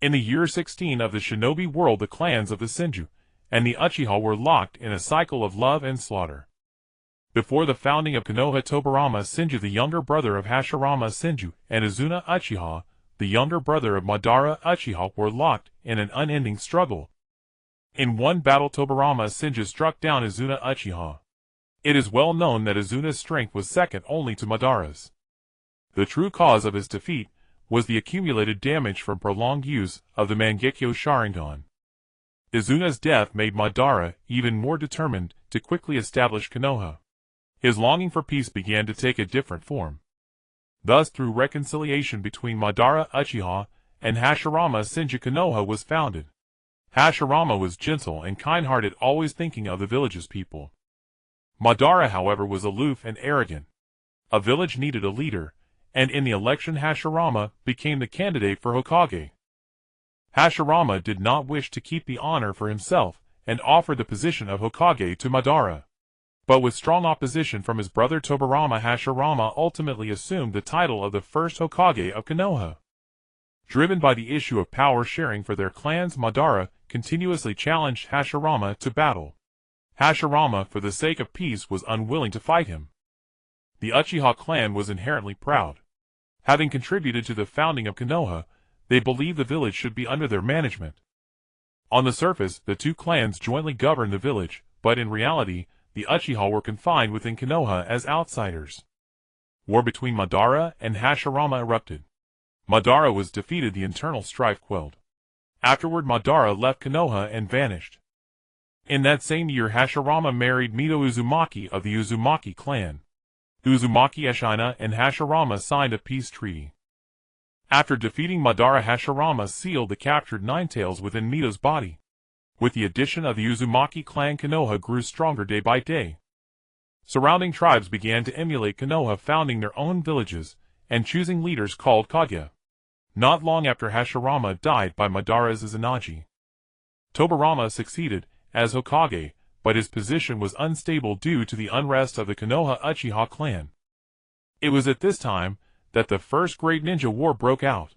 In the year 16 of the shinobi world, the clans of the Senju and the Uchiha were locked in a cycle of love and slaughter. Before the founding of Konoha, Tobirama Senju, the younger brother of Hashirama Senju, and Izuna Uchiha, the younger brother of Madara Uchiha, were locked in an unending struggle. In one battle, Tobirama Senju struck down Izuna Uchiha. It is well known that Izuna's strength was second only to Madara's. The true cause of his defeat was the accumulated damage from prolonged use of the Mangekyo Sharingan. Izuna's death made Madara even more determined to quickly establish Konoha. His longing for peace began to take a different form. Thus, through reconciliation between Madara Uchiha and Hashirama Senju, Konoha was founded. Hashirama was gentle and kind-hearted, always thinking of the village's people. Madara, however, was aloof and arrogant. A village needed a leader, and in the election Hashirama became the candidate for Hokage. Hashirama did not wish to keep the honor for himself and offered the position of Hokage to Madara. But with strong opposition from his brother Tobirama, Hashirama ultimately assumed the title of the first Hokage of Konoha. Driven by the issue of power sharing for their clans, Madara continuously challenged Hashirama to battle. Hashirama, for the sake of peace, was unwilling to fight him. The Uchiha clan was inherently proud. Having contributed to the founding of Konoha, they believed the village should be under their management. On the surface, the two clans jointly governed the village, but in reality, the Uchiha were confined within Konoha as outsiders. War between Madara and Hashirama erupted. Madara was defeated, the internal strife quelled. Afterward, Madara left Konoha and vanished. In that same year, Hashirama married Mito Uzumaki of the Uzumaki clan. Uzumaki Eshina and Hashirama signed a peace treaty. After defeating Madara, Hashirama sealed the captured Ninetales within Mito's body. With the addition of the Uzumaki clan, Konoha grew stronger day by day. Surrounding tribes began to emulate Konoha, founding their own villages and choosing leaders called Kage. Not long after Hashirama died by Madara's Izanagi, Tobirama succeeded as Hokage, but his position was unstable due to the unrest of the Konoha Uchiha clan. It was at this time that the First Great Ninja War broke out.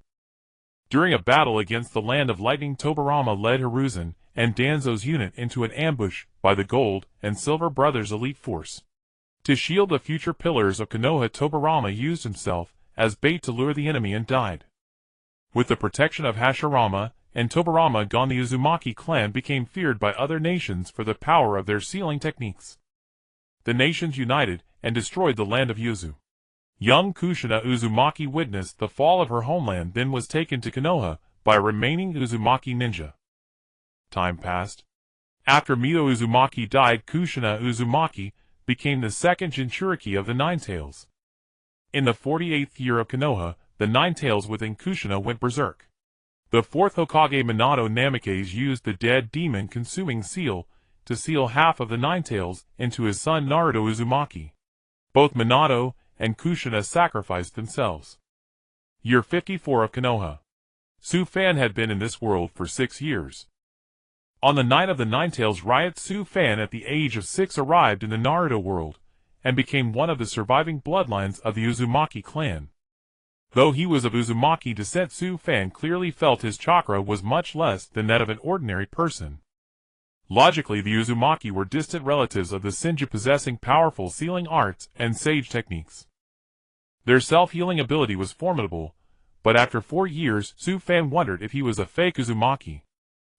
During a battle against the Land of Lightning, Tobirama led Hiruzen and Danzo's unit into an ambush by the Gold and Silver Brothers' elite force. To shield the future pillars of Konoha, Tobirama used himself as bait to lure the enemy and died. With the protection of Hashirama and Tobirama gone, the Uzumaki clan became feared by other nations for the power of their sealing techniques. The nations united and destroyed the land of Yuzu. Young Kushina Uzumaki witnessed the fall of her homeland, then was taken to Konoha by a remaining Uzumaki ninja. Time passed. After Mito Uzumaki died, Kushina Uzumaki became the second Jinchuriki of the Ninetales. In the 48th year of Konoha, the Ninetales within Kushina went berserk. The fourth Hokage, Minato Namikaze, used the dead demon-consuming seal to seal half of the Ninetales into his son Naruto Uzumaki. Both Minato and Kushina sacrificed themselves. Year 54 of Konoha. Su-Fan had been in this world for 6 years. On the night of the Ninetales riot, Su-Fan at the age of 6 arrived in the Naruto world, and became one of the surviving bloodlines of the Uzumaki clan. Though he was of Uzumaki descent, Su-Fan clearly felt his chakra was much less than that of an ordinary person. Logically, the Uzumaki were distant relatives of the Senju, possessing powerful sealing arts and sage techniques. Their self-healing ability was formidable, but after 4 years, Su-Fan wondered if he was a fake Uzumaki.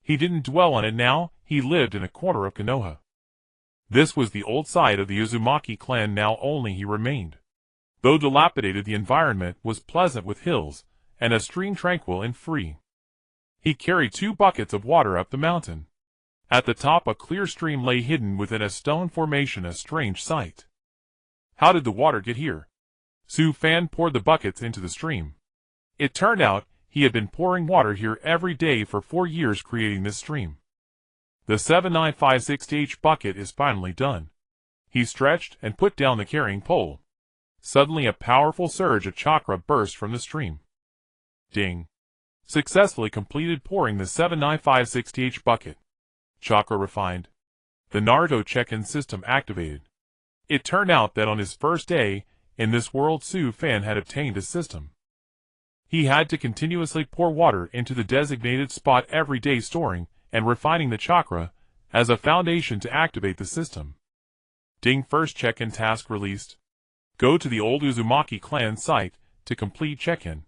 He didn't dwell on it now, he lived in a corner of Konoha. This was the old side of the Uzumaki clan, now only he remained. Though dilapidated, the environment was pleasant with hills, and a stream tranquil and free. He carried 2 buckets of water up the mountain. At the top, a clear stream lay hidden within a stone formation, a strange sight. How did the water get here? Su-Fan poured the buckets into the stream. It turned out he had been pouring water here every day for 4 years, creating this stream. The 7956H bucket is finally done. He stretched and put down the carrying pole. Suddenly a powerful surge of chakra burst from the stream. Ding! Successfully completed pouring the 7956H bucket. Chakra refined. The Naruto check-in system activated. It turned out that on his first day in this world, Su-Fan had obtained a system. He had to continuously pour water into the designated spot every day, storing and refining the chakra as a foundation to activate the system. Ding. First check-in task released. Go to the old Uzumaki clan site to complete check-in.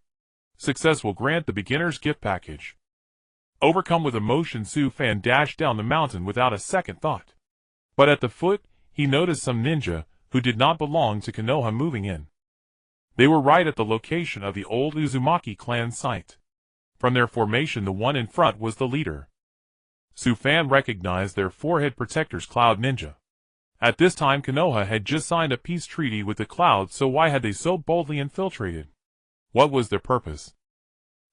Success will grant the beginner's gift package. Overcome with emotion, Su-fan dashed down the mountain without a second thought. But at the foot, he noticed some ninja who did not belong to Konoha moving in. They were right at the location of the old Uzumaki clan site. From their formation, the one in front was the leader. Su-fan recognized their forehead protectors, Cloud Ninja. At this time, Konoha had just signed a peace treaty with the Clouds, so why had they so boldly infiltrated? What was their purpose?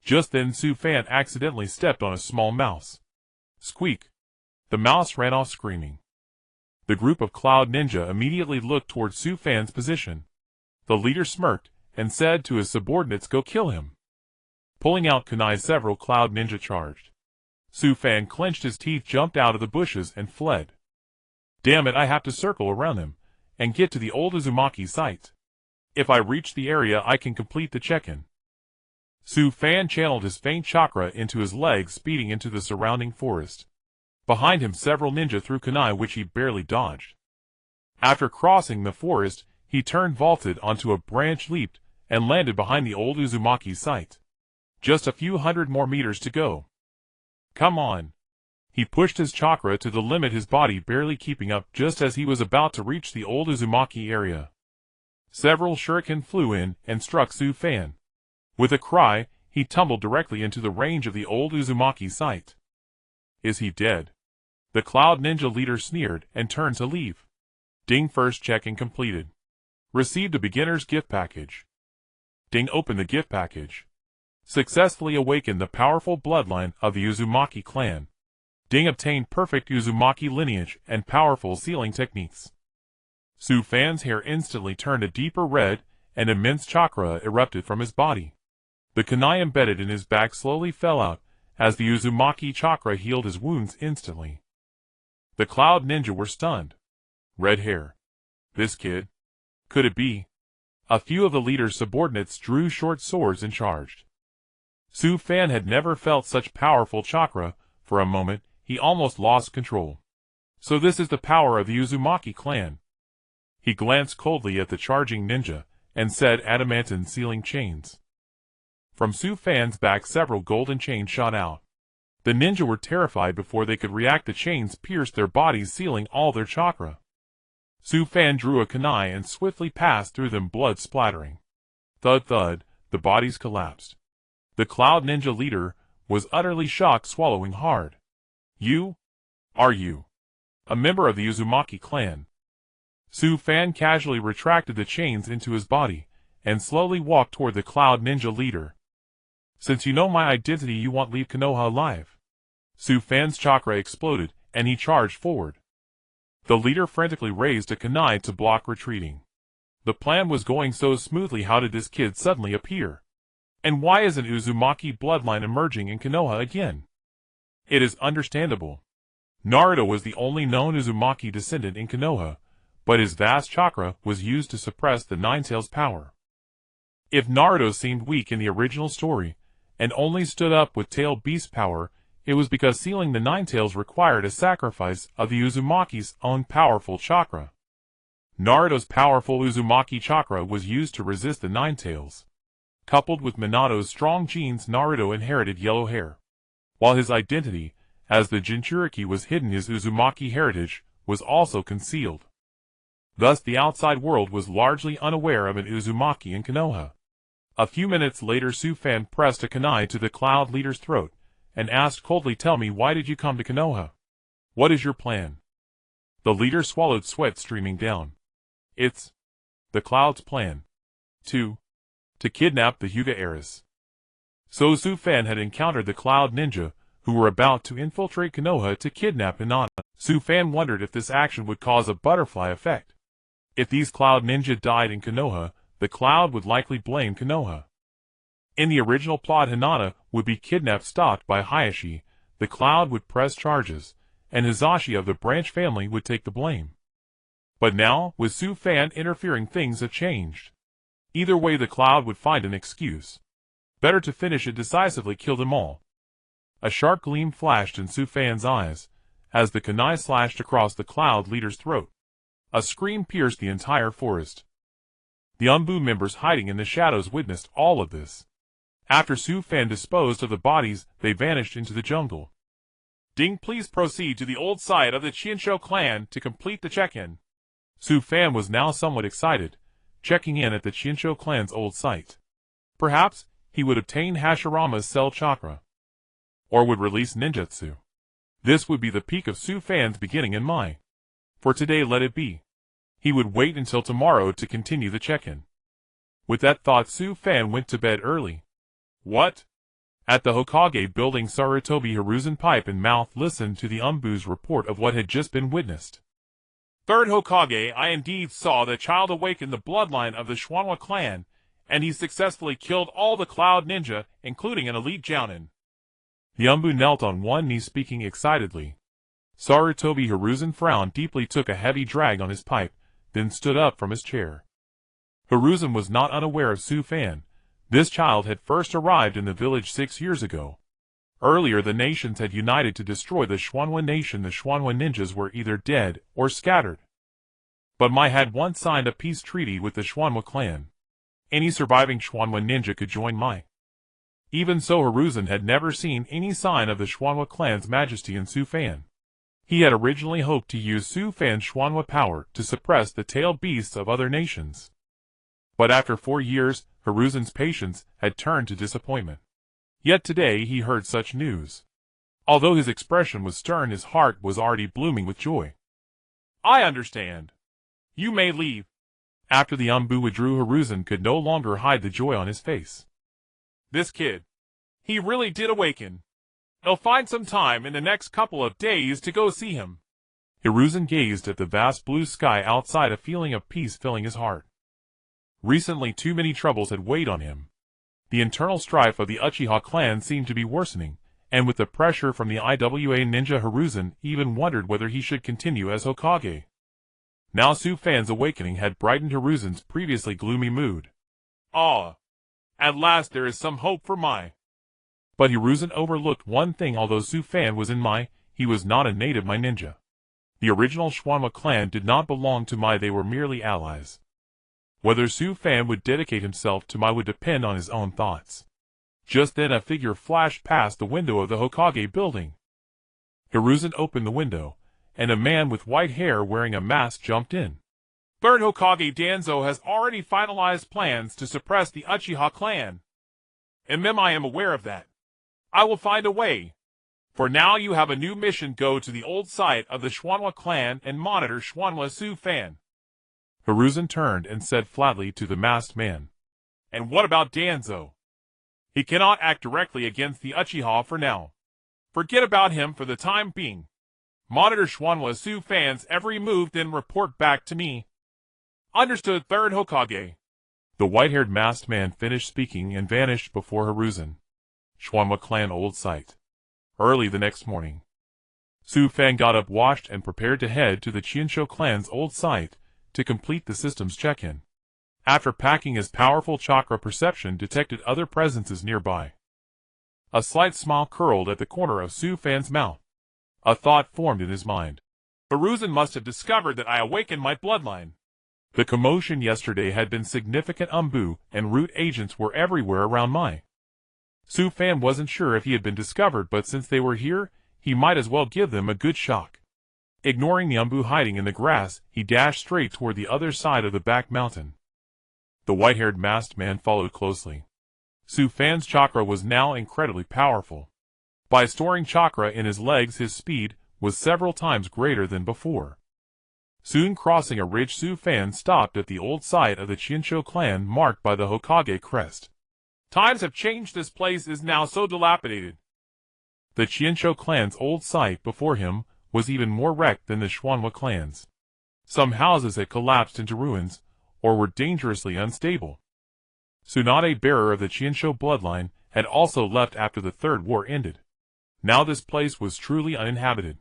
Just then, Su-fan accidentally stepped on a small mouse. Squeak! The mouse ran off screaming. The group of Cloud Ninja immediately looked toward Su-fan's position. The leader smirked and said to his subordinates, "Go kill him." Pulling out kunai, several Cloud Ninja charged. Su-fan clenched his teeth, jumped out of the bushes, and fled. Damn it, I have to circle around him and get to the old Uzumaki site. If I reach the area, I can complete the check-in. Su-fan channeled his faint chakra into his legs, speeding into the surrounding forest. Behind him, several ninja threw kunai, which he barely dodged. After crossing the forest, he turned, vaulted onto a branch, leaped, and landed behind the old Uzumaki site. Just a few hundred more meters to go. Come on. He pushed his chakra to the limit, his body barely keeping up, just as he was about to reach the old Uzumaki area. Several shuriken flew in and struck Su-fan. With a cry, he tumbled directly into the range of the old Uzumaki site. Is he dead? The Cloud Ninja leader sneered and turned to leave. Ding. First check-in completed. Received a beginner's gift package. Ding. Opened the gift package. Successfully awakened the powerful bloodline of the Uzumaki clan. Ding. Obtained perfect Uzumaki lineage and powerful sealing techniques. Su-fan's hair instantly turned a deeper red, and immense chakra erupted from his body. The kunai embedded in his back slowly fell out, as the Uzumaki chakra healed his wounds instantly. The Cloud Ninja were stunned. Red hair. This kid? Could it be? A few of the leader's subordinates drew short swords and charged. Su-fan had never felt such powerful chakra. For a moment, he almost lost control. So this is the power of the Uzumaki clan. He glanced coldly at the charging ninja, and said, "Adamantine Sealing Chains." From Su-fan's back, several golden chains shot out. The ninja were terrified before they could react. The chains pierced their bodies, sealing all their chakra. Su-fan drew a kunai and swiftly passed through them, blood splattering. Thud thud, the bodies collapsed. The Cloud Ninja leader was utterly shocked, swallowing hard. You? Are you a member of the Uzumaki clan? Su-fan casually retracted the chains into his body, and slowly walked toward the Cloud Ninja leader. Since you know my identity, you won't leave Konoha alive. Su-fan's chakra exploded, and he charged forward. The leader frantically raised a kunai to block retreating. The plan was going so smoothly. How did this kid suddenly appear? And why is an Uzumaki bloodline emerging in Konoha again? It is understandable. Naruto was the only known Uzumaki descendant in Konoha, but his vast chakra was used to suppress the Ninetales' power. If Naruto seemed weak in the original story, and only stood up with Tail Beast power, it was because sealing the Ninetales required a sacrifice of the Uzumaki's own powerful chakra. Naruto's powerful Uzumaki chakra was used to resist the Ninetales. Coupled with Minato's strong genes, Naruto inherited yellow hair. While his identity, as the Jinchuriki, was hidden, his Uzumaki heritage was also concealed. Thus the outside world was largely unaware of an Uzumaki in Konoha. A few minutes later, Su-fan pressed a kunai to the Cloud leader's throat, and asked coldly, "Tell me, why did you come to Konoha? What is your plan?" The leader swallowed, sweat streaming down. "It's the Cloud's plan. To kidnap the Hyuga heiress." So Su-fan had encountered the Cloud Ninja, who were about to infiltrate Konoha to kidnap Hinata. Su-fan wondered if this action would cause a butterfly effect. If these Cloud Ninja died in Konoha, the Cloud would likely blame Konoha. In the original plot, Hinata would be kidnapped, stopped by Hayashi, the Cloud would press charges, and Hizashi of the Branch family would take the blame. But now, with Su-fan interfering, things have changed. Either way, the Cloud would find an excuse. Better to finish it decisively, kill them all. A sharp gleam flashed in Su Fan's eyes, as the kunai slashed across the cloud leader's throat. A scream pierced the entire forest. The Anbu members hiding in the shadows witnessed all of this. After Su Fan disposed of the bodies, they vanished into the jungle. Ding, please proceed to the old site of the Qianshou clan to complete the check-in. Su Fan was now somewhat excited, checking in at the Qianshou clan's old site. Perhaps he would obtain Hashirama's cell chakra, or would release ninjutsu. This would be the peak of Su Fan's beginning in Mai. For today let it be. He would wait until tomorrow to continue the check-in. With that thought, Su Fan went to bed early. What? At the Hokage building, Sarutobi Hiruzen, pipe in mouth, listened to the Anbu's report of what had just been witnessed. Third Hokage, I indeed saw the child awaken the bloodline of the Schwanwa clan, and he successfully killed all the Cloud Ninja, including an elite Jounin. The Anbu knelt on one knee, speaking excitedly. Sarutobi Hiruzen frowned deeply, took a heavy drag on his pipe, then stood up from his chair. Hiruzen was not unaware of Su Fan. This child had first arrived in the village 6 years ago. Earlier, the nations had united to destroy the Schwanwa nation. The Schwanwa ninjas were either dead or scattered. But Mai had once signed a peace treaty with the Schwanwa clan. Any surviving Schwanwa ninja could join Mai. Even so, Hiruzen had never seen any sign of the Schwanwa clan's majesty in Su Fan. He had originally hoped to use Su Fan's Schwanwa power to suppress the tail beasts of other nations. But after 4 years, Hiruzen's patience had turned to disappointment. Yet today he heard such news. Although his expression was stern, his heart was already blooming with joy. I understand. You may leave. After the Anbu withdrew, Hiruzen could no longer hide the joy on his face. This kid. He really did awaken. I'll find some time in the next couple of days to go see him. Hiruzen gazed at the vast blue sky outside, a feeling of peace filling his heart. Recently, too many troubles had weighed on him. The internal strife of the Uchiha clan seemed to be worsening, and with the pressure from the IWA ninja, Hiruzen even wondered whether he should continue as Hokage. Now Su Fan's awakening had brightened Hiruzen's previously gloomy mood. Ah! At last there is some hope for Mai. But Hiruzen overlooked one thing. Although Su Fan was in Mai, he was not a native Mai ninja. The original Schwanwa clan did not belong to Mai, they were merely allies. Whether Su Fan would dedicate himself to Mai would depend on his own thoughts. Just then a figure flashed past the window of the Hokage building. Hiruzen opened the window, and a man with white hair wearing a mask jumped in. Third Hokage Danzo has already finalized plans to suppress the Uchiha clan. I am aware of that. I will find a way. For now you have a new mission. Go to the old site of the Schwanwa clan and monitor Schwanwa Su Fan. Hiruzen turned and said flatly to the masked man. And what about Danzo? He cannot act directly against the Uchiha for now. Forget about him for the time being. Monitor Schwanwa Su Fan's every move, then report back to me. Understood, Third Hokage. The white-haired masked man finished speaking and vanished before Hiruzen. Schwanwa clan old site. Early the next morning, Su Fan got up, washed, and prepared to head to the Qianshou clan's old site to complete the system's check-in. After packing, his powerful chakra perception detected other presences nearby. A slight smile curled at the corner of Su Fan's mouth. A thought formed in his mind. Hiruzen must have discovered that I awakened my bloodline. The commotion yesterday had been significant. Anbu and root agents were everywhere around Mai. Su Fan wasn't sure if he had been discovered, but since they were here, he might as well give them a good shock. Ignoring the Anbu hiding in the grass, he dashed straight toward the other side of the back mountain. The white-haired masked man followed closely. Su Fan's chakra was now incredibly powerful. By storing chakra in his legs, his speed was several times greater than before. Soon crossing a ridge, Su Fan stopped at the old site of the Qianshou clan, marked by the Hokage crest. Times have changed. This place is now so dilapidated. The Qianshou clan's old site before him was even more wrecked than the Schwanwa clan's. Some houses had collapsed into ruins, or were dangerously unstable. Tsunade, bearer of the Qianshou bloodline, had also left after the Third War ended. Now this place was truly uninhabited.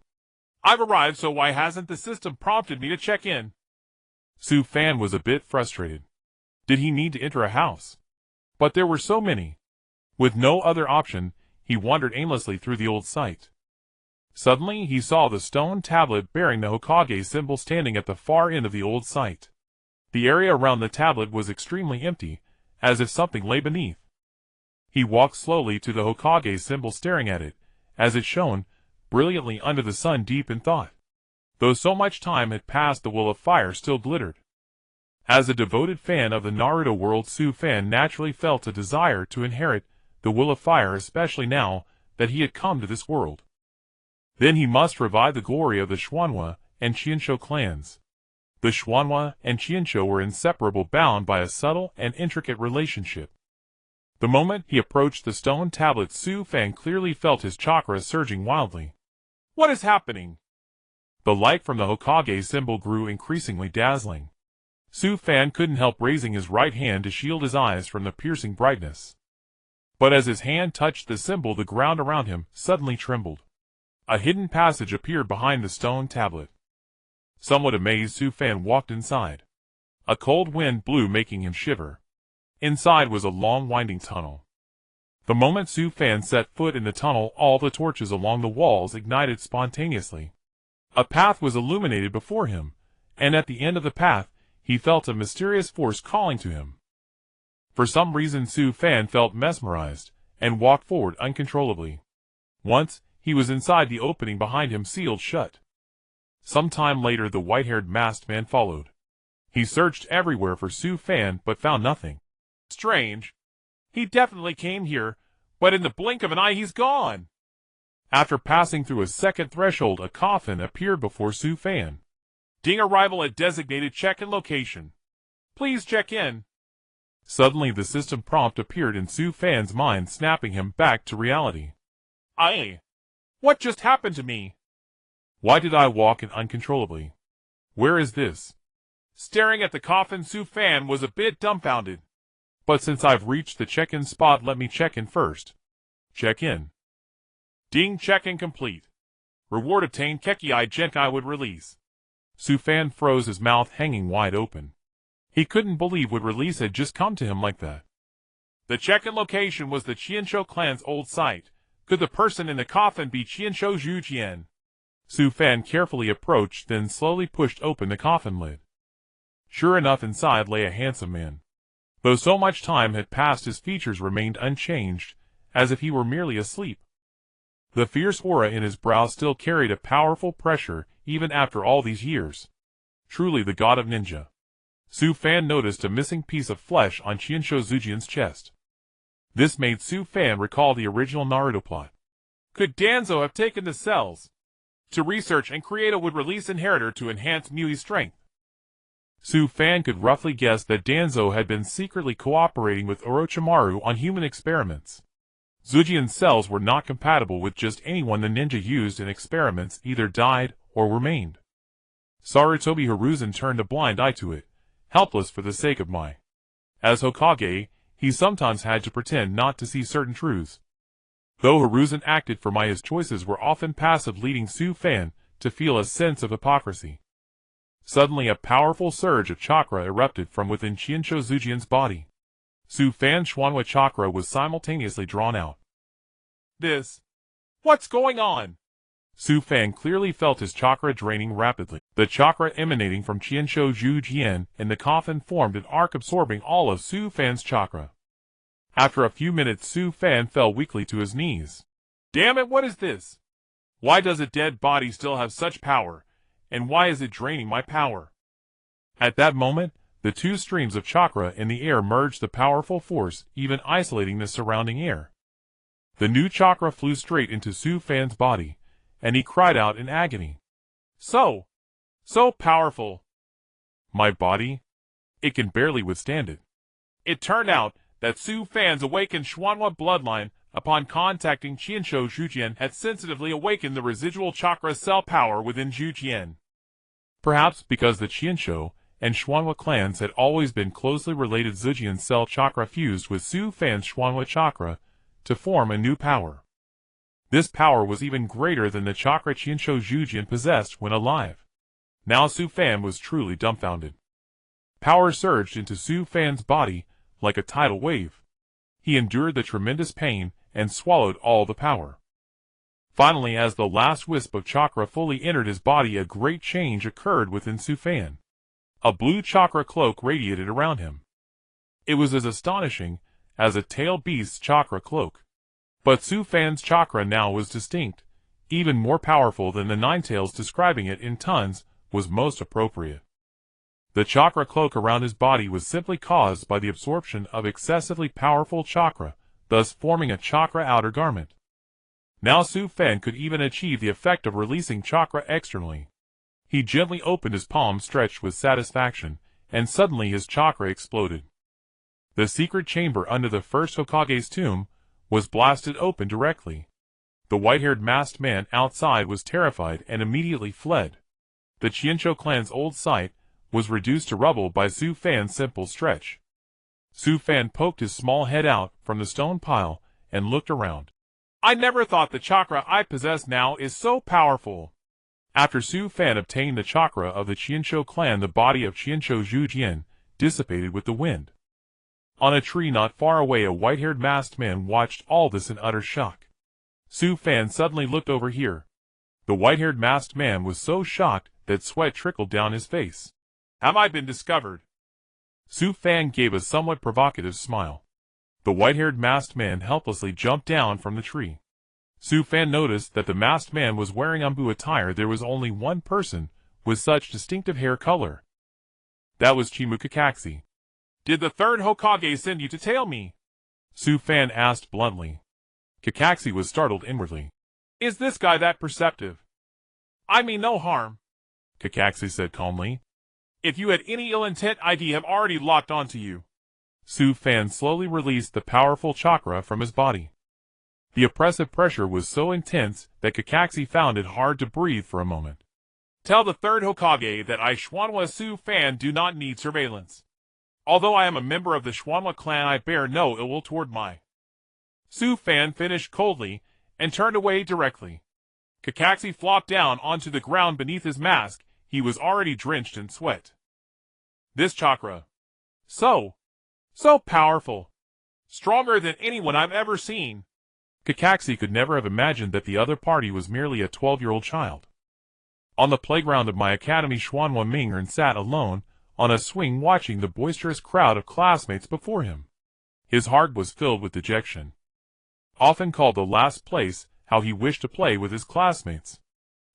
I've arrived, so why hasn't the system prompted me to check in? Su Fan was a bit frustrated. Did he need to enter a house? But there were so many. With no other option, he wandered aimlessly through the old site. Suddenly he saw the stone tablet bearing the Hokage symbol standing at the far end of the old site. The area around the tablet was extremely empty, as if something lay beneath. He walked slowly to the Hokage symbol, staring at it, as it shone brilliantly under the sun, deep in thought. Though so much time had passed, the will of fire still glittered. As a devoted fan of the Naruto world, Su-fan naturally felt a desire to inherit the will of fire, especially now that he had come to this world. Then he must revive the glory of the Schwanwa and Chinsho clans. The Schwanwa and Chinsho were inseparable, bound by a subtle and intricate relationship. The moment he approached the stone tablet, Su-fan clearly felt his chakra surging wildly. What is happening? The light from the Hokage symbol grew increasingly dazzling. Su-fan couldn't help raising his right hand to shield his eyes from the piercing brightness. But as his hand touched the symbol, the ground around him suddenly trembled. A hidden passage appeared behind the stone tablet. Somewhat amazed, Su-fan walked inside. A cold wind blew, making him shiver. Inside was a long winding tunnel. The moment Su-fan set foot in the tunnel, all the torches along the walls ignited spontaneously. A path was illuminated before him, and at the end of the path, he felt a mysterious force calling to him. For some reason, Su-fan felt mesmerized, and walked forward uncontrollably. Once, he was inside, the opening behind him sealed shut. Some time later, the white-haired masked man followed. He searched everywhere for Su-fan, but found nothing. Strange. He definitely came here, but in the blink of an eye he's gone. After passing through a second threshold, a coffin appeared before Su-fan. Ding, arrival at designated check-in location. Please check in. Suddenly the system prompt appeared in Su-fan's mind, snapping him back to reality. What just happened to me? Why did I walk in uncontrollably? Where is this? Staring at the coffin, Su-fan was a bit dumbfounded. But since I've reached the check-in spot, let me check in first. Check in. Ding, check-in complete. Reward obtained, Kekkei Genkai would release. Su-fan froze, his mouth hanging wide open. He couldn't believe what release had just come to him like that. The check-in location was the Chinsho clan's old site. Could the person in the coffin be Chinsho Jujien? Su-fan carefully approached, then slowly pushed open the coffin lid. Sure enough, inside lay a handsome man. Though so much time had passed, his features remained unchanged, as if he were merely asleep. The fierce aura in his brow still carried a powerful pressure, even after all these years. Truly the god of ninja. Su-fan noticed a missing piece of flesh on Chinsho Jujian's chest. This made Su-fan recall the original Naruto plot. Could Danzo have taken the cells to research and create a would-release inheritor to enhance Mui's strength? Su-fan could roughly guess that Danzo had been secretly cooperating with Orochimaru on human experiments. Zujian's cells were not compatible with just anyone the ninja used in experiments, either died or remained. Sarutobi Hiruzen turned a blind eye to it, helpless for the sake of Mai. As Hokage, he sometimes had to pretend not to see certain truths. Though Hiruzen acted for Mai, his choices were often passive, leading Su-fan to feel a sense of hypocrisy. Suddenly a powerful surge of chakra erupted from within Chinsho Jujian's body. Su-fan's Schwanwa chakra was simultaneously drawn out. What's going on? Su-fan clearly felt his chakra draining rapidly. The chakra emanating from Chinsho Jujian in the coffin formed an arc absorbing all of Su-fan's chakra. After a few minutes, Su-fan fell weakly to his knees. Damn it, what is this? Why does a dead body still have such power, and why is it draining my power? At that moment, the two streams of chakra in the air merged, the powerful force even isolating the surrounding air. The new chakra flew straight into Su-fan's body, and he cried out in agony. So powerful. My body? It can barely withstand it. It turned out that Su-fan's awakened Schwanwa bloodline, upon contacting Chinsho Jujian, had sensitively awakened the residual chakra cell power within Jujian. Perhaps because the Chinsho and Schwanwa clans had always been closely related, Zujian's cell chakra fused with Su-fan's Schwanwa chakra to form a new power. This power was even greater than the chakra Chinsho Jujian possessed when alive. Now Su-fan was truly dumbfounded. Power surged into Su-fan's body like a tidal wave. he endured the tremendous pain and swallowed all the power. Finally, as the last wisp of chakra fully entered his body, a great change occurred within Sufan. A blue chakra cloak radiated around him. It was as astonishing as a tailed beast's chakra cloak. But Sufan's chakra now was distinct, even more powerful than the Ninetales. Describing it in tons was most appropriate. The chakra cloak around his body was simply caused by the absorption of excessively powerful chakra, thus forming a chakra outer garment. Now Sufan could even achieve the effect of releasing chakra externally. He gently opened his palm, stretched with satisfaction, and suddenly his chakra exploded. The secret chamber under the first Hokage's tomb was blasted open directly. The white-haired masked man outside was terrified and immediately fled. The Chiensho clan's old site was reduced to rubble by Sufan's simple stretch. Sufan poked his small head out from the stone pile and looked around. I never thought the chakra I possess now is so powerful. After Sufan obtained the chakra of the Chiensho clan, the body of Chiensho Zhujian dissipated with the wind. On a tree not far away, a white-haired masked man watched all this in utter shock. Sufan suddenly looked over here. The white-haired masked man was so shocked that sweat trickled down his face. Have I been discovered? Sufan gave a somewhat provocative smile. The white-haired masked man helplessly jumped down from the tree. Sufan noticed that the masked man was wearing umbu attire. There was only one person with such distinctive hair color. That was Chimukakaxi. Did the third Hokage send you to tail me? Sufan asked bluntly. Kakaxi was startled inwardly. Is this guy that perceptive? I mean no harm, Kakaxi said calmly. If you had any ill intent, I'd have already locked onto you. Sufan slowly released the powerful chakra from his body. The oppressive pressure was so intense that Kakaxi found it hard to breathe for a moment. Tell the third Hokage that I, Schwanwa Sufan, do not need surveillance. Although I am a member of the Schwanwa clan, I bear no ill will toward my. Sufan finished coldly and turned away directly. Kakaxi flopped down onto the ground beneath his mask. He was already drenched in sweat. This chakra. So powerful. Stronger than anyone I've ever seen. Kakaxi could never have imagined that the other party was merely a 12-year-old child. On the playground of my academy, Schwanwa Mingren sat alone on a swing watching the boisterous crowd of classmates before him. His heart was filled with dejection. Often called the last place, how he wished to play with his classmates.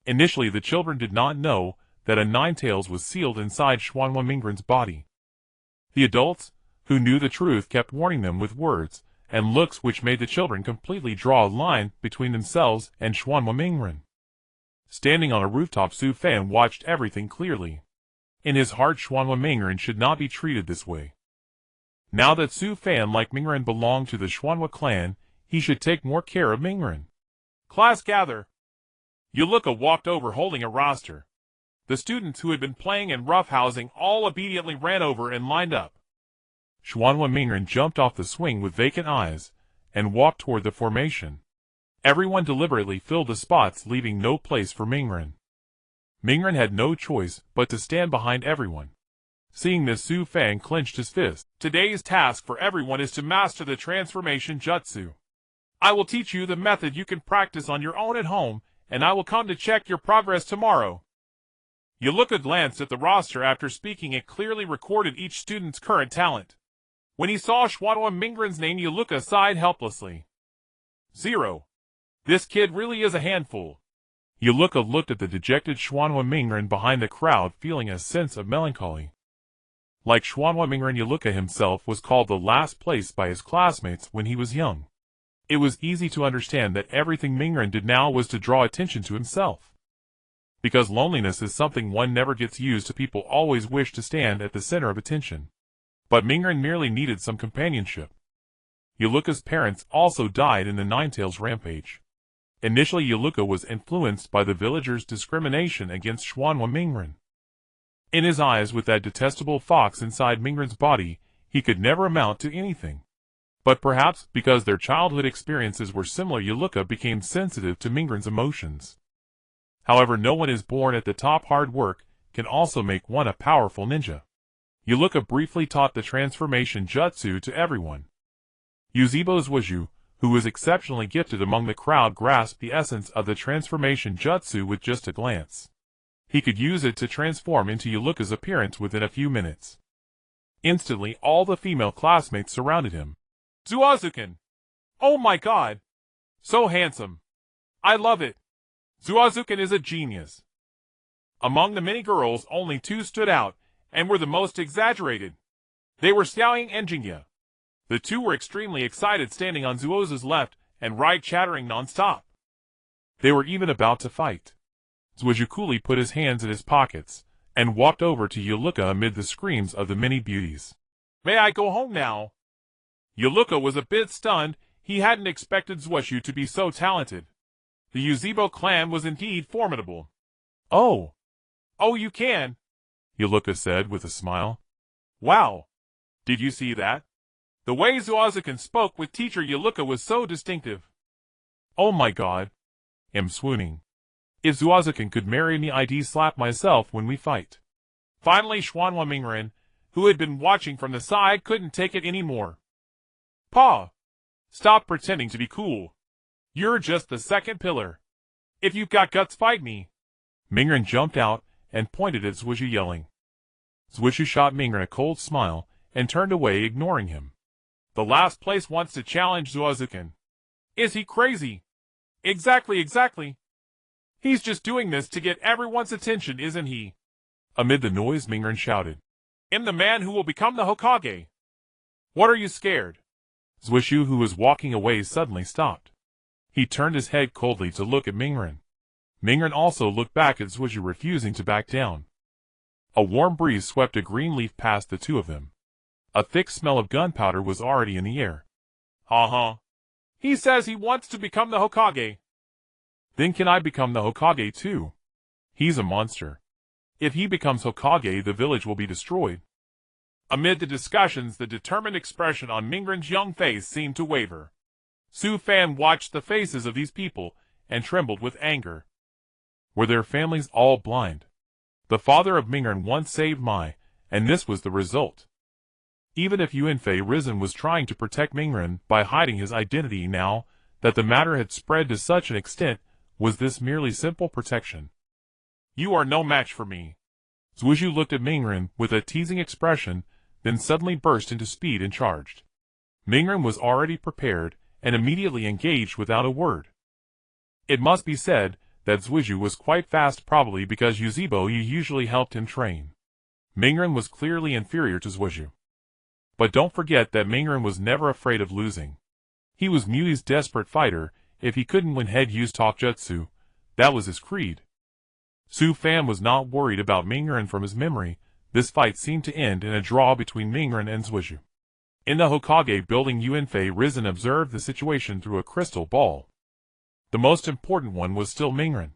Initially the children did not know that a Ninetales was sealed inside Schwanwa Mingren's body. The adults, who knew the truth, kept warning them with words and looks which made the children completely draw a line between themselves and Schwanwa Mingren. Standing on a rooftop, Sufan watched everything clearly. In his heart, Schwanwa Mingren should not be treated this way. Now that Sufan, like Mingren, belonged to the Schwanwa clan, he should take more care of Mingren. Class gather. Yuluka walked over holding a roster. The students who had been playing and roughhousing all obediently ran over and lined up. Schwanwa Mingren jumped off the swing with vacant eyes and walked toward the formation. Everyone deliberately filled the spots, leaving no place for Mingren. Mingren had no choice but to stand behind everyone. Seeing this, Sufan clenched his fist. Today's task for everyone is to master the transformation jutsu. I will teach you the method you can practice on your own at home, and I will come to check your progress tomorrow. Yuluka glanced at the roster. After speaking, it clearly recorded each student's current talent. When he saw Schwanwa Mingren's name, Yuluka sighed helplessly. 0. This kid really is a handful. Yuluka looked at the dejected Schwanwa Mingren behind the crowd, feeling a sense of melancholy. Like Schwanwa Mingren, Yuluka himself was called the last place by his classmates when he was young. It was easy to understand that everything Mingren did now was to draw attention to himself. Because loneliness is something one never gets used to, people always wish to stand at the center of attention. But Mingren merely needed some companionship. Yuluka's parents also died in the Ninetales rampage. Initially, Yuluka was influenced by the villagers' discrimination against Schwanwa Mingren. In his eyes, with that detestable fox inside Mingren's body, he could never amount to anything. But perhaps because their childhood experiences were similar, Yuluka became sensitive to Mingren's emotions. However, no one is born at the top. Hard work can also make one a powerful ninja. Yuluka briefly taught the transformation jutsu to everyone. Yuzebo's Zuishu, who was exceptionally gifted among the crowd, grasped the essence of the transformation jutsu with just a glance. He could use it to transform into Yuluka's appearance within a few minutes. Instantly, all the female classmates surrounded him. Zuazuken! Oh my god! So handsome! I love it! Zuazuken is a genius! Among the many girls, only two stood out, and were the most exaggerated. They were Xiaoying and Jingya. The two were extremely excited, standing on Zuozu's left and right, chattering non-stop. They were even about to fight. Zuishu coolly put his hands in his pockets, and walked over to Yuluka amid the screams of the many beauties. May I go home now? Yuluka was a bit stunned. He hadn't expected Zuishu to be so talented. The Uzebo clan was indeed formidable. Oh, you can, Yuluka said with a smile. Wow, did you see that? The way Zuazuken spoke with teacher Yuluka was so distinctive. Oh my god, I'm swooning. If Zuazuken could marry me, I'd slap myself when we fight. Finally, Xuanhua Mingren, who had been watching from the side, couldn't take it anymore. Pa, stop pretending to be cool. You're just the second pillar. If you've got guts, fight me. Mingren jumped out and pointed at Zuishu, yelling. Zuishu shot Mingren a cold smile and turned away, ignoring him. The last place wants to challenge Zuazuken. Is he crazy? Exactly. He's just doing this to get everyone's attention, isn't he? Amid the noise, Mingren shouted. I'm the man who will become the Hokage. What are you scared? Zuishu, who was walking away, suddenly stopped. He turned his head coldly to look at Mingren. Mingren also looked back at Zuishu, refusing to back down. A warm breeze swept a green leaf past the two of them. A thick smell of gunpowder was already in the air. He says he wants to become the Hokage. Then can I become the Hokage too? He's a monster. If he becomes Hokage, the village will be destroyed. Amid the discussions, the determined expression on Mingren's young face seemed to waver. Su Fan watched the faces of these people and trembled with anger. Were their families all blind? The father of Mingren once saved Mai, and this was the result. Even if Hiruzen was trying to protect Mingren by hiding his identity, now that the matter had spread to such an extent, was this merely simple protection? You are no match for me. Zuishu looked at Mingren with a teasing expression, then suddenly burst into speed and charged. Mingren was already prepared and immediately engaged without a word. It must be said that Zuishu was quite fast, probably because Uzebo usually helped him train. Mingren was clearly inferior to Zuishu. But don't forget that Mingren was never afraid of losing. He was Mui's desperate fighter. If he couldn't win, he'd use Taijutsu. That was his creed. Su Fan was not worried about Mingren. From his memory, this fight seemed to end in a draw between Mingren and Zuishu. In the Hokage building, Hiruzen observed the situation through a crystal ball. The most important one was still Mingren.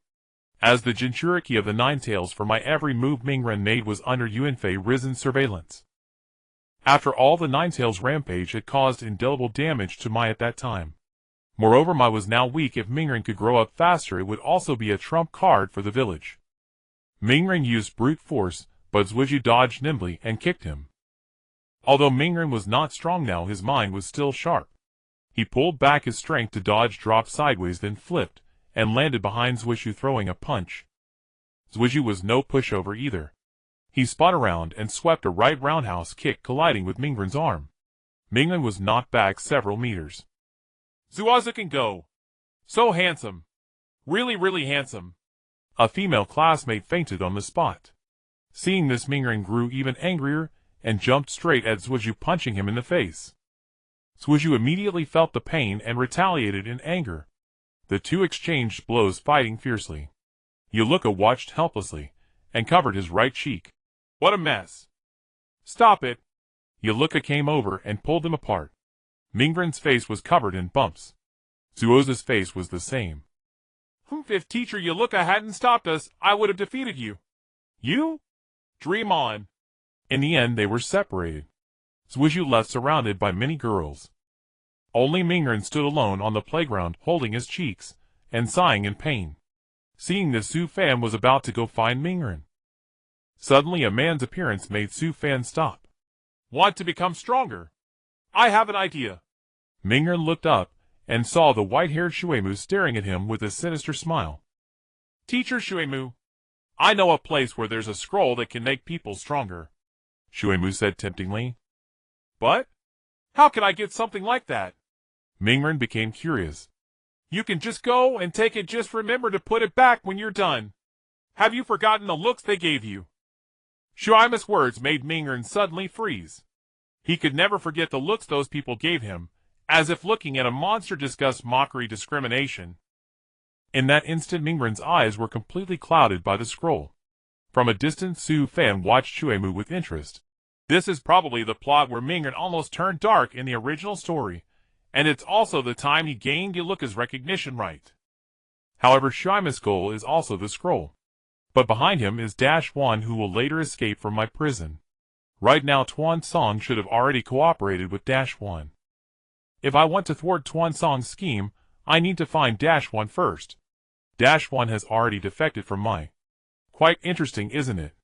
As the Jinchuriki of the Nine Tails, for my every move Mingren made was under Hiruzen's surveillance. After all, the Nine Tails rampage had caused indelible damage to Mai at that time. Moreover, Mai was now weak. If Mingren could grow up faster, it would also be a trump card for the village. Mingren used brute force, but Zuishu dodged nimbly and kicked him. Although Mingren was not strong now, his mind was still sharp. He pulled back his strength to dodge, dropped sideways, then flipped, and landed behind Zuishu, throwing a punch. Zuishu was no pushover either. He spun around and swept a right roundhouse kick, colliding with Mingren's arm. Mingren was knocked back several meters. Zuazuken, go! So handsome! Really handsome! A female classmate fainted on the spot. Seeing this, Mingren grew even angrier and jumped straight at Zuishu, punching him in the face. Zuishu immediately felt the pain and retaliated in anger. The two exchanged blows, fighting fiercely. Yuluka watched helplessly and covered his right cheek. What a mess! Stop it! Yuluka came over and pulled them apart. Mingren's face was covered in bumps. Zuozu's face was the same. If teacher Yuluka hadn't stopped us, I would have defeated you. You? Dream on. In the end, they were separated. Zuishu left surrounded by many girls. Only Mingren stood alone on the playground, holding his cheeks and sighing in pain. Seeing this, Su Fan was about to go find Mingren. Suddenly, a man's appearance made Su Fan stop. Want to become stronger? I have an idea. Mingren looked up and saw the white-haired Shuemu staring at him with a sinister smile. Teacher Shuemu, I know a place where there's a scroll that can make people stronger, Shuemu said temptingly. But? How can I get something like that? Mingren became curious. You can just go and take it, just remember to put it back when you're done. Have you forgotten the looks they gave you? Shuemu's words made Mingren suddenly freeze. He could never forget the looks those people gave him, as if looking at a monster discussed mockery discrimination. In that instant Mingren's eyes were completely clouded by the scroll. From a distant Su fan watched Shuemu with interest. This is probably the plot where Mingren almost turned dark in the original story, and it's also the time he gained Iluka's recognition right. However, Shuemu's goal is also the scroll. But behind him is -1, who will later escape from my prison. Right now Tuan Song should have already cooperated with -1. If I want to thwart Tuan Song's scheme, I need to find -1 first. -1 has already defected from my. Quite interesting, isn't it?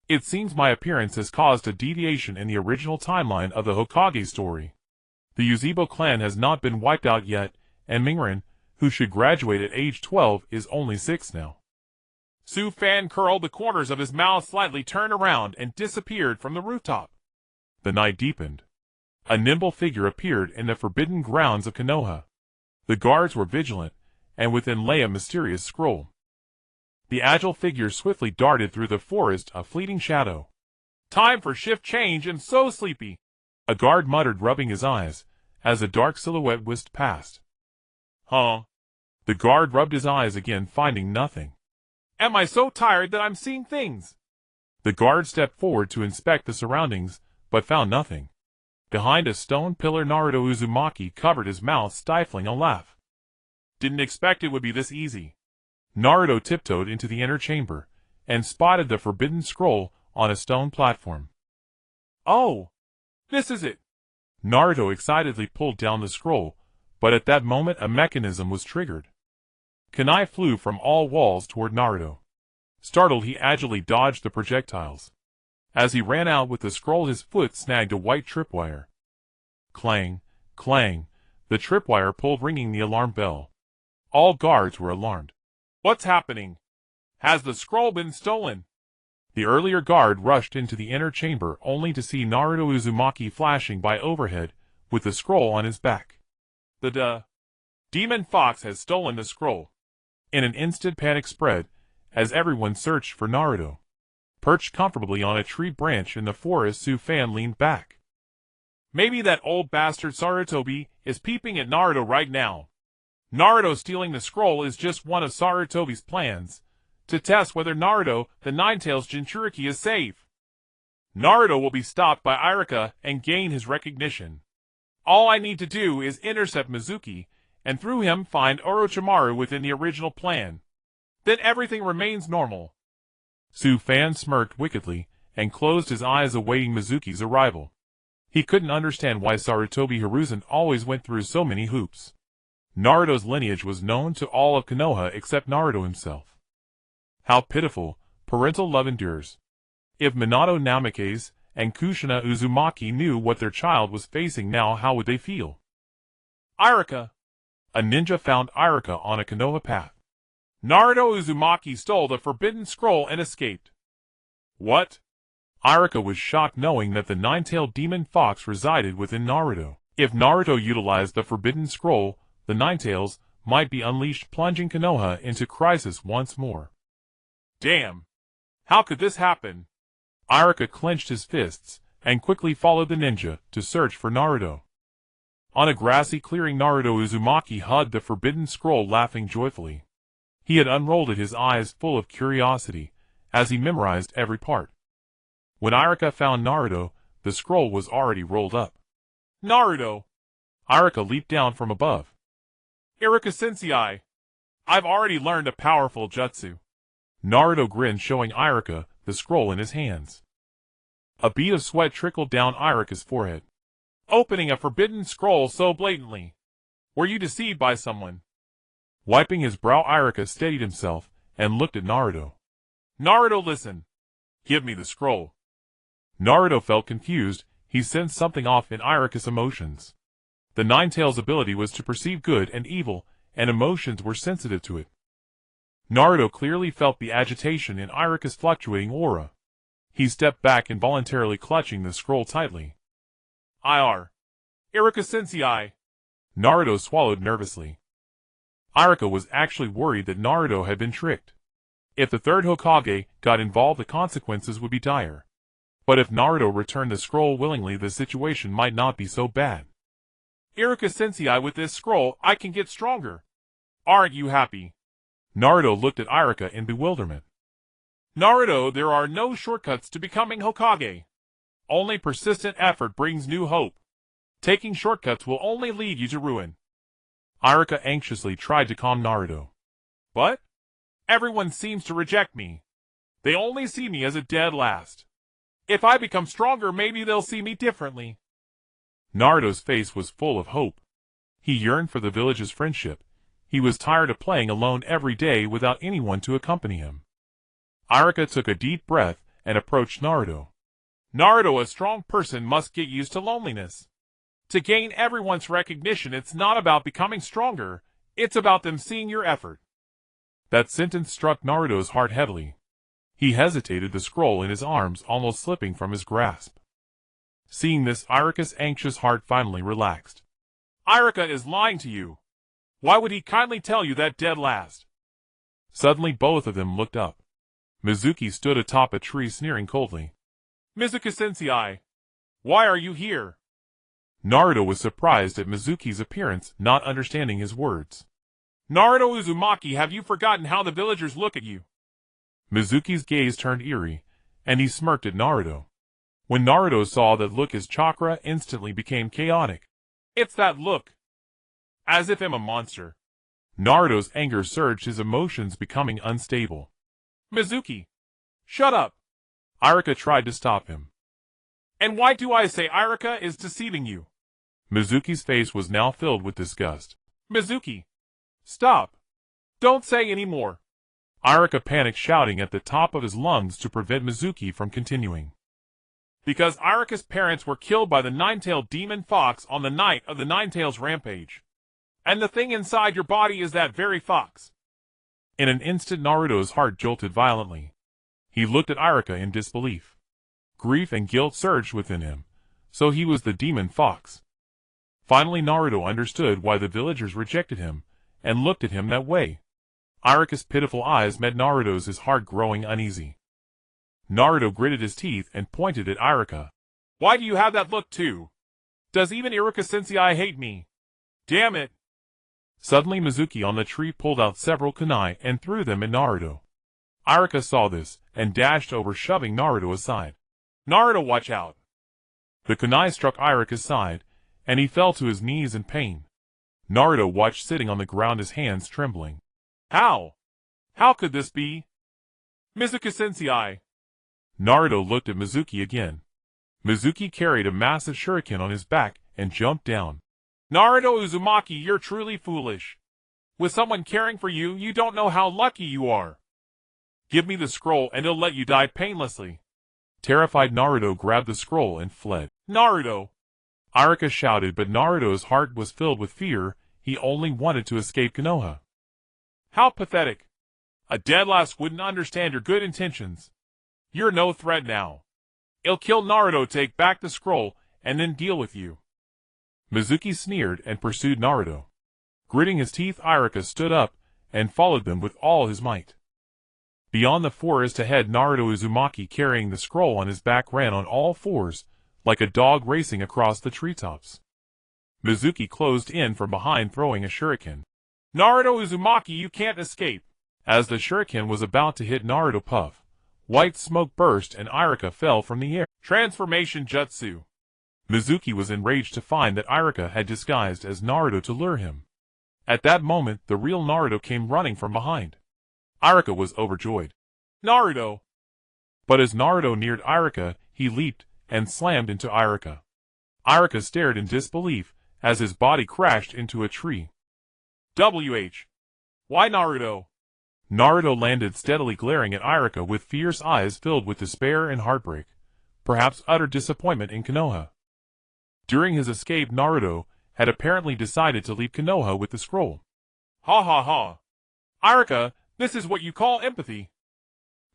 It seems my appearance has caused a deviation in the original timeline of the Hokage story. The Uzebo clan has not been wiped out yet, and Mingren, who should graduate at age 12, is only 6 now. Su Fan curled the corners of his mouth slightly, turned around, and disappeared from the rooftop. The night deepened. A nimble figure appeared in the forbidden grounds of Konoha. The guards were vigilant, and within lay a mysterious scroll. The agile figure swiftly darted through the forest, a fleeting shadow. Time for shift change, and so sleepy, a guard muttered, rubbing his eyes, as a dark silhouette whisked past. Huh? The guard rubbed his eyes again, finding nothing. Am I so tired that I'm seeing things? The guard stepped forward to inspect the surroundings, but found nothing. Behind a stone pillar, Naruto Uzumaki covered his mouth, stifling a laugh. Didn't expect it would be this easy. Naruto tiptoed into the inner chamber, and spotted the forbidden scroll on a stone platform. Oh! This is it! Naruto excitedly pulled down the scroll, but at that moment a mechanism was triggered. Kunai flew from all walls toward Naruto. Startled, he agilely dodged the projectiles. As he ran out with the scroll, his foot snagged a white tripwire. Clang, clang, the tripwire pulled, ringing the alarm bell. All guards were alarmed. What's happening? Has the scroll been stolen? The earlier guard rushed into the inner chamber, only to see Naruto Uzumaki flashing by overhead, with the scroll on his back. The demon fox has stolen the scroll. In an instant, panic spread, as everyone searched for Naruto. Perched comfortably on a tree branch in the forest, Su Fan leaned back. Maybe that old bastard Sarutobi is peeping at Naruto right now. Naruto stealing the scroll is just one of Sarutobi's plans, to test whether Naruto, the Ninetales Jinchuriki, is safe. Naruto will be stopped by Iruka and gain his recognition. All I need to do is intercept Mizuki, and through him find Orochimaru within the original plan. Then everything remains normal. Su Fan smirked wickedly, and closed his eyes, awaiting Mizuki's arrival. He couldn't understand why Sarutobi Hiruzen always went through so many hoops. Naruto's lineage was known to all of Konoha except Naruto himself. How pitiful parental love endures. If Minato Namikaze and Kushina Uzumaki knew what their child was facing now, how would they feel? Iruka! A ninja found Iruka on a Konoha path. Naruto Uzumaki stole the forbidden scroll and escaped. What? Iruka was shocked, knowing that the nine-tailed demon fox resided within Naruto. If Naruto utilized the forbidden scroll, the Ninetales might be unleashed, plunging Konoha into crisis once more. Damn! How could this happen? Iruka clenched his fists, and quickly followed the ninja to search for Naruto. On a grassy clearing, Naruto Uzumaki hugged the forbidden scroll, laughing joyfully. He had unrolled it, his eyes full of curiosity, as he memorized every part. When Iruka found Naruto, the scroll was already rolled up. Naruto! Iruka leaped down from above. Iruka-sensei! I've already learned a powerful jutsu. Naruto grinned, showing Iruka the scroll in his hands. A bead of sweat trickled down Iruka's forehead. Opening a forbidden scroll so blatantly. Were you deceived by someone? Wiping his brow, Iruka steadied himself and looked at Naruto. Naruto, listen. Give me the scroll. Naruto felt confused. He sensed something off in Iruka's emotions. The Nine-Tails' ability was to perceive good and evil, and emotions were sensitive to it. Naruto clearly felt the agitation in Iruka's fluctuating aura. He stepped back, involuntarily clutching the scroll tightly. Iruka-sensei. Naruto swallowed nervously. Iruka was actually worried that Naruto had been tricked. If the third Hokage got involved, the consequences would be dire. But if Naruto returned the scroll willingly, the situation might not be so bad. Iruka-sensei, with this scroll, I can get stronger. Aren't you happy? Naruto looked at Iruka in bewilderment. Naruto, there are no shortcuts to becoming Hokage. Only persistent effort brings new hope. Taking shortcuts will only lead you to ruin. Iruka anxiously tried to calm Naruto. But everyone seems to reject me. They only see me as a dead last. If I become stronger, maybe they'll see me differently. Naruto's face was full of hope. He yearned for the village's friendship. He was tired of playing alone every day without anyone to accompany him. Iruka took a deep breath and approached Naruto. Naruto, a strong person must get used to loneliness. To gain everyone's recognition, it's not about becoming stronger, it's about them seeing your effort. That sentence struck Naruto's heart heavily. He hesitated, the scroll in his arms almost slipping from his grasp. Seeing this, Iruka's anxious heart finally relaxed. Iruka is lying to you. Why would he kindly tell you that dead last? Suddenly both of them looked up. Mizuki stood atop a tree, sneering coldly. Mizuki-sensei, why are you here? Naruto was surprised at Mizuki's appearance, not understanding his words. Naruto Uzumaki, have you forgotten how the villagers look at you? Mizuki's gaze turned eerie, and he smirked at Naruto. When Naruto saw that look, his chakra instantly became chaotic. It's that look. As if I'm a monster. Naruto's anger surged, his emotions becoming unstable. Mizuki, shut up. Iruka tried to stop him. And why do I say Iruka is deceiving you? Mizuki's face was now filled with disgust. Mizuki, stop. Don't say any more. Iruka panicked, shouting at the top of his lungs to prevent Mizuki from continuing. Because Iruka's parents were killed by the nine-tailed demon fox on the night of the Nine-Tails rampage. And the thing inside your body is that very fox. In an instant, Naruto's heart jolted violently. He looked at Iruka in disbelief. Grief and guilt surged within him. So he was the demon fox. Finally, Naruto understood why the villagers rejected him, and looked at him that way. Iruka's pitiful eyes met Naruto's, his heart growing uneasy. Naruto gritted his teeth and pointed at Iruka. Why do you have that look too? Does even Iruka-sensei hate me? Damn it! Suddenly Mizuki on the tree pulled out several kunai and threw them at Naruto. Iruka saw this, and dashed over, shoving Naruto aside. Naruto, watch out! The kunai struck Iruka's side, and he fell to his knees in pain. Naruto watched, sitting on the ground, his hands trembling. How? How could this be? Mizuki-sensei! Naruto looked at Mizuki again. Mizuki carried a massive shuriken on his back and jumped down. Naruto Uzumaki, you're truly foolish. With someone caring for you, you don't know how lucky you are. Give me the scroll and it'll let you die painlessly. Terrified, Naruto grabbed the scroll and fled. Naruto! Iruka shouted, but Naruto's heart was filled with fear. He only wanted to escape Konoha. How pathetic. A dead last wouldn't understand your good intentions. You're no threat now. I'll kill Naruto, take back the scroll, and then deal with you. Mizuki sneered and pursued Naruto. Gritting his teeth, Iruka stood up and followed them with all his might. Beyond the forest ahead, Naruto Uzumaki, carrying the scroll on his back, ran on all fours, like a dog racing across the treetops. Mizuki closed in from behind, throwing a shuriken. Naruto Uzumaki, you can't escape! As the shuriken was about to hit Naruto, puff, white smoke burst and Iruka fell from the air. Transformation Jutsu. Mizuki was enraged to find that Iruka had disguised as Naruto to lure him. At that moment, the real Naruto came running from behind. Iruka was overjoyed. Naruto! But as Naruto neared Iruka, he leaped and slammed into Iruka. Iruka stared in disbelief as his body crashed into a tree. Why Naruto? Naruto landed steadily, glaring at Iruka with fierce eyes filled with despair and heartbreak, perhaps utter disappointment in Konoha. During his escape, Naruto had apparently decided to leave Konoha with the scroll. Ha ha ha. Iruka, this is what you call empathy.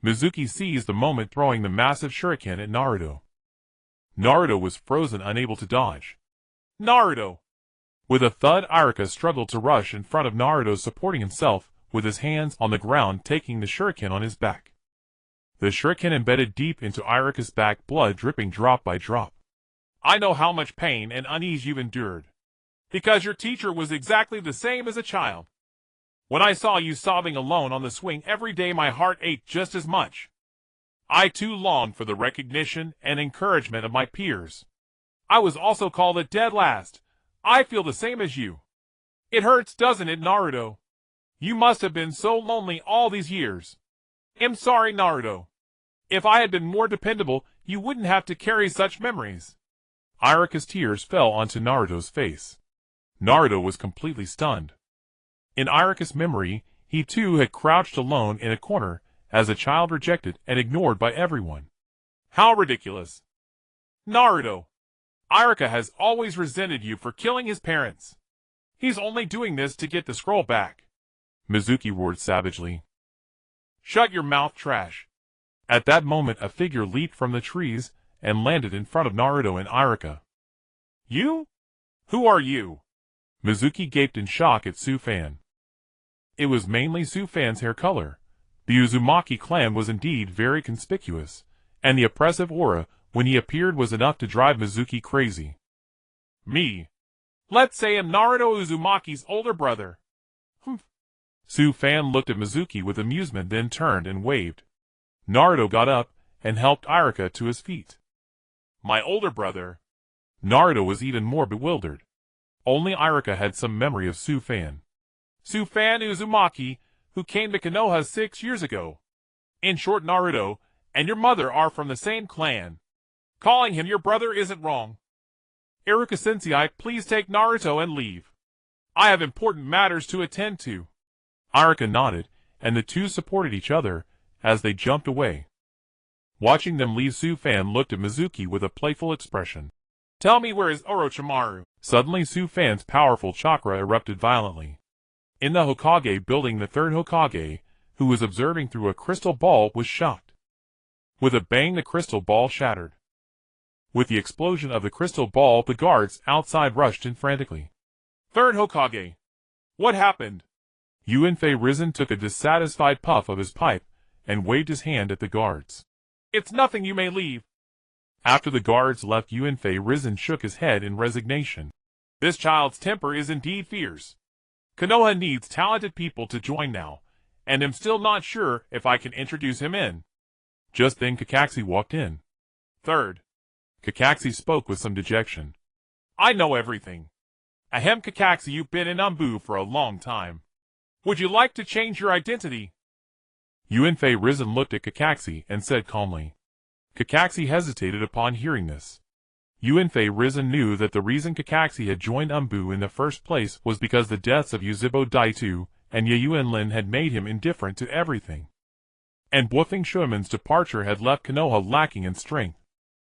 Mizuki seized the moment, throwing the massive shuriken at Naruto. Naruto was frozen, unable to dodge. Naruto! With a thud, Iruka struggled to rush in front of Naruto, supporting himself with his hands on the ground, taking the shuriken on his back. The shuriken embedded deep into Iruka's back, blood dripping drop by drop. I know how much pain and unease you've endured. Because your teacher was exactly the same as a child. When I saw you sobbing alone on the swing every day, my heart ached just as much. I too longed for the recognition and encouragement of my peers. I was also called a dead last. I feel the same as you. It hurts, doesn't it, Naruto? You must have been so lonely all these years. I'm sorry, Naruto. If I had been more dependable, you wouldn't have to carry such memories. Iruka's tears fell onto Naruto's face. Naruto was completely stunned. In Iruka's memory, he too had crouched alone in a corner, as a child, rejected and ignored by everyone. How ridiculous. Naruto! Iruka has always resented you for killing his parents. He's only doing this to get the scroll back. Mizuki roared savagely. Shut your mouth, trash. At that moment, a figure leaped from the trees and landed in front of Naruto and Iruka. You? Who are you? Mizuki gaped in shock at Sufan. It was mainly Sufan's hair color. The Uzumaki clan was indeed very conspicuous, and the oppressive aura when he appeared was enough to drive Mizuki crazy. Me? Let's say I'm Naruto Uzumaki's older brother. Humph. Sufan looked at Mizuki with amusement, then turned and waved. Naruto got up and helped Iruka to his feet. My older brother? Naruto was even more bewildered. Only Iruka had some memory of Sufan. Sufan Uzumaki, who came to Konoha 6 years ago. In short, Naruto and your mother are from the same clan. Calling him your brother isn't wrong. Iruka-sensei, please take Naruto and leave. I have important matters to attend to. Iruka nodded, and the two supported each other as they jumped away. Watching them leave, Sufan looked at Mizuki with a playful expression. Tell me, where is Orochimaru? Suddenly, Sufan's powerful chakra erupted violently. In the Hokage building, the third Hokage, who was observing through a crystal ball, was shocked. With a bang, the crystal ball shattered. With the explosion of the crystal ball, the guards outside rushed in frantically. Third Hokage! What happened? Yuenfei Risen took a dissatisfied puff of his pipe and waved his hand at the guards. It's nothing, you may leave. After the guards left, Yuenfei Risen shook his head in resignation. This child's temper is indeed fierce. Konoha needs talented people to join now, and I'm still not sure if I can introduce him in. Just then Kakashi walked in. Third. Kakashi spoke with some dejection. I know everything. Ahem, Kakashi, you've been in Anbu for a long time. Would you like to change your identity? Yuenfei Risen looked at Kakashi and said calmly. Kakashi hesitated upon hearing this. Yuenfei Risen knew that the reason Kakashi had joined Anbu in the first place was because the deaths of Yuzhibo Daitu and Yuenlin had made him indifferent to everything. And Bufeng Shuiman's departure had left Konoha lacking in strength.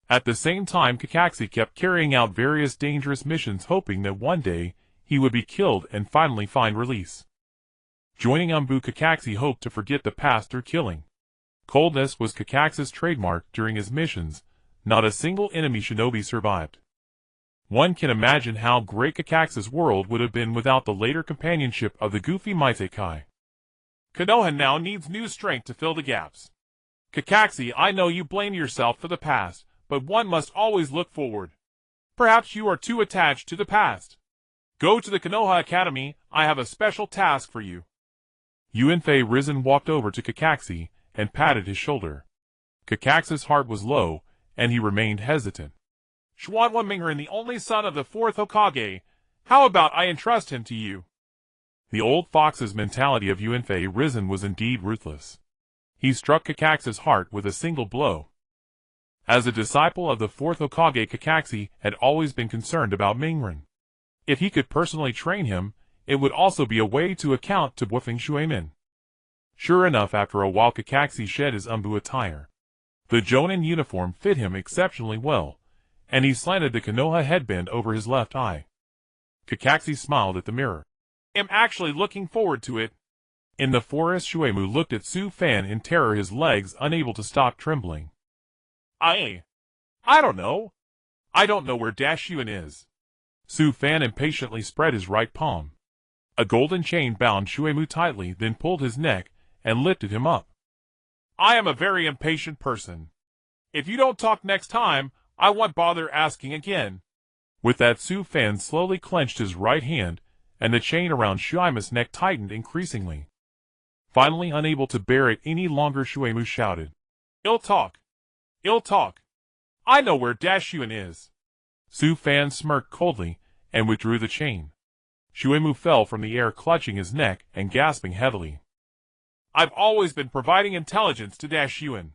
At the same time, Kakashi kept carrying out various dangerous missions, hoping that one day he would be killed and finally find release. Joining Anbu, Kakashi hoped to forget the past through killing. Coldness was Kakashi's trademark during his missions. Not a single enemy shinobi survived. One can imagine how great Kakashi's world would have been without the later companionship of the goofy Maitekai. Konoha now needs new strength to fill the gaps. Kakashi, I know you blame yourself for the past, but one must always look forward. Perhaps you are too attached to the past. Go to the Konoha Academy, I have a special task for you. Yuenfei Risen walked over to Kakashi and patted his shoulder. Kakashi's heart was low, and he remained hesitant. Xuanwen Mingren, the only son of the fourth Hokage, how about I entrust him to you? The old fox's mentality of Yuenfei Risen was indeed ruthless. He struck Kakashi's heart with a single blow. As a disciple of the fourth Hokage, Kakashi had always been concerned about Mingren. If he could personally train him, it would also be a way to account to Bufeng Shuiman. Sure enough, after a while Kakashi shed his Anbu attire. The Jonin uniform fit him exceptionally well, and he slanted the Konoha headband over his left eye. Kakashi smiled at the mirror. I'm actually looking forward to it. In the forest, Shuemu looked at Su Fan in terror, his legs unable to stop trembling. I don't know. I don't know where Dashyun is. Su Fan impatiently spread his right palm. A golden chain bound Shuemu tightly, then pulled his neck and lifted him up. I am a very impatient person. If you don't talk next time, I won't bother asking again. With that, Su Fan slowly clenched his right hand, and the chain around Shuemu's neck tightened increasingly. Finally, unable to bear it any longer, Shuemu shouted, "Ill talk! Ill talk! I know where Dashyun is." Su Fan smirked coldly and withdrew the chain. Shuemu fell from the air, clutching his neck and gasping heavily. I've always been providing intelligence to Dashyun.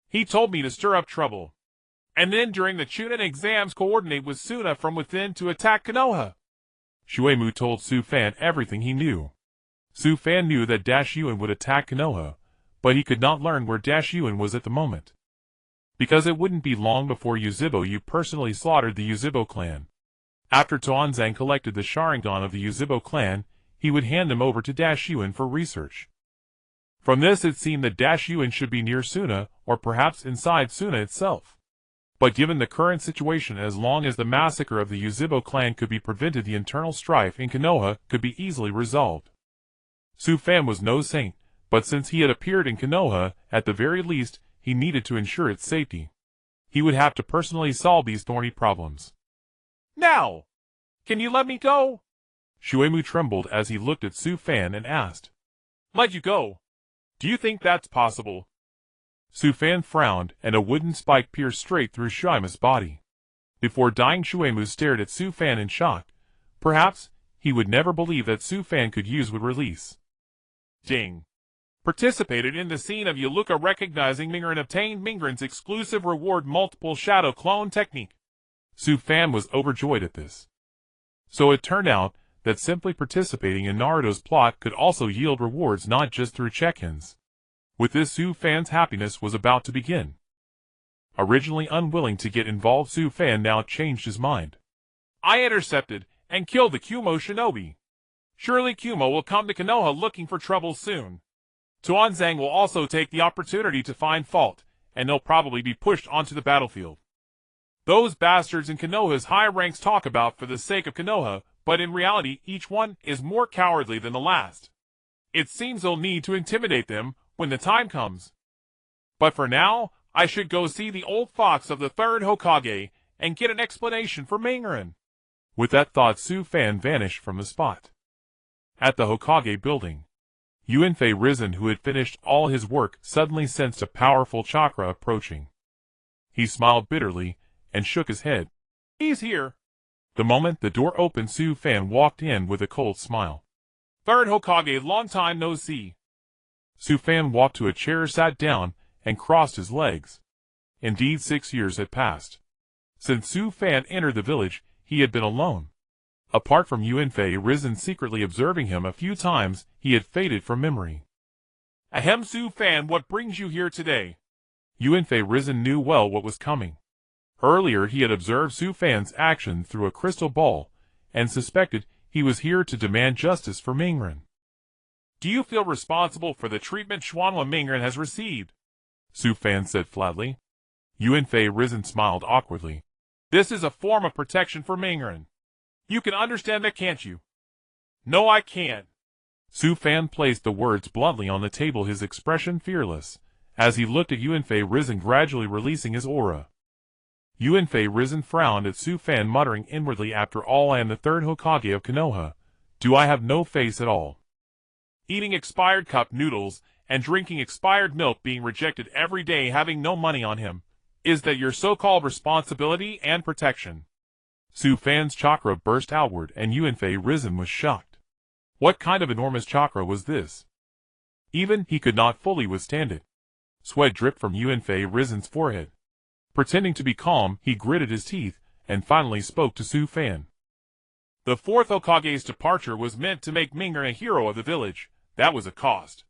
He told me to stir up trouble, and then during the Chunin exams coordinate with Suna from within to attack Konoha. Shuemu told Su Fan everything he knew. Su Fan knew that Dashyun would attack Konoha, but he could not learn where Dashyun was at the moment. Because it wouldn't be long before Uzushiogakure personally slaughtered the Uzushiogakure clan. After Tuanzang collected the Sharingan of the Uzushiogakure clan, he would hand them over to Dashyun for research. From this it seemed that Dashyun should be near Suna, or perhaps inside Suna itself. But given the current situation, as long as the massacre of the Uzushiogakure clan could be prevented, the internal strife in Konoha could be easily resolved. Su Fan was no saint, but since he had appeared in Konoha, at the very least, he needed to ensure its safety. He would have to personally solve these thorny problems. Now! Can you let me go? Shuemu trembled as he looked at Su Fan and asked. Let you go? Do you think that's possible? Su Fan frowned, and a wooden spike pierced straight through Shuemu's body. Before dying, Shuemu stared at Su Fan in shock. Perhaps he would never believe that Su Fan could use would release. Ding. Participated in the scene of Yaluka recognizing Mingren, obtained Mingren's exclusive reward, multiple shadow clone technique. Su Fan was overjoyed at this. So it turned out that simply participating in Naruto's plot could also yield rewards, not just through check-ins. With this, Su Fan's happiness was about to begin. Originally unwilling to get involved, Su Fan now changed his mind. I intercepted and killed the Kumo shinobi. Surely Kumo will come to Konoha looking for trouble soon. Tuanzang will also take the opportunity to find fault, and they'll probably be pushed onto the battlefield. Those bastards in Konoha's high ranks talk about for the sake of Konoha, but in reality each one is more cowardly than the last. It seems they'll need to intimidate them when the time comes. But for now, I should go see the old fox of the third Hokage and get an explanation for Mingren. With that thought, Su Fan vanished from the spot. At the Hokage building, Hiruzen, who had finished all his work, suddenly sensed a powerful chakra approaching. He smiled bitterly and shook his head. He's here. The moment the door opened, Su Fan walked in with a cold smile. Third Hokage, long time no see. Su Fan walked to a chair, sat down, and crossed his legs. Indeed, 6 years had passed. Since Su Fan entered the village, he had been alone. Apart from Hiruzen secretly observing him a few times, he had faded from memory. Ahem, Su Fan, what brings you here today? Hiruzen knew well what was coming. Earlier he had observed Su Fan's action through a crystal ball, and suspected he was here to demand justice for Mingren. Do you feel responsible for the treatment Xuanhua Mingren has received? Su Fan said flatly. Hiruzen smiled awkwardly. This is a form of protection for Mingren. You can understand that, can't you? No, I can't. Su Fan placed the words bluntly on the table, his expression fearless, as he looked at Hiruzen gradually releasing his aura. Hiruzen frowned at Su Fan, muttering inwardly, after all, I am the third Hokage of Konoha. Do I have no face at all? Eating expired cup noodles and drinking expired milk, being rejected every day, having no money on him. Is that your so-called responsibility and protection? Su Fan's chakra burst outward, and Hiruzen was shocked. What kind of enormous chakra was this? Even he could not fully withstand it. Sweat dripped from Hiruzen's forehead. Pretending to be calm, he gritted his teeth, and finally spoke to Su Fan. The fourth Hokage's departure was meant to make Mingren a hero of the village. That was a cost.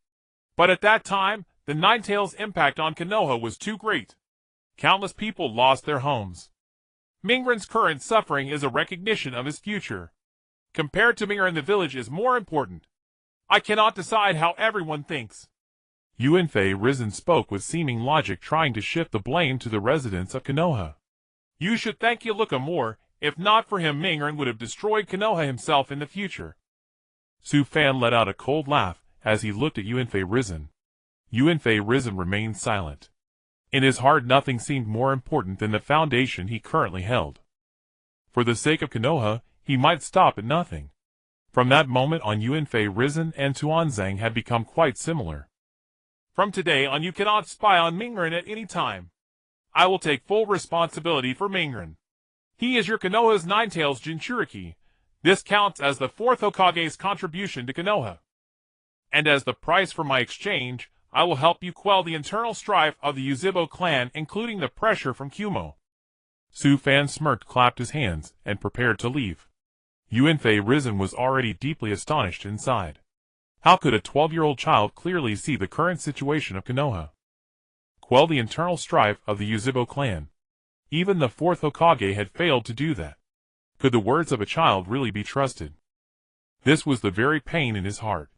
But at that time, the Ninetales' impact on Konoha was too great. Countless people lost their homes. Mingren's current suffering is a recognition of his future. compared to Mingren, the village is more important. I cannot decide how everyone thinks. Hiruzen spoke with seeming logic, trying to shift the blame to the residents of Konoha. You should thank Yuluka more. If not for him, Mingren would have destroyed Konoha himself in the future. Su-fan let out a cold laugh as he looked at Hiruzen. Hiruzen remained silent. In his heart, nothing seemed more important than the foundation he currently held. For the sake of Konoha, he might stop at nothing. From that moment on, Hiruzen and Tuanzang had become quite similar. From today on, you cannot spy on Mingren at any time. I will take full responsibility for Mingren. He is your Konoha's Ninetales Jinchuriki. This counts as the 4th Hokage's contribution to Konoha. And as the price for my exchange, I will help you quell the internal strife of the Uzushiogakure clan, including the pressure from Kumo. Su-fan smirked, clapped his hands, and prepared to leave. Hiruzen was already deeply astonished inside. How could a 12-year-old child clearly see the current situation of Konoha? Quell the internal strife of the Uzushiogakure clan. Even the 4th Hokage had failed to do that. Could the words of a child really be trusted? This was the very pain in his heart.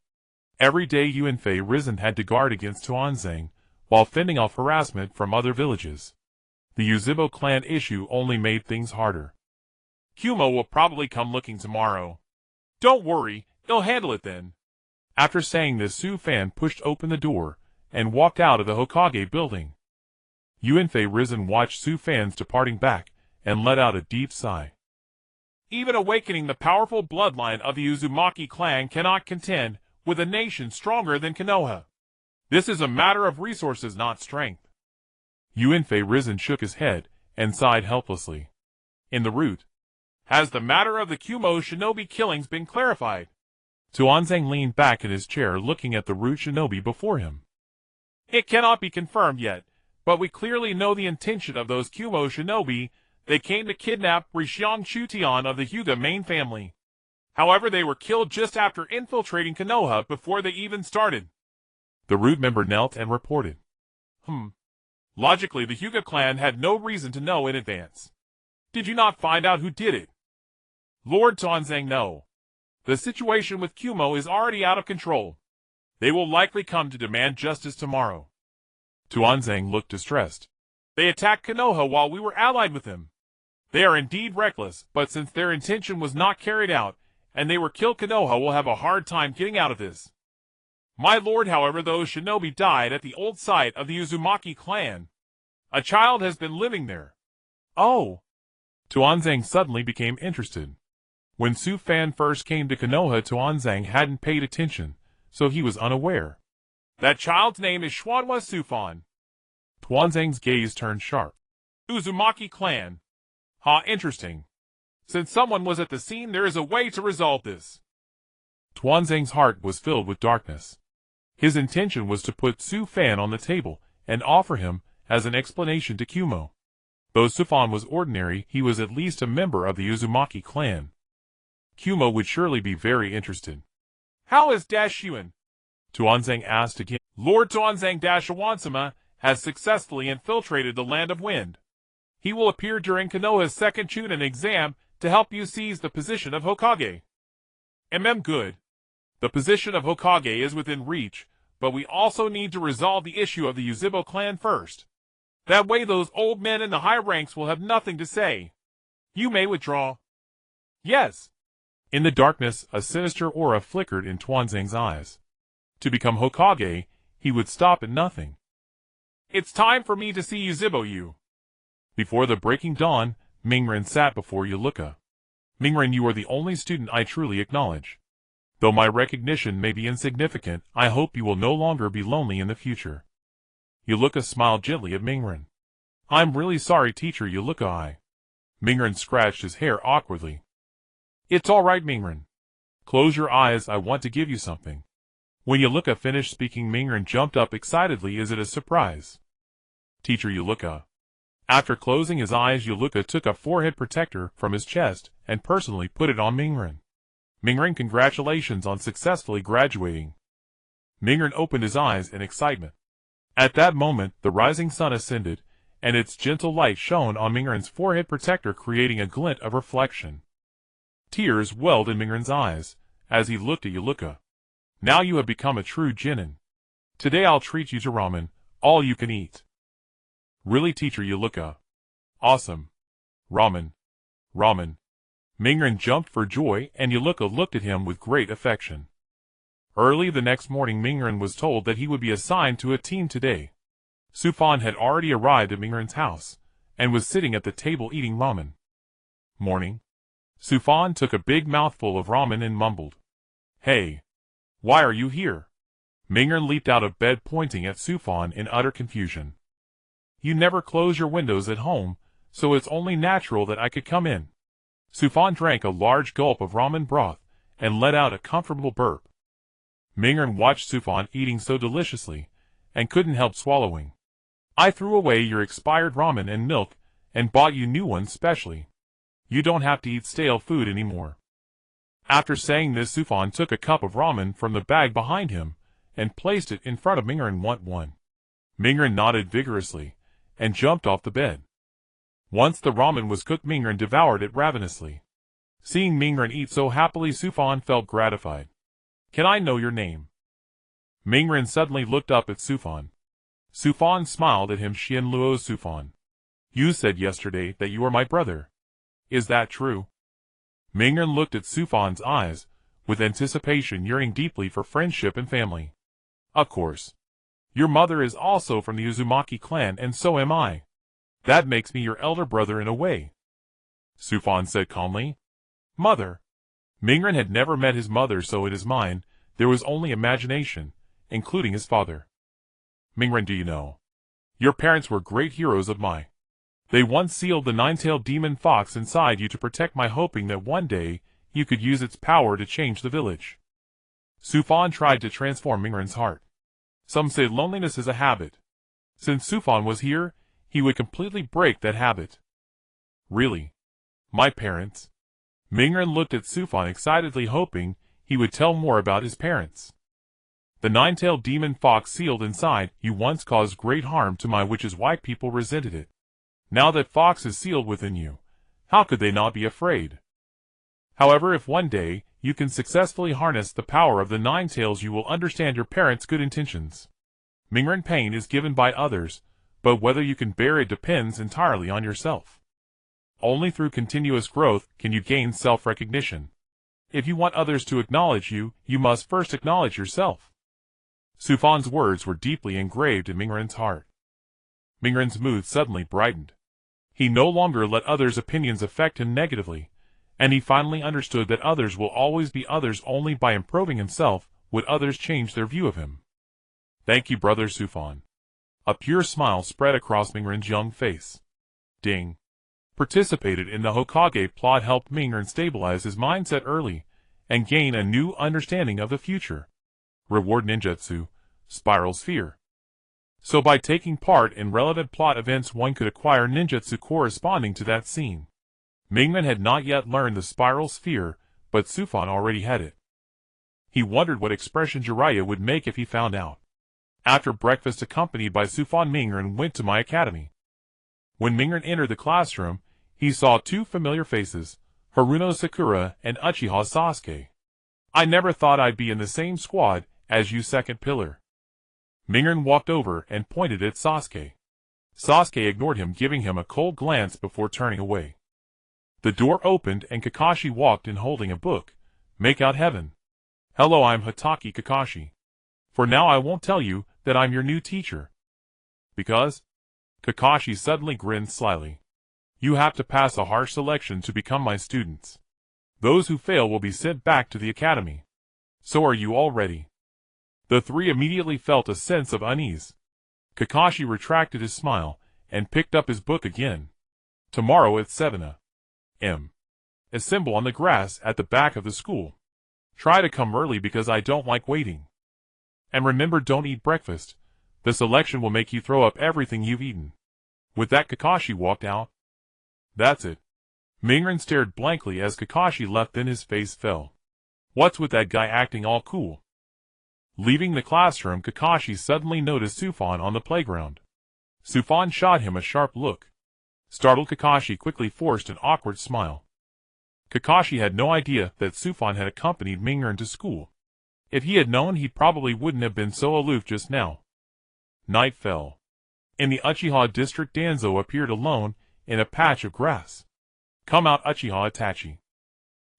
Every day Hiruzen had to guard against Tuanzang, while fending off harassment from other villages. The Uzushiogakure clan issue only made things harder. Kumo will probably come looking tomorrow. Don't worry, he'll handle it then. After saying this, Su-fan pushed open the door and walked out of the Hokage building. Hiruzen watched Su-fan's departing back and let out a deep sigh. Even awakening the powerful bloodline of the Uzumaki clan cannot contend with a nation stronger than Konoha. This is a matter of resources, not strength. Hiruzen shook his head and sighed helplessly. In the root, has the matter of the Kumo shinobi killings been clarified? Tuanzang leaned back in his chair, looking at the root shinobi before him. It cannot be confirmed yet, but we clearly know the intention of those Kumo shinobi. They came to kidnap Rishiang Chutian of the Hyuga main family. However, they were killed just after infiltrating Konoha before they even started. The root member knelt and reported. Logically, the Hyuga clan had no reason to know in advance. Did you not find out who did it? Lord Tuanzang, no. The situation with Kumo is already out of control. They will likely come to demand justice tomorrow. Tuanzang looked distressed. They attacked Konoha while we were allied with them. They are indeed reckless, but since their intention was not carried out, and they were killed, Konoha will have a hard time getting out of this. My lord, however, those shinobi died at the old site of the Uzumaki clan. A child has been living there. Oh! Tuanzang suddenly became interested. When Su-fan first came to Konoha, Tuanzang hadn't paid attention, so he was unaware. That child's name is Xuanhua Sufan. Tuanzang's gaze turned sharp. Uzumaki clan. Interesting. Since someone was at the scene, there is a way to resolve this. Tuanzang's heart was filled with darkness. His intention was to put Su-fan on the table and offer him as an explanation to Kumo. Though Sufan was ordinary, he was at least a member of the Uzumaki clan. Kumo would surely be very interested. How is Dashuan? Tuanzang asked again. Lord Tuanzang Dashuansama has successfully infiltrated the Land of Wind. He will appear during Konoha's second Chunin exam to help you seize the position of Hokage. Good. The position of Hokage is within reach, but we also need to resolve the issue of the Uzushiogakure clan first. That way those old men in the high ranks will have nothing to say. You may withdraw. Yes. In the darkness, a sinister aura flickered in Tuanzang's eyes. To become Hokage, he would stop at nothing. It's time for me to see Uzushiogakure. Before the breaking dawn, Mingren sat before Yuluka. Mingren, you are the only student I truly acknowledge. Though my recognition may be insignificant, I hope you will no longer be lonely in the future. Yuluka smiled gently at Mingren. I'm really sorry, teacher Yuluka. Mingren scratched his hair awkwardly. It's all right, Mingren. Close your eyes, I want to give you something. When Yuluka finished speaking, Mingren jumped up excitedly. Is it a surprise? Teacher Yuluka. After closing his eyes, Yuluka took a forehead protector from his chest and personally put it on Mingren. Mingren, congratulations on successfully graduating. Mingren opened his eyes in excitement. At that moment, the rising sun ascended, and its gentle light shone on Mingren's forehead protector, creating a glint of reflection. Tears welled in Mingren's eyes, as he looked at Yuluka. Now you have become a true Jinin. Today I'll treat you to ramen, all you can eat. Really, teacher Yuluka? Awesome. Ramen. Ramen. Mingren jumped for joy, and Yuluka looked at him with great affection. Early the next morning Mingren was told that he would be assigned to a team today. Sufan had already arrived at Mingren's house, and was sitting at the table eating ramen. Morning. Sufan took a big mouthful of ramen and mumbled. Hey! Why are you here? Mingren leaped out of bed pointing at Sufan in utter confusion. You never close your windows at home, so it's only natural that I could come in. Sufan drank a large gulp of ramen broth, and let out a comfortable burp. Mingren watched Sufan eating so deliciously, and couldn't help swallowing. I threw away your expired ramen and milk, and bought you new ones specially. You don't have to eat stale food anymore. After saying this, Sufan took a cup of ramen from the bag behind him, and placed it in front of Mingren. Want one? Mingren nodded vigorously, and jumped off the bed. Once the ramen was cooked, Mingren devoured it ravenously. Seeing Mingren eat so happily, Sufan felt gratified. Can I know your name? Mingren suddenly looked up at Sufan. Sufan smiled at him. Xian Luo. Sufan. You said yesterday that you are my brother. Is that true? Mingren looked at Sufan's eyes, with anticipation, yearning deeply for friendship and family. Of course. Your mother is also from the Uzumaki clan, and so am I. That makes me your elder brother in a way. Sufan said calmly. Mother. Mingren had never met his mother, so in his mind, there was only imagination, including his father. Mingren, do you know? Your parents were great heroes of mine. They once sealed the nine-tailed demon fox inside you to protect my, hoping that one day you could use its power to change the village. Sufan tried to transform Mingren's heart. Some say loneliness is a habit. Since Sufan was here, he would completely break that habit. Really? My parents? Mingren looked at Sufan excitedly, hoping he would tell more about his parents. The nine-tailed demon fox sealed inside you once caused great harm to my, which is why people resented it. Now that fox is sealed within you, how could they not be afraid? However, if one day you can successfully harness the power of the nine tails, you will understand your parents' good intentions. Mingren, pain is given by others, but whether you can bear it depends entirely on yourself. Only through continuous growth can you gain self-recognition. If you want others to acknowledge you, you must first acknowledge yourself. Sufan's words were deeply engraved in Mingren's heart. Mingren's mood suddenly brightened. He no longer let others' opinions affect him negatively, and he finally understood that others will always be others. Only by improving himself would others change their view of him. Thank you, brother Sufan. A pure smile spread across Mingren's young face. Ding. Participated in the Hokage plot helped Mingren stabilize his mindset early, and gain a new understanding of the future. Reward ninjutsu, spiral sphere. So by taking part in relevant plot events, one could acquire ninjutsu corresponding to that scene. Mingren had not yet learned the spiral sphere, but Sufan already had it. He wondered what expression Jiraiya would make if he found out. After breakfast, accompanied by Sufan, Mingren went to my academy. When Mingren entered the classroom, he saw two familiar faces, Haruno Sakura and Uchiha Sasuke. I never thought I'd be in the same squad as you, second pillar. Mingren walked over and pointed at Sasuke. Sasuke ignored him, giving him a cold glance before turning away. The door opened and Kakashi walked in holding a book. Make out heaven. Hello, I'm Hatake Kakashi. For now I won't tell you that I'm your new teacher. Because? Kakashi suddenly grinned slyly. You have to pass a harsh selection to become my students. Those who fail will be sent back to the academy. So are you all ready? The three immediately felt a sense of unease. Kakashi retracted his smile, and picked up his book again. Tomorrow at 7 a.m. Assemble on the grass at the back of the school. Try to come early because I don't like waiting. And remember, don't eat breakfast. The selection will make you throw up everything you've eaten. With that, Kakashi walked out. That's it. Mingren stared blankly as Kakashi left, then his face fell. What's with that guy acting all cool? Leaving the classroom, Kakashi suddenly noticed Sufan on the playground. Sufan shot him a sharp look. Startled, Kakashi quickly forced an awkward smile. Kakashi had no idea that Sufan had accompanied Mingern to school. If he had known, he probably wouldn't have been so aloof just now. Night fell. In the Uchiha district, Danzo appeared alone in a patch of grass. "Come out, Uchiha Itachi."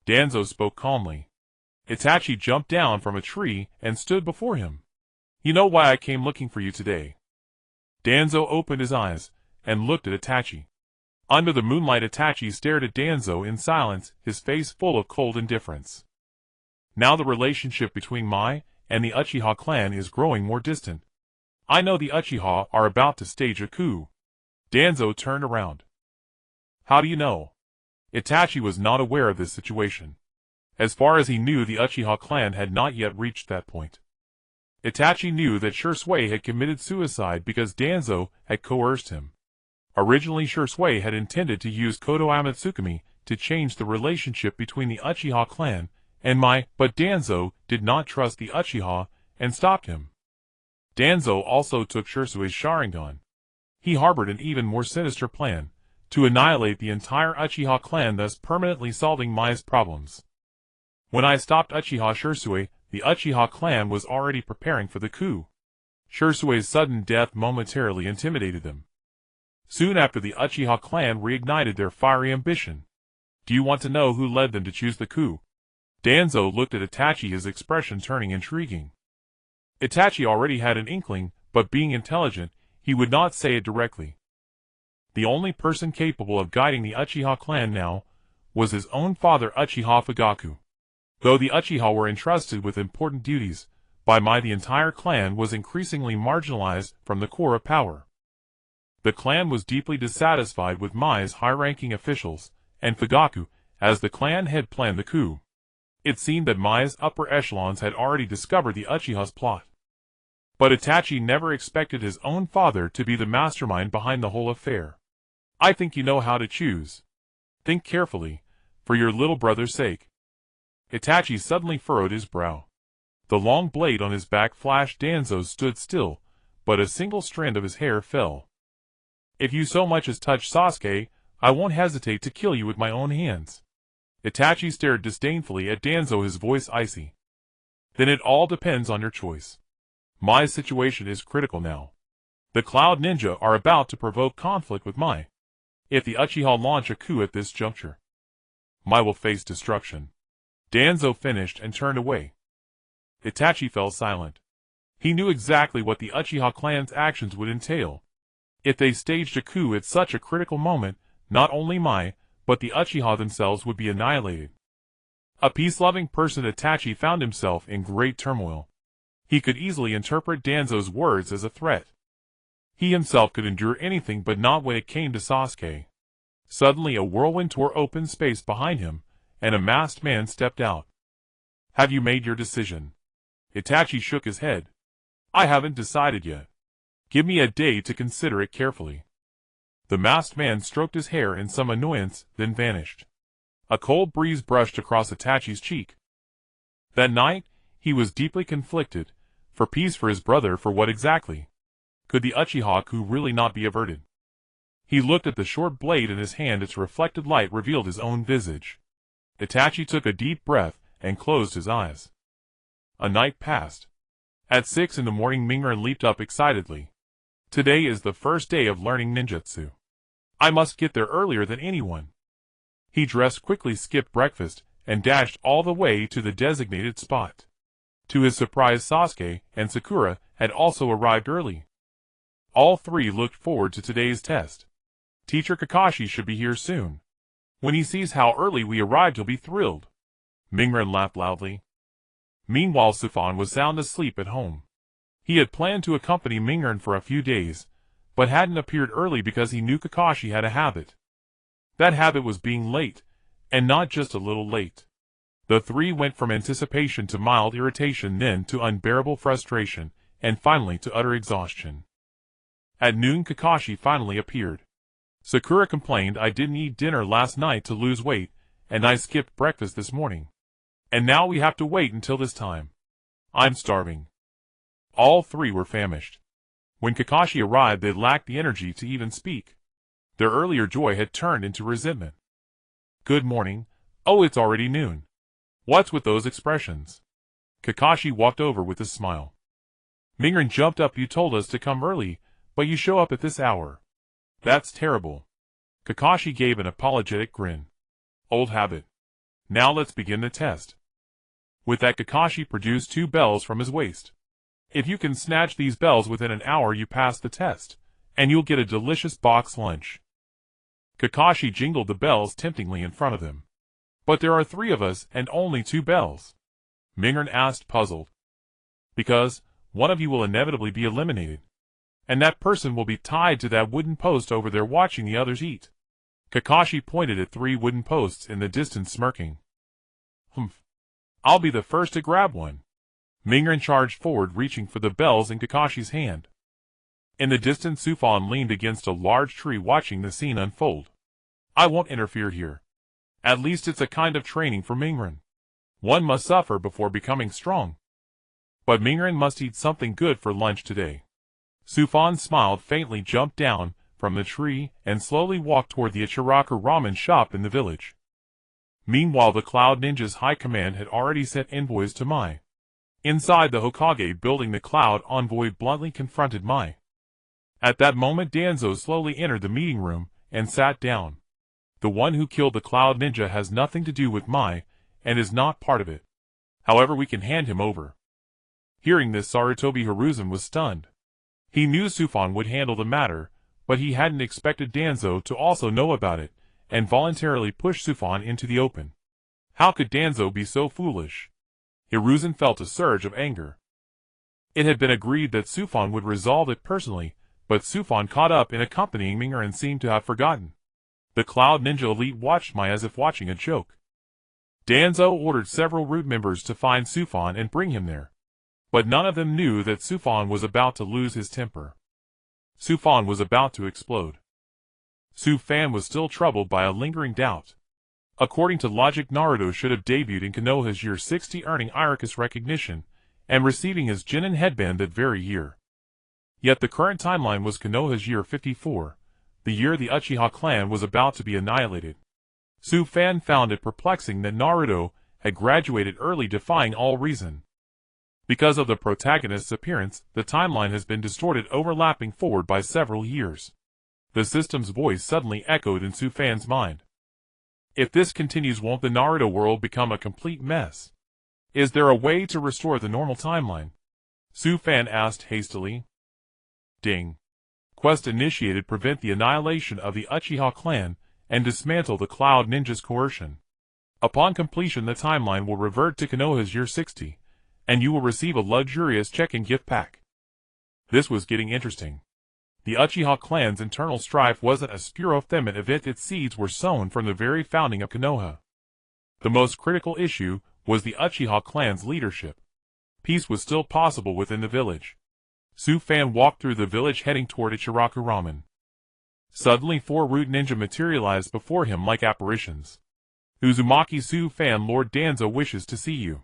Danzo spoke calmly. Itachi jumped down from a tree and stood before him. "You know why I came looking for you today." Danzo opened his eyes and looked at Itachi. Under the moonlight, Itachi stared at Danzo in silence, his face full of cold indifference. "Now the relationship between Mai and the Uchiha clan is growing more distant. I know the Uchiha are about to stage a coup." Danzo turned around. "How do you know?" Itachi was not aware of this situation. As far as he knew, the Uchiha clan had not yet reached that point. Itachi knew that Shisui had committed suicide because Danzo had coerced him. Originally, Shisui had intended to use Konoha Tsukumi to change the relationship between the Uchiha clan and Mai, but Danzo did not trust the Uchiha and stopped him. Danzo also took Shisui's Sharingan. He harbored an even more sinister plan, to annihilate the entire Uchiha clan, thus permanently solving Mai's problems. When I stopped Uchiha Shisui, the Uchiha clan was already preparing for the coup. Shisui's sudden death momentarily intimidated them. Soon after, the Uchiha clan reignited their fiery ambition. Do you want to know who led them to choose the coup? Danzo looked at Itachi, his expression turning intriguing. Itachi already had an inkling, but being intelligent, he would not say it directly. The only person capable of guiding the Uchiha clan now was his own father, Uchiha Fugaku. Though the Uchiha were entrusted with important duties, by Mai the entire clan was increasingly marginalized from the core of power. The clan was deeply dissatisfied with Mai's high-ranking officials, and Fugaku, as the clan had planned the coup. It seemed that Mai's upper echelons had already discovered the Uchiha's plot. But Itachi never expected his own father to be the mastermind behind the whole affair. I think you know how to choose. Think carefully, for your little brother's sake. Itachi suddenly furrowed his brow. The long blade on his back flashed. Danzo stood still, but a single strand of his hair fell. If you so much as touch Sasuke, I won't hesitate to kill you with my own hands. Itachi stared disdainfully at Danzo, his voice icy. Then it all depends on your choice. My situation is critical now. The Cloud Ninja are about to provoke conflict with Mai. If the Uchiha launch a coup at this juncture, Mai will face destruction. Danzo finished and turned away. Itachi fell silent. He knew exactly what the Uchiha clan's actions would entail. If they staged a coup at such a critical moment, not only Mai, but the Uchiha themselves would be annihilated. A peace-loving person, Itachi found himself in great turmoil. He could easily interpret Danzo's words as a threat. He himself could endure anything, but not when it came to Sasuke. Suddenly a whirlwind tore open space behind him, and a masked man stepped out. Have you made your decision? Itachi shook his head. I haven't decided yet. Give me a day to consider it carefully. The masked man stroked his hair in some annoyance, then vanished. A cold breeze brushed across Itachi's cheek. That night, he was deeply conflicted, for peace, for his brother, for what exactly? Could the Uchiha coup really not be averted? He looked at the short blade in his hand. Its reflected light revealed his own visage. Itachi took a deep breath and closed his eyes. A night passed. At 6 in the morning, Mingern leaped up excitedly. Today is the first day of learning ninjutsu. I must get there earlier than anyone. He dressed quickly, skipped breakfast, and dashed all the way to the designated spot. To his surprise, Sasuke and Sakura had also arrived early. All three looked forward to today's test. Teacher Kakashi should be here soon. When he sees how early we arrived, he'll be thrilled. Mingren laughed loudly. Meanwhile, Sufan was sound asleep at home. He had planned to accompany Mingern for a few days, but hadn't appeared early because he knew Kakashi had a habit. That habit was being late, and not just a little late. The three went from anticipation to mild irritation, then to unbearable frustration, and finally to utter exhaustion. At noon, Kakashi finally appeared. Sakura complained, I didn't eat dinner last night to lose weight, and I skipped breakfast this morning. And now we have to wait until this time. I'm starving. All three were famished. When Kakashi arrived, they lacked the energy to even speak. Their earlier joy had turned into resentment. Good morning, Oh, it's already noon. What's with those expressions? Kakashi walked over with a smile. Mingren jumped up. You told us to come early, but you show up at this hour. That's terrible. Kakashi gave an apologetic grin. Old habit. Now let's begin the test. With that, Kakashi produced 2 bells from his waist. If you can snatch these bells within an hour, you pass the test, and you'll get a delicious box lunch. Kakashi jingled the bells temptingly in front of him. But there are 3 of us and only 2 bells. Mingren asked, puzzled. Because one of you will inevitably be eliminated, and that person will be tied to that wooden post over there watching the others eat. Kakashi pointed at 3 wooden posts in the distance, smirking. Humph. I'll be the first to grab one. Mingren charged forward, reaching for the bells in Kakashi's hand. In the distance, Sufan leaned against a large tree watching the scene unfold. I won't interfere here. At least it's a kind of training for Mingren. One must suffer before becoming strong. But Mingren must eat something good for lunch today. Sufan smiled faintly, jumped down from the tree, and slowly walked toward the Ichiraku ramen shop in the village. Meanwhile, the Cloud Ninja's high command had already sent envoys to Mai. Inside the Hokage building, the Cloud envoy bluntly confronted Mai. At that moment, Danzo slowly entered the meeting room and sat down. The one who killed the Cloud Ninja has nothing to do with Mai, and is not part of it. However, we can hand him over. Hearing this, Sarutobi Hiruzen was stunned. He knew Sufan would handle the matter, but he hadn't expected Danzo to also know about it, and voluntarily pushed Sufan into the open. How could Danzo be so foolish? Hiruzen felt a surge of anger. It had been agreed that Sufan would resolve it personally, but Sufan caught up in accompanying Mingren and seemed to have forgotten. The Cloud Ninja elite watched Mai as if watching a joke. Danzo ordered several root members to find Sufan and bring him there. But none of them knew that Sufan was about to lose his temper. Sufan was about to explode. Sufan was still troubled by a lingering doubt. According to logic, Naruto should have debuted in Konoha's year 60, earning Iroquois recognition, and receiving his Genin headband that very year. Yet the current timeline was Konoha's year 54, the year the Uchiha clan was about to be annihilated. Sufan found it perplexing that Naruto had graduated early, defying all reason. Because of the protagonist's appearance, the timeline has been distorted, overlapping forward by several years. The system's voice suddenly echoed in Sufan's mind. If this continues, won't the Naruto world become a complete mess? Is there a way to restore the normal timeline? Sufan asked hastily. Ding. Quest initiated. Prevent the annihilation of the Uchiha clan and dismantle the Cloud Ninja's coercion. Upon completion, the timeline will revert to Konoha's year 60, and you will receive a luxurious check-in gift pack. This was getting interesting. The Uchiha clan's internal strife wasn't a spur-of-the-moment event. Its seeds were sown from the very founding of Konoha. The most critical issue was the Uchiha clan's leadership. Peace was still possible within the village. Sufan walked through the village, heading toward Ichiraku Ramen. Suddenly 4 root ninja materialized before him like apparitions. Uzumaki Sufan, Lord Danzo wishes to see you.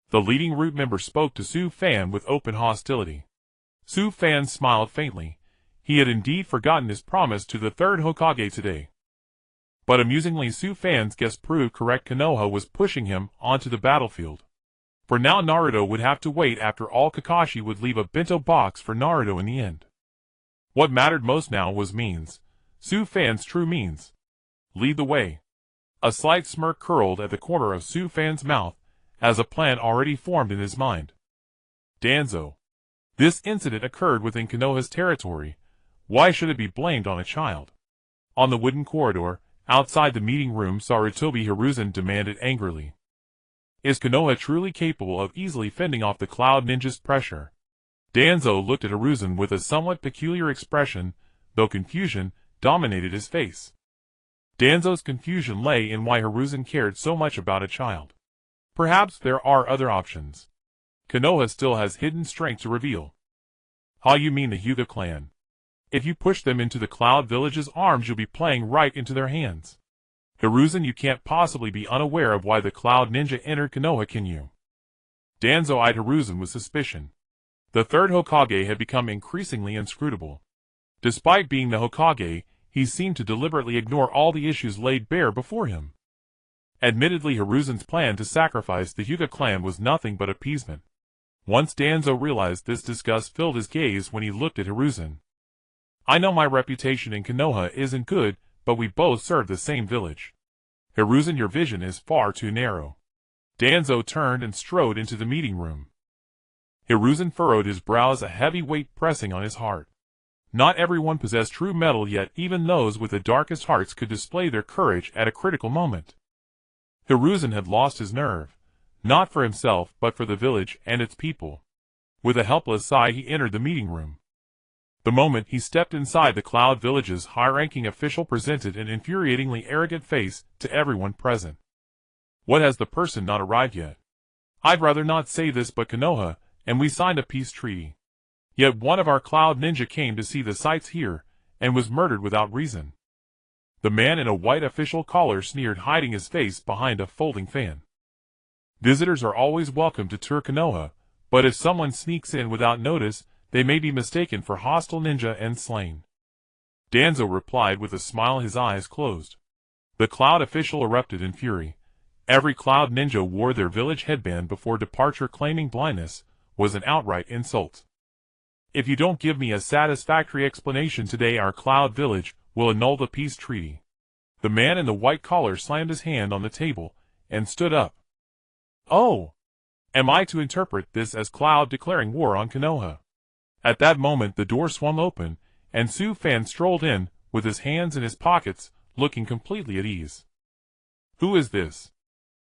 The leading root member spoke to Sufan with open hostility. Sufan smiled faintly. He had indeed forgotten his promise to the 3rd Hokage today. But amusingly, Sufan's guess proved correct. Konoha was pushing him onto the battlefield. For now, Naruto would have to wait. After all, Kakashi would leave a bento box for Naruto in the end. What mattered most now was means. Sufan's true means. Lead the way. A slight smirk curled at the corner of Sufan's mouth, as a plan already formed in his mind. Danzo. This incident occurred within Konoha's territory. Why should it be blamed on a child? On the wooden corridor, outside the meeting room, Sarutobi Hiruzen demanded angrily. Is Konoha truly capable of easily fending off the Cloud Ninja's pressure? Danzo looked at Hiruzen with a somewhat peculiar expression, though confusion dominated his face. Danzo's confusion lay in why Hiruzen cared so much about a child. Perhaps there are other options. Konoha still has hidden strength to reveal. How you mean the Hyuga clan? If you push them into the Cloud Village's arms, you'll be playing right into their hands. Hiruzen, you can't possibly be unaware of why the Cloud Ninja entered Konoha, can you? Danzo eyed Hiruzen with suspicion. The 3rd Hokage had become increasingly inscrutable. Despite being the Hokage, he seemed to deliberately ignore all the issues laid bare before him. Admittedly, Hiruzen's plan to sacrifice the Hyuga clan was nothing but appeasement. Once Danzo realized this, disgust filled his gaze when he looked at Hiruzen. I know my reputation in Konoha isn't good, but we both serve the same village. Hiruzen, your vision is far too narrow. Danzo turned and strode into the meeting room. Hiruzen furrowed his brows, a heavy weight pressing on his heart. Not everyone possessed true mettle, yet even those with the darkest hearts could display their courage at a critical moment. Hiruzen had lost his nerve, not for himself but for the village and its people. With a helpless sigh, he entered the meeting room. The moment he stepped inside, the Cloud Village's high-ranking official presented an infuriatingly arrogant face to everyone present. What, has the person not arrived yet? I'd rather not say this, but Konoha, and we signed a peace treaty. Yet one of our Cloud Ninja came to see the sights here, and was murdered without reason. The man in a white official collar sneered, hiding his face behind a folding fan. Visitors are always welcome to tour Konoha, but if someone sneaks in without notice, they may be mistaken for hostile ninja and slain. Danzo replied with a smile, his eyes closed. The Cloud official erupted in fury. Every Cloud Ninja wore their village headband before departure. Claiming blindness was an outright insult. If you don't give me a satisfactory explanation today, our Cloud Village will annul the peace treaty. The man in the white collar slammed his hand on the table and stood up. Oh! Am I to interpret this as Cloud declaring war on Konoha? At that moment the door swung open, and Su Fan strolled in, with his hands in his pockets, looking completely at ease. Who is this?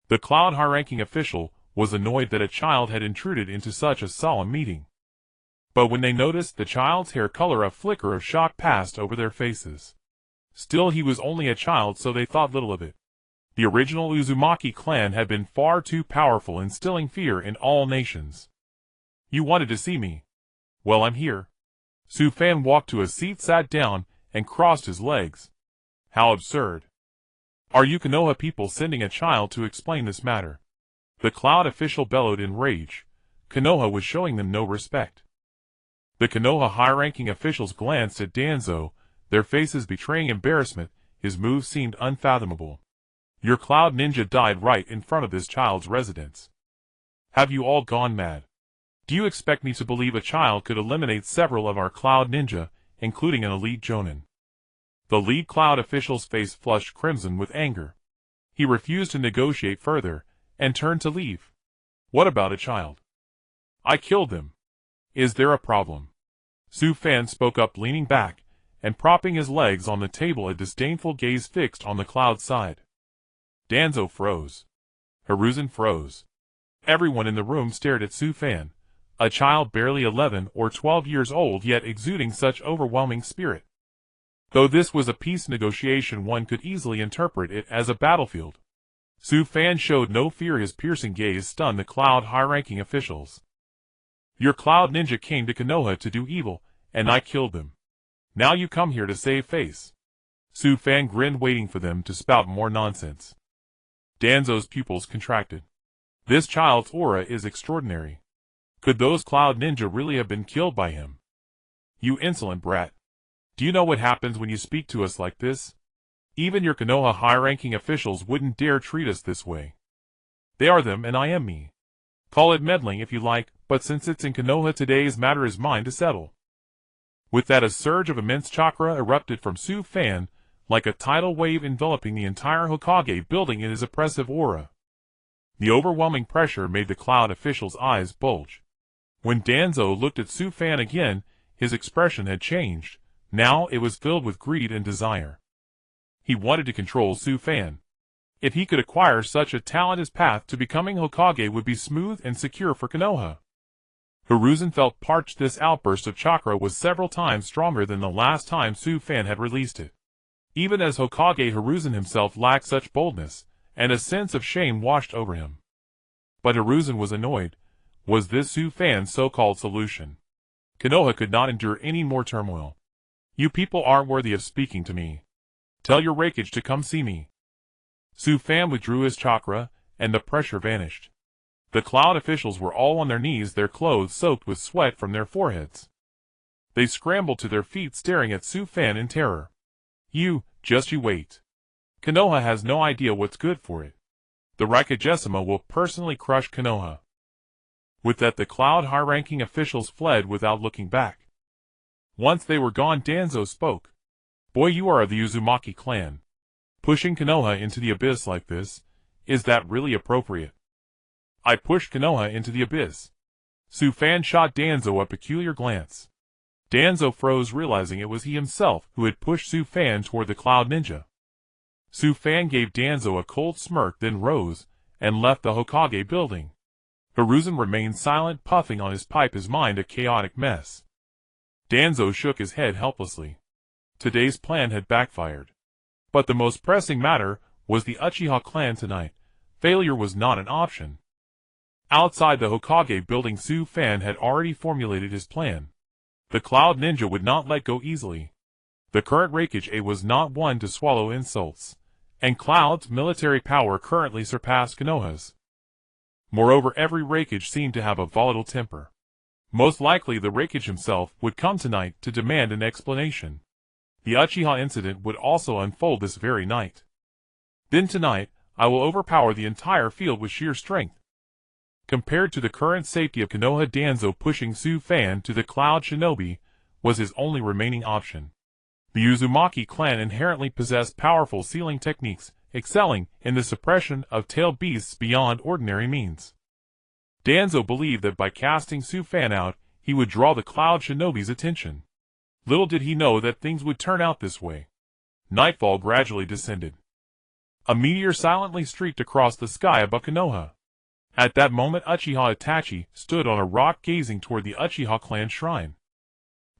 The Cloud high-ranking official was annoyed that a child had intruded into such a solemn meeting. But when they noticed the child's hair color, a flicker of shock passed over their faces. Still, he was only a child, so they thought little of it. The original Uzumaki clan had been far too powerful, instilling fear in all nations. You wanted to see me? Well, I'm here. Su Fan walked to a seat, sat down, and crossed his legs. How absurd. Are you Konoha people sending a child to explain this matter? The Cloud official bellowed in rage. Konoha was showing them no respect. The Konoha high-ranking officials glanced at Danzo, their faces betraying embarrassment. His move seemed unfathomable. Your Cloud Ninja died right in front of this child's residence. Have you all gone mad? Do you expect me to believe a child could eliminate several of our Cloud Ninja, including an elite Jonin? The lead Cloud official's face flushed crimson with anger. He refused to negotiate further, and turned to leave. What about a child? I killed them. Is there a problem? Su Fan spoke up, leaning back, and propping his legs on the table, a disdainful gaze fixed on the Cloud side. Danzo froze. Hiruzen froze. Everyone in the room stared at Su Fan, a child barely 11 or 12 years old, yet exuding such overwhelming spirit. Though this was a peace negotiation, one could easily interpret it as a battlefield. Su Fan showed no fear. His piercing gaze stunned the Cloud high-ranking officials. Your Cloud Ninja came to Konoha to do evil, and I killed them. Now you come here to save face. Su Fan grinned, waiting for them to spout more nonsense. Danzo's pupils contracted. This child's aura is extraordinary. Could those Cloud Ninja really have been killed by him? You insolent brat. Do you know what happens when you speak to us like this? Even your Konoha high-ranking officials wouldn't dare treat us this way. They are them and I am me. Call it meddling if you like, but since it's in Konoha, today's matter is mine to settle. With that, a surge of immense chakra erupted from Su Fan, like a tidal wave enveloping the entire Hokage building in his oppressive aura. The overwhelming pressure made the Cloud official's eyes bulge. When Danzo looked at Su Fan again, his expression had changed. Now it was filled with greed and desire. He wanted to control Su Fan. If he could acquire such a talent, his path to becoming Hokage would be smooth and secure for Konoha. Hiruzen felt parched. This outburst of chakra was several times stronger than the last time Su Fan had released it. Even as Hokage, Hiruzen himself lacked such boldness, and a sense of shame washed over him. But Hiruzen was annoyed. Was this Su Fan's so-called solution? Konoha could not endure any more turmoil. You people aren't worthy of speaking to me. Tell your Raikage to come see me. Su Fan withdrew his chakra, and the pressure vanished. The Cloud officials were all on their knees, their clothes soaked with sweat from their foreheads. They scrambled to their feet, staring at Su Fan in terror. You wait. Konoha has no idea what's good for it. The Raikage will personally crush Konoha. With that, the Cloud high-ranking officials fled without looking back. Once they were gone, Danzo spoke. Boy, you are of the Uzumaki clan. Pushing Konoha into the abyss like this, is that really appropriate? I pushed Konoha into the abyss. Su-fan shot Danzo a peculiar glance. Danzo froze, realizing it was he himself who had pushed Su-fan toward the Cloud Ninja. Su-fan gave Danzo a cold smirk, then rose and left the Hokage building. Hiruzen remained silent, puffing on his pipe, his mind a chaotic mess. Danzo shook his head helplessly. Today's plan had backfired. But the most pressing matter was the Uchiha clan tonight. Failure was not an option. Outside the Hokage building, Su-fan had already formulated his plan. The Cloud Ninja would not let go easily. The current Raikage was not one to swallow insults, and Cloud's military power currently surpassed Konoha's. Moreover, every Raikage seemed to have a volatile temper. Most likely the Raikage himself would come tonight to demand an explanation. The Uchiha incident would also unfold this very night. Then tonight, I will overpower the entire field with sheer strength. Compared to the current safety of Konoha, Danzo pushing Su-fan to the Cloud Shinobi was his only remaining option. The Uzumaki clan inherently possessed powerful sealing techniques, excelling in the suppression of tailed beasts beyond ordinary means. Danzo believed that by casting Su-fan out, he would draw the Cloud Shinobi's attention. Little did he know that things would turn out this way. Nightfall gradually descended. A meteor silently streaked across the sky above Konoha. At that moment, Uchiha Itachi stood on a rock gazing toward the Uchiha clan shrine.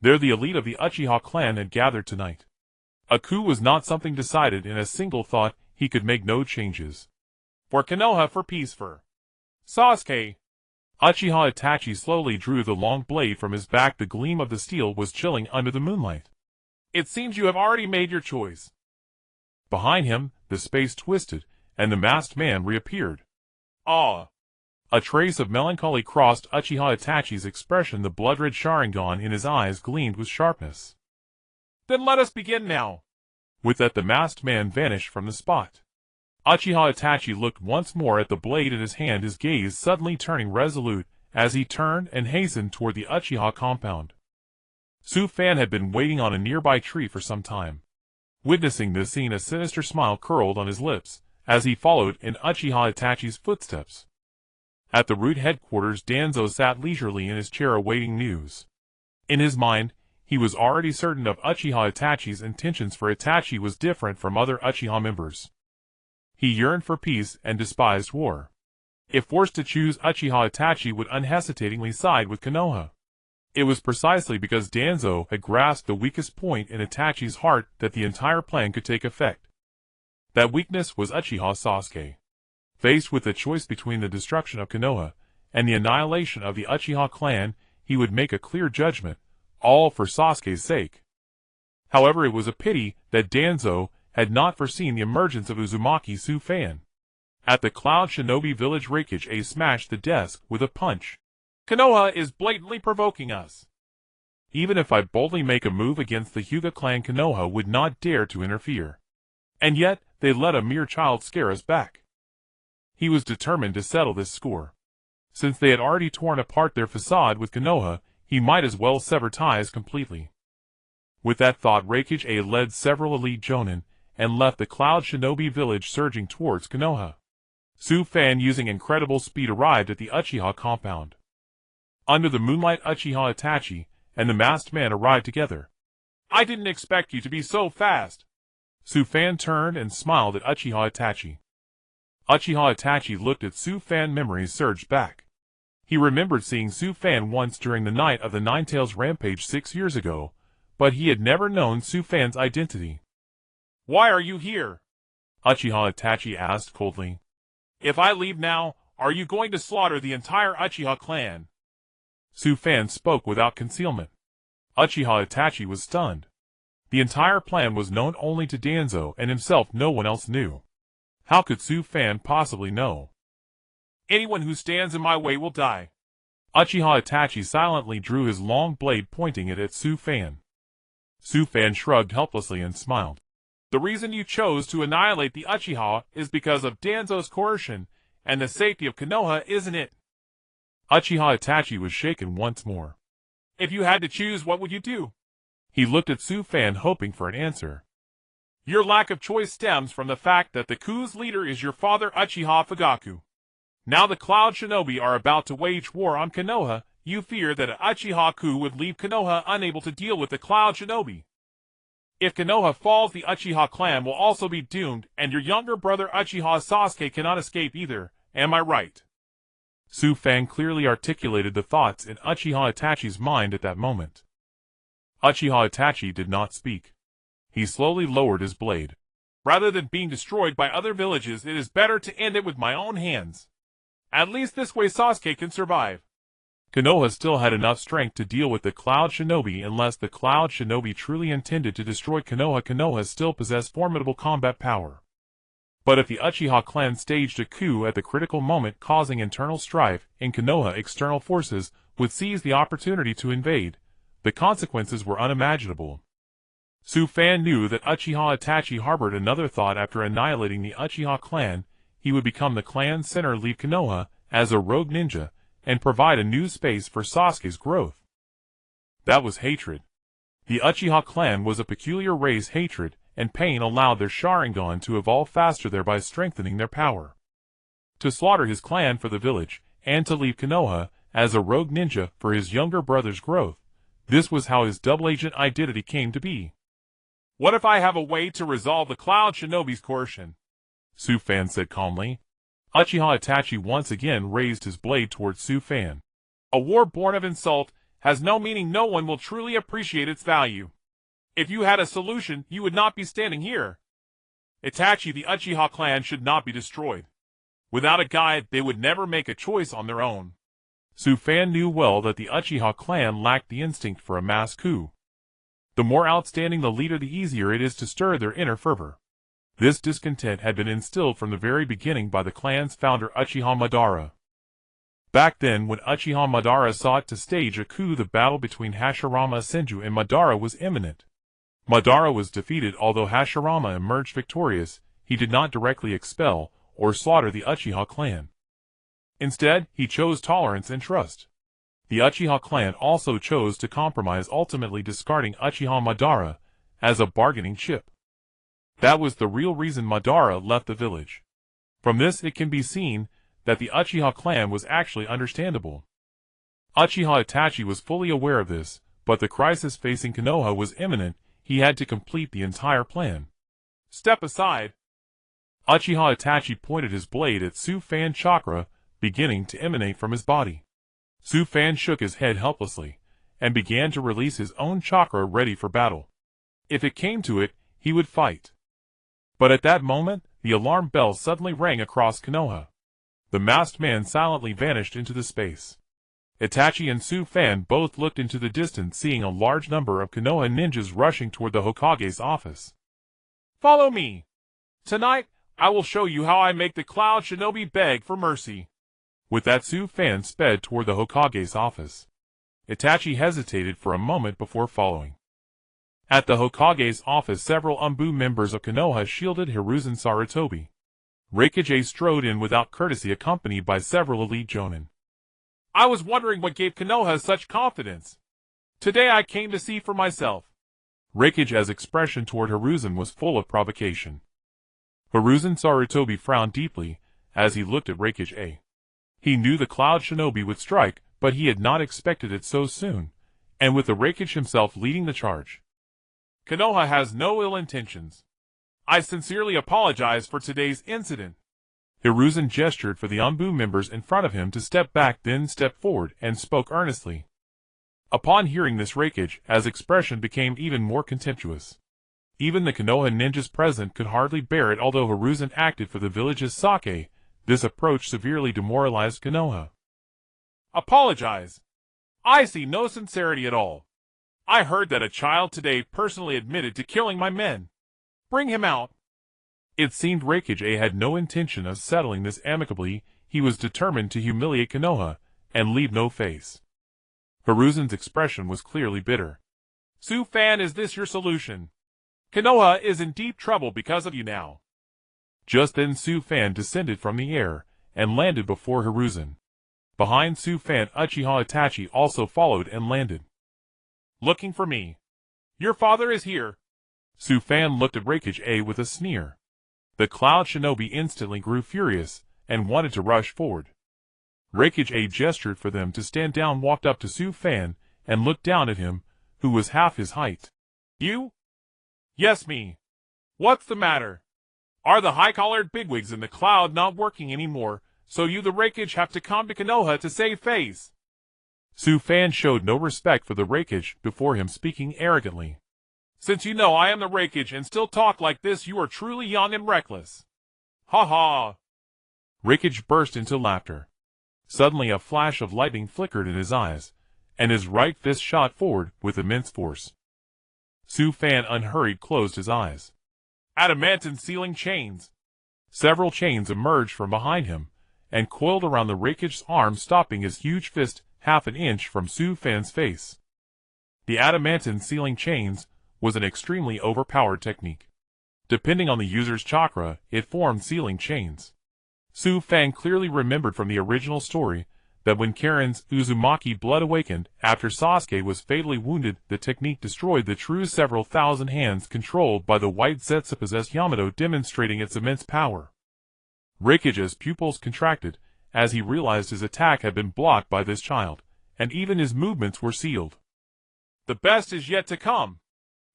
There the elite of the Uchiha clan had gathered tonight. A coup was not something decided in a single thought. He could make no changes. For Konoha, for peace, for Sasuke. Uchiha Itachi slowly drew the long blade from his back. The gleam of the steel was chilling under the moonlight. It seems you have already made your choice. Behind him, the space twisted, and the masked man reappeared. Ah! A trace of melancholy crossed Uchiha Itachi's expression. The blood-red Sharingan in his eyes gleamed with sharpness. Then let us begin now. With that, the masked man vanished from the spot. Uchiha Itachi looked once more at the blade in his hand, his gaze suddenly turning resolute as he turned and hastened toward the Uchiha compound. Su-fan had been waiting on a nearby tree for some time. Witnessing this scene, a sinister smile curled on his lips as he followed in Uchiha Itachi's footsteps. At the root headquarters, Danzo sat leisurely in his chair awaiting news. In his mind, he was already certain of Uchiha Itachi's intentions, for Itachi was different from other Uchiha members. He yearned for peace and despised war. If forced to choose, Uchiha Itachi would unhesitatingly side with Konoha. It was precisely because Danzo had grasped the weakest point in Itachi's heart that the entire plan could take effect. That weakness was Uchiha Sasuke. Faced with the choice between the destruction of Konoha and the annihilation of the Uchiha clan, he would make a clear judgment, all for Sasuke's sake. However, it was a pity that Danzo had not foreseen the emergence of Uzumaki Su-fan. At the Cloud Shinobi village, Raikage smashed the desk with a punch. Konoha is blatantly provoking us. Even if I boldly make a move against the Hyuga clan, Konoha would not dare to interfere. And yet, they let a mere child scare us back. He was determined to settle this score. Since they had already torn apart their facade with Konoha, he might as well sever ties completely. With that thought, Raikage led several elite jonin and left the Cloud Shinobi village, surging towards Konoha. Su-fan, using incredible speed, arrived at the Uchiha compound. Under the moonlight, Uchiha Itachi and the masked man arrived together. I didn't expect you to be so fast. Su-fan turned and smiled at Uchiha Itachi. Uchiha Itachi looked at Su-fan. Memories surged back. He remembered seeing Su-fan once during the night of the Ninetales rampage 6 years ago, but he had never known Su-fan's identity. Why are you here? Uchiha Itachi asked coldly. If I leave now, are you going to slaughter the entire Uchiha clan? Su-fan spoke without concealment. Uchiha Itachi was stunned. The entire plan was known only to Danzo and himself. No one else knew. How could Su-fan possibly know? Anyone who stands in my way will die. Uchiha Itachi silently drew his long blade, pointing it at Su-fan. Su-fan shrugged helplessly and smiled. The reason you chose to annihilate the Uchiha is because of Danzo's coercion and the safety of Konoha, isn't it? Uchiha Itachi was shaken once more. If you had to choose, what would you do? He looked at Su Fan, hoping for an answer. Your lack of choice stems from the fact that the coup's leader is your father Uchiha Fugaku. Now the Cloud Shinobi are about to wage war on Konoha. You fear that an Uchiha coup would leave Konoha unable to deal with the Cloud Shinobi. If Konoha falls, the Uchiha clan will also be doomed, and your younger brother Uchiha Sasuke cannot escape either. Am I right? Su Fan clearly articulated the thoughts in Uchiha Itachi's mind at that moment. Uchiha Itachi did not speak. He slowly lowered his blade. Rather than being destroyed by other villages, it is better to end it with my own hands. At least this way Sasuke can survive. Konoha still had enough strength to deal with the Cloud Shinobi. Unless the Cloud Shinobi truly intended to destroy Konoha, Konoha still possessed formidable combat power. But if the Uchiha clan staged a coup at the critical moment, causing internal strife in Konoha, external forces would seize the opportunity to invade. The consequences were unimaginable. Su Fan knew that Uchiha Itachi harbored another thought. After annihilating the Uchiha clan, he would become the clan's center, leave Konoha as a rogue ninja, and provide a new space for Sasuke's growth. That was hatred. The Uchiha clan was a peculiar race. Hatred and pain allowed their Sharingan to evolve faster, thereby strengthening their power. To slaughter his clan for the village, and to leave Konoha as a rogue ninja for his younger brother's growth, this was how his double agent identity came to be. What if I have a way to resolve the Cloud Shinobi's coercion? Su Fan said calmly. Uchiha Itachi once again raised his blade towards Su Fan. A war born of insult has no meaning. No one will truly appreciate its value. If you had a solution, you would not be standing here. Itachi, the Uchiha clan should not be destroyed. Without a guide, they would never make a choice on their own. Su Fan knew well that the Uchiha clan lacked the instinct for a mass coup. The more outstanding the leader, the easier it is to stir their inner fervor. This discontent had been instilled from the very beginning by the clan's founder Uchiha Madara. Back then, when Uchiha Madara sought to stage a coup, the battle between Hashirama, Senju, and Madara was imminent. Madara was defeated. Although Hashirama emerged victorious, he did not directly expel or slaughter the Uchiha clan. Instead, he chose tolerance and trust. The Uchiha clan also chose to compromise, ultimately discarding Uchiha Madara as a bargaining chip. That was the real reason Madara left the village. From this it can be seen that the Uchiha clan was actually understandable. Uchiha Itachi was fully aware of this, but the crisis facing Konoha was imminent. He had to complete the entire plan. Step aside. Uchiha Itachi pointed his blade at Su Fan's chakra, beginning to emanate from his body. Su Fan shook his head helplessly, and began to release his own chakra, ready for battle. If it came to it, he would fight. But at that moment, the alarm bell suddenly rang across Konoha. The masked man silently vanished into the space. Itachi and Su Fan both looked into the distance, seeing a large number of Konoha ninjas rushing toward the Hokage's office. Follow me. Tonight, I will show you how I make the Cloud Shinobi beg for mercy. With that, Su Fan sped toward the Hokage's office. Itachi hesitated for a moment before following. At the Hokage's office, several Umbu members of Konoha shielded Hiruzen Sarutobi. Raikage strode in without courtesy, accompanied by several elite jonin. I was wondering what gave Konoha such confidence. Today I came to see for myself. Raikage's expression toward Hiruzen was full of provocation. Hiruzen Sarutobi frowned deeply as he looked at Raikage. He knew the Cloud Shinobi would strike, but he had not expected it so soon, and with the Raikage himself leading the charge. Konoha has no ill intentions. I sincerely apologize for today's incident. Hiruzen gestured for the Umbu members in front of him to step back, then stepped forward and spoke earnestly. Upon hearing this, Raikage's expression became even more contemptuous. Even the Konoha ninjas present could hardly bear it. Although Hiruzen acted for the village's sake, this approach severely demoralized Konoha. Apologize? I see no sincerity at all. I heard that a child today personally admitted to killing my men. Bring him out. It seemed Raikage had no intention of settling this amicably. He was determined to humiliate Konoha and leave no face. Hiruzen's expression was clearly bitter. Su Fan, is this your solution? Konoha is in deep trouble because of you now. Just then Su Fan descended from the air and landed before Hiruzen. Behind Su Fan, Uchiha Itachi also followed and landed. Looking for me. Your father is here. Su Fan looked at Raikage with a sneer. The Cloud Shinobi instantly grew furious and wanted to rush forward. Raikage gestured for them to stand down, walked up to Su Fan and looked down at him, who was half his height. You? Yes, me. What's the matter? Are the high-collared bigwigs in the Cloud not working anymore, so you the Raikage have to come to Konoha to save face? Su Fan showed no respect for the Raikage before him, speaking arrogantly. Since you know I am the Raikage and still talk like this, you are truly young and reckless. Ha ha! Raikage burst into laughter. Suddenly a flash of lightning flickered in his eyes, and his right fist shot forward with immense force. Su Fan unhurried closed his eyes. Adamantine Sealing Chains! Several chains emerged from behind him, and coiled around the Raikage's arm, stopping his huge fist half an inch from Su Fan's face. The Adamantine Sealing Chains was an extremely overpowered technique. Depending on the user's chakra, it formed sealing chains. Su Fan clearly remembered from the original story that when Karen's Uzumaki blood awakened after Sasuke was fatally wounded, the technique destroyed the true several thousand hands controlled by the white Zetsu-possessed Yamato, demonstrating its immense power. Raikage's pupils contracted as he realized his attack had been blocked by this child, and even his movements were sealed. The best is yet to come.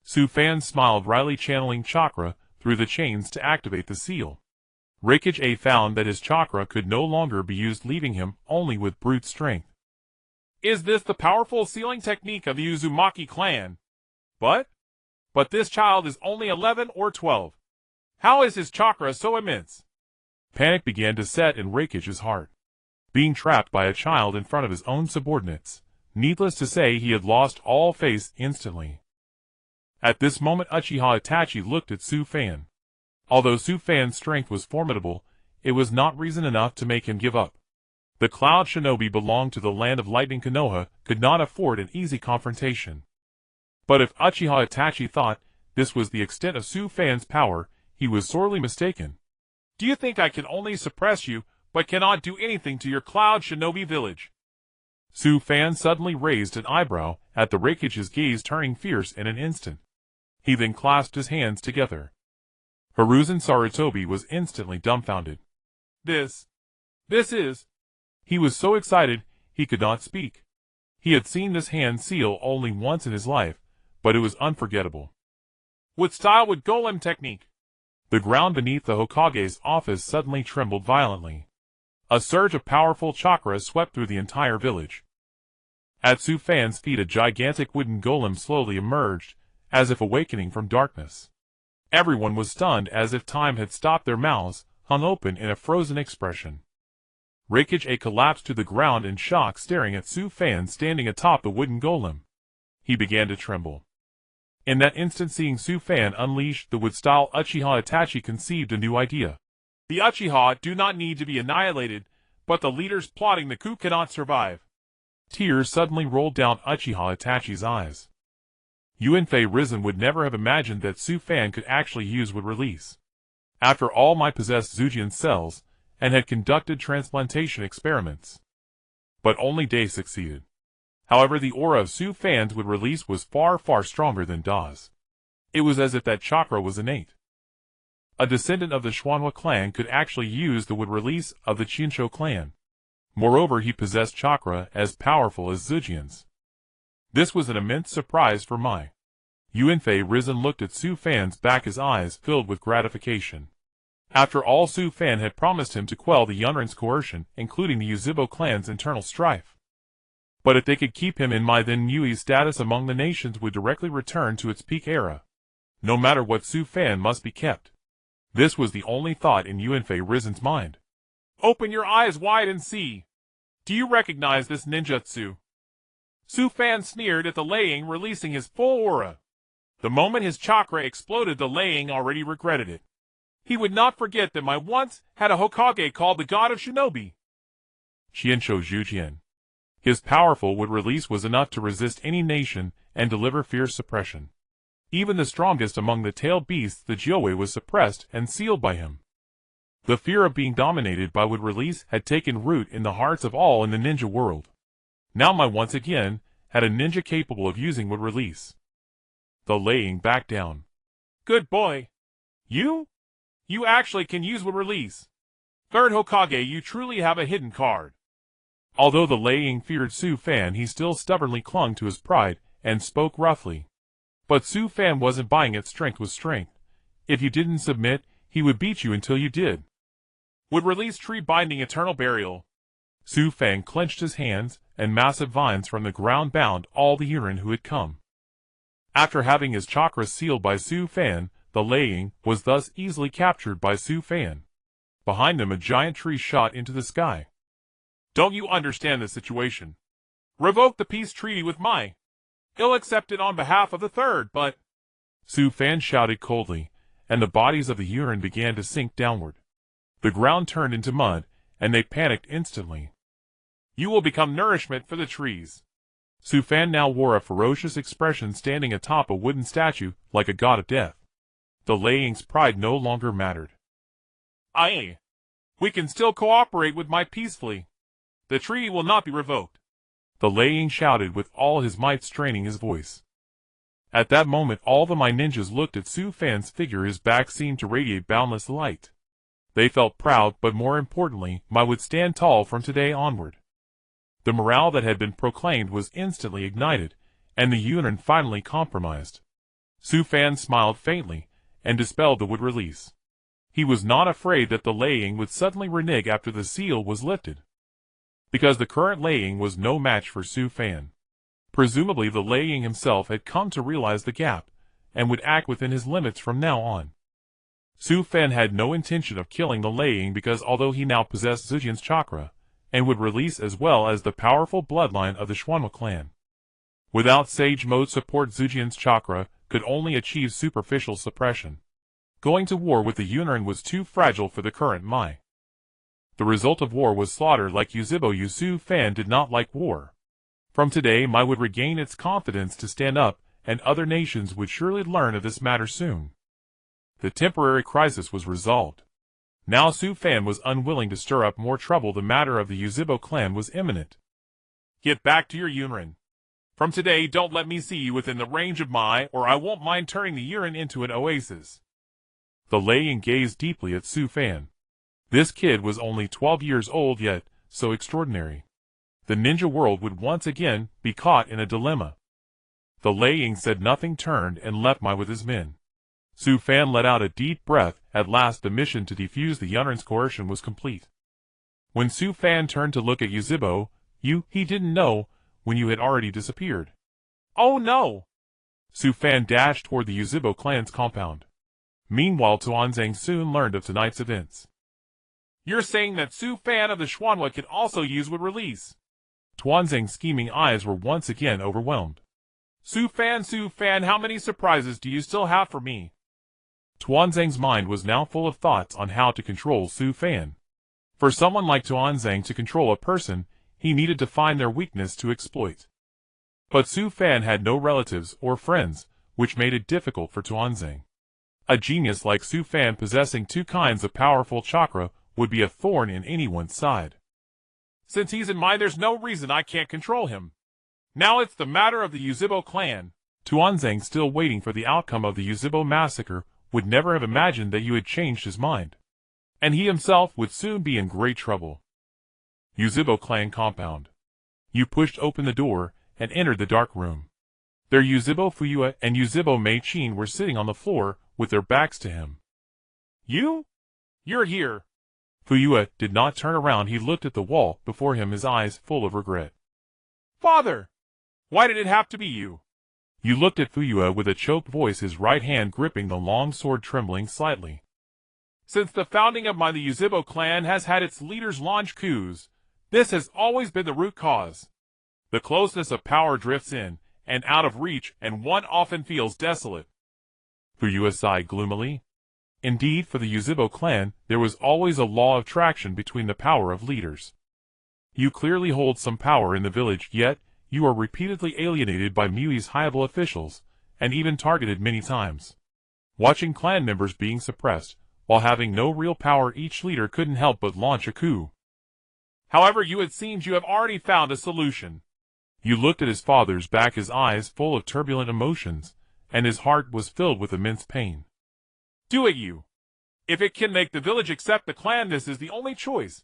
Su Fan smiled wryly, channeling chakra through the chains to activate the seal. Raikage found that his chakra could no longer be used, leaving him only with brute strength. Is this the powerful sealing technique of the Uzumaki clan? But this child is only 11 or 12. How is his chakra so immense? Panic began to set in Raikage's heart. Being trapped by a child in front of his own subordinates, needless to say, he had lost all faith instantly. At this moment Uchiha Itachi looked at Su Fan. Although Su Fan's strength was formidable, it was not reason enough to make him give up. The Cloud Shinobi belonged to the land of lightning. Konoha could not afford an easy confrontation. But if Uchiha Itachi thought this was the extent of Su Fan's power, he was sorely mistaken. Do you think I can only suppress you, but cannot do anything to your Cloud Shinobi village? Su Fan suddenly raised an eyebrow at the Raikage's gaze, turning fierce in an instant. He then clasped his hands together. Hiruzen Sarutobi was instantly dumbfounded. This is... He was so excited, he could not speak. He had seen this hand seal only once in his life, but it was unforgettable. What style would golem technique? The ground beneath the Hokage's office suddenly trembled violently. A surge of powerful chakra swept through the entire village. At Su Fan's feet a gigantic wooden golem slowly emerged, as if awakening from darkness. Everyone was stunned, as if time had stopped. Their mouths hung open in a frozen expression. Raikage collapsed to the ground in shock, staring at Su Fan standing atop the wooden golem. He began to tremble. In that instant, seeing Su Fan unleash the wood-style Uchiha Itachi conceived a new idea. The Uchiha do not need to be annihilated, but the leaders plotting the coup cannot survive. Tears suddenly rolled down Uchiha Itachi's eyes. Hiruzen would never have imagined that Su Fan could actually use wood release. After all, my possessed Zujian cells, and had conducted transplantation experiments. But only Day succeeded. However, the aura of Su Fan's wood release was far, far stronger than Da's. It was as if that chakra was innate. A descendant of the Xuanhua clan could actually use the wood release of the Qinsho clan. Moreover, he possessed chakra as powerful as Zujian's. This was an immense surprise for Mai. Hiruzen looked at Su Fan's back, his eyes filled with gratification. After all, Su Fan had promised him to quell the Yunrin's coercion, including the Uzibo clan's internal strife. But if they could keep him in Mai, then Yui's status among the nations would directly return to its peak era. No matter what, Su Fan must be kept. This was the only thought in Hiruzen's mind. Open your eyes wide and see. Do you recognize this ninjutsu? Su Fan sneered at the Liang, releasing his full aura. The moment his chakra exploded, the Liang already regretted it. He would not forget that Mai once had a Hokage called the God of Shinobi. Qinsho Zhujian. His powerful wood release was enough to resist any nation and deliver fierce suppression. Even the strongest among the tailed beasts, the Jiuei, was suppressed and sealed by him. The fear of being dominated by would release had taken root in the hearts of all in the ninja world. Now Mai once again had a ninja capable of using would release. The Laying backed down. Good boy. You actually can use would release. Third Hokage, you truly have a hidden card. Although the Laying feared Su Fan, he still stubbornly clung to his pride and spoke roughly. But Su Fan wasn't buying it. Strength was strength. If you didn't submit, he would beat you until you did. Would release tree binding eternal burial. Su Fan clenched his hands, and massive vines from the ground bound all the Yurin who had come. After having his chakra sealed by Su Fan, the Laying was thus easily captured by Su Fan. Behind them a giant tree shot into the sky. Don't you understand the situation? Revoke the peace treaty with Mai. He'll accept it on behalf of the third, but... Su Fan shouted coldly, and the bodies of the Yurin began to sink downward. The ground turned into mud, and they panicked instantly. You will become nourishment for the trees. Su Fan now wore a ferocious expression, standing atop a wooden statue like a god of death. The Laying's pride no longer mattered. Aye. We can still cooperate with Mai peacefully. The treaty will not be revoked. The Laying shouted with all his might, straining his voice. At that moment all the Mai ninjas looked at Su Fan's figure. His back seemed to radiate boundless light. They felt proud, but more importantly, Mai would stand tall from today onward. The morale that had been proclaimed was instantly ignited, and the Yunin finally compromised. Su Fan smiled faintly, and dispelled the wood release. He was not afraid that the Laying would suddenly renege after the seal was lifted, because the current Laying was no match for Su Fan. Presumably the Laying himself had come to realize the gap, and would act within his limits from now on. Su Fan had no intention of killing the Laying because although he now possessed Zujian's chakra, and would release as well as the powerful bloodline of the Schwanma clan. Without Sage Mode support, Zujian's chakra could only achieve superficial suppression. Going to war with the Yunin was too fragile for the current Mai. The result of war was slaughter. Like Uzebo, Su Fan did not like war. From today Mai would regain its confidence to stand up, and other nations would surely learn of this matter soon. The temporary crisis was resolved. Now Su Fan was unwilling to stir up more trouble. The matter of the Uzebo clan was imminent. Get back to your Yurin. From today don't let me see you within the range of Mai, or I won't mind turning the Yurin into an oasis. The Laying gazed deeply at Su Fan. This kid was only 12 years old, yet so extraordinary. The ninja world would once again be caught in a dilemma. The Laying said nothing, turned and left Mai with his men. Su Fan let out a deep breath. At last the mission to defuse the Yunin's coercion was complete. When Su Fan turned to look at Uzebo, he didn't know when you had already disappeared. Oh no! Su Fan dashed toward the Uzebo clan's compound. Meanwhile Tuanzang soon learned of tonight's events. You're saying that Su Fan of the Schwanwa could also use would release? Tuanzang's scheming eyes were once again overwhelmed. Su Fan, how many surprises do you still have for me? Tuanzang's mind was now full of thoughts on how to control Su Fan. For someone like Tuanzang to control a person, he needed to find their weakness to exploit. But Su Fan had no relatives or friends, which made it difficult for Tuanzang. A genius like Su Fan possessing two kinds of powerful chakra would be a thorn in anyone's side. Since he's in mine, there's no reason I can't control him. Now it's the matter of the Uzebo clan. Tuanzang, still waiting for the outcome of the Uzebo massacre, would never have imagined that you had changed his mind. And he himself would soon be in great trouble. Uzebo clan compound. You pushed open the door and entered the dark room. There Uzebo Fuyua and Uzebo Mei-chin were sitting on the floor with their backs to him. You're here. Fuyua did not turn around. He looked at the wall before him, his eyes full of regret. Father! Why did it have to be you? You looked at Fuyua with a choked voice, his right hand gripping the long sword, trembling slightly. Since the founding of the Uzebo clan has had its leaders launch coups, this has always been the root cause. The closeness of power drifts in and out of reach, and one often feels desolate. Fuyua sighed gloomily. Indeed, for the Uzebo clan, there was always a law of attraction between the power of leaders. You clearly hold some power in the village, yet you are repeatedly alienated by Mui's high-level officials, and even targeted many times. Watching clan members being suppressed, while having no real power, each leader couldn't help but launch a coup. However, it seems you have already found a solution. You looked at his father's back, his eyes full of turbulent emotions, and his heart was filled with immense pain. Do it, you. If it can make the village accept the clan, this is the only choice.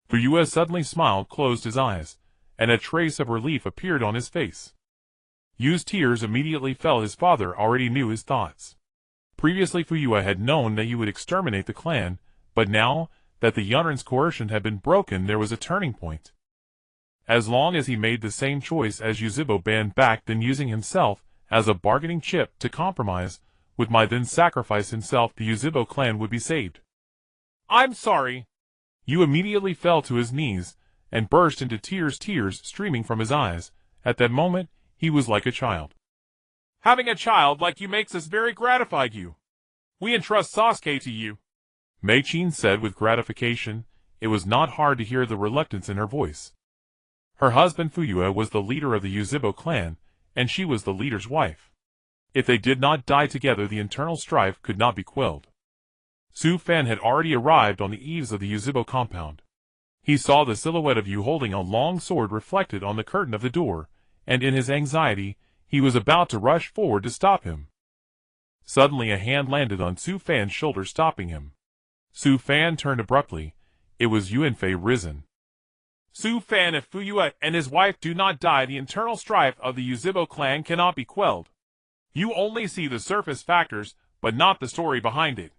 Fuyua suddenly smiled, closed his eyes, and a trace of relief appeared on his face. Yu's tears immediately fell. His father already knew his thoughts. Previously, Fuyua had known that you would exterminate the clan, but now that the Yunrin's coercion had been broken, there was a turning point. As long as he made the same choice as Yuzhibo banned back, then using himself as a bargaining chip to compromise, would then sacrifice himself, the Yuzhibo clan would be saved. I'm sorry. Yu immediately fell to his knees and burst into tears streaming from his eyes. At that moment, he was like a child. Having a child like you makes us very gratified, you. We entrust Sasuke to you. Mei-chin said with gratification. It was not hard to hear the reluctance in her voice. Her husband Fuyua was the leader of the Yuzhibo clan, and she was the leader's wife. If they did not die together, the internal strife could not be quelled. Su Fan had already arrived on the eaves of the Yuzhibo compound. He saw the silhouette of Yu holding a long sword reflected on the curtain of the door, and in his anxiety, he was about to rush forward to stop him. Suddenly a hand landed on Su Fan's shoulder, stopping him. Su Fan turned abruptly. It was Hiruzen. Su Fan, if Fuyua and his wife do not die, the internal strife of the Yuzhibo clan cannot be quelled. You only see the surface factors, but not the story behind it.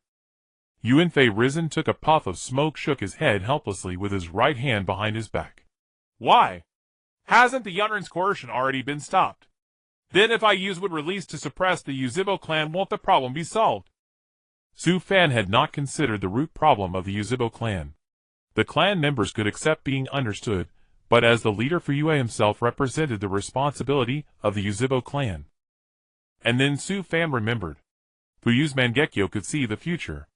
Hiruzen took a puff of smoke, shook his head helplessly with his right hand behind his back. Why? Hasn't the Yunrin's coercion already been stopped? Then if I use would release to suppress the Yuzhibo clan, won't the problem be solved? Su Fan had not considered the root problem of the Yuzhibo clan. The clan members could accept being understood, but as the leader, Fuyua himself represented the responsibility of the Yuzhibo clan. And then Su Fan remembered. Fuyu's Mangekyo could see the future.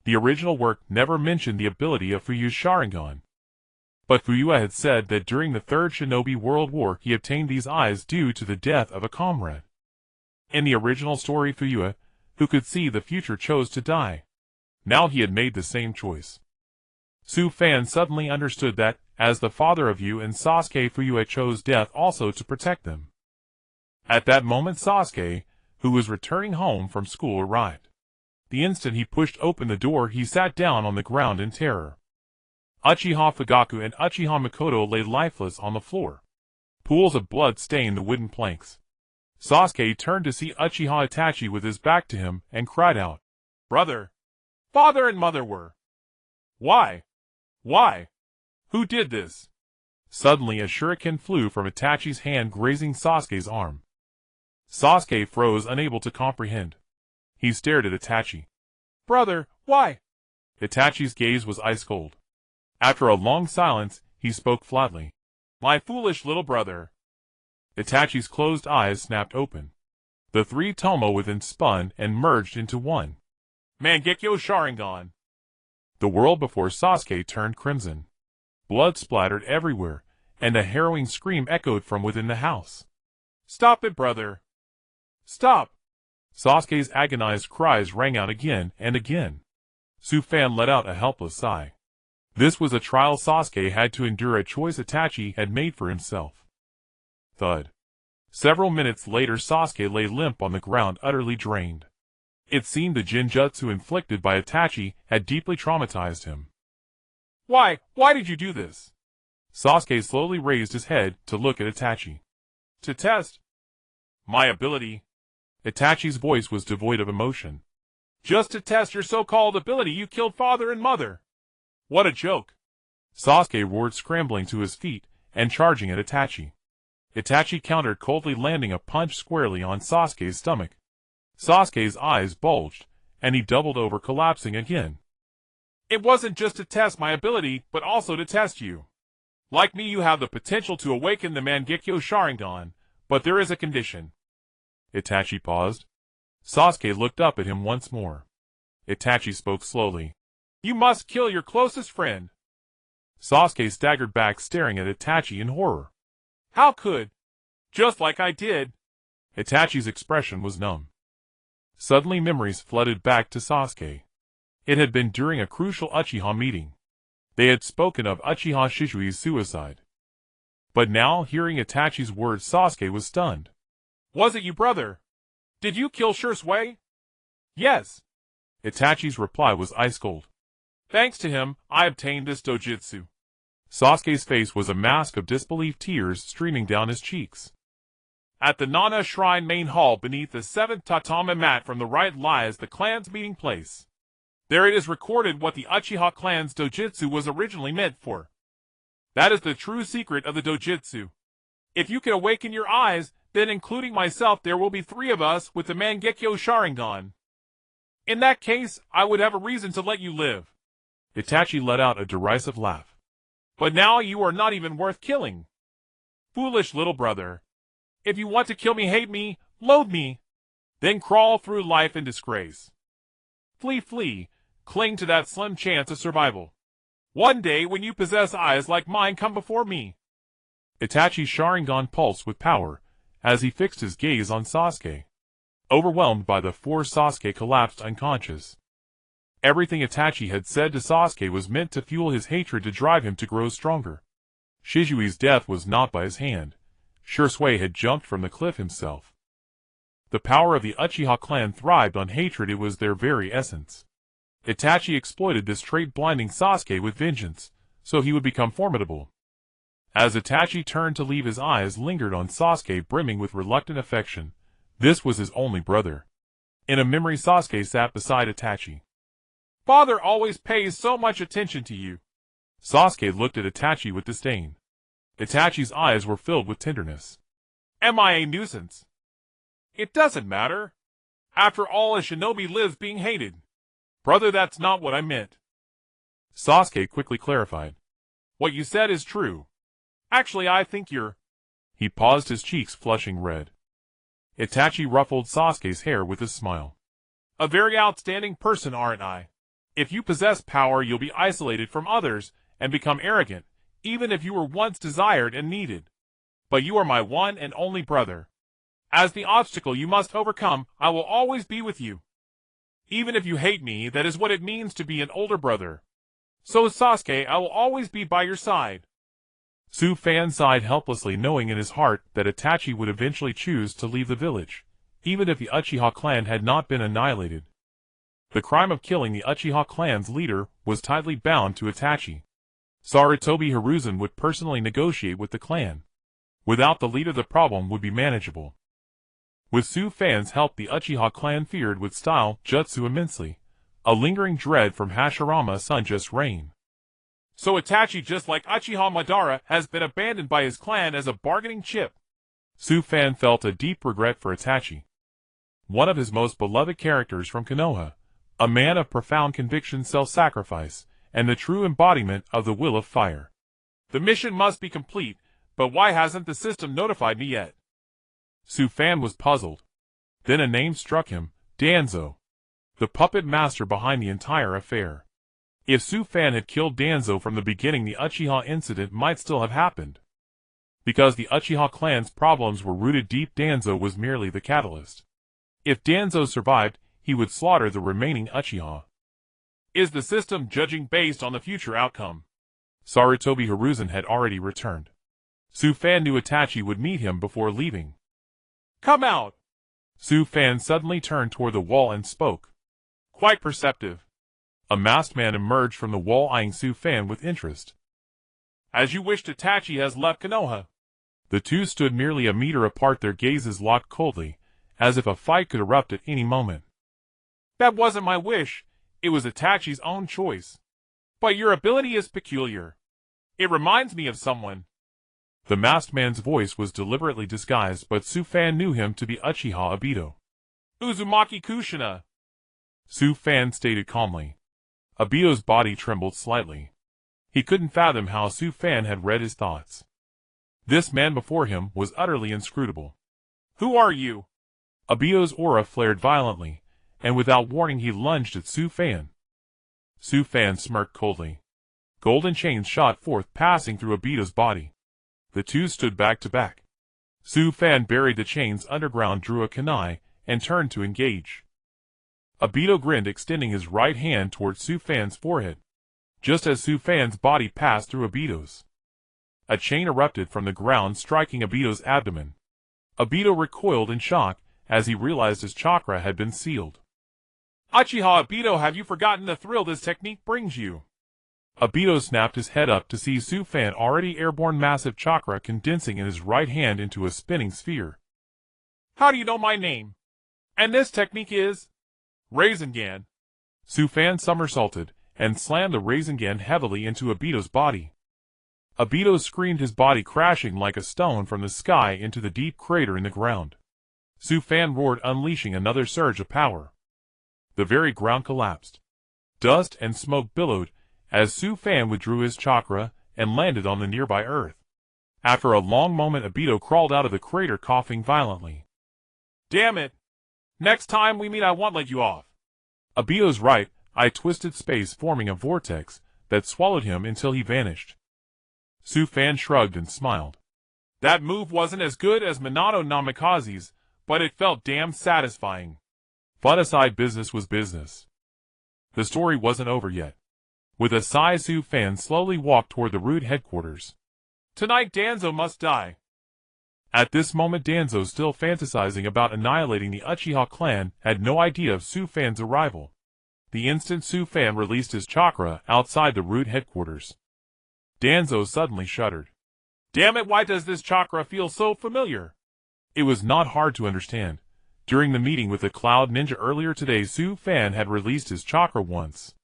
The original work never mentioned the ability of Fuyu's Sharingan. But Fuyua had said that during the Third Shinobi World War he obtained these eyes due to the death of a comrade. In the original story, Fuyua, who could see the future, chose to die. Now he had made the same choice. Su Fan suddenly understood that, as the father of Yu and Sasuke, Fuyua chose death also to protect them. At that moment, Sasuke, who was returning home from school, arrived. The instant he pushed open the door, he sat down on the ground in terror. Uchiha Fugaku and Uchiha Mikoto lay lifeless on the floor. Pools of blood stained the wooden planks. Sasuke turned to see Uchiha Itachi with his back to him and cried out, "Brother! Father and mother were... Why? Why? Who did this?" Suddenly a shuriken flew from Itachi's hand, grazing Sasuke's arm. Sasuke froze, unable to comprehend. He stared at Itachi. "Brother, why?" Itachi's gaze was ice cold. After a long silence, he spoke flatly. "My foolish little brother." Itachi's closed eyes snapped open. The three Tomo within spun and merged into one. Mangekyo Sharingan. The world before Sasuke turned crimson. Blood splattered everywhere, and a harrowing scream echoed from within the house. "Stop it, brother! Stop!" Sasuke's agonized cries rang out again and again. Su Fan let out a helpless sigh. This was a trial Sasuke had to endure, a choice Itachi had made for himself. Thud. Several minutes later, Sasuke lay limp on the ground, utterly drained. It seemed the Jinjutsu inflicted by Itachi had deeply traumatized him. Why did you do this?" Sasuke slowly raised his head to look at Itachi. "To test my ability." Itachi's voice was devoid of emotion. "Just to test your so-called ability, you killed father and mother. What a joke!" Sasuke roared, scrambling to his feet and charging at Itachi. Itachi countered coldly, landing a punch squarely on Sasuke's stomach. Sasuke's eyes bulged, and he doubled over, collapsing again. "It wasn't just to test my ability, but also to test you. Like me, you have the potential to awaken the Mangekyo Sharingan, but there is a condition." Itachi paused. Sasuke looked up at him once more. Itachi spoke slowly. "You must kill your closest friend." Sasuke staggered back, staring at Itachi in horror. "How could? Just like I did." Itachi's expression was numb. Suddenly memories flooded back to Sasuke. It had been during a crucial Uchiha meeting. They had spoken of Uchiha Shishui's suicide. But now, hearing Itachi's words, Sasuke was stunned. Was it you, brother? Did you kill Shisui? Yes. Itachi's reply was ice cold. Thanks to him, I obtained this dojutsu. Sasuke's face was a mask of disbelief, tears streaming down his cheeks. At the Nana Shrine main hall beneath the 7th tatami mat from the right lies the clan's meeting place. There it is recorded what the Uchiha clan's dojutsu was originally meant for. That is the true secret of the dojutsu. If you can awaken your eyes, then including myself there will be 3 of us with the Mangekyo Sharingan. In that case, I would have a reason to let you live. Itachi let out a derisive laugh. But now you are not even worth killing. Foolish little brother. If you want to kill me, hate me, loathe me, then crawl through life in disgrace. Flee, cling to that slim chance of survival. One day when you possess eyes like mine, come before me. Itachi's Sharingan pulsed with power as he fixed his gaze on Sasuke. Overwhelmed by the force, Sasuke collapsed unconscious. Everything Itachi had said to Sasuke was meant to fuel his hatred, to drive him to grow stronger. Shishui's death was not by his hand. Shisui had jumped from the cliff himself. The power of the Uchiha clan thrived on hatred, it was their very essence. Itachi exploited this trait, blinding Sasuke with vengeance, so he would become formidable. As Itachi turned to leave, his eyes lingered on Sasuke, brimming with reluctant affection. This was his only brother. In a memory, Sasuke sat beside Itachi. Father always pays so much attention to you. Sasuke looked at Itachi with disdain. Itachi's eyes were filled with tenderness. Am I a nuisance? It doesn't matter. After all, a shinobi lives being hated. Brother, that's not what I meant. Sasuke quickly clarified. What you said is true. Actually, I think you're... He paused, his cheeks flushing red. Itachi ruffled Sasuke's hair with a smile. A very outstanding person, aren't I? If you possess power, you'll be isolated from others and become arrogant, even if you were once desired and needed. But you are my one and only brother. As the obstacle you must overcome, I will always be with you. Even if you hate me, that is what it means to be an older brother. So Sasuke, I will always be by your side. Su Fan sighed helplessly, knowing in his heart that Itachi would eventually choose to leave the village, even if the Uchiha clan had not been annihilated. The crime of killing the Uchiha clan's leader was tightly bound to Itachi. Sarutobi Hiruzen would personally negotiate with the clan. Without the leader, the problem would be manageable. With Su Fan's help, the Uchiha clan feared with style jutsu immensely. A lingering dread from Hashirama's son just reigned. So Itachi, just like Uchiha Madara, has been abandoned by his clan as a bargaining chip. Su Fan felt a deep regret for Itachi. One of his most beloved characters from Konoha, a man of profound conviction, self-sacrifice, and the true embodiment of the will of fire. The mission must be complete, but why hasn't the system notified me yet? Su Fan was puzzled. Then a name struck him, Danzo, the puppet master behind the entire affair. If Su Fan had killed Danzo from the beginning, the Uchiha incident might still have happened. Because the Uchiha clan's problems were rooted deep, Danzo was merely the catalyst. If Danzo survived, he would slaughter the remaining Uchiha. Is the system judging based on the future outcome? Sarutobi Hiruzen had already returned. Su Fan knew Itachi would meet him before leaving. Come out! Su Fan suddenly turned toward the wall and spoke. Quite perceptive. A masked man emerged from the wall, eyeing Su Fan with interest. As you wished, Itachi has left Konoha. The two stood merely a meter apart, their gazes locked coldly, as if a fight could erupt at any moment. That wasn't my wish. It was Itachi's own choice. But your ability is peculiar. It reminds me of someone. The masked man's voice was deliberately disguised, but Su Fan knew him to be Uchiha Obito. Uzumaki Kushina. Su Fan stated calmly. Obito's body trembled slightly. He couldn't fathom how Su Fan had read his thoughts. This man before him was utterly inscrutable. Who are you? Obito's aura flared violently, and without warning he lunged at Su Fan. Su Fan smirked coldly. Golden chains shot forth, passing through Obito's body. The two stood back to back. Su Fan buried the chains underground, drew a kunai, and turned to engage. Obito grinned, extending his right hand towards Su Fan's forehead. Just as Su Fan's body passed through Obito's, a chain erupted from the ground, striking Obito's abdomen. Obito recoiled in shock as he realized his chakra had been sealed. Uchiha Obito, have you forgotten the thrill this technique brings you? Obito snapped his head up to see Su Fan already airborne, massive chakra condensing in his right hand into a spinning sphere. How do you know my name? And this technique is? Rasengan. Su Fan somersaulted and slammed the Rasengan heavily into Obito's body. Obito screamed, his body crashing like a stone from the sky into the deep crater in the ground. Su Fan roared, unleashing another surge of power. The very ground collapsed. Dust and smoke billowed as Su Fan withdrew his chakra and landed on the nearby earth. After a long moment, Obito crawled out of the crater, coughing violently. Damn it! Next time we meet I won't let you off. Obito's right eye twisted space, forming a vortex that swallowed him until he vanished. Su Fan shrugged and smiled. That move wasn't as good as Minato Namikaze's, but it felt damn satisfying. Fun aside, business was business. The story wasn't over yet. With a sigh, Su Fan slowly walked toward the Root headquarters. Tonight Danzo must die. At this moment, Danzo, still fantasizing about annihilating the Uchiha clan, had no idea of Su Fan's arrival. The instant Su Fan released his chakra outside the Root headquarters, Danzo suddenly shuddered. Damn it, why does this chakra feel so familiar? It was not hard to understand. During the meeting with the Cloud Ninja earlier today, Su Fan had released his chakra once.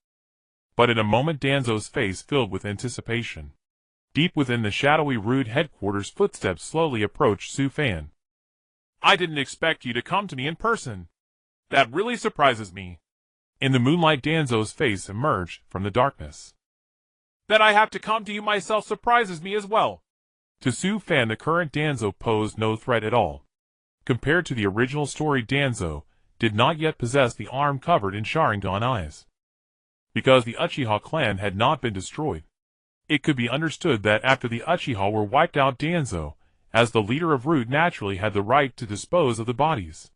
But in a moment, Danzo's face filled with anticipation. Deep within the shadowy Root headquarters, footsteps slowly approached Su Fan. I didn't expect you to come to me in person. That really surprises me. In the moonlight, Danzo's face emerged from the darkness. That I have to come to you myself surprises me as well. To Su Fan, the current Danzo posed no threat at all. Compared to the original story, Danzo did not yet possess the arm covered in Sharingan eyes. Because the Uchiha clan had not been destroyed, it could be understood that after the Uchiha were wiped out, Danzo, as the leader of Root, naturally had the right to dispose of the bodies.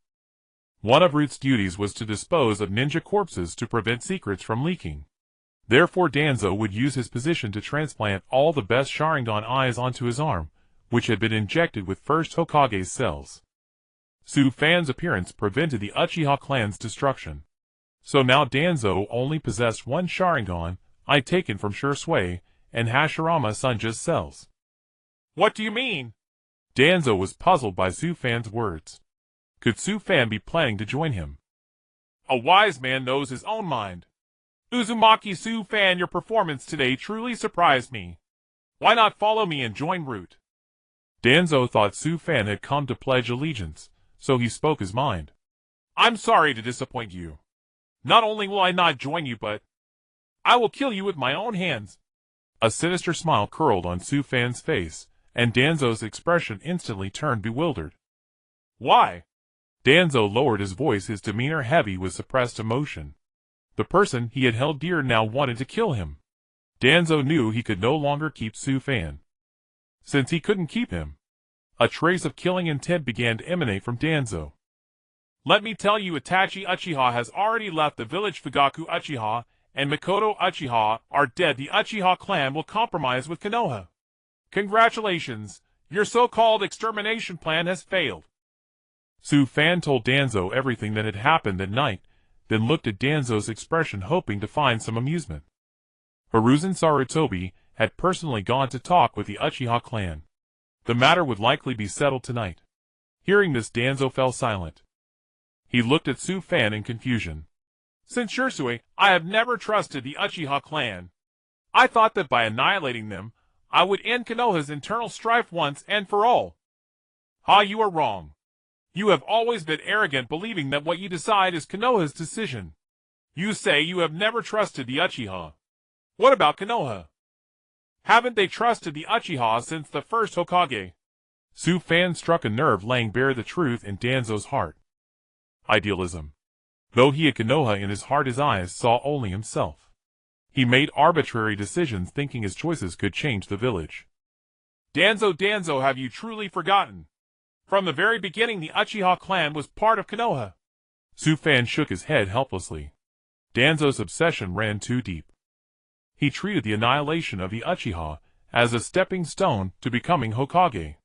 One of Root's duties was to dispose of ninja corpses to prevent secrets from leaking. Therefore, Danzo would use his position to transplant all the best Sharingan eyes onto his arm, which had been injected with first Hokage's cells. Su Fan's appearance prevented the Uchiha clan's destruction. So now Danzo only possessed one Sharingan eye taken from Shursui and Hashirama Sanja's cells. What do you mean? Danzo was puzzled by Su Fan's words. Could Su Fan be planning to join him? A wise man knows his own mind. Uzumaki Su Fan, your performance today truly surprised me. Why not follow me and join Root? Danzo thought Su Fan had come to pledge allegiance, so he spoke his mind. I'm sorry to disappoint you. Not only will I not join you, but I will kill you with my own hands. A sinister smile curled on Su Fan's face, and Danzo's expression instantly turned bewildered. Why? Danzo lowered his voice, his demeanor heavy with suppressed emotion. The person he had held dear now wanted to kill him. Danzo knew he could no longer keep Su Fan. Since he couldn't keep him, a trace of killing intent began to emanate from Danzo. Let me tell you, Itachi Uchiha has already left the village. Fugaku Uchiha and Mikoto Uchiha are dead. The Uchiha clan will compromise with Konoha. Congratulations, your so-called extermination plan has failed. Su Fan told Danzo everything that had happened that night, then looked at Danzo's expression, hoping to find some amusement. Hiruzen Sarutobi had personally gone to talk with the Uchiha clan. The matter would likely be settled tonight. Hearing this, Danzo fell silent. He looked at Su Fan in confusion. Since Shursui, I have never trusted the Uchiha clan. I thought that by annihilating them, I would end Konoha's internal strife once and for all. You are wrong. You have always been arrogant, believing that what you decide is Konoha's decision. You say you have never trusted the Uchiha. What about Konoha? Haven't they trusted the Uchiha since the first Hokage? Su Fan struck a nerve, laying bare the truth in Danzo's heart. Idealism. Though he had Konoha in his heart, his eyes saw only himself. He made arbitrary decisions, thinking his choices could change the village. Danzo, have you truly forgotten? From the very beginning the Uchiha clan was part of Konoha. Sufan shook his head helplessly. Danzo's obsession ran too deep. He treated the annihilation of the Uchiha as a stepping stone to becoming Hokage.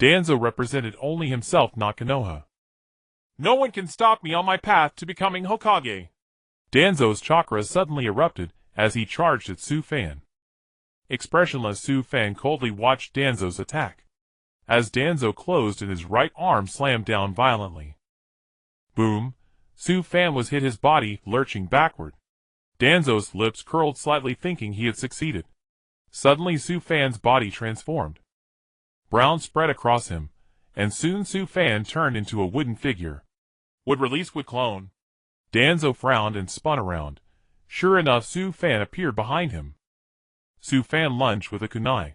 Danzo represented only himself, not Konoha. No one can stop me on my path to becoming Hokage. Danzo's chakra suddenly erupted as he charged at Sufan. Expressionless Sufan coldly watched Danzo's attack. As Danzo closed and his right arm slammed down violently. Boom! Sufan was hit, his body lurching backward. Danzo's lips curled slightly, thinking he had succeeded. Suddenly Sufan's body transformed. Brown spread across him, and soon Sufan turned into a wooden figure. Would release would clone. Danzo frowned and spun around. Sure enough, Sufan appeared behind him. Sufan lunged with a kunai.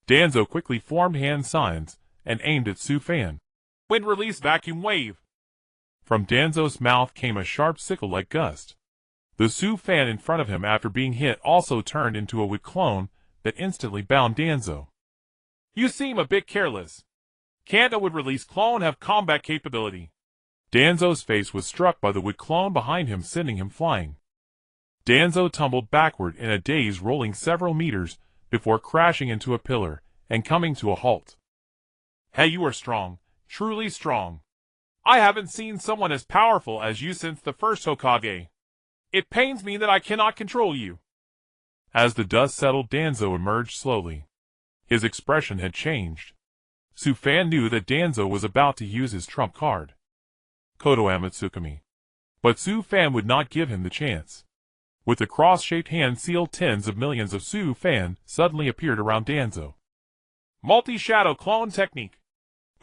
Danzo quickly formed hand signs and aimed at Sufan. Wind release vacuum wave. From Danzo's mouth came a sharp sickle-like gust. The Sufan in front of him, after being hit, also turned into a wood clone that instantly bound Danzo. You seem a bit careless. Can't a wood release clone have combat capability? Danzo's face was struck by the wood clone behind him, sending him flying. Danzo tumbled backward in a daze, rolling several meters before crashing into a pillar and coming to a halt. Hey, you are strong, truly strong. I haven't seen someone as powerful as you since the first Hokage. It pains me that I cannot control you. As the dust settled, Danzo emerged slowly. His expression had changed. Sufan knew that Danzo was about to use his trump card, Konoha Tsukumi. But Sufan would not give him the chance. With the cross-shaped hand sealed, tens of millions of Sufan suddenly appeared around Danzo. Multi-shadow clone technique.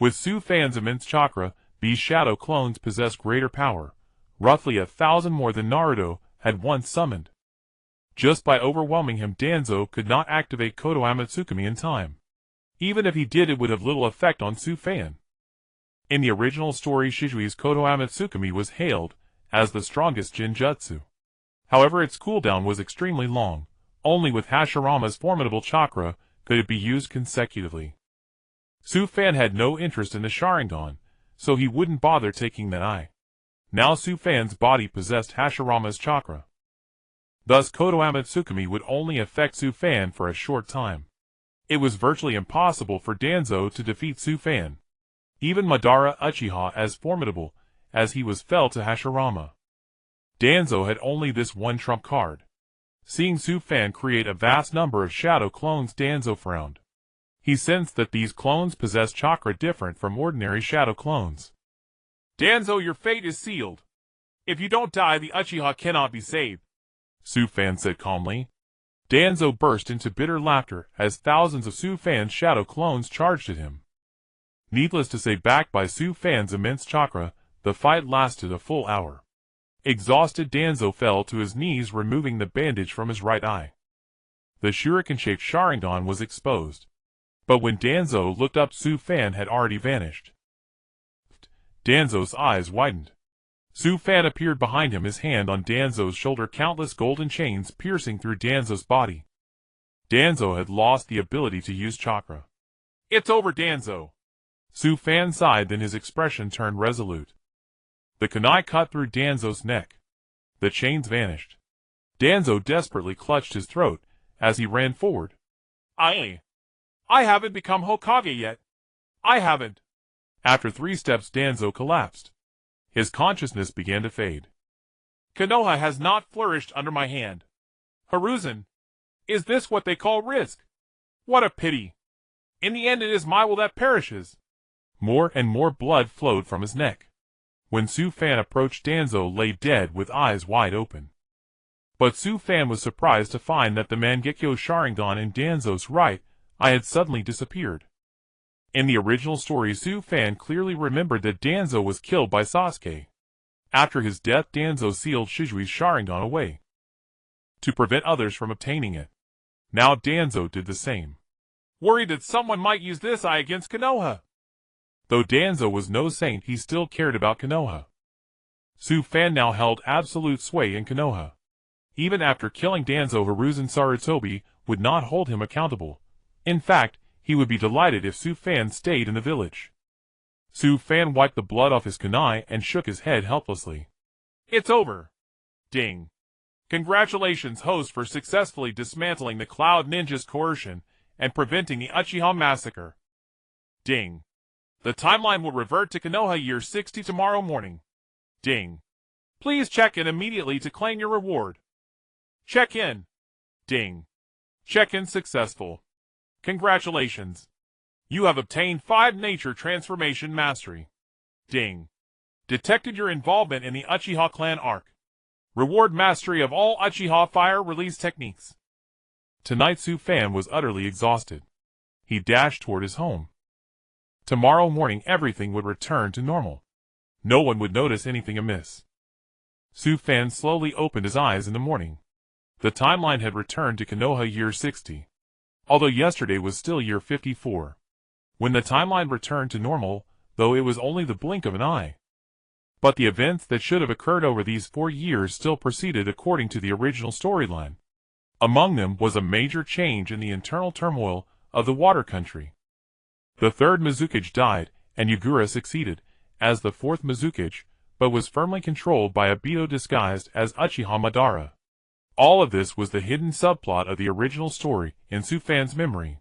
With Sufan's immense chakra, these shadow clones possess greater power, roughly 1,000 more than Naruto had once summoned. Just by overwhelming him, Danzo could not activate Konoha Tsukumi in time. Even if he did, it would have little effect on Sufan. In the original story, Shijui's Konoha Tsukumi was hailed as the strongest Jinjutsu. However, its cooldown was extremely long. Only with Hashirama's formidable chakra could it be used consecutively. Sufan had no interest in the Sharingan, so he wouldn't bother taking that eye. Now Sufan's body possessed Hashirama's chakra. Thus Konoha Tsukumi would only affect Sufan for a short time. It was virtually impossible for Danzo to defeat Sufan. Even Madara Uchiha, as formidable as he was, fell to Hashirama. Danzo had only this one trump card. Seeing Sufan create a vast number of shadow clones, Danzo frowned. He sensed that these clones possessed chakra different from ordinary shadow clones. Danzo, your fate is sealed. If you don't die, the Uchiha cannot be saved, Sufan said calmly. Danzo burst into bitter laughter as thousands of Sufan's shadow clones charged at him. Needless to say, backed by Sufan's immense chakra, the fight lasted a full hour. Exhausted, Danzo fell to his knees, removing the bandage from his right eye. The shuriken-shaped Sharingan was exposed. But when Danzo looked up, Sufan had already vanished. Danzo's eyes widened. Sufan appeared behind him, his hand on Danzo's shoulder, countless golden chains piercing through Danzo's body. Danzo had lost the ability to use chakra. It's over, Danzo. Sufan sighed, then his expression turned resolute. The kunai cut through Danzo's neck. The chains vanished. Danzo desperately clutched his throat as he ran forward. I haven't become Hokage yet. I haven't. After 3 steps, Danzo collapsed. His consciousness began to fade. Konoha has not flourished under my hand. Hiruzen, is this what they call risk? What a pity. In the end, it is my will that perishes. More and more blood flowed from his neck. When Sufan approached, Danzo lay dead with eyes wide open. But Sufan was surprised to find that the Mangekyo Sharingan in Danzo's right eye had suddenly disappeared. In the original story, Sufan clearly remembered that Danzo was killed by Sasuke. After his death, Danzo sealed Shijui's Sharingan away to prevent others from obtaining it. Now Danzo did the same. Worried that someone might use this eye against Konoha. Though Danzo was no saint, he still cared about Konoha. Sufan now held absolute sway in Konoha. Even after killing Danzo, Hiruzen Sarutobi would not hold him accountable. In fact, he would be delighted if Sufan stayed in the village. Fan wiped the blood off his kunai and shook his head helplessly. It's over. Ding. Congratulations, host, for successfully dismantling the Cloud Ninja's coercion and preventing the Uchiha massacre. Ding. The timeline will revert to Konoha year 60 tomorrow morning. Ding. Please check in immediately to claim your reward. Check in. Ding. Check-in successful. Congratulations. You have obtained 5 Nature Transformation Mastery. Ding. Detected your involvement in the Uchiha clan arc. Reward mastery of all Uchiha fire release techniques. Tonight Fan was utterly exhausted. He dashed toward his home. Tomorrow morning everything would return to normal. No one would notice anything amiss. Fan slowly opened his eyes in the morning. The timeline had returned to Konoha year 60. Although yesterday was still year 54. When the timeline returned to normal, though it was only the blink of an eye. But the events that should have occurred over these 4 years still proceeded according to the original storyline. Among them was a major change in the internal turmoil of the water country. The third Mizukage died, and Yagura succeeded, as the fourth Mizukage, but was firmly controlled by a Beto disguised as Uchiha Madara. All of this was the hidden subplot of the original story in Fan's memory.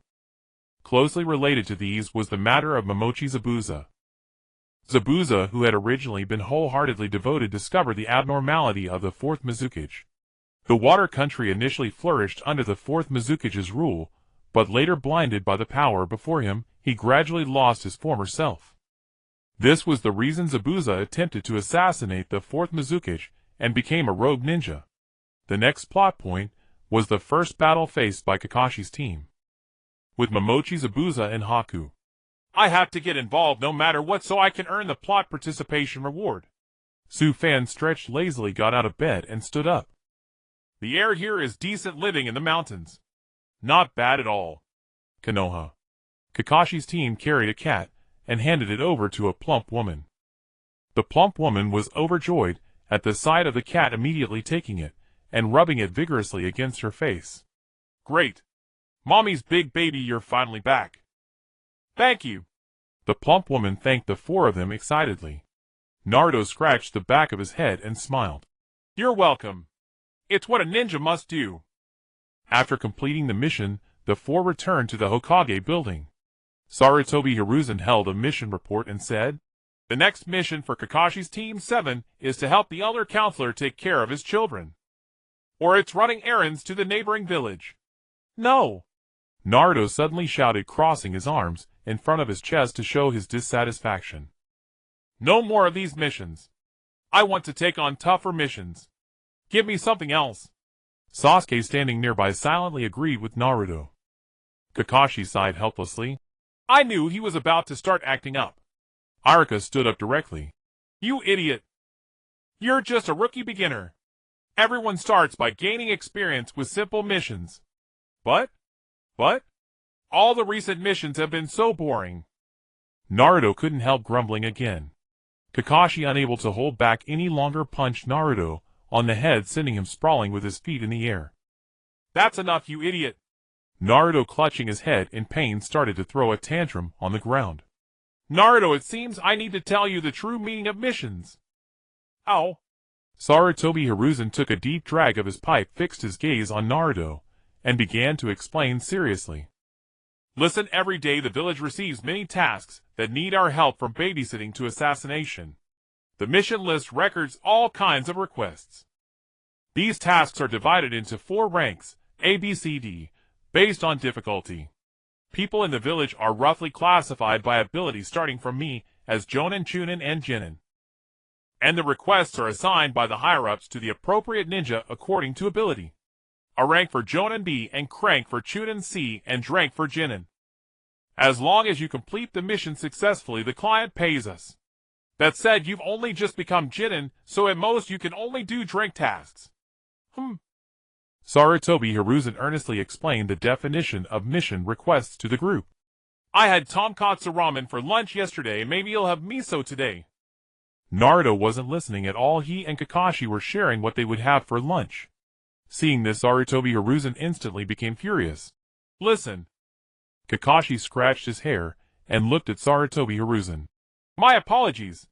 Closely related to these was the matter of Momochi Zabuza. Zabuza, who had originally been wholeheartedly devoted, discovered the abnormality of the fourth Mizukage. The water country initially flourished under the fourth Mizukage's rule, but later blinded by the power before him, he gradually lost his former self. This was the reason Zabuza attempted to assassinate the fourth Mizukage and became a rogue ninja. The next plot point was the first battle faced by Kakashi's team. With Momochi Zabuza and Haku. I have to get involved no matter what so I can earn the plot participation reward. Fan stretched lazily, got out of bed, and stood up. The air here is decent living in the mountains. Not bad at all. Konoha. Kakashi's team carried a cat and handed it over to a plump woman. The plump woman was overjoyed at the sight of the cat, immediately taking it and rubbing it vigorously against her face. Great. Mommy's big baby, you're finally back. Thank you. The plump woman thanked the 4 of them excitedly. Naruto scratched the back of his head and smiled. You're welcome. It's what a ninja must do. After completing the mission, the 4 returned to the Hokage building. Sarutobi Hiruzen held a mission report and said, The next mission for Kakashi's Team 7 is to help the elder counselor take care of his children. Or it's running errands to the neighboring village. No. Naruto suddenly shouted, crossing his arms in front of his chest to show his dissatisfaction. No more of these missions. I want to take on tougher missions. Give me something else. Sasuke, standing nearby, silently agreed with Naruto. Kakashi sighed helplessly. I knew he was about to start acting up. Arika stood up directly. You idiot. You're just a rookie beginner. Everyone starts by gaining experience with simple missions. But, all the recent missions have been so boring. Naruto couldn't help grumbling again. Kakashi, unable to hold back any longer, punched Naruto on the head, sending him sprawling with his feet in the air. That's enough, you idiot. Naruto, clutching his head in pain, started to throw a tantrum on the ground. Naruto, it seems I need to tell you the true meaning of missions. Ow. Sarutobi Hiruzen took a deep drag of his pipe, fixed his gaze on Naruto, and began to explain seriously. Listen, every day the village receives many tasks that need our help, from babysitting to assassination. The mission list records all kinds of requests. These tasks are divided into 4 ranks, A, B, C, D, based on difficulty. People in the village are roughly classified by ability, starting from me as Jonin, Chunin, and Jinin. And the requests are assigned by the higher-ups to the appropriate ninja according to ability. A rank for Jonin B, and Crank for Chunin C, and Drank for Jinin. As long as you complete the mission successfully, the client pays us. That said, you've only just become Jinin, so at most you can only do Drank tasks. Sarutobi Hiruzen earnestly explained the definition of mission requests to the group. I had tonkatsu ramen for lunch yesterday, maybe you'll have miso today. Naruto wasn't listening at all. He and Kakashi were sharing what they would have for lunch. Seeing this, Sarutobi Hiruzen instantly became furious. Listen. Kakashi scratched his hair and looked at Sarutobi Hiruzen. My apologies.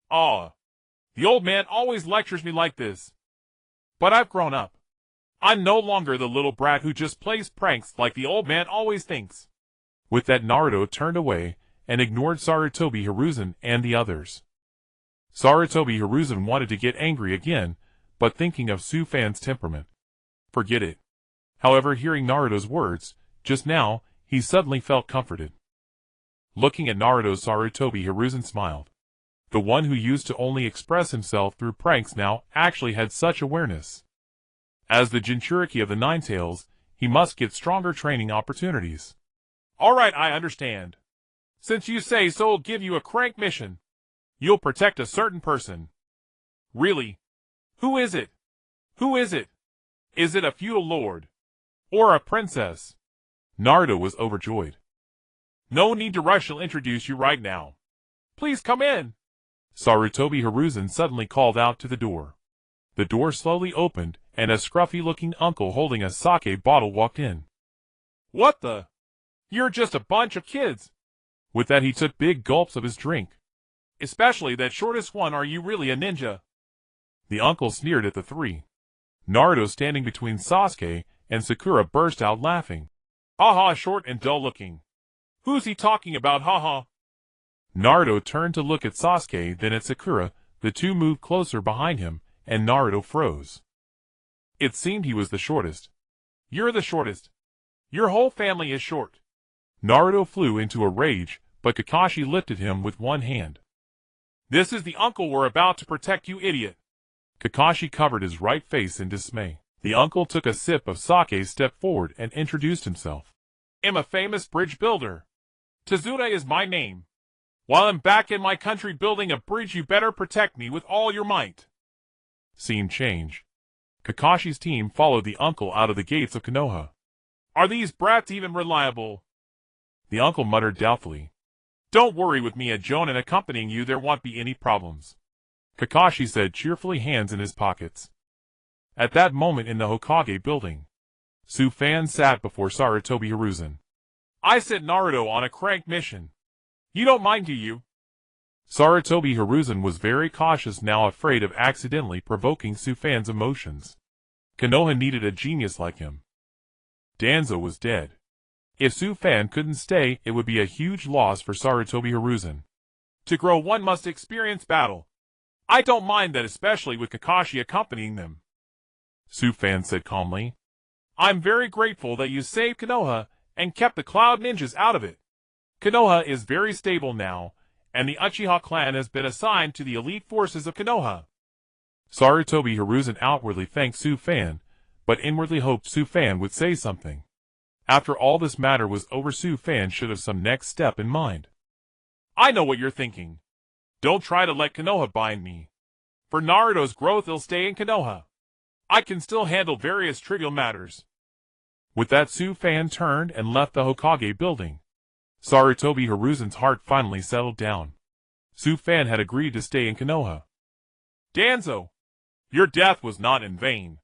Ah, the old man always lectures me like this. But I've grown up. I'm no longer the little brat who just plays pranks like the old man always thinks. With that, Naruto turned away and ignored Sarutobi Hiruzen and the others. Sarutobi Hiruzen wanted to get angry again, but thinking of Sufan's temperament, forget it. However, hearing Naruto's words just now, he suddenly felt comforted. Looking at Naruto, Sarutobi Hiruzen smiled. The one who used to only express himself through pranks now actually had such awareness. As the Jinchuriki of the Nine Tails, he must get stronger training opportunities. Alright, I understand. Since you say so, I'll give you a crank mission. You'll protect a certain person. Really? Who is it? Who is it? Is it a feudal lord? Or a princess? Naruto was overjoyed. No need to rush, I'll introduce you right now. Please come in. Sarutobi Hiruzen suddenly called out to the door. The door slowly opened, and a scruffy-looking uncle holding a sake bottle walked in. What the? You're just a bunch of kids. With that, he took big gulps of his drink. Especially that shortest one. Are you really a ninja? The uncle sneered at the three. Naruto, standing between Sasuke and Sakura, burst out laughing. Haha, short and dull-looking. Who's he talking about, haha? Naruto turned to look at Sasuke, then at Sakura. The two moved closer behind him, and Naruto froze. It seemed he was the shortest. You're the shortest. Your whole family is short. Naruto flew into a rage, but Kakashi lifted him with one hand. This is the uncle we're about to protect, you idiot. Kakashi covered his right face in dismay. The uncle took a sip of sake, stepped forward, and introduced himself. I'm a famous bridge builder. Tazuna is my name. While I'm back in my country building a bridge, you better protect me with all your might. Scene change. Kakashi's team followed the uncle out of the gates of Konoha. Are these brats even reliable? The uncle muttered doubtfully. Don't worry, with me a Jonin accompanying you, there won't be any problems. Kakashi said cheerfully, hands in his pockets. At that moment in the Hokage building, Sufan sat before Sarutobi Hiruzen. I sent Naruto on a crank mission. You don't mind, do you? Sarutobi Hiruzen was very cautious now, afraid of accidentally provoking Sufan's emotions. Konoha needed a genius like him. Danzo was dead. If Sufan couldn't stay, it would be a huge loss for Sarutobi Hiruzen. To grow, one must experience battle. I don't mind that, especially with Kakashi accompanying them. Sufan said calmly. I'm very grateful that you saved Konoha and kept the Cloud Ninjas out of it. Konoha is very stable now, and the Uchiha clan has been assigned to the elite forces of Konoha. Sarutobi Hiruzen outwardly thanked Sufan, but inwardly hoped Sufan would say something. After all this matter was over, Sufan should have some next step in mind. I know what you're thinking. Don't try to let Konoha bind me. For Naruto's growth, he'll stay in Konoha. I can still handle various trivial matters. With that, Sufan turned and left the Hokage building. Sarutobi Hiruzen's heart finally settled down. Sufan had agreed to stay in Konoha. Danzo, your death was not in vain.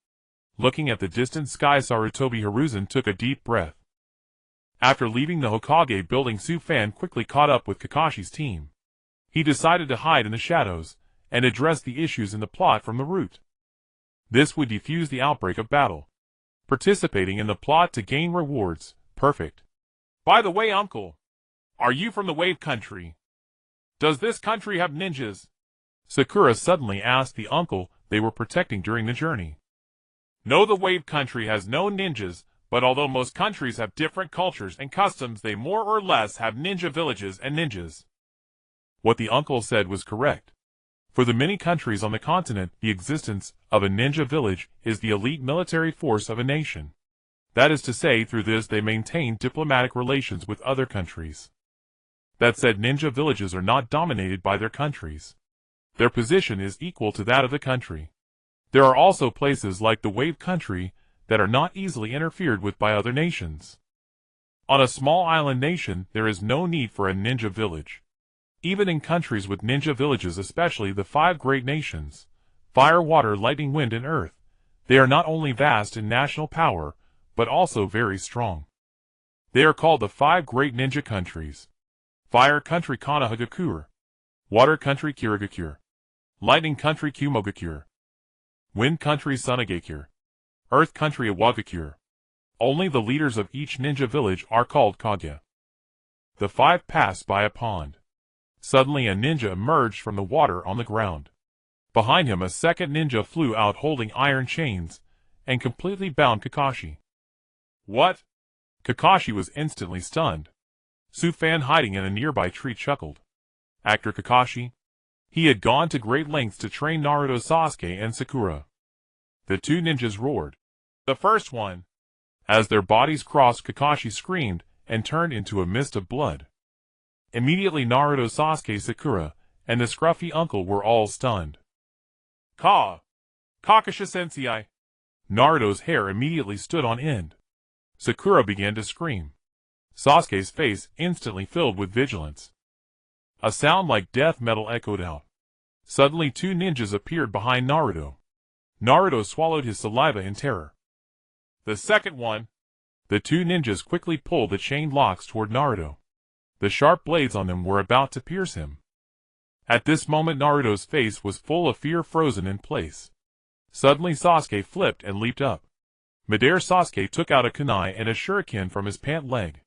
Looking at the distant sky, Sarutobi Hiruzen took a deep breath. After leaving the Hokage building, Sufan quickly caught up with Kakashi's team. He decided to hide in the shadows and address the issues in the plot from the root. This would defuse the outbreak of battle. Participating in the plot to gain rewards, perfect. By the way, uncle, are you from the Wave Country? Does this country have ninjas? Sakura suddenly asked the uncle they were protecting during the journey. No, the Wave Country has no ninjas, but although most countries have different cultures and customs, they more or less have ninja villages and ninjas. What the uncle said was correct. For the many countries on the continent, the existence of a ninja village is the elite military force of a nation. That is to say, through this they maintain diplomatic relations with other countries. That said, ninja villages are not dominated by their countries. Their position is equal to that of the country. There are also places like the Wave Country that are not easily interfered with by other nations. On a small island nation, there is no need for a ninja village. Even in countries with ninja villages, especially the 5 great nations, fire, water, lightning, wind, and earth, they are not only vast in national power, but also very strong. They are called the 5 great ninja countries. Fire Country Konohagakure, Water Country Kirigakure, Lightning Country Kumogakure, Wind Country Sunagakure, Earth Country Iwagakure. Only the leaders of each ninja village are called Kage. The five passed by a pond. Suddenly a ninja emerged from the water on the ground. Behind him a second ninja flew out holding iron chains, and completely bound Kakashi. What? Kakashi was instantly stunned. Sufan hiding in a nearby tree chuckled. Actor Kakashi? He had gone to great lengths to train Naruto, Sasuke, and Sakura. The two ninjas roared. The first one. As their bodies crossed, Kakashi screamed and turned into a mist of blood. Immediately Naruto, Sasuke, Sakura, and the scruffy uncle were all stunned. Kakashi-sensei. Naruto's hair immediately stood on end. Sakura began to scream. Sasuke's face instantly filled with vigilance. A sound like death metal echoed out. Suddenly two ninjas appeared behind Naruto. Naruto swallowed his saliva in terror. The second one. The two ninjas quickly pulled the chain locks toward Naruto. The sharp blades on them were about to pierce him. At this moment Naruto's face was full of fear, frozen in place. Suddenly Sasuke flipped and leaped up. Midair Sasuke took out a kunai and a shuriken from his pant leg.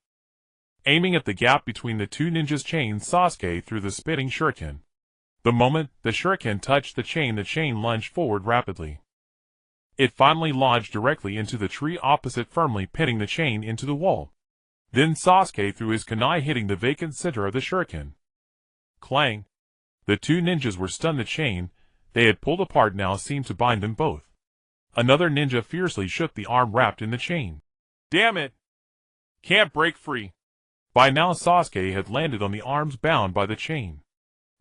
Aiming at the gap between the two ninjas' chains, Sasuke threw the spitting shuriken. The moment the shuriken touched the chain lunged forward rapidly. It finally lodged directly into the tree opposite, firmly pinning the chain into the wall. Then Sasuke threw his kunai, hitting the vacant center of the shuriken. Clang! The two ninjas were stunned. The chain they had pulled apart now seemed to bind them both. Another ninja fiercely shook the arm wrapped in the chain. Damn it! Can't break free. By now Sasuke had landed on the arms bound by the chain.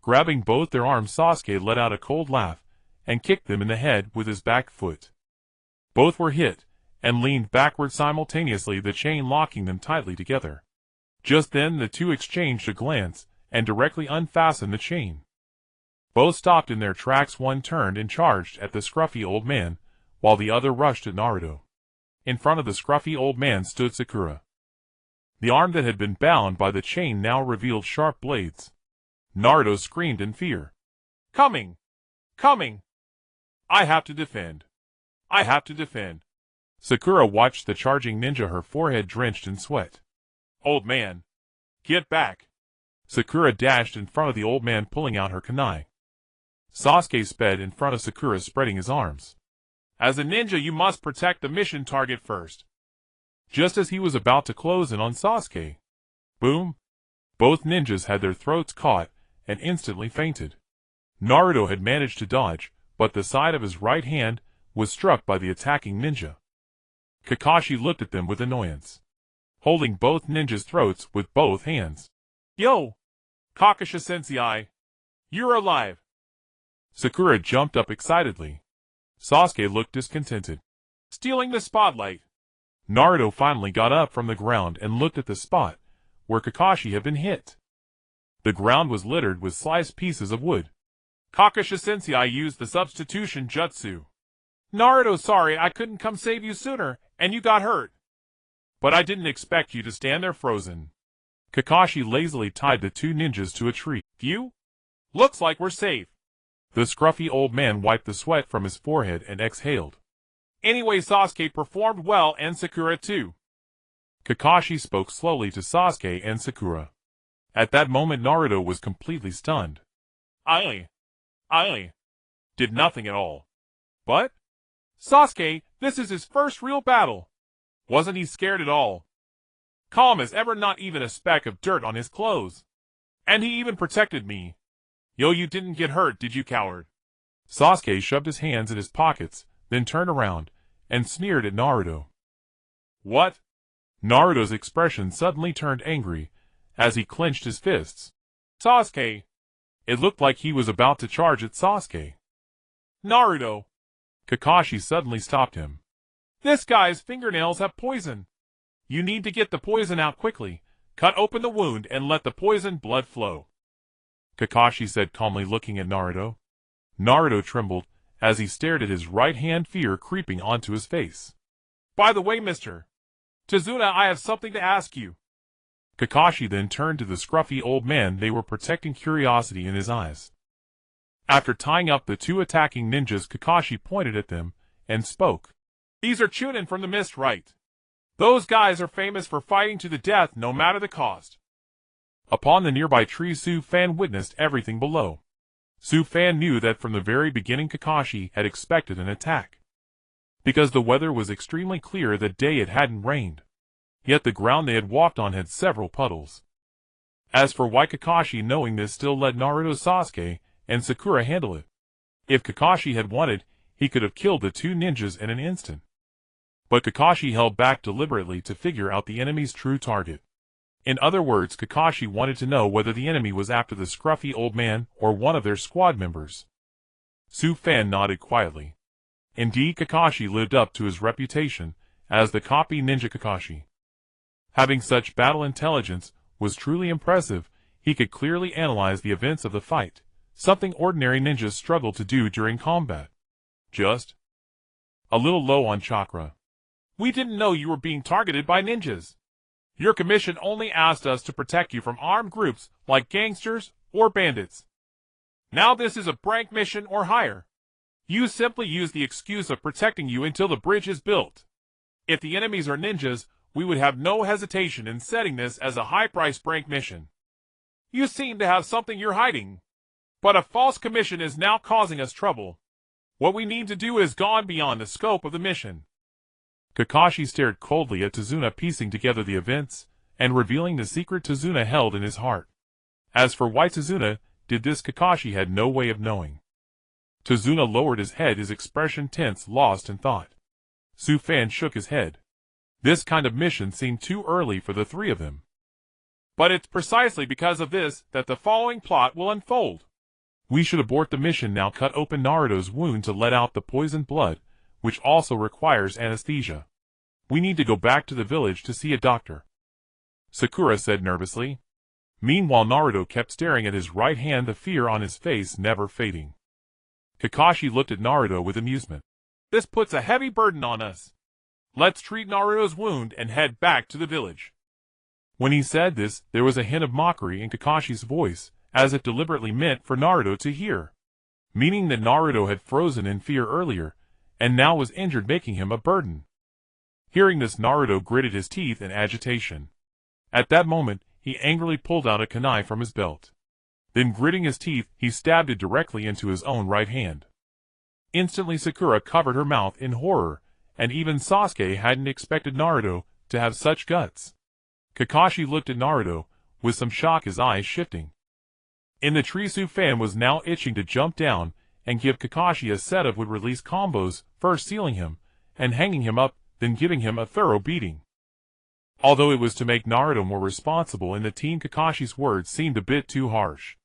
Grabbing both their arms, Sasuke let out a cold laugh and kicked them in the head with his back foot. Both were hit and leaned backward simultaneously, the chain locking them tightly together. Just then the two exchanged a glance and directly unfastened the chain. Both stopped in their tracks. One turned and charged at the scruffy old man, while the other rushed at Naruto. In front of the scruffy old man stood Sakura. The arm that had been bound by the chain now revealed sharp blades. Naruto screamed in fear. Coming! Coming! I have to defend. I have to defend. Sakura watched the charging ninja, her forehead drenched in sweat. Old man! Get back! Sakura dashed in front of the old man, pulling out her kunai. Sasuke sped in front of Sakura, spreading his arms. As a ninja you must protect the mission target first. Just as he was about to close in on Sasuke. Boom! Both ninjas had their throats caught and instantly fainted. Naruto had managed to dodge, but the side of his right hand was struck by the attacking ninja. Kakashi looked at them with annoyance, holding both ninjas' throats with both hands. Yo! Kakashi-sensei! You're alive! Sakura jumped up excitedly. Sasuke looked discontented. Stealing the spotlight! Naruto finally got up from the ground and looked at the spot where Kakashi had been hit. The ground was littered with sliced pieces of wood. Kakashi-sensei used the substitution jutsu. Naruto, sorry I couldn't come save you sooner, and you got hurt. But I didn't expect you to stand there frozen. Kakashi lazily tied the two ninjas to a tree. Phew! Looks like we're safe. The scruffy old man wiped the sweat from his forehead and exhaled. Anyway, Sasuke performed well, and Sakura too. Kakashi spoke slowly to Sasuke and Sakura. At that moment Naruto was completely stunned. I did nothing at all. But? Sasuke, this is his first real battle. Wasn't he scared at all? Calm as ever, not even a speck of dirt on his clothes. And he even protected me. Yo, you didn't get hurt, did you, coward? Sasuke shoved his hands in his pockets, then turned around and sneered at Naruto. What? Naruto's expression suddenly turned angry as he clenched his fists. Sasuke! It looked like he was about to charge at Sasuke. Naruto! Kakashi suddenly stopped him. This guy's fingernails have poison. You need to get the poison out quickly. Cut open the wound and let the poison blood flow. Kakashi said calmly, looking at Naruto. Naruto trembled as he stared at his right hand, fear creeping onto his face. By the way, Mr. Tazuna, I have something to ask you. Kakashi then turned to the scruffy old man they were protecting, curiosity in his eyes. After tying up the two attacking ninjas, Kakashi pointed at them and spoke. These are Chunin from the Mist, right? Those guys are famous for fighting to the death no matter the cost. Upon the nearby tree, Su Fan witnessed everything below. Su Fan knew that from the very beginning Kakashi had expected an attack. Because the weather was extremely clear that day, it hadn't rained. Yet the ground they had walked on had several puddles. As for why Kakashi, knowing this, still let Naruto, Sasuke, and Sakura handle it. If Kakashi had wanted, he could have killed the two ninjas in an instant. But Kakashi held back deliberately to figure out the enemy's true target. In other words, Kakashi wanted to know whether the enemy was after the scruffy old man or one of their squad members. Su Fan nodded quietly. Indeed, Kakashi lived up to his reputation as the copy ninja Kakashi. Having such battle intelligence was truly impressive. He could clearly analyze the events of the fight, something ordinary ninjas struggle to do during combat. Just a little low on chakra. We didn't know you were being targeted by ninjas. Your commission only asked us to protect you from armed groups like gangsters or bandits. Now this is a prank mission or higher. You simply use the excuse of protecting you until the bridge is built. If the enemies are ninjas, we would have no hesitation in setting this as a high-price prank mission. You seem to have something you're hiding. But a false commission is now causing us trouble. What we need to do is gone beyond the scope of the mission. Kakashi stared coldly at Tazuna, piecing together the events and revealing the secret Tazuna held in his heart. As for why Tazuna did this, Kakashi had no way of knowing. Tazuna lowered his head, his expression tense, lost in thought. Su Fan shook his head. This kind of mission seemed too early for the three of them. But it's precisely because of this that the following plot will unfold. We should abort the mission now. Cut open Naruto's wound to let out the poisoned blood, which also requires anesthesia. We need to go back to the village to see a doctor, Sakura said nervously. Meanwhile, Naruto kept staring at his right hand, the fear on his face never fading. Kakashi looked at Naruto with amusement. This puts a heavy burden on us. Let's treat Naruto's wound and head back to the village. When he said this, there was a hint of mockery in Kakashi's voice, as if deliberately meant for Naruto to hear. Meaning that Naruto had frozen in fear earlier, and now was injured, making him a burden. Hearing this, Naruto gritted his teeth in agitation. At that moment, he angrily pulled out a kunai from his belt. Then, gritting his teeth, he stabbed it directly into his own right hand. Instantly, Sakura covered her mouth in horror, and even Sasuke hadn't expected Naruto to have such guts. Kakashi looked at Naruto with some shock, his eyes shifting. In the tree, Su Fan was now itching to jump down and give Kakashi a set of would-release combos, first sealing him and hanging him up, then giving him a thorough beating. Although it was to make Naruto more responsible in the team, Kakashi's words seemed a bit too harsh.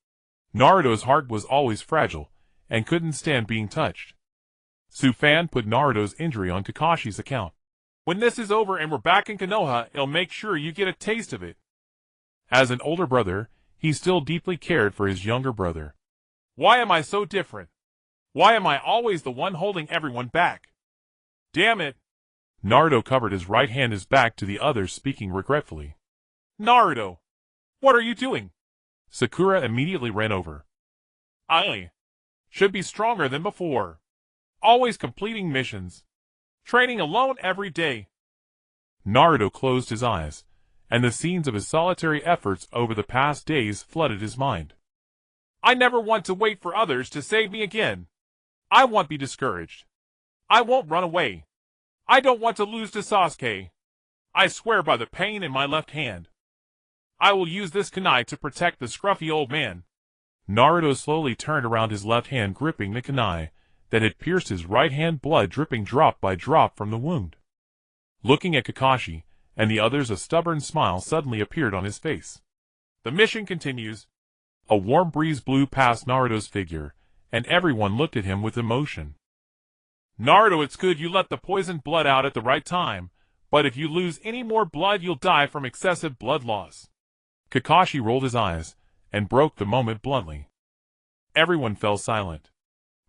Naruto's heart was always fragile and couldn't stand being touched. Su Fan put Naruto's injury on Kakashi's account. When this is over and we're back in Konoha, I'll make sure you get a taste of it. As an older brother, he still deeply cared for his younger brother. Why am I so different? Why am I always the one holding everyone back? Damn it! Naruto covered his right hand, his back to the others, speaking regretfully. Naruto! What are you doing? Sakura immediately ran over. I should be stronger than before. Always completing missions. Training alone every day. Naruto closed his eyes, and the scenes of his solitary efforts over the past days flooded his mind. I never want to wait for others to save me again. I won't be discouraged. I won't run away. I don't want to lose to Sasuke. I swear by the pain in my left hand. I will use this kunai to protect the scruffy old man. Naruto slowly turned around, his left hand gripping the kunai that had pierced his right hand, blood dripping drop by drop from the wound. Looking at Kakashi and the others, a stubborn smile suddenly appeared on his face. The mission continues. A warm breeze blew past Naruto's figure, and everyone looked at him with emotion. Naruto, it's good you let the poisoned blood out at the right time, but if you lose any more blood, you'll die from excessive blood loss. Kakashi rolled his eyes and broke the moment bluntly. Everyone fell silent.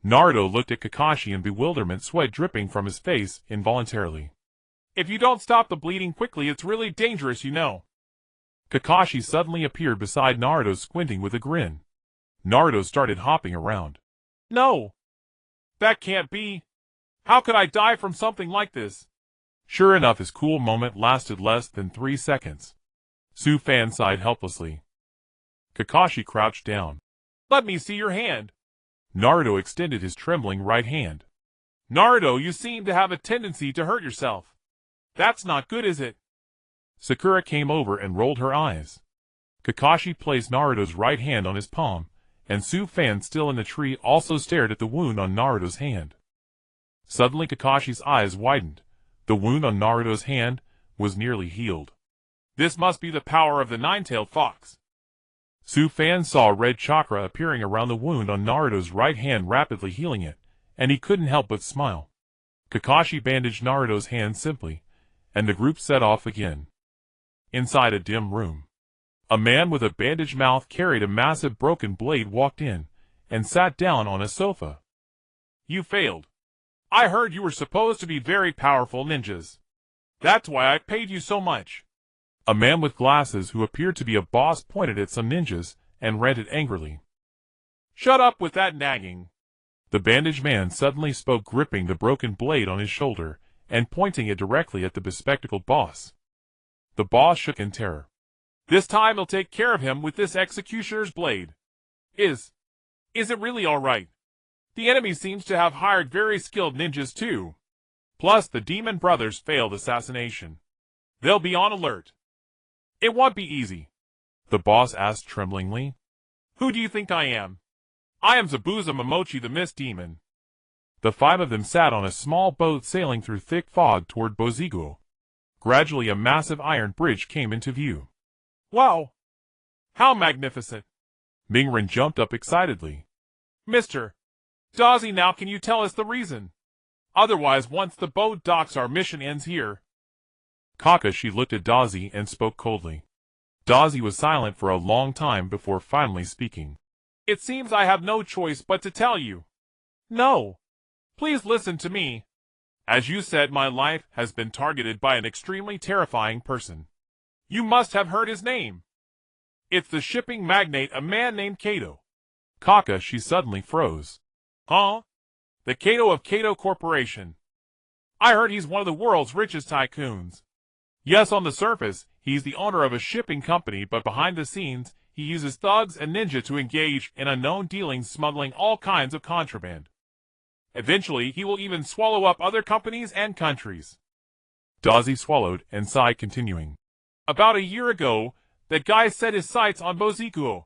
Naruto looked at Kakashi in bewilderment, sweat dripping from his face involuntarily. If you don't stop the bleeding quickly, it's really dangerous, you know. Kakashi suddenly appeared beside Naruto, squinting with a grin. Naruto started hopping around. No! That can't be! How could I die from something like this? Sure enough, his cool moment lasted less than 3 seconds. Su-fan sighed helplessly. Kakashi crouched down. Let me see your hand. Naruto extended his trembling right hand. Naruto, you seem to have a tendency to hurt yourself. That's not good, is it? Sakura came over and rolled her eyes. Kakashi placed Naruto's right hand on his palm, and Su-fan, still in the tree, also stared at the wound on Naruto's hand. Suddenly Kakashi's eyes widened. The wound on Naruto's hand was nearly healed. This must be the power of the nine-tailed fox. Su-fan saw red chakra appearing around the wound on Naruto's right hand, rapidly healing it, and he couldn't help but smile. Kakashi bandaged Naruto's hand simply, and the group set off again. Inside a dim room, a man with a bandaged mouth carried a massive broken blade, walked in, and sat down on a sofa. You failed. I heard you were supposed to be very powerful ninjas. That's why I paid you so much. A man with glasses, who appeared to be a boss, pointed at some ninjas and ranted angrily. Shut up with that nagging. The bandaged man suddenly spoke, gripping the broken blade on his shoulder and pointing it directly at the bespectacled boss. The boss shook in terror. This time I'll take care of him with this executioner's blade. Is it really all right? The enemy seems to have hired very skilled ninjas too. Plus the Demon Brothers failed assassination. They'll be on alert. It won't be easy. The boss asked tremblingly. Who do you think I am? I am Zabuza Momochi, the Mist Demon. The 5 of them sat on a small boat sailing through thick fog toward Boziguo. Gradually a massive iron bridge came into view. Wow! How magnificent! Mingren jumped up excitedly. Mr. Dazi, now can you tell us the reason? Otherwise, once the boat docks, our mission ends here. Kakashi looked at Dazi and spoke coldly. Dazi was silent for a long time before finally speaking. It seems I have no choice but to tell you. No. Please listen to me. As you said, my life has been targeted by an extremely terrifying person. You must have heard his name. It's the shipping magnate, a man named Kato. Kakashi suddenly froze. Huh? The Kato of Kato Corporation. I heard he's one of the world's richest tycoons. Yes, on the surface, he's the owner of a shipping company, but behind the scenes, he uses thugs and ninja to engage in unknown dealings, smuggling all kinds of contraband. Eventually, he will even swallow up other companies and countries. Dazi swallowed and sighed, continuing. About a year ago, that guy set his sights on Boziguo.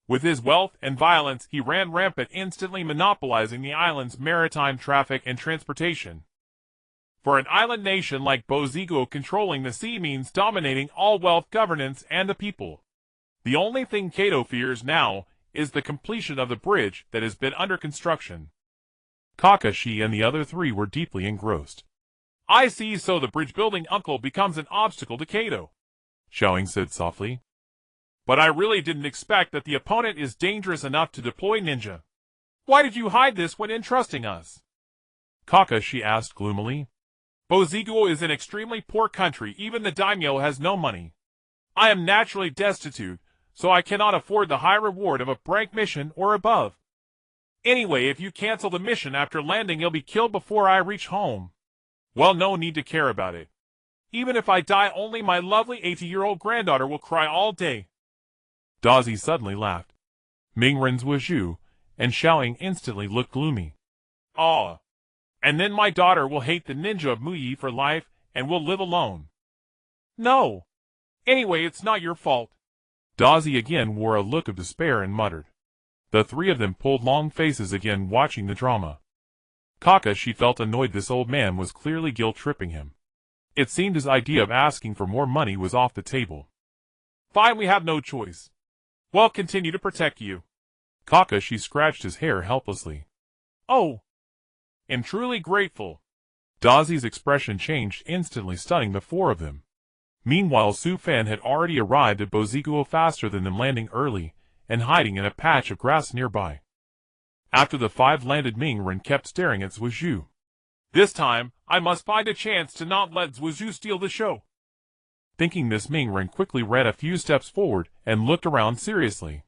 With his wealth and violence, he ran rampant, instantly monopolizing the island's maritime traffic and transportation. For an island nation like Boziguo, controlling the sea means dominating all wealth, governance, and the people. The only thing Kato fears now is the completion of the bridge that has been under construction. Kakashi and the other 3 were deeply engrossed. I see, so the bridge-building uncle becomes an obstacle to Kato. Xiaoying said softly. But I really didn't expect that the opponent is dangerous enough to deploy ninja. Why did you hide this when entrusting us? Kakashi asked gloomily. Boziguo is an extremely poor country. Even the daimyo has no money. I am naturally destitute, so I cannot afford the high reward of a rank mission or above. Anyway, if you cancel the mission after landing, you'll be killed before I reach home. Well, no need to care about it. Even if I die, only my lovely 80-year-old granddaughter will cry all day. Dazi suddenly laughed. Mingren's Wuzhu and Xiaoying instantly looked gloomy. Ah. And then my daughter will hate the ninja of Muyi for life and will live alone. No. Anyway, it's not your fault. Dazi again wore a look of despair and muttered. The 3 of them pulled long faces again, watching the drama. Kakashi felt annoyed. This old man was clearly guilt-tripping him. It seemed his idea of asking for more money was off the table. Fine, we have no choice. We'll continue to protect you. Kakashi scratched his hair helplessly. Oh. I'm truly grateful. Dazi's expression changed instantly, stunning the 4 of them. Meanwhile, Su-fan had already arrived at Boziguo faster than them, landing early and hiding in a patch of grass nearby. After the 5 landed, Mingren kept staring at Zhuju. This time, I must find a chance to not let Zhuju steal the show. Thinking this, Mingren quickly ran a few steps forward and looked around seriously.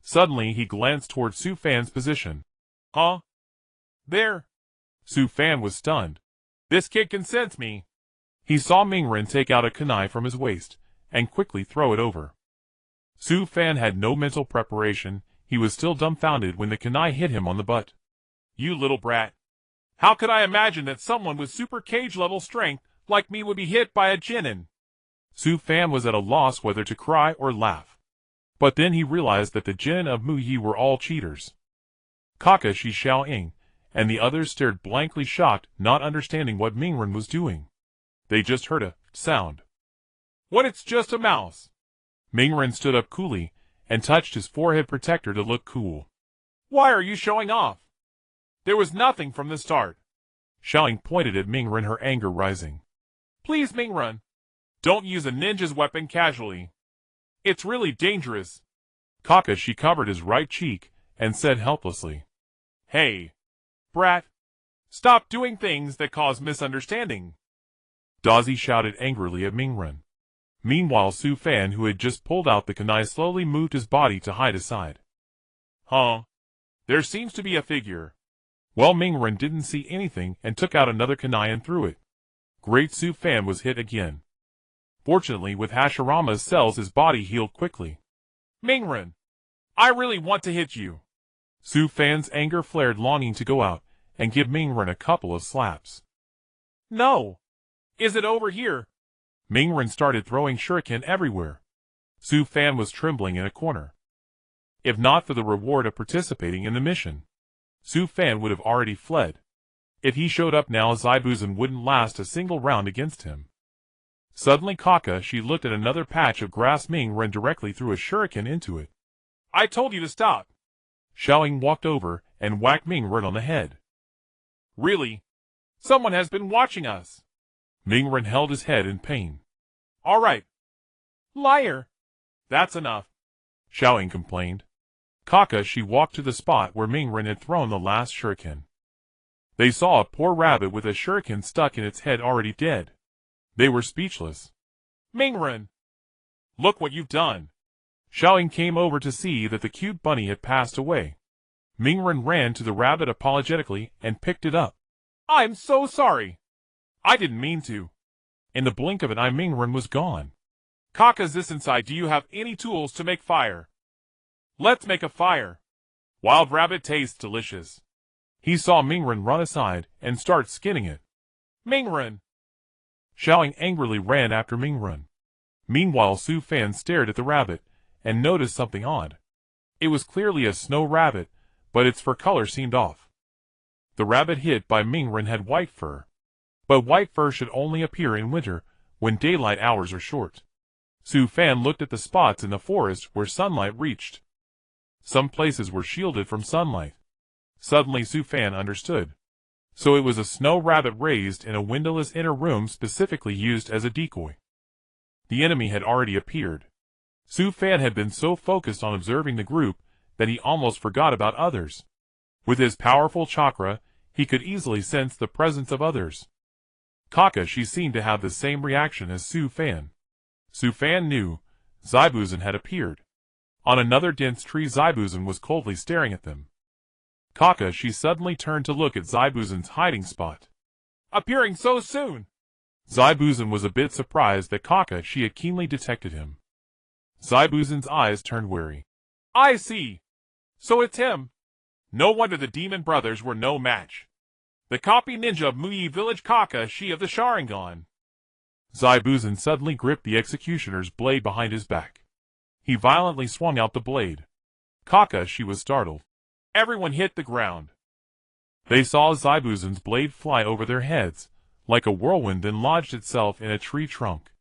Suddenly he glanced toward Su Fan's position. Huh? There. Su Fan was stunned. This kid can sense me. He saw Mingren take out a kunai from his waist and quickly throw it over. Su Fan had no mental preparation. He was still dumbfounded when the kunai hit him on the butt. You little brat. How could I imagine that someone with super cage level strength like me would be hit by a Jinin? Su Fan was at a loss whether to cry or laugh. But then he realized that the Jinin of Muyi were all cheaters. Kakashi, Xiaoying, and the others stared blankly, shocked, not understanding what Mingren was doing. They just heard a sound. What? It's just a mouse. Mingren stood up coolly and touched his forehead protector to look cool. Why are you showing off? There was nothing from the start. Xiaoying pointed at Mingren, her anger rising. Please, Mingren. Don't use a ninja's weapon casually. It's really dangerous. Kakashi covered his right cheek and said helplessly. Hey, brat. Stop doing things that cause misunderstanding. Dazi shouted angrily at Mingren. Meanwhile, Su Fan, who had just pulled out the kunai, slowly moved his body to hide aside. Huh? There seems to be a figure. Well, Mingren didn't see anything and took out another kunai and threw it. Great Su Fan was hit again. Fortunately, with Hashirama's cells, his body healed quickly. Mingren, I really want to hit you. Su Fan's anger flared, longing to go out and give Mingren a couple of slaps. No. Is it over here? Mingren started throwing shuriken everywhere. Su Fan was trembling in a corner. If not for the reward of participating in the mission, Su Fan would have already fled. If he showed up now, Zaibuzan wouldn't last a single round against him. Suddenly Kakashi looked at another patch of grass. Mingren directly threw a shuriken into it. I told you to stop. Xiaoying walked over and whacked Mingren on the head. Really? Someone has been watching us. Mingren held his head in pain. All right. Liar. That's enough. Xiaoying complained. Kakashi walked to the spot where Mingren had thrown the last shuriken. They saw a poor rabbit with a shuriken stuck in its head, already dead. They were speechless. Mingren! Look what you've done. Xiaoying came over to see that the cute bunny had passed away. Mingren ran to the rabbit apologetically and picked it up. I'm so sorry. I didn't mean to. In the blink of an eye, Mingren was gone. Kaka's this inside. Do you have any tools to make fire? Let's make a fire. Wild rabbit tastes delicious. He saw Mingren run aside and start skinning it. Mingren! Xiaoying angrily ran after Mingren. Meanwhile, Su Fan stared at the rabbit and noticed something odd. It was clearly a snow rabbit, but its fur color seemed off. The rabbit hit by Mingren had white fur. But white fur should only appear in winter, when daylight hours are short. Su Fan looked at the spots in the forest where sunlight reached. Some places were shielded from sunlight. Suddenly Su Fan understood. So it was a snow rabbit raised in a windowless inner room specifically used as a decoy. The enemy had already appeared. Su Fan had been so focused on observing the group that he almost forgot about others. With his powerful chakra, he could easily sense the presence of others. Kakashi seemed to have the same reaction as Su Fan. Su Fan knew Zaibuzan had appeared. On another dense tree, Zaibuzan was coldly staring at them. Kakashi suddenly turned to look at Zaibuzan's hiding spot. Appearing so soon! Zaibuzan was a bit surprised that Kakashi had keenly detected him. Zaibuzan's eyes turned wary. I see. So it's him. No wonder the demon brothers were no match. The copy ninja of Muyi village, Kakashi of the Sharingan. Zaibuzan suddenly gripped the executioner's blade behind his back. He violently swung out the blade. Kakashi was startled. Everyone hit the ground. They saw Zaibuzan's blade fly over their heads, like a whirlwind, and lodged itself in a tree trunk.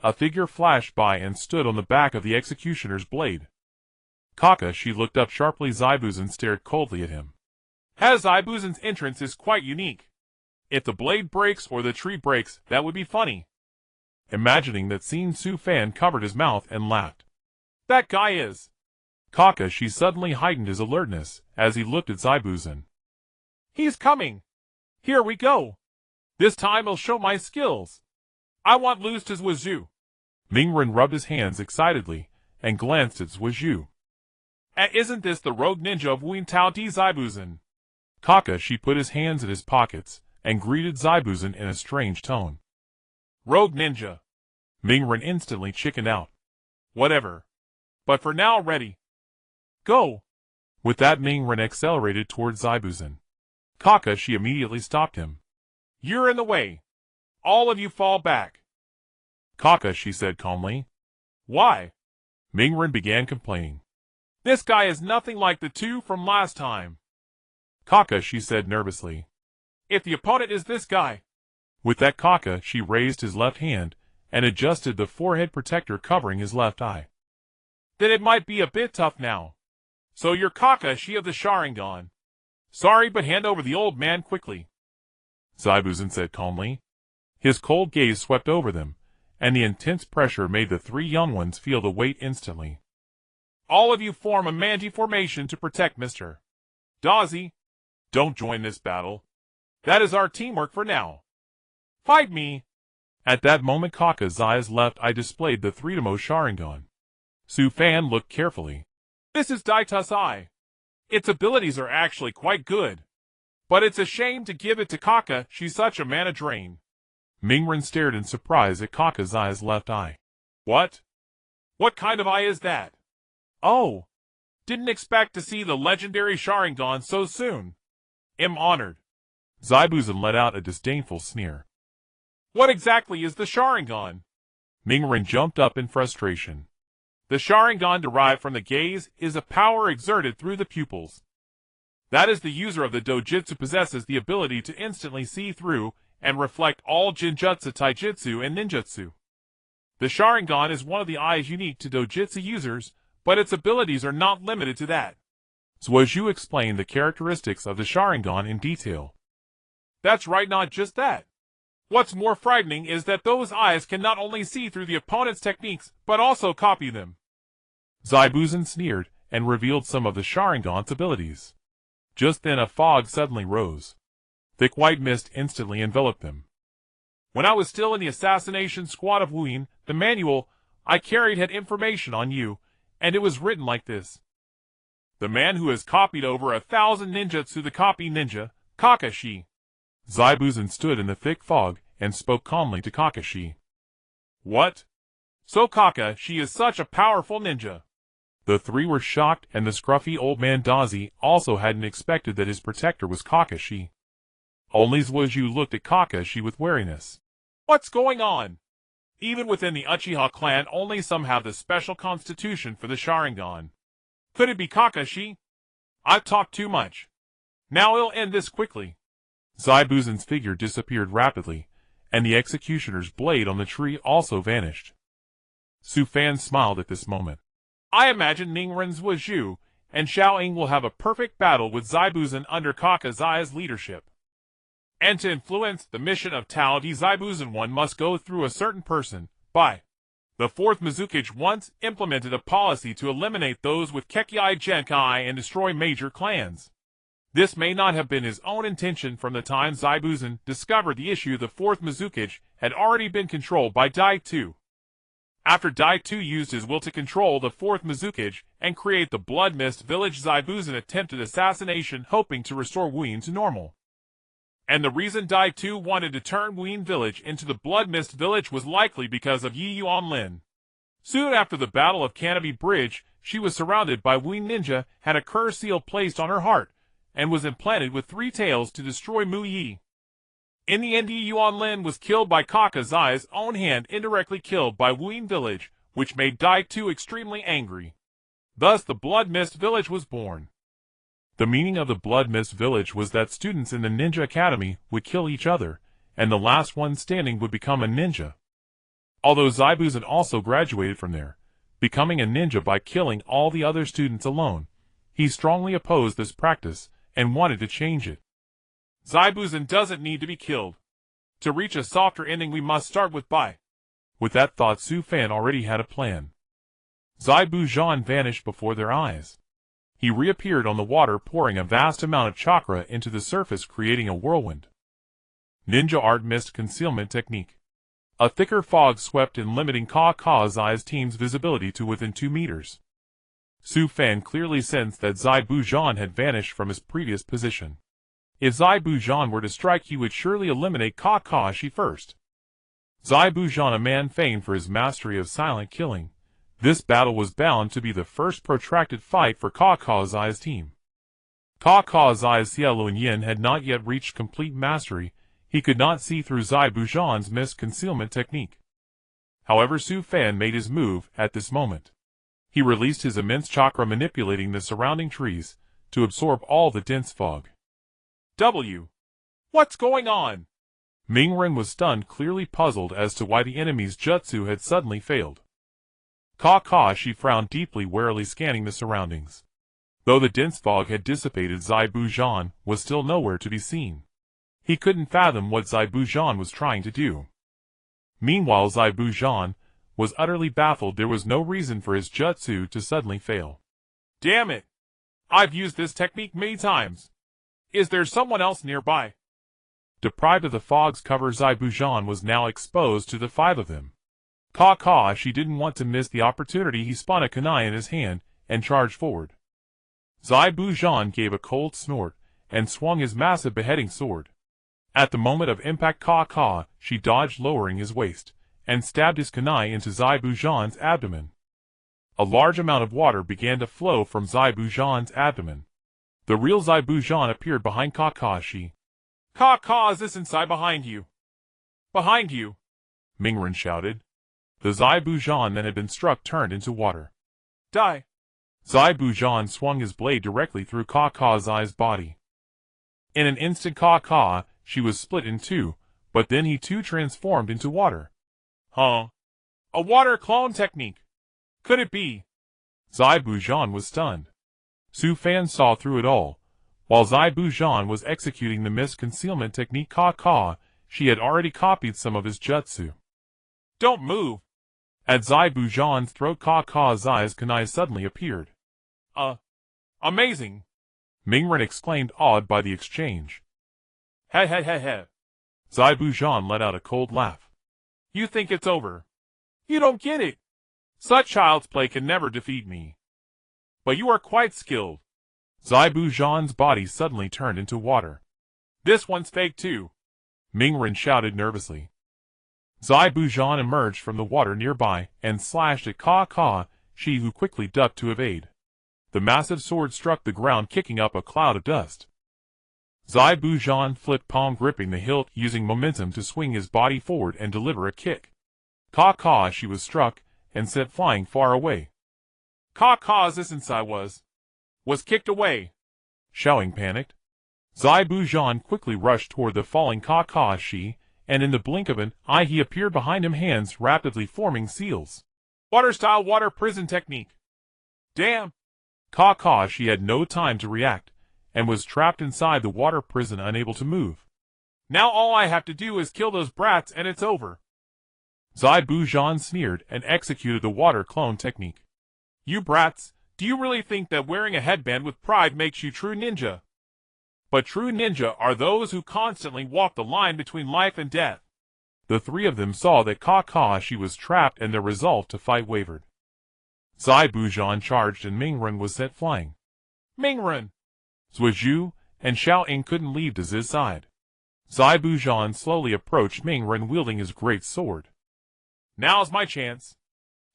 A figure flashed by and stood on the back of the executioner's blade. Kakashi looked up sharply. Zaibuzan stared coldly at him. Zaibuzan's entrance is quite unique. If the blade breaks or the tree breaks, that would be funny. Imagining that scene, Su Fan covered his mouth and laughed. That guy is. Kakashi suddenly heightened his alertness as he looked at Zaibuzan. He's coming. Here we go. This time I'll show my skills. I want Luz to Wazoo. Mingren rubbed his hands excitedly and glanced at Zhuozhu. Isn't this the rogue ninja of Wuin Tao Di Zaibuzen? Kakashi put his hands in his pockets and greeted Zaibuzen in a strange tone. Rogue ninja. Mingren instantly chickened out. Whatever. But for now, ready. Go. With that, Mingren accelerated towards Zaibuzen. Kakashi immediately stopped him. You're in the way. All of you fall back. Kakashi said calmly. Why? Mingren began complaining. This guy is nothing like the two from last time. Kakashi said nervously. If the opponent is this guy. With that, Kakashi raised his left hand and adjusted the forehead protector covering his left eye. Then it might be a bit tough now. So you're Kakashi of the Sharingan. Sorry, but hand over the old man quickly. Zaibuzen said calmly. His cold gaze swept over them, and the intense pressure made the three young ones feel the weight instantly. All of you form a Manji formation to protect Mr. Dazi. Don't join this battle. That is our teamwork for now. Fight me. At that moment, Kakazai's left eye displayed the three-tomo Sharingan. Su Fan looked carefully. This is Daita's eye. Its abilities are actually quite good. But it's a shame to give it to Kaka, she's such a mana drain. Mingren stared in surprise at Kakazai's left eye. What? What kind of eye is that? Oh. Didn't expect to see the legendary Sharingan so soon. Am honored. Zaibuzen let out a disdainful sneer. What exactly is the Sharingan? Mingren jumped up in frustration. The Sharingan derived from the gaze is a power exerted through the pupils. That is, the user of the dojutsu possesses the ability to instantly see through and reflect all Jinjutsu, Taijutsu, and Ninjutsu. The Sharingan is one of the eyes unique to dojutsu users, but its abilities are not limited to that. Zhuozhu explained the characteristics of the Sharingan in detail. That's right, not just that. What's more frightening is that those eyes can not only see through the opponent's techniques, but also copy them. Zaibuzen sneered and revealed some of the Sharingan's abilities. Just then a fog suddenly rose. Thick white mist instantly enveloped them. When I was still in the assassination squad of Wuin, the manual I carried had information on you, and it was written like this. The man who has copied over 1,000 ninjutsu, the copy ninja, Kakashi. Zaibuzen stood in the thick fog and spoke calmly to Kakashi. What? So Kakashi is such a powerful ninja. The three were shocked, and the scruffy old man Dazi also hadn't expected that his protector was Kakashi. Only Zhuozhu looked at Kakashi with wariness. What's going on? Even within the Uchiha clan, only some have the special constitution for the Sharingan. Could it be Kakashi? I've talked too much. Now I'll end this quickly. Zaibuzen's figure disappeared rapidly, and the executioner's blade on the tree also vanished. Su Fan smiled at this moment. I imagine Ningren's Zhuozhu and Xiaoying will have a perfect battle with Zaibuzen under Kakazai's leadership. And to influence the mission of Tao Di Zaibuzen, one must go through a certain person. The fourth Mizuki once implemented a policy to eliminate those with Kekkei Genkai and destroy major clans. This may not have been his own intention. From the time Zaibuzen discovered the issue, the fourth Mizuki had already been controlled by Dai Tu. After Dai Tu used his will to control the fourth Mizuki and create the Blood Mist Village, Zaibuzen attempted assassination, hoping to restore Wuin to normal. And the reason Dai Tu wanted to turn Wuin Village into the Blood Mist Village was likely because of Yi Yuanlin. Soon after the Battle of Canopy Bridge, she was surrounded by Wuin ninja, had a curse seal placed on her heart, and was implanted with 3 tails to destroy Mu Yi. In the end, Yi Yuanlin was killed by Kakazai's own hand, indirectly killed by Wuin Village, which made Dai Tu extremely angry. Thus the Blood Mist Village was born. The meaning of the Blood Mist Village was that students in the Ninja Academy would kill each other, and the last one standing would become a ninja. Although Zaibuzen also graduated from there, becoming a ninja by killing all the other students alone, he strongly opposed this practice and wanted to change it. Zaibuzen doesn't need to be killed. To reach a softer ending, we must start with Bai. With that thought, Su Fan already had a plan. Zaibuzen vanished before their eyes. He reappeared on the water, pouring a vast amount of chakra into the surface, creating a whirlwind. Ninja Art Mist Concealment Technique. A thicker fog swept in, limiting Kaka's team's visibility to within 2 meters. Su Fan clearly sensed that Zai Bujan had vanished from his previous position. If Zai Bujan were to strike, he would surely eliminate Kakashi first. Zai Bujan, a man famed for his mastery of silent killing, this battle was bound to be the first protracted fight for Kaka's team. Kaka's Cielo and Yin had not yet reached complete mastery. He could not see through Zai Bujan's mist concealment technique. However, Su Fan made his move at this moment. He released his immense chakra, manipulating the surrounding trees to absorb all the dense fog. What's going on? Mingren was stunned, clearly puzzled as to why the enemy's jutsu had suddenly failed. Kakashi frowned deeply, warily scanning the surroundings. Though the dense fog had dissipated, Zai Bujan was still nowhere to be seen. He couldn't fathom what Zai Bujan was trying to do. Meanwhile, Zai Bujan was utterly baffled. There was no reason for his jutsu to suddenly fail. Damn it! I've used this technique many times. Is there someone else nearby? Deprived of the fog's cover, Zai Bujan was now exposed to the 5 of them. Kakashi didn't want to miss the opportunity. He spun a kunai in his hand and charged forward. Zai Bujan gave a cold snort and swung his massive beheading sword. At the moment of impact, Kakashi dodged, lowering his waist, and stabbed his kunai into Zai Bujan's abdomen. A large amount of water began to flow from Zai Bujan's abdomen. The real Zai Bujan appeared behind Kakashi. Kaka, is inside behind you? Behind you! Mingren shouted. The Zai Bujan that had been struck turned into water. Die! Zai Bujan swung his blade directly through Kaka's body. In an instant, Kakashi was split in 2, but then he too transformed into water. Huh? A water clone technique? Could it be? Zai Bujan was stunned. Su Fan saw through it all. While Zai Bujan was executing the mist concealment technique, she had already copied some of his jutsu. Don't move! At Zai Bujan's throat, Kaka's kunai suddenly appeared. Amazing! Mingren exclaimed, awed by the exchange. He. Zai Bujan let out a cold laugh. You think it's over? You don't get it! Such child's play can never defeat me. But you are quite skilled. Zai Bujan's body suddenly turned into water. This one's fake too. Mingren shouted nervously. Zai Bujan emerged from the water nearby and slashed at Kakashi, who quickly ducked to evade. The massive sword struck the ground, kicking up a cloud of dust. Zai Bujan flipped, palm gripping the hilt, using momentum to swing his body forward and deliver a kick. Kakashi was struck and sent flying far away. Kaka's inside was kicked away. Xiaoying panicked. Zai Bujan quickly rushed toward the falling Kakashi, and in the blink of an eye he appeared behind him, hands rapidly forming seals. Water-style water prison technique. Damn! Kakashi had no time to react, and was trapped inside the water prison, unable to move. Now all I have to do is kill those brats and it's over. Zai Bujan sneered and executed the water clone technique. You brats, do you really think that wearing a headband with pride makes you true ninja? But true ninja are those who constantly walk the line between life and death. The 3 of them saw that Kakashi was trapped, and their resolve to fight wavered. Zai Bujan charged and Mingren was sent flying. Mingren! Zuizhu and Xiaoying couldn't leave Zi's side. Zai Bujan slowly approached Mingren, wielding his great sword. Now's my chance.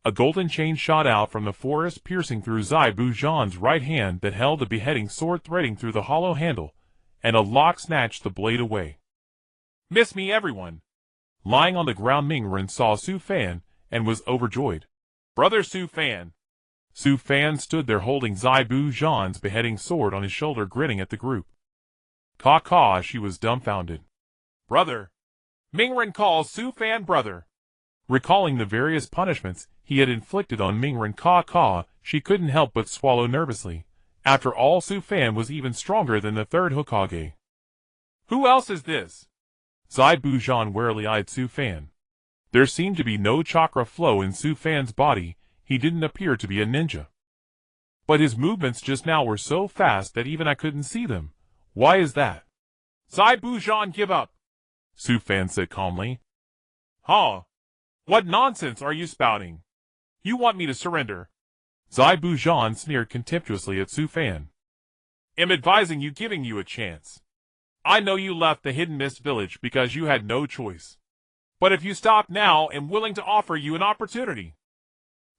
A golden chain shot out from the forest, piercing through Zai Bujan's right hand that held the beheading sword, threading through the hollow handle, and a lock snatched the blade away. Miss me, everyone! Lying on the ground, Mingren saw Su Fan and was overjoyed. Brother Su Fan! Su Fan stood there holding Zai Bujan's beheading sword on his shoulder, grinning at the group. Kakashi was dumbfounded. Brother! Mingren calls Su Fan brother! Recalling the various punishments he had inflicted on Mingren, she couldn't help but swallow nervously. After all, Su Fan was even stronger than the 3rd Hokage. Who else is this? Zai Bujan warily eyed Su Fan. There seemed to be no chakra flow in Su Fan's body. He didn't appear to be a ninja. But his movements just now were so fast that even I couldn't see them. Why is that? Zai Bujan, give up! Su Fan said calmly. Huh? What nonsense are you spouting? You want me to surrender? Zai Buzhan sneered contemptuously at Su Fan. Am advising you, giving you a chance. I know you left the Hidden Mist Village because you had no choice. But if you stop now, I'm willing to offer you an opportunity.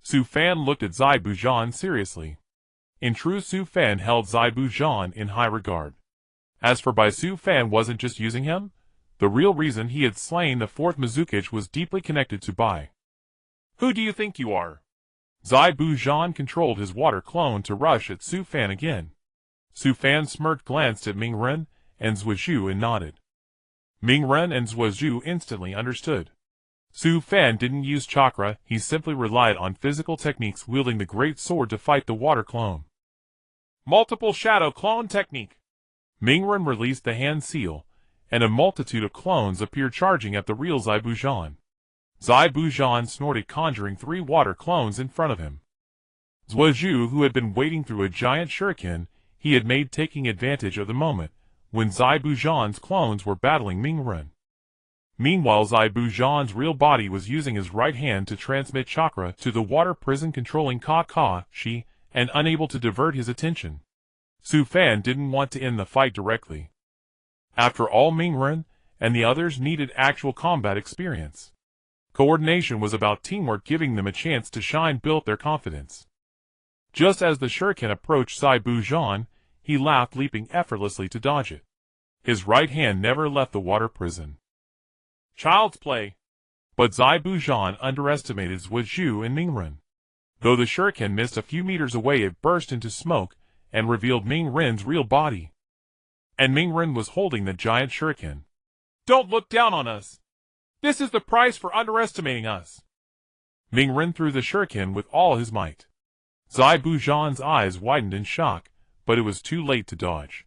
Su Fan looked at Zai Buzhan seriously. In truth, Su Fan held Zai Buzhan in high regard. As for Bai, Su Fan wasn't just using him. The real reason he had slain the fourth Mizuki was deeply connected to Bai. Who do you think you are? Zai Buzhan controlled his water clone to rush at Su Fan again. Su Fan smirked, glanced at Ming Ren and Zhuozhu and nodded. Ming Ren and Zhuozhu instantly understood. Su Fan didn't use chakra, he simply relied on physical techniques, wielding the great sword to fight the water clone. Multiple shadow clone technique. Ming Ren released the hand seal, and a multitude of clones appeared charging at the real Zai Buzhan. Zai Buzhan snorted, conjuring 3 water clones in front of him. Zhuozhu, who had been waiting through a giant shuriken, he had made, taking advantage of the moment when Zai Buzhan's clones were battling Ming Ren. Meanwhile, Zai Buzhan's real body was using his right hand to transmit chakra to the water prison, controlling Kekkei, and unable to divert his attention. Su Fan didn't want to end the fight directly. After all, Ming Ren and the others needed actual combat experience. Coordination was about teamwork, giving them a chance to shine, built their confidence. Just as the shuriken approached Zai Buzhan, he laughed, leaping effortlessly to dodge it. His right hand never left the water prison. Child's play. But Zai Buzhan underestimated Zhuozhu and Ming Ren. Though the shuriken missed a few meters away, it burst into smoke and revealed Ming Ren's real body. And Ming Ren was holding the giant shuriken. Don't look down on us. This is the price for underestimating us. Ming Ren threw the shuriken with all his might. Zai Buzhan's eyes widened in shock, but it was too late to dodge.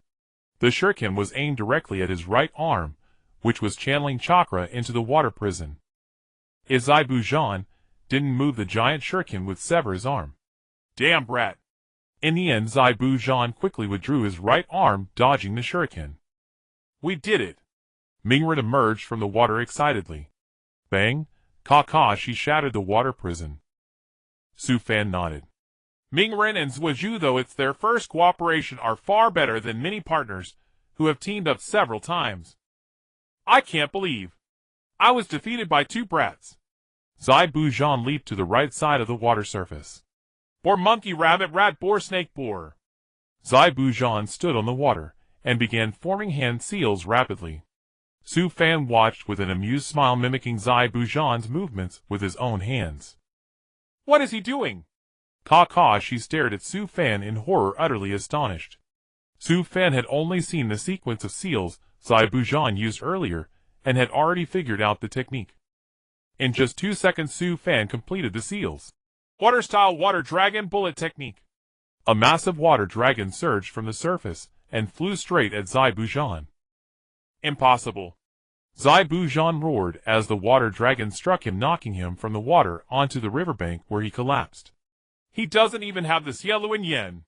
The shuriken was aimed directly at his right arm, which was channeling chakra into the water prison. If Zai Buzhan didn't move, the giant shuriken would sever his arm. Damn brat. In the end, Zai Buzhan quickly withdrew his right arm, dodging the shuriken. We did it. Ming Ren emerged from the water excitedly. Bang! Kekkei shattered the water prison. Su Fan nodded. Ming Ren and Zhuozhu, though it's their first cooperation, are far better than many partners who have teamed up several times. I can't believe I was defeated by 2 brats. Zai Buzhan leaped to the right side of the water surface. Boar, monkey, rabbit, rat, boar, snake, boar. Zai Buzhan stood on the water and began forming hand seals rapidly. Su Fan watched with an amused smile, mimicking Zai Buzhan's movements with his own hands. What is he doing? Kekkei stared at Su Fan in horror, utterly astonished. Su Fan had only seen the sequence of seals Zai Buzhan used earlier and had already figured out the technique. In just 2 seconds, Su Fan completed the seals. Water-style water dragon bullet technique. A massive water dragon surged from the surface and flew straight at Zai Buzhan. Impossible. Zai Buzhan roared as the water dragon struck him, knocking him from the water onto the riverbank, where he collapsed. He doesn't even have the cielo in yen.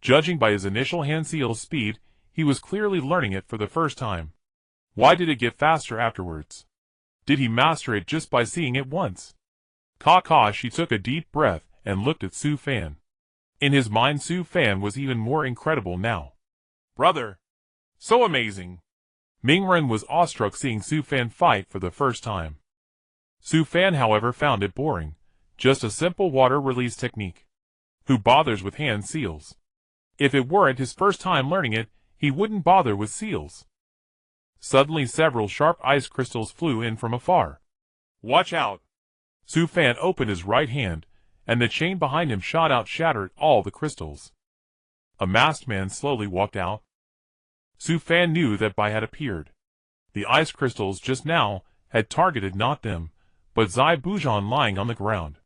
Judging by his initial hand seal speed, he was clearly learning it for the first time. Why did it get faster afterwards? Did he master it just by seeing it once? Kekkei took a deep breath and looked at Su Fan. In his mind, Su Fan was even more incredible now. Brother. So amazing. Ming Ren was awestruck seeing Su Fan fight for the first time. Su Fan, however, found it boring. Just a simple water release technique. Who bothers with hand seals? If it weren't his first time learning it, he wouldn't bother with seals. Suddenly, several sharp ice crystals flew in from afar. Watch out. Su Fan opened his right hand, and the chain behind him shot out, shattered all the crystals. A masked man slowly walked out. Su Fan knew that Bai had appeared. The ice crystals just now had targeted not them, but Zai Buzhan lying on the ground.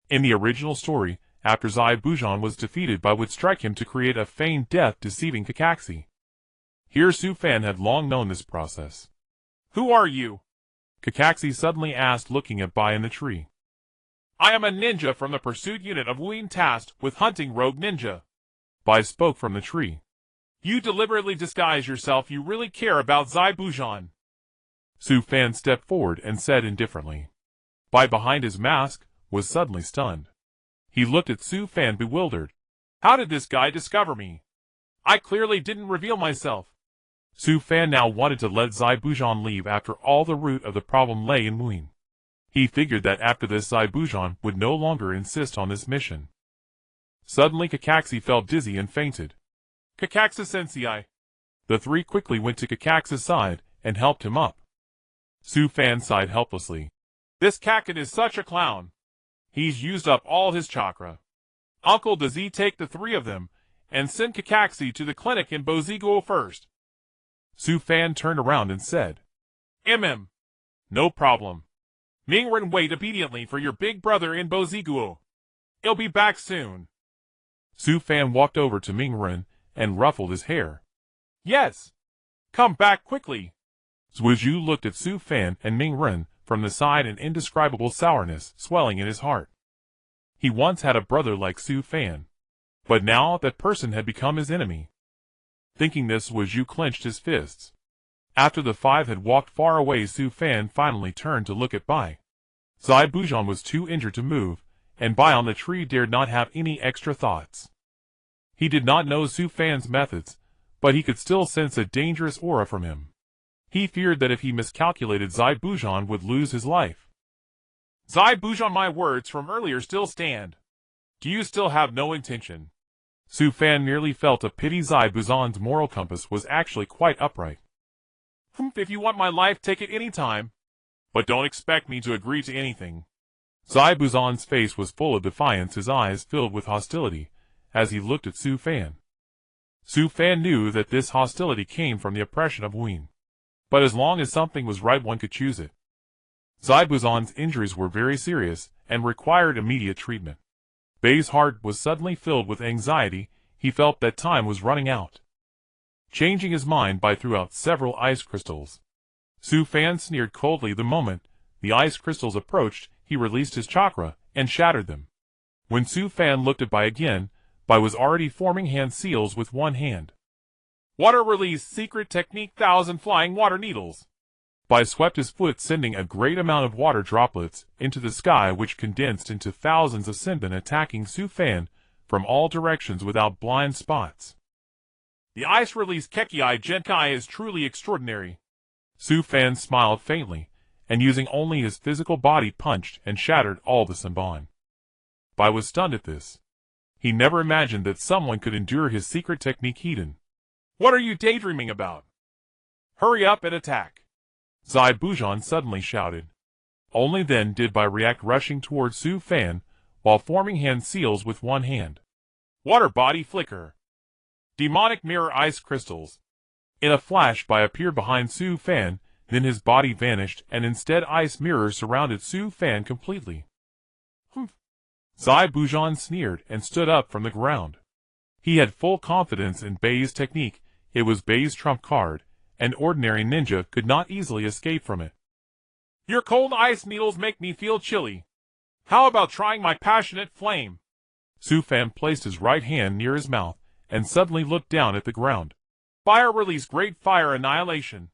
In the original story, after Zai Buzhan was defeated, Bai would strike him to create a feigned death, deceiving Kekkei. Here Su Fan had long known this process. Who are you? Kekkei suddenly asked, looking at Bai in the tree. I am a ninja from the pursuit unit of Wuin, tasked with hunting rogue ninja. Bai spoke from the tree. You deliberately disguise yourself. You really care about Zai Buzhan. Su Fan stepped forward and said indifferently. behind his mask, was suddenly stunned. He looked at Su Fan bewildered. How did this guy discover me? I clearly didn't reveal myself. Su Fan now wanted to let Zai Bujan leave after all. The root of the problem lay in Muin. He figured that after this Zai Bujan would no longer insist on this mission. Suddenly Kakashi felt dizzy and fainted. Kakashi-sensei. The three quickly went to Kakaxi's side and helped him up. Su Fan sighed helplessly. This Kakin is such a clown. He's used up all his chakra. Uncle, does he take the three of them and send Kakashi to the clinic in Boziguo first? Su Fan turned around and said, No problem. Mingren, wait obediently for your big brother in Boziguo. He'll be back soon. Su Fan walked over to Mingren and ruffled his hair. Yes. Come back quickly. Zhuju looked at Su Fan and Mingren from the side, an indescribable sourness swelling in his heart. He once had a brother like Su Fan, but now that person had become his enemy. Thinking this, Zhuju clenched his fists. After the five had walked far away, Su Fan finally turned to look at Bai. Zai Bujan was too injured to move, and Bai on the tree dared not have any extra thoughts. He did not know Su Fan's methods, but he could still sense a dangerous aura from him. He feared that if he miscalculated, Zai Bujan would lose his life. Zai Bujan, my words from earlier still stand. Do you still have no intention? Su Fan merely felt a pity. Zai Bujan's moral compass was actually quite upright. If you want my life, take it any time. But don't expect me to agree to anything. Zai Bujan's face was full of defiance, his eyes filled with hostility, as he looked at Su Fan. Su Fan knew that this hostility came from the oppression of Muin. But as long as something was right, one could choose it. Zai Bujan's injuries were very serious and required immediate treatment. Bai's heart was suddenly filled with anxiety. He felt that time was running out. Changing his mind, Bai threw out several ice crystals. Su Fan sneered coldly. The moment the ice crystals approached, he released his chakra and shattered them. When Su Fan looked at Bai again, Bai was already forming hand seals with one hand. Water release secret technique, 1,000 flying water needles. Bai swept his foot, sending a great amount of water droplets into the sky, which condensed into thousands of senbon, attacking Su Fan from all directions without blind spots. The ice release Kekkei Genkai is truly extraordinary. Su Fan smiled faintly, and using only his physical body punched and shattered all the senbon. Bai was stunned at this. He never imagined that someone could endure his secret technique hidden. What are you daydreaming about? Hurry up and attack! Zai Bujan suddenly shouted. Only then did Bai react, rushing towards Su Fan while forming hand seals with one hand. Water body flicker. Demonic mirror ice crystals. In a flash, Bai appeared behind Su Fan, then his body vanished, and instead ice mirrors surrounded Su Fan completely. Zai Bujan sneered and stood up from the ground. He had full confidence in Bai's technique. It was Bai's trump card. An ordinary ninja could not easily escape from it. Your cold ice needles make me feel chilly. How about trying my passionate flame? Su Fan placed his right hand near his mouth and suddenly looked down at the ground. Fire release, great fire annihilation.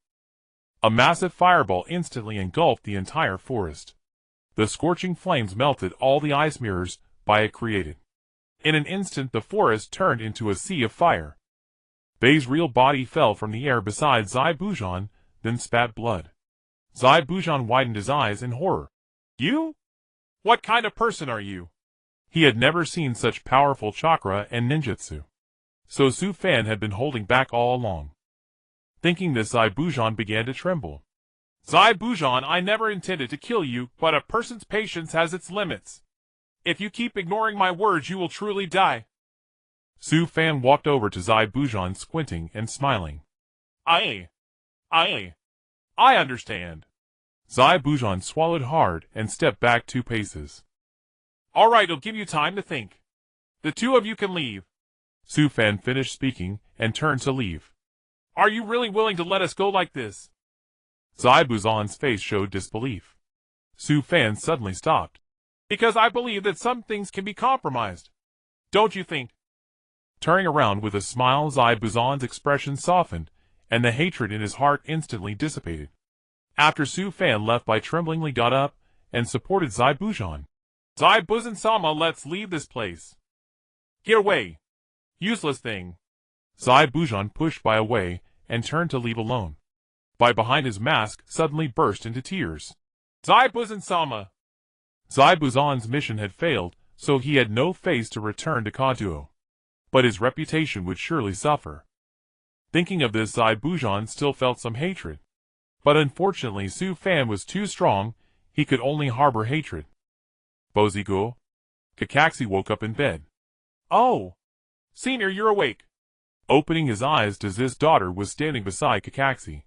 A massive fireball instantly engulfed the entire forest. The scorching flames melted all the ice mirrors Bai had created. In an instant, the forest turned into a sea of fire. Bai's real body fell from the air beside Zai Bujan, then spat blood. Zai Bujan widened his eyes in horror. You? What kind of person are you? He had never seen such powerful chakra and ninjutsu. So Su Fan had been holding back all along. Thinking this, Zai Bujan began to tremble. Zai Bujan, I never intended to kill you, but a person's patience has its limits. If you keep ignoring my words, you will truly die. Su Fan walked over to Zai Bujan, squinting and smiling. I understand. Zai Bujan swallowed hard and stepped back 2 paces. All right, I'll give you time to think. The two of you can leave. Su Fan finished speaking and turned to leave. Are you really willing to let us go like this? Zai Bujan's face showed disbelief. Su Fan suddenly stopped. Because I believe that some things can be compromised. Don't you think? Turning around with a smile, Zai Bujan's expression softened, and the hatred in his heart instantly dissipated. After Su Fan left, Bai tremblingly got up and supported Zaibujan. Zaibuzen-sama, let's leave this place. Get away. Useless thing. Zaibujan pushed Bai away and turned to leave alone. Bai behind his mask suddenly burst into tears. Zaibuzen-sama. Zaibuzan's mission had failed, so he had no face to return to Kaduo. But his reputation would surely suffer. Thinking of this, Zaibujan still felt some hatred. But unfortunately Su Fan was too strong, he could only harbor hatred. Bozigo. Kakashi woke up in bed. Oh! Senior, you're awake. Opening his eyes, his daughter was standing beside Kakashi.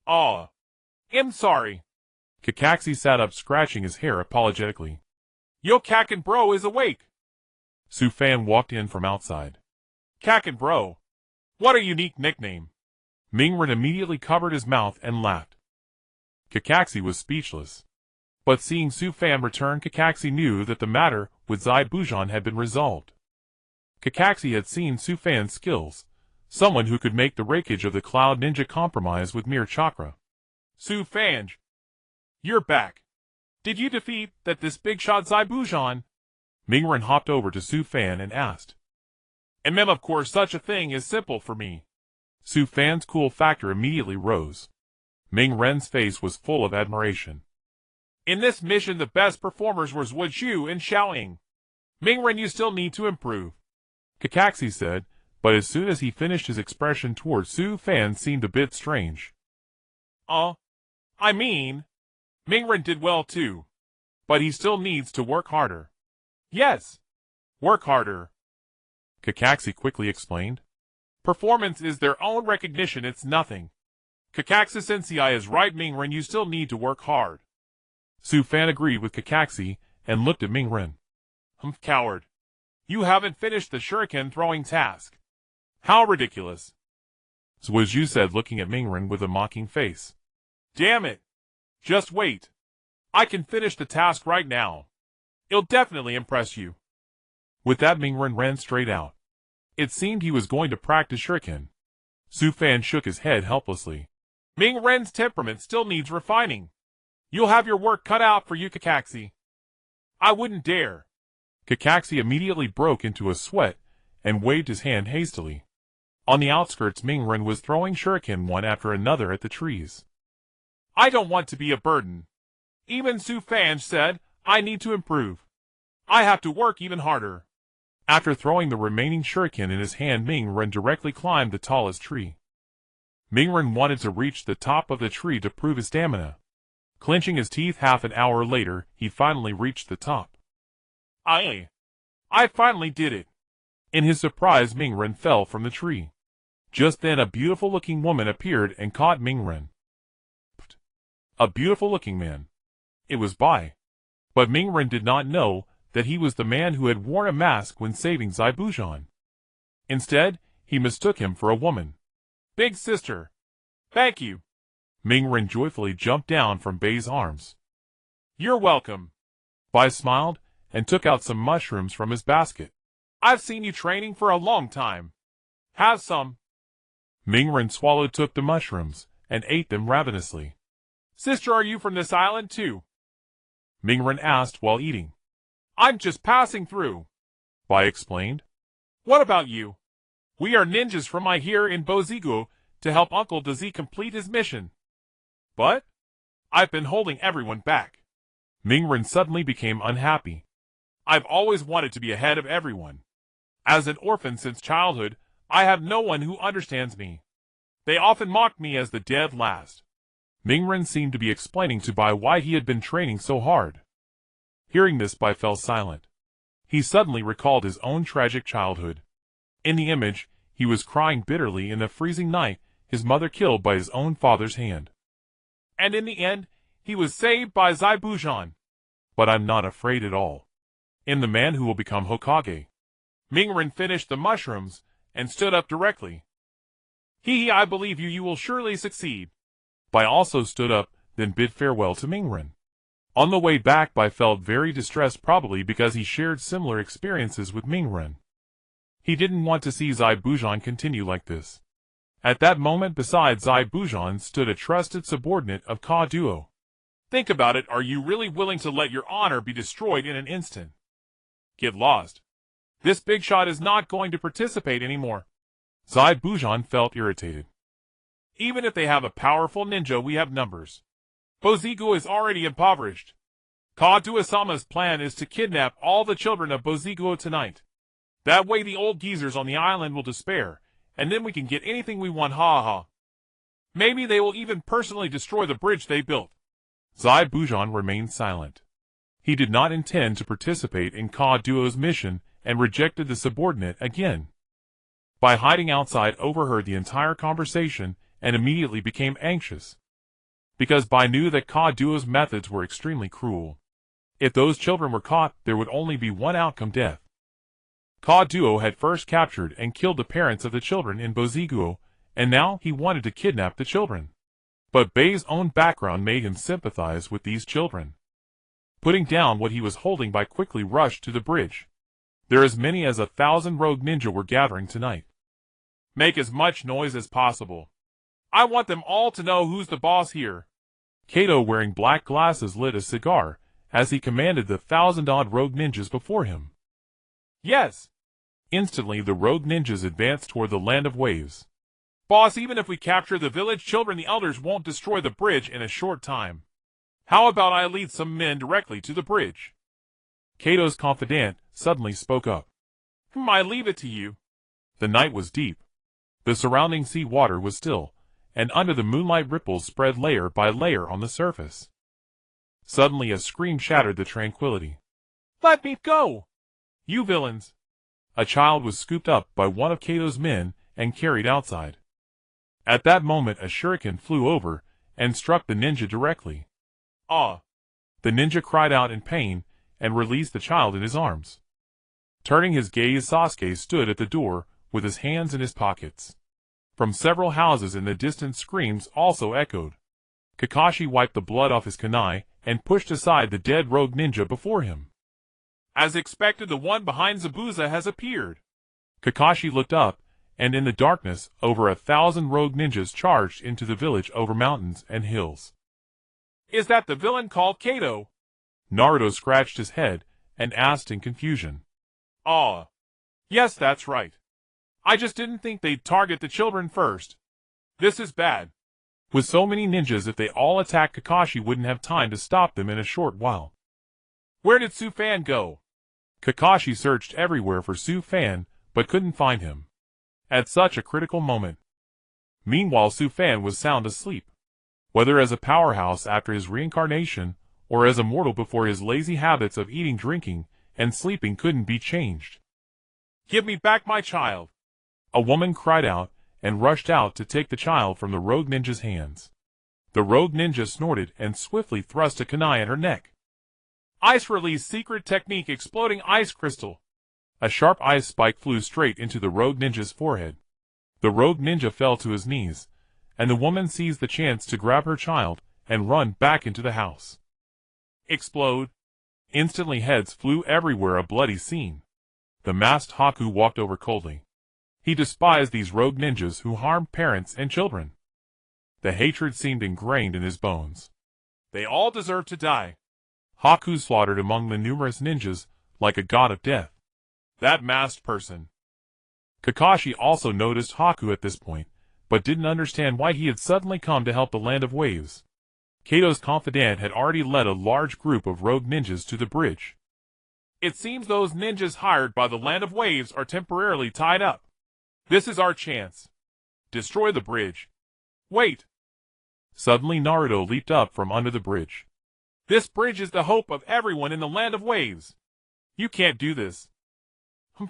I'm sorry. Kakashi sat up, scratching his hair apologetically. Yo, Kakken bro is awake. Su Fan walked in from outside. Kakken bro. What a unique nickname. Mingren immediately covered his mouth and laughed. Kakashi was speechless. But seeing Su Fan return, Kakashi knew that the matter with Zaibujan had been resolved. Kakashi had seen Su Fan's skills, someone who could make the Raikage of the Cloud Ninja compromise with mere chakra. Su Fan, you're back. Did you defeat this big shot Zaibujan? Mingren hopped over to Su Fan and asked. Of course, such a thing is simple for me. Su Fan's cool factor immediately rose. Mingren's face was full of admiration. In this mission, the best performers were Zhuju and Xiaoying. Mingren, you still need to improve. Kakashi said, but as soon as he finished, his expression towards Su Fan seemed a bit strange. I mean, Mingren did well too. But he still needs to work harder. Yes. Work harder. Kakashi quickly explained. Performance is their own recognition, it's nothing. Kakashi Sensei is right, Mingren, you still need to work hard. Su Fan agreed with Kakashi and looked at Mingren. Coward. You haven't finished the shuriken throwing task. How ridiculous. Zhuju said, looking at Mingren with a mocking face. Damn it. Just wait. I can finish the task right now. It'll definitely impress you. With that, Mingren ran straight out. It seemed he was going to practice shuriken. Su Fan shook his head helplessly. Mingren's temperament still needs refining. You'll have your work cut out for you, Kakashi. I wouldn't dare. Kakashi immediately broke into a sweat and waved his hand hastily. On the outskirts, Mingren was throwing shuriken one after another at the trees. I don't want to be a burden. Even Su Fan said, I need to improve. I have to work even harder. After throwing the remaining shuriken in his hand, Mingren directly climbed the tallest tree. Mingren wanted to reach the top of the tree to prove his stamina. Clenching his teeth, half an hour later, he finally reached the top. I finally did it. In his surprise, Mingren fell from the tree. Just then a beautiful-looking woman appeared and caught Mingren. A beautiful-looking man. It was Bai. But Mingren did not know that he was the man who had worn a mask when saving Zaibujan. Instead, he mistook him for a woman. Big sister. Thank you. Mingren joyfully jumped down from Bai's arms. You're welcome. Bai smiled and took out some mushrooms from his basket. I've seen you training for a long time. Have some. Mingren took the mushrooms and ate them ravenously. Sister, are you from this island too? Mingren asked while eating. I'm just passing through. Bai explained. What about you? We are ninjas from here in Bozigo to help Uncle Dazi complete his mission. But I've been holding everyone back. Mingren suddenly became unhappy. I've always wanted to be ahead of everyone. As an orphan since childhood, I have no one who understands me. They often mock me as the dead last. Mingren seemed to be explaining to Bai why he had been training so hard. Hearing this, Bai fell silent. He suddenly recalled his own tragic childhood. In the image, he was crying bitterly in a freezing night, his mother killed by his own father's hand. And in the end, he was saved by Zaibujan. But I'm not afraid at all. In the man who will become Hokage. Mingren finished the mushrooms and stood up directly. I believe you will surely succeed. Bai also stood up, then bid farewell to Mingren. On the way back, Bai felt very distressed, probably because he shared similar experiences with Mingren. He didn't want to see Zaibujan continue like this. At that moment, beside Zaibujan stood a trusted subordinate of Ka Duo. Think about it, are you really willing to let your honor be destroyed in an instant? Get lost. This big shot is not going to participate anymore. Zai Bujan felt irritated. Even if they have a powerful ninja, we have numbers. Bozigu is already impoverished. Kaduasama's plan is to kidnap all the children of Bozigu tonight. That way the old geezers on the island will despair, and then we can get anything we want, ha ha. Maybe they will even personally destroy the bridge they built. Zai Bujan remained silent. He did not intend to participate in Ka Duo's mission and rejected the subordinate again. By hiding outside, overheard the entire conversation and immediately became anxious. Because Bai knew that Ka Duo's methods were extremely cruel. If those children were caught, there would only be one outcome: death. Ka Duo had first captured and killed the parents of the children in Boziguo, and now he wanted to kidnap the children. But Bai's own background made him sympathize with these children. Putting down what he was holding, Bai quickly rushed to the bridge. There as many as 1,000 rogue ninja were gathering tonight. Make as much noise as possible. I want them all to know who's the boss here. Kato, wearing black glasses, lit a cigar as he commanded the 1,000-odd rogue ninjas before him. Yes. Instantly the rogue ninjas advanced toward the land of waves. Boss, even if we capture the village children, the elders won't destroy the bridge in a short time. How about I lead some men directly to the bridge? Kato's confidant suddenly spoke up. I leave it to you. The night was deep. The surrounding sea water was still, and under the moonlight ripples spread layer by layer on the surface. Suddenly a scream shattered the tranquility. Let me go! You villains! A child was scooped up by one of Kato's men and carried outside. At that moment a shuriken flew over and struck the ninja directly. Ah! The ninja cried out in pain and released the child in his arms. Turning his gaze, Sasuke stood at the door with his hands in his pockets. From several houses in the distance, screams also echoed. Kakashi wiped the blood off his kunai and pushed aside the dead rogue ninja before him. As expected, the one behind Zabuza has appeared. Kakashi looked up, and in the darkness, over 1,000 rogue ninjas charged into the village over mountains and hills. Is that the villain called Kato? Naruto scratched his head and asked in confusion. Ah. Yes, that's right. I just didn't think they'd target the children first. This is bad. With so many ninjas, if they all attacked, Kakashi wouldn't have time to stop them in a short while. Where did Su Fan go? Kakashi searched everywhere for Su Fan, but couldn't find him. At such a critical moment. Meanwhile, Su Fan was sound asleep. Whether as a powerhouse after his reincarnation, or as a mortal before, his lazy habits of eating, drinking, and sleeping couldn't be changed. Give me back my child! A woman cried out, and rushed out to take the child from the rogue ninja's hands. The rogue ninja snorted and swiftly thrust a kunai at her neck. Ice release secret technique, exploding ice crystal. A sharp ice spike flew straight into the rogue ninja's forehead. The rogue ninja fell to his knees, and the woman seized the chance to grab her child and run back into the house. Explode. Instantly heads flew everywhere, a bloody scene. The masked Haku walked over coldly. He despised these rogue ninjas who harmed parents and children. The hatred seemed ingrained in his bones. They all deserve to die. Haku slaughtered among the numerous ninjas like a god of death. That masked person. Kakashi also noticed Haku at this point, but didn't understand why he had suddenly come to help the land of waves. Kato's confidant had already led a large group of rogue ninjas to the bridge. It seems those ninjas hired by the land of waves are temporarily tied up. This is our chance. Destroy the bridge. Wait. Suddenly Naruto leaped up from under the bridge. This bridge is the hope of everyone in the land of waves. You can't do this.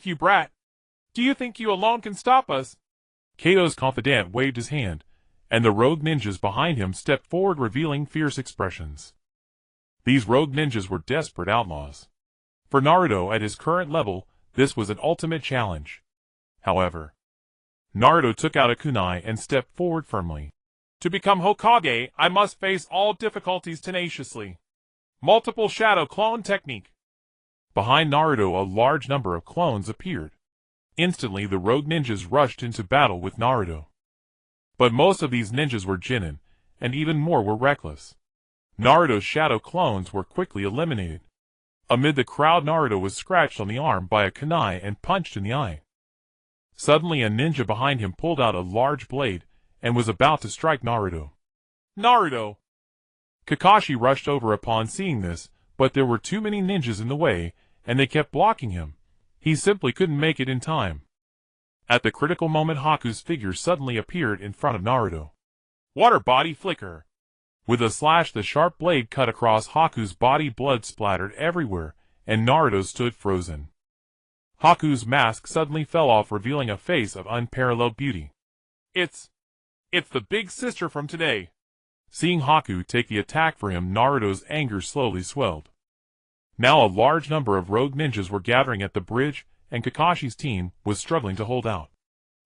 You brat. Do you think you alone can stop us? Kato's confidant waved his hand, and the rogue ninjas behind him stepped forward, revealing fierce expressions. These rogue ninjas were desperate outlaws. For Naruto at his current level, this was an ultimate challenge. However, Naruto took out a kunai and stepped forward firmly. To become Hokage, I must face all difficulties tenaciously. Multiple shadow clone technique. Behind Naruto, a large number of clones appeared. Instantly, the rogue ninjas rushed into battle with Naruto. But most of these ninjas were genin, and even more were reckless. Naruto's shadow clones were quickly eliminated. Amid the crowd, Naruto was scratched on the arm by a kunai and punched in the eye. Suddenly a ninja behind him pulled out a large blade and was about to strike Naruto. Naruto! Kakashi rushed over upon seeing this, but there were too many ninjas in the way, and they kept blocking him. He simply couldn't make it in time. At the critical moment, Haku's figure suddenly appeared in front of Naruto. Water body flicker. With a slash, the sharp blade cut across Haku's body, blood splattered everywhere, and Naruto stood frozen. Haku's mask suddenly fell off, revealing a face of unparalleled beauty. It's the big sister from today. Seeing Haku take the attack for him, Naruto's anger slowly swelled. Now a large number of rogue ninjas were gathering at the bridge, and Kakashi's team was struggling to hold out.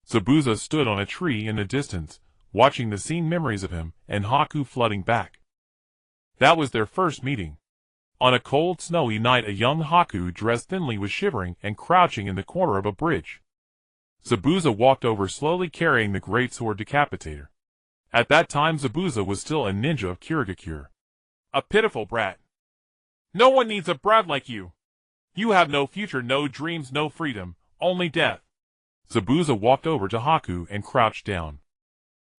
Zabuza stood on a tree in the distance, watching the scene, memories of him and Haku flooding back. That was their first meeting. On a cold, snowy night, a young Haku dressed thinly was shivering and crouching in the corner of a bridge. Zabuza walked over slowly, carrying the great sword Decapitator. At that time, Zabuza was still a ninja of Kurogakure. A pitiful brat. No one needs a brat like you. You have no future, no dreams, no freedom, only death. Zabuza walked over to Haku and crouched down.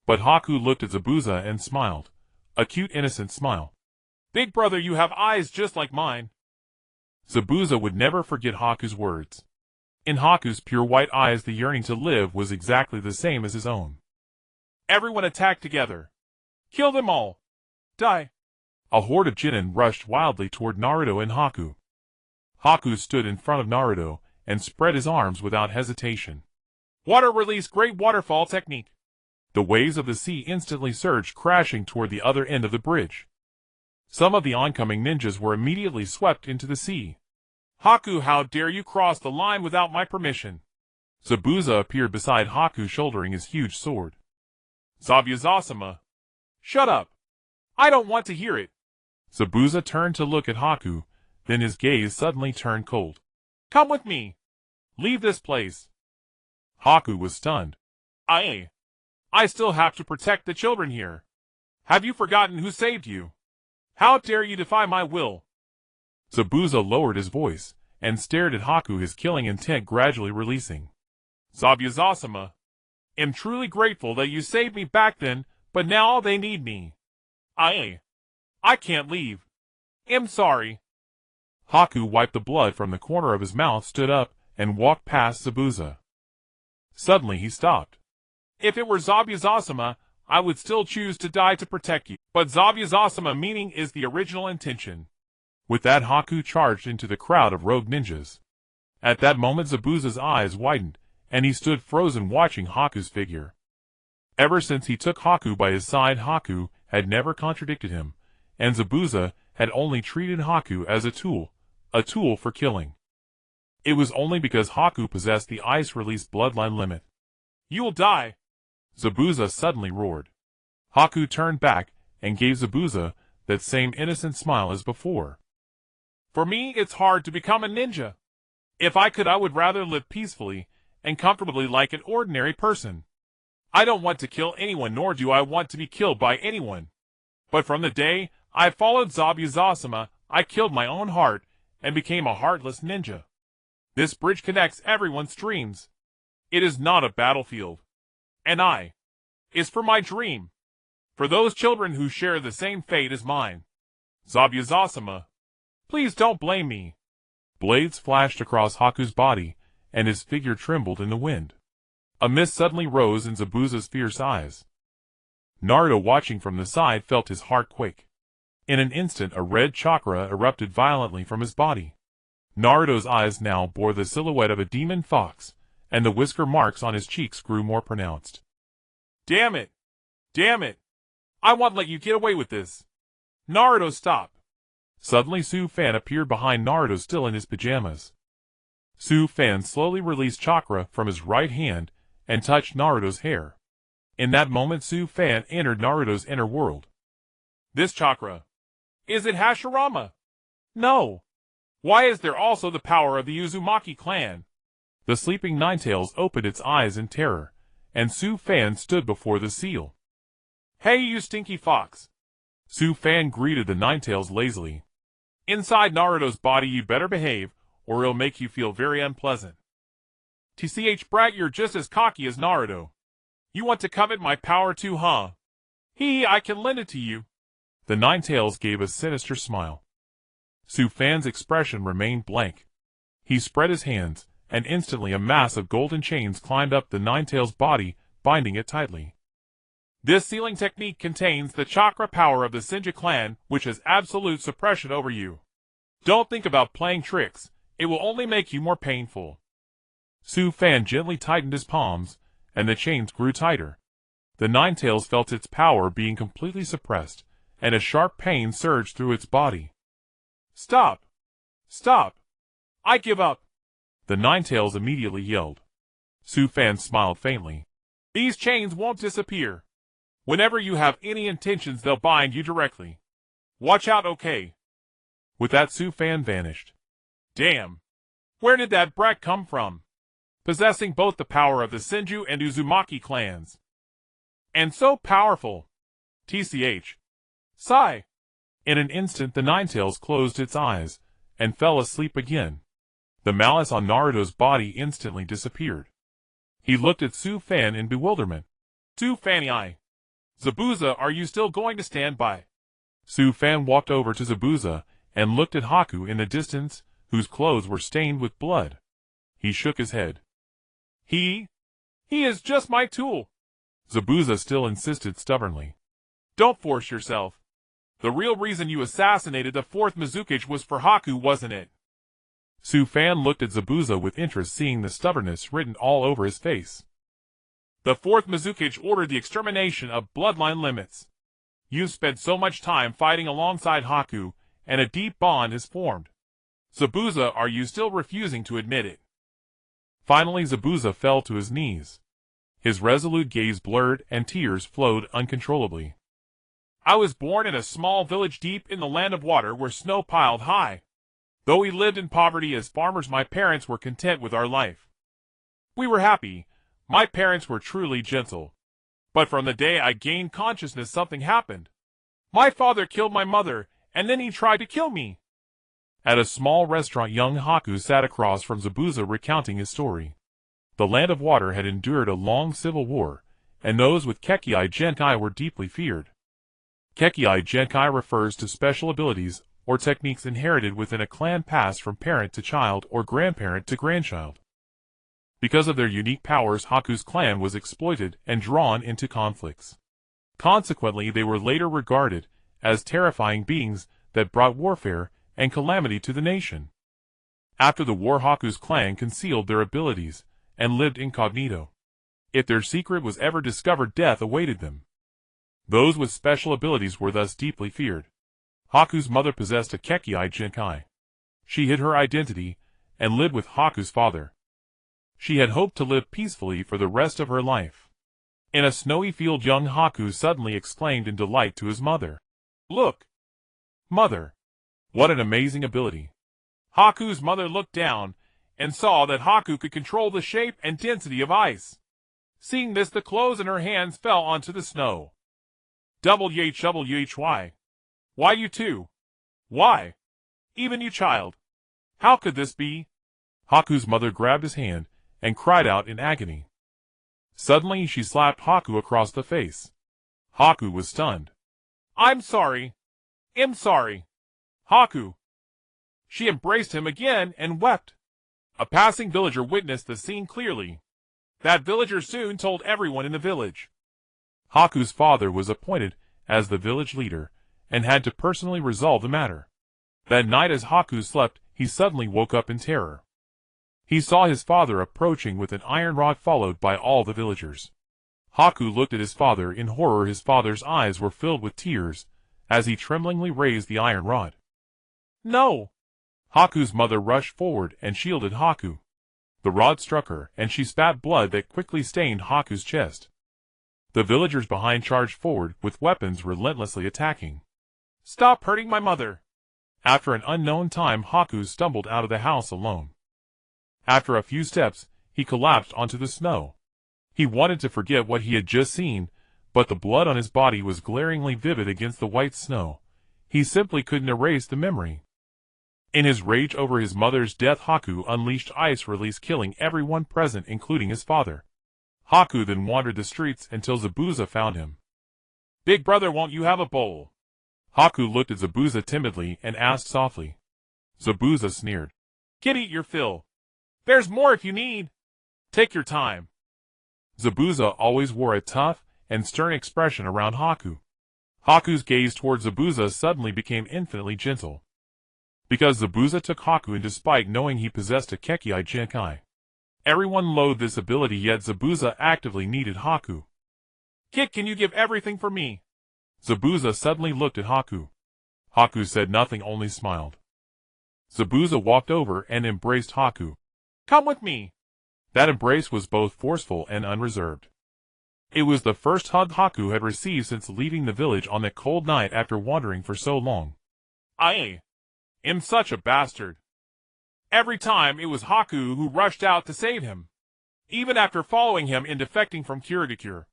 But Haku looked at Zabuza and smiled. A cute, innocent smile. Big brother, you have eyes just like mine. Zabuza would never forget Haku's words. In Haku's pure white eyes, the yearning to live was exactly the same as his own. Everyone attack together. Kill them all. Die. A horde of Chunin rushed wildly toward Naruto and Haku. Haku stood in front of Naruto and spread his arms without hesitation. Water release, great waterfall technique. The waves of the sea instantly surged, crashing toward the other end of the bridge. Some of the oncoming ninjas were immediately swept into the sea. Haku, how dare you cross the line without my permission? Zabuza appeared beside Haku, shouldering his huge sword. Zabuza-sama. Shut up. I don't want to hear it. Zabuza turned to look at Haku, then his gaze suddenly turned cold. Come with me. Leave this place. Haku was stunned. I still have to protect the children here. Have you forgotten who saved you? How dare you defy my will? Zabuza lowered his voice and stared at Haku, his killing intent gradually releasing. Zabuza-sama. Am truly grateful that you saved me back then, but now they need me. I can't leave. Am sorry. Haku wiped the blood from the corner of his mouth, stood up, and walked past Zabuza. Suddenly he stopped. If it were Zabuza-sama, I would still choose to die to protect you, but Zabuza-sama meaning is the original intention. With that, Haku charged into the crowd of rogue ninjas. At that moment, Zabuza's eyes widened, and he stood frozen, watching Haku's figure. Ever since he took Haku by his side, Haku had never contradicted him, and Zabuza had only treated Haku as a tool for killing. It was only because Haku possessed the ice-release bloodline limit. You'll die! Zabuza suddenly roared. Haku turned back and gave Zabuza that same innocent smile as before. For me, it's hard to become a ninja. If I could, I would rather live peacefully and comfortably like an ordinary person. I don't want to kill anyone, nor do I want to be killed by anyone. But from the day I followed Zabuza-sama, I killed my own heart and became a heartless ninja. This bridge connects everyone's dreams. It is not a battlefield. And is for my dream. For those children who share the same fate as mine. Zabuza-sama, please don't blame me. Blades flashed across Haku's body, and his figure trembled in the wind. A mist suddenly rose in Zabuza's fierce eyes. Naruto, watching from the side, felt his heart quake. In an instant, a red chakra erupted violently from his body. Naruto's eyes now bore the silhouette of a demon fox, and the whisker marks on his cheeks grew more pronounced. Damn it! Damn it! I won't let you get away with this. Naruto, stop! Suddenly Su Fan appeared behind Naruto, still in his pajamas. Su Fan slowly released chakra from his right hand and touched Naruto's hair. In that moment, Su Fan entered Naruto's inner world. This chakra. Is it Hashirama? No. Why is there also the power of the Uzumaki clan? The sleeping Ninetales opened its eyes in terror, and Su Fan stood before the seal. Hey, you stinky fox! Su Fan greeted the Ninetales lazily. Inside Naruto's body you'd better behave, or it'll make you feel very unpleasant. TCH Brat, you're just as cocky as Naruto. You want to covet my power too, huh? I can lend it to you. The Ninetales gave a sinister smile. Su Fan's expression remained blank. He spread his hands, and instantly a mass of golden chains climbed up the Ninetales' body, binding it tightly. This sealing technique contains the chakra power of the Senju clan, which has absolute suppression over you. Don't think about playing tricks, it will only make you more painful. Su Fan gently tightened his palms, and the chains grew tighter. The Ninetales felt its power being completely suppressed, and a sharp pain surged through its body. Stop! Stop! I give up! The Ninetales immediately yelled. Su Fan smiled faintly. These chains won't disappear. Whenever you have any intentions, they'll bind you directly. Watch out, okay? With that, Su Fan vanished. Damn! Where did that brat come from? Possessing both the power of the Senju and Uzumaki clans. And so powerful. TCH. Sigh. In an instant the Ninetales closed its eyes, and fell asleep again. The malice on Naruto's body instantly disappeared. He looked at Su Fan in bewilderment. Su Fanny, Zabuza, are you still going to stand by? Su Fan walked over to Zabuza, and looked at Haku in the distance, whose clothes were stained with blood. He shook his head. He is just my tool. Zabuza still insisted stubbornly. Don't force yourself. The real reason you assassinated the fourth Mizuki was for Haku, wasn't it? Su Fan looked at Zabuza with interest, seeing the stubbornness written all over his face. The fourth Mizuki ordered the extermination of bloodline limits. You've spent so much time fighting alongside Haku, and a deep bond is formed. Zabuza, are you still refusing to admit it? Finally Zabuza fell to his knees. His resolute gaze blurred and tears flowed uncontrollably. I was born in a small village deep in the land of water where snow piled high. Though we lived in poverty as farmers, my parents were content with our life. We were happy. My parents were truly gentle. But from the day I gained consciousness, something happened. My father killed my mother, and then he tried to kill me. At a small restaurant, young Haku sat across from Zabuza recounting his story. The land of water had endured a long civil war, and those with Kekkei Genkai were deeply feared. Kekkei Genkai refers to special abilities or techniques inherited within a clan, passed from parent to child or grandparent to grandchild. Because of their unique powers, Haku's clan was exploited and drawn into conflicts. Consequently, they were later regarded as terrifying beings that brought warfare and calamity to the nation. After the war, Haku's clan concealed their abilities and lived incognito. If their secret was ever discovered, death awaited them. Those with special abilities were thus deeply feared. Haku's mother possessed a Kekkei Genkai. She hid her identity and lived with Haku's father. She had hoped to live peacefully for the rest of her life. In a snowy field, young Haku suddenly exclaimed in delight to his mother, "Look! Mother! What an amazing ability!" Haku's mother looked down and saw that Haku could control the shape and density of ice. Seeing this, the clothes in her hands fell onto the snow. WHWHY. Why you too? Why? Even you, child? How could this be? Haku's mother grabbed his hand and cried out in agony. Suddenly she slapped Haku across the face. Haku was stunned. I'm sorry. Haku. She embraced him again and wept. A passing villager witnessed the scene clearly. That villager soon told everyone in the village. Haku's father was appointed as the village leader and had to personally resolve the matter. That night, as Haku slept, he suddenly woke up in terror. He saw his father approaching with an iron rod, followed by all the villagers. Haku looked at his father in horror. His father's eyes were filled with tears as he tremblingly raised the iron rod. No! Haku's mother rushed forward and shielded Haku. The rod struck her, and she spat blood that quickly stained Haku's chest. The villagers behind charged forward with weapons, relentlessly attacking. Stop hurting my mother! After an unknown time, Haku stumbled out of the house alone. After a few steps, he collapsed onto the snow. He wanted to forget what he had just seen, but the blood on his body was glaringly vivid against the white snow. He simply couldn't erase the memory. In his rage over his mother's death, Haku unleashed ice release, killing everyone present, including his father. Haku then wandered the streets until Zabuza found him. "Big brother, won't you have a bowl?" Haku looked at Zabuza timidly and asked softly. Zabuza sneered. "Kid, eat your fill. There's more if you need. Take your time." Zabuza always wore a tough and stern expression around Haku. Haku's gaze towards Zabuza suddenly became infinitely gentle. Because Zabuza took Haku in despite knowing he possessed a Kekkei Genkai. Everyone loathed this ability, yet Zabuza actively needed Haku. "Kid, can you give everything for me?" Zabuza suddenly looked at Haku. Haku said nothing, only smiled. Zabuza walked over and embraced Haku. "Come with me." That embrace was both forceful and unreserved. It was the first hug Haku had received since leaving the village on that cold night after wandering for so long. "I am such a bastard. Every time it was Haku who rushed out to save him. Even after following him and defecting from Kurogakure,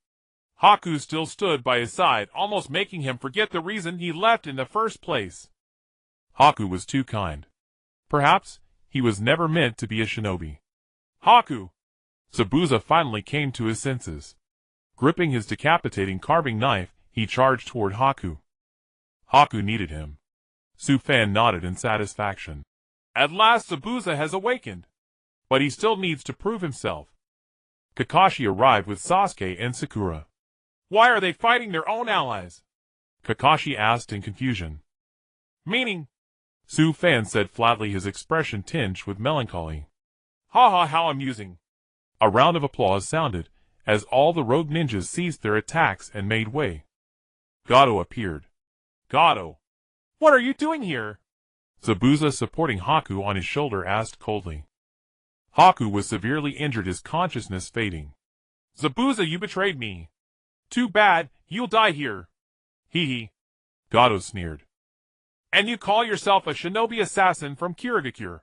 Haku still stood by his side, almost making him forget the reason he left in the first place." Haku was too kind. Perhaps he was never meant to be a shinobi. "Haku!" Zabuza finally came to his senses. Gripping his decapitating carving knife, he charged toward Haku. Haku needed him. Sufan nodded in satisfaction. "At last Zabuza has awakened. But he still needs to prove himself." Kakashi arrived with Sasuke and Sakura. "Why are they fighting their own allies?" Kakashi asked in confusion. "Meaning?" Sufan said flatly, his expression tinged with melancholy. "Haha, how amusing." A round of applause sounded, as all the rogue ninjas ceased their attacks and made way. Gato appeared. "Gato, what are you doing here?" Zabuza, supporting Haku on his shoulder, asked coldly. Haku was severely injured, his consciousness fading. "Zabuza, you betrayed me. Too bad, you'll die here." "Hee hee," Gato sneered. "And you call yourself a shinobi assassin from Kurogakure?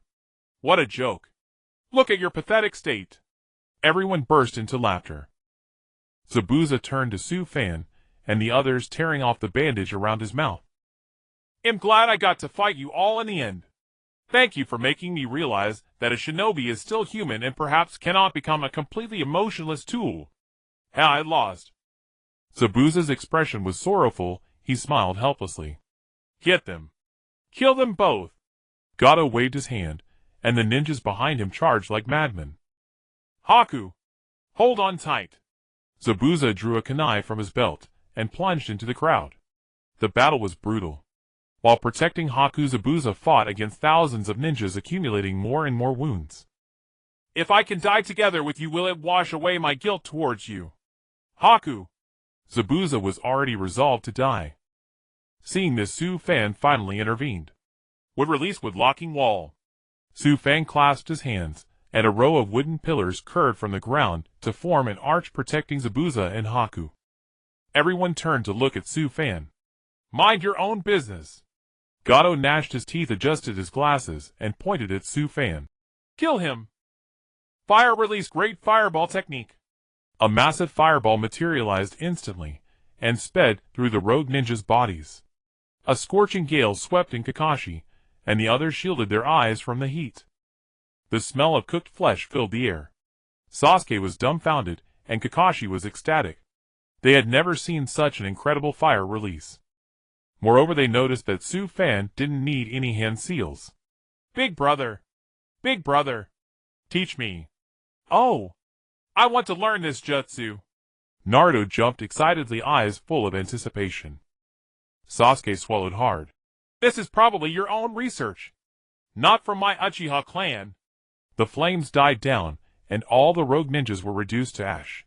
What a joke. Look at your pathetic state." Everyone burst into laughter. Zabuza turned to Sufan and the others, tearing off the bandage around his mouth. "I'm glad I got to fight you all in the end. Thank you for making me realize that a shinobi is still human and perhaps cannot become a completely emotionless tool. I lost." Zabuza's expression was sorrowful, he smiled helplessly. "Get them. Kill them both." Gato waved his hand, and the ninjas behind him charged like madmen. "Haku, hold on tight." Zabuza drew a kunai from his belt and plunged into the crowd. The battle was brutal. While protecting Haku, Zabuza fought against thousands of ninjas, accumulating more and more wounds. "If I can die together with you, will it wash away my guilt towards you?" "Haku!" Zabuza was already resolved to die. Seeing this, Sufan finally intervened. "Would release with locking wall." Sufan clasped his hands, and a row of wooden pillars curved from the ground to form an arch protecting Zabuza and Haku. Everyone turned to look at Sufan. "Mind your own business." Gato gnashed his teeth, adjusted his glasses, and pointed at Sufan. "Kill him." "Fire release, great fireball technique." A massive fireball materialized instantly, and sped through the rogue ninjas' bodies. A scorching gale swept in Kakashi, and the others shielded their eyes from the heat. The smell of cooked flesh filled the air. Sasuke was dumbfounded, and Kakashi was ecstatic. They had never seen such an incredible fire release. Moreover, they noticed that Sufan didn't need any hand seals. Big brother, teach me." "Oh, I want to learn this jutsu." Naruto jumped excitedly, eyes full of anticipation. Sasuke swallowed hard. "This is probably your own research. Not from my Uchiha clan." The flames died down, and all the rogue ninjas were reduced to ash.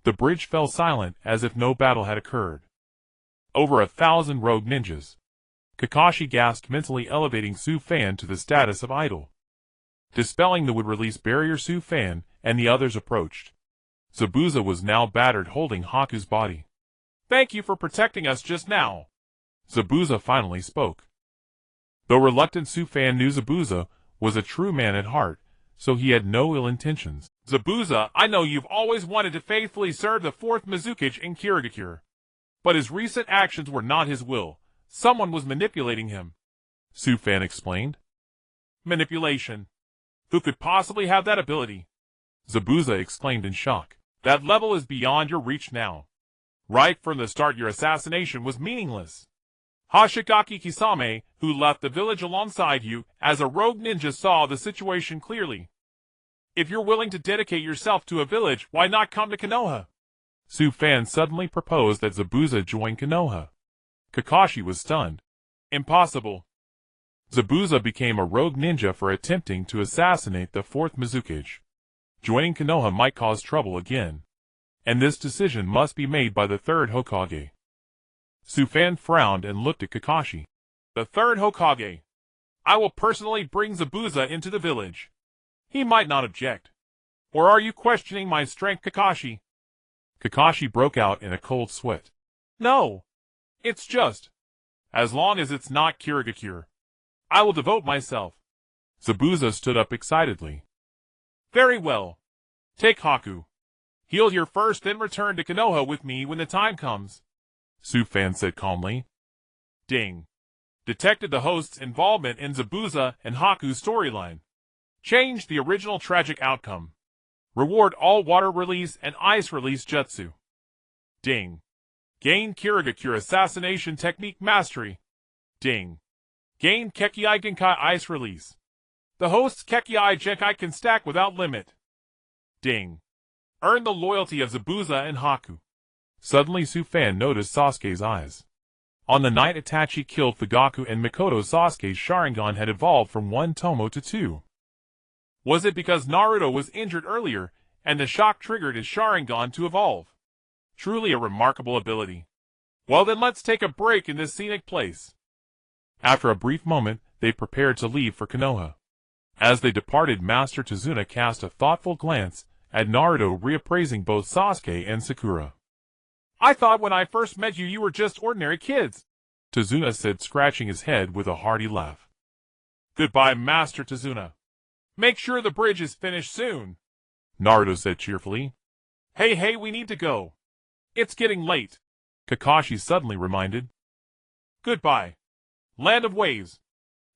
The bridge fell silent, as if no battle had occurred. Over 1,000 rogue ninjas. Kakashi gasped, mentally elevating Sufan to the status of idol. Dispelling the wood-release barrier, Sufan and the others approached. Zabuza was now battered, holding Haku's body. "Thank you for protecting us just now." Zabuza finally spoke. Though reluctant, Sufan knew Zabuza was a true man at heart, so he had no ill intentions. "Zabuza, I know you've always wanted to faithfully serve the 4th Mizukage in Kurogakure. But his recent actions were not his will. Someone was manipulating him. Su Fan explained. Manipulation. Who could possibly have that ability? Zabuza exclaimed in shock. That level is beyond your reach now. Right from the start your assassination was meaningless. Hoshigaki Kisame, who left the village alongside you, as a rogue ninja saw the situation clearly. If you're willing to dedicate yourself to a village, why not come to Konoha? Su Fan suddenly proposed that Zabuza join Konoha. Kakashi was stunned. Impossible. Zabuza became a rogue ninja for attempting to assassinate the fourth Mizukage. Joining Konoha might cause trouble again. And this decision must be made by the third Hokage. Su Fan frowned and looked at Kakashi. The third Hokage. I will personally bring Zabuza into the village. He might not object. Or are you questioning my strength, Kakashi? Kakashi broke out in a cold sweat. No. It's just. As long as it's not Kirigakure. I will devote myself. Zabuza stood up excitedly. Very well. Take Haku. Heal here first, then return to Konoha with me when the time comes. Su Fan said calmly. Ding. Detected the host's involvement in Zabuza and Haku's storyline. Change the original tragic outcome. Reward all water release and ice release jutsu. Ding. Gain Kirigakure assassination technique mastery. Ding. Gain Kekkei Genkai ice release. The host's Kekkei Genkai can stack without limit. Ding. Earn the loyalty of Zabuza and Haku. Suddenly Su Fan noticed Sasuke's eyes. On the night Itachi killed Fugaku and Mikoto, Sasuke's Sharingan had evolved from 1 tomo to 2. Was it because Naruto was injured earlier, and the shock triggered his Sharingan to evolve? Truly a remarkable ability. Well then let's take a break in this scenic place. After a brief moment, they prepared to leave for Konoha. As they departed, Master Tazuna cast a thoughtful glance at Naruto, reappraising both Sasuke and Sakura. I thought when I first met you were just ordinary kids, Tazuna said, scratching his head with a hearty laugh. Goodbye, Master Tazuna. Make sure the bridge is finished soon, Naruto said cheerfully. Hey, we need to go. It's getting late, Kakashi suddenly reminded. Goodbye, Land of Waves.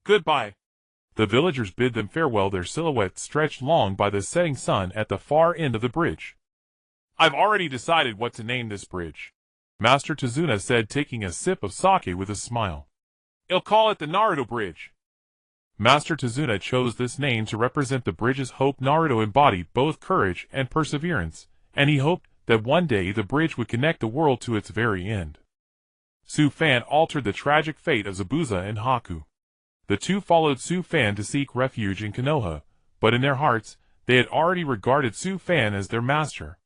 Goodbye. The villagers bid them farewell, their silhouettes stretched long by the setting sun at the far end of the bridge. I've already decided what to name this bridge, Master Tazuna said, taking a sip of sake with a smile. I'll call it the Naruto Bridge. Master Tazuna chose this name to represent the bridge's hope. Naruto embodied both courage and perseverance, and he hoped that one day the bridge would connect the world to its very end. Su Fan altered the tragic fate of Zabuza and Haku. The two followed Su Fan to seek refuge in Konoha, but in their hearts, they had already regarded Su Fan as their master.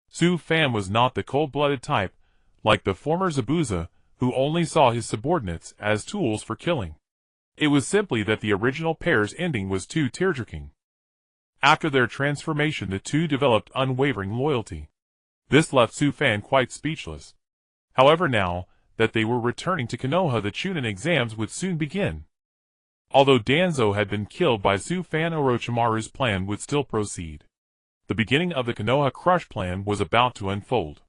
Su Fan was not the cold-blooded type, like the former Zabuza, who only saw his subordinates as tools for killing. It was simply that the original pair's ending was too tear-jerking. After their transformation, the two developed unwavering loyalty. This left Su Fan quite speechless. However, now that they were returning to Konoha, the Chunin exams would soon begin. Although Danzo had been killed by Su Fan, Orochimaru's plan would still proceed. The beginning of the Konoha Crush plan was about to unfold.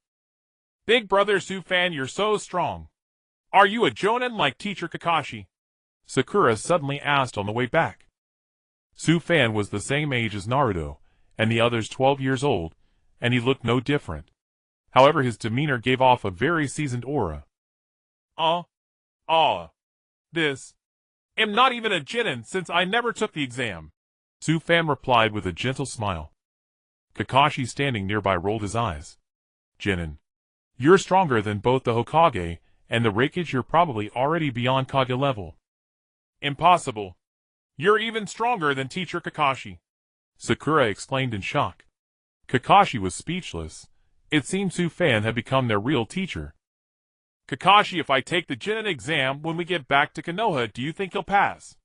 Big brother Su Fan, you're so strong. Are you a Jonin like teacher Kakashi? Sakura suddenly asked on the way back. Su Fan was the same age as Naruto, and the others 12 years old, and he looked no different. However, his demeanor gave off a very seasoned aura. This. I'm not even a Jonin since I never took the exam, Su Fan replied with a gentle smile. Kakashi, standing nearby, rolled his eyes. Jonin, you're stronger than both the Hokage and the Raikage. You're probably already beyond Kage level. Impossible. You're even stronger than teacher Kakashi, Sakura exclaimed in shock. Kakashi was speechless. It seemed Su Fan had become their real teacher. Kakashi, if I take the Jonin exam when we get back to Konoha, do you think he'll pass?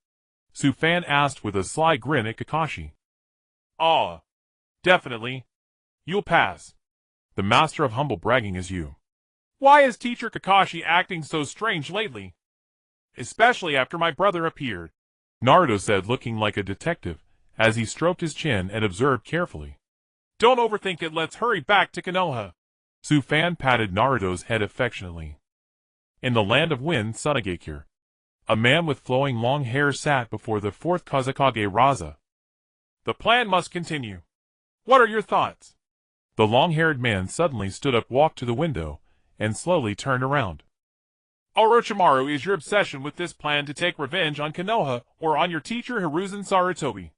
Su Fan asked with a sly grin at Kakashi. Definitely. You'll pass. The master of humble bragging is you. Why is teacher Kakashi acting so strange lately? Especially after my brother appeared, Naruto said, looking like a detective, as he stroked his chin and observed carefully. Don't overthink it, let's hurry back to Konoha. Su-fan patted Naruto's head affectionately. In the land of wind, Sunagakure, a man with flowing long hair sat before the fourth Kazekage Raza. The plan must continue. What are your thoughts? The long-haired man suddenly stood up, walked to the window, and slowly turned around. Orochimaru, is your obsession with this plan to take revenge on Konoha or on your teacher Hiruzen Sarutobi?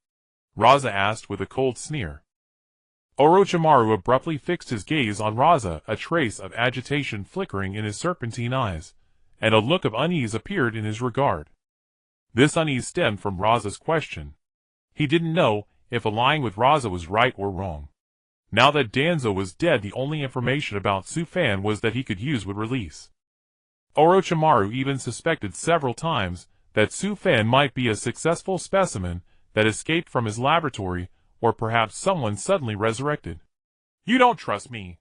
Raza asked with a cold sneer. Orochimaru abruptly fixed his gaze on Raza, a trace of agitation flickering in his serpentine eyes, and a look of unease appeared in his regard. This unease stemmed from Raza's question. He didn't know if allying with Raza was right or wrong. Now that Danzo was dead, the only information about Su-fan was that he could use would release. Orochimaru even suspected several times that Su-fan might be a successful specimen that escaped from his laboratory, or perhaps someone suddenly resurrected. You don't trust me.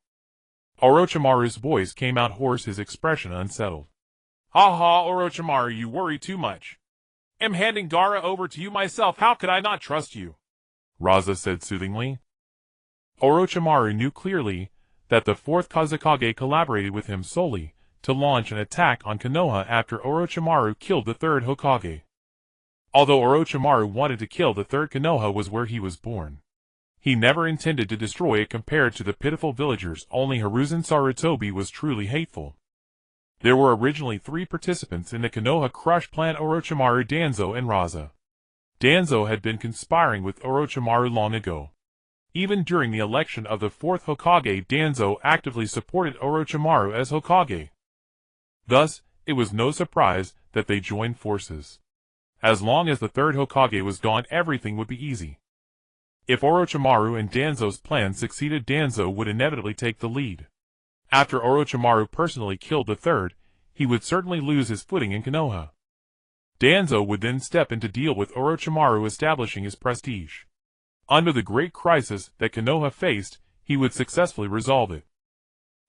Orochimaru's voice came out hoarse, his expression unsettled. Ha ha, Orochimaru, you worry too much. I'm handing Gaara over to you myself, how could I not trust you? Raza said soothingly. Orochimaru knew clearly that the fourth Kazekage collaborated with him solely to launch an attack on Konoha after Orochimaru killed the third Hokage. Although Orochimaru wanted to kill the third Konoha was where he was born. He never intended to destroy it. Compared to the pitiful villagers, only Hiruzen Sarutobi was truly hateful. There were originally 3 participants in the Konoha crush plan: Orochimaru, Danzo, and Raza. Danzo had been conspiring with Orochimaru long ago. Even during the election of the 4th Hokage, Danzo actively supported Orochimaru as Hokage. Thus, it was no surprise that they joined forces. As long as the 3rd Hokage was gone, everything would be easy. If Orochimaru and Danzo's plan succeeded, Danzo would inevitably take the lead. After Orochimaru personally killed the 3rd, he would certainly lose his footing in Konoha. Danzo would then step in to deal with Orochimaru, establishing his prestige. Under the great crisis that Konoha faced, he would successfully resolve it.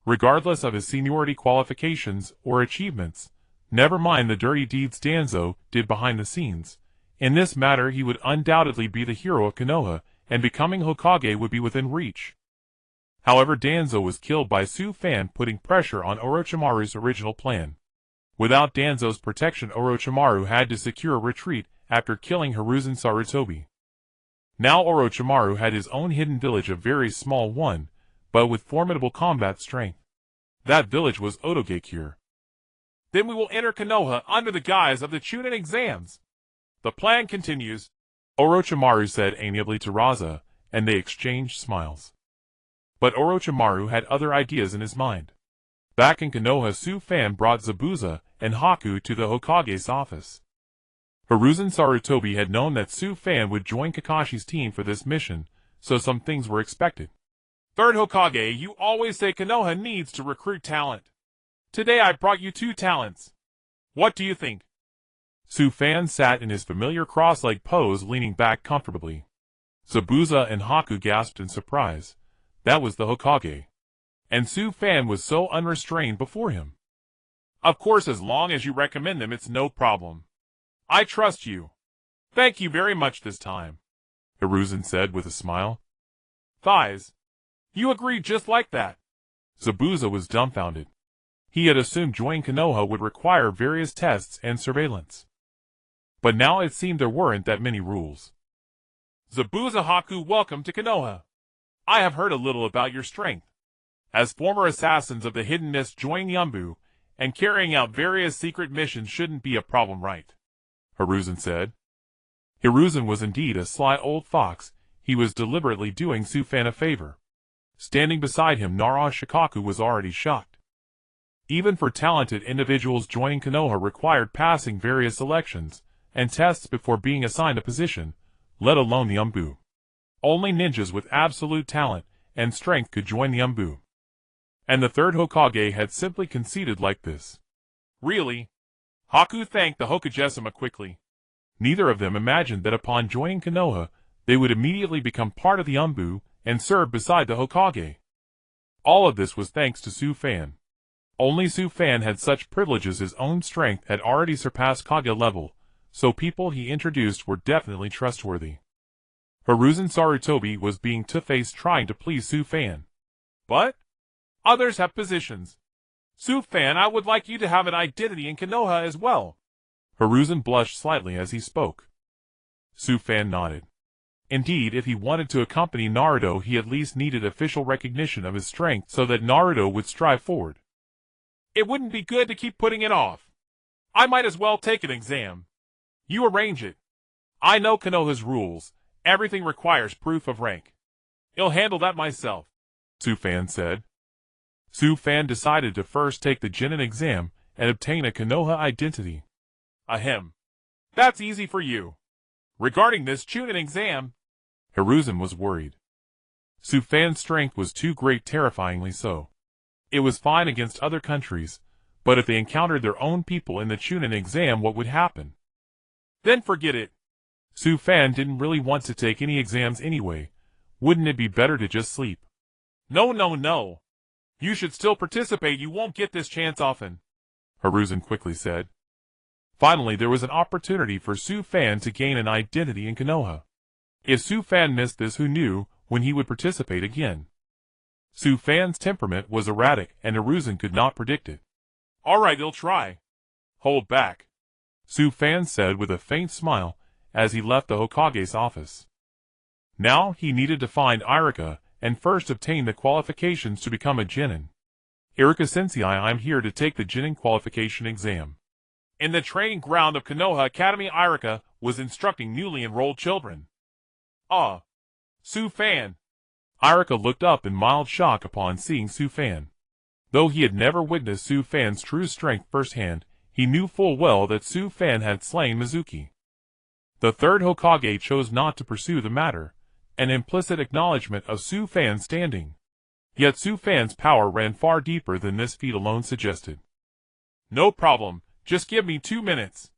Regardless of his seniority qualifications or achievements, never mind the dirty deeds Danzo did behind the scenes, in this matter he would undoubtedly be the hero of Konoha, and becoming Hokage would be within reach. However, Danzo was killed by Su-fan, putting pressure on Orochimaru's original plan. Without Danzo's protection, Orochimaru had to secure a retreat after killing Hiruzen Sarutobi. Now Orochimaru had his own hidden village, a very small one, but with formidable combat strength. That village was Otogakure. Then we will enter Konoha under the guise of the Chunin exams. The plan continues, Orochimaru said amiably to Raza, and they exchanged smiles. But Orochimaru had other ideas in his mind. Back in Konoha, Su-fan brought Zabuza and Haku to the Hokage's office. Hiruzen Sarutobi had known that Su-fan would join Kakashi's team for this mission, so some things were expected. 3rd Hokage, you always say Konoha needs to recruit talent. Today I brought you 2 talents. What do you think? Su-fan sat in his familiar cross-legged pose, leaning back comfortably. Zabuza and Haku gasped in surprise. That was the Hokage. And Su-fan was so unrestrained before him. Of course, as long as you recommend them, it's no problem. I trust you. Thank you very much this time, Hiruzen said with a smile. Thighs. You agreed just like that. Zabuza was dumbfounded. He had assumed joining Konoha would require various tests and surveillance. But now it seemed there weren't that many rules. Zabuza, Haku, welcome to Konoha. I have heard a little about your strength. As former assassins of the Hidden Mist, joining Yambu and carrying out various secret missions shouldn't be a problem, right? Hiruzen said. Hiruzen was indeed a sly old fox. He was deliberately doing Su-fan a favor. Standing beside him, Nara Shikaku was already shocked. Even for talented individuals, joining Konoha required passing various elections and tests before being assigned a position, let alone the Yambu. Only ninjas with absolute talent and strength could join the Yambu. And the 3rd Hokage had simply conceded like this. Really? Haku thanked the Hokage-sama quickly. Neither of them imagined that upon joining Konoha, they would immediately become part of the Yambu and serve beside the Hokage. All of this was thanks to Su-fan. Only Su-fan had such privileges. His own strength had already surpassed Kage level, so people he introduced were definitely trustworthy. Hiruzen Sarutobi was being two-faced, trying to please Su-fan. But Others have positions. Su-fan, I would like you to have an identity in Konoha as well. Hiruzen blushed slightly as he spoke. Su-fan nodded. Indeed, if he wanted to accompany Naruto, he at least needed official recognition of his strength so that Naruto would strive forward. It wouldn't be good to keep putting it off. I might as well take an exam. You arrange it. I know Konoha's rules. Everything requires proof of rank. I'll handle that myself, Su-fan said. Su-fan decided to first take the Genin exam and obtain a Konoha identity. Ahem. That's easy for you. Regarding this Chunin exam, Hiruzen was worried. Su-fan's strength was too great, terrifyingly so. It was fine against other countries, but if they encountered their own people in the Chunin exam, what would happen? Then forget it. Su-fan didn't really want to take any exams anyway. Wouldn't it be better to just sleep? No. You should still participate. You won't get this chance often, Hiruzen quickly said. Finally, there was an opportunity for Su-fan to gain an identity in Konoha. If Su-fan missed this, who knew when he would participate again? Su-fan's temperament was erratic, and Hiruzen could not predict it. All right, he'll try. Hold back, Su-fan said with a faint smile as he left the Hokage's office. Now he needed to find Iruka and first obtain the qualifications to become a Genin. Iruka-sensei, I'm here to take the Genin qualification exam. In the training ground of Konoha Academy, Iruka was instructing newly enrolled children. Su-fan. Iruka looked up in mild shock upon seeing Su-fan. Though he had never witnessed Su-fan's true strength firsthand, he knew full well that Su-fan had slain Mizuki. The third Hokage chose not to pursue the matter, an implicit acknowledgement of Su-fan's standing. Yet Su-fan's power ran far deeper than this feat alone suggested. No problem, just give me 2 minutes.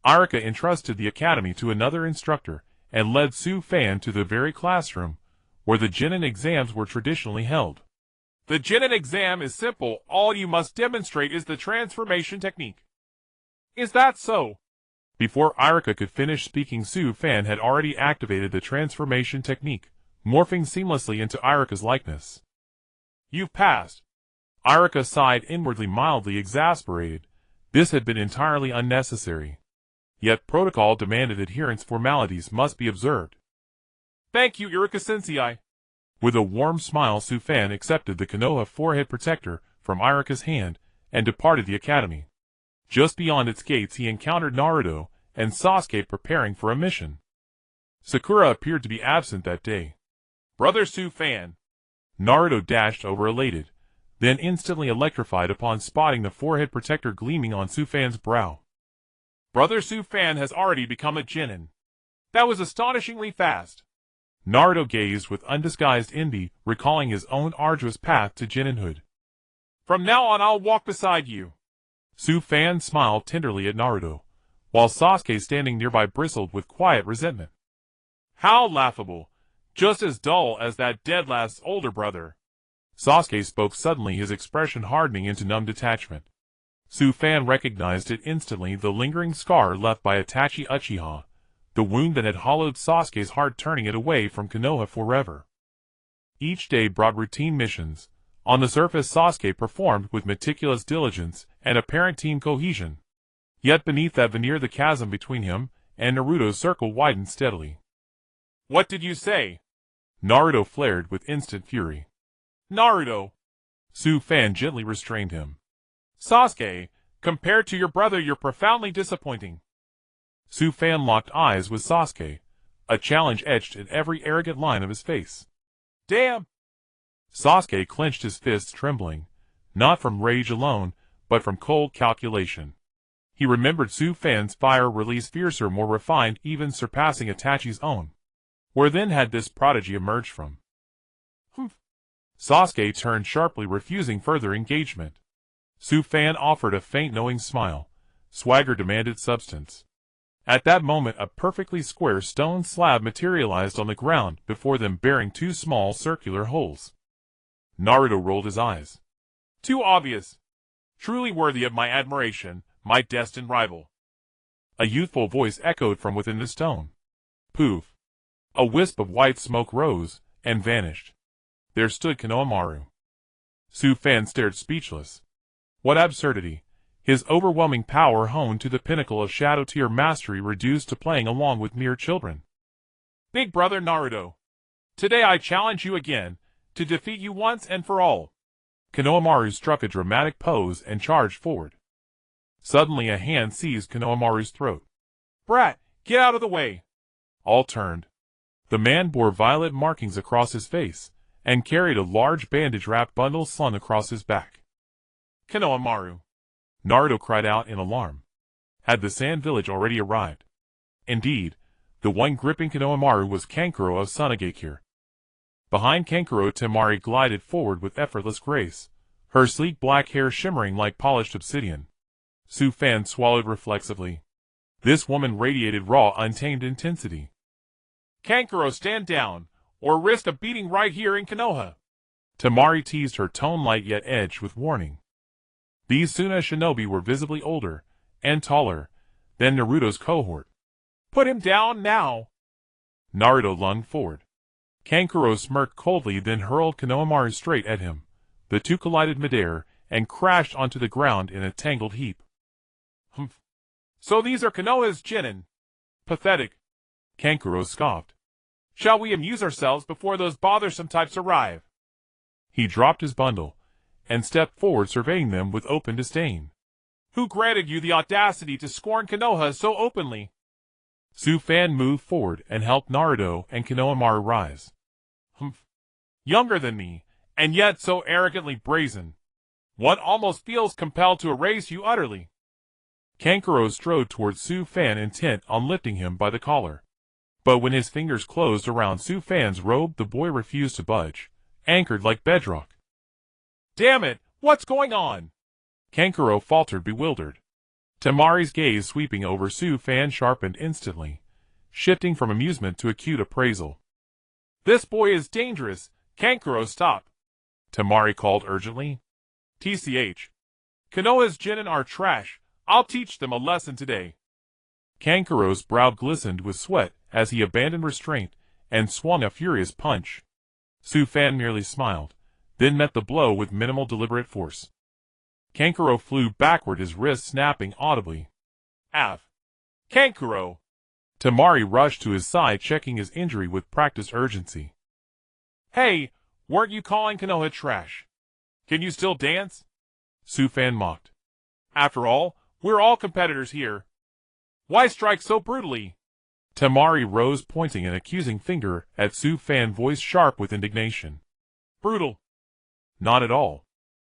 Iruka entrusted the academy to another instructor and led Su-fan to the very classroom where the Genin exams were traditionally held. The Genin exam is simple. All you must demonstrate is the transformation technique. Is that so? Before Iruka could finish speaking, Su-fan had already activated the transformation technique, morphing seamlessly into Iruka's likeness. You've passed. Iruka sighed inwardly, mildly exasperated. This had been entirely unnecessary. Yet protocol demanded adherence. Formalities must be observed. Thank you, Iruka-sensei. With a warm smile, Su-fan accepted the Konoha forehead protector from Iruka's hand and departed the academy. Just beyond its gates he encountered Naruto and Sasuke preparing for a mission. Sakura appeared to be absent that day. Brother Su-fan. Naruto dashed over elated, then instantly electrified upon spotting the forehead protector gleaming on Su-fan's brow. Brother Su-fan has already become a Genin. That was astonishingly fast. Naruto gazed with undisguised envy, recalling his own arduous path to Geninhood. From now on I'll walk beside you. Su-fan smiled tenderly at Naruto, while Sasuke standing nearby bristled with quiet resentment. How laughable. Just as dull as that dead last's older brother. Sasuke spoke suddenly, his expression hardening into numb detachment. Su-fan recognized it instantly, the lingering scar left by Itachi Uchiha, the wound that had hollowed Sasuke's heart, turning it away from Konoha forever. Each day brought routine missions. On the surface, Sasuke performed with meticulous diligence and apparent team cohesion. Yet beneath that veneer, the chasm between him and Naruto's circle widened steadily. What did you say? Naruto flared with instant fury. Naruto! Su-fan gently restrained him. Sasuke, compared to your brother, you're profoundly disappointing. Su-fan locked eyes with Sasuke, a challenge etched in every arrogant line of his face. Damn! Sasuke clenched his fists, trembling, not from rage alone, but from cold calculation. He remembered Su-fan's fire release, fiercer, more refined, even surpassing Itachi's own. Where then had this prodigy emerged from? Humph! Sasuke turned sharply, refusing further engagement. Su-fan offered a faint knowing smile. Swagger demanded substance. At that moment, a perfectly square stone slab materialized on the ground before them, bearing 2 small circular holes. Naruto rolled his eyes. Too obvious. Truly worthy of my admiration, my destined rival. A youthful voice echoed from within the stone. Poof! A wisp of white smoke rose and vanished. There stood Konohamaru. Su Fan stared speechless. What absurdity! His overwhelming power honed to the pinnacle of shadow tier mastery reduced to playing along with mere children. Big brother Naruto. Today I challenge you again, to defeat you once and for all. Konohamaru struck a dramatic pose and charged forward. Suddenly a hand seized Konohamaru's throat. Brat, get out of the way! All turned. The man bore violet markings across his face, and carried a large bandage-wrapped bundle slung across his back. Konohamaru! Naruto cried out in alarm. Had the Sand Village already arrived? Indeed, the one gripping Konohamaru was Kankuro of Sunagakure. Behind Kankuro, Temari glided forward with effortless grace, her sleek black hair shimmering like polished obsidian. Su Fan swallowed reflexively. This woman radiated raw, untamed intensity. Kankuro, stand down, or risk a beating right here in Konoha. Temari teased her tone light yet edged with warning. These Suna shinobi were visibly older, and taller, than Naruto's cohort. Put him down now! Naruto lunged forward. Kankuro smirked coldly, then hurled Konohamaru straight at him. The two collided midair, and crashed onto the ground in a tangled heap. Humph. So these are Konoha's genin. Pathetic. Kankuro scoffed. Shall we amuse ourselves before those bothersome types arrive? He dropped his bundle, and stepped forward, surveying them with open disdain. Who granted you the audacity to scorn Konoha so openly? Su Fan moved forward and helped Naruto and Konohamaru rise. Humph. Younger than me, and yet so arrogantly brazen. One almost feels compelled to erase you utterly. Kankuro strode towards Su Fan, intent on lifting him by the collar. But when his fingers closed around Su Fan's robe, the boy refused to budge, anchored like bedrock. Damn it, what's going on? Kankuro faltered, bewildered. Temari's gaze sweeping over Su Fan sharpened instantly, shifting from amusement to acute appraisal. This boy is dangerous. Kankuro, stop! Temari called urgently. TCH. Konoha's genin are trash. I'll teach them a lesson today. Kankuro's brow glistened with sweat as he abandoned restraint and swung a furious punch. Su Fan merely smiled, then met the blow with minimal deliberate force. Kankuro flew backward, his wrist snapping audibly. Av. Kankuro! Temari rushed to his side, checking his injury with practiced urgency. Hey, weren't you calling Konoha trash? Can you still dance? Su Fan mocked. After all, we're all competitors here. Why strike so brutally? Temari rose, pointing an accusing finger at Su Fan, voice sharp with indignation. Brutal. Not at all.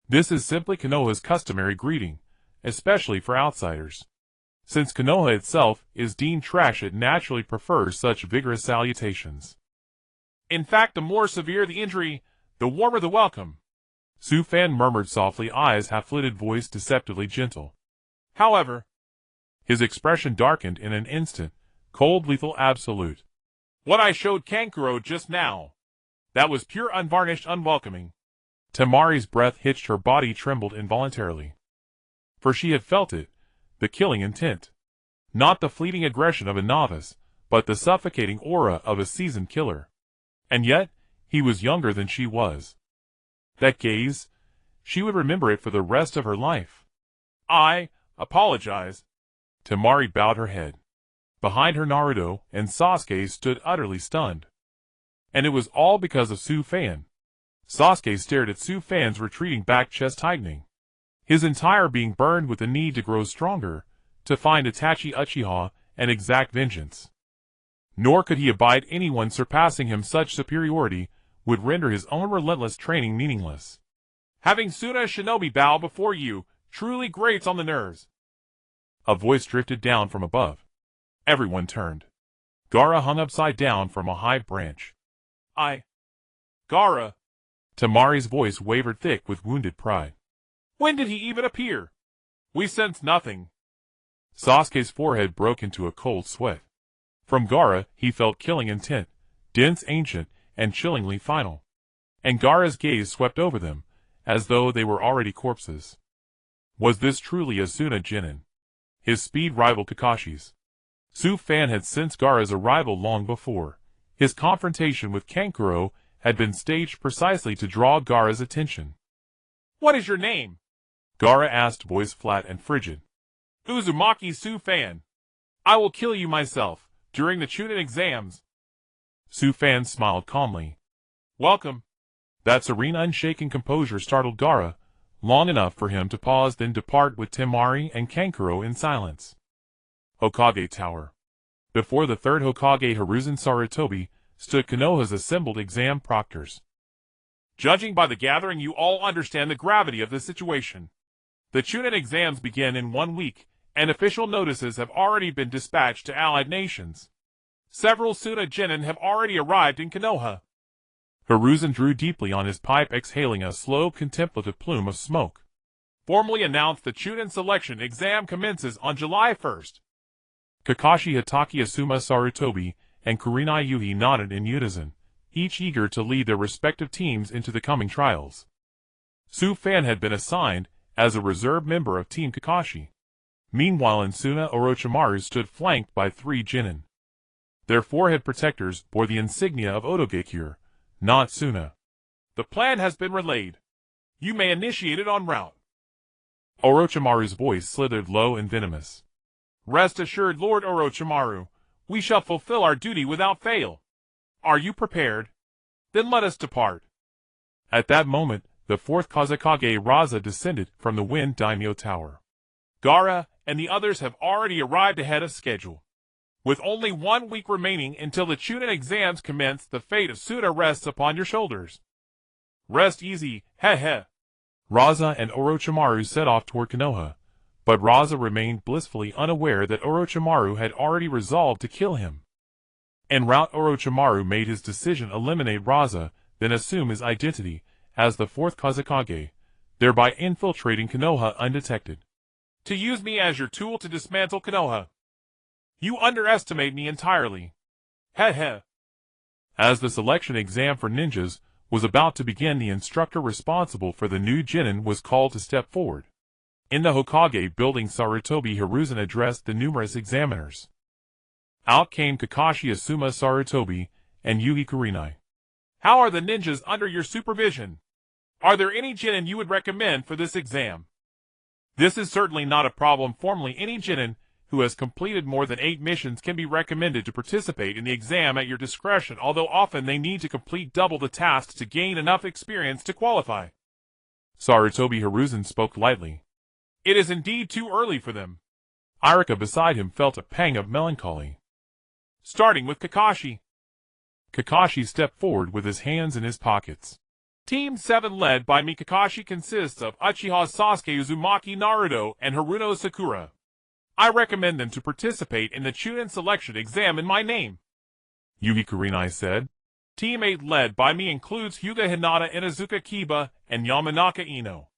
This is simply Konoha's customary greeting, especially for outsiders. Since Konoha itself is deemed trash, it naturally prefers such vigorous salutations. In fact, the more severe the injury, the warmer the welcome. Su Fan murmured softly, eyes half-lidded, voice deceptively gentle. However, his expression darkened in an instant, cold, lethal, absolute. What I showed Kankuro just now, that was pure unvarnished unwelcoming. Temari's breath hitched, her body trembled involuntarily. For she had felt it, the killing intent. Not the fleeting aggression of a novice, but the suffocating aura of a seasoned killer. And yet, he was younger than she was. That gaze, she would remember it for the rest of her life. I apologize. Temari bowed her head. Behind her, Naruto and Sasuke stood utterly stunned. And it was all because of Su Fan. Sasuke stared at Su Fan's retreating back, chest tightening. His entire being burned with the need to grow stronger, to find Itachi Uchiha and exact vengeance. Nor could he abide anyone surpassing him. Such superiority would render his own relentless training meaningless. Having Suna shinobi bow before you truly grates on the nerves. A voice drifted down from above. Everyone turned. Gaara hung upside down from a high branch. Gaara. Temari's voice wavered, thick with wounded pride. When did he even appear? We sense nothing. Sasuke's forehead broke into a cold sweat. From Gaara, he felt killing intent, dense, ancient, and chillingly final. And Gaara's gaze swept over them, as though they were already corpses. Was this truly a Suna genin? His speed rivaled Kakashi's. Su Fan had sensed Gaara's arrival long before. His confrontation with Kankuro had been staged precisely to draw Gaara's attention. What is your name? Gaara asked, voice flat and frigid. Uzumaki Su-fan. I will kill you myself, during the Chunin exams. Su-fan smiled calmly. Welcome. That serene, unshaken composure startled Gaara, long enough for him to pause, then depart with Temari and Kankuro in silence. Hokage Tower. Before the third Hokage, Hiruzen Sarutobi, stood Konoha's assembled exam proctors. Judging by the gathering, you all understand the gravity of the situation. The Chunin exams begin in 1 week, and official notices have already been dispatched to allied nations. Several Suna genin have already arrived in Konoha. Hiruzen drew deeply on his pipe, exhaling a slow, contemplative plume of smoke. Formally announced the Chunin selection exam commences on July 1st. Kakashi Hatake Asuma Sarutobi and Kurenai Yuhi nodded in unison, each eager to lead their respective teams into the coming trials. Su-fan had been assigned as a reserve member of Team Kakashi. Meanwhile, Insuna Orochimaru stood flanked by 3 genin. Their forehead protectors bore the insignia of Otogakure, not Suna. The plan has been relayed. You may initiate it en route. Orochimaru's voice slithered low and venomous. Rest assured, Lord Orochimaru, we shall fulfill our duty without fail. Are you prepared? Then let us depart. At that moment, the fourth Kazekage Raza descended from the Wind Daimyo Tower. Gaara and the others have already arrived ahead of schedule. With only 1 week remaining until the Chunin exams commence, the fate of Suna rests upon your shoulders. Rest easy, heh. Raza and Orochimaru set off toward Konoha, but Raza remained blissfully unaware that Orochimaru had already resolved to kill him. En route, Orochimaru made his decision: eliminate Raza, then assume his identity as the fourth Kazekage, thereby infiltrating Konoha undetected. To use me as your tool to dismantle Konoha. You underestimate me entirely. Heh. As the selection exam for ninjas was about to begin, the instructor responsible for the new genin was called to step forward. In the Hokage building, Sarutobi Hiruzen addressed the numerous examiners. Out came Kakashi Asuma Sarutobi and Yuhi Kurenai. How are the ninjas under your supervision? Are there any genin you would recommend for this exam? This is certainly not a problem. Formally, any genin who has completed more than 8 missions can be recommended to participate in the exam at your discretion, although often they need to complete double the tasks to gain enough experience to qualify. Sarutobi Hiruzen spoke lightly. It is indeed too early for them. Irika beside him felt a pang of melancholy. Starting with Kakashi. Kakashi stepped forward with his hands in his pockets. Team 7 led by me Kakashi consists of Uchiha Sasuke, Uzumaki Naruto, and Haruno Sakura. I recommend them to participate in the Chunin selection exam in my name. Yuhi Kurenai said. Team 8 led by me includes Hyuga Hinata, Inuzuka Kiba, and Yamanaka Ino.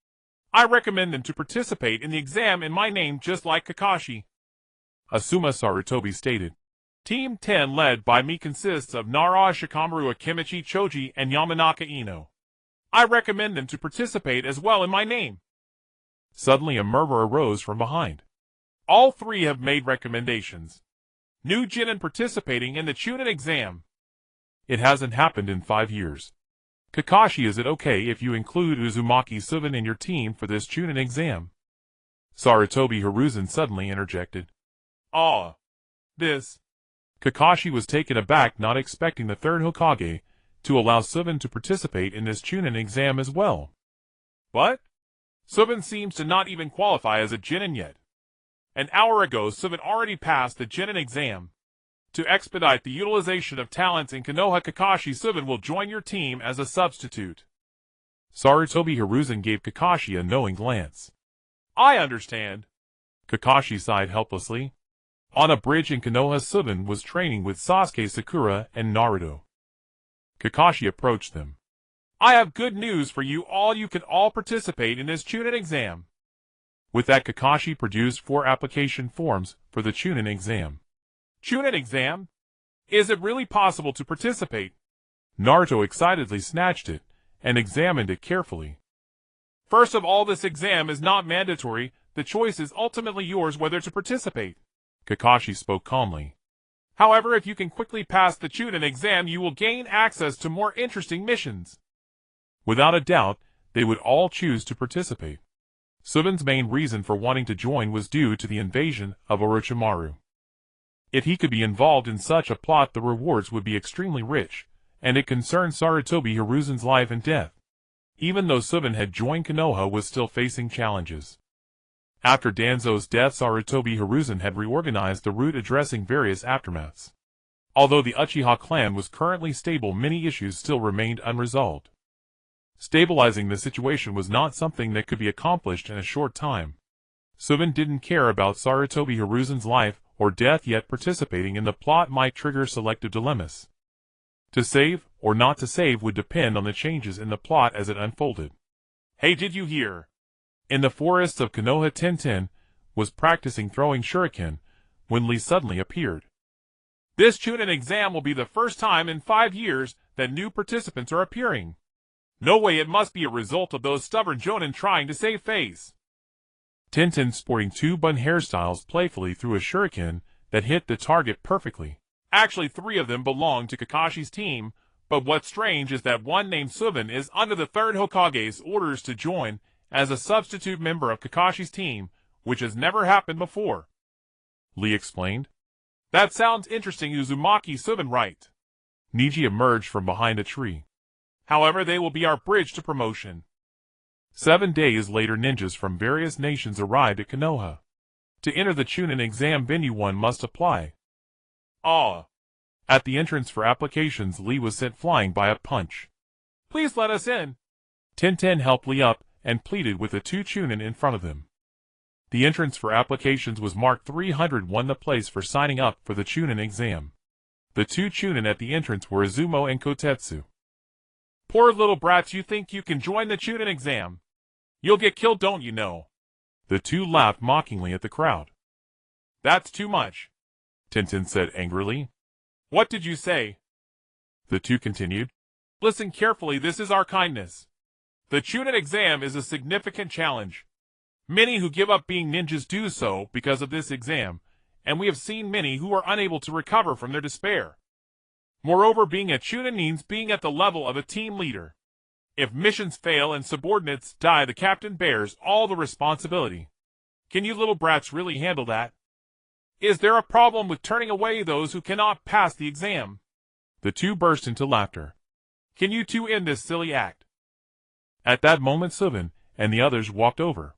I recommend them to participate in the exam in my name just like Kakashi. Asuma Sarutobi stated. Team 10 led by me consists of Nara, Shikamaru, Akimichi, Choji, and Yamanaka Ino. I recommend them to participate as well in my name. Suddenly a murmur arose from behind. All 3 have made recommendations. New genin participating in the Chunin exam. It hasn't happened in 5 years. Kakashi, is it okay if you include Uzumaki Suvan in your team for this Chunin exam? Sarutobi Hiruzen suddenly interjected. This. Kakashi was taken aback, not expecting the third Hokage to allow Suvan to participate in this Chunin exam as well. What? Suvan seems to not even qualify as a genin yet. An hour ago, Suvan already passed the genin exam. To expedite the utilization of talents in Konoha, Kakashi Suvan will join your team as a substitute. Sarutobi Hiruzen gave Kakashi a knowing glance. I understand. Kakashi sighed helplessly. On a bridge in Konoha, Suvan was training with Sasuke, Sakura, and Naruto. Kakashi approached them. I have good news for you all. You can all participate in this Chunin exam. With that, Kakashi produced 4 application forms for the Chunin exam. Chunin exam? Is it really possible to participate? Naruto excitedly snatched it and examined it carefully. First of all, this exam is not mandatory. The choice is ultimately yours whether to participate. Kakashi spoke calmly. However, if you can quickly pass the Chunin exam, you will gain access to more interesting missions. Without a doubt, they would all choose to participate. Suben's main reason for wanting to join was due to the invasion of Orochimaru. If he could be involved in such a plot, the rewards would be extremely rich, and it concerned Sarutobi Hiruzen's life and death. Even though Suben had joined Konoha, was still facing challenges. After Danzo's death, Sarutobi Hiruzen had reorganized the route, addressing various aftermaths. Although the Uchiha clan was currently stable, many issues still remained unresolved. Stabilizing the situation was not something that could be accomplished in a short time. Suben didn't care about Sarutobi Hiruzen's life or death, yet participating in the plot might trigger selective dilemmas. To save or not to save would depend on the changes in the plot as it unfolded. Hey, did you hear? In the forests of Konoha, Tenten was practicing throwing shuriken when Lee suddenly appeared. This Chunin exam will be the first time in 5 years that new participants are appearing. No way, it must be a result of those stubborn jonin trying to save face. Tenten, sporting 2 bun hairstyles, playfully threw a shuriken that hit the target perfectly. Actually, 3 of them belong to Kakashi's team, but what's strange is that one named Suben is under the 3rd Hokage's orders to join as a substitute member of Kakashi's team, which has never happened before. Lee explained. That sounds interesting. Uzumaki Suben, right? Niji emerged from behind a tree. However, they will be our bridge to promotion. 7 days later, ninjas from various nations arrived at Konoha. To enter the Chunin exam venue, one must apply. At the entrance for applications, Lee was sent flying by a punch. Please let us in. Tenten helped Lee up and pleaded with the 2 Chunin in front of him. The entrance for applications was marked 301, the place for signing up for the Chunin exam. The 2 Chunin at the entrance were Izumo and Kotetsu. Poor little brats, you think you can join the Chunin exam? You'll get killed, don't you know? The 2 laughed mockingly at the crowd. That's too much, Tenten said angrily. What did you say? The 2 continued. Listen carefully, this is our kindness. The Chunin exam is a significant challenge. Many who give up being ninjas do so because of this exam, and we have seen many who are unable to recover from their despair. Moreover, being a Chunin means being at the level of a team leader. If missions fail and subordinates die, the captain bears all the responsibility. Can you little brats really handle that? Is there a problem with turning away those who cannot pass the exam? The 2 burst into laughter. Can you 2 end this silly act? At that moment, Suben and the others walked over.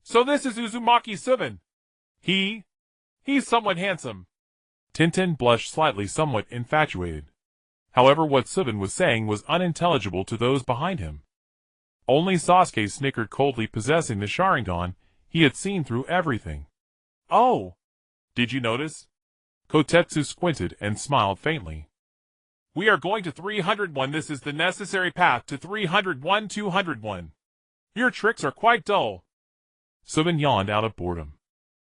So this is Uzumaki Suben. He's somewhat handsome. Tenten blushed slightly, somewhat infatuated. However, what Suben was saying was unintelligible to those behind him. Only Sasuke snickered coldly. Possessing the Sharingan, he had seen through everything. Oh! Did you notice? Kotetsu squinted and smiled faintly. We are going to 301. This is the necessary path to 301. 201. Your tricks are quite dull. Suben yawned out of boredom.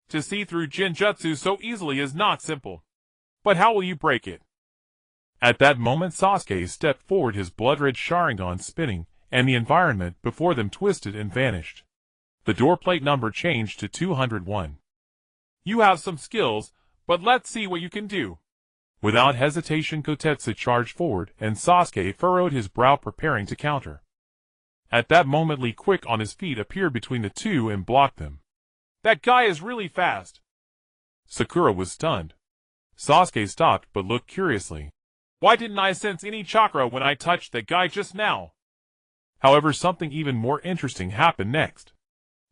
To see through Jinjutsu so easily is not simple. But how will you break it? At that moment, Sasuke stepped forward, his blood-red Sharingan spinning, and the environment before them twisted and vanished. The doorplate number changed to 201. You have some skills, but let's see what you can do. Without hesitation, Kotetsu charged forward, and Sasuke furrowed his brow, preparing to counter. At that moment, Lee, quick on his feet, appeared between the 2 and blocked them. That guy is really fast. Sakura was stunned. Sasuke stopped but looked curiously. Why didn't I sense any chakra when I touched that guy just now? However, something even more interesting happened next.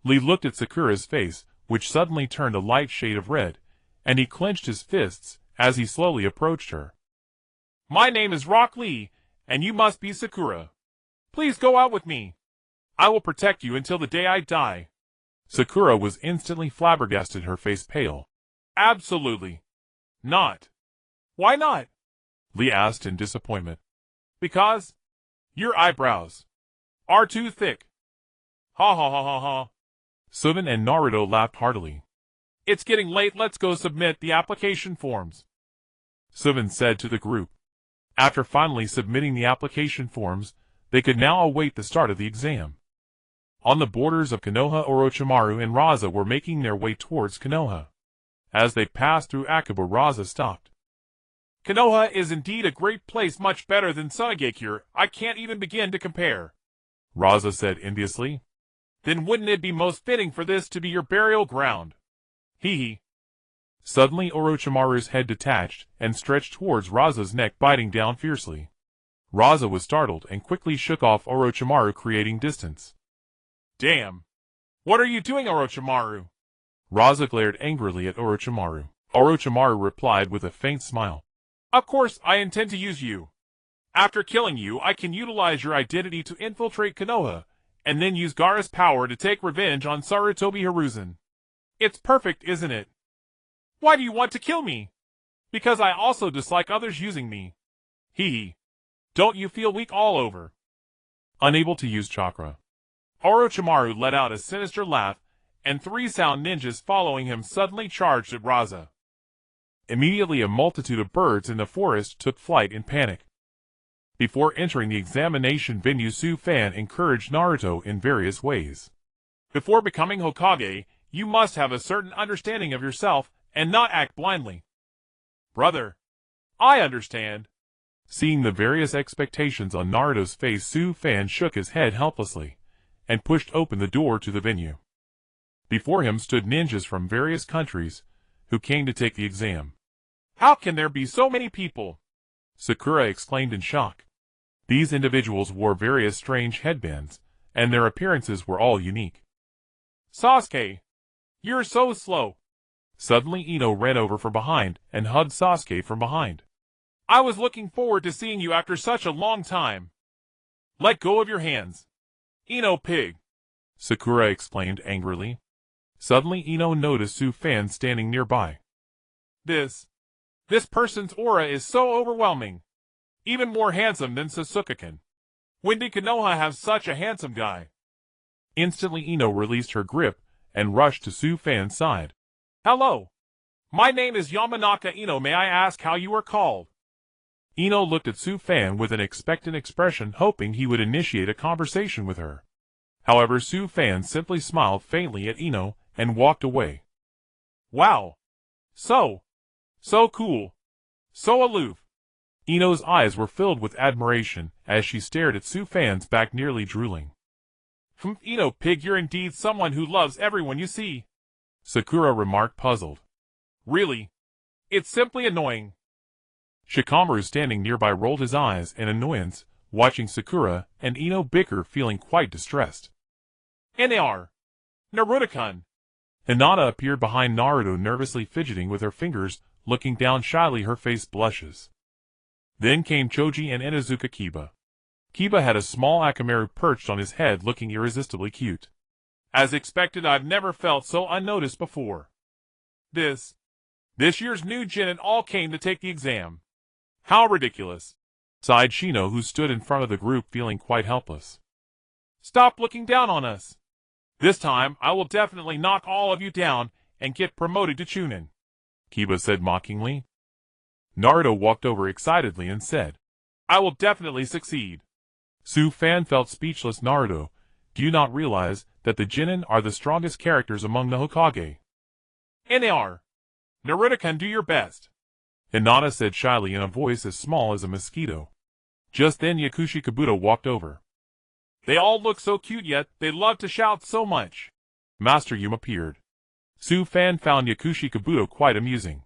Lee looked at Sakura's face, which suddenly turned a light shade of red, and he clenched his fists as he slowly approached her. My name is Rock Lee, and you must be Sakura. Please go out with me. I will protect you until the day I die. Sakura was instantly flabbergasted, her face pale. Absolutely not. Why not? Lee asked in disappointment. Because your eyebrows are too thick. Ha ha ha ha ha. Suben and Naruto laughed heartily. It's getting late, let's go submit the application forms, Suben said to the group. After finally submitting the application forms, they could now await the start of the exam. On the borders of Konoha, Orochimaru and Raza were making their way towards Konoha. As they passed through Akiba, Raza stopped. Konoha is indeed a great place, much better than Sunagakure. I can't even begin to compare. Raza said enviously. Then wouldn't it be most fitting for this to be your burial ground? Hee hee. Suddenly Orochimaru's head detached and stretched towards Raza's neck, biting down fiercely. Raza was startled and quickly shook off Orochimaru, creating distance. Damn. What are you doing, Orochimaru? Raza glared angrily at Orochimaru. Orochimaru replied with a faint smile. Of course I intend to use you. After killing you, I can utilize your identity to infiltrate Konoha, and then use Gaara's power to take revenge on Sarutobi Hiruzen. It's perfect, isn't it? Why do you want to kill me? Because I also dislike others using me. Hee hee. Don't you feel weak all over? Unable to use chakra, Orochimaru let out a sinister laugh, and 3 sound ninjas following him suddenly charged at Raza. Immediately a multitude of birds in the forest took flight in panic. Before entering the examination venue, Su Fan encouraged Naruto in various ways. Before becoming Hokage, you must have a certain understanding of yourself and not act blindly. Brother, I understand. Seeing the various expectations on Naruto's face, Su Fan shook his head helplessly and pushed open the door to the venue. Before him stood ninjas from various countries who came to take the exam. How can there be so many people? Sakura exclaimed in shock. These individuals wore various strange headbands, and their appearances were all unique. Sasuke, you're so slow. Suddenly Ino ran over from behind and hugged Sasuke from behind. I was looking forward to seeing you after such a long time. Let go of your hands. Ino pig, Sakura exclaimed angrily. Suddenly Ino noticed Su Fan standing nearby. This person's aura is so overwhelming. Even more handsome than Sasuke-kun. When did Konoha have such a handsome guy? Instantly Ino released her grip and rushed to Su Fan's side. Hello. My name is Yamanaka Ino. May I ask how you are called? Ino looked at Su Fan with an expectant expression, hoping he would initiate a conversation with her. However, Su Fan simply smiled faintly at Ino and walked away. Wow. So cool. So aloof. Ino's eyes were filled with admiration as she stared at Su Fan's back, nearly drooling. Ino pig, you're indeed someone who loves everyone you see. Sakura remarked, puzzled. Really? It's simply annoying. Shikamaru standing nearby rolled his eyes in annoyance, watching Sakura and Ino bicker, feeling quite distressed. NAR. Naruto-kun. Hinata appeared behind Naruto, nervously fidgeting with her fingers, looking down shyly, her face blushes. Then came Choji and Inuzuka Kiba. Kiba had a small Akamaru perched on his head, looking irresistibly cute. As expected, I've never felt so unnoticed before. This year's new Genin all came to take the exam. How ridiculous, sighed Shino, who stood in front of the group feeling quite helpless. Stop looking down on us. This time, I will definitely knock all of you down and get promoted to Chunin, Kiba said mockingly. Naruto walked over excitedly and said, I will definitely succeed. Su Fan felt speechless. Naruto, do you not realize that the Genin are the strongest characters among the Hokage? NAR. Naruto-kun, do your best, Hinata said shyly in a voice as small as a mosquito. Just then Yakushi Kabuto walked over. They all look so cute, yet they love to shout so much. Master Yum appeared. Su Fan found Yakushi Kabuto quite amusing.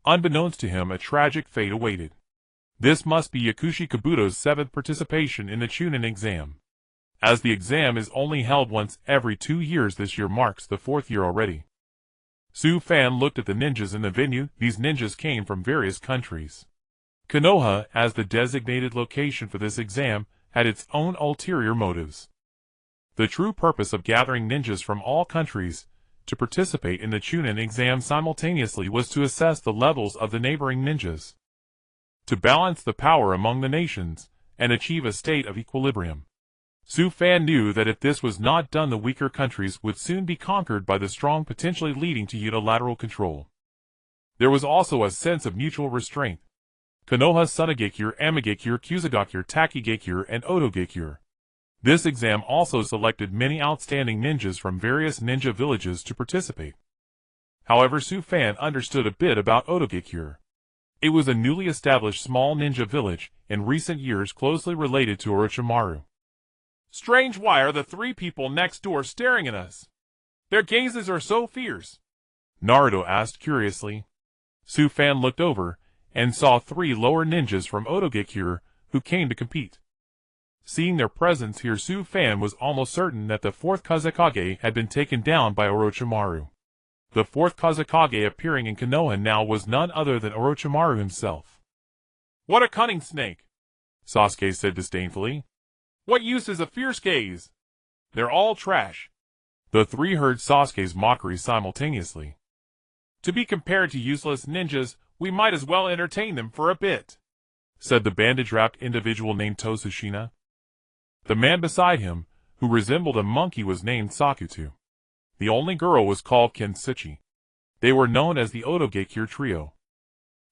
Unbeknownst to him, a tragic fate awaited. This must be Yakushi Kabuto's 7th participation in the Chunin exam. As the exam is only held once every 2 years, this year marks the 4th year already. Su Fan looked at the ninjas in the venue. These ninjas came from various countries. Konoha, as the designated location for this exam, had its own ulterior motives. The true purpose of gathering ninjas from all countries to participate in the Chunin exam simultaneously was to assess the levels of the neighboring ninjas, to balance the power among the nations, and achieve a state of equilibrium. Su Fan knew that if this was not done, the weaker countries would soon be conquered by the strong, potentially leading to unilateral control. There was also a sense of mutual restraint. Konoha, Sunagakure, Amagakure, Kusagakure, Takigakure, and Otogakure. This exam also selected many outstanding ninjas from various ninja villages to participate. However, Su Fan understood a bit about Otogakure. It was a newly established small ninja village, in recent years closely related to Orochimaru. Strange, why are the three people next door staring at us? Their gazes are so fierce. Naruto asked curiously. Su-fan looked over and saw three lower ninjas from Otogakure who came to compete. Seeing their presence here, Su-fan was almost certain that the fourth Kazekage had been taken down by Orochimaru. The fourth Kazekage appearing in Konoha now was none other than Orochimaru himself. What a cunning snake, Sasuke said disdainfully. What use is a fierce gaze? They're all trash. The three heard Sasuke's mockery simultaneously. To be compared to useless ninjas, we might as well entertain them for a bit, said the bandage-wrapped individual named Tosushina. The man beside him, who resembled a monkey, was named Sakutu. The only girl was called Kensuchi. They were known as the Otogakure trio.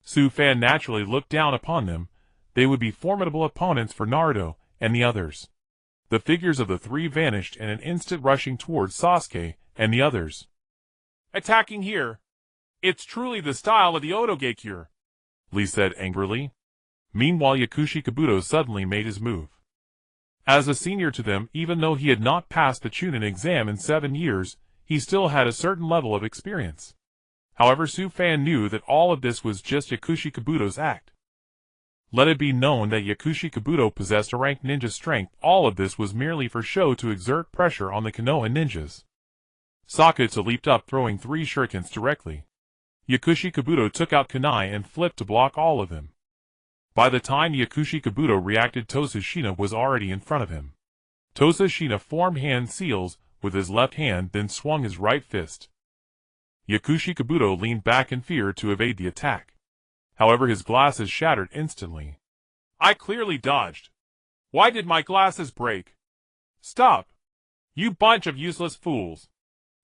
Su-fan naturally looked down upon them. They would be formidable opponents for Naruto and the others. The figures of the three vanished in an instant, rushing towards Sasuke and the others. Attacking here. It's truly the style of the Otogakure, Lee said angrily. Meanwhile, Yakushi Kabuto suddenly made his move. As a senior to them, even though he had not passed the Chunin exam in 7 years, he still had a certain level of experience. However, Su-fan knew that all of this was just Yakushi Kabuto's act. Let it be known that Yakushi Kabuto possessed a rank ninja strength. All of this was merely for show to exert pressure on the Konoha ninjas. Sakutsu leaped up, throwing 3 shurikens directly. Yakushi Kabuto took out kunai and flipped to block all of them. By the time Yakushi Kabuto reacted, Tosushina was already in front of him. Tosushina formed hand seals with his left hand, then swung his right fist. Yakushi Kabuto leaned back in fear to evade the attack. However, his glasses shattered instantly. I clearly dodged. Why did my glasses break? Stop! You bunch of useless fools!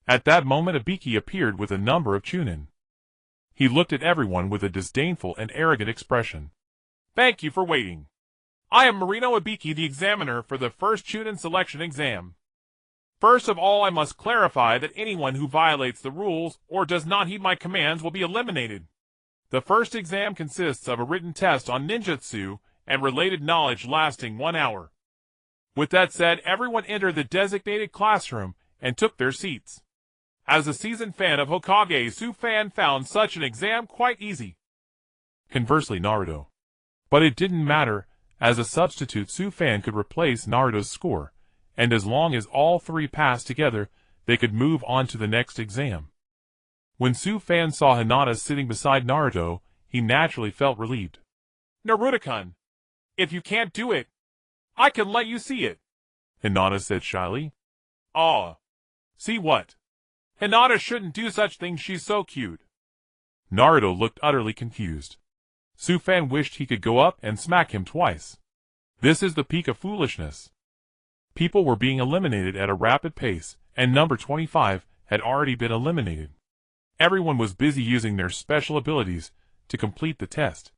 At that moment, Ibiki appeared with a number of Chunin. He looked at everyone with a disdainful and arrogant expression. Thank you for waiting. I am Marino Ibiki, the examiner for the first Chunin selection exam. First of all, I must clarify that anyone who violates the rules or does not heed my commands will be eliminated. The first exam consists of a written test on ninjutsu and related knowledge lasting 1 hour. With that said, everyone entered the designated classroom and took their seats. As a seasoned fan of Hokage, Su-fan found such an exam quite easy. Conversely, Naruto. But it didn't matter. As a substitute, Su-fan could replace Naruto's score, and as long as all 3 passed together, they could move on to the next exam. When Su-fan saw Hinata sitting beside Naruto, he naturally felt relieved. Naruto-kun, if you can't do it, I can let you see it, Hinata said shyly. Aw. See what? Hinata shouldn't do such things, she's so cute. Naruto looked utterly confused. Su-fan wished he could go up and smack him twice. This is the peak of foolishness. People were being eliminated at a rapid pace, and number 25 had already been eliminated. Everyone was busy using their special abilities to complete the test.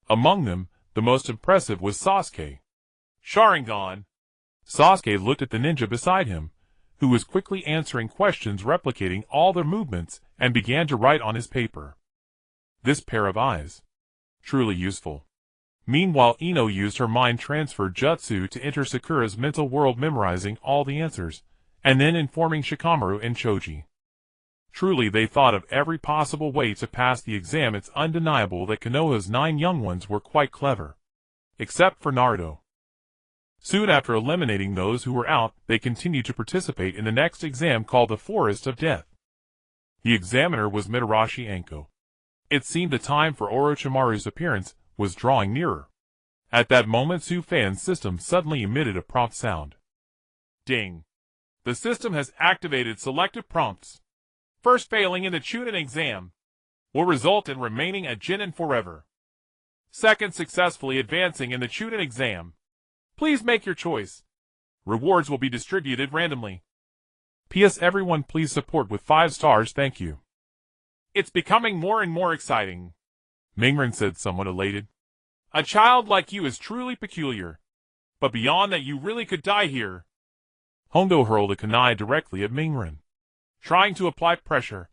Among them, the most impressive was Sasuke. Sharingan. Sasuke looked at the ninja beside him, who was quickly answering questions, replicating all their movements, and began to write on his paper. This pair of eyes. Truly useful. Meanwhile, Ino used her mind transfer jutsu to enter Sakura's mental world, memorizing all the answers, and then informing Shikamaru and Choji. Truly, they thought of every possible way to pass the exam. It's undeniable that Konoha's 9 young ones were quite clever. Except for Naruto. Soon after eliminating those who were out, they continued to participate in the next exam, called the Forest of Death. The examiner was Mitarashi Anko. It seemed the time for Orochimaru's appearance was drawing nearer. At that moment, Su-fan's system suddenly emitted a prompt sound. Ding. The system has activated selective prompts. First failing in the Chunin exam will result in remaining a Genin forever. Second, successfully advancing in the Chunin exam. Please make your choice. Rewards will be distributed randomly. P.S. Everyone please support with 5 stars, thank you. It's becoming more and more exciting, Mingren said, somewhat elated. A child like you is truly peculiar. But beyond that, you really could die here. Hondo hurled a kunai directly at Mingren. Trying to apply pressure.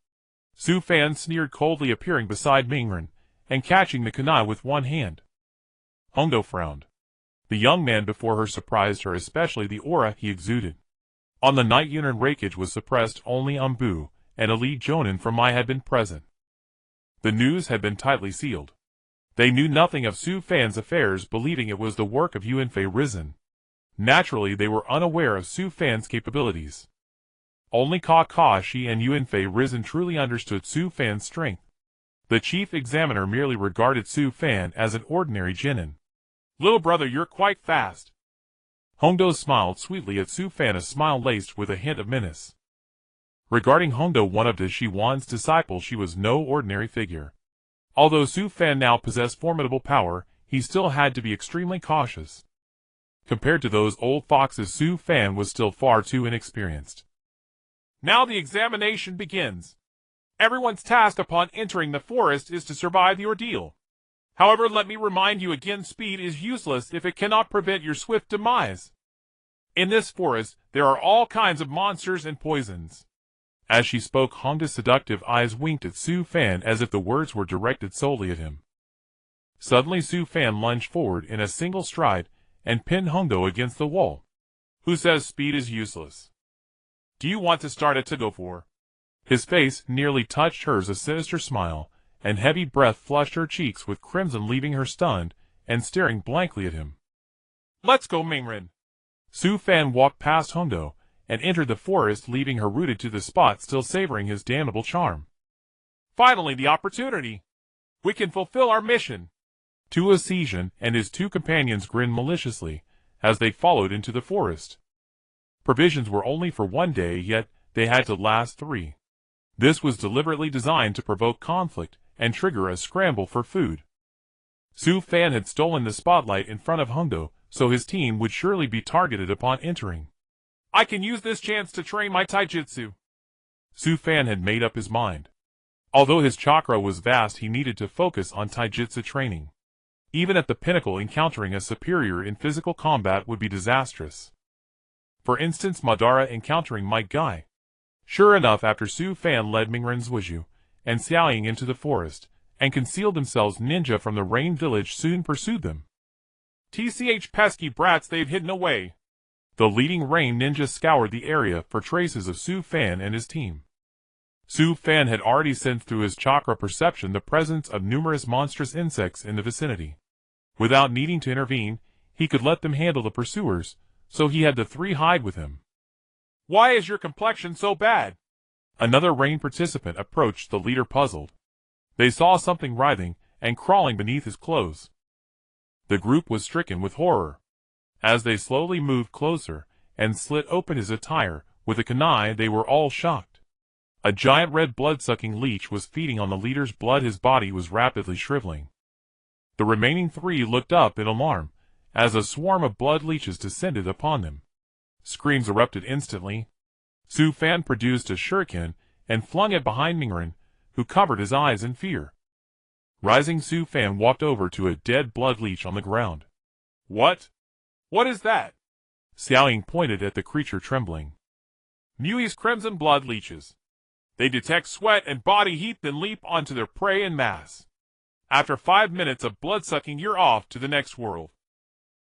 Su-fan sneered coldly, appearing beside Mingren and catching the kunai with one hand. Hondo frowned. The young man before her surprised her, especially the aura he exuded. On the night Yunin Raikage was suppressed, only Umbu and elite Jonin from Mai had been present. The news had been tightly sealed. They knew nothing of Su Fan's affairs, believing it was the work of Hiruzen. Naturally, they were unaware of Su Fan's capabilities. Only Kakashi and Hiruzen truly understood Su Fan's strength. The chief examiner merely regarded Su Fan as an ordinary genin. Little brother, you're quite fast. Hondo smiled sweetly at Su Fan, a smile laced with a hint of menace. Regarding Hondo, one of Shi Wan's disciples, she was no ordinary figure. Although Su Fan now possessed formidable power, he still had to be extremely cautious. Compared to those old foxes, Su Fan was still far too inexperienced. Now the examination begins. Everyone's task upon entering the forest is to survive the ordeal. However, let me remind you again, speed is useless if it cannot prevent your swift demise. In this forest, there are all kinds of monsters and poisons. As she spoke, Honda's seductive eyes winked at Su Fan as if the words were directed solely at him. Suddenly Su Fan lunged forward in a single stride and pinned Hondo against the wall. Who says speed is useless? Do you want to start a to-go for? His face nearly touched hers, a sinister smile, and heavy breath flushed her cheeks with crimson, leaving her stunned and staring blankly at him. Let's go, Mingren. Su Fan walked past Hondo and entered the forest, leaving her rooted to the spot, still savoring his damnable charm. Finally, the opportunity. We can fulfill our mission. Uzushiogakure and his two companions grinned maliciously as they followed into the forest. Provisions were only for one day, yet they had to last 3. This was deliberately designed to provoke conflict and trigger a scramble for food. Su Fan had stolen the spotlight in front of Hondo, so his team would surely be targeted upon entering. I can use this chance to train my taijutsu. Su Fan had made up his mind. Although his chakra was vast, he needed to focus on taijutsu training. Even at the pinnacle, encountering a superior in physical combat would be disastrous. For instance, Madara encountering Might Guy. Sure enough, after Su Fan led Mingren, Zuiju, and Xiaoying into the forest, and concealed themselves, ninja from the Rain Village soon pursued them. TCH pesky brats, they've hidden away. The leading Rain ninja scoured the area for traces of Su Fan and his team. Su Fan had already sensed through his chakra perception the presence of numerous monstrous insects in the vicinity. Without needing to intervene, he could let them handle the pursuers, so he had the 3 hide with him. Why is your complexion so bad? Another Rain participant approached the leader, puzzled. They saw something writhing and crawling beneath his clothes. The group was stricken with horror. As they slowly moved closer and slit open his attire with a kunai, they were all shocked. A giant red blood-sucking leech was feeding on the leader's blood. His body was rapidly shriveling. The remaining 3 looked up in alarm as a swarm of blood leeches descended upon them. Screams erupted instantly. Su Fan produced a shuriken and flung it behind Mingren, who covered his eyes in fear. Rising, Su Fan walked over to a dead blood leech on the ground. What? What is that? Xiaoying pointed at the creature, trembling. Mui's crimson blood leeches. They detect sweat and body heat, then leap onto their prey en masse. After 5 minutes of blood-sucking, you're off to the next world.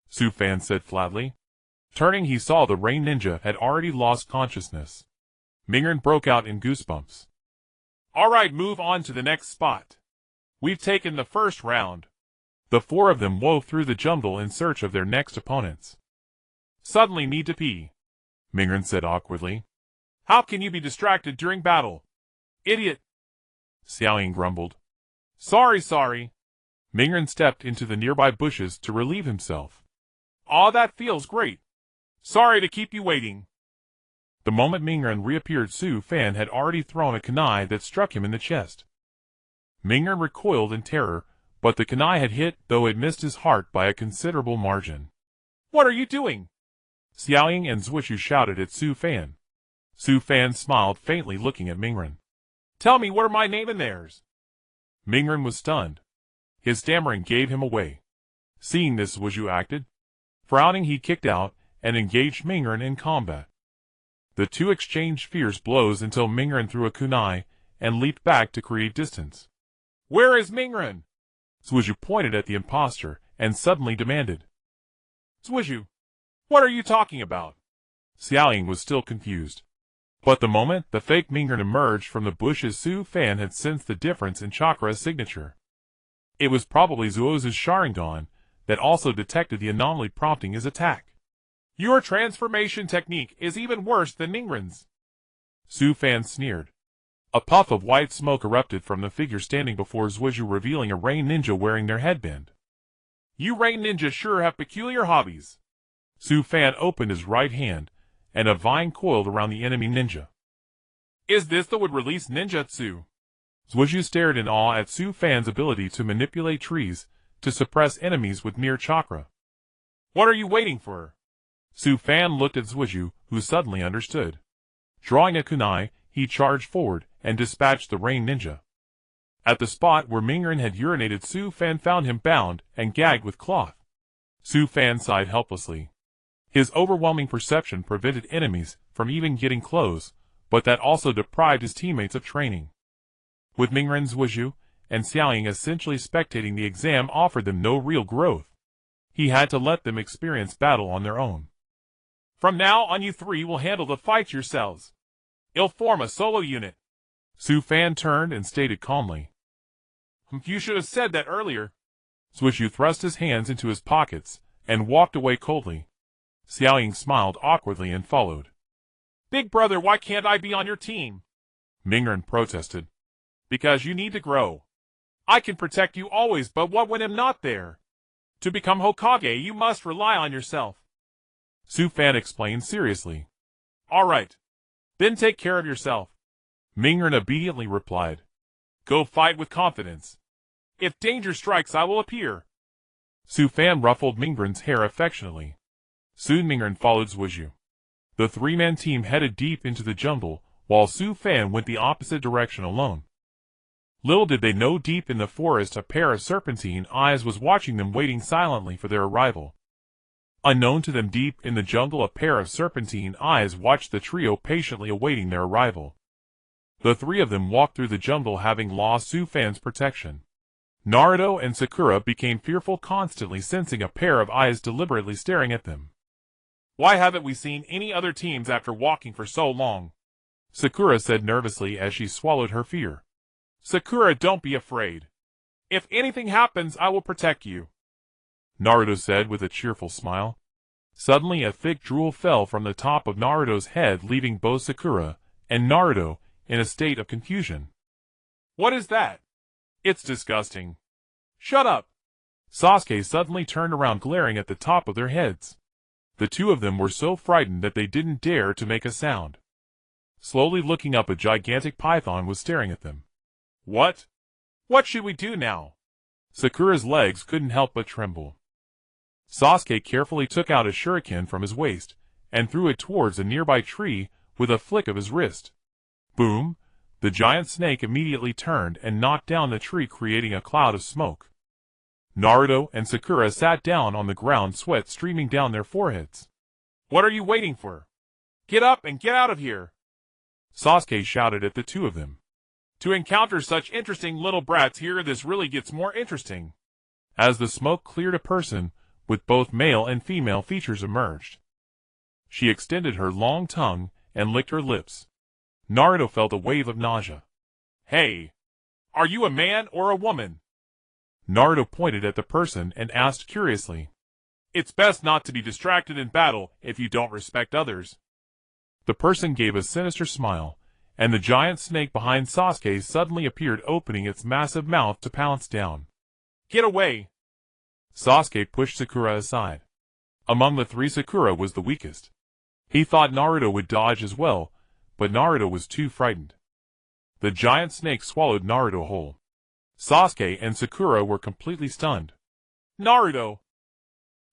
Su Fan said flatly. Turning, he saw the Rain ninja had already lost consciousness. Mingren broke out in goosebumps. All right, move on to the next spot. We've taken the first round. The 4 of them wove through the jungle in search of their next opponents. Suddenly need to pee, Mingren said awkwardly. How can you be distracted during battle? Idiot. Xiaoying grumbled. Sorry. Mingren stepped into the nearby bushes to relieve himself. Aw, that feels great. Sorry to keep you waiting. The moment Mingren reappeared, Su Fan had already thrown a kunai that struck him in the chest. Mingren recoiled in terror, but the kunai had hit, though it missed his heart by a considerable margin. What are you doing? Xiaoying and Zuiju shouted at Su Fan. Su Fan smiled faintly, looking at Mingren. Tell me, what are my name and theirs? Mingren was stunned. His stammering gave him away. Seeing this, Zuiju acted. Frowning, he kicked out and engaged Mingren in combat. The 2 exchanged fierce blows until Mingren threw a kunai and leaped back to create distance. Where is Mingren? Zuiju pointed at the imposter and suddenly demanded. Suiju, what are you talking about? Xiaoying was still confused. But the moment the fake Mingren emerged from the bushes, Su Fan had sensed the difference in Chakra's signature. It was probably Zuo's Sharingan that also detected the anomaly prompting his attack. Your transformation technique is even worse than Mingren's. Su Fan sneered. A puff of white smoke erupted from the figure standing before Zuiju, revealing a rain ninja wearing their headband. You rain ninjas sure have peculiar hobbies. Su Fan opened his right hand, and a vine coiled around the enemy ninja. Is this the would-release ninjutsu? Zuiju stared in awe at Su Fan's ability to manipulate trees to suppress enemies with mere chakra. What are you waiting for? Su Fan looked at Zuiju, who suddenly understood. Drawing a kunai, he charged forward and dispatched the rain ninja. At the spot where Mingren had urinated, Su Fan found him bound and gagged with cloth. Su Fan sighed helplessly. His overwhelming perception prevented enemies from even getting close, but that also deprived his teammates of training. With Mingren, Zuiju, and Xiaoying essentially spectating the exam offered them no real growth. He had to let them experience battle on their own. From now on, you three will handle the fights yourselves. You'll form a solo unit. Su Fan turned and stated calmly. You should have said that earlier. Zuiju thrust his hands into his pockets and walked away coldly. Xiaoying smiled awkwardly and followed. Big brother, why can't I be on your team? Mingren protested. Because you need to grow. I can protect you always, but what when I'm not there? To become Hokage, you must rely on yourself. Su Fan explained seriously. All right. Then take care of yourself. Mingren obediently replied. Go fight with confidence. If danger strikes, I will appear. Su Fan ruffled Mingren's hair affectionately. Soon Mingren followed Zuiju. The three-man team headed deep into the jungle, while Su Fan went the opposite direction alone. Little did they know, deep in the forest a pair of serpentine eyes was watching them, waiting silently for their arrival. Unknown to them, deep in the jungle a pair of serpentine eyes watched the trio, patiently awaiting their arrival. The three of them walked through the jungle, having lost Su Fan's protection. Naruto and Sakura became fearful, constantly sensing a pair of eyes deliberately staring at them. Why haven't we seen any other teams after walking for so long? Sakura said nervously as she swallowed her fear. Sakura, don't be afraid. If anything happens, I will protect you. Naruto said with a cheerful smile. Suddenly a thick drool fell from the top of Naruto's head, leaving both Sakura and Naruto in a state of confusion. What is that? It's disgusting. Shut up. Sasuke suddenly turned around, glaring at the top of their heads. The two of them were so frightened that they didn't dare to make a sound. Slowly looking up, a gigantic python was staring at them. What? What should we do now? Sakura's legs couldn't help but tremble. Sasuke carefully took out a shuriken from his waist and threw it towards a nearby tree with a flick of his wrist. Boom! The giant snake immediately turned and knocked down the tree, creating a cloud of smoke. Naruto and Sakura sat down on the ground, sweat streaming down their foreheads. What are you waiting for? Get up and get out of here! Sasuke shouted at the two of them. To encounter such interesting little brats here, this really gets more interesting. As the smoke cleared, a person with both male and female features emerged. She extended her long tongue and licked her lips. Naruto felt a wave of nausea. Hey! Are you a man or a woman? Naruto pointed at the person and asked curiously. It's best not to be distracted in battle if you don't respect others. The person gave a sinister smile, and the giant snake behind Sasuke suddenly appeared, opening its massive mouth to pounce down. Get away! Sasuke pushed Sakura aside. Among the three, Sakura was the weakest. He thought Naruto would dodge as well, but Naruto was too frightened. The giant snake swallowed Naruto whole. Sasuke and Sakura were completely stunned. Naruto!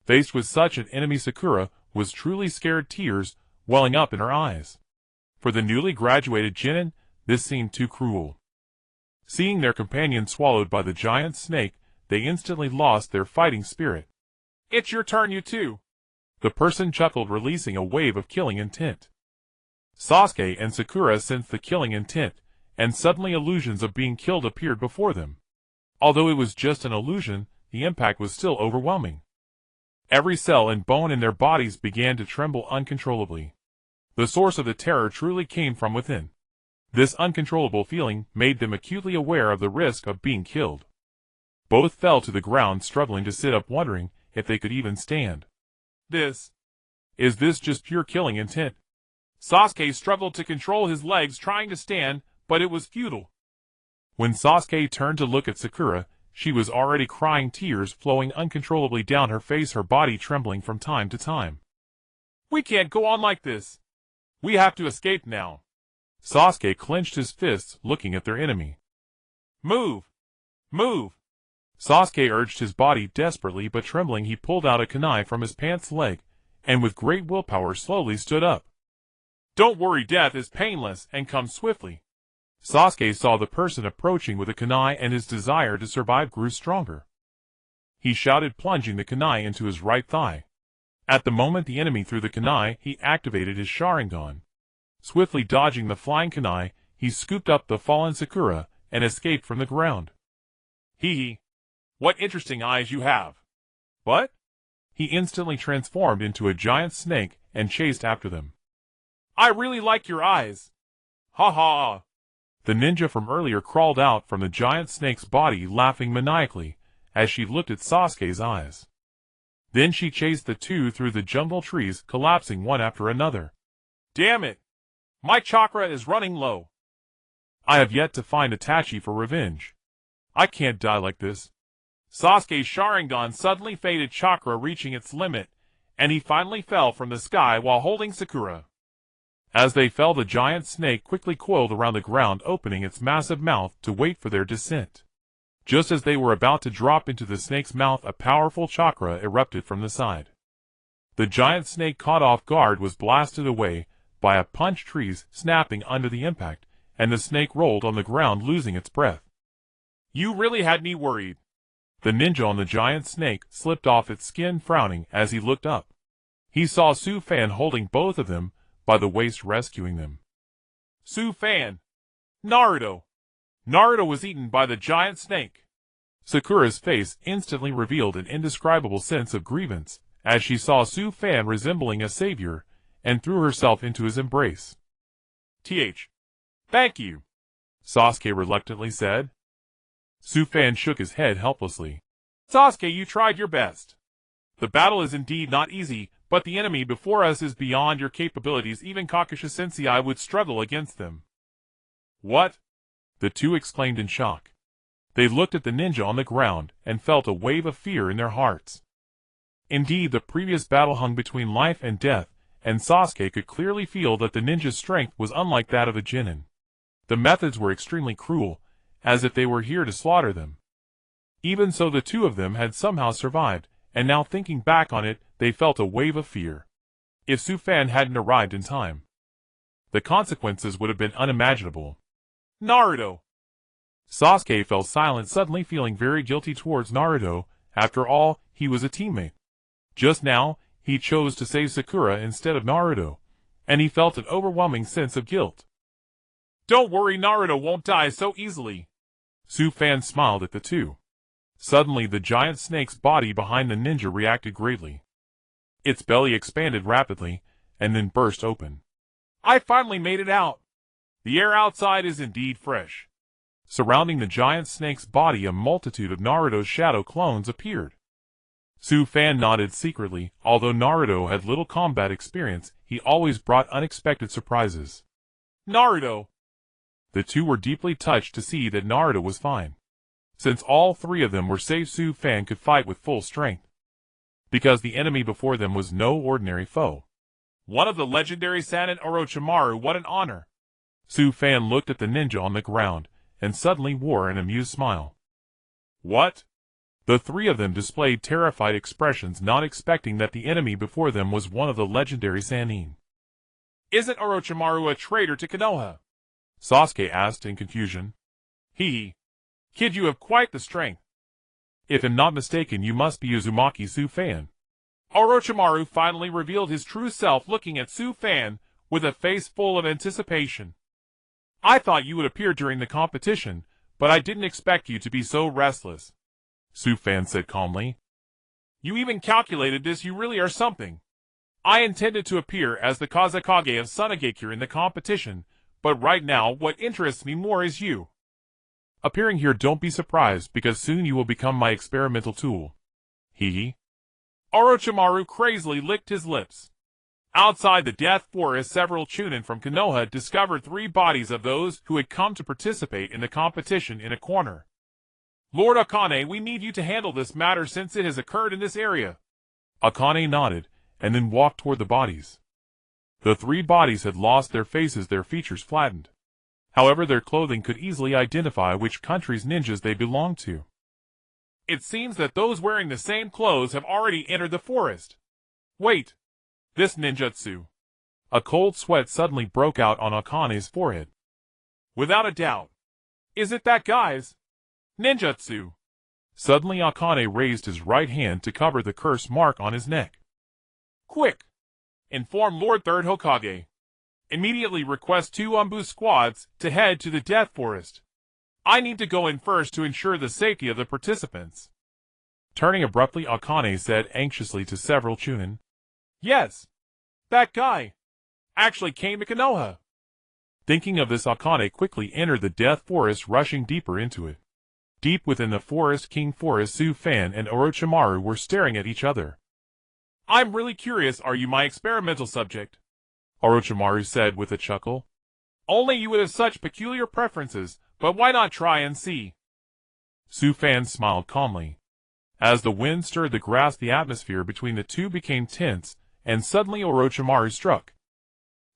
Faced with such an enemy, Sakura was truly scared, tears welling up in her eyes. For the newly graduated genin, this seemed too cruel. Seeing their companion swallowed by the giant snake, they instantly lost their fighting spirit. It's your turn, you two! The person chuckled, releasing a wave of killing intent. Sasuke and Sakura sensed the killing intent, and suddenly illusions of being killed appeared before them. Although it was just an illusion, the impact was still overwhelming. Every cell and bone in their bodies began to tremble uncontrollably. The source of the terror truly came from within. This uncontrollable feeling made them acutely aware of the risk of being killed. Both fell to the ground, struggling to sit up, wondering if they could even stand. Is this just pure killing intent? Sasuke struggled to control his legs, trying to stand, but it was futile. When Sasuke turned to look at Sakura, she was already crying, tears flowing uncontrollably down her face, her body trembling from time to time. We can't go on like this. We have to escape now. Sasuke clenched his fists, looking at their enemy. Move! Move! Sasuke urged his body desperately, but trembling he pulled out a kunai from his pants leg, and with great willpower slowly stood up. Don't worry, death is painless and comes swiftly. Sasuke saw the person approaching with a kunai, and his desire to survive grew stronger. He shouted, plunging the kunai into his right thigh. At the moment the enemy threw the kunai, he activated his Sharingan. Swiftly dodging the flying kunai, he scooped up the fallen Sakura and escaped from the ground. Hee. What interesting eyes you have. What? He instantly transformed into a giant snake and chased after them. I really like your eyes. Ha ha. The ninja from earlier crawled out from the giant snake's body, laughing maniacally as she looked at Sasuke's eyes. Then she chased the two through the jungle trees, collapsing one after another. Damn it! My chakra is running low. I have yet to find Itachi for revenge. I can't die like this. Sasuke's Sharingan suddenly faded, chakra reaching its limit, and he finally fell from the sky while holding Sakura. As they fell, the giant snake quickly coiled around the ground, opening its massive mouth to wait for their descent. Just as they were about to drop into the snake's mouth, a powerful chakra erupted from the side. The giant snake, caught off guard, was blasted away by a punch, trees snapping under the impact, and the snake rolled on the ground, losing its breath. You really had me worried. The ninja on the giant snake slipped off its skin, frowning as he looked up. He saw Su Fan holding both of them by the waist, rescuing them. Su Fan! Naruto! Naruto was eaten by the giant snake. Sakura's face instantly revealed an indescribable sense of grievance as she saw Su Fan resembling a savior and threw herself into his embrace. Thank you, Sasuke reluctantly said. Su Fan shook his head helplessly. Sasuke, you tried your best. The battle is indeed not easy, but the enemy before us is beyond your capabilities. Even Kakashi-sensei would struggle against them. What? The two exclaimed in shock. They looked at the ninja on the ground and felt a wave of fear in their hearts. Indeed, the previous battle hung between life and death, and Sasuke could clearly feel that the ninja's strength was unlike that of a genin. The methods were extremely cruel, as if they were here to slaughter them. Even so, the two of them had somehow survived, and now thinking back on it, they felt a wave of fear. If Su Fan hadn't arrived in time, the consequences would have been unimaginable. Naruto! Sasuke fell silent, suddenly feeling very guilty towards Naruto. After all, he was a teammate. Just now, he chose to save Sakura instead of Naruto, and he felt an overwhelming sense of guilt. Don't worry, Naruto won't die so easily. Su Fan smiled at the two. Suddenly, the giant snake's body behind the ninja reacted greatly. Its belly expanded rapidly, and then burst open. I finally made it out. The air outside is indeed fresh. Surrounding the giant snake's body, a multitude of Naruto's shadow clones appeared. Su Fan nodded secretly. Although Naruto had little combat experience, he always brought unexpected surprises. Naruto! The two were deeply touched to see that Naruto was fine. Since all three of them were safe, Su Fan could fight with full strength. Because the enemy before them was no ordinary foe. One of the legendary Sannin Orochimaru, what an honor! Su Fan looked at the ninja on the ground, and suddenly wore an amused smile. What? The three of them displayed terrified expressions, not expecting that the enemy before them was one of the legendary Sannin. Isn't Orochimaru a traitor to Konoha? Sasuke asked in confusion. Kid, you have quite the strength. If I'm not mistaken, you must be Uzumaki Su Fan. Orochimaru finally revealed his true self, looking at Su Fan with a face full of anticipation. I thought you would appear during the competition, but I didn't expect you to be so restless, Su Fan said calmly. You even calculated this, you really are something. I intended to appear as the Kazekage of Sunagakure in the competition, but right now what interests me more is you. Appearing here, don't be surprised, because soon you will become my experimental tool. Hee. Orochimaru crazily licked his lips. Outside the Death Forest, several chunin from Konoha discovered 3 bodies of those who had come to participate in the competition in a corner. Lord Akane, we need you to handle this matter since it has occurred in this area. Akane nodded, and then walked toward the bodies. The 3 bodies had lost their faces, their features flattened. However, their clothing could easily identify which country's ninjas they belonged to. It seems that those wearing the same clothes have already entered the forest. Wait. This ninjutsu. A cold sweat suddenly broke out on Akane's forehead. Without a doubt. Is it that guy's ninjutsu? Suddenly Akane raised his right hand to cover the curse mark on his neck. Quick! Inform Lord Third Hokage. Immediately request 2 Umbu squads to head to the Death Forest. I need to go in first to ensure the safety of the participants. Turning abruptly, Akane said anxiously to several chunin. Yes. That guy actually came to Konoha. Thinking of this, Akane quickly entered the Death Forest, rushing deeper into it. Deep within the forest, King Forest, Su-fan and Orochimaru were staring at each other. I'm really curious, are you my experimental subject? Orochimaru said with a chuckle. Only you would have such peculiar preferences, but why not try and see? Su-fan smiled calmly. As the wind stirred the grass, the atmosphere between the two became tense, and suddenly Orochimaru struck.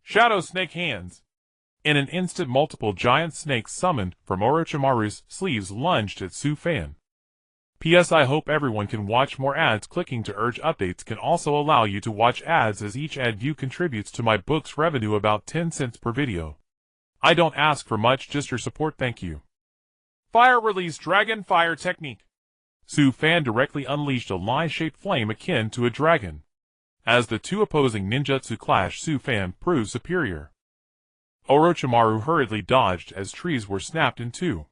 Shadow Snake Hands. In an instant, multiple giant snakes summoned from Orochimaru's sleeves lunged at Su-fan. P.S. I hope everyone can watch more ads. Clicking to urge updates can also allow you to watch ads, as each ad view contributes to my book's revenue, about 10 cents per video. I don't ask for much, just your support, thank you. Fire Release Dragon Fire Technique. Su-fan directly unleashed a line-shaped flame akin to a dragon. As the 2 opposing ninjutsu clashed, Su-fan proved superior. Orochimaru hurriedly dodged as trees were snapped in 2.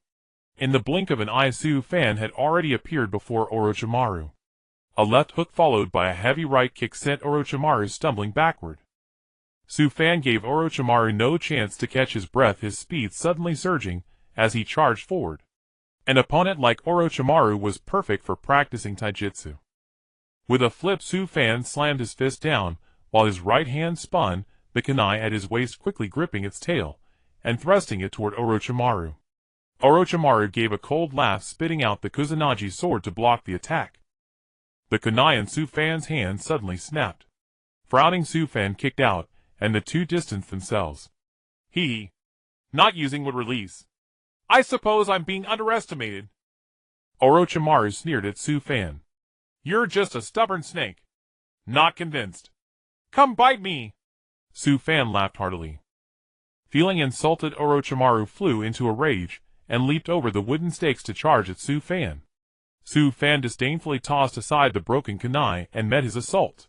In the blink of an eye, Su-fan had already appeared before Orochimaru. A left hook followed by a heavy right kick sent Orochimaru stumbling backward. Su-fan gave Orochimaru no chance to catch his breath, his speed suddenly surging as he charged forward. An opponent like Orochimaru was perfect for practicing taijutsu. With a flip, Su-fan slammed his fist down, while his right hand spun, the kunai at his waist, quickly gripping its tail and thrusting it toward Orochimaru. Orochimaru gave a cold laugh, spitting out the Kusanagi sword to block the attack. The kunai in Su-fan's hand suddenly snapped. Frowning, Su-fan kicked out, and the 2 distanced themselves. He not using would release. I suppose I'm being underestimated. Orochimaru sneered at Su-fan. You're just a stubborn snake. Not convinced. Come bite me. Su-fan laughed heartily. Feeling insulted, Orochimaru flew into a rage and leaped over the wooden stakes to charge at Su-fan. Su-fan disdainfully tossed aside the broken kunai and met his assault.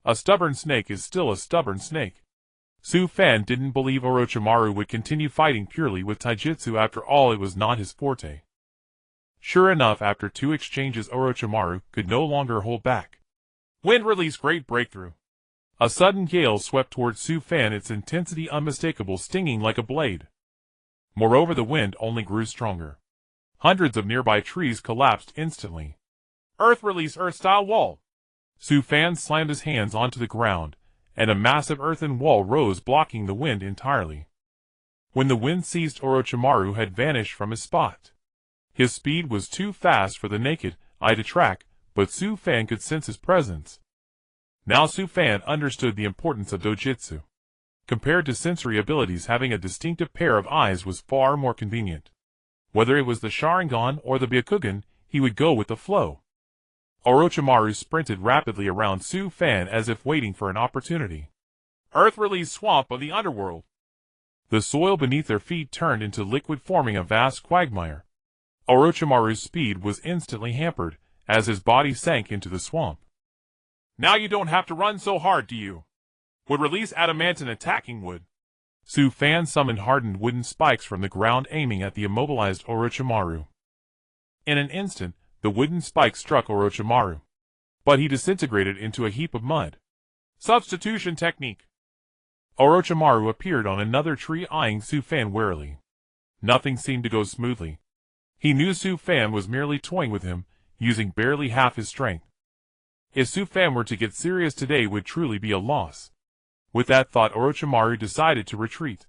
A stubborn snake is still a stubborn snake. Su-fan didn't believe Orochimaru would continue fighting purely with taijutsu. After all, it was not his forte. Sure enough, after 2 exchanges, Orochimaru could no longer hold back. Wind Release Great Breakthrough. A sudden gale swept towards Su-fan, its intensity unmistakable, stinging like a blade. Moreover, the wind only grew stronger. Hundreds of nearby trees collapsed instantly. Earth Release Earth-Style Wall. Su-fan slammed his hands onto the ground, and a massive earthen wall rose, blocking the wind entirely. When the wind ceased, Orochimaru had vanished from his spot. His speed was too fast for the naked eye to track, but Su-fan could sense his presence. Now Su-fan understood the importance of dojutsu. Compared to sensory abilities, having a distinctive pair of eyes was far more convenient. Whether it was the Sharingan or the Byakugan, he would go with the flow. Orochimaru sprinted rapidly around Su-fan as if waiting for an opportunity. Earth Release Swamp of the Underworld. The soil beneath their feet turned into liquid, forming a vast quagmire. Orochimaru's speed was instantly hampered as his body sank into the swamp. Now you don't have to run so hard, do you? Would release adamantine attacking wood. Su-fan summoned hardened wooden spikes from the ground, aiming at the immobilized Orochimaru. In an instant, the wooden spikes struck Orochimaru. but he disintegrated into a heap of mud. Substitution technique. Orochimaru appeared on another tree, eyeing Su Fan warily. Nothing seemed to go smoothly. He knew Su Fan was merely toying with him, using barely half his strength. If Su Fan were to get serious today, would truly be a loss. With that thought, Orochimaru decided to retreat.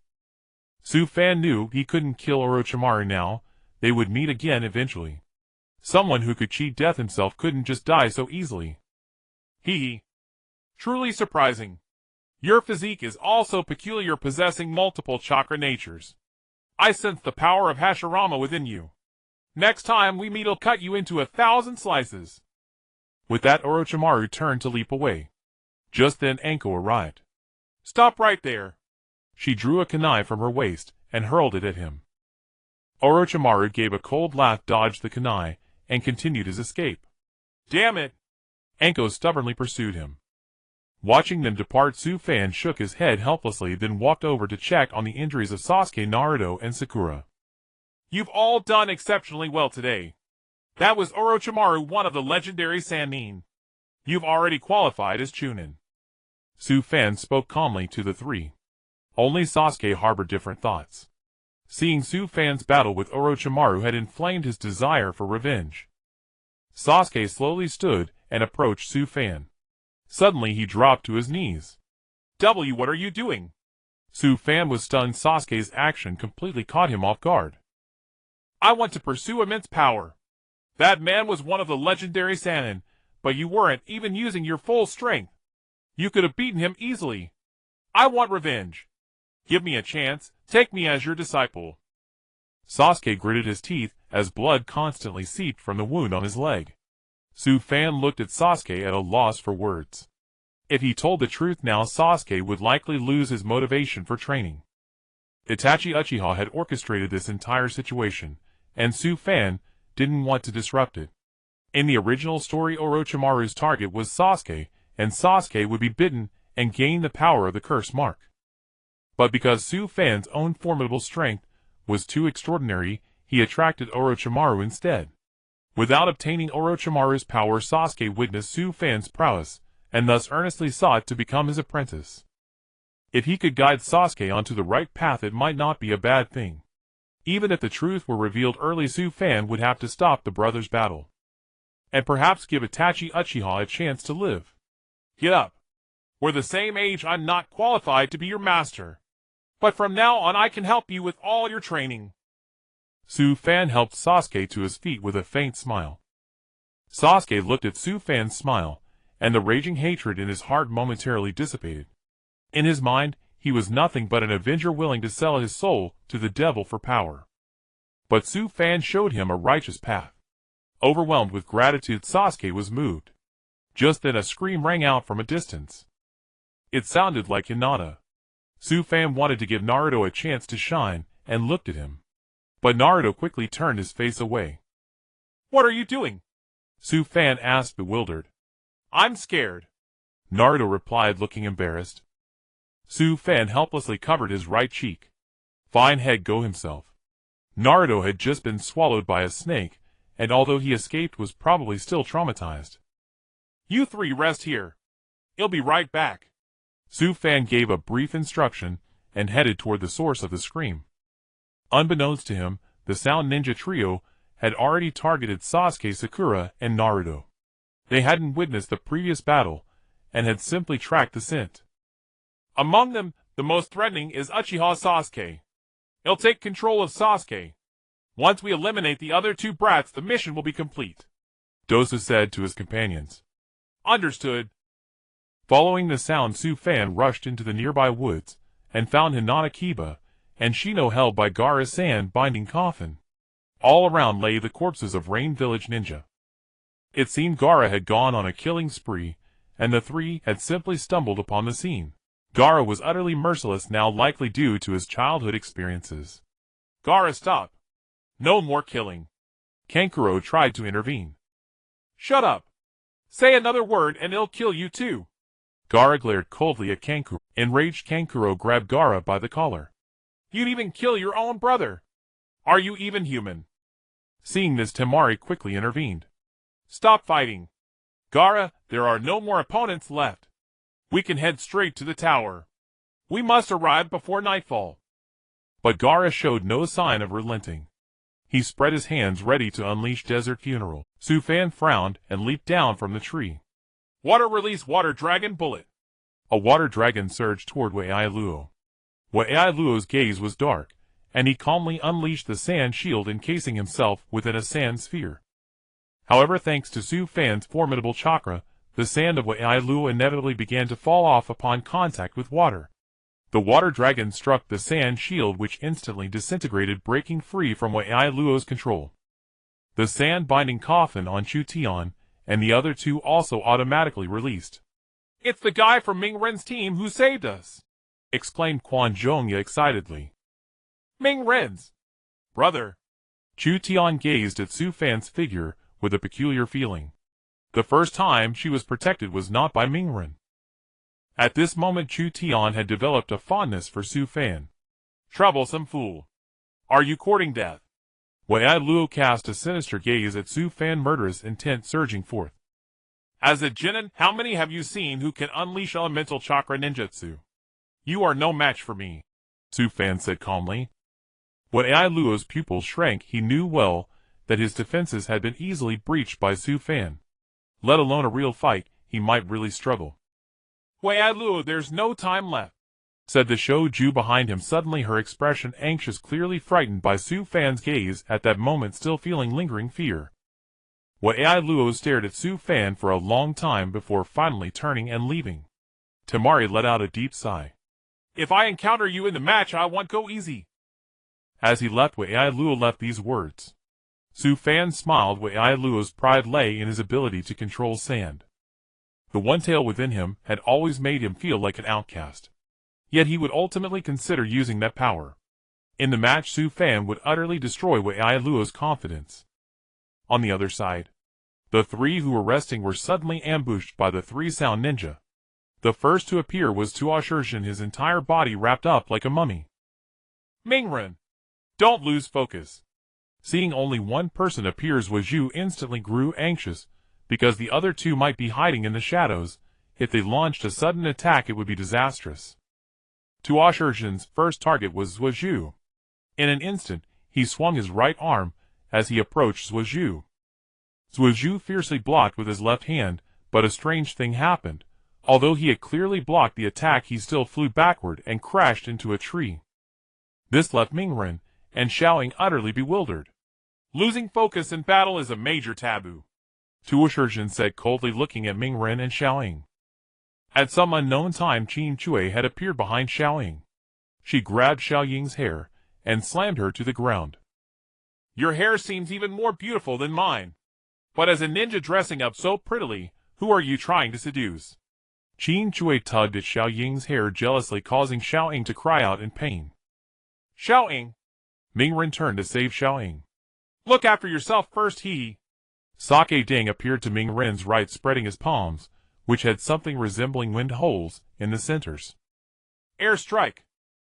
Su Fan knew he couldn't kill Orochimaru now. They would meet again eventually. Someone who could cheat death himself couldn't just die so easily. Hee. Truly surprising. Your physique is also peculiar, possessing multiple chakra natures. I sense the power of Hashirama within you. Next time we meet, I'll cut you into 1,000 slices. With that, Orochimaru turned to leap away. Just then Anko arrived. Stop right there. She drew a kunai from her waist and hurled it at him. Orochimaru gave a cold laugh, dodged the kunai, and continued his escape. Damn it! Anko stubbornly pursued him. Watching them depart, Su Fan shook his head helplessly, then walked over to check on the injuries of Sasuke, Naruto, and Sakura. You've all done exceptionally well today. That was Orochimaru, one of the legendary Sannin. You've already qualified as Chunin. Su Fan spoke calmly to the three. Only Sasuke harbored different thoughts. Seeing Su Fan's battle with Orochimaru had inflamed his desire for revenge. Sasuke slowly stood and approached Su Fan. Suddenly he dropped to his knees. W, what are you doing? Su Fan was stunned. Sasuke's action completely caught him off guard. I want to pursue immense power. That man was one of the legendary Sannin, but you weren't even using your full strength. You could have beaten him easily. I want revenge. Give me a chance, take me as your disciple. Sasuke gritted his teeth as blood constantly seeped from the wound on his leg. Su Fan looked at Sasuke at a loss for words. If he told the truth now, Sasuke would likely lose his motivation for training. Itachi Uchiha had orchestrated this entire situation, and Su Fan didn't want to disrupt it. In the original story, Orochimaru's target was Sasuke, and Sasuke would be bitten and gain the power of the curse mark. But because Su Fan's own formidable strength was too extraordinary, he attracted Orochimaru instead. Without obtaining Orochimaru's power, Sasuke witnessed Su Fan's prowess, and thus earnestly sought to become his apprentice. If he could guide Sasuke onto the right path, it might not be a bad thing. Even if the truth were revealed early, Su Fan would have to stop the brothers' battle. And perhaps give Itachi Uchiha a chance to live. Get up. We're the same age. I'm not qualified to be your master. But from now on I can help you with all your training. Su Fan helped Sasuke to his feet with a faint smile. Sasuke looked at Su Fan's smile, and the raging hatred in his heart momentarily dissipated. In his mind, he was nothing but an avenger willing to sell his soul to the devil for power. But Su Fan showed him a righteous path. Overwhelmed with gratitude, Sasuke was moved. Just then a scream rang out from a distance. It sounded like Hinata. Su Fan wanted to give Naruto a chance to shine, and looked at him. But Naruto quickly turned his face away. What are you doing? Su Fan asked, bewildered. I'm scared. Naruto replied, looking embarrassed. Su Fan helplessly covered his right cheek. Fine head go himself. Naruto had just been swallowed by a snake, and although he escaped, was probably still traumatized. You three rest here. He'll be right back. Su Fan gave a brief instruction, and headed toward the source of the scream. Unbeknownst to him, the Sound Ninja trio had already targeted Sasuke, Sakura, and Naruto. They hadn't witnessed the previous battle, and had simply tracked the scent. Among them, the most threatening is Uchiha Sasuke. He'll take control of Sasuke. Once we eliminate the other two brats, the mission will be complete, Dosa said to his companions. Understood. Following the sound, Su Fan rushed into the nearby woods, and found Hinata, Kiba, and Shino held by Gaara's sand-binding coffin. All around lay the corpses of Rain Village ninja. It seemed Gaara had gone on a killing spree, and the three had simply stumbled upon the scene. Gaara was utterly merciless now, likely due to his childhood experiences. Gaara, stop. No more killing. Kankuro tried to intervene. Shut up. Say another word and it'll kill you too. Gaara glared coldly at Kankuro. Enraged, Kankuro grabbed Gaara by the collar. You'd even kill your own brother. Are you even human? Seeing this, Temari quickly intervened. Stop fighting. Gaara, there are no more opponents left. We can head straight to the tower. We must arrive before nightfall. But Gaara showed no sign of relenting. He spread his hands ready to unleash Desert Funeral. Su Fan frowned and leaped down from the tree. Water release water dragon bullet. A water dragon surged toward Wei-Luo. Wei-Luo's gaze was dark, and he calmly unleashed the sand shield encasing himself within a sand sphere. However, thanks to Su Fan's formidable chakra, the sand of Wei-Luo inevitably began to fall off upon contact with water. The water dragon struck the sand shield, which instantly disintegrated, breaking free from Wei-Luo's control. The sand-binding coffin on Chu Tian and the other two also automatically released. It's the guy from Ming Ren's team who saved us, exclaimed Quan Zhongya excitedly. Ming Ren's brother. Chu Tian gazed at Su Fan's figure with a peculiar feeling. The first time she was protected was not by Ming Ren. At this moment Chu Tian had developed a fondness for Su Fan. Troublesome fool. Are you courting death? Wei-Luo cast a sinister gaze at Su Fan, murderous intent surging forth. As a genin, how many have you seen who can unleash elemental chakra ninjutsu? You are no match for me, Su Fan said calmly. Wei-Luo's pupils shrank. He knew well that his defenses had been easily breached by Su Fan. Let alone a real fight, he might really struggle. Wei-Luo, there's no time left, said the Shouju behind him, suddenly her expression anxious, clearly frightened by Su Fan's gaze at that moment, still feeling lingering fear. Wei-Luo stared at Su Fan for a long time before finally turning and leaving. Temari let out a deep sigh. If I encounter you in the match, I won't go easy. As he left, Wei-Luo left these words. Su Fan smiled. Wei-Luo's pride lay in his ability to control sand. The one tail within him had always made him feel like an outcast. Yet he would ultimately consider using that power. In the match, Su Fan would utterly destroy Wei-Luo's confidence. On the other side, the three who were resting were suddenly ambushed by the three sound ninja. The first to appear was Tuashirjin, his entire body wrapped up like a mummy. Ming Ren, don't lose focus. Seeing only one person appear, Zhuozhu instantly grew anxious, because the other two might be hiding in the shadows. If they launched a sudden attack, it would be disastrous. Tuashirjin's first target was Zhuozhu. In an instant, he swung his right arm as he approached Zhuozhu. Zhuozhu fiercely blocked with his left hand, but a strange thing happened. Although he had clearly blocked the attack, he still flew backward and crashed into a tree. This left Ming Ren and Xiaoying utterly bewildered. Losing focus in battle is a major taboo, Tuashirjin said coldly, looking at Ming Ren and Xiaoying. At some unknown time, Qin Chui had appeared behind Xiaoying. She grabbed Xiaoying's hair and slammed her to the ground. Your hair seems even more beautiful than mine. But as a ninja dressing up so prettily, who are you trying to seduce? Qin Chui tugged at Xiaoying's hair jealously, causing Xiaoying to cry out in pain. Xiaoying! Ming Ren turned to save Xiaoying. Look after yourself first, Sake Ding appeared to Ming Ren's right, spreading his palms, which had something resembling wind holes in the centers. Air strike!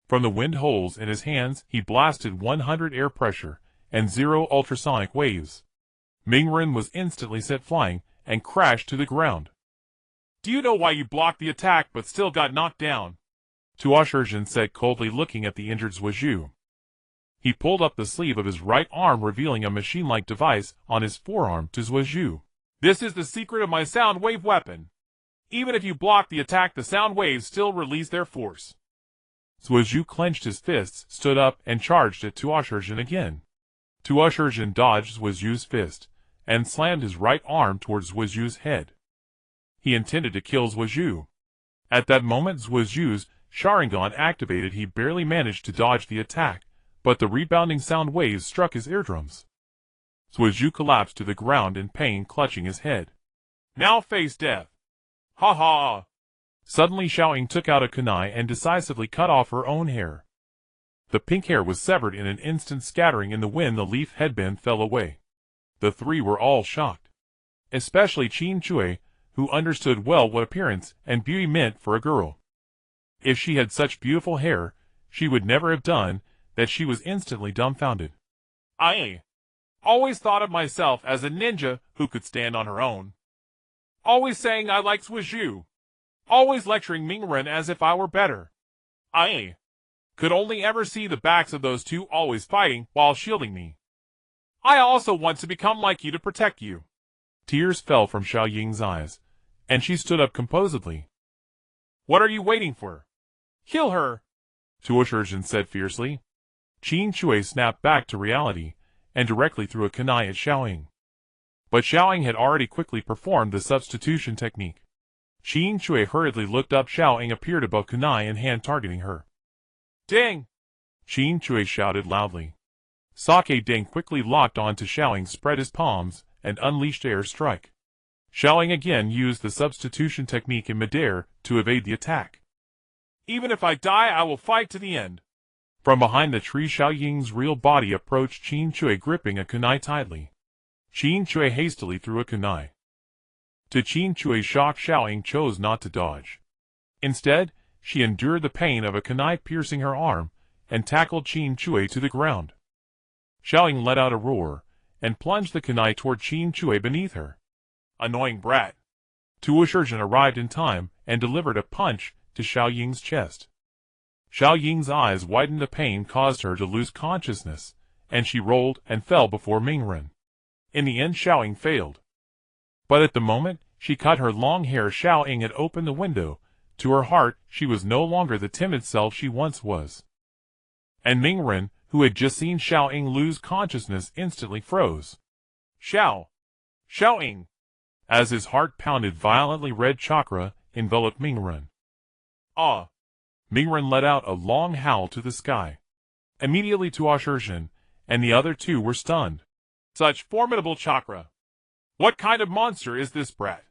From the wind holes in his hands, he blasted 100 air pressure and 0 ultrasonic waves. Ming Ren was instantly set flying and crashed to the ground. Do you know why you blocked the attack but still got knocked down? Tuashirjin said coldly, looking at the injured Zhuozhu. He pulled up the sleeve of his right arm, revealing a machine-like device on his forearm to Zhuozhu. This is the secret of my sound wave weapon. Even if you block the attack, the sound waves still release their force. Zhuozhu clenched his fists, stood up, and charged at Tuashirjin again. Tuashirjin dodged Zhuozhu's fist and slammed his right arm towards Zhuozhu's head. He intended to kill Zhuozhu. At that moment, Zhuozhu's Sharingan activated. He barely managed to dodge the attack, but the rebounding sound waves struck his eardrums. Zhuozhu collapsed to the ground in pain, clutching his head. Now face death. Ha ha! Suddenly Xiaoying took out a kunai and decisively cut off her own hair. The pink hair was severed in an instant, scattering in the wind. The leaf headband fell away. The three were all shocked. Especially Qin Chui, who understood well what appearance and beauty meant for a girl. If she had such beautiful hair, she would never have done that. She was instantly dumbfounded. I always thought of myself as a ninja who could stand on her own. Always saying I like Suiju. Always lecturing Mingren as if I were better. I could only ever see the backs of those two always fighting while shielding me. I also want to become like you to protect you. Tears fell from Xiao Ying's eyes, and she stood up composedly. What are you waiting for? Kill her! Tuoshirjin said fiercely. Qin Shui snapped back to reality, and directly threw a kunai at Xiaoying. But Xiaoying had already quickly performed the substitution technique. Qin Shui hurriedly looked up. Xiaoying appeared above kunai and hand targeting her. Ding! Qin Shui shouted loudly. Sake Ding quickly locked on to Xiaoying, spread his palms, and unleashed air strike. Xiaoying again used the substitution technique in midair to evade the attack. Even if I die, I will fight to the end. From behind the tree, Xiaoying's real body approached Qin Shui, gripping a kunai tightly. Qin Shui hastily threw a kunai. To Qin Shui's shock, Xiaoying chose not to dodge. Instead, she endured the pain of a kunai piercing her arm, and tackled Qin Shui to the ground. Xiaoying let out a roar, and plunged the kunai toward Qin Shui beneath her. Annoying brat. Tuoshirjin arrived in time, and delivered a punch to Xiaoying's chest. Xiaoying's eyes widened. The pain caused her to lose consciousness, and she rolled and fell before Mingren. In the end, Xiaoying failed. But at the moment she cut her long hair, Xiaoying had opened the window. To her heart, she was no longer the timid self she once was. And Mingren, who had just seen Xiaoying lose consciousness, instantly froze. Xiaoying! As his heart pounded violently, red chakra enveloped Mingren. Ah! Mingren let out a long howl to the sky. Immediately Tuoshirjin and the other two were stunned. Such formidable chakra! What kind of monster is this brat?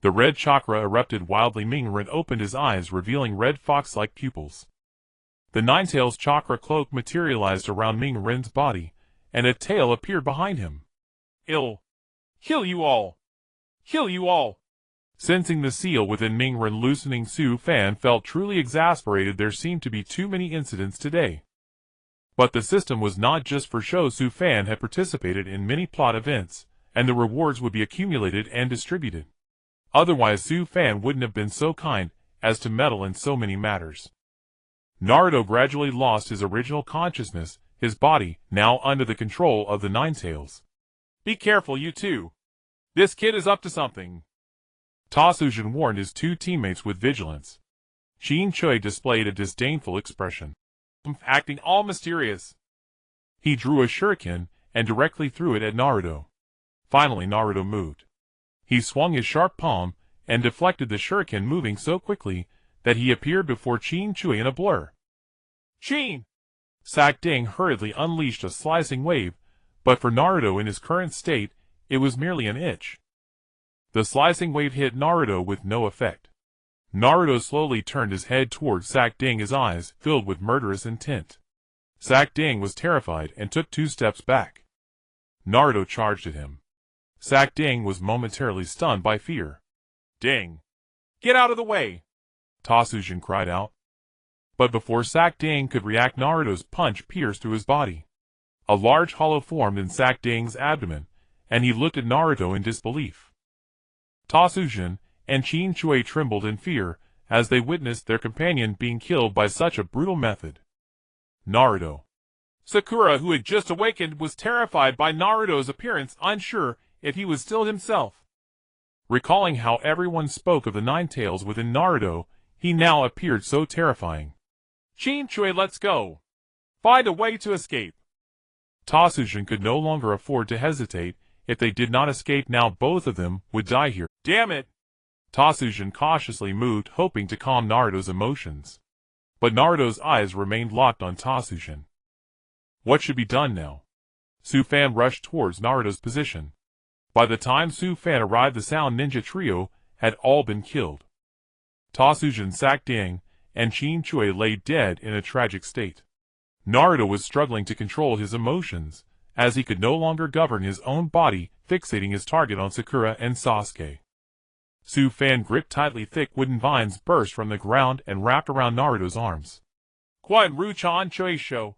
The red chakra erupted wildly. Mingren opened his eyes, revealing red fox-like pupils. The Ninetails chakra cloak materialized around Mingren's body, and a tail appeared behind him. Kill you all! Kill you all! Sensing the seal within Mingren loosening, Su Fan felt truly exasperated. There seemed to be too many incidents today. But the system was not just for show. Su Fan had participated in many plot events, and the rewards would be accumulated and distributed. Otherwise, Su Fan wouldn't have been so kind as to meddle in so many matters. Naruto gradually lost his original consciousness, his body now under the control of the Ninetails. Be careful, you two. This kid is up to something. Tasujin warned his two teammates with vigilance. Qin Shui displayed a disdainful expression, acting all mysterious. He drew a shuriken and directly threw it at Naruto. Finally, Naruto moved. He swung his sharp palm and deflected the shuriken, moving so quickly that he appeared before Qin Shui in a blur. Qin! Sake Ding hurriedly unleashed a slicing wave, but for Naruto in his current state, it was merely an itch. The slicing wave hit Naruto with no effect. Naruto slowly turned his head towards Sake Ding, his eyes filled with murderous intent. Sake Ding was terrified and took 2 steps back. Naruto charged at him. Sake Ding was momentarily stunned by fear. Ding! Get out of the way! Tasujin cried out. But before Sake Ding could react, Naruto's punch pierced through his body. A large hollow formed in Sake Ding's abdomen, and he looked at Naruto in disbelief. Tasujin and Qin Shui trembled in fear as they witnessed their companion being killed by such a brutal method. Naruto. Sakura, who had just awakened, was terrified by Naruto's appearance, unsure if he was still himself. Recalling how everyone spoke of the Ninetails within Naruto, he now appeared so terrifying. Qin Shui, let's go. Find a way to escape. Tasujin could no longer afford to hesitate. If they did not escape now, both of them would die here. Damn it! Tasujin cautiously moved, hoping to calm Naruto's emotions. But Naruto's eyes remained locked on Tasujin. What should be done now? Su Fan rushed towards Naruto's position. By the time Su Fan arrived, the Sound Ninja trio had all been killed. Tasujin, Sake Ding, and Qin Shui lay dead in a tragic state. Naruto was struggling to control his emotions, as he could no longer govern his own body, fixating his target on Sakura and Sasuke. Su Fan gripped tightly. Thick wooden vines burst from the ground and wrapped around Naruto's arms. Quan Ruchan Chui Shou.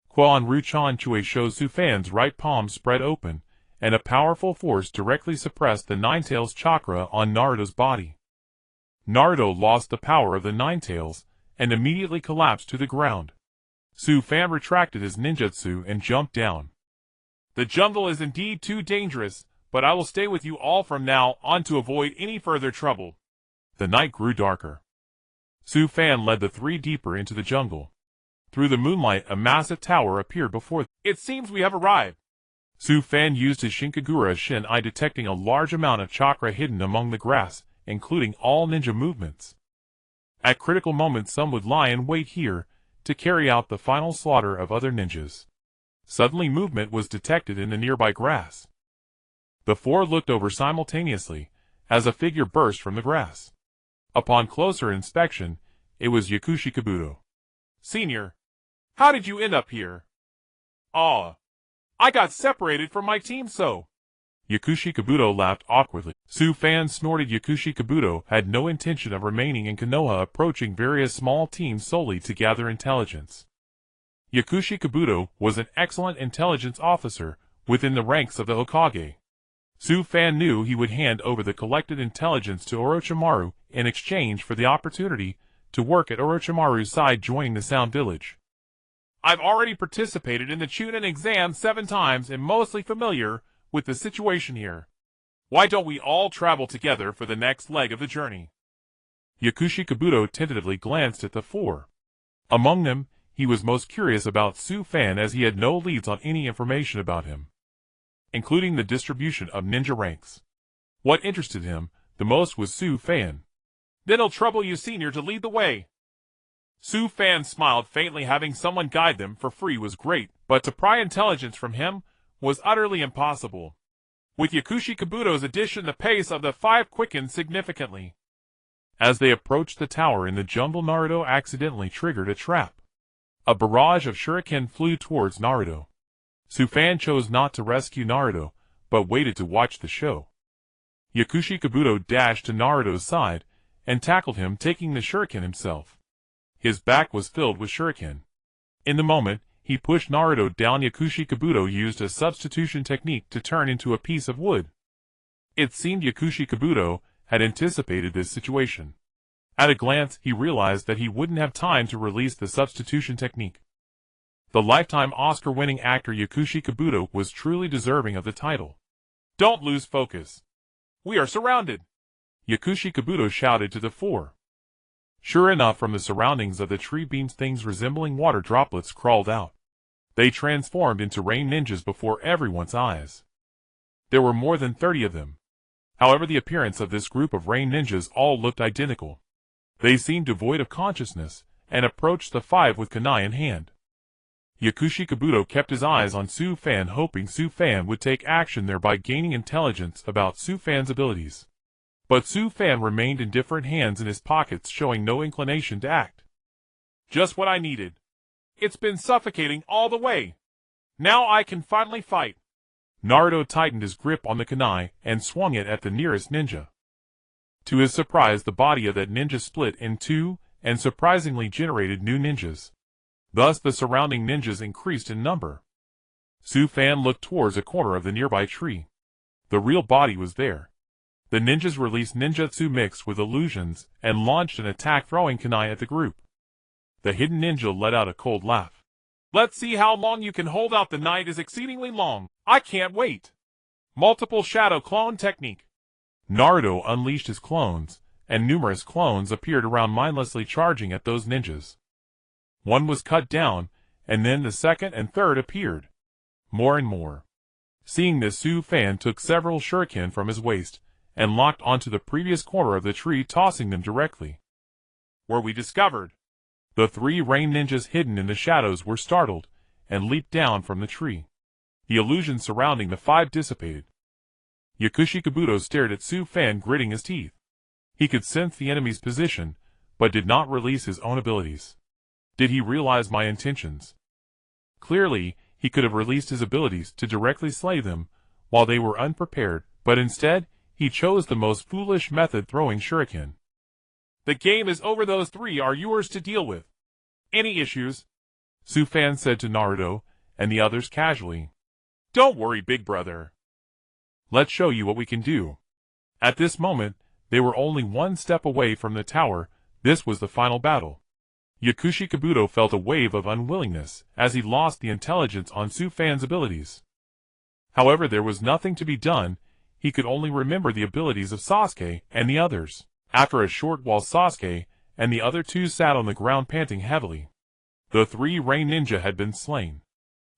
Quan Ruchan Chui Shou. Su Fan's right palm spread open, and a powerful force directly suppressed the Ninetales chakra on Naruto's body. Naruto lost the power of the Ninetales, and immediately collapsed to the ground. Su-fan retracted his ninjutsu and jumped down. The jungle is indeed too dangerous, but I will stay with you all from now on to avoid any further trouble. The night grew darker. Su-fan led the three deeper into the jungle. Through the moonlight, a massive tower appeared before them. It seems we have arrived. Su-fan used his Shinkagura Shin-Eye, detecting a large amount of chakra hidden among the grass, including all ninja movements. At critical moments, some would lie in wait here to carry out the final slaughter of other ninjas. Suddenly, movement was detected in the nearby grass. The four looked over simultaneously as a figure burst from the grass. Upon closer inspection, it was Yakushi Kabuto. Senior, how did you end up here? I got separated from my team, so. Yakushi Kabuto laughed awkwardly. Su-fan snorted. Yakushi Kabuto had no intention of remaining in Konoha, approaching various small teams solely to gather intelligence. Yakushi Kabuto was an excellent intelligence officer within the ranks of the Hokage. Su-fan knew he would hand over the collected intelligence to Orochimaru in exchange for the opportunity to work at Orochimaru's side, joining the Sound Village. I've already participated in the Chunin exam 7 times and mostly familiar with the situation here. Why don't we all travel together for the next leg of the journey? Yakushi Kabuto tentatively glanced at the four. Among them, he was most curious about Su-fan, as he had no leads on any information about him, including the distribution of ninja ranks. What interested him the most was Su-fan. Then it'll trouble you, Senior, to lead the way. Su-fan smiled faintly. Having someone guide them for free was great, but to pry intelligence from him was utterly impossible. With Yakushi Kabuto's addition, the pace of the 5 quickened significantly. As they approached the tower in the jungle, Naruto accidentally triggered a trap. A barrage of shuriken flew towards Naruto. Su-fan chose not to rescue Naruto, but waited to watch the show. Yakushi Kabuto dashed to Naruto's side and tackled him, taking the shuriken himself. His back was filled with shuriken. In the moment, he pushed Naruto down. Yakushi Kabuto used a substitution technique to turn into a piece of wood. It seemed Yakushi Kabuto had anticipated this situation. At a glance, he realized that he wouldn't have time to release the substitution technique. The lifetime Oscar-winning actor Yakushi Kabuto was truly deserving of the title. Don't lose focus. We are surrounded. Yakushi Kabuto shouted to the four. Sure enough, from the surroundings of the tree beams, things resembling water droplets crawled out. They transformed into rain ninjas before everyone's eyes. There were more than 30 of them. However, the appearance of this group of rain ninjas all looked identical. They seemed devoid of consciousness, and approached the 5 with kunai in hand. Yakushi Kabuto kept his eyes on Su-fan, hoping Su-fan would take action, thereby gaining intelligence about Su-fan's abilities. But Su-fan remained in different hands in his pockets, showing no inclination to act. Just what I needed. It's been suffocating all the way. Now I can finally fight. Naruto tightened his grip on the kunai and swung it at the nearest ninja. To his surprise, the body of that ninja split in 2 and surprisingly generated new ninjas. Thus, the surrounding ninjas increased in number. Su-fan looked towards a corner of the nearby tree. The real body was there. The ninjas released ninjutsu mixed with illusions and launched an attack, throwing kunai at the group. The hidden ninja let out a cold laugh. Let's see how long you can hold out. The night is exceedingly long. I can't wait. Multiple shadow clone technique. Naruto unleashed his clones, and numerous clones appeared around, mindlessly charging at those ninjas. One was cut down, and then the second and third appeared. More and more. Seeing this, Su-fan took several shuriken from his waist and locked onto the previous corner of the tree, tossing them directly. Were we discovered? The 3 rain ninjas hidden in the shadows were startled and leaped down from the tree. The illusion surrounding the 5 dissipated. Yakushi Kabuto stared at Su-fan, gritting his teeth. He could sense the enemy's position, but did not release his own abilities. Did he realize my intentions? Clearly, he could have released his abilities to directly slay them while they were unprepared, but instead, he chose the most foolish method, throwing shuriken. The game is over. Those 3 are yours to deal with. Any issues? Su-fan said to Naruto and the others casually. Don't worry, big brother. Let's show you what we can do. At this moment, they were only one step away from the tower. This was the final battle. Yakushi Kabuto felt a wave of unwillingness as he lost the intelligence on Su Fan's abilities. However, there was nothing to be done. He could only remember the abilities of Sasuke and the others. After a short while, Sasuke and the other two sat on the ground panting heavily. The three Rain Ninja had been slain.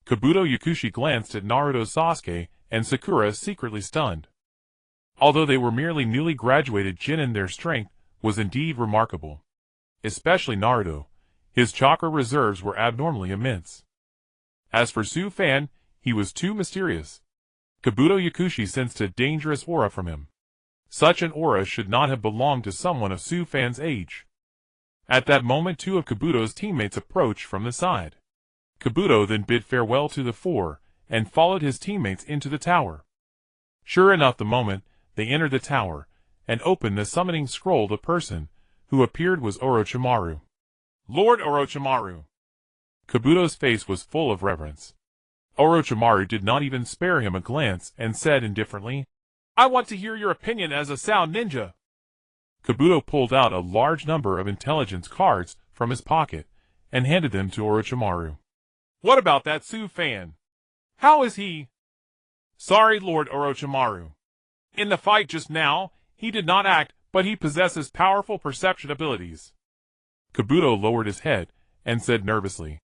Kabuto Yakushi glanced at Naruto, Sasuke, and Sakura, secretly stunned. Although they were merely newly graduated Chunin, their strength was indeed remarkable. Especially Naruto. His chakra reserves were abnormally immense. As for Su Fan, he was too mysterious. Kabuto Yakushi sensed a dangerous aura from him. Such an aura should not have belonged to someone of Su Fan's age. At that moment, two of Kabuto's teammates approached from the side. Kabuto then bid farewell to the four, and followed his teammates into the tower. Sure enough, the moment they entered the tower, and opened the summoning scroll, the person who appeared was Orochimaru. Lord Orochimaru. Kabuto's face was full of reverence. Orochimaru did not even spare him a glance and said indifferently, I want to hear your opinion as a sound ninja. Kabuto pulled out a large number of intelligence cards from his pocket and handed them to Orochimaru. What about that Su Fan? How is he? Sorry, Lord Orochimaru. In the fight just now, he did not act, but he possesses powerful perception abilities. Kabuto lowered his head and said nervously,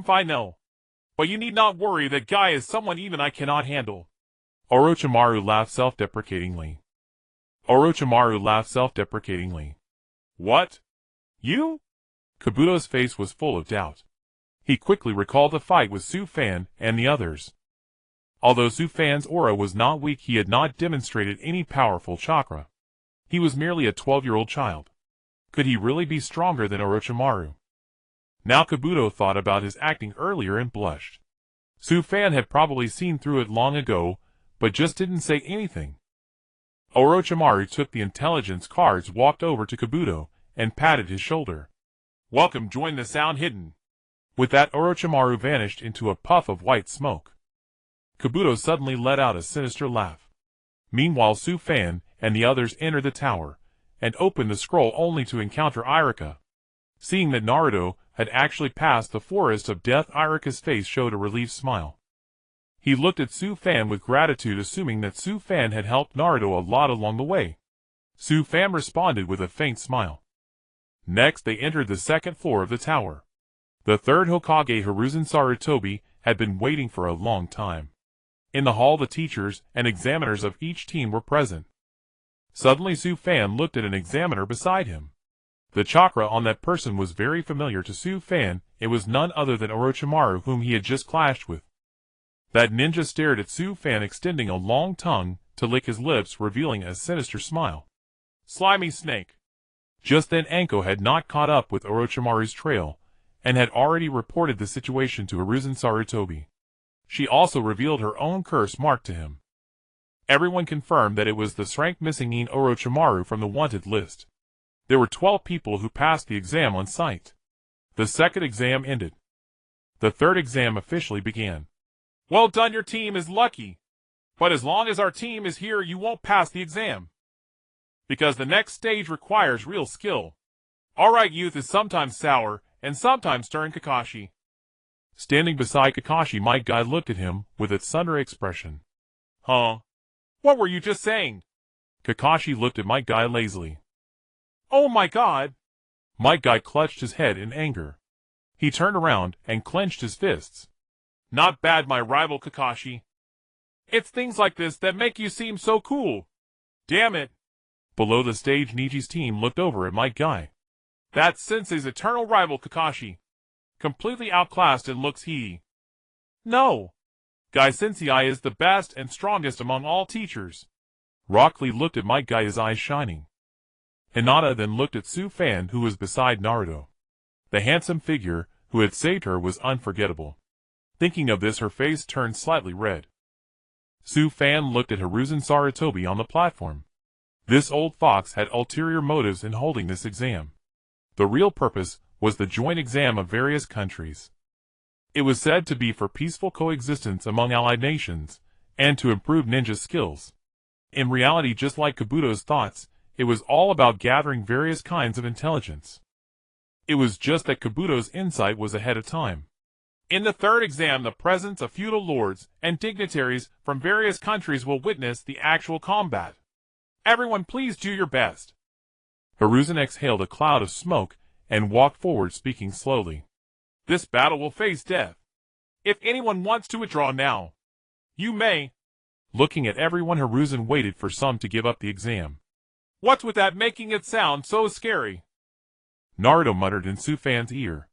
I know. But you need not worry, that guy is someone even I cannot handle. Orochimaru laughed self-deprecatingly. What? You? Kabuto's face was full of doubt. He quickly recalled the fight with Su Fan and the others. Although Su Fan's aura was not weak, he had not demonstrated any powerful chakra. He was merely a 12-year-old child. Could he really be stronger than Orochimaru? Now Kabuto thought about his acting earlier and blushed. Su Fan had probably seen through it long ago, but just didn't say anything. Orochimaru took the intelligence cards, walked over to Kabuto, and patted his shoulder. Welcome, join the sound hidden. With that, Orochimaru vanished into a puff of white smoke. Kabuto suddenly let out a sinister laugh. Meanwhile, Su Fan and the others entered the tower, and opened the scroll only to encounter Irika. Seeing that Naruto had actually passed the forest of death, Irika's face showed a relieved smile. He looked at Su Fan with gratitude, assuming that Su Fan had helped Naruto a lot along the way. Su Fan responded with a faint smile. Next, they entered the second floor of the tower. The third Hokage, Hiruzen Sarutobi, had been waiting for a long time. In the hall, the teachers and examiners of each team were present. Suddenly, Su Fan looked at an examiner beside him. The chakra on that person was very familiar to Su Fan. It was none other than Orochimaru, whom he had just clashed with. That ninja stared at Su Fan, extending a long tongue to lick his lips, revealing a sinister smile. Slimy snake. Just then, Anko had not caught up with Orochimaru's trail, and had already reported the situation to Hiruzen Sarutobi. She also revealed her own curse mark to him. Everyone confirmed that it was the rank missing Orochimaru from the wanted list. There were 12 people who passed the exam on sight. The second exam ended. The third exam officially began. Well done, your team is lucky. But as long as our team is here, you won't pass the exam. Because the next stage requires real skill. Alright, youth is sometimes sour, and sometimes stern. Kakashi. Standing beside Kakashi, Might Guy looked at him with a sundry expression. Huh? What were you just saying? Kakashi looked at Might Guy lazily. Oh my god! Might Guy clutched his head in anger. He turned around and clenched his fists. Not bad, my rival Kakashi. It's things like this that make you seem so cool. Damn it. Below the stage, Niji's team looked over at Might Guy. That's Sensei's eternal rival Kakashi. Completely outclassed in looks he. No. Guy Sensei is the best and strongest among all teachers. Rock Lee looked at Might Guy, his eyes shining. Hinata then looked at Su Fan, who was beside Naruto. The handsome figure who had saved her was unforgettable. Thinking of this, her face turned slightly red. Su Fan looked at Hiruzen Sarutobi on the platform. This old fox had ulterior motives in holding this exam. The real purpose was the joint exam of various countries. It was said to be for peaceful coexistence among allied nations, and to improve ninja skills. In reality, just like Kabuto's thoughts, it was all about gathering various kinds of intelligence. It was just that Kabuto's insight was ahead of time. In the third exam, the presence of feudal lords and dignitaries from various countries will witness the actual combat. Everyone please do your best. Hiruzen exhaled a cloud of smoke and walked forward, speaking slowly. This battle will face death. If anyone wants to withdraw now, you may. Looking at everyone, Hiruzen waited for some to give up the exam. What's with that making it sound so scary? Naruto muttered in Sufan's ear.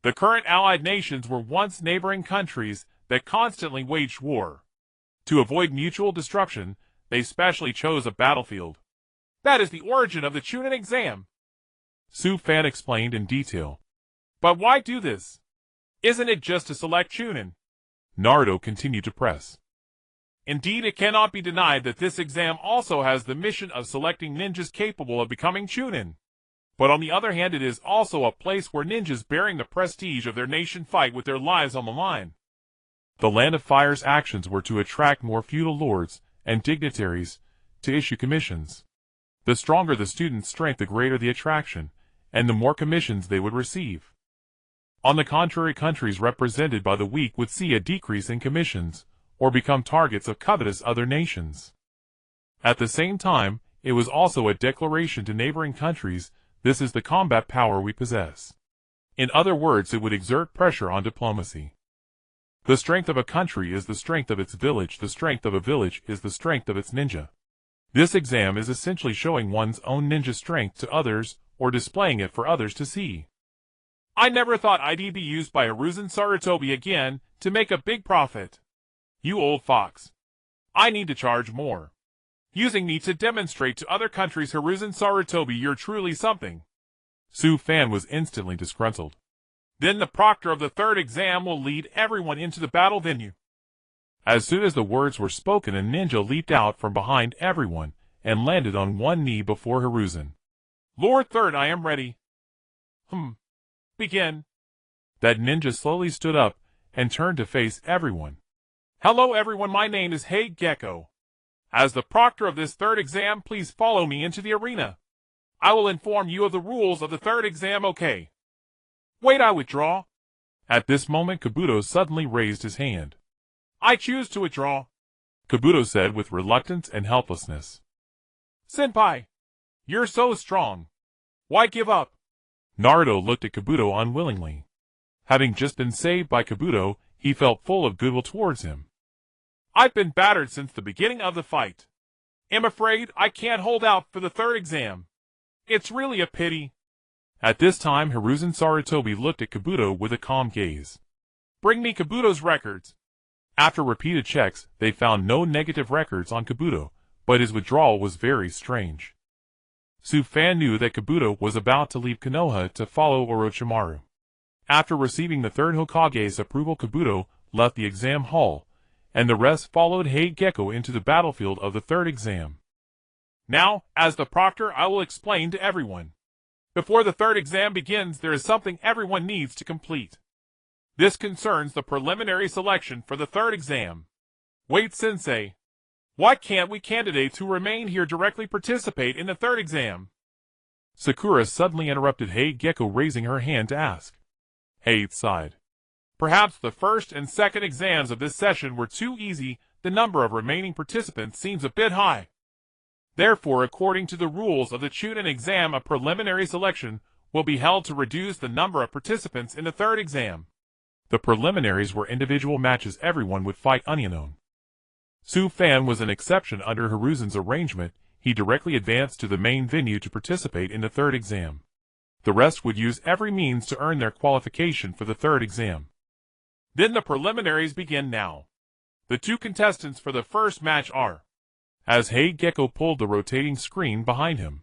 The current allied nations were once neighboring countries that constantly waged war. To avoid mutual destruction, they specially chose a battlefield. That is the origin of the Chunin exam. Sufan explained in detail. But why do this? Isn't it just to select Chunin? Naruto continued to press. Indeed, it cannot be denied that this exam also has the mission of selecting ninjas capable of becoming Chunin. But on the other hand, it is also a place where ninjas bearing the prestige of their nation fight with their lives on the line. The Land of Fire's actions were to attract more feudal lords and dignitaries to issue commissions. The stronger the student's strength, the greater the attraction, and the more commissions they would receive. On the contrary, countries represented by the weak would see a decrease in commissions, or become targets of covetous other nations. At the same time, it was also a declaration to neighboring countries, this is the combat power we possess. In other words, it would exert pressure on diplomacy. The strength of a country is the strength of its village, the strength of a village is the strength of its ninja. This exam is essentially showing one's own ninja strength to others, or displaying it for others to see. I never thought I'd be used by Hiruzen Sarutobi again to make a big profit. You old fox. I need to charge more. Using me to demonstrate to other countries, Hiruzen Sarutobi, you're truly something. Sufan was instantly disgruntled. Then the proctor of the third exam will lead everyone into the battle venue. As soon as the words were spoken, a ninja leaped out from behind everyone and landed on one knee before Hiruzen. Lord Third, I am ready. Begin. That ninja slowly stood up and turned to face everyone. Hello everyone, my name is Hey Gecko. As the proctor of this third exam, please follow me into the arena. I will inform you of the rules of the third exam, okay? Wait, I withdraw. At this moment, Kabuto suddenly raised his hand. I choose to withdraw, Kabuto said with reluctance and helplessness. Senpai, you're so strong. Why give up? Naruto looked at Kabuto unwillingly. Having just been saved by Kabuto, he felt full of goodwill towards him. I've been battered since the beginning of the fight. I'm afraid I can't hold out for the third exam. It's really a pity. At this time, Hiruzen Sarutobi looked at Kabuto with a calm gaze. Bring me Kabuto's records. After repeated checks, they found no negative records on Kabuto, but his withdrawal was very strange. Sufan knew that Kabuto was about to leave Konoha to follow Orochimaru. After receiving the third Hokage's approval, Kabuto left the exam hall, and the rest followed Hey Gecko into the battlefield of the third exam. Now, as the proctor, I will explain to everyone. Before the third exam begins, there is something everyone needs to complete. This concerns the preliminary selection for the third exam. Wait, Sensei. Why can't we candidates who remain here directly participate in the third exam? Sakura suddenly interrupted Hey Gecko, raising her hand to ask. Hey sighed. Perhaps the first and second exams of this session were too easy, the number of remaining participants seems a bit high. Therefore, according to the rules of the Chunin exam, a preliminary selection will be held to reduce the number of participants in the third exam. The preliminaries were individual matches everyone would fight unknown. Sufan was an exception under Hiruzen's arrangement. He directly advanced to the main venue to participate in the third exam. The rest would use every means to earn their qualification for the third exam. Then the preliminaries begin now. The two contestants for the first match are... As Hey Gecko pulled the rotating screen behind him,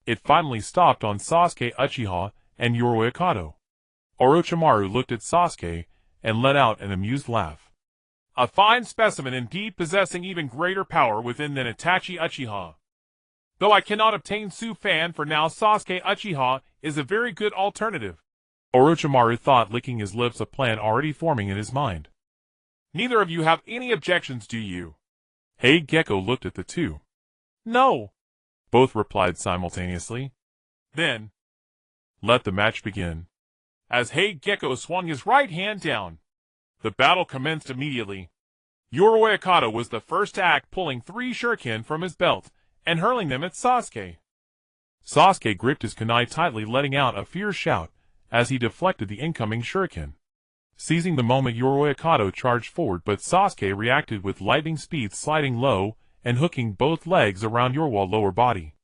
it finally stopped on Sasuke, Uchiha, and Yoroi Akato. Orochimaru looked at Sasuke and let out an amused laugh. A fine specimen indeed, possessing even greater power within than Itachi Uchiha. Though I cannot obtain Sufan for now, Sasuke Uchiha is a very good alternative. Orochimaru thought, licking his lips, a plan already forming in his mind. Neither of you have any objections, do you? Hey Gecko looked at the two. No. Both replied simultaneously. Then, Let the match begin. as Hey Gecko swung his right hand down, the battle commenced immediately. Yoroi Akato was the first to act, pulling 3 shuriken from his belt and hurling them at Sasuke. Sasuke gripped his kunai tightly, letting out a fierce shout as he deflected the incoming shuriken. Seizing the moment, Yoroi Akato charged forward, but Sasuke reacted with lightning speed, sliding low and hooking both legs around Yorwa's lower body.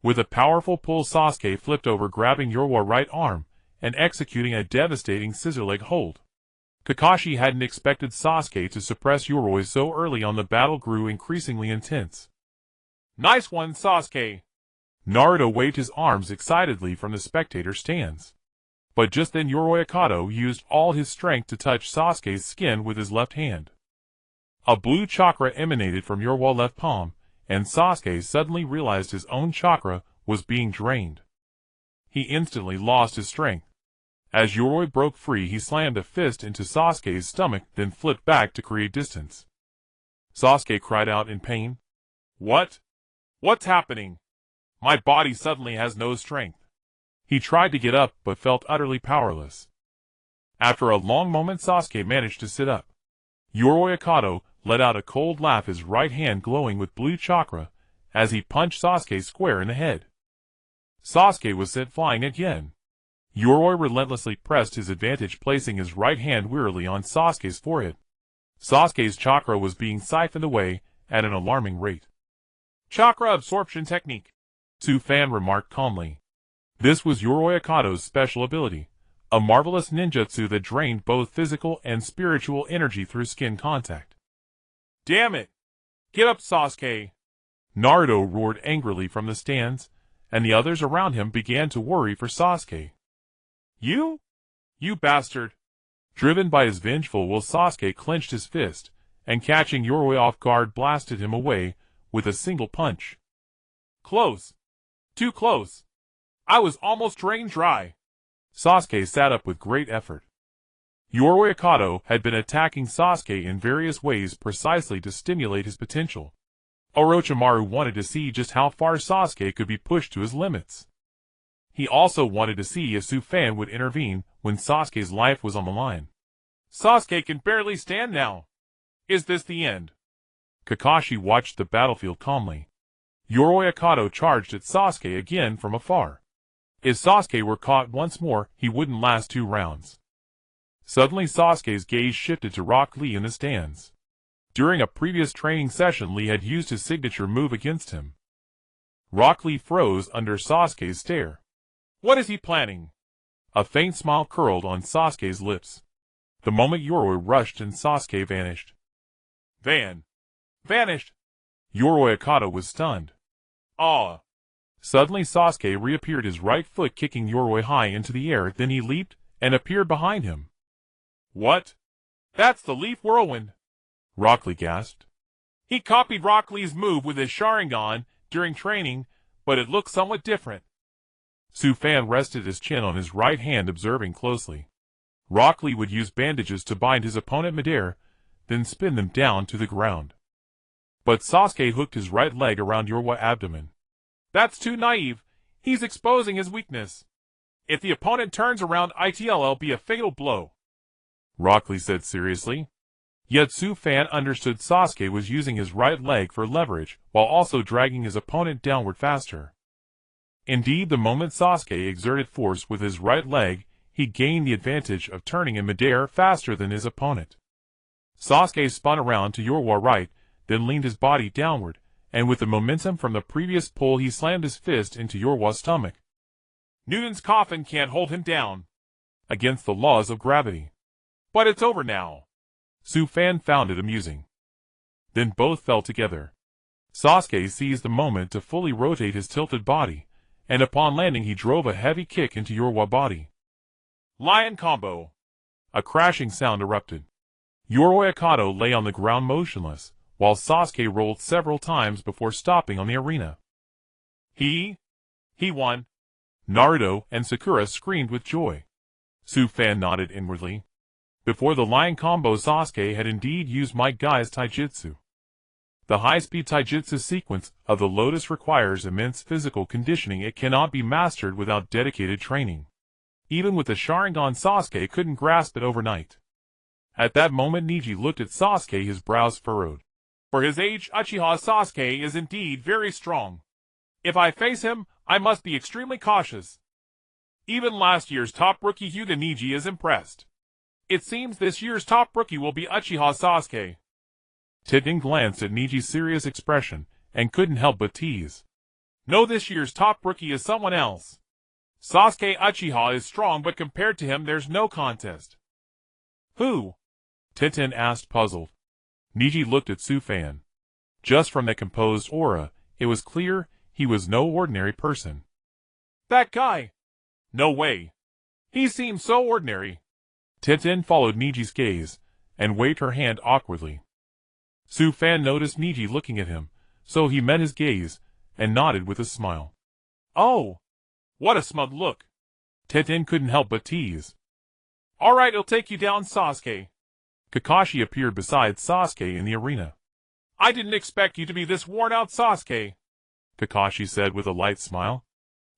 With a powerful pull, Sasuke flipped over, grabbing Yorwa's right arm and executing a devastating scissor leg hold. Kakashi hadn't expected Sasuke to suppress Yoroi so early on. The battle grew increasingly intense. Nice one, Sasuke. Naruto waved his arms excitedly from the spectator stands. But just then Yoroi Akato used all his strength to touch Sasuke's skin with his left hand. A blue chakra emanated from Yorwa's left palm, and Sasuke suddenly realized his own chakra was being drained. He instantly lost his strength. As Yoroi broke free, he slammed a fist into Sasuke's stomach, then flipped back to create distance. Sasuke cried out in pain. What? What's happening? My body suddenly has no strength. He tried to get up, but felt utterly powerless. After a long moment, Sasuke managed to sit up. Yoroi Akato let out a cold laugh, his right hand glowing with blue chakra, as he punched Sasuke square in the head. Sasuke was sent flying again. Yoroi relentlessly pressed his advantage, placing his right hand wearily on Sasuke's forehead. Sasuke's chakra was being siphoned away at an alarming rate. Chakra absorption technique, Fan remarked calmly. This was Yoroi Akato's special ability, a marvelous ninjutsu that drained both physical and spiritual energy through skin contact. Damn it! Get up, Sasuke! Naruto roared angrily from the stands, and the others around him began to worry for Sasuke. You bastard! Driven by his vengeful will, Sasuke clenched his fist, and catching Yoroi off guard, blasted him away with a single punch. Close. Too close. I was almost drained dry. Sasuke sat up with great effort. Yoroi Akato had been attacking Sasuke in various ways precisely to stimulate his potential. Orochimaru wanted to see just how far Sasuke could be pushed to his limits. He also wanted to see if Fan would intervene when Sasuke's life was on the line. Sasuke can barely stand now. Is this the end? Kakashi watched the battlefield calmly. Yoroi Akato charged at Sasuke again from afar. If Sasuke were caught once more, he wouldn't last 2 rounds. Suddenly Sasuke's gaze shifted to Rock Lee in the stands. During a previous training session, Lee had used his signature move against him. Rock Lee froze under Sasuke's stare. What is he planning? A faint smile curled on Sasuke's lips. The moment Yoroi rushed and Sasuke vanished. Vanished? Yoroi Akato was stunned. Ah! Suddenly Sasuke reappeared, his right foot kicking Yoroi high into the air, then he leaped and appeared behind him. What? That's the Leaf Whirlwind! Rock Lee gasped. He copied Rock Lee's move with his Sharingan during training, but it looked somewhat different. Fan rested his chin on his right hand, observing closely. Rock Lee would use bandages to bind his opponent midair, then spin them down to the ground. But Sasuke hooked his right leg around Yorwa's abdomen. That's too naive. He's exposing his weakness. If the opponent turns around, it'll be a fatal blow. Rock Lee said seriously. Yet Fan understood Sasuke was using his right leg for leverage, while also dragging his opponent downward faster. Indeed, the moment Sasuke exerted force with his right leg, he gained the advantage of turning in midair faster than his opponent. Sasuke spun around to Yorwa's right, then leaned his body downward, and with the momentum from the previous pull, he slammed his fist into Yorwa's stomach. Newton's coffin can't hold him down. Against the laws of gravity. But it's over now. Fan found it amusing. Then both fell together. Sasuke seized the moment to fully rotate his tilted body, and upon landing he drove a heavy kick into Yorwa's body. Lion combo. A crashing sound erupted. Yoroi Akato lay on the ground motionless, while Sasuke rolled several times before stopping on the arena. He won. Naruto and Sakura screamed with joy. Fan nodded inwardly. Before the lion combo, Sasuke had indeed used Might Guy's taijutsu. The high-speed taijutsu sequence of the Lotus requires immense physical conditioning. It cannot be mastered without dedicated training. Even with the Sharingan, Sasuke couldn't grasp it overnight. At that moment Neji looked at Sasuke, his brows furrowed. For his age, Uchiha Sasuke is indeed very strong. If I face him, I must be extremely cautious. Even last year's top rookie Hyuga Neji is impressed. It seems this year's top rookie will be Uchiha Sasuke. Titen glanced at Neji's serious expression and couldn't help but tease. No, this year's top rookie is someone else. Sasuke Uchiha is strong, but compared to him there's no contest. Who? Titen asked, puzzled. Neji looked at Sufan. Just from that composed aura, it was clear he was no ordinary person. That guy? No way. He seems so ordinary. Titen followed Neji's gaze and waved her hand awkwardly. Sufan noticed Neji looking at him, so he met his gaze and nodded with a smile. Oh, what a smug look. Titen couldn't help but tease. Alright, I'll take you down, Sasuke. Kakashi appeared beside Sasuke in the arena. I didn't expect you to be this worn out, Sasuke, Kakashi said with a light smile.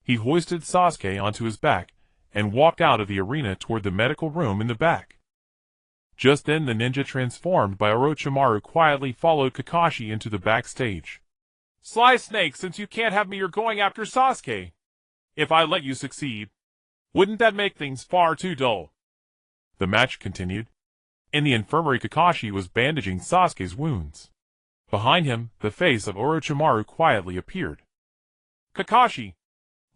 He hoisted Sasuke onto his back and walked out of the arena toward the medical room in the back. Just then the ninja transformed by Orochimaru quietly followed Kakashi into the backstage. Sly Snake, since you can't have me, you're going after Sasuke. If I let you succeed, wouldn't that make things far too dull? The match continued. In the infirmary, Kakashi was bandaging Sasuke's wounds. Behind him, the face of Orochimaru quietly appeared. Kakashi,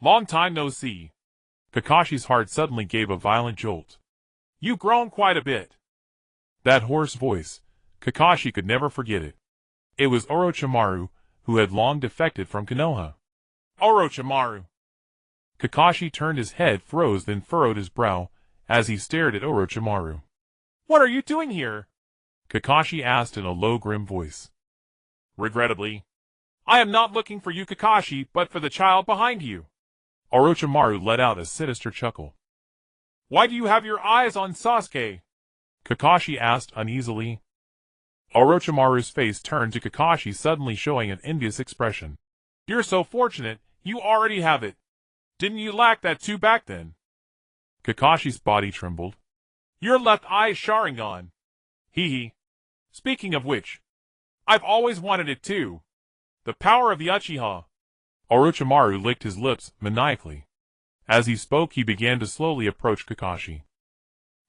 long time no see. Kakashi's heart suddenly gave a violent jolt. You've grown quite a bit. That hoarse voice, Kakashi could never forget it. It was Orochimaru, who had long defected from Konoha. Orochimaru. Kakashi turned his head, froze, then furrowed his brow as he stared at Orochimaru. What are you doing here? Kakashi asked in a low, grim voice. Regrettably, I am not looking for you, Kakashi, but for the child behind you. Orochimaru let out a sinister chuckle. Why do you have your eyes on Sasuke? Kakashi asked uneasily. Orochimaru's face turned to Kakashi, suddenly showing an envious expression. You're so fortunate, you already have it. Didn't you lack that too back then? Kakashi's body trembled. Your left eye Sharingan. Hee hee. Speaking of which, I've always wanted it too. The power of the Uchiha. Orochimaru licked his lips maniacally. As he spoke, he began to slowly approach Kakashi.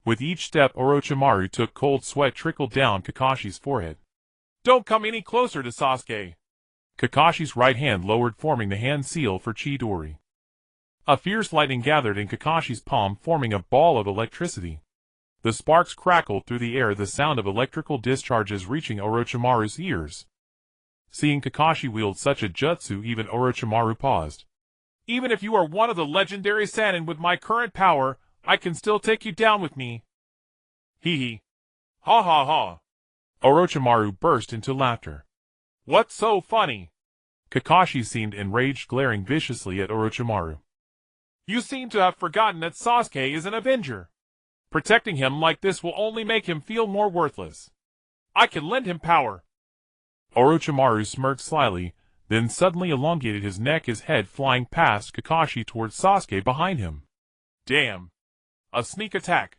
With each step Orochimaru took, cold sweat trickled down Kakashi's forehead. Don't come any closer to Sasuke. Kakashi's right hand lowered, forming the hand seal for Chidori. A fierce lightning gathered in Kakashi's palm, forming a ball of electricity. The sparks crackled through the air, the sound of electrical discharges reaching Orochimaru's ears. Seeing Kakashi wield such a jutsu, even Orochimaru paused. Even if you are one of the legendary Sannin with my current power, I can still take you down with me. Hee hee. Ha ha ha. Orochimaru burst into laughter. What's so funny? Kakashi seemed enraged, glaring viciously at Orochimaru. You seem to have forgotten that Sasuke is an Avenger. Protecting him like this will only make him feel more worthless. I can lend him power. Orochimaru smirked slyly, then suddenly elongated his neck, his head flying past Kakashi towards Sasuke behind him. Damn. A sneak attack.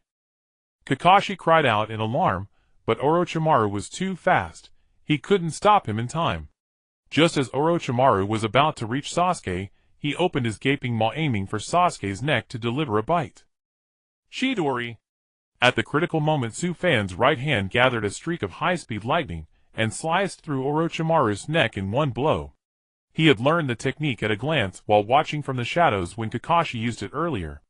Kakashi cried out in alarm, but Orochimaru was too fast. He couldn't stop him in time. Just as Orochimaru was about to reach Sasuke, he opened his gaping maw, aiming for Sasuke's neck to deliver a bite. Chidori. At the critical moment, Sufan's right hand gathered a streak of high-speed lightning and sliced through Orochimaru's neck in one blow. He had learned the technique at a glance while watching from the shadows when Kakashi used it earlier.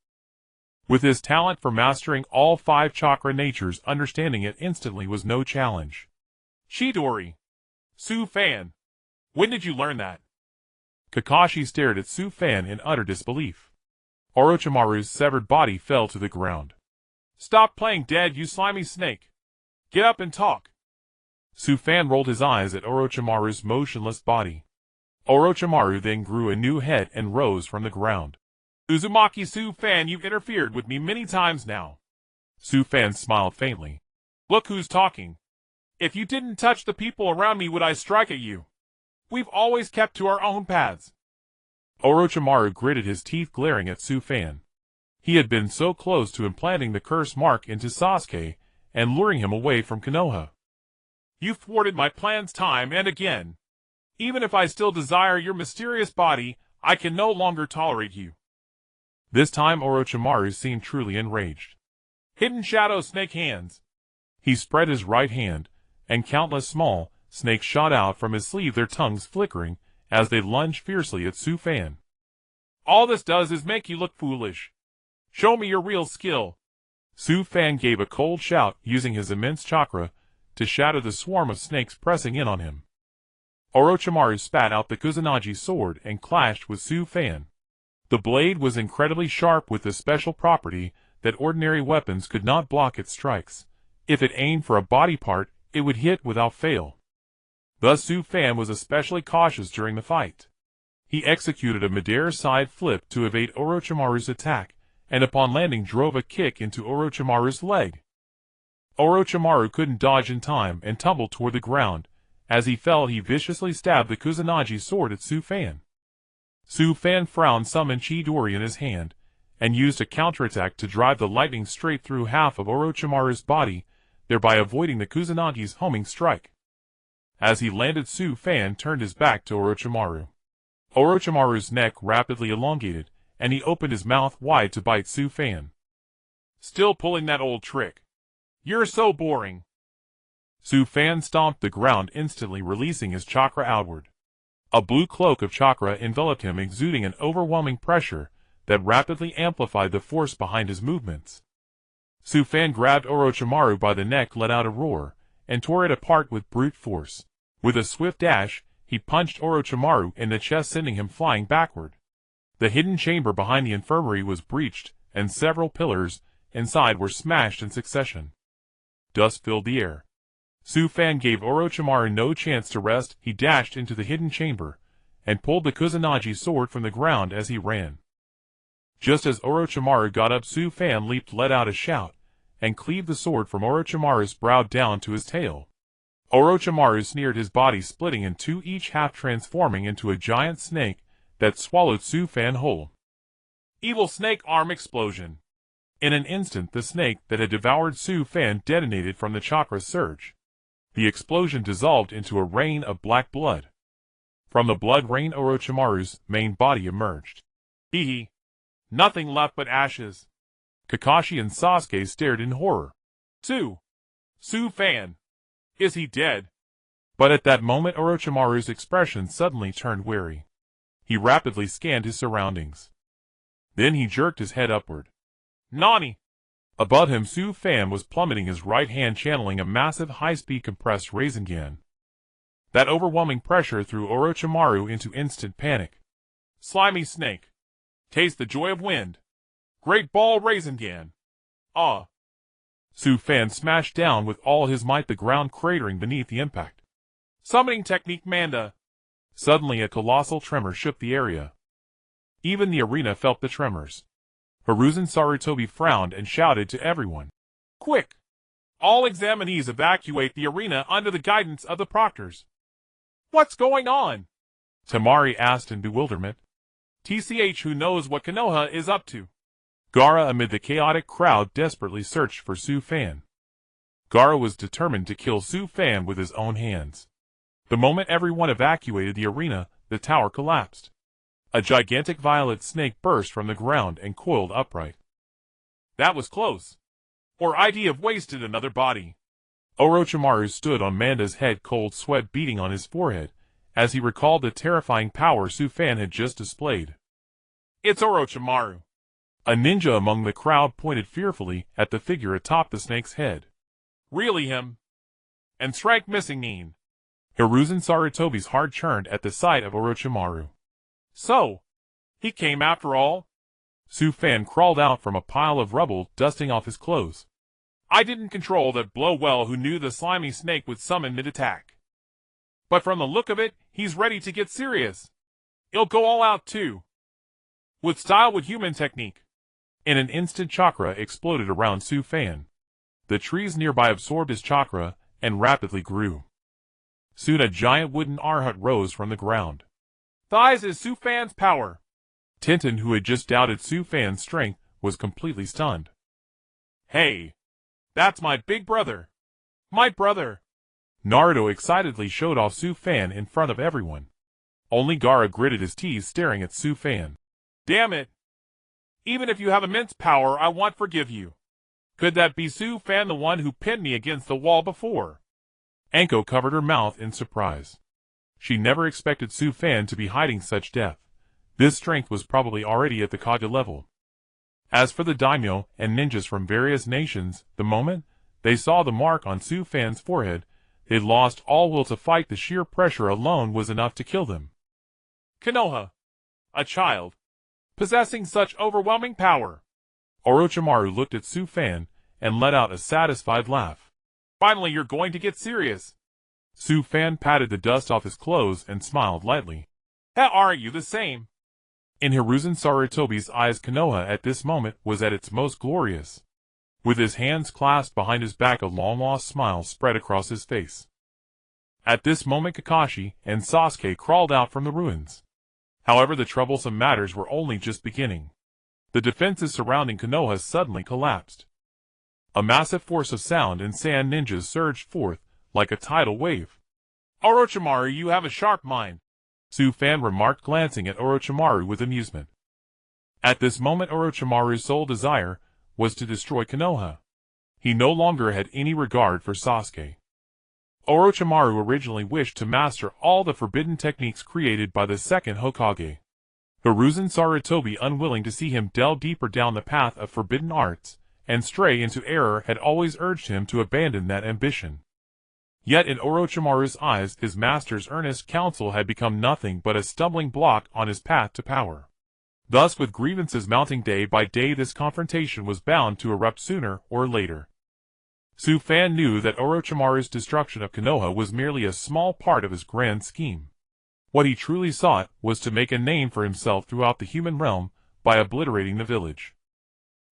With his talent for mastering all 5 chakra natures, understanding it instantly was no challenge. Chidori. Sufan. When did you learn that? Kakashi stared at Sufan in utter disbelief. Orochimaru's severed body fell to the ground. Stop playing dead, you slimy snake. Get up and talk. Sufan rolled his eyes at Orochimaru's motionless body. Orochimaru then grew a new head and rose from the ground. Uzumaki Sufan, you've interfered with me many times now. Sufan smiled faintly. Look who's talking. If you didn't touch the people around me, would I strike at you? We've always kept to our own paths. Orochimaru gritted his teeth, glaring at Sufan. He had been so close to implanting the curse mark into Sasuke and luring him away from Konoha. You've thwarted my plans time and again. Even if I still desire your mysterious body, I can no longer tolerate you. This time Orochimaru seemed truly enraged. Hidden Shadow Snake Hands. He spread his right hand, and countless small snakes shot out from his sleeve, their tongues flickering as they lunged fiercely at Sufan. All this does is make you look foolish. Show me your real skill. Sufan gave a cold shout, using his immense chakra to shatter the swarm of snakes pressing in on him. Orochimaru spat out the Kusanagi sword and clashed with Sufan. The blade was incredibly sharp, with the special property that ordinary weapons could not block its strikes. If it aimed for a body part, it would hit without fail. Thus Sufan was especially cautious during the fight. He executed a midair side flip to evade Orochimaru's attack, and upon landing drove a kick into Orochimaru's leg. Orochimaru couldn't dodge in time and tumbled toward the ground. As he fell, he viciously stabbed the Kusanagi sword at Sufan. Sufan frowned, summoned Chidori in his hand, and used a counterattack to drive the lightning straight through half of Orochimaru's body, thereby avoiding the Kusanagi's homing strike. As he landed, Sufan turned his back to Orochimaru. Orochimaru's neck rapidly elongated, and he opened his mouth wide to bite Sufan. Still pulling that old trick. You're so boring. Sufan stomped the ground, instantly releasing his chakra outward. A blue cloak of chakra enveloped him, exuding an overwhelming pressure that rapidly amplified the force behind his movements. Sufan grabbed Orochimaru by the neck, let out a roar, and tore it apart with brute force. With a swift dash, he punched Orochimaru in the chest, sending him flying backward. The hidden chamber behind the infirmary was breached, and several pillars inside were smashed in succession. Dust filled the air. Sufan gave Orochimaru no chance to rest. He dashed into the hidden chamber, and pulled the Kusanagi sword from the ground as he ran. Just as Orochimaru got up, Sufan leaped, let out a shout, and cleaved the sword from Orochimaru's brow down to his tail. Orochimaru sneered, his body splitting in two, each half transforming into a giant snake that swallowed Sufan whole. Evil snake arm explosion. In an instant, the snake that had devoured Sufan detonated from the chakra surge. The explosion dissolved into a rain of black blood. From the blood rain, Orochimaru's main body emerged. Hee. Nothing left but ashes. Kakashi and Sasuke stared in horror. Sufan. Is he dead? But at that moment, Orochimaru's expression suddenly turned wary. He rapidly scanned his surroundings. Then he jerked his head upward. Nani! Above him, Sufan was plummeting, his right hand channeling a massive high-speed compressed Rasengan. That overwhelming pressure threw Orochimaru into instant panic. Slimy snake. Taste the joy of wind. Great ball Rasengan. Ah! Sufan smashed down with all his might, the ground cratering beneath the impact. Summoning technique Manda. Suddenly a colossal tremor shook the area. Even the arena felt the tremors. Hiruzen Sarutobi frowned and shouted to everyone. Quick! All examinees evacuate the arena under the guidance of the proctors. What's going on? Temari asked in bewilderment. TCH, who knows what Konoha is up to? Gaara, amid the chaotic crowd, desperately searched for Sufan. Gaara was determined to kill Sufan with his own hands. The moment everyone evacuated the arena, the tower collapsed. A gigantic violet snake burst from the ground and coiled upright. That was close. Or I'd have wasted another body. Orochimaru stood on Manda's head, cold sweat beading on his forehead, as he recalled the terrifying power Sufan had just displayed. It's Orochimaru. A ninja among the crowd pointed fearfully at the figure atop the snake's head. Really him? And strike missing mean. Hiruzen Sarutobi's heart churned at the sight of Orochimaru. So, he came after all? Sufan crawled out from a pile of rubble, dusting off his clothes. I didn't control that blow well. Who knew the slimy snake would summon mid-attack? But from the look of it, he's ready to get serious. He'll go all out too. With style, with human technique. In an instant, chakra exploded around Sufan. The trees nearby absorbed his chakra, and rapidly grew. Soon a giant wooden R-hut rose from the ground. Thighs is Su Fan's power. Tintin, who had just doubted Su Fan's strength, was completely stunned. Hey! That's my big brother! My brother! Naruto excitedly showed off Su Fan in front of everyone. Only Gaara gritted his teeth staring at Su Fan. Damn it! Even if you have immense power, I won't forgive you. Could that be Su Fan, the one who pinned me against the wall before? Anko covered her mouth in surprise. She never expected Su Fan to be hiding such depth. This strength was probably already at the Kage level. As for the daimyo and ninjas from various nations, the moment they saw the mark on Su Fan's forehead, they lost all will to fight. The sheer pressure alone was enough to kill them. Konoha! A child! Possessing such overwhelming power! Orochimaru looked at Su Fan and let out a satisfied laugh. Finally you're going to get serious! Su Fan patted the dust off his clothes and smiled lightly. How aren't you the same? In Hiruzen Sarutobi's eyes, Konoha at this moment was at its most glorious. With his hands clasped behind his back, a long-lost smile spread across his face. At this moment Kakashi and Sasuke crawled out from the ruins. However, the troublesome matters were only just beginning. The defenses surrounding Konoha suddenly collapsed. A massive force of sound and sand ninjas surged forth like a tidal wave. Orochimaru, you have a sharp mind, Su Fan remarked, glancing at Orochimaru with amusement. At this moment Orochimaru's sole desire was to destroy Konoha. He no longer had any regard for Sasuke. Orochimaru originally wished to master all the forbidden techniques created by the second Hokage. Hiruzen Sarutobi, unwilling to see him delve deeper down the path of forbidden arts and stray into error, had always urged him to abandon that ambition. Yet in Orochimaru's eyes, his master's earnest counsel had become nothing but a stumbling block on his path to power. Thus, with grievances mounting day by day, this confrontation was bound to erupt sooner or later. Su Fan knew that Orochimaru's destruction of Konoha was merely a small part of his grand scheme. What he truly sought was to make a name for himself throughout the human realm by obliterating the village.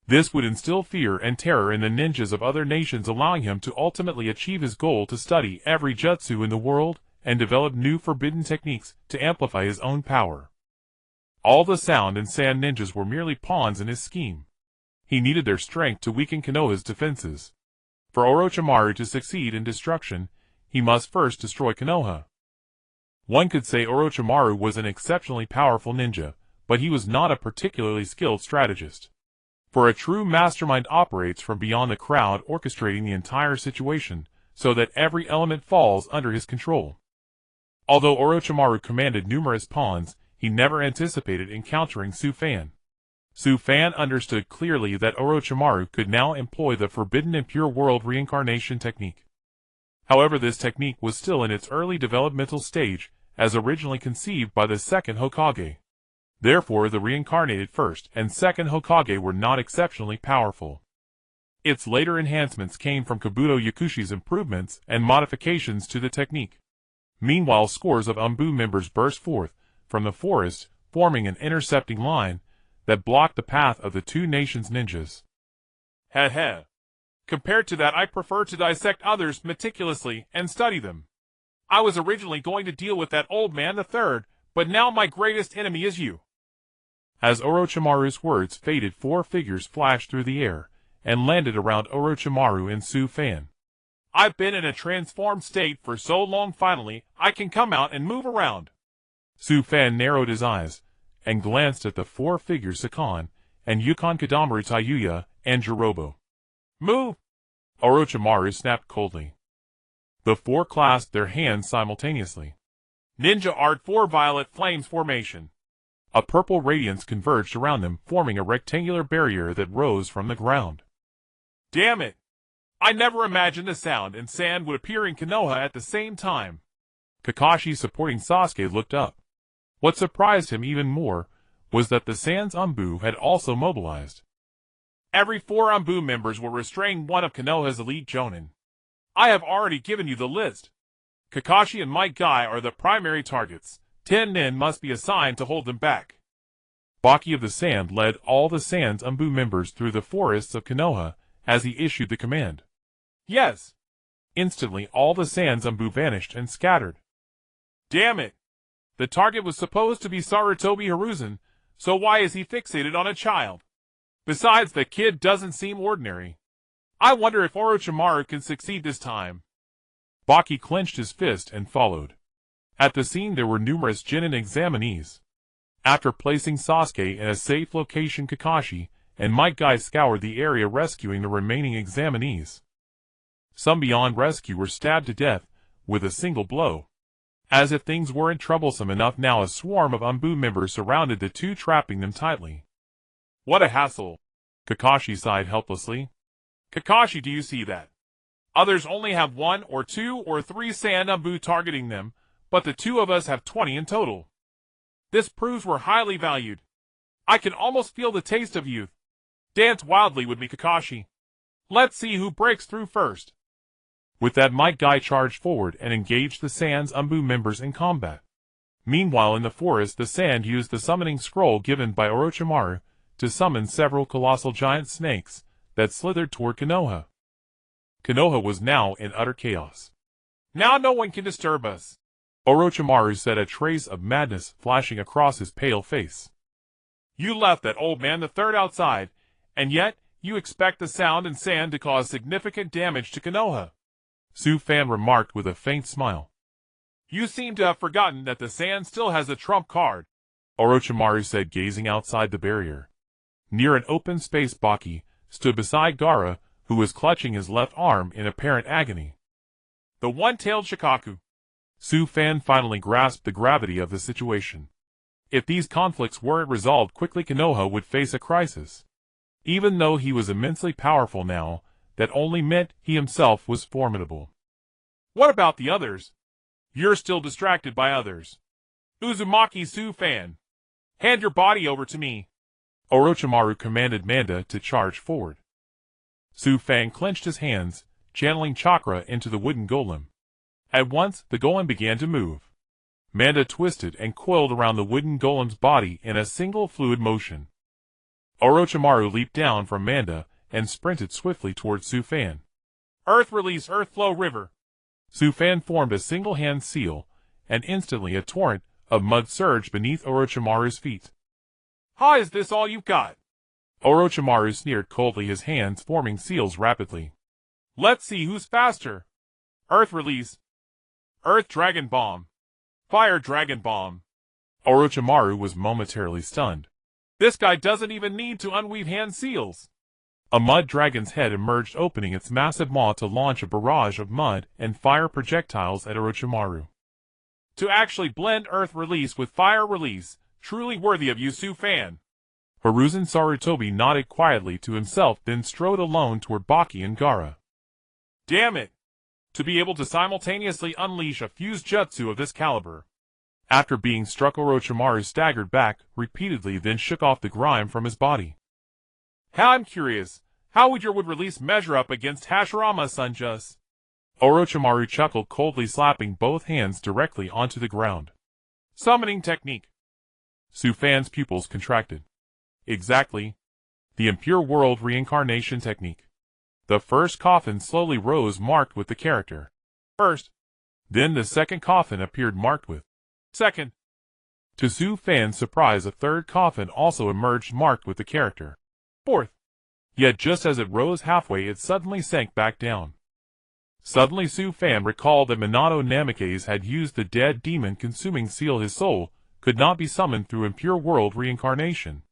This would instill fear and terror in the ninjas of other nations, allowing him to ultimately achieve his goal to study every jutsu in the world and develop new forbidden techniques to amplify his own power. All the sound and sand ninjas were merely pawns in his scheme. He needed their strength to weaken Konoha's defenses. For Orochimaru to succeed in destruction, he must first destroy Konoha. One could say Orochimaru was an exceptionally powerful ninja, but he was not a particularly skilled strategist. For a true mastermind operates from beyond the crowd, orchestrating the entire situation so that every element falls under his control. Although Orochimaru commanded numerous pawns, he never anticipated encountering Su Fan. Su Fan understood clearly that Orochimaru could now employ the forbidden and pure world reincarnation technique. However, this technique was still in its early developmental stage, as originally conceived by the second Hokage. Therefore, the reincarnated first and second Hokage were not exceptionally powerful. Its later enhancements came from Kabuto Yakushi's improvements and modifications to the technique. Meanwhile, scores of Umbu members burst forth from the forest, forming an intercepting line that blocked the path of the two nations' ninjas. Heh heh. Compared to that, I prefer to dissect others meticulously and study them. I was originally going to deal with that old man, the third, but now my greatest enemy is you. As Orochimaru's words faded, four figures flashed through the air and landed around Orochimaru and Su Fan. I've been in a transformed state for so long, finally, I can come out and move around. Su Fan narrowed his eyes and glanced at the four figures Sakan and Yukon Kadamaru, Tayuya, and Jirobo. Move! Orochimaru snapped coldly. The four clasped their hands simultaneously. Ninja Art 4 Violet Flames Formation. A purple radiance converged around them, forming a rectangular barrier that rose from the ground. Damn it! I never imagined the sound and sand would appear in Konoha at the same time. Kakashi, supporting Sasuke, looked up. What surprised him even more was that the Sans Umbu had also mobilized. Every 4 Umbu members will restrain one of Konoha's elite jonin. I have already given you the list. Kakashi and my guy are the primary targets. 10 nin must be assigned to hold them back. Baki of the Sand led all the Sans Umbu members through the forests of Konoha as he issued the command. Yes. Instantly all the Sans Umbu vanished and scattered. Damn it! The target was supposed to be Sarutobi Hiruzen, so why is he fixated on a child? Besides, the kid doesn't seem ordinary. I wonder if Orochimaru can succeed this time. Baki clenched his fist and followed. At the scene there were numerous Genin examinees. After placing Sasuke in a safe location, Kakashi and Might Guy scoured the area rescuing the remaining examinees. Some beyond rescue were stabbed to death with a single blow. As if things weren't troublesome enough, now a swarm of Umbu members surrounded the two, trapping them tightly. What a hassle! Kakashi sighed helplessly. Kakashi, do you see that? Others only have 1 or 2 or 3 Sand Umbu targeting them, but the two of us have 20 in total. This proves we're highly valued. I can almost feel the taste of youth. Dance wildly with me, Kakashi. Let's see who breaks through first. With that, Might Guy charged forward and engaged the Sans Umbu members in combat. Meanwhile, in the forest, the Sand used the summoning scroll given by Orochimaru to summon several colossal giant snakes that slithered toward Konoha. Konoha was now in utter chaos. Now no one can disturb us, Orochimaru said, a trace of madness flashing across his pale face. You left that old man the third outside, and yet you expect the sound and sand to cause significant damage to Konoha, Su Fan remarked with a faint smile. You seem to have forgotten that the sand still has a trump card, Orochimaru said, gazing outside the barrier. Near an open space, Baki stood beside Gaara, who was clutching his left arm in apparent agony. The one-tailed Shikaku. Su Fan finally grasped the gravity of the situation. If these conflicts weren't resolved quickly, Konoha would face a crisis. Even though he was immensely powerful now, that only meant he himself was formidable. What about the others? You're still distracted by others. Uzumaki Su Fan, hand your body over to me, Orochimaru commanded Manda to charge forward. Su Fan clenched his hands, channeling chakra into the wooden golem. At once, the golem began to move. Manda twisted and coiled around the wooden golem's body in a single fluid motion. Orochimaru leaped down from Manda and sprinted swiftly towards Su Fan. Earth release, earth flow river. Su Fan formed a single-hand seal, and instantly a torrent of mud surged beneath Orochimaru's feet. How is this all you've got? Orochimaru sneered coldly, his hands forming seals rapidly. Let's see who's faster. Earth release. Earth Dragon Bomb. Fire Dragon Bomb. Orochimaru was momentarily stunned. This guy doesn't even need to unweave hand seals. A mud dragon's head emerged, opening its massive maw to launch a barrage of mud and fire projectiles at Orochimaru. To actually blend earth release with fire release, truly worthy of you, Su Fan. Hiruzen Sarutobi nodded quietly to himself, then strode alone toward Baki and Gaara. Damn it! To be able to simultaneously unleash a fused jutsu of this caliber. After being struck, Orochimaru staggered back repeatedly, then shook off the grime from his body. I'm curious, how would your wood release measure up against Hashirama-san's? Orochimaru chuckled coldly, slapping both hands directly onto the ground. Summoning technique. Su Fan's pupils contracted. Exactly. The impure world reincarnation technique. The first coffin slowly rose, marked with the character first. Then the second coffin appeared, marked with second. To Su Fan's surprise, a third coffin also emerged, marked with the character fourth. Yet just as it rose halfway, it suddenly sank back down. Suddenly Su Fan recalled that Minato Namikaze had used the dead demon consuming seal. His soul could not be summoned through impure world reincarnation.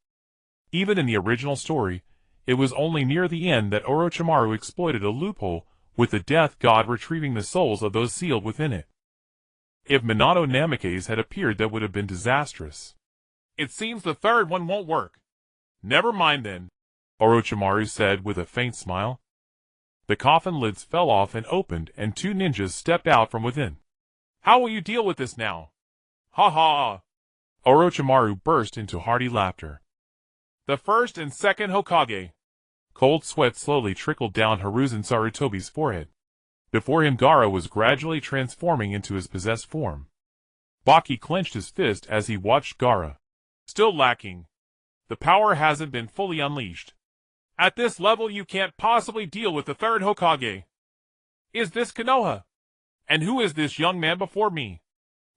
Even in the original story, it was only near the end that Orochimaru exploited a loophole, with the death god retrieving the souls of those sealed within it. If Minato Namikaze had appeared, that would have been disastrous. It seems the third one won't work. Never mind then, Orochimaru said with a faint smile. The coffin lids fell off and opened, and two ninjas stepped out from within. How will you deal with this now? Ha ha! Orochimaru burst into hearty laughter. The first and second Hokage. Cold sweat slowly trickled down Hiruzen Sarutobi's forehead. Before him, Gaara was gradually transforming into his possessed form. Baki clenched his fist as he watched Gaara. Still lacking. The power hasn't been fully unleashed. At this level you can't possibly deal with the third Hokage. Is this Konoha? And who is this young man before me?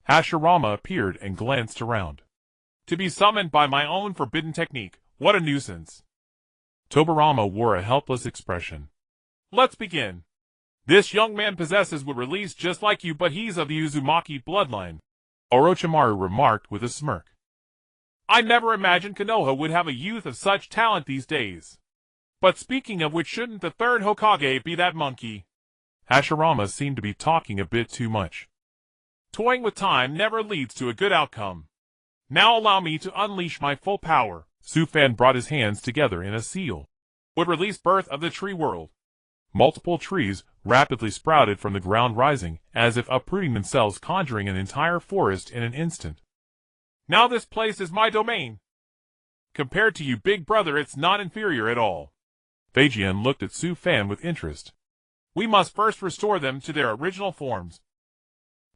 Hashirama appeared and glanced around. To be summoned by my own forbidden technique, what a nuisance. Tobirama wore a helpless expression. Let's begin. This young man possesses what release just like you, but he's of the Uzumaki Bloodline, Orochimaru remarked with a smirk. I never imagined Konoha would have a youth of such talent these days. But speaking of which, shouldn't the third Hokage be that monkey? Hashirama seemed to be talking a bit too much. Toying with time never leads to a good outcome. Now allow me to unleash my full power. Sufan brought his hands together in a seal. Would release birth of the tree world. Multiple trees rapidly sprouted from the ground, rising, as if uprooting themselves, conjuring an entire forest in an instant. Now this place is my domain. Compared to you, big brother, it's not inferior at all. Feijian looked at Sufan with interest. We must first restore them to their original forms.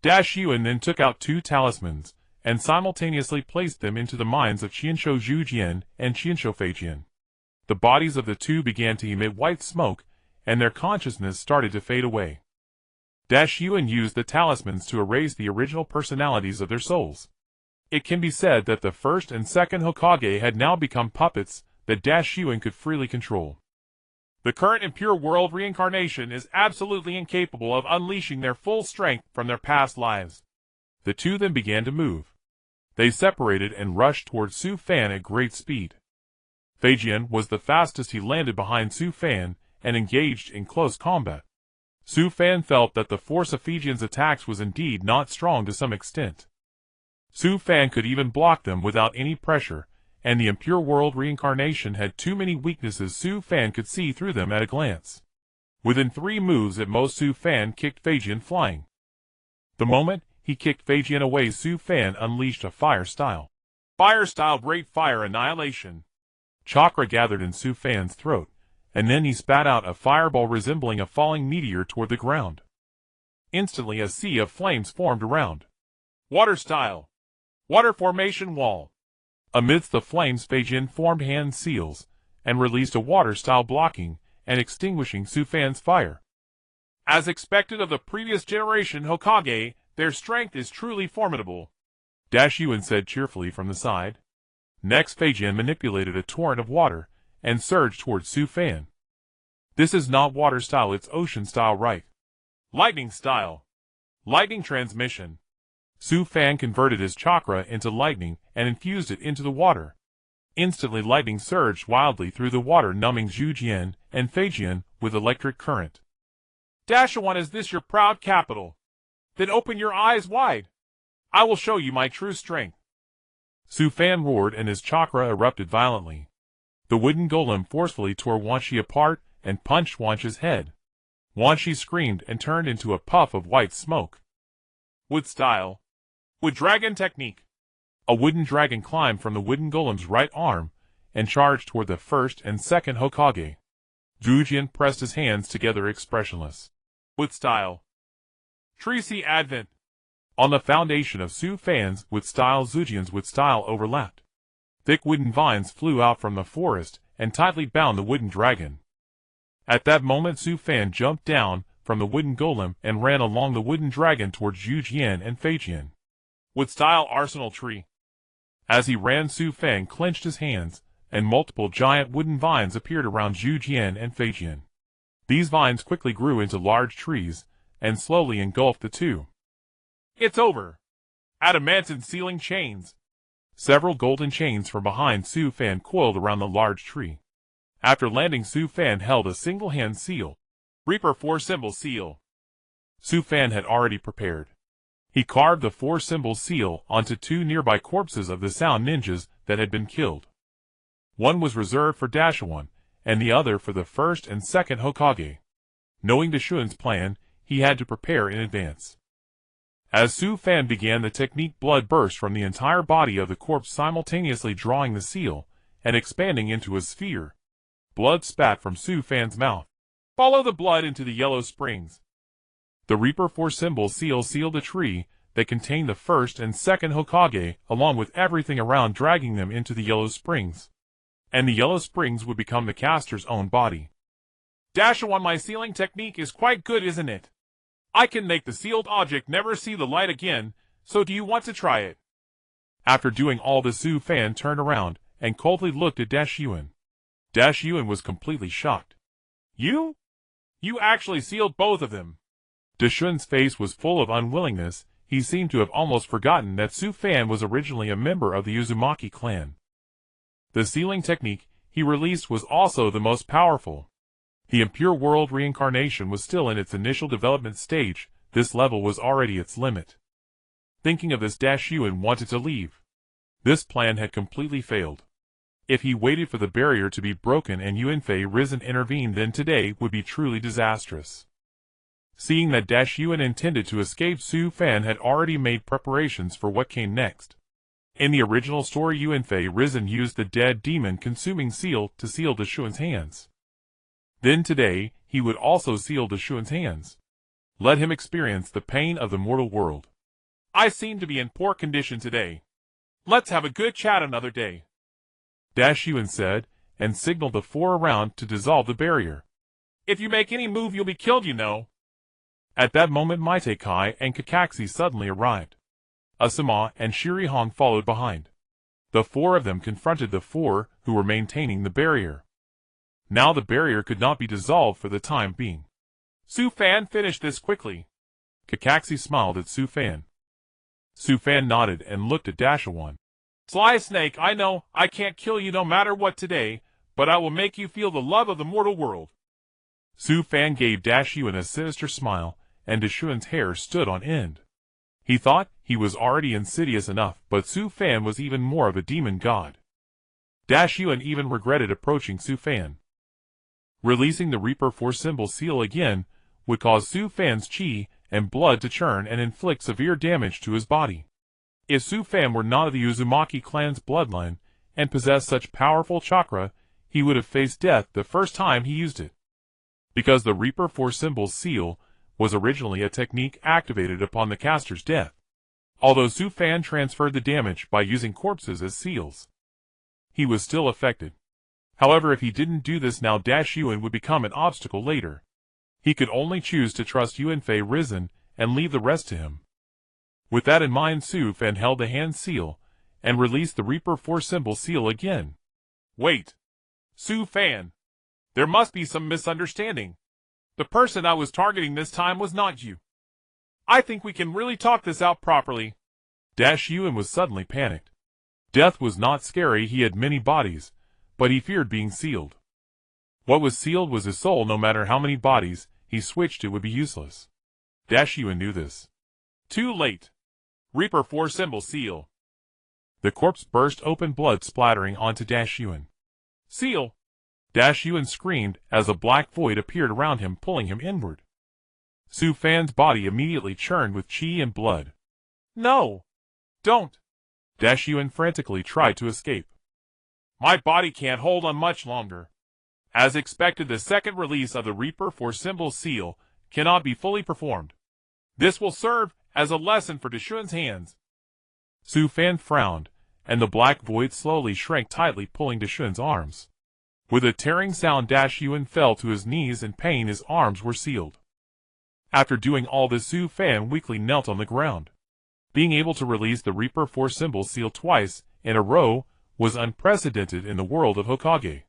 Yuan then took out 2 talismans, and simultaneously placed them into the minds of Qianshou Zhujian and Qianshou Feijian. The bodies of the 2 began to emit white smoke, and their consciousness started to fade away. Yuan used the talismans to erase the original personalities of their souls. It can be said that the first and second Hokage had now become puppets that Yuan could freely control. The current impure world reincarnation is absolutely incapable of unleashing their full strength from their past lives. The 2 then began to move. They separated and rushed towards Sufan at great speed. Feijian was the fastest. He landed behind Sufan and engaged in close combat. Sufan felt that the force of Feijian's attacks was indeed not strong to some extent. Sufan could even block them without any pressure, and the impure world reincarnation had too many weaknesses. Sufan could see through them at a glance. Within 3 moves at most, Sufan kicked Feijian flying. The moment he kicked Feijian away, Sufan unleashed a fire-style Great Fire Annihilation. Chakra gathered in Sufan's throat, and then he spat out a fireball resembling a falling meteor toward the ground. Instantly a sea of flames formed around. Water Formation Wall. Amidst the flames, Feijian formed hand seals, and released a water-style blocking and extinguishing Sufan's fire. As expected of the previous generation Hokage, their strength is truly formidable, Yuan said cheerfully from the side. Next, Feijian manipulated a torrent of water and surged towards Sufan. This is not water style, it's ocean style, right? Lightning style. Lightning transmission. Sufan converted his chakra into lightning and infused it into the water. Instantly lightning surged wildly through the water, numbing Zhujian and Feijian with electric current. Dashuan, is this your proud capital? Then open your eyes wide. I will show you my true strength. Sufan roared and his chakra erupted violently. The wooden golem forcefully tore Wanshi apart and punched Wanshi's head. Wanshi screamed and turned into a puff of white smoke. Wood style. Wood dragon technique. A wooden dragon climbed from the wooden golem's right arm and charged toward the first and second Hokage. Zhujian pressed his hands together expressionless. Wood style. Tree Sea Advent. On the foundation of Sufan's wood style, Zhujian's wood style overlapped. Thick wooden vines flew out from the forest and tightly bound the wooden dragon. At that moment, Sufan jumped down from the wooden golem and ran along the wooden dragon towards Zhujian and Feijian. Wood style Arsenal Tree. As he ran, Sufan clenched his hands, and multiple giant wooden vines appeared around Zhujian and Feijian. These vines quickly grew into large trees and slowly engulfed the 2. It's over. Adamantine Sealing Chains. Several golden chains from behind Sufan coiled around the large tree. After landing, Sufan held a single-hand seal. Reaper 4-symbol seal. Sufan had already prepared. He carved the 4-symbol seal onto 2 nearby corpses of the Sound Ninjas that had been killed. One was reserved for Dashuan, and the other for the first and second Hokage. Knowing Dashuan's plan, he had to prepare in advance. As Sufan began the technique, blood burst from the entire body of the corpse, simultaneously drawing the seal and expanding into a sphere. Blood spat from Sufan's mouth. Follow the blood into the yellow springs. The Reaper 4-symbol seal sealed a tree that contained the first and second Hokage, along with everything around, dragging them into the yellow springs. And the yellow springs would become the caster's own body. Dashawan, my sealing technique is quite good, isn't it? I can make the sealed object never see the light again, so do you want to try it? After doing all this, Su Fan turned around and coldly looked at Dashyun. Dashyun was completely shocked. You? You actually sealed both of them? Dashun's face was full of unwillingness. He seemed to have almost forgotten that Su Fan was originally a member of the Uzumaki clan. The sealing technique he released was also the most powerful. The impure world reincarnation was still in its initial development stage. This level was already its limit. Thinking of this, Dashyun wanted to leave. This plan had completely failed. If he waited for the barrier to be broken and Hiruzen intervened, then today would be truly disastrous. Seeing that Dashyun intended to escape, Su Fan had already made preparations for what came next. In the original story, Hiruzen used the dead demon-consuming seal to seal Dashun's hands. Then today, he would also seal Dashun's hands. Let him experience the pain of the mortal world. I seem to be in poor condition today. Let's have a good chat another day, Dashyun said, and signaled the four around to dissolve the barrier. If you make any move, you'll be killed, you know. At that moment, Maite-kai and Kakashi suddenly arrived. Asuma and Shirihong followed behind. The four of them confronted the four who were maintaining the barrier. Now the barrier could not be dissolved for the time being. Su Fan finished this quickly. Kakashi smiled at Su Fan. Su Fan nodded and looked at Dashawan. Sly Snake, I know I can't kill you no matter what today, but I will make you feel the love of the mortal world. Su Fan gave Dashyun a sinister smile, and Dashun's hair stood on end. He thought he was already insidious enough, but Su Fan was even more of a demon god. Dashyun even regretted approaching Su Fan. Releasing the Reaper Force symbol seal again would cause Su Fan's chi and blood to churn and inflict severe damage to his body. If Su Fan were not of the Uzumaki clan's bloodline and possessed such powerful chakra, he would have faced death the first time he used it. Because the Reaper Force symbol seal was originally a technique activated upon the caster's death, although Su Fan transferred the damage by using corpses as seals, he was still affected. However, if he didn't do this now, Dashyun would become an obstacle later. He could only choose to trust Hiruzen and leave the rest to him. With that in mind, Su Fan held the hand seal and released the Reaper Force symbol seal again. Wait. Su Fan. There must be some misunderstanding. The person I was targeting this time was not you. I think we can really talk this out properly. Dashyun was suddenly panicked. Death was not scary, he had many bodies, but he feared being sealed. What was sealed was his soul. No matter how many bodies he switched, it would be useless. Dashyun knew this. Too late. Reaper Force symbol seal. The corpse burst open, blood splattering onto Dashyun. Seal! Dashyun screamed as a black void appeared around him, pulling him inward. Su Fan's body immediately churned with chi and blood. No! Don't! Dashyun frantically tried to escape. My body can't hold on much longer. As expected, the second release of the Reaper Force symbol seal cannot be fully performed. This will serve as a lesson for Dashun's hands. Su Fan frowned, and the black void slowly shrank, tightly pulling Dashun's arms. With a tearing sound, Dashyun fell to his knees in pain. His arms were sealed. After doing all this, Su Fan weakly knelt on the ground. Being able to release the Reaper Force symbol seal twice in a row was unprecedented in the world of Hokage.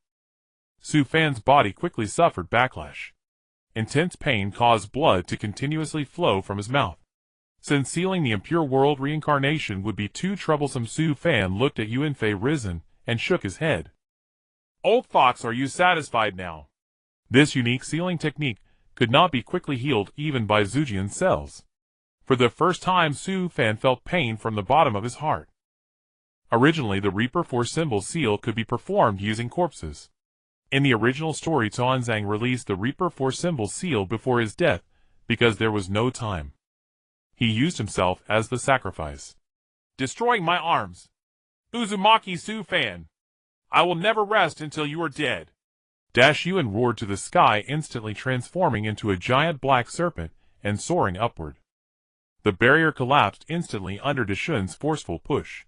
Su Fan's body quickly suffered backlash. Intense pain caused blood to continuously flow from his mouth. Since sealing the impure world reincarnation would be too troublesome, Su Fan looked at Hiruzen and shook his head. Old fox, are you satisfied now? This unique sealing technique could not be quickly healed even by Zujian cells. For the first time, Su Fan felt pain from the bottom of his heart. Originally, the Reaper Force symbol seal could be performed using corpses. In the original story, Tuanzang released the Reaper Force symbol seal before his death because there was no time. He used himself as the sacrifice. Destroying my arms. Uzumaki Su Fan. I will never rest until you are dead. Dashyun roared to the sky, instantly transforming into a giant black serpent and soaring upward. The barrier collapsed instantly under Dashun's forceful push.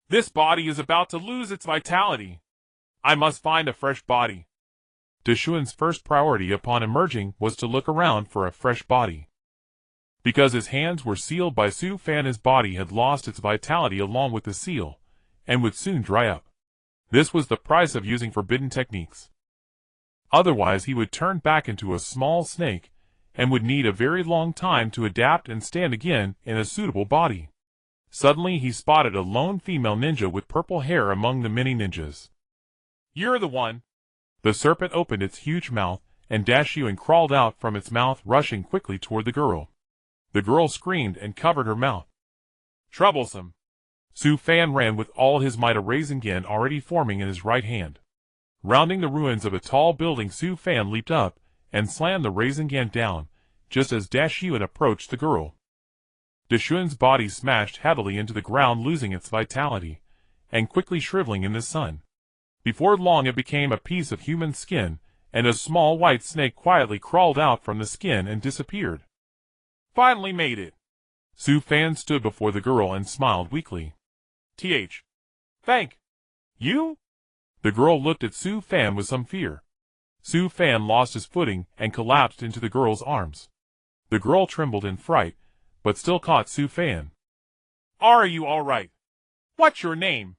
This body is about to lose its vitality. I must find a fresh body. Deshuin's first priority upon emerging was to look around for a fresh body. Because his hands were sealed by Su Fan, his body had lost its vitality along with the seal, and would soon dry up. This was the price of using forbidden techniques. Otherwise he would turn back into a small snake, and would need a very long time to adapt and stand again in a suitable body. Suddenly he spotted a lone female ninja with purple hair among the many ninjas. "You're the one." The serpent opened its huge mouth, and Dashuin crawled out from its mouth, rushing quickly toward the girl. The girl screamed and covered her mouth. "Troublesome." Su Fan ran with all his might, a Rasengan already forming in his right hand. Rounding the ruins of a tall building, Su Fan leaped up and slammed the Rasengan down, just as Dashuin approached the girl. Dashuin's body smashed heavily into the ground, losing its vitality, and quickly shriveling in the sun. Before long it became a piece of human skin, and a small white snake quietly crawled out from the skin and disappeared. "Finally made it." Su Fan stood before the girl and smiled weakly. Thank you?" The girl looked at Su Fan with some fear. Su Fan lost his footing and collapsed into the girl's arms. The girl trembled in fright, but still caught Su Fan. "Are you all right? What's your name?"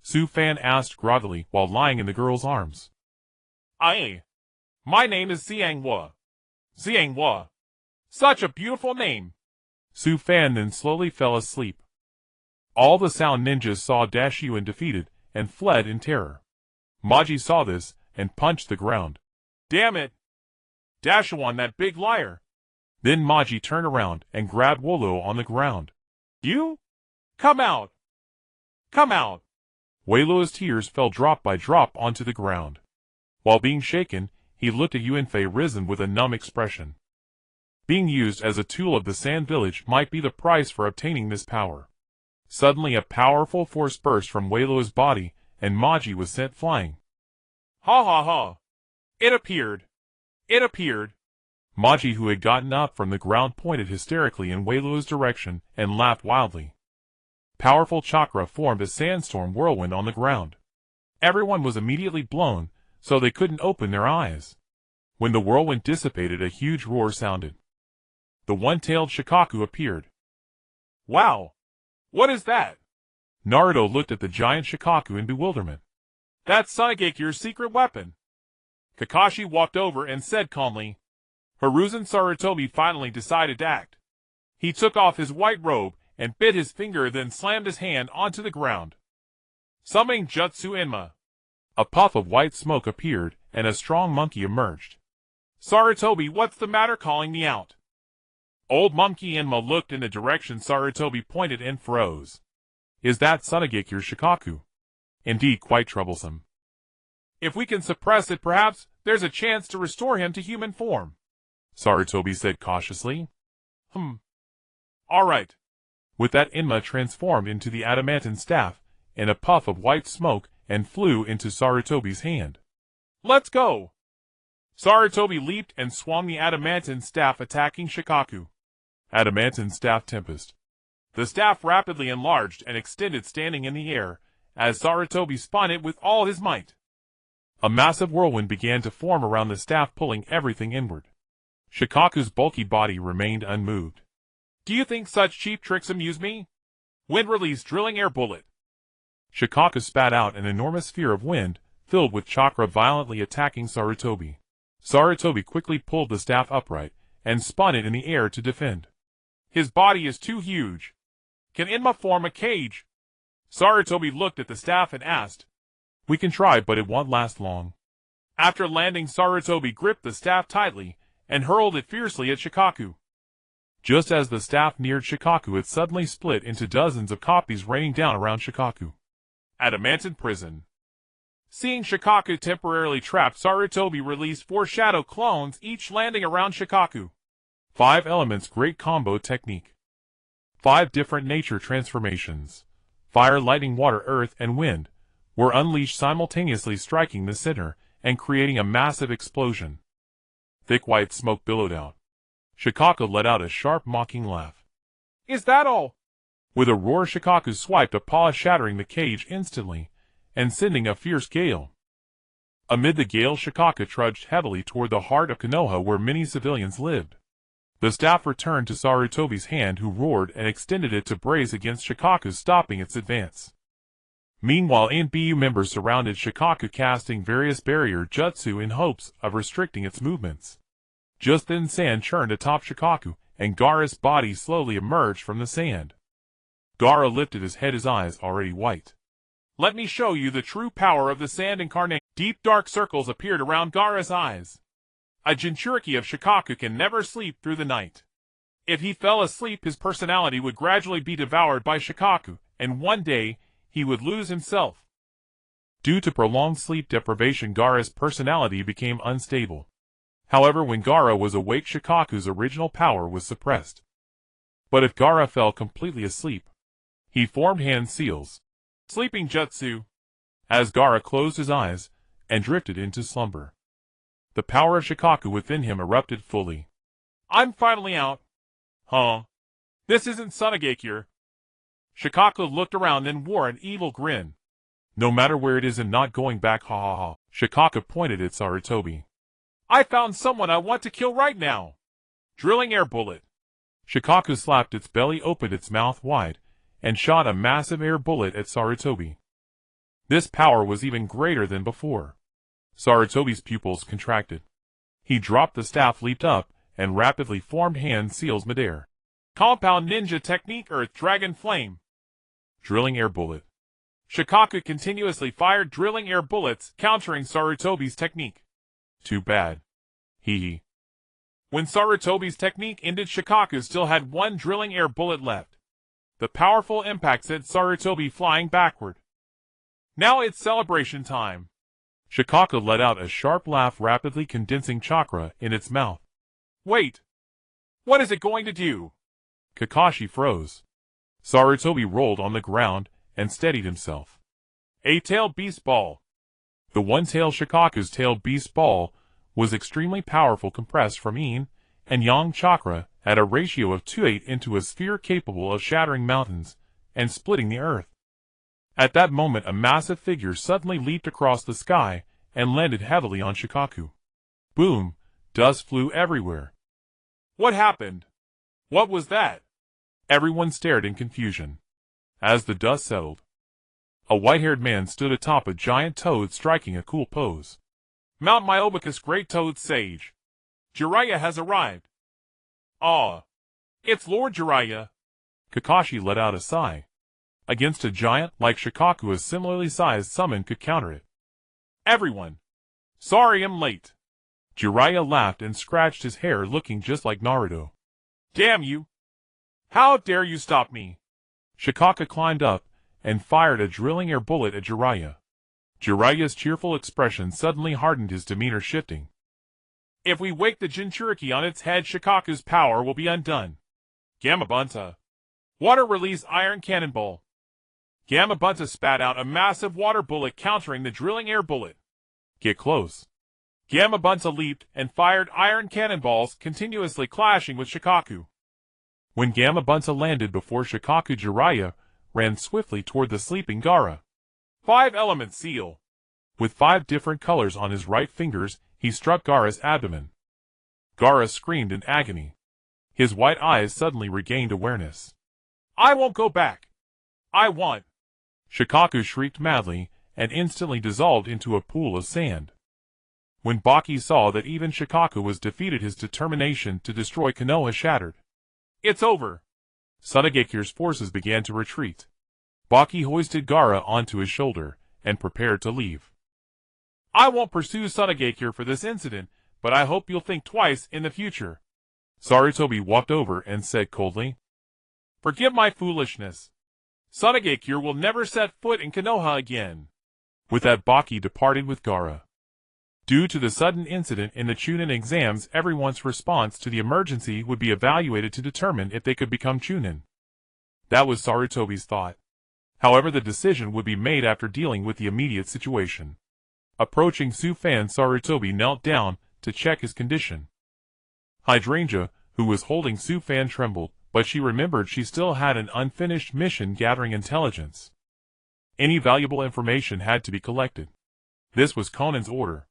Su Fan asked groggily while lying in the girl's arms. My name is Xianghua." "Xianghua. Such a beautiful name." Su Fan then slowly fell asleep. All the Sound ninjas saw Dashuin defeated and fled in terror. Maji saw this and punched the ground. "Damn it! Dashuin, that big liar." Then Maji turned around and grabbed Wolo on the ground. "You? Come out! Come out!" Wolo's tears fell drop by drop onto the ground. While being shaken, he looked at Yuanfei Risen with a numb expression. Being used as a tool of the Sand Village might be the price for obtaining this power. Suddenly a powerful force burst from Wolo's body, and Maji was sent flying. "Ha ha ha! It appeared! It appeared!" Maji, who had gotten up from the ground, pointed hysterically in Wolo's direction and laughed wildly. Powerful chakra formed a sandstorm whirlwind on the ground. Everyone was immediately blown, so they couldn't open their eyes. When the whirlwind dissipated, a huge roar sounded. The one-tailed Shikaku appeared. "Wow! What is that?" Naruto looked at the giant Shikaku in bewilderment. "That's Sasuke's secret weapon." Kakashi walked over and said calmly. Hiruzen Sarutobi finally decided to act. He took off his white robe and bit his finger, then slammed his hand onto the ground. Summoning Jutsu Inma. A puff of white smoke appeared, and a strong monkey emerged. "Sarutobi, what's the matter calling me out?" Old Monkey Inma looked in the direction Sarutobi pointed and froze. "Is that Tsunagekyu's Shikaku? Indeed quite troublesome. If we can suppress it, perhaps there's a chance to restore him to human form," Sarutobi said cautiously. All right." With that, Inma transformed into the adamantine staff in a puff of white smoke and flew into Sarutobi's hand. "Let's go." Sarutobi leaped and swung the adamantine staff, attacking Shikaku. Adamantine Staff Tempest. The staff rapidly enlarged and extended, standing in the air, as Sarutobi spun it with all his might. A massive whirlwind began to form around the staff, pulling everything inward. Shikaku's bulky body remained unmoved. "Do you think such cheap tricks amuse me? Wind release drilling air bullet." Shikaku spat out an enormous sphere of wind, filled with chakra, violently attacking Sarutobi. Sarutobi quickly pulled the staff upright, and spun it in the air to defend. "His body is too huge. Can Inma form a cage?" Sarutobi looked at the staff and asked. "We can try, but it won't last long." After landing, Sarutobi gripped the staff tightly, and hurled it fiercely at Shikaku. Just as the staff neared Shikaku, it suddenly split into dozens of copies, raining down around Shikaku. Adamantine Prison. Seeing Shikaku temporarily trapped, Sarutobi released 4 shadow clones, each landing around Shikaku. 5 elements great combo technique. 5 different nature transformations. Fire, lightning, water, earth, and wind were unleashed simultaneously, striking the center and creating a massive explosion. Thick white smoke billowed out. Shikaku let out a sharp, mocking laugh. "Is that all?" With a roar, Shikaku swiped a paw, shattering the cage instantly and sending a fierce gale. Amid the gale, Shikaka trudged heavily toward the heart of Konoha where many civilians lived. The staff returned to Sarutobi's hand, who roared and extended it to brace against Shikaku, stopping its advance. Meanwhile, NBU members surrounded Shikaku, casting various barrier jutsu in hopes of restricting its movements. Just then sand churned atop Shikaku, and Gaara's body slowly emerged from the sand. Gaara lifted his head, his eyes already white. Let me show you the true power of the sand incarnate. Deep dark circles appeared around Gaara's eyes. A Jinchuriki of Shikaku can never sleep through the night. If he fell asleep, his personality would gradually be devoured by Shikaku, and one day, he would lose himself. Due to prolonged sleep deprivation, Gaara's personality became unstable. However, when Gaara was awake, Shikaku's original power was suppressed. But if Gaara fell completely asleep, he formed hand seals, sleeping jutsu, as Gaara closed his eyes and drifted into slumber. The power of Shikaku within him erupted fully. I'm finally out. Huh? This isn't Sunagakure. Shikaku looked around and wore an evil grin. No matter where it is, and not going back, ha ha ha. Shikaku pointed at Sarutobi. I found someone I want to kill right now. Drilling air bullet. Shikaku slapped its belly, opened its mouth wide, and shot a massive air bullet at Sarutobi. This power was even greater than before. Sarutobi's pupils contracted. He dropped the staff, leaped up, and rapidly formed hand seals midair. Compound ninja technique, Earth Dragon Flame. Drilling air bullet. Shikaku continuously fired drilling air bullets, countering Sarutobi's technique. Too bad. Hee. When Sarutobi's technique ended, Shikaku still had one drilling air bullet left. The powerful impact sent Sarutobi flying backward. Now it's celebration time. Shikaku let out a sharp laugh, rapidly condensing chakra in its mouth. Wait. What is it going to do? Kakashi froze. Sarutobi rolled on the ground and steadied himself. A tail beast ball. The one-tailed Shikaku's tailed beast ball was extremely powerful, compressed from yin and yang chakra at a ratio of 2:8 into a sphere capable of shattering mountains and splitting the earth. At that moment, a massive figure suddenly leaped across the sky and landed heavily on Shikaku. Boom! Dust flew everywhere. What happened? What was that? Everyone stared in confusion. As the dust settled, a white-haired man stood atop a giant toad, striking a cool pose. Mount Myobicus, Great Toad Sage. Jiraiya has arrived. Ah, it's Lord Jiraiya. Kakashi let out a sigh. Against a giant like Shikaku, a similarly sized summon could counter it. Everyone. Sorry I'm late. Jiraiya laughed and scratched his hair, looking just like Naruto. Damn you. How dare you stop me? Shikaku climbed up and fired a drilling air bullet at Jiraiya. Jiraiya's cheerful expression suddenly hardened, his demeanor shifting. If we wake the Jinchuriki on its head, Shikaku's power will be undone. Gamabunta. Water release iron cannonball. Gamabunta spat out a massive water bullet, countering the drilling air bullet. Get close. Gamabunta leaped and fired iron cannonballs, continuously clashing with Shikaku. When Gamabunta landed before Shikaku, Jiraiya ran swiftly toward the sleeping Gaara. 5-element seal. With 5 different colors on his right fingers, he struck Gaara's abdomen. Gaara screamed in agony. His white eyes suddenly regained awareness. I won't go back. I want. Shikaku shrieked madly and instantly dissolved into a pool of sand. When Baki saw that even Shikaku was defeated, his determination to destroy Konoha shattered. It's over. Sunagakure's forces began to retreat. Baki hoisted Gaara onto his shoulder and prepared to leave. I won't pursue Sunagakure for this incident, but I hope you'll think twice in the future. Sarutobi walked over and said coldly, Forgive my foolishness. Sunagakure will never set foot in Konoha again. With that, Baki departed with Gaara. Due to the sudden incident in the Chunin exams, everyone's response to the emergency would be evaluated to determine if they could become Chunin. That was Sarutobi's thought. However, the decision would be made after dealing with the immediate situation. Approaching Sufan, Sarutobi knelt down to check his condition. Hydrangea, who was holding Sufan, trembled, but she remembered she still had an unfinished mission gathering intelligence. Any valuable information had to be collected. This was Conan's order.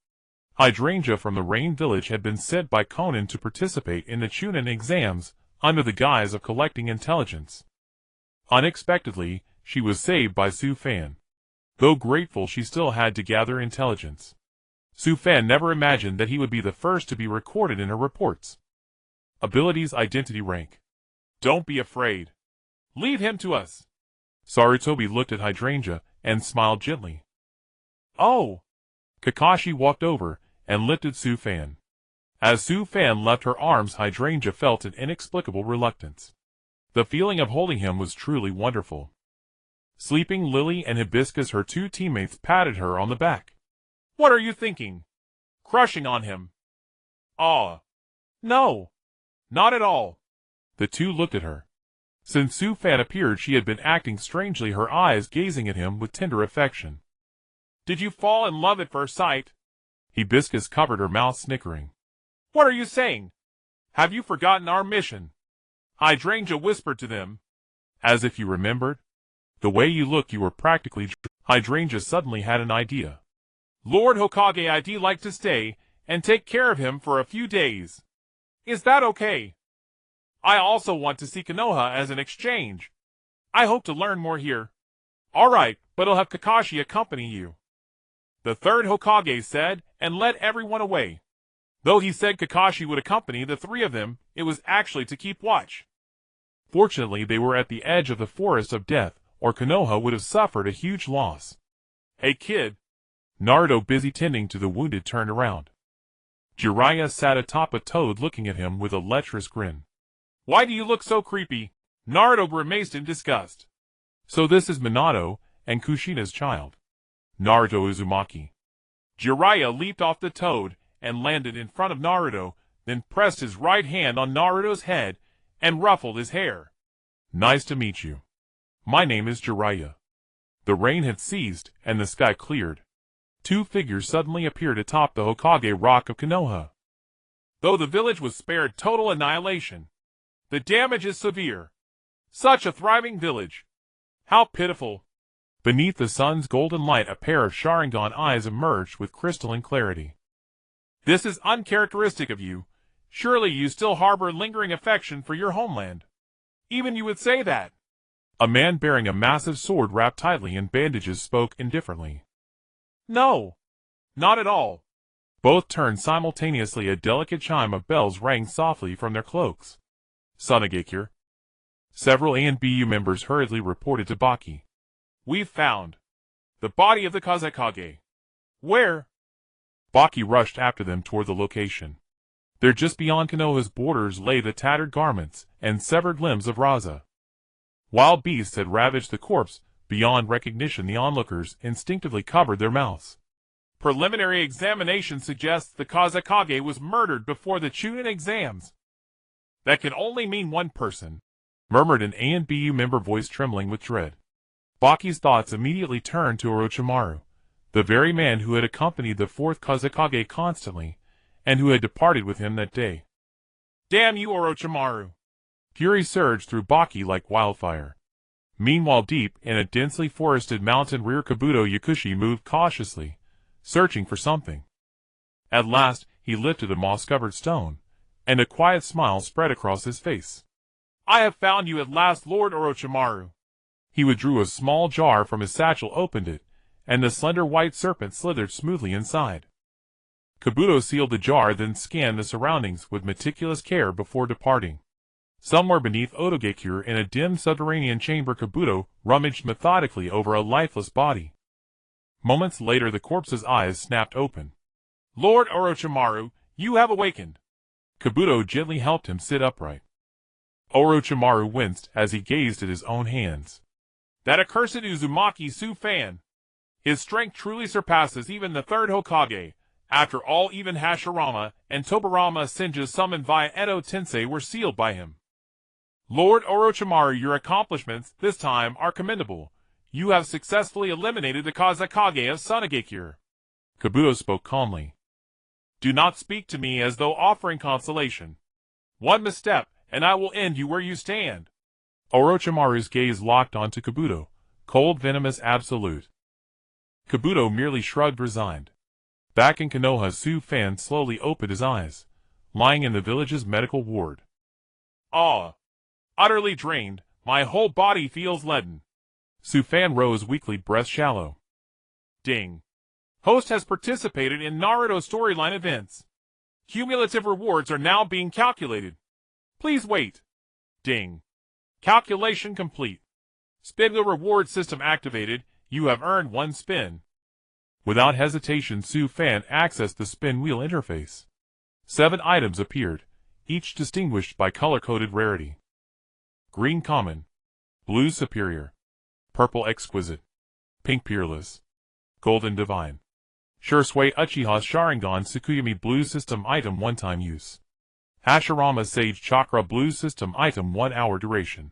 Hydrangea from the Rain Village had been sent by Conan to participate in the Chunin exams, under the guise of collecting intelligence. Unexpectedly, she was saved by Su Fan. Though grateful, she still had to gather intelligence. Su Fan never imagined that he would be the first to be recorded in her reports. Abilities, identity, rank. Don't be afraid. Leave him to us. Sarutobi looked at Hydrangea and smiled gently. Oh! Kakashi walked over and lifted Su Fan. As Su Fan left her arms, Hydrangea felt an inexplicable reluctance. The feeling of holding him was truly wonderful. Sleeping Lily and Hibiscus, her two teammates, patted her on the back. What are you thinking? Crushing on him? Ah. No. Not at all. The two looked at her. Since Su Fan appeared, she had been acting strangely, her eyes gazing at him with tender affection. Did you fall in love at first sight? Hibiscus covered her mouth, snickering. What are you saying? Have you forgotten our mission? Hydrangea whispered to them. As if you remembered. The way you look, you were practically... Hydrangea suddenly had an idea. Lord Hokage, I'd like to stay and take care of him for a few days. Is that okay? I also want to see Konoha as an exchange. I hope to learn more here. All right, but I'll have Kakashi accompany you. The third Hokage said, and led everyone away. Though he said Kakashi would accompany the three of them, it was actually to keep watch. Fortunately, they were at the edge of the forest of death, or Konoha would have suffered a huge loss. Hey kid. Naruto, busy tending to the wounded, turned around. Jiraiya sat atop a toad looking at him with a lecherous grin. Why do you look so creepy? Naruto grimaced in disgust. So this is Minato, and Kushina's child. Naruto Uzumaki. Jiraiya leaped off the toad and landed in front of Naruto, then pressed his right hand on Naruto's head and ruffled his hair. Nice to meet you. My name is Jiraiya. The rain had ceased, and the sky cleared. Two figures suddenly appeared atop the Hokage rock of Konoha. Though the village was spared total annihilation, the damage is severe. Such a thriving village. How pitiful. Beneath the sun's golden light, a pair of Sharingan eyes emerged with crystalline clarity. This is uncharacteristic of you. Surely you still harbor lingering affection for your homeland. Even you would say that. A man bearing a massive sword wrapped tightly in bandages spoke indifferently. No. Not at all. Both turned simultaneously. A delicate chime of bells rang softly from their cloaks. Sonogakure. Several ANBU members hurriedly reported to Baki. We've found the body of the Kazekage. Where? Baki rushed after them toward the location. There, just beyond Konoha's borders, lay the tattered garments and severed limbs of Raza. Wild beasts had ravaged the corpse. Beyond recognition, the onlookers instinctively covered their mouths. Preliminary examination suggests the Kazekage was murdered before the Chunin exams. That can only mean one person, murmured an ANBU member, voice trembling with dread. Baki's thoughts immediately turned to Orochimaru, the very man who had accompanied the fourth Kazekage constantly, and who had departed with him that day. Damn you, Orochimaru! Fury surged through Baki like wildfire. Meanwhile, deep in a densely forested mountain rear, Kabuto Yakushi moved cautiously, searching for something. At last, he lifted a moss-covered stone, and a quiet smile spread across his face. I have found you at last, Lord Orochimaru. He withdrew a small jar from his satchel, opened it, and the slender white serpent slithered smoothly inside. Kabuto sealed the jar, then scanned the surroundings with meticulous care before departing. Somewhere beneath Otogakure, in a dim subterranean chamber, Kabuto rummaged methodically over a lifeless body. Moments later, the corpse's eyes snapped open. Lord Orochimaru, you have awakened. Kabuto gently helped him sit upright. Orochimaru winced as he gazed at his own hands. That accursed Uzumaki Su Fan. His strength truly surpasses even the third Hokage. After all, even Hashirama and Tobirama Senju summoned via Edo Tensei were sealed by him. Lord Orochimaru, your accomplishments this time are commendable. You have successfully eliminated the Kazekage of Sonogakure. Kabuto spoke calmly. Do not speak to me as though offering consolation. One misstep, and I will end you where you stand. Orochimaru's gaze locked onto Kabuto, cold, venomous, absolute. Kabuto merely shrugged, resigned. Back in Konoha, Su Fan slowly opened his eyes, lying in the village's medical ward. Utterly drained, my whole body feels leaden. Su Fan rose weakly, breath shallow. Ding. Host has participated in Naruto storyline events. Cumulative rewards are now being calculated. Please wait. Ding. Calculation complete. Spin wheel reward system activated. You have earned 1 spin. Without hesitation, Su Fan accessed the spin wheel interface. 7 items appeared, each distinguished by color-coded rarity. Green common, blue superior, purple exquisite, pink peerless, golden divine. Shursui Uchiha's Sharingan Tsukuyomi blue system item 1-time use. Hashirama Sage Chakra blue system item 1 hour duration.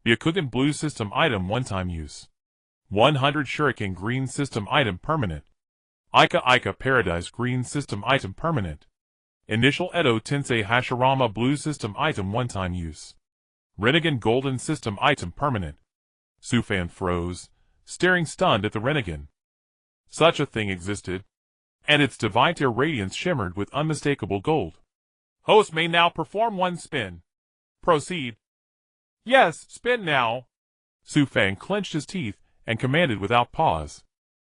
Byakugan blue system item 1-time use. 100 Shuriken green system item permanent. Ika Paradise green system item permanent. Initial Edo Tensei Hashirama blue system item 1-time use. Rinnegan golden system item permanent. Su Fan froze, staring stunned at the Rinnegan. Such a thing existed, and its divine radiance shimmered with unmistakable gold. Host may now perform 1 spin. Proceed. Yes, spin now. Su Fan clenched his teeth and commanded without pause.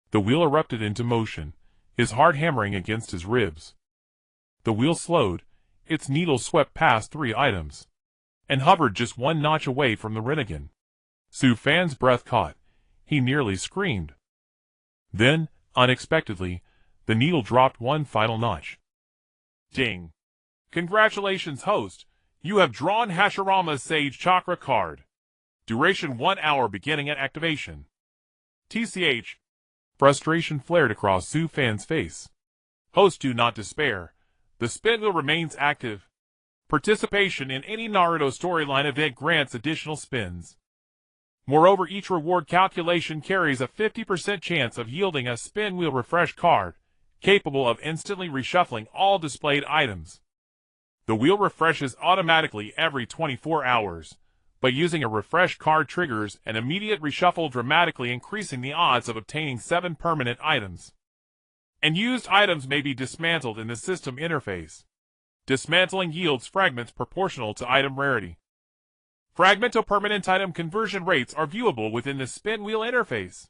The wheel erupted into motion, his heart hammering against his ribs. The wheel slowed, its needle swept past 3 items, and hovered just 1 notch away from the Rinnegan. Su Fan's breath caught. He nearly screamed. Then, unexpectedly, the needle dropped 1 final notch. Ding. Congratulations, host. You have drawn Hashirama's Sage Chakra card. Duration 1 hour beginning at activation. TCH. Frustration flared across Su Fan's face. Host, do not despair. The spin wheel remains active. Participation in any Naruto storyline event grants additional spins. Moreover, each reward calculation carries a 50% chance of yielding a spin wheel refresh card, capable of instantly reshuffling all displayed items. The wheel refreshes automatically every 24 hours, but using a refresh card triggers an immediate reshuffle, dramatically increasing the odds of obtaining 7 permanent items. And used items may be dismantled in the system interface. Dismantling yields fragments proportional to item rarity. Fragmento-permanent item conversion rates are viewable within the spin wheel interface.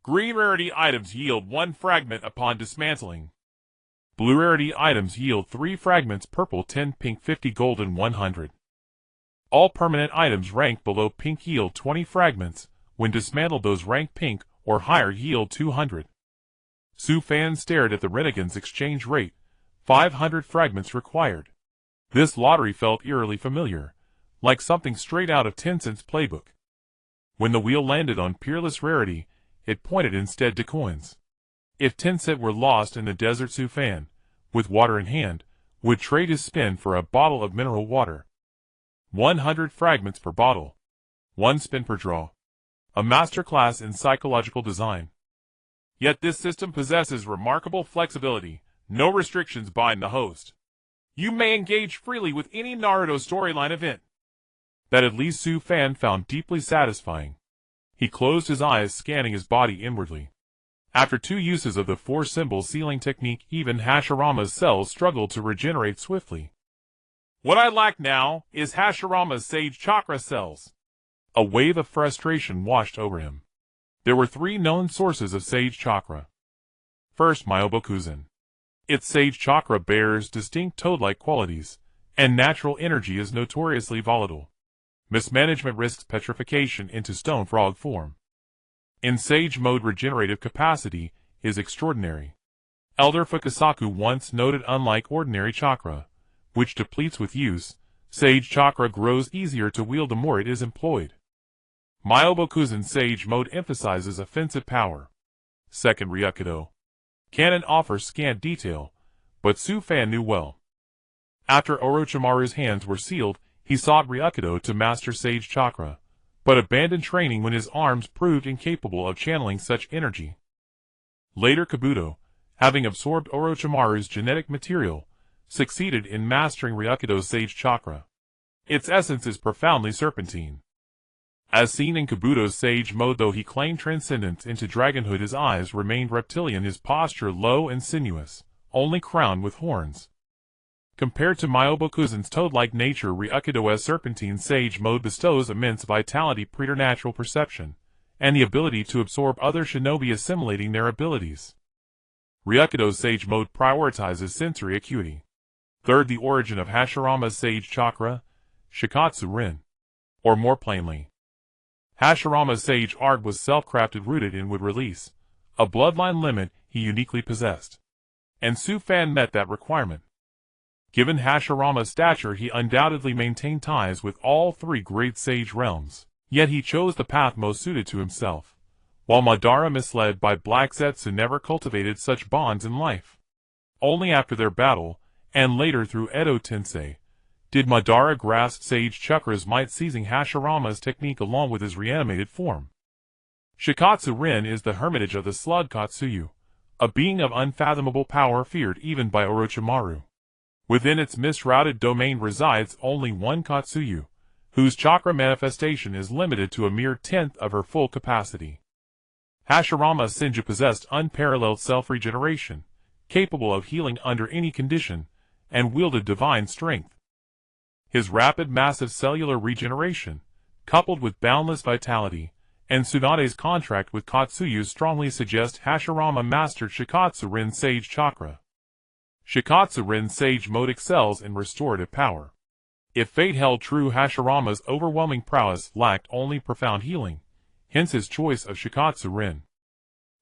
Green rarity items yield 1 fragment upon dismantling. Blue rarity items yield 3 fragments, purple 10, pink 50, golden 100. All permanent items ranked below pink yield 20 fragments. When dismantled, those ranked pink or higher yield 200. Su Fan stared at the Rinnegan's exchange rate. 500 fragments required. This lottery felt eerily familiar, like something straight out of Tencent's playbook. When the wheel landed on peerless rarity, it pointed instead to coins. If Tencent were lost in the desert, Su Fan, with water in hand, would trade his spin for a bottle of mineral water. 100 fragments per bottle. 1 spin per draw. A masterclass in psychological design. Yet this system possesses remarkable flexibility. No restrictions bind the host. You may engage freely with any Naruto storyline event. That at least Su Fan found deeply satisfying. He closed his eyes, scanning his body inwardly. After 2 uses of the 4-symbol sealing technique, even Hashirama's cells struggled to regenerate swiftly. What I lack now is Hashirama's Sage Chakra cells. A wave of frustration washed over him. There were 3 known sources of Sage Chakra. First, Myobokuzen. Its Sage Chakra bears distinct toad-like qualities, and natural energy is notoriously volatile. Mismanagement risks petrification into stone frog form. In Sage mode, regenerative capacity is extraordinary. Elder Fukasaku once noted, unlike ordinary chakra, which depletes with use, Sage Chakra grows easier to wield the more it is employed. Myobokuzen Sage mode emphasizes offensive power. Second, Ryakudo. Canon offers scant detail, but Su Fan knew well. After Orochimaru's hands were sealed, he sought Ryakudo to master Sage Chakra, but abandoned training when his arms proved incapable of channeling such energy. Later, Kabuto, having absorbed Orochimaru's genetic material, succeeded in mastering Ryakudo's Sage Chakra. Its essence is profoundly serpentine. As seen in Kabuto's Sage mode, though he claimed transcendence into dragonhood, his eyes remained reptilian, his posture low and sinuous, only crowned with horns. Compared to Myobokuzen's toad-like nature, Ryukido's Serpentine Sage mode bestows immense vitality, preternatural perception, and the ability to absorb other shinobi, assimilating their abilities. Ryukido's Sage mode prioritizes sensory acuity. Third, the origin of Hashirama's Sage chakra, Shikatsu Rin. Or more plainly, Hashirama's Sage art was self-crafted, rooted in would release, a bloodline limit he uniquely possessed. And Su-fan met that requirement. Given Hashirama's stature, he undoubtedly maintained ties with all three great Sage realms, yet he chose the path most suited to himself, while Madara, misled by Black Zetsu, never cultivated such bonds in life. Only after their battle, and later through Edo Tensei, did Madara grasp Sage Chakra's might, seizing Hashirama's technique along with his reanimated form. Shikatsu Rin is the hermitage of the slug Katsuyu, a being of unfathomable power feared even by Orochimaru. Within its misrouted domain resides only one Katsuyu, whose chakra manifestation is limited to a mere tenth of her full capacity. Hashirama Senju possessed unparalleled self-regeneration, capable of healing under any condition, and wielded divine strength. His rapid, massive cellular regeneration, coupled with boundless vitality, and Tsunade's contract with Katsuyu strongly suggest Hashirama mastered Shikatsu Rin Sage chakra. Shikatsu Rin Sage mode excels in restorative power. If fate held true, Hashirama's overwhelming prowess lacked only profound healing, hence his choice of Shikatsu Rin.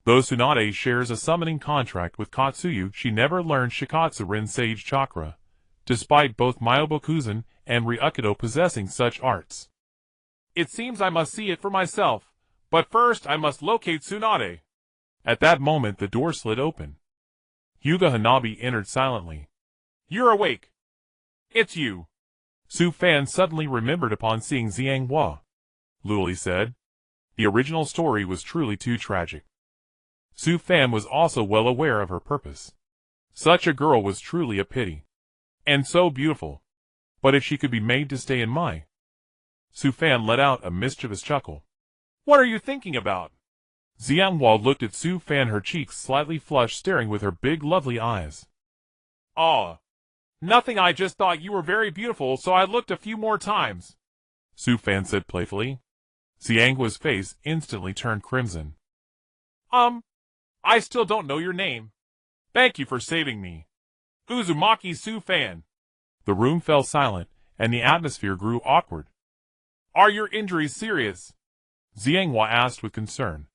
Though Tsunade shares a summoning contract with Katsuyu, she never learned Shikatsu Rin Sage chakra, despite both Myobokuzen and Ryukido possessing such arts. It seems I must see it for myself, but first I must locate Tsunade. At that moment the door slid open. Hyuga Hanabi entered silently. You're awake. It's you. Su-fan suddenly remembered upon seeing Xiang Hua. Luli said. The original story was truly too tragic. Su-fan was also well aware of her purpose. Such a girl was truly a pity. And so beautiful. But if she could be made to stay in my... Su-fan let out a mischievous chuckle. What are you thinking about? Xiang Hua looked at Su-fan, her cheeks slightly flushed, staring with her big lovely eyes. Nothing, I just thought you were very beautiful, so I looked a few more times. Su-fan said playfully. Xiang Hua's face instantly turned crimson. I still don't know your name. Thank you for saving me. Uzumaki Su-fan. The room fell silent, and the atmosphere grew awkward. Are your injuries serious? Xiang Hua asked with concern.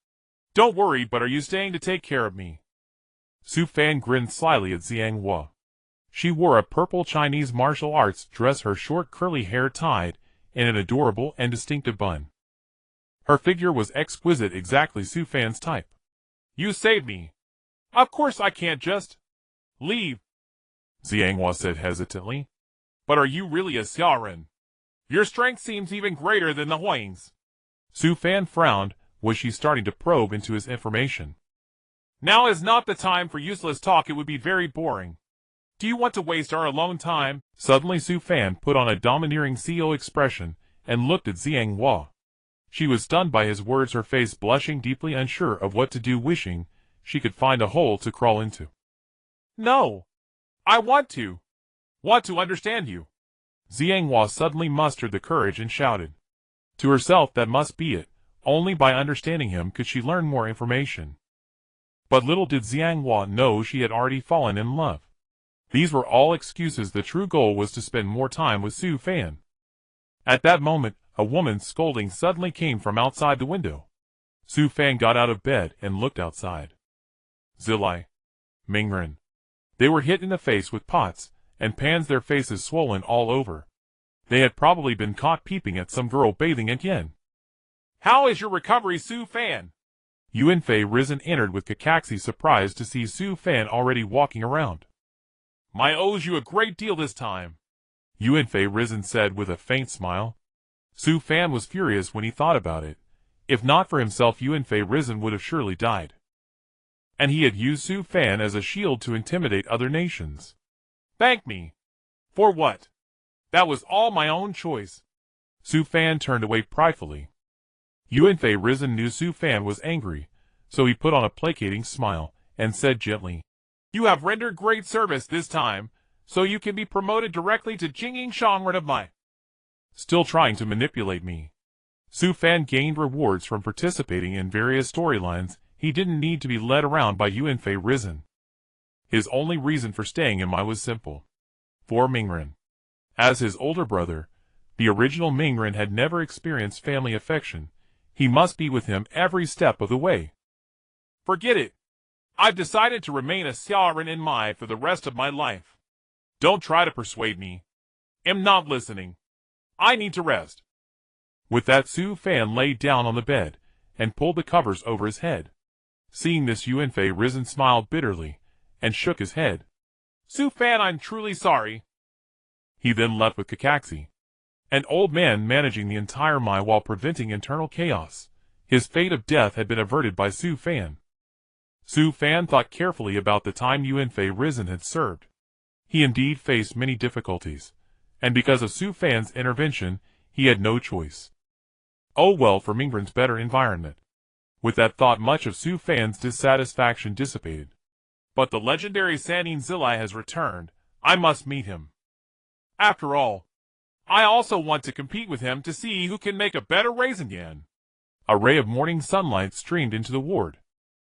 Don't worry, but are you staying to take care of me? Su-fan grinned slyly at Xiang Hua. She wore a purple Chinese martial arts dress, her short curly hair tied in an adorable and distinctive bun. Her figure was exquisite, exactly Su-fan's type. You saved me. Of course I can't just leave, Xiang Hua said hesitantly. But are you really a Xiaoren? Your strength seems even greater than the Huang's. Su-fan frowned. Was she starting to probe into his information? Now is not the time for useless talk, it would be very boring. Do you want to waste our alone time? Suddenly Su-fan put on a domineering CEO expression and looked at Xiang Hua. She was stunned by his words, her face blushing, deeply unsure of what to do, wishing she could find a hole to crawl into. No. I want to understand you. Xiang Hua suddenly mustered the courage and shouted. To herself, that must be it. Only by understanding him could she learn more information. But little did Xiang Hua know she had already fallen in love. These were all excuses. The true goal was to spend more time with Su-fan. At that moment, a woman's scolding suddenly came from outside the window. Su-fan got out of bed and looked outside. Zilai. Mingren. They were hit in the face with pots and pans, their faces swollen all over. They had probably been caught peeping at some girl bathing again. How is your recovery, Su-fan? Yuanfei Risen entered with Kakashi, surprised to see Su-fan already walking around. I owes you a great deal this time, Yuanfei Risen said with a faint smile. Su-fan was furious when he thought about it. If not for himself, Yuanfei Risen would have surely died. And he had used Su-fan as a shield to intimidate other nations. Thank me. For what? That was all my own choice. Su-fan turned away pridefully. Risen knew Su Fan was angry, so he put on a placating smile and said gently, You have rendered great service this time, so you can be promoted directly to Jingying Shangren of my. Still trying to manipulate me. Su Fan gained rewards from participating in various storylines. He didn't need to be led around by Risen. His only reason for staying in my was simple. For Mingren. As his older brother, the original Mingren had never experienced family affection. He must be with him every step of the way. Forget it. I've decided to remain a Xiaoran in Mai for the rest of my life. Don't try to persuade me. I'm not listening. I need to rest. With that, Su Fan lay down on the bed and pulled the covers over his head. Seeing this, Risen smiled bitterly and shook his head. Su Fan, I'm truly sorry. He then left with Kakashi, an old man managing the entire Mai while preventing internal chaos. His fate of death had been averted by Su Fan. Su Fan thought carefully about the time Risen had served. He indeed faced many difficulties, and because of Su Fan's intervention, he had no choice. Oh well, for Mingren's better environment. With that thought, much of Su Fan's dissatisfaction dissipated. But the legendary Sannin Zilai has returned. I must meet him. After all, I also want to compete with him to see who can make a better Rasengan. A ray of morning sunlight streamed into the ward.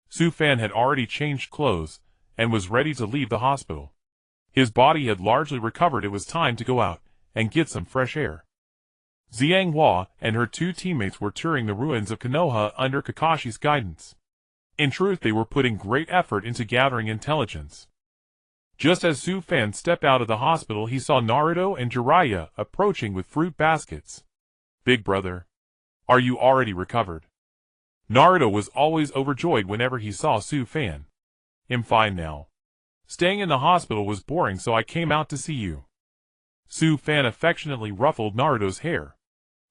Su Fan had already changed clothes and was ready to leave the hospital. His body had largely recovered. It was time to go out and get some fresh air. Xiang Hua and her two teammates were touring the ruins of Konoha under Kakashi's guidance. In truth, they were putting great effort into gathering intelligence. Just as Su Fan stepped out of the hospital, he saw Naruto and Jiraiya approaching with fruit baskets. Big brother, are you already recovered? Naruto was always overjoyed whenever he saw Su Fan. I'm fine now. Staying in the hospital was boring, so I came out to see you. Su Fan affectionately ruffled Naruto's hair.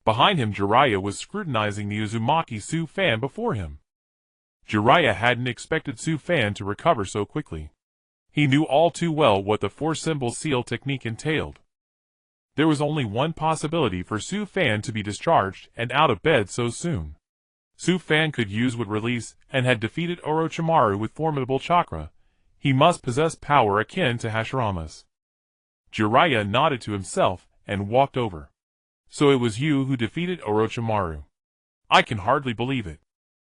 Behind him, Jiraiya was scrutinizing the Uzumaki Su Fan before him. Jiraiya hadn't expected Su Fan to recover so quickly. He knew all too well what the four-symbol seal technique entailed. There was only one possibility for Su Fan to be discharged and out of bed so soon. Su Fan could use would release and had defeated Orochimaru with formidable chakra. He must possess power akin to Hashirama's. Jiraiya nodded to himself and walked over. So it was you who defeated Orochimaru. I can hardly believe it.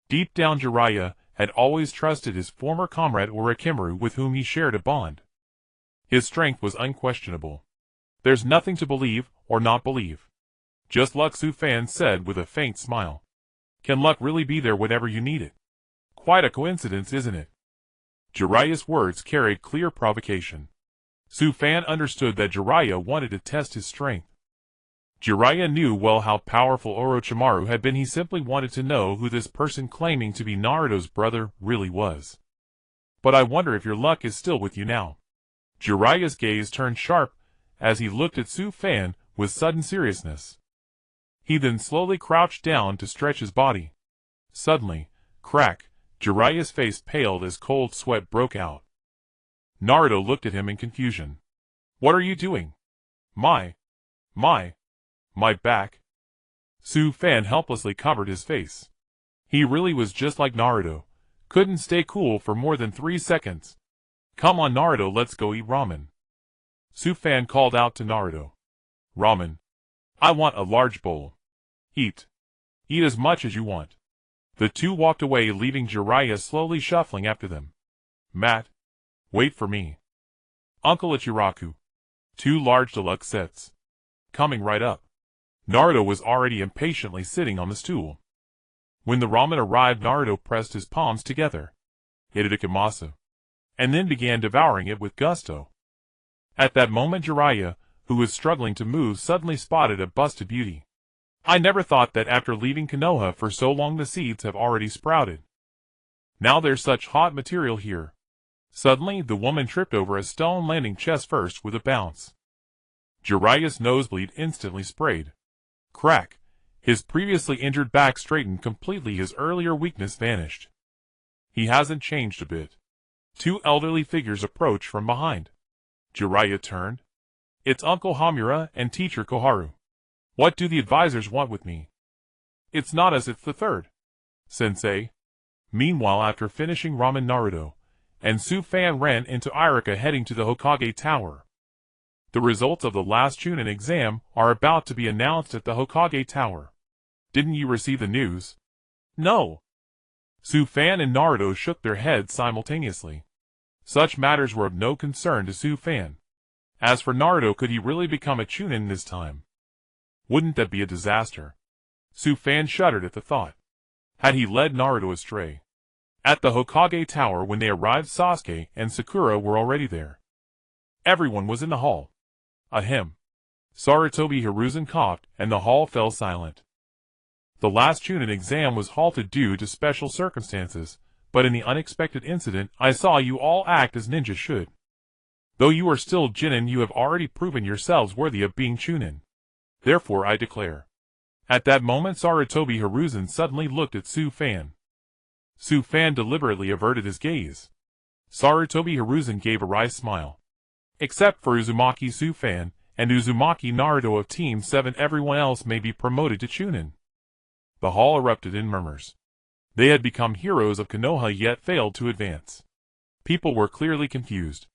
Deep down, Jiraiya had always trusted his former comrade Orochimaru, with whom he shared a bond. His strength was unquestionable. There's nothing to believe or not believe. Just luck, Su Fan said with a faint smile. Can luck really be there whenever you need it? Quite a coincidence, isn't it? Jiraiya's words carried clear provocation. Su Fan understood that Jiraiya wanted to test his strength. Jiraiya knew well how powerful Orochimaru had been. He simply wanted to know who this person claiming to be Naruto's brother really was. But I wonder if your luck is still with you now. Jiraiya's gaze turned sharp as he looked at Su Fan with sudden seriousness. He then slowly crouched down to stretch his body. Suddenly, crack, Jiraiya's face paled as cold sweat broke out. Naruto looked at him in confusion. What are you doing? My back. Su Fan helplessly covered his face. He really was just like Naruto. Couldn't stay cool for more than 3 seconds. Come on Naruto, let's go eat ramen. Su Fan called out to Naruto. Ramen. I want a large bowl. Eat. Eat as much as you want. The two walked away, leaving Jiraiya slowly shuffling after them. Matt. Wait for me. Uncle Ichiraku. 2 large deluxe sets. Coming right up. Naruto was already impatiently sitting on the stool. When the ramen arrived, Naruto pressed his palms together. Itadakimasu. And then began devouring it with gusto. At that moment, Jiraiya, who was struggling to move, suddenly spotted a busted beauty. I never thought that after leaving Konoha for so long the seeds have already sprouted. Now there's such hot material here. Suddenly, the woman tripped over a stone, landing chest first with a bounce. Jiraiya's nosebleed instantly sprayed. Crack. His previously injured back straightened completely. His earlier weakness vanished. He hasn't changed a bit. 2 elderly figures approached from behind. Jiraiya turned. It's Uncle Hamura and Teacher Koharu. What do the advisors want with me? It's not us, it's the third. Sensei. Meanwhile, after finishing ramen, Naruto and Su-fan ran into Irika heading to the Hokage Tower. The results of the last Chunin exam are about to be announced at the Hokage Tower. Didn't you receive the news? No. Su-fan and Naruto shook their heads simultaneously. Such matters were of no concern to Su-fan. As for Naruto, could he really become a Chunin this time? Wouldn't that be a disaster? Su-fan shuddered at the thought. Had he led Naruto astray? At the Hokage Tower when they arrived, Sasuke and Sakura were already there. Everyone was in the hall. Ahem. Sarutobi Hiruzen coughed, and the hall fell silent. The last Chunin exam was halted due to special circumstances, but in the unexpected incident, I saw you all act as ninjas should. Though you are still Jinin, you have already proven yourselves worthy of being Chunin. Therefore I declare. At that moment, Sarutobi Hiruzen suddenly looked at Su-fan. Su-fan deliberately averted his gaze. Sarutobi Hiruzen gave a wry smile. Except for Uzumaki Su-fan and Uzumaki Naruto of Team 7, everyone else may be promoted to Chunin. The hall erupted in murmurs. They had become heroes of Konoha yet failed to advance. People were clearly confused.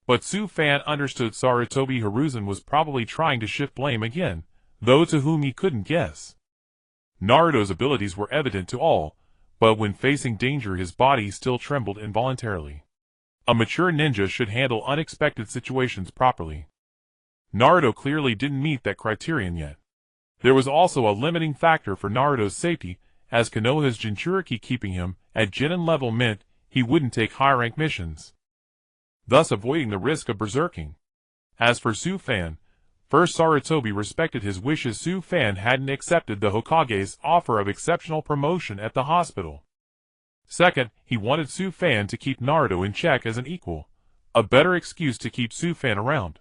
But Su-fan understood Sarutobi Hiruzen was probably trying to shift blame again, though to whom he couldn't guess. Naruto's abilities were evident to all, but when facing danger his body still trembled involuntarily. A mature ninja should handle unexpected situations properly. Naruto clearly didn't meet that criterion yet. There was also a limiting factor for Naruto's safety, as Konoha's Jinchuriki keeping him at Jinin level meant he wouldn't take high-rank missions, thus avoiding the risk of berserking. As for Su-fan, first Sarutobi respected his wishes. Su-fan hadn't accepted the Hokage's offer of exceptional promotion at the hospital. Second, he wanted Su-fan to keep Naruto in check as an equal, a better excuse to keep Su-fan around.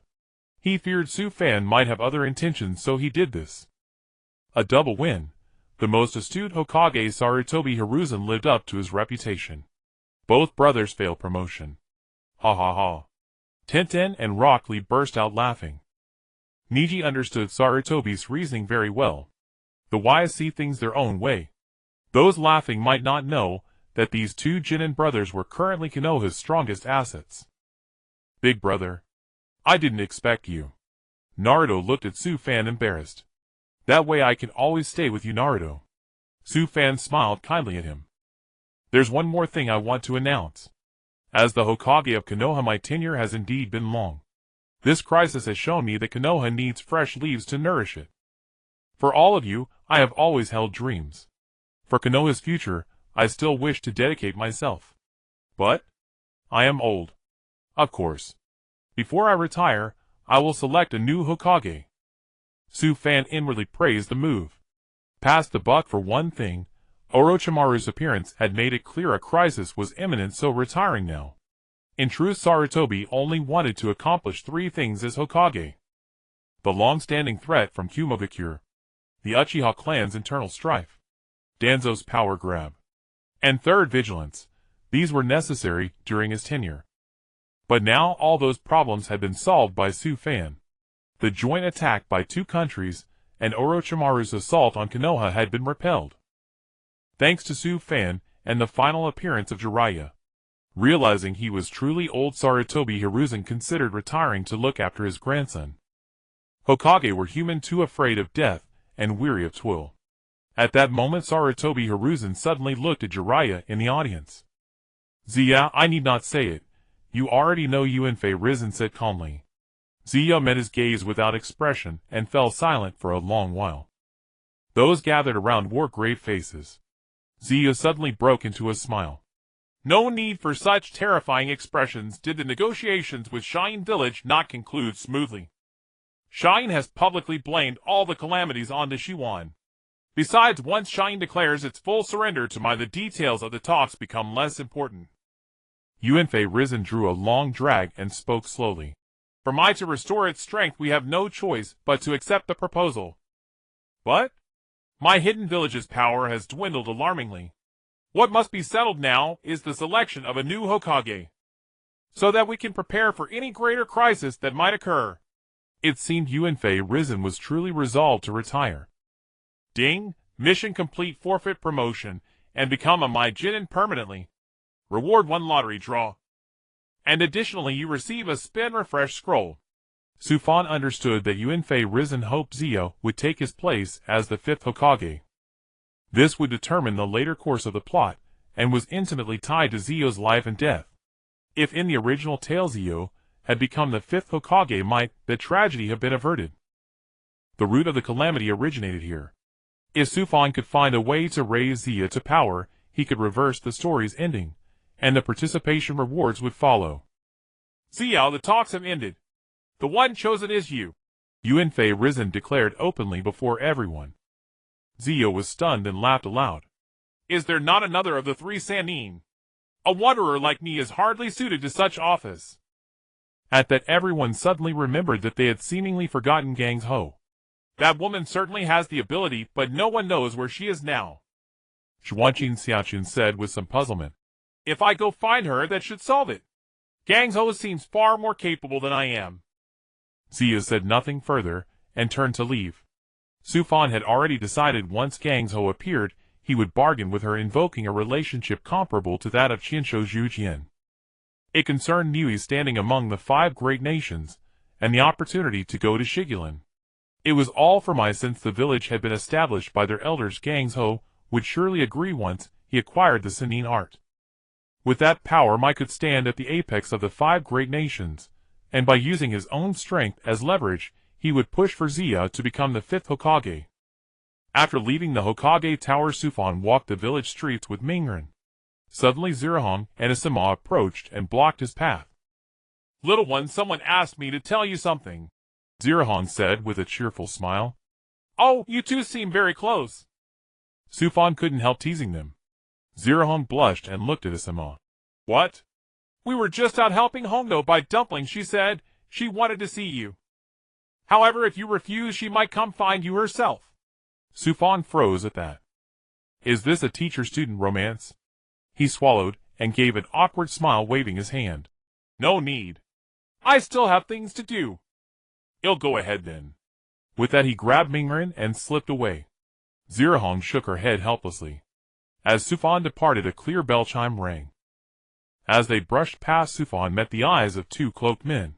He feared Su-fan might have other intentions, so he did this. A double win. The most astute Hokage Sarutobi Hiruzen lived up to his reputation. Both brothers failed promotion. Ha ha ha. Tenten and Rock Lee burst out laughing. Neji understood Sarutobi's reasoning very well. The wise see things their own way. Those laughing might not know that these two Jinin brothers were currently Konoha's strongest assets. Big brother. I didn't expect you. Naruto looked at Su-fan embarrassed. That way I can always stay with you, Naruto. Su-fan smiled kindly at him. There's one more thing I want to announce. As the Hokage of Konoha, my tenure has indeed been long. This crisis has shown me that Konoha needs fresh leaves to nourish it. For all of you, I have always held dreams. For Konoha's future, I still wish to dedicate myself. But I am old. Of course. Before I retire, I will select a new Hokage. Su-fan inwardly praised the move. Passed the buck for one thing. Orochimaru's appearance had made it clear a crisis was imminent, so retiring now. In truth, Sarutobi only wanted to accomplish three things as Hokage. The long-standing threat from Kumogakure, the Uchiha clan's internal strife, Danzo's power grab, and third, vigilance. These were necessary during his tenure. But now all those problems had been solved by Su-fan. The joint attack by two countries and Orochimaru's assault on Konoha had been repelled. Thanks to Su-fan and the final appearance of Jiraiya. Realizing he was truly old, Sarutobi Hiruzen considered retiring to look after his grandson. Hokage were human, too afraid of death and weary of toil. At that moment Sarutobi Hiruzen suddenly looked at Jiraiya in the audience. Zia, I need not say it. You already know, Yuanfei Risen said calmly. Zia met his gaze without expression and fell silent for a long while. Those gathered around wore grave faces. Zia suddenly broke into a smile. No need for such terrifying expressions. Did the negotiations with Shine Village not conclude smoothly? Shine has publicly blamed all the calamities on the Shiwan. Besides, once Shine declares its full surrender to the details of the talks become less important. Yuanfei Risen drew a long drag and spoke slowly. For Mai to restore its strength, we have no choice but to accept the proposal. But my hidden village's power has dwindled alarmingly. What must be settled now is the selection of a new Hokage, so that we can prepare for any greater crisis that might occur. It seemed Yuanfei Risen was truly resolved to retire. Ding, Mission complete, forfeit promotion, and become a Maijinin permanently. Reward 1 lottery draw. And additionally you receive a spin refresh scroll. Sufan understood that Yuanfei Risen hoped Zio would take his place as the 5th Hokage. This would determine the later course of the plot, and was intimately tied to Zio's life and death. If in the original tale Zio had become the 5th Hokage, might the tragedy have been averted. The root of the calamity originated here. If Sufan could find a way to raise Zio to power, he could reverse the story's ending, and the participation rewards would follow. Zio, the talks have ended. The one chosen is you. Yuanfei Risen declared openly before everyone. Zio was stunned and laughed aloud. Is there not another of the 3 Sannin? A wanderer like me is hardly suited to such office. At that everyone suddenly remembered that they had seemingly forgotten Gangs Ho. That woman certainly has the ability, but no one knows where she is now. Xuanqin Xiaoqun said with some puzzlement. If I go find her, that should solve it. Gangs Ho seems far more capable than I am. Zia said nothing further, and turned to leave. Sufan had already decided once Gangs Ho appeared, he would bargain with her, invoking a relationship comparable to that of Qianshou Zhujian. It concerned Niui's standing among the 5 great nations, and the opportunity to go to Shigalin. It was all for Mai, since the village had been established by their elders. Gangs Ho would surely agree once he acquired the Sannin art. With that power, Mai could stand at the apex of the 5 great nations, and by using his own strength as leverage, he would push for Zia to become the 5th Hokage. After leaving the Hokage Tower, Sufan walked the village streets with Mingren. Suddenly Zirahong and Asama approached and blocked his path. Little one, someone asked me to tell you something, Zirahong said with a cheerful smile. Oh, you two seem very close. Sufan couldn't help teasing them. Zirahong blushed and looked at Asama. What? We were just out helping Hondo buy dumplings. She said she wanted to see you. However, if you refuse, she might come find you herself. Sufan froze at that. Is this a teacher-student romance? He swallowed and gave an awkward smile, waving his hand. No need. I still have things to do. You'll go ahead then. With that he grabbed Mingren and slipped away. Zirahong shook her head helplessly. As Sufan departed, a clear bell chime rang. As they brushed past, Sufan met the eyes of 2 cloaked men.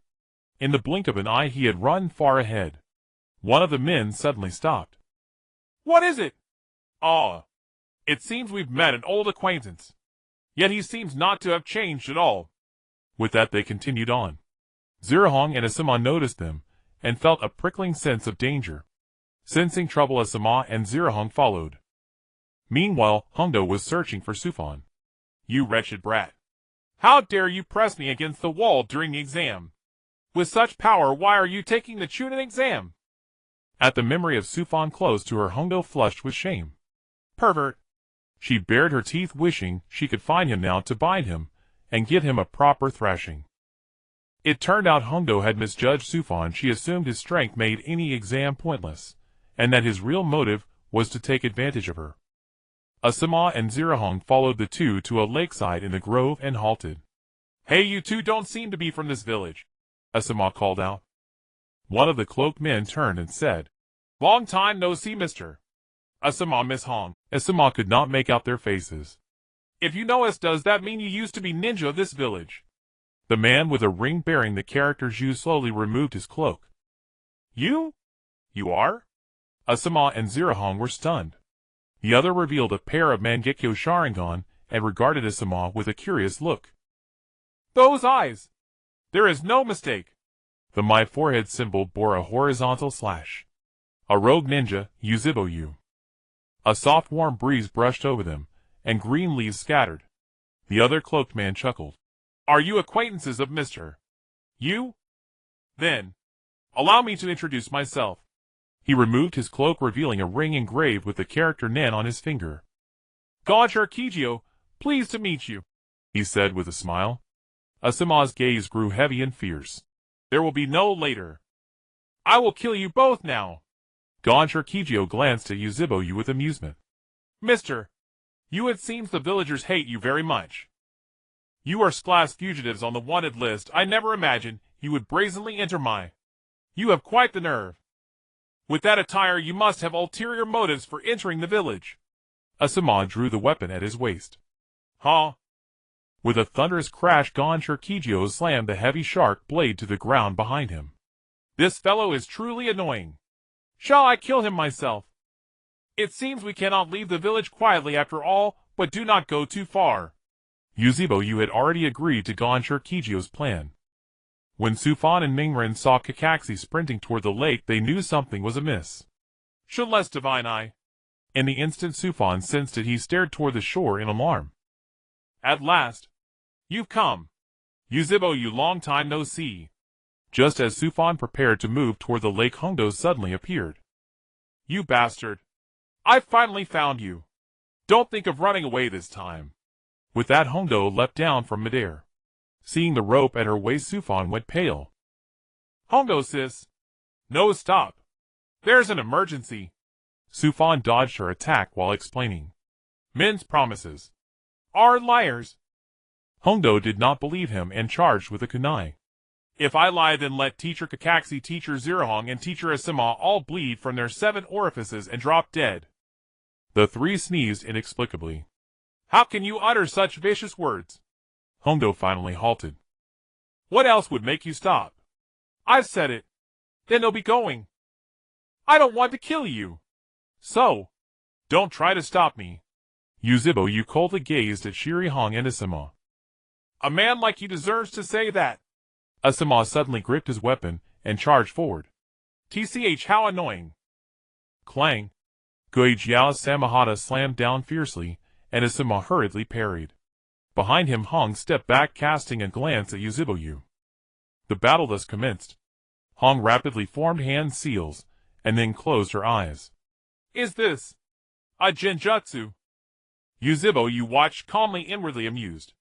In the blink of an eye he had run far ahead. One of the men suddenly stopped. What is it? Ah, it seems we've met an old acquaintance. Yet he seems not to have changed at all. With that they continued on. Zirahong and Asama noticed them, and felt a prickling sense of danger. Sensing trouble, Asama and Zirahong followed. Meanwhile, Hondo was searching for Sufan. You wretched brat. How dare you press me against the wall during the exam? With such power, why are you taking the Chunin exam? At the memory of Sufan close to her, Hondo flushed with shame. Pervert. She bared her teeth, wishing she could find him now to bind him, and give him a proper thrashing. It turned out Hondo had misjudged Sufan. She assumed his strength made any exam pointless, and that his real motive was to take advantage of her. Asama and Zirahong followed the two to a lakeside in the grove and halted. Hey, you two don't seem to be from this village, Asama called out. One of the cloaked men turned and said, Long time no see, mister. Asama, Miss Hong. Asama could not make out their faces. If you know us, does that mean you used to be ninja of this village? The man with a ring bearing the character Zhu slowly removed his cloak. You? You are? Asama and Zirahong were stunned. The other revealed a pair of Mangekyo Sharingan and regarded Asama with a curious look. Those eyes! There is no mistake. The My forehead symbol bore a horizontal slash. A rogue ninja, Uzushiogakure. A soft warm breeze brushed over them, and green leaves scattered. The other cloaked man chuckled. Are you acquaintances of Mr. You? Then, allow me to introduce myself. He removed his cloak, revealing a ring engraved with the character Nen on his finger. Gonchar Kijio, pleased to meet you, he said with a smile. Asama's gaze grew heavy and fierce. There will be no later. I will kill you both now. Gonchar Kijio glanced at Uzushiogakure with amusement. Mister, you, it seems the villagers hate you very much. You are class fugitives on the wanted list. I never imagined you would brazenly enter my. You have quite the nerve. With that attire you must have ulterior motives for entering the village. Asuma drew the weapon at his waist. Huh? With a thunderous crash, Gonshirikijio slammed the heavy shark blade to the ground behind him. This fellow is truly annoying. Shall I kill him myself? It seems we cannot leave the village quietly after all, but do not go too far. Uzushiogakure had already agreed to Gonshirikijio's plan. When Sufan and Mingren saw Kakashi sprinting toward the lake, they knew something was amiss. Should less divine eye. In the instant Sufan sensed it, he stared toward the shore in alarm. At last. You've come. Uzushiogakure, you long time no see. Just as Sufan prepared to move toward the lake, Hondo suddenly appeared. You bastard. I finally found you. Don't think of running away this time. With that, Hondo leapt down from midair. Seeing the rope at her waist, Sufan went pale. Hondo, sis. No, stop. There's an emergency. Sufan dodged her attack while explaining. Men's promises are liars. Hondo did not believe him and charged with a kunai. If I lie, then let Teacher Kakashi, Teacher Zirahong, and Teacher Asuma all bleed from their 7 orifices and drop dead. The 3 sneezed inexplicably. How can you utter such vicious words? Hondo finally halted. What else would make you stop? I've said it. Then they'll be going. I don't want to kill you. So, don't try to stop me. Uzushiogakure coldly gazed at Shirihong and Asuma. A man like you deserves to say that. Asuma suddenly gripped his weapon and charged forward. TCH, how annoying. Clang. Goijiao's Samahata slammed down fiercely, and Asuma hurriedly parried. Behind him, Hong stepped back, casting a glance at Uzushiogakure. The battle thus commenced. Hong rapidly formed hand seals, and then closed her eyes. Is this a genjutsu? Uzushiogakure watched calmly, inwardly amused.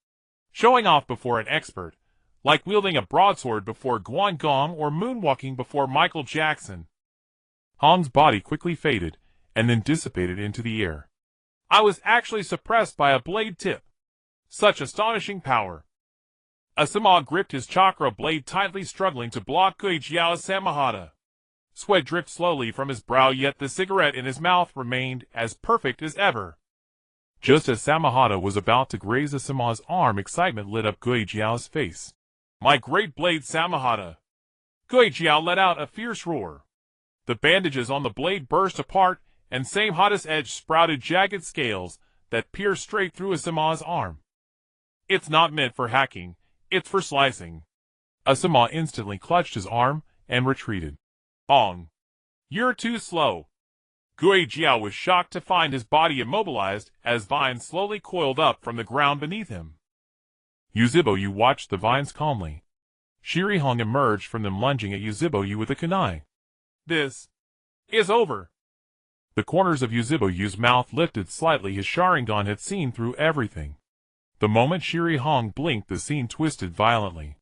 Showing off before an expert, like wielding a broadsword before Guan Gong or moonwalking before Michael Jackson. Hong's body quickly faded, and then dissipated into the air. I was actually suppressed by a blade tip. Such astonishing power. Asuma gripped his chakra blade tightly, struggling to block Goijiao's Samahata. Sweat dripped slowly from his brow, yet the cigarette in his mouth remained as perfect as ever. Just as Samahata was about to graze Asuma's arm, excitement lit up Goijiao's face. My great blade Samahata! Goijiao let out a fierce roar. The bandages on the blade burst apart, and Samahata's edge sprouted jagged scales that pierced straight through Asuma's arm. It's not meant for hacking, it's for slicing. Asuma instantly clutched his arm and retreated. Ong. You're too slow. Goijiao was shocked to find his body immobilized as vines slowly coiled up from the ground beneath him. Uzushiogakure watched the vines calmly. Shirihong emerged from them, lunging at Uzushiogakure with a kunai. This is over. The corners of Uzushigokure's mouth lifted slightly. His Sharingan had seen through everything. The moment Shirihong blinked, the scene twisted violently.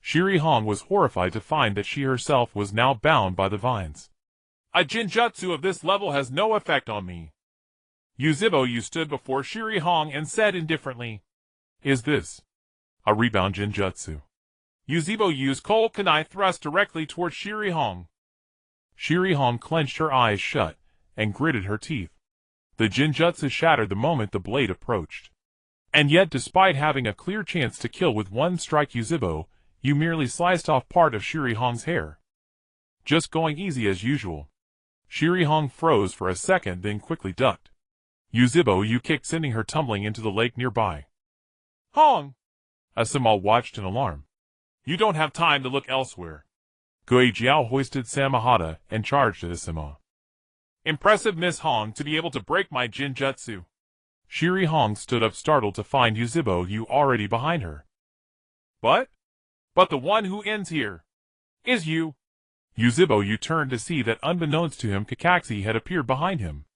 Shirihong was horrified to find that she herself was now bound by the vines. A genjutsu of this level has no effect on me. Uzushiogakure stood before Shirihong and said indifferently, Is this a rebound genjutsu? Uzushigokure's cold kunai thrust directly toward Shirihong. Shirihong clenched her eyes shut and gritted her teeth. The genjutsu shattered the moment the blade approached. And yet, despite having a clear chance to kill with one strike Uzushiogakure, you merely sliced off part of Shirihong's hair. Just going easy as usual. Shirihong froze for a second, then quickly ducked. Uzushiogakure kicked, sending her tumbling into the lake nearby. Hong! Asuma watched in alarm. You don't have time to look elsewhere. Goijiao hoisted Samahata and charged at Asuma. Impressive, Miss Hong, to be able to break my genjutsu. Shirihong stood up, startled to find Uzushiogakure already behind her. But the one who ends here is you. Uzushiogakure turned to see that, unbeknownst to him, Kakashi had appeared behind him.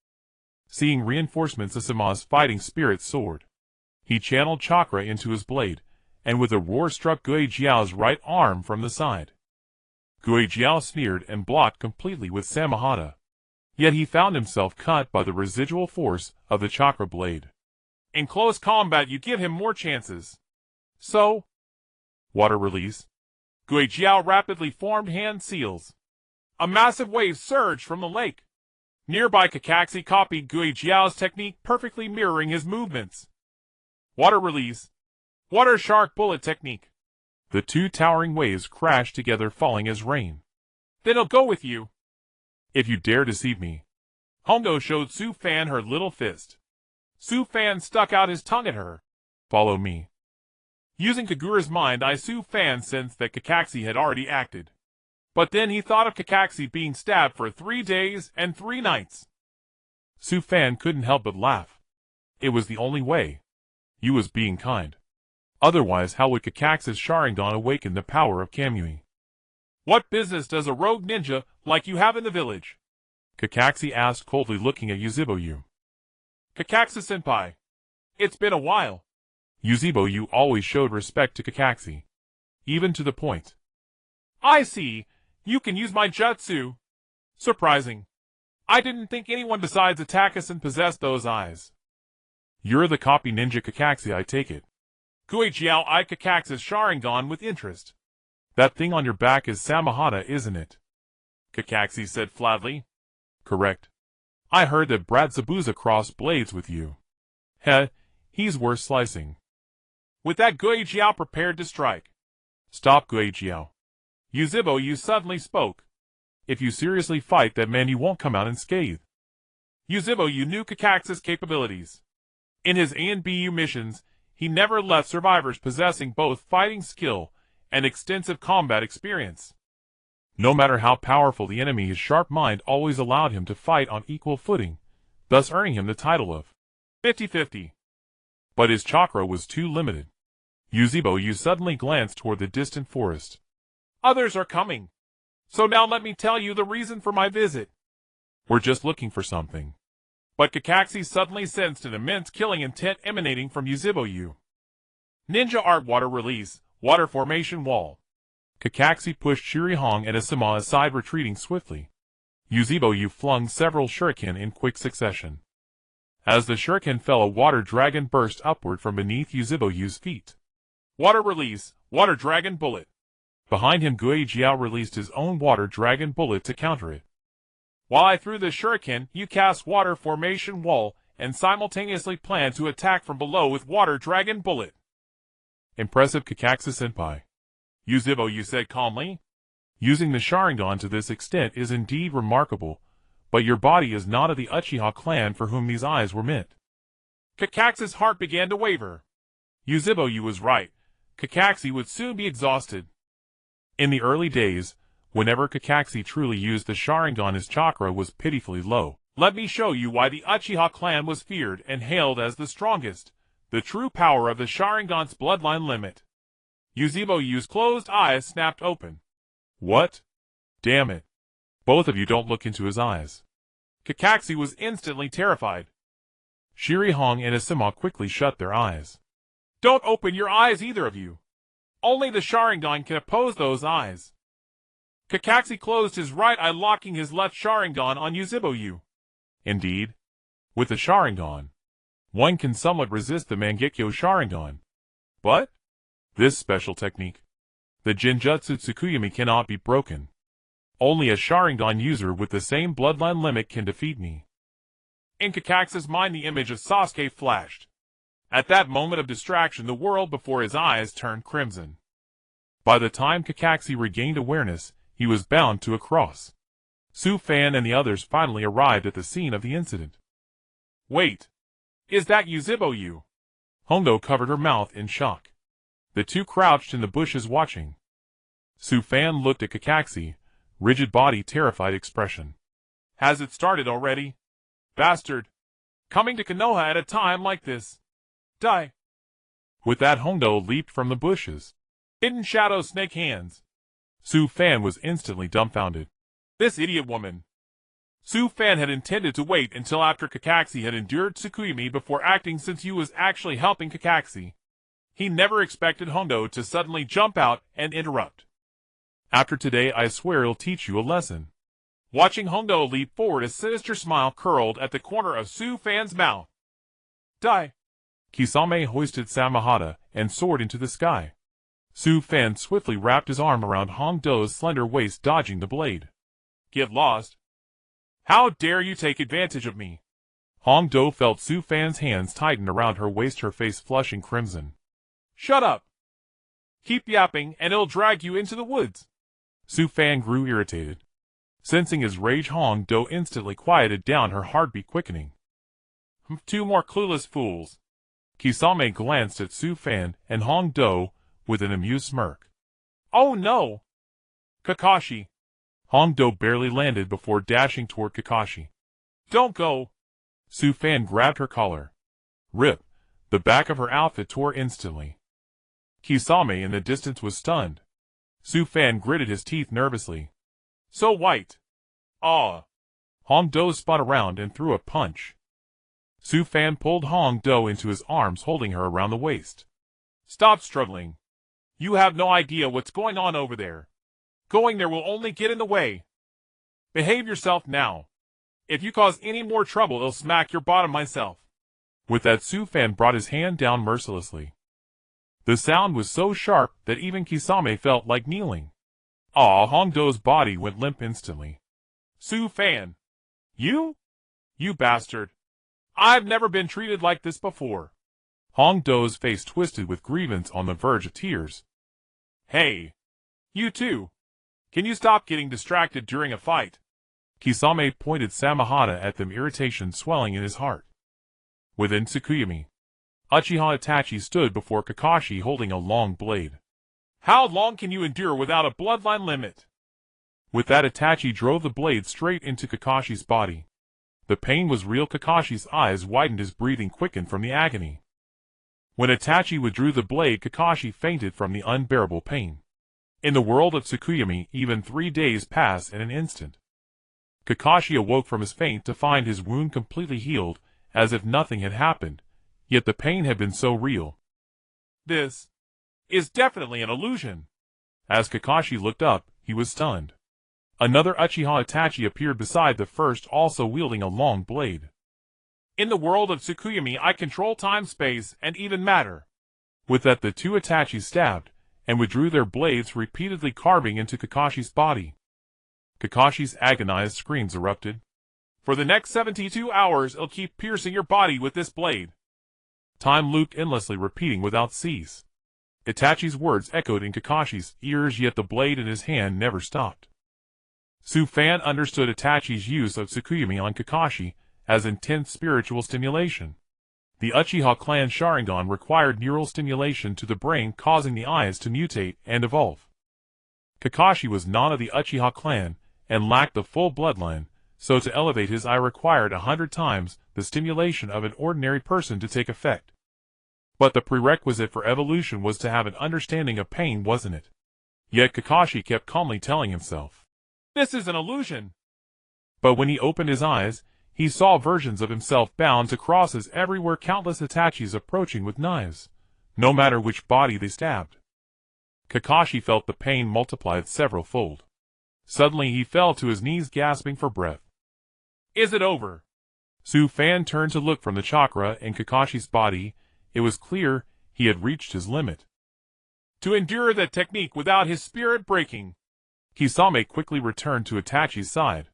Seeing reinforcements, Asuma's fighting spirit soared. He channeled chakra into his blade, and with a roar struck Goijiao's right arm from the side. Goijiao sneered and blocked completely with Samahata. Yet he found himself cut by the residual force of the chakra blade. In close combat you give him more chances. So? Water release. Goijiao rapidly formed hand seals. A massive wave surged from the lake. Nearby Kakashi copied Guijiao's technique, perfectly mirroring his movements. Water release. Water shark bullet technique. The two towering waves crashed together, falling as rain. Then I'll go with you. If you dare deceive me. Hondo showed Su Fan her little fist. Su Fan stuck out his tongue at her. Follow me. Using Kaguru's mind, Su Fan sensed that Kakashi had already acted. But then he thought of Kakashi being stabbed for 3 days and 3 nights. Su Fan couldn't help but laugh. It was the only way. You was being kind. Otherwise, how would Kakashi's Sharingan awaken the power of Kamui? What business does a rogue ninja like you have in the village? Kakashi asked, coldly looking at Uzushiogakure. Kakashi-senpai. It's been a while. Uzushiogakure always showed respect to Kakashi. Even to the point. I see. You can use my jutsu. Surprising. I didn't think anyone besides Itachi possessed those eyes. You're the copy ninja Kakashi, I take it. Guijiao eyed Kakashi's Sharingan with interest. That thing on your back is Samahata, isn't it? Kakashi said flatly. Correct. I heard that Brad Zabuza crossed blades with you. Heh, he's worth slicing. With that, Guijiao prepared to strike. Stop, Guijiao. Uzushiogakure suddenly spoke. If you seriously fight that man, you won't come out unscathed. Uzushiogakure knew Kakashi's capabilities. In his ANBU missions, he never left survivors possessing both fighting skill and extensive combat experience. No matter how powerful the enemy, his sharp mind always allowed him to fight on equal footing, thus earning him the title of 50-50. But his chakra was too limited. Uzushiogakure suddenly glanced toward the distant forest. Others are coming. So now let me tell you the reason for my visit. We're just looking for something. But Kakashi suddenly sensed an immense killing intent emanating from Uzushiogakure. Ninja art water release, water formation wall. Kakashi pushed Shirihong and Asuma aside, retreating swiftly. Uzushiogakure flung several shuriken in quick succession. As the shuriken fell, a water dragon burst upward from beneath Uzushiogakare's feet. Water release, water dragon bullet. Behind him, Guijiao released his own water dragon bullet to counter it. While I threw the shuriken, you cast water formation wall and simultaneously plan to attack from below with water dragon bullet. Impressive, Kakashi-senpai. Uzushiogakure said calmly. Using the Sharingan to this extent is indeed remarkable, but your body is not of the Uchiha clan for whom these eyes were meant. Kakashi's heart began to waver. Uzushiogakure was right. Kakashi would soon be exhausted. In the early days, whenever Kakashi truly used the Sharingan, his chakra was pitifully low. Let me show you why the Uchiha clan was feared and hailed as the strongest. The true power of the Sharingan's bloodline limit. Uzushiogakare's closed eyes snapped open. What? Damn it. Both of you don't look into his eyes. Kakashi was instantly terrified. Shirihong and Asuma quickly shut their eyes. Don't open your eyes, either of you. Only the Sharingan can oppose those eyes. Kakashi closed his right eye, locking his left Sharingan on Uzushiogakure. Indeed. With the Sharingan, one can somewhat resist the Mangekyo Sharingan. But this special technique, the Genjutsu Tsukuyami, cannot be broken. Only a Sharingan user with the same bloodline limit can defeat me. In Kakashi's mind, the image of Sasuke flashed. At that moment of distraction, the world before his eyes turned crimson. By the time Kakashi regained awareness, he was bound to a cross. Su Fan and the others finally arrived at the scene of the incident. Wait. Is that Uzushiogakure? Hondo covered her mouth in shock. The two crouched in the bushes watching. Su Fan looked at Kakashi, rigid body, terrified expression. Has it started already? Bastard. Coming to Konoha at a time like this. Die. With that, Hondo leaped from the bushes. Hidden shadow snake hands. Su Fan was instantly dumbfounded. This idiot woman. Su Fan had intended to wait until after Kakashi had endured Tsukuyami before acting, since he was actually helping Kakashi. He never expected Hondo to suddenly jump out and interrupt. After today, I swear I'll teach you a lesson. Watching Hondo leap forward, a sinister smile curled at the corner of Su Fan's mouth. Die. Kisame hoisted Samahata and soared into the sky. Su Fan swiftly wrapped his arm around Hondo's slender waist, dodging the blade. Get lost. How dare you take advantage of me? Hongdo felt Su Fan's hands tighten around her waist, her face flushing crimson. Shut up. Keep yapping and it'll drag you into the woods. Su Fan grew irritated. Sensing his rage, Hongdo instantly quieted down, her heartbeat quickening. Two more clueless fools. Kisame glanced at Su Fan and Hongdo with an amused smirk. Oh no! Kakashi. Hongdo barely landed before dashing toward Kakashi. Don't go. Su Fan grabbed her collar. Rip! The back of her outfit tore instantly. Kisame in the distance was stunned. Su Fan gritted his teeth nervously. So white. Ah. Hongdo spun around and threw a punch. Su Fan pulled Hongdo into his arms, holding her around the waist. Stop struggling. You have no idea what's going on over there. Going there will only get in the way. Behave yourself now. If you cause any more trouble, I'll smack your bottom myself. With that, Su Fan brought his hand down mercilessly. The sound was so sharp that even Kisame felt like kneeling. Hongdo's body went limp instantly. Su Fan. You? You bastard. I've never been treated like this before. Hongdo's face twisted with grievance on the verge of tears. Hey. You too. Can you stop getting distracted during a fight? Kisame pointed Samehada at them, irritation swelling in his heart. Within Tsukuyomi, Uchiha Itachi stood before Kakashi holding a long blade. How long can you endure without a bloodline limit? With that, Itachi drove the blade straight into Kakashi's body. The pain was real. Kakashi's eyes widened, his breathing quickened from the agony. When Itachi withdrew the blade, Kakashi fainted from the unbearable pain. In the world of Tsukuyomi, even 3 days pass in an instant. Kakashi awoke from his faint to find his wound completely healed, as if nothing had happened, yet the pain had been so real. This is definitely an illusion. As Kakashi looked up, he was stunned. Another Uchiha Itachi appeared beside the first, also wielding a long blade. In the world of Tsukuyomi, I control time, space, and even matter. With that, the two Itachis stabbed, and withdrew their blades, repeatedly carving into Kakashi's body. Kakashi's agonized screams erupted. For the next 72 hours, I'll keep piercing your body with this blade. Time looped endlessly, repeating without cease. Itachi's words echoed in Kakashi's ears, yet the blade in his hand never stopped. Su Fan understood Itachi's use of Tsukuyomi on Kakashi as intense spiritual stimulation. The Uchiha clan Sharingan required neural stimulation to the brain, causing the eyes to mutate and evolve. Kakashi was not of the Uchiha clan and lacked the full bloodline, so to elevate his eye required 100 times the stimulation of an ordinary person to take effect. But the prerequisite for evolution was to have an understanding of pain, wasn't it? Yet Kakashi kept calmly telling himself, "This is an illusion." But when he opened his eyes, he saw versions of himself bound to crosses everywhere, countless Itachis approaching with knives, no matter which body they stabbed. Kakashi felt the pain multiplied several-fold. Suddenly he fell to his knees, gasping for breath. Is it over? Su Fan turned to look from the chakra in Kakashi's body. It was clear he had reached his limit. To endure that technique without his spirit breaking. Kisame quickly returned to Itachi's side.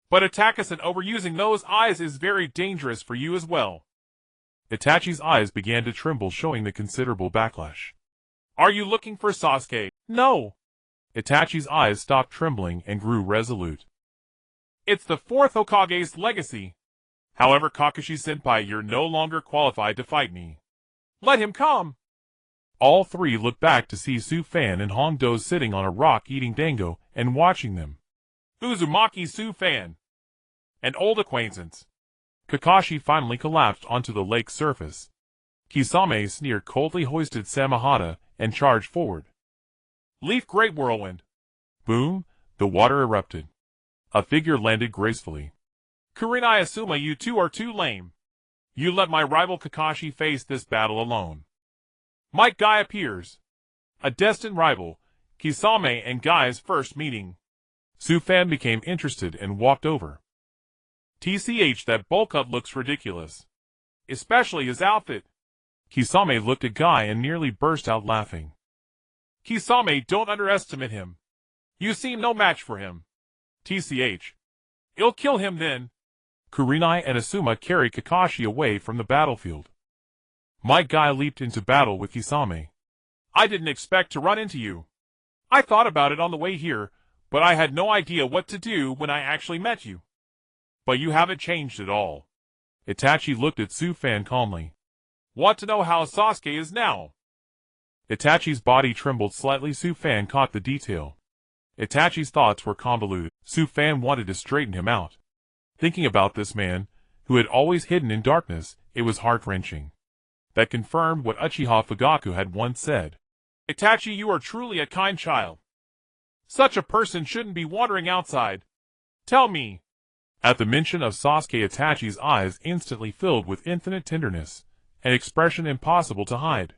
But Itachi, overusing those eyes is very dangerous for you as well. Itachi's eyes began to tremble, showing the considerable backlash. Are you looking for Sasuke? No. Itachi's eyes stopped trembling and grew resolute. It's the 4th Hokage's legacy. However, Kakashi-senpai, you're no longer qualified to fight me. Let him come. All three looked back to see Su Fan and Hongdo sitting on a rock eating dango and watching them. Uzumaki Su Fan. An old acquaintance. Kakashi finally collapsed onto the lake's surface. Kisame sneered coldly, hoisted Samehada, and charged forward. Leaf Great Whirlwind. Boom! The water erupted. A figure landed gracefully. Kurenai Asuma, you two are too lame. You let my rival Kakashi face this battle alone. Might Guy appears. A destined rival, Kisame and Guy's first meeting. Su Fan became interested and walked over. TCH, that bowl cut looks ridiculous. Especially his outfit. Kisame looked at Guy and nearly burst out laughing. Kisame, don't underestimate him. You seem no match for him. TCH. You'll kill him then. Kurenai and Asuma carried Kakashi away from the battlefield. My guy leaped into battle with Kisame. I didn't expect to run into you. I thought about it on the way here, but I had no idea what to do when I actually met you. But you haven't changed at all. Itachi looked at Sufan calmly. Want to know how Sasuke is now? Itachi's body trembled slightly. Sufan caught the detail. Itachi's thoughts were convoluted. Sufan wanted to straighten him out. Thinking about this man, who had always hidden in darkness, it was heart-wrenching. That confirmed what Uchiha Fugaku had once said. Itachi, you are truly a kind child. Such a person shouldn't be wandering outside. Tell me. At the mention of Sasuke, Itachi's eyes instantly filled with infinite tenderness, an expression impossible to hide.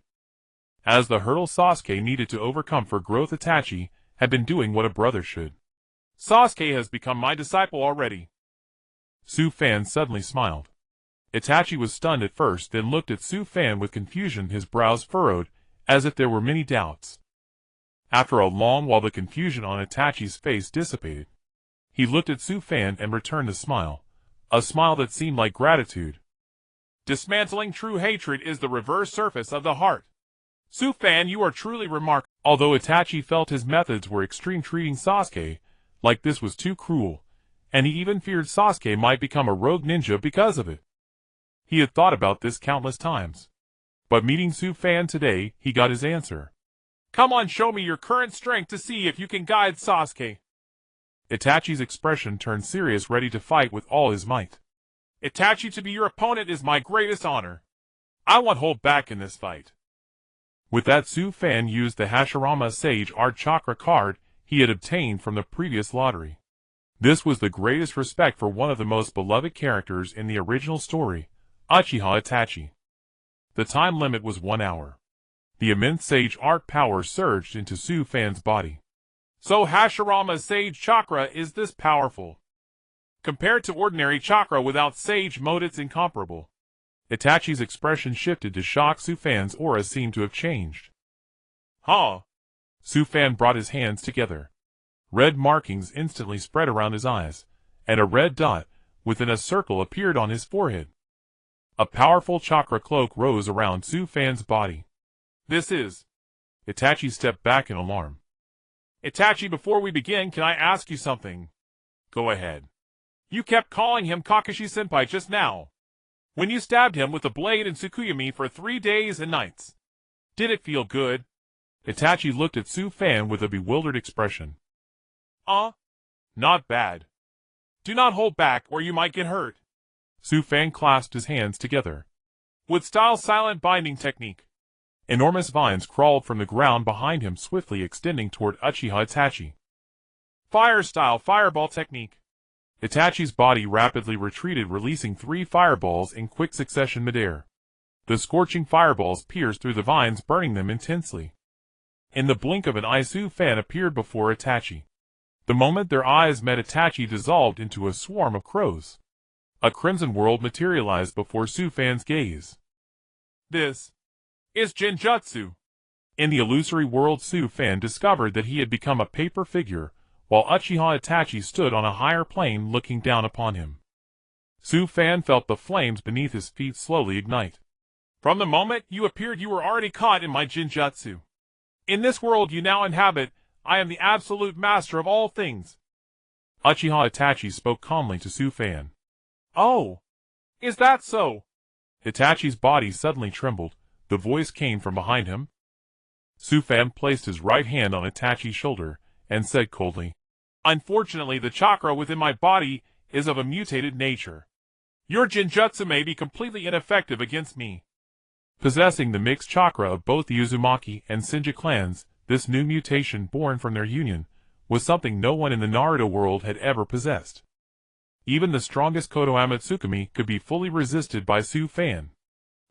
As the hurdle Sasuke needed to overcome for growth, Itachi had been doing what a brother should. Sasuke has become my disciple already. Sufan suddenly smiled. Itachi was stunned at first, then looked at Sufan with confusion, his brows furrowed, as if there were many doubts. After a long while the confusion on Itachi's face dissipated. He looked at Sufan and returned a smile that seemed like gratitude. Dismantling true hatred is the reverse surface of the heart. Sufan, you are truly remarkable. Although Itachi felt his methods were extreme, treating Sasuke like this was too cruel, and he even feared Sasuke might become a rogue ninja because of it. He had thought about this countless times. But meeting Sufan today, he got his answer. Come on, show me your current strength to see if you can guide Sasuke. Itachi's expression turned serious, ready to fight with all his might. Itachi, to be your opponent is my greatest honor. I won't hold back in this fight. With that, Sufan used the Hashirama Sage Art Chakra card he had obtained from the previous lottery. This was the greatest respect for one of the most beloved characters in the original story, Uchiha Itachi. The time limit was 1 hour. The immense Sage Art power surged into Sufan's body. So Hashirama's Sage Chakra is this powerful. Compared to ordinary chakra without Sage mode, it's incomparable. Itachi's expression shifted to shock. Sufan's aura seemed to have changed. Huh? Sufan brought his hands together. Red markings instantly spread around his eyes, and a red dot within a circle appeared on his forehead. A powerful chakra cloak rose around Sufan's body. This is... Itachi stepped back in alarm. Itachi, before we begin, can I ask you something? Go ahead. You kept calling him Kakashi-senpai just now. When you stabbed him with the blade in Tsukuyomi for 3 days and nights. Did it feel good? Itachi looked at Sufan with a bewildered expression. Not bad. Do not hold back or you might get hurt. Sufan clasped his hands together. With style silent binding technique. Enormous vines crawled from the ground behind him, swiftly extending toward Uchiha Itachi. Fire style fireball technique. Itachi's body rapidly retreated, releasing 3 fireballs in quick succession midair. The scorching fireballs pierced through the vines, burning them intensely. In the blink of an eye, Sufan appeared before Itachi. The moment their eyes met, Itachi dissolved into a swarm of crows. A crimson world materialized before Sufan's gaze. This is Genjutsu. In the illusory world, Sufan discovered that he had become a paper figure, while Uchiha Itachi stood on a higher plane looking down upon him. Sufan felt the flames beneath his feet slowly ignite. From the moment you appeared, you were already caught in my Genjutsu. In this world you now inhabit, I am the absolute master of all things. Uchiha Itachi spoke calmly to Sufan. Oh, is that so? Itachi's body suddenly trembled. The voice came from behind him. Sufan placed his right hand on Itachi's shoulder and said coldly, Unfortunately, the chakra within my body is of a mutated nature. Your Genjutsu may be completely ineffective against me. Possessing the mixed chakra of both the Uzumaki and Senju clans, this new mutation born from their union was something no one in the Naruto world had ever possessed. Even the strongest Konoha Tsukumi could be fully resisted by Sufan.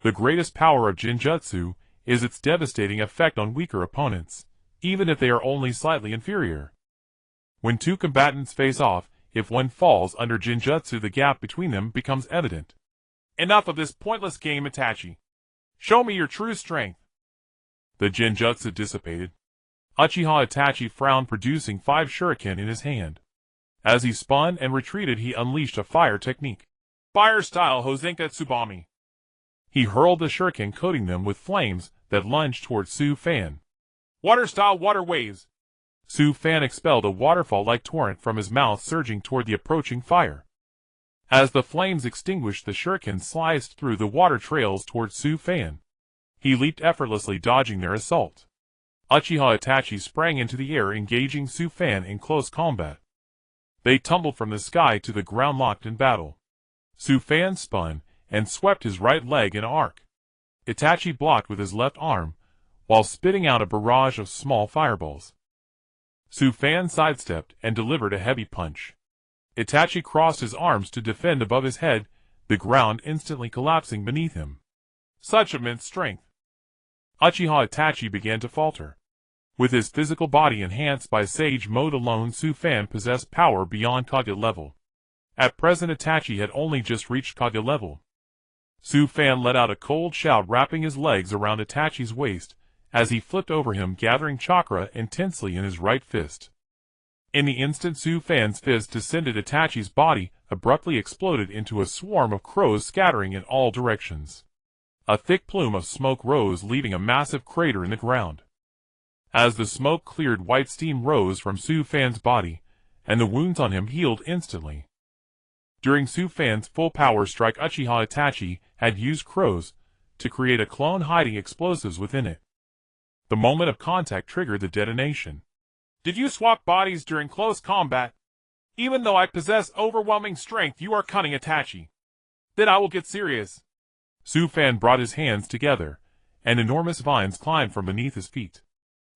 The greatest power of Genjutsu is its devastating effect on weaker opponents, even if they are only slightly inferior. When two combatants face off, if one falls under Genjutsu, the gap between them becomes evident. Enough of this pointless game, Itachi. Show me your true strength. The Genjutsu dissipated. Uchiha Itachi frowned, producing 5 shuriken in his hand. As he spun and retreated, he unleashed a fire technique. Fire-style Hosenka Tsubame. He hurled the shuriken, coating them with flames that lunged toward Su Fan. Water-style waterways. Su Fan expelled a waterfall-like torrent from his mouth, surging toward the approaching fire. As the flames extinguished, the shuriken sliced through the water trails toward Su Fan. He leaped effortlessly, dodging their assault. Uchiha Itachi sprang into the air, engaging Su Fan in close combat. They tumbled from the sky to the ground, locked in battle. Su Fan spun and swept his right leg in an arc. Itachi blocked with his left arm, while spitting out a barrage of small fireballs. Su Fan sidestepped and delivered a heavy punch. Itachi crossed his arms to defend above his head, the ground instantly collapsing beneath him. Such immense strength! Uchiha Itachi began to falter. With his physical body enhanced by Sage Mode alone, Su Fan possessed power beyond Kage level. At present, Itachi had only just reached Kage level. Su Fan let out a cold shout, wrapping his legs around Itachi's waist as he flipped over him, gathering chakra intensely in his right fist. In the instant Su Fan's fist descended, Itachi's body abruptly exploded into a swarm of crows, scattering in all directions. A thick plume of smoke rose, leaving a massive crater in the ground. As the smoke cleared, white steam rose from Su Fan's body, and the wounds on him healed instantly. During Su Fan's full power strike, Uchiha Itachi had used crows to create a clone, hiding explosives within it. The moment of contact triggered the detonation. Did you swap bodies during close combat? Even though I possess overwhelming strength, you are cunning, Itachi. Then I will get serious. Su Fan brought his hands together, and enormous vines climbed from beneath his feet.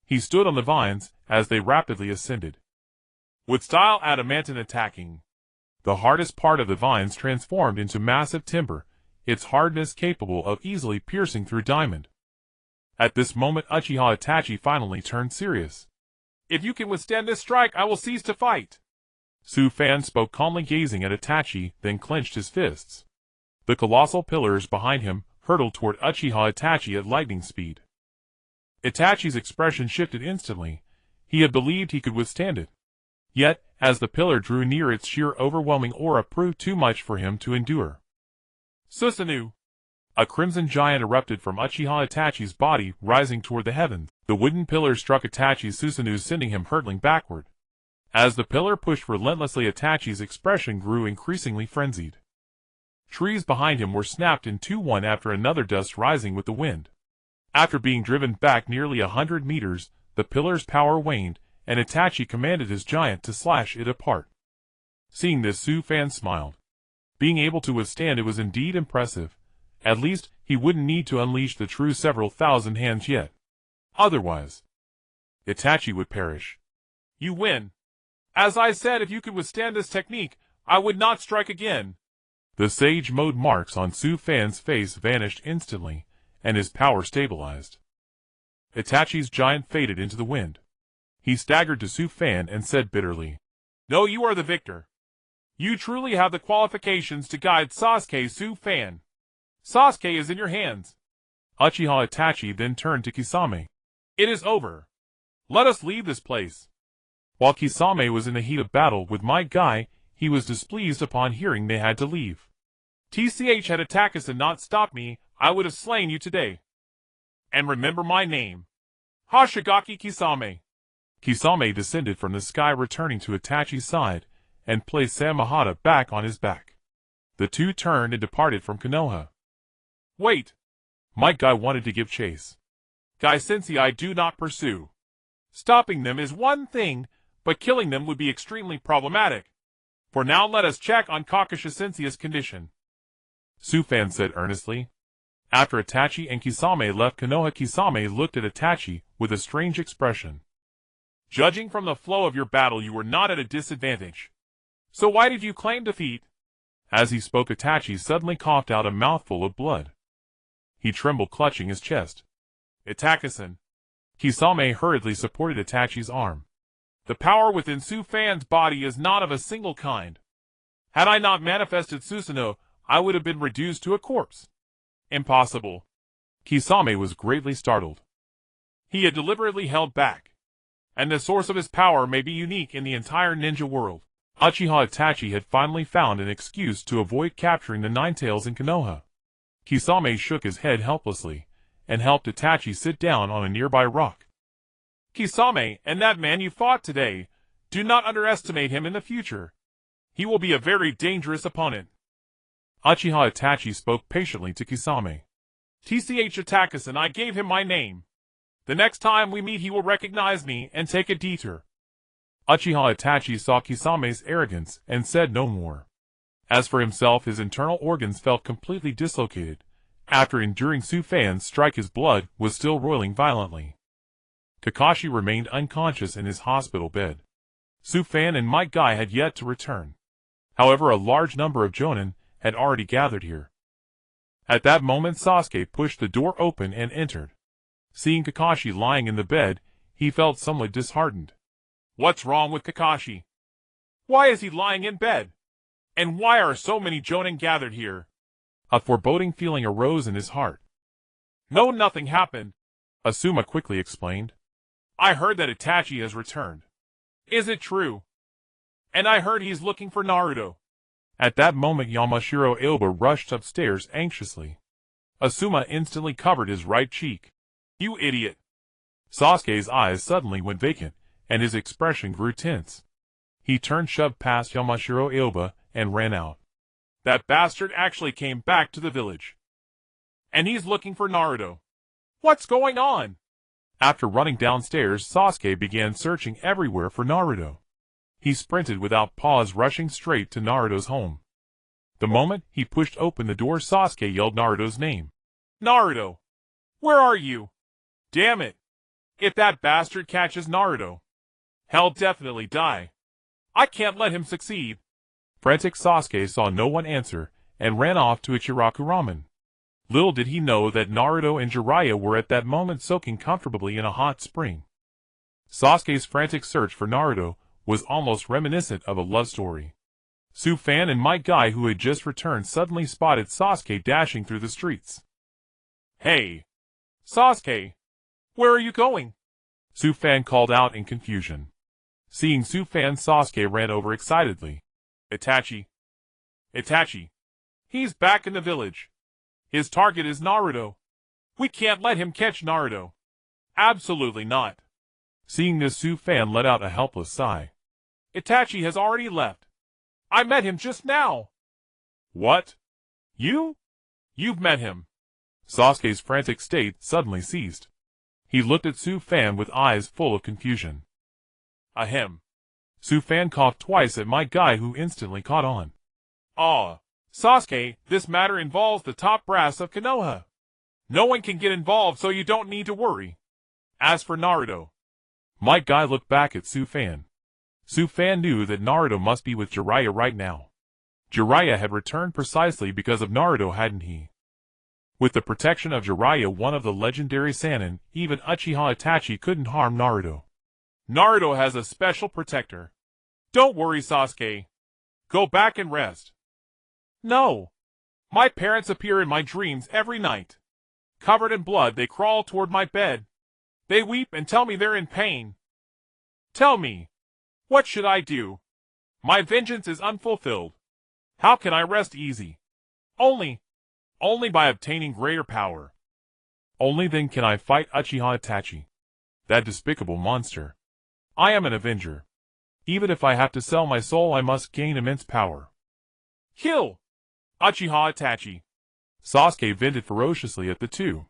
He stood on the vines as they rapidly ascended. With style, adamantine attacking. The hardest part of the vines transformed into massive timber, its hardness capable of easily piercing through diamond. At this moment, Uchiha Itachi finally turned serious. If you can withstand this strike, I will cease to fight. Su Fan spoke calmly, gazing at Itachi, then clenched his fists. The colossal pillars behind him hurtled toward Uchiha Itachi at lightning speed. Itachi's expression shifted instantly. He had believed he could withstand it. Yet, as the pillar drew near, its sheer overwhelming aura proved too much for him to endure. Susanoo! A crimson giant erupted from Uchiha Itachi's body, rising toward the heavens. The wooden pillar struck Itachi's Susanoo, sending him hurtling backward. As the pillar pushed relentlessly, Itachi's expression grew increasingly frenzied. Trees behind him were snapped in two, one after another, dust rising with the wind. After being driven back nearly 100 meters, the pillar's power waned, and Itachi commanded his giant to slash it apart. Seeing this, Su Fan smiled. Being able to withstand it was indeed impressive. At least, he wouldn't need to unleash the true several thousand hands yet. Otherwise, Itachi would perish. You win. As I said, if you could withstand this technique, I would not strike again. The Sage Mode marks on Su Fan's face vanished instantly, and his power stabilized. Itachi's giant faded into the wind. He staggered to Su Fan and said bitterly, "No, you are the victor. You truly have the qualifications to guide Sasuke, Su Fan. Sasuke is in your hands." Uchiha Itachi then turned to Kisame. "It is over. Let us leave this place." While Kisame was in the heat of battle with my guy, he was displeased upon hearing they had to leave. "TCH had attacked us and not stopped me, I would have slain you today. And remember my name. Hoshigaki Kisame." Kisame descended from the sky, returning to Itachi's side, and placed Samahata back on his back. The two turned and departed from Konoha. "Wait. My guy wanted to give chase. Guy Sensei, I do not pursue. Stopping them is one thing, but killing them would be extremely problematic. For now let us check on Kakashi Sensei's condition," Su Fan said earnestly. After Itachi and Kisame left Konoha, Kisame looked at Itachi with a strange expression. "Judging from the flow of your battle, you were not at a disadvantage. So why did you claim defeat?" As he spoke, Itachi suddenly coughed out a mouthful of blood. He trembled, clutching his chest. "Itachi-san." Kisame hurriedly supported Itachi's arm. "The power within Su Fan's body is not of a single kind. Had I not manifested Susanoo, I would have been reduced to a corpse." "Impossible." Kisame was greatly startled. He had deliberately held back. And the source of his power may be unique in the entire ninja world. Uchiha Itachi had finally found an excuse to avoid capturing the Ninetales in Konoha. Kisame shook his head helplessly, and helped Itachi sit down on a nearby rock. Kisame, and that man you fought today, do not underestimate him in the future. He will be a very dangerous opponent. Uchiha Itachi spoke patiently to Kisame. TCH attack us and I gave him my name. The next time we meet he will recognize me and take a detour. Uchiha Itachi saw Kisame's arrogance and said no more. As for himself, his internal organs felt completely dislocated. After enduring Su Fan's strike, his blood was still roiling violently. Kakashi remained unconscious in his hospital bed. Su Fan and Might Guy had yet to return. However, a large number of Jonin had already gathered here. At that moment, Sasuke pushed the door open and entered. Seeing Kakashi lying in the bed, he felt somewhat disheartened. What's wrong with Kakashi? Why is he lying in bed? And why are so many Jonin gathered here? A foreboding feeling arose in his heart. No, nothing happened, Asuma quickly explained. I heard that Itachi has returned. Is it true? And I heard he's looking for Naruto. At that moment, Yamashiro Aoba rushed upstairs anxiously. Asuma instantly covered his right cheek. You idiot! Sasuke's eyes suddenly went vacant, and his expression grew tense. He turned, shoved past Yamashiro Aoba, and ran out. That bastard actually came back to the village. And he's looking for Naruto. What's going on? After running downstairs, Sasuke began searching everywhere for Naruto. He sprinted without pause, rushing straight to Naruto's home. The moment he pushed open the door, Sasuke yelled Naruto's name. Naruto! Where are you? Damn it! If that bastard catches Naruto, he'll definitely die. I can't let him succeed. Frantic Sasuke saw no one answer, and ran off to Ichiraku Ramen. Little did he know that Naruto and Jiraiya were at that moment soaking comfortably in a hot spring. Sasuke's frantic search for Naruto was almost reminiscent of a love story. Su Fan and Might Guy, who had just returned, suddenly spotted Sasuke dashing through the streets. Hey! Sasuke! Where are you going? Su Fan called out in confusion. Seeing Su Fan, Sasuke ran over excitedly. Itachi! Itachi! He's back in the village. His target is Naruto. We can't let him catch Naruto. Absolutely not. Seeing this, Su Fan let out a helpless sigh. Itachi has already left. I met him just now. What? You? You've met him. Sasuke's frantic state suddenly ceased. He looked at Su Fan with eyes full of confusion. Ahem. Su Fan coughed twice at Might Guy, who instantly caught on. Ah, Sasuke, this matter involves the top brass of Konoha. No one can get involved, so you don't need to worry. As for Naruto... Might Guy looked back at Su Fan. Su Fan knew that Naruto must be with Jiraiya right now. Jiraiya had returned precisely because of Naruto, hadn't he? With the protection of Jiraiya, one of the legendary Sannin, even Uchiha Itachi couldn't harm Naruto. Naruto has a special protector. Don't worry, Sasuke. Go back and rest. No. My parents appear in my dreams every night. Covered in blood, they crawl toward my bed. They weep and tell me they're in pain. Tell me, what should I do? My vengeance is unfulfilled. How can I rest easy? Only by obtaining greater power. Only then can I fight Uchiha Itachi, that despicable monster. I am an avenger. Even if I have to sell my soul, I must gain immense power. Kill Uchiha Itachi. Sasuke vented ferociously at the two.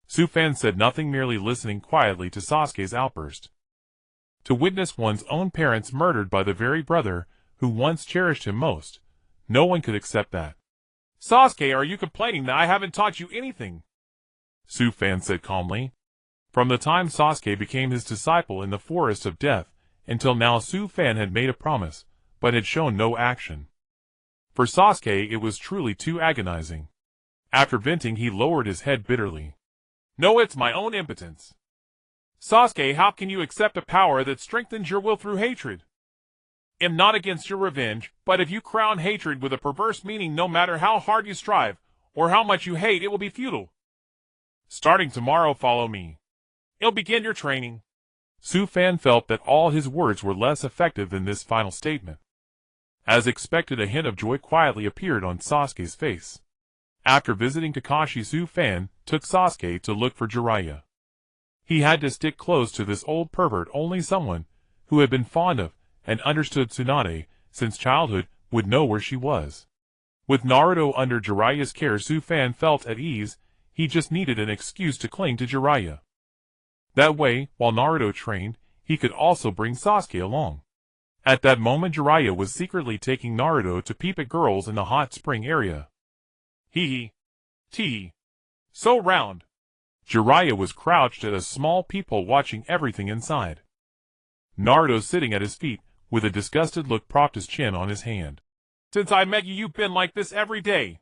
Su Fan said nothing, merely listening quietly to Sasuke's outburst. To witness one's own parents murdered by the very brother who once cherished him most, no one could accept that. Sasuke, are you complaining that I haven't taught you anything? Su Fan said calmly. From the time Sasuke became his disciple in the Forest of Death, until now, Su Fan had made a promise, but had shown no action. For Sasuke, it was truly too agonizing. After venting, he lowered his head bitterly. No, it's my own impotence. Sasuke, how can you accept a power that strengthens your will through hatred? I'm not against your revenge, but if you crown hatred with a perverse meaning, no matter how hard you strive, or how much you hate, it will be futile. Starting tomorrow, follow me. You'll begin your training. Su Fan felt that all his words were less effective than this final statement. As expected, a hint of joy quietly appeared on Sasuke's face. After visiting Kakashi, Su-fan took Sasuke to look for Jiraiya. He had to stick close to this old pervert. Only someone who had been fond of and understood Tsunade since childhood would know where she was. With Naruto under Jiraiya's care, Su-fan felt at ease. He just needed an excuse to cling to Jiraiya. That way, while Naruto trained, he could also bring Sasuke along. At that moment, Jiraiya was secretly taking Naruto to peep at girls in the hot spring area. Hee tee. So round. Jiraiya was crouched at a small peephole watching everything inside. Naruto sitting at his feet, with a disgusted look, propped his chin on his hand. Since I met you, you've been like this every day.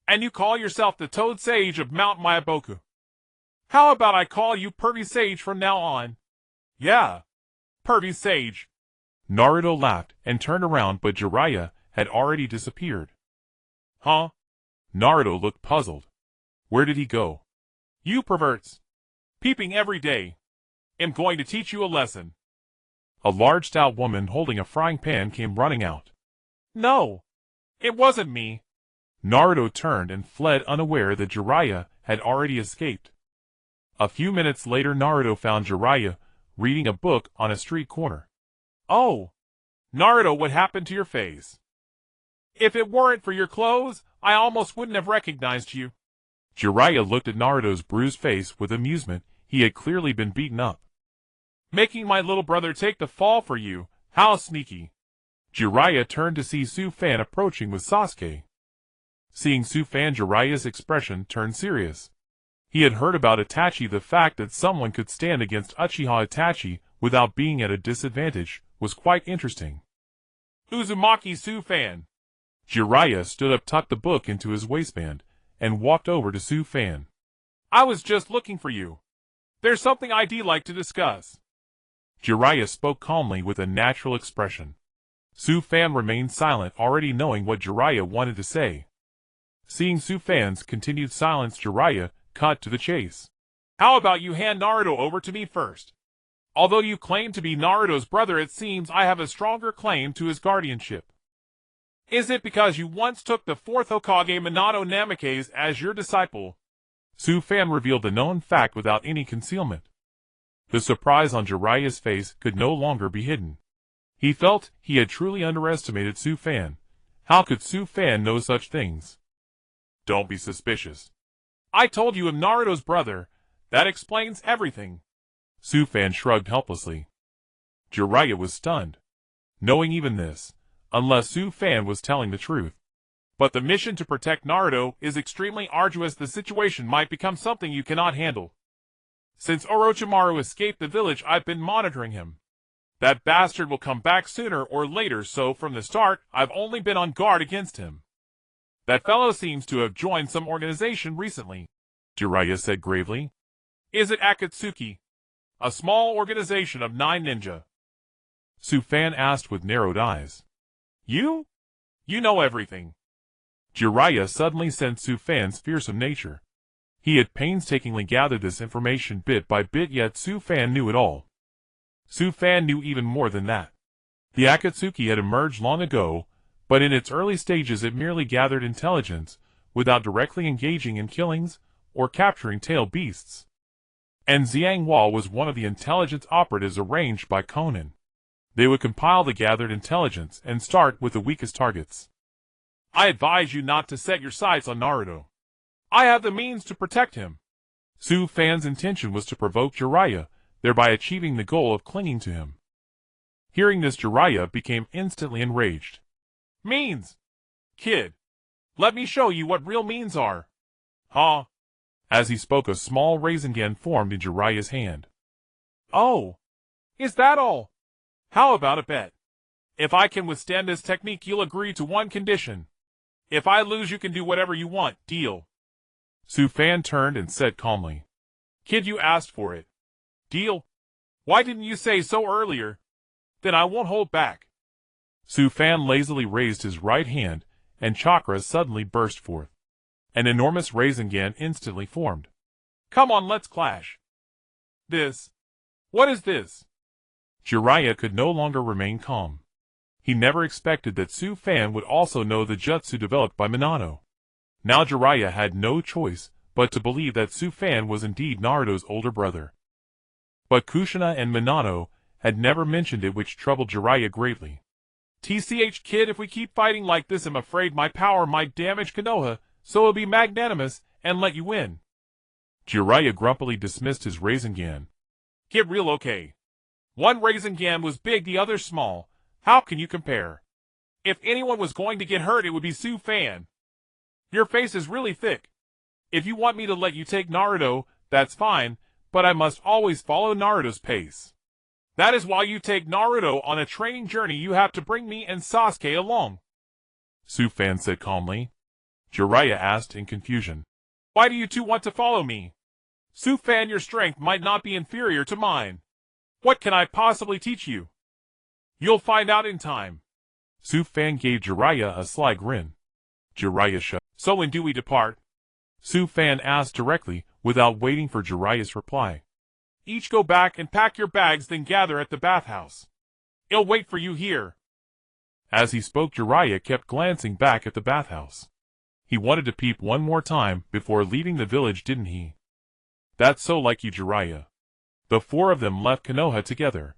And you call yourself the Toad Sage of Mount Myaboku. How about I call you Pervy Sage from now on? Yeah, Pervy Sage. Naruto laughed and turned around, but Jiraiya had already disappeared. Huh? Naruto looked puzzled. Where did he go? You perverts. Peeping every day. I'm going to teach you a lesson. A large stout woman holding a frying pan came running out. No, it wasn't me. Naruto turned and fled, unaware that Jiraiya had already escaped. A few minutes later, Naruto found Jiraiya reading a book on a street corner. Oh, Naruto, what happened to your face? If it weren't for your clothes, I almost wouldn't have recognized you. Jiraiya looked at Naruto's bruised face with amusement. He had clearly been beaten up. Making my little brother take the fall for you, how sneaky. Jiraiya turned to see Su-fan approaching with Sasuke. Seeing Su-fan, Jiraiya's expression turned serious. He had heard about Itachi. The fact that someone could stand against Uchiha Itachi without being at a disadvantage was quite interesting. Uzumaki Su-fan. Jiraiya stood up, tucked the book into his waistband, and walked over to Su-fan. I was just looking for you. There's something I'd like to discuss. Jiraiya spoke calmly with a natural expression. Su-fan remained silent, already knowing what Jiraiya wanted to say. Seeing Su-fan's continued silence, Jiraiya cut to the chase. How about you hand Naruto over to me first? Although you claim to be Naruto's brother, it seems I have a stronger claim to his guardianship. Is it because you once took the fourth Hokage Minato Namikaze as your disciple? Su-fan revealed the known fact without any concealment. The surprise on Jiraiya's face could no longer be hidden. He felt he had truly underestimated Su-fan. How could Su-fan know such things? Don't be suspicious. I told you I'm Naruto's brother. That explains everything. Su-fan shrugged helplessly. Jiraiya was stunned, knowing even this, unless Su-fan was telling the truth. But the mission to protect Naruto is extremely arduous. The situation might become something you cannot handle. Since Orochimaru escaped the village, I've been monitoring him. That bastard will come back sooner or later, so from the start, I've only been on guard against him. That fellow seems to have joined some organization recently, Jiraiya said gravely. Is it Akatsuki? A small organization of 9 ninja. Su-fan asked with narrowed eyes. You? You know everything. Jiraiya suddenly sensed Su-fan's fearsome nature. He had painstakingly gathered this information bit by bit, yet Su-fan knew it all. Su-fan knew even more than that. The Akatsuki had emerged long ago, but in its early stages it merely gathered intelligence, without directly engaging in killings or capturing tail beasts. And Xiang Hua was one of the intelligence operatives arranged by Conan. They would compile the gathered intelligence and start with the weakest targets. I advise you not to set your sights on Naruto. I have the means to protect him. Su-fan's intention was to provoke Jiraiya, thereby achieving the goal of clinging to him. Hearing this, Jiraiya became instantly enraged. Means? Kid, let me show you what real means are. Huh? As he spoke, a small Rasengan formed in Jiraiya's hand. Oh, is that all? How about a bet? If I can withstand this technique, you'll agree to one condition. If I lose, you can do whatever you want. Deal? Su-fan turned and said calmly. Kid, you asked for it. Deal? Why didn't you say so earlier? Then I won't hold back. Su-fan lazily raised his right hand, and chakra suddenly burst forth. An enormous Rasengan instantly formed. Come on, let's clash. This. What is this? Jiraiya could no longer remain calm. He never expected that Su-fan would also know the jutsu developed by Minato. Now Jiraiya had no choice but to believe that Su-fan was indeed Naruto's older brother. But Kushina and Minato had never mentioned it, which troubled Jiraiya greatly. TCH kid, if we keep fighting like this, I'm afraid my power might damage Konoha, so I'll be magnanimous and let you win. Jiraiya grumpily dismissed his Rasengan. Get real, okay? One Rasengan was big, the other small. How can you compare? If anyone was going to get hurt, it would be Su-fan. Your face is really thick. If you want me to let you take Naruto, that's fine, but I must always follow Naruto's pace. That is why you take Naruto on a training journey. You have to bring me and Sasuke along. Su-fan said calmly. Jiraiya asked in confusion. Why do you two want to follow me? Su-fan, your strength might not be inferior to mine. What can I possibly teach you? You'll find out in time. Su-fan gave Jiraiya a sly grin. Jiraiya shut. So when do we depart? Su-fan asked directly, without waiting for Jiraiya's reply. Each go back and pack your bags, then gather at the bathhouse. I'll wait for you here. As he spoke, Jiraiya kept glancing back at the bathhouse. He wanted to peep one more time before leaving the village, didn't he? That's so like you, Jiraiya. The four of them left Konoha together.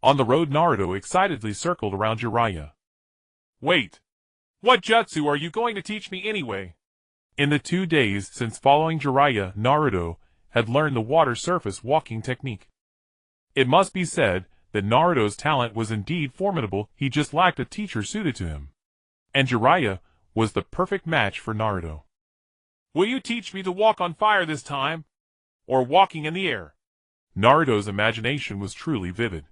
On the road, Naruto excitedly circled around Jiraiya. Wait. What jutsu are you going to teach me anyway? In the 2 days since following Jiraiya, Naruto had learned the water surface walking technique. It must be said that Naruto's talent was indeed formidable. He just lacked a teacher suited to him. And Jiraiya was the perfect match for Naruto. Will you teach me to walk on fire this time? Or walking in the air? Naruto's imagination was truly vivid.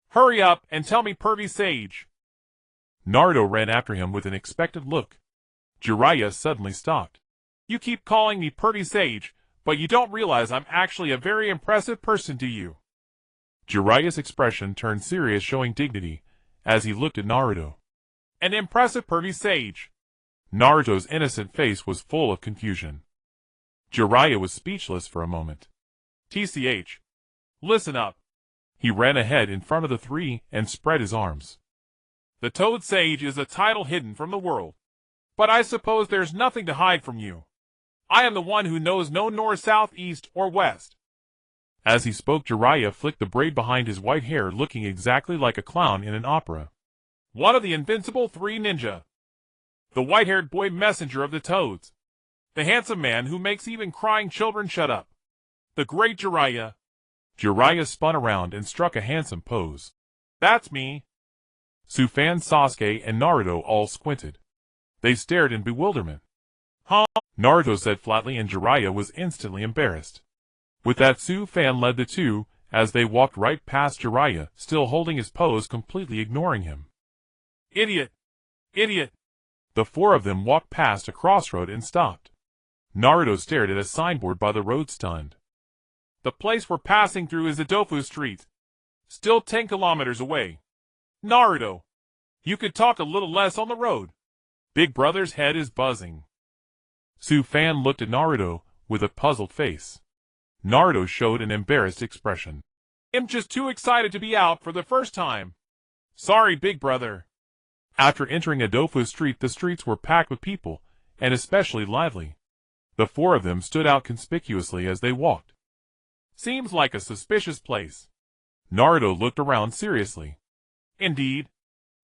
Hurry up and tell me, pervy sage. Naruto ran after him with an expectant look. Jiraiya suddenly stopped. You keep calling me pervy sage, but you don't realize I'm actually a very impressive person, do you? Jiraiya's expression turned serious, showing dignity, as he looked at Naruto. An impressive pervy sage. Naruto's innocent face was full of confusion. Jiraiya was speechless for a moment. TCH. Listen up. He ran ahead in front of the three and spread his arms. The Toad Sage is a title hidden from the world. But I suppose there's nothing to hide from you. I am the one who knows no north, south, east, or west. As he spoke, Jiraiya flicked the braid behind his white hair, looking exactly like a clown in an opera. One of the Invincible 3 ninja. The white-haired boy messenger of the Toads. The handsome man who makes even crying children shut up. The great Jiraiya. Jiraiya spun around and struck a handsome pose. That's me. Su-fan, Sasuke, and Naruto all squinted. They stared in bewilderment. Huh? Naruto said flatly, and Jiraiya was instantly embarrassed. With that, Su-fan led the two, as they walked right past Jiraiya, still holding his pose, completely ignoring him. Idiot! Idiot! The four of them walked past a crossroad and stopped. Naruto stared at a signboard by the road, stunned. The place we're passing through is Adofu Street. Still 10 kilometers away. Naruto, you could talk a little less on the road. Big brother's head is buzzing. Su-fan looked at Naruto with a puzzled face. Naruto showed an embarrassed expression. I'm just too excited to be out for the first time. Sorry, big brother. After entering Adofu Street, the streets were packed with people, and especially lively. The four of them stood out conspicuously as they walked. Seems like a suspicious place. Naruto looked around seriously. Indeed.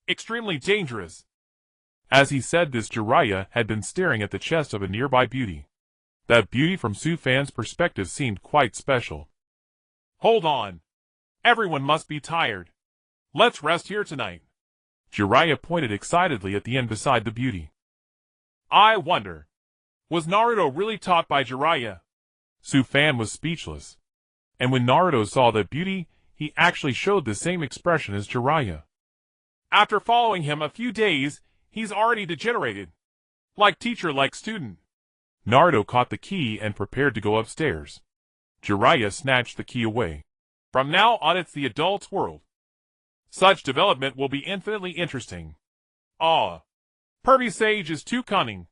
Extremely dangerous. As he said this, Jiraiya had been staring at the chest of a nearby beauty. That beauty from Su-fan's perspective seemed quite special. Hold on. Everyone must be tired. Let's rest here tonight. Jiraiya pointed excitedly at the end beside the beauty. I wonder, was Naruto really taught by Jiraiya? Su-fan was speechless. And when Naruto saw that beauty, he actually showed the same expression as Jiraiya. After following him a few days, he's already degenerated. Like teacher, like student. Naruto caught the key and prepared to go upstairs. Jiraiya snatched the key away. From now on, it's the adult's world. Such development will be infinitely interesting. Ah, pervy sage is too cunning.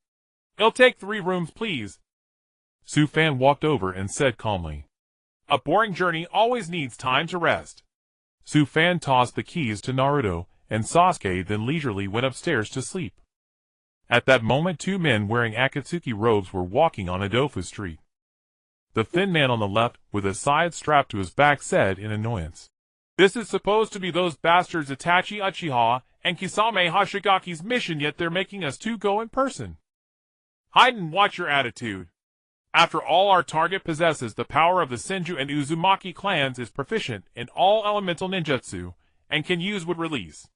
It'll take 3 rooms, please. Su-fan walked over and said calmly. A boring journey always needs time to rest. Su-fan tossed the keys to Naruto and Sasuke then leisurely went upstairs to sleep. At that moment 2 men wearing Akatsuki robes were walking on Adofu Street. The thin man on the left, with a scythe strapped to his back, said in annoyance, "This is supposed to be those bastards Itachi Uchiha and Kisame Hashigaki's mission, yet they're making us 2 go in person. Hayden, watch your attitude. After all, our target possesses the power of the Senju and Uzumaki clans, is proficient in all elemental ninjutsu, and can use wood release."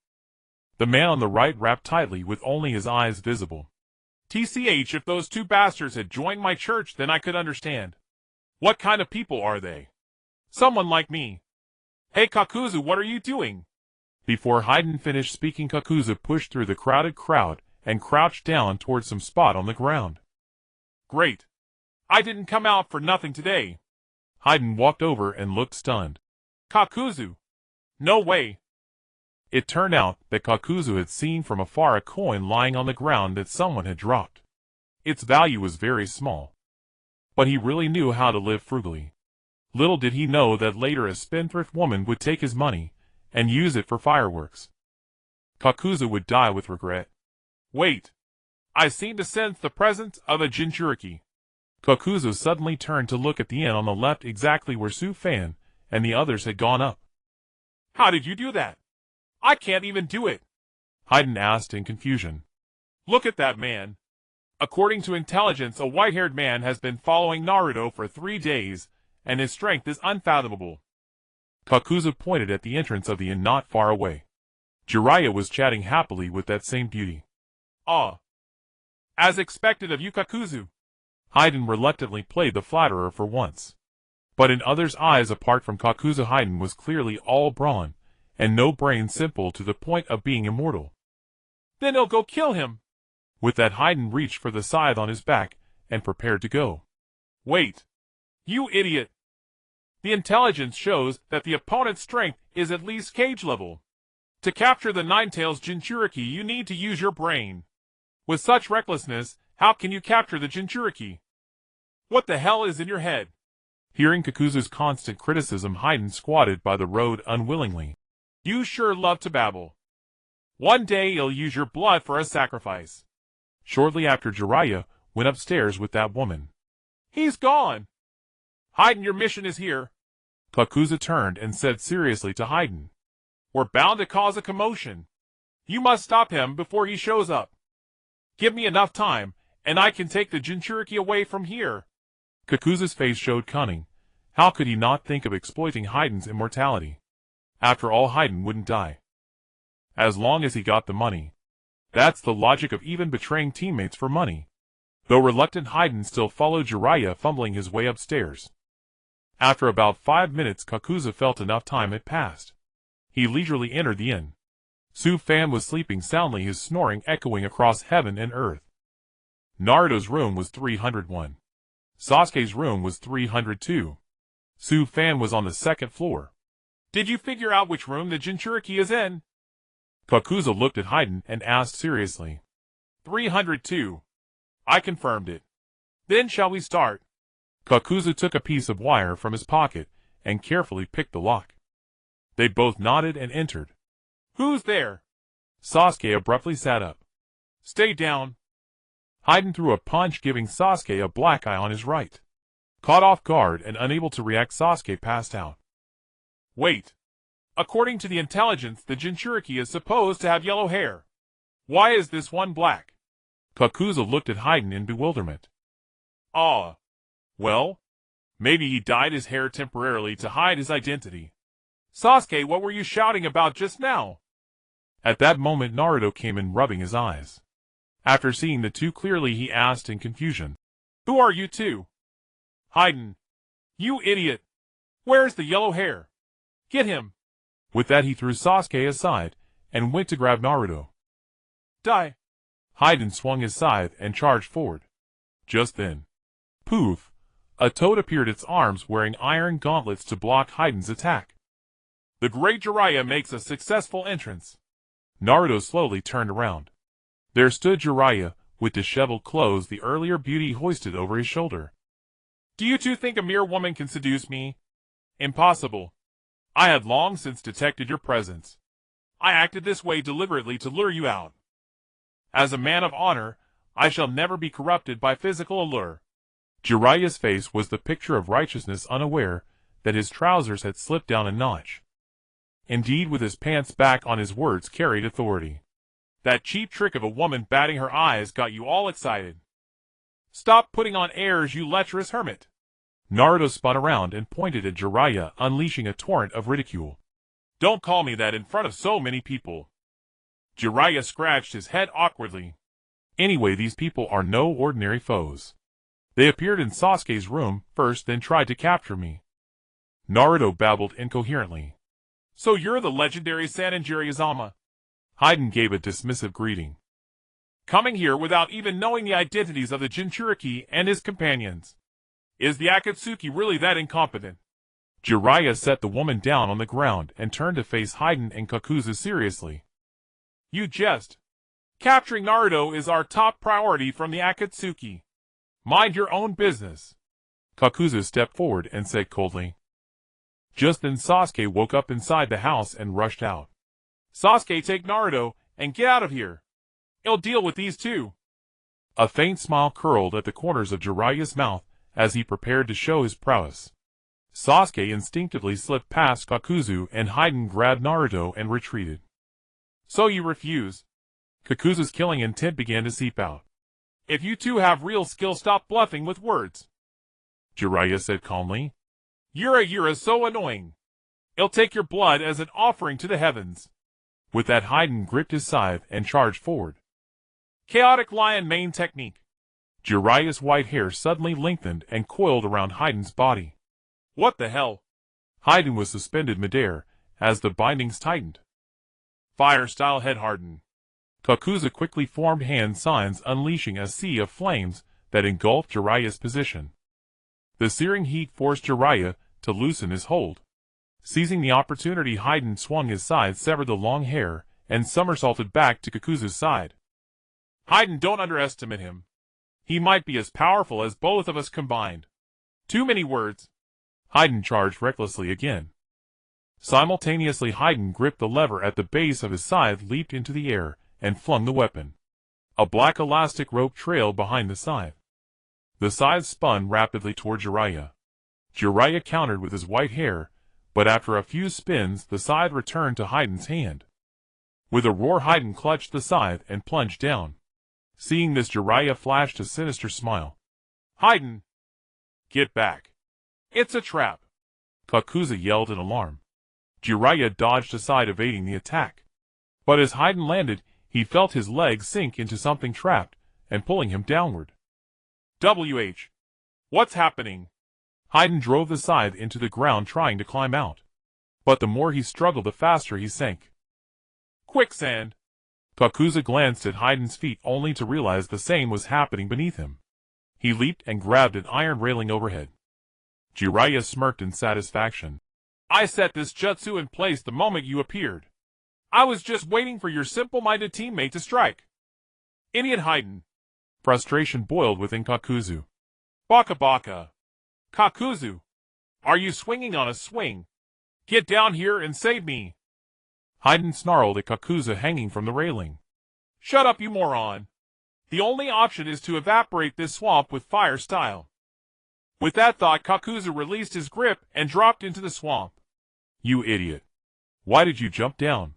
The man on the right wrapped tightly with only his eyes visible. "TCH, if those 2 bastards had joined my church, then I could understand. What kind of people are they? Someone like me. Hey Kakuzu, what are you doing?" Before Hayden finished speaking, Kakuzu pushed through the crowded crowd and crouched down towards some spot on the ground. "Great. I didn't come out for nothing today." Hayden walked over and looked stunned. "Kakuzu. No way." It turned out that Kakuzu had seen from afar a coin lying on the ground that someone had dropped. Its value was very small. But he really knew how to live frugally. Little did he know that later a spendthrift woman would take his money and use it for fireworks. Kakuzu would die with regret. "Wait. I seem to sense the presence of a Jinchuriki." Kakuzu suddenly turned to look at the inn on the left, exactly where Su Fan and the others had gone up. "How did you do that? I can't even do it," Hayden asked in confusion. "Look at that man. According to intelligence, a white-haired man has been following Naruto for 3 days, and his strength is unfathomable." Kakuzu pointed at the entrance of the inn not far away. Jiraiya was chatting happily with that same beauty. "Ah. As expected of you, Kakuzu." Hayden reluctantly played the flatterer for once. But in others' eyes apart from Kakuzu, Hayden was clearly all brawn, and no brain, simple to the point of being immortal. "Then he'll go kill him." With that, Hayden reached for the scythe on his back and prepared to go. "Wait. You idiot. The intelligence shows that the opponent's strength is at least cage level. To capture the Ninetales Jinchuriki, you need to use your brain. With such recklessness, how can you capture the Jinchuriki? What the hell is in your head?" Hearing Kakuzu's constant criticism, Hayden squatted by the road unwillingly. "You sure love to babble. One day you'll use your blood for a sacrifice." Shortly after, Jiraiya went upstairs with that woman. "He's gone. Hayden, your mission is here." Kakuzu turned and said seriously to Hayden, "We're bound to cause a commotion. You must stop him before he shows up. Give me enough time, and I can take the Jinchuriki away from here." Kakuzu's face showed cunning. How could he not think of exploiting Hayden's immortality? After all, Hayden wouldn't die. As long as he got the money. That's the logic of even betraying teammates for money. Though reluctant, Hayden still followed Jiraiya, fumbling his way upstairs. After about 5 minutes, Kakuzu felt enough time had passed. He leisurely entered the inn. Su Fan was sleeping soundly, his snoring echoing across heaven and earth. Naruto's room was 301. Sasuke's room was 302. Su Fan was on the 2nd floor. "Did you figure out which room the Jinchuriki is in?" Kakuzu looked at Hayden and asked seriously. 302. I confirmed it. Then shall we start? Kakuzu took a piece of wire from his pocket and carefully picked the lock. They both nodded and entered. "Who's there?" Sasuke abruptly sat up. "Stay down." Hayden threw a punch, giving Sasuke a black eye on his right. Caught off guard and unable to react, Sasuke passed out. "Wait. According to the intelligence, the Jinchuriki is supposed to have yellow hair. Why is this one black?" Kakuzu looked at Hayden in bewilderment. "Ah. Well, maybe he dyed his hair temporarily to hide his identity." "Sasuke, what were you shouting about just now?" At that moment, Naruto came in, rubbing his eyes. After seeing the two clearly, he asked in confusion, "Who are you two?" "Hayden. You idiot. Where's the yellow hair? Get him." With that, he threw Sasuke aside and went to grab Naruto. "Die." Hayden swung his scythe and charged forward. Just then, poof, a toad appeared, its arms wearing iron gauntlets to block Hayden's attack. "The great Jiraiya makes a successful entrance." Naruto slowly turned around. There stood Jiraiya, with disheveled clothes, the earlier beauty hoisted over his shoulder. "Do you two think a mere woman can seduce me? Impossible. I had long since detected your presence. I acted this way deliberately to lure you out. As a man of honor, I shall never be corrupted by physical allure. Jiraiya's face was the picture of righteousness, unaware that his trousers had slipped down a notch. Indeed, with his pants back on, his words carried authority. That cheap trick of a woman batting her eyes got you all excited. Stop putting on airs, you lecherous hermit. Naruto spun around and pointed at Jiraiya, unleashing a torrent of ridicule. Don't call me that in front of so many people. Jiraiya scratched his head awkwardly. Anyway, these people are no ordinary foes. They appeared in Sasuke's room first, then tried to capture me. Naruto babbled incoherently. So you're the legendary Sanin Jiraiya-sama? Hayden gave a dismissive greeting. Coming here without even knowing the identities of the Jinchuriki and his companions. Is the Akatsuki really that incompetent? Jiraiya set the woman down on the ground and turned to face Hayden and Kakuzu seriously. You jest. Capturing Naruto is our top priority from the Akatsuki. Mind your own business. Kakuzu stepped forward and said coldly. Just then Sasuke woke up inside the house and rushed out. Sasuke, take Naruto and get out of here. He'll deal with these two. A faint smile curled at the corners of Jiraiya's mouth as he prepared to show his prowess. Sasuke instinctively slipped past Kakuzu, and Hayden grabbed Naruto and retreated. So you refuse? Kakuzu's killing intent began to seep out. If you two have real skill, stop bluffing with words. Jiraiya said calmly. You're so annoying. He'll take your blood as an offering to the heavens. With that, Hayden gripped his scythe and charged forward. Chaotic lion mane technique. Jiraiya's white hair suddenly lengthened and coiled around Hayden's body. What the hell? Hayden was suspended midair as the bindings tightened. Fire-style head harden. Kakuzu quickly formed hand signs, unleashing a sea of flames that engulfed Jiraiya's position. The searing heat forced Jiraiya to loosen his hold. Seizing the opportunity, Hayden swung his scythe, severed the long hair, and somersaulted back to Kakuzu's side. Hayden, don't underestimate him. He might be as powerful as both of us combined. Too many words. Hayden charged recklessly again. Simultaneously, Hayden gripped the lever at the base of his scythe, leaped into the air, and flung the weapon. A black elastic rope trailed behind the scythe. The scythe spun rapidly toward Jiraiya. Jiraiya countered with his white hair, but after a few spins, the scythe returned to Hayden's hand. With a roar, Hayden clutched the scythe and plunged down. Seeing this, Jiraiya flashed a sinister smile. Hayden! Get back. It's a trap. Kakuzu yelled in alarm. Jiraiya dodged aside, evading the attack. But as Hayden landed, he felt his legs sink into something trapped and pulling him downward. WH. What's happening? Hayden drove the scythe into the ground, trying to climb out. But the more he struggled, the faster he sank. Quicksand. Kakuzu glanced at Hayden's feet, only to realize the same was happening beneath him. He leaped and grabbed an iron railing overhead. Jiraiya smirked in satisfaction. I set this jutsu in place the moment you appeared. I was just waiting for your simple-minded teammate to strike. Idiot Hayden. Frustration boiled within Kakuzu. Baka baka. Kakuzu. Are you swinging on a swing? Get down here and save me. Hayden snarled at Kakuzu, hanging from the railing. Shut up, you moron. The only option is to evaporate this swamp with fire style. With that thought, Kakuzu released his grip and dropped into the swamp. You idiot. Why did you jump down?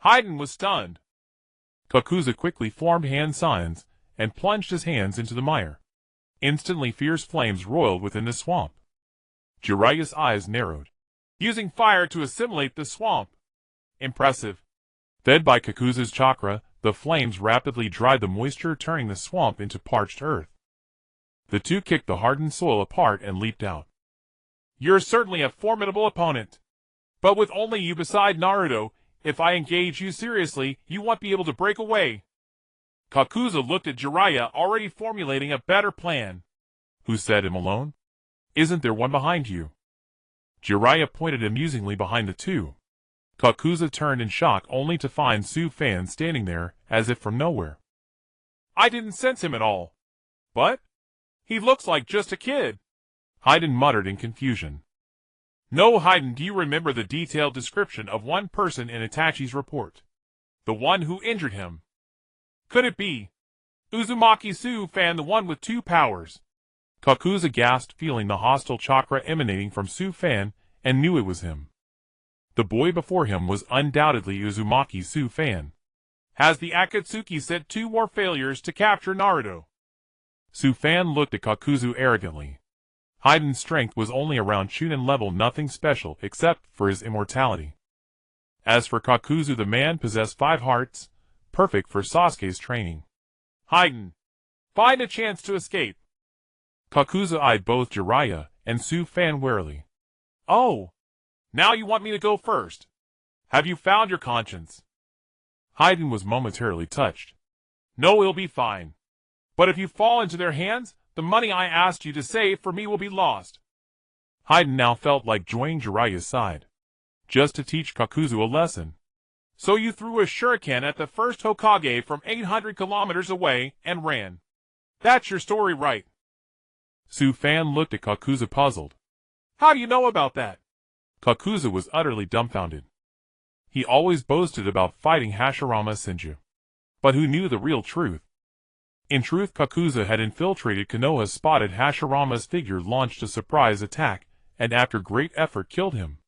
Hayden was stunned. Kakuzu quickly formed hand signs and plunged his hands into the mire. Instantly, fierce flames roiled within the swamp. Jiraiya's eyes narrowed. Using fire to assimilate the swamp. Impressive. Fed by Kakuzu's chakra, the flames rapidly dried the moisture, turning the swamp into parched earth. The two kicked the hardened soil apart and leaped out. You're certainly a formidable opponent. But with only you beside Naruto, if I engage you seriously, you won't be able to break away. Kakuzu looked at Jiraiya, already formulating a better plan. Who set him alone? Isn't there one behind you? Jiraiya pointed amusingly behind the two. Kakuzu turned in shock, only to find Su Fan standing there, as if from nowhere. I didn't sense him at all. But he looks like just a kid. Hayden muttered in confusion. No, Hayden, do you remember the detailed description of one person in Itachi's report? The one who injured him. Could it be Uzumaki Su-fan, the one with two powers? Kakuzu gasped, feeling the hostile chakra emanating from Su-fan, and knew it was him. The boy before him was undoubtedly Uzumaki Su-fan. Has the Akatsuki set 2 more failures to capture Naruto? Su-fan looked at Kakuzu arrogantly. Hayden's strength was only around Chunin level, nothing special except for his immortality. As for Kakuzu, the man possessed 5 hearts, perfect for Sasuke's training. Hayden, find a chance to escape. Kakuzu eyed both Jiraiya and Su-fan warily. Oh, now you want me to go first? Have you found your conscience? Hayden was momentarily touched. No, it'll be fine. But if you fall into their hands, the money I asked you to save for me will be lost. Hayden now felt like joining Jiraiya's side, just to teach Kakuzu a lesson. So you threw a shuriken at the first Hokage from 800 kilometers away and ran. That's your story, right? Su-fan looked at Kakuzu puzzled. How do you know about that? Kakuzu was utterly dumbfounded. He always boasted about fighting Hashirama Senju. But who knew the real truth? In truth, Kakuzu had infiltrated Konoha, spotted Hashirama's figure, launched a surprise attack, and after great effort killed him.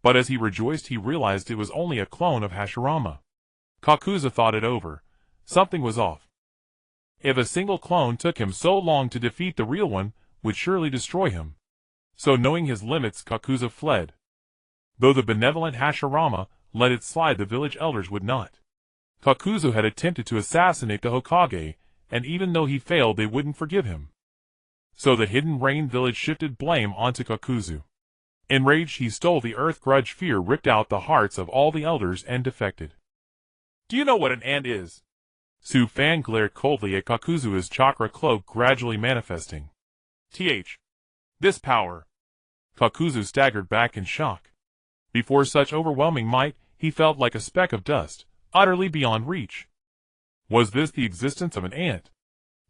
But as he rejoiced, he realized it was only a clone of Hashirama. Kakuzu thought it over. Something was off. If a single clone took him so long to defeat, the real one would surely destroy him. So knowing his limits, Kakuzu fled. Though the benevolent Hashirama let it slide, the village elders would not. Kakuzu had attempted to assassinate the Hokage, and even though he failed, they wouldn't forgive him. So the Hidden Rain village shifted blame onto Kakuzu. Enraged, he stole the earth grudge. Fear ripped out the hearts of all the elders and defected. Do you know what an ant is? Su-fan glared coldly at Kakuzu, his chakra cloak gradually manifesting. This power. Kakuzu staggered back in shock. Before such overwhelming might, he felt like a speck of dust, utterly beyond reach. Was this the existence of an ant?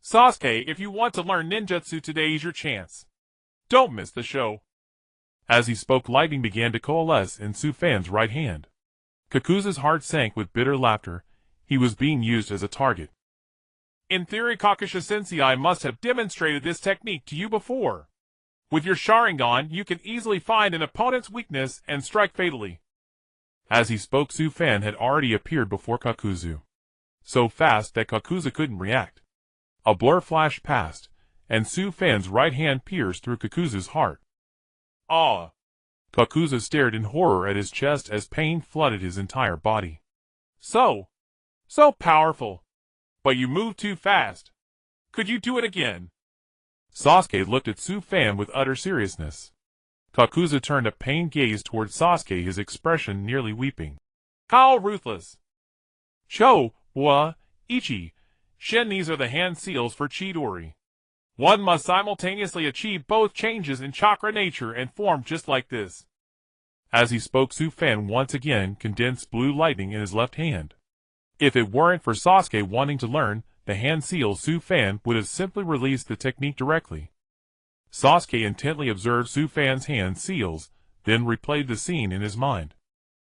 Sasuke, if you want to learn ninjutsu, today's your chance. Don't miss the show. As he spoke, lightning began to coalesce in Su-fan's right hand. Kakuzu's heart sank with bitter laughter. He was being used as a target. In theory, Kakashi-sensei must have demonstrated this technique to you before. With your Sharingan, you can easily find an opponent's weakness and strike fatally. As he spoke, Su-fan had already appeared before Kakuzu. So fast that Kakuzu couldn't react. A blur flashed past, and Su-fan's right hand pierced through Kakuzu's heart. Ah! Kakuzu stared in horror at his chest as pain flooded his entire body. So powerful. But you moved too fast. Could you do it again? Sasuke looked at Su-fan with utter seriousness. Kakuzu turned a pained gaze toward Sasuke, his expression nearly weeping. How ruthless! Cho, wa, ichi, shin, these are the hand seals for Chidori. One must simultaneously achieve both changes in chakra nature and form just like this. As he spoke, Su-fan once again condensed blue lightning in his left hand. If it weren't for Sasuke wanting to learn the hand seals, Su-fan would have simply released the technique directly. Sasuke intently observed Su-fan's hand seals, then replayed the scene in his mind.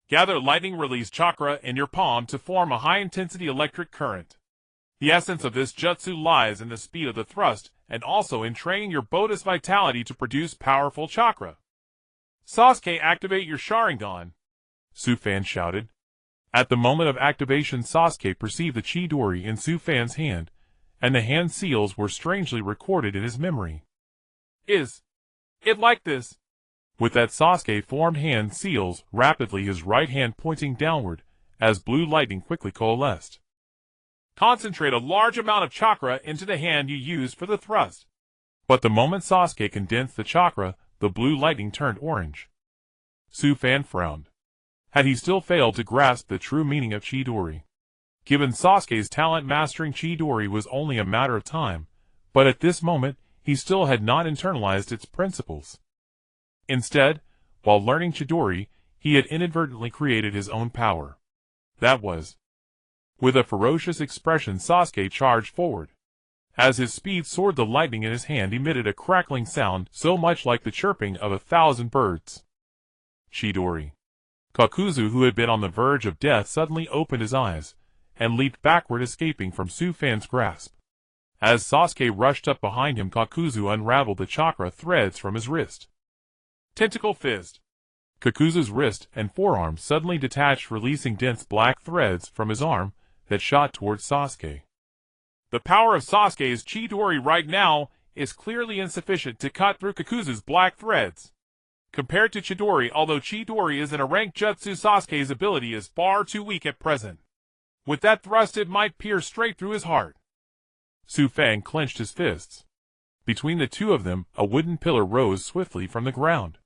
Gather lightning release chakra in your palm to form a high-intensity electric current. The essence of this jutsu lies in the speed of the thrust, and also in training your Bodhi's vitality to produce powerful chakra. Sasuke, activate your Sharingan! Su-fan shouted. At the moment of activation, Sasuke perceived the Chidori in Su-fan's hand, and the hand seals were strangely recorded in his memory. Is it like this? With that, Sasuke formed hand seals rapidly, his right hand pointing downward, as blue lightning quickly coalesced. Concentrate a large amount of chakra into the hand you used for the thrust. But the moment Sasuke condensed the chakra, the blue lightning turned orange. Su-fan frowned. Had he still failed to grasp the true meaning of Chidori? Given Sasuke's talent, mastering Chidori was only a matter of time, but at this moment, he still had not internalized its principles. Instead, while learning Chidori, he had inadvertently created his own power. That was. With a ferocious expression, Sasuke charged forward. As his speed soared, the lightning in his hand emitted a crackling sound so much like the chirping of 1,000 birds. Chidori. Kakuzu, who had been on the verge of death, suddenly opened his eyes, and leaped backward, escaping from Sufan's grasp. As Sasuke rushed up behind him, Kakuzu unraveled the chakra threads from his wrist. Tentacle fist. Kakuzu's wrist and forearm suddenly detached, releasing dense black threads from his arm that shot towards Sasuke. The power of Sasuke's Chidori right now is clearly insufficient to cut through Kakuzu's black threads. Compared to Chidori, although Chidori is in a ranked jutsu, Sasuke's ability is far too weak at present. With that thrust, it might pierce straight through his heart. Sufan clenched his fists. Between the two of them, a wooden pillar rose swiftly from the ground.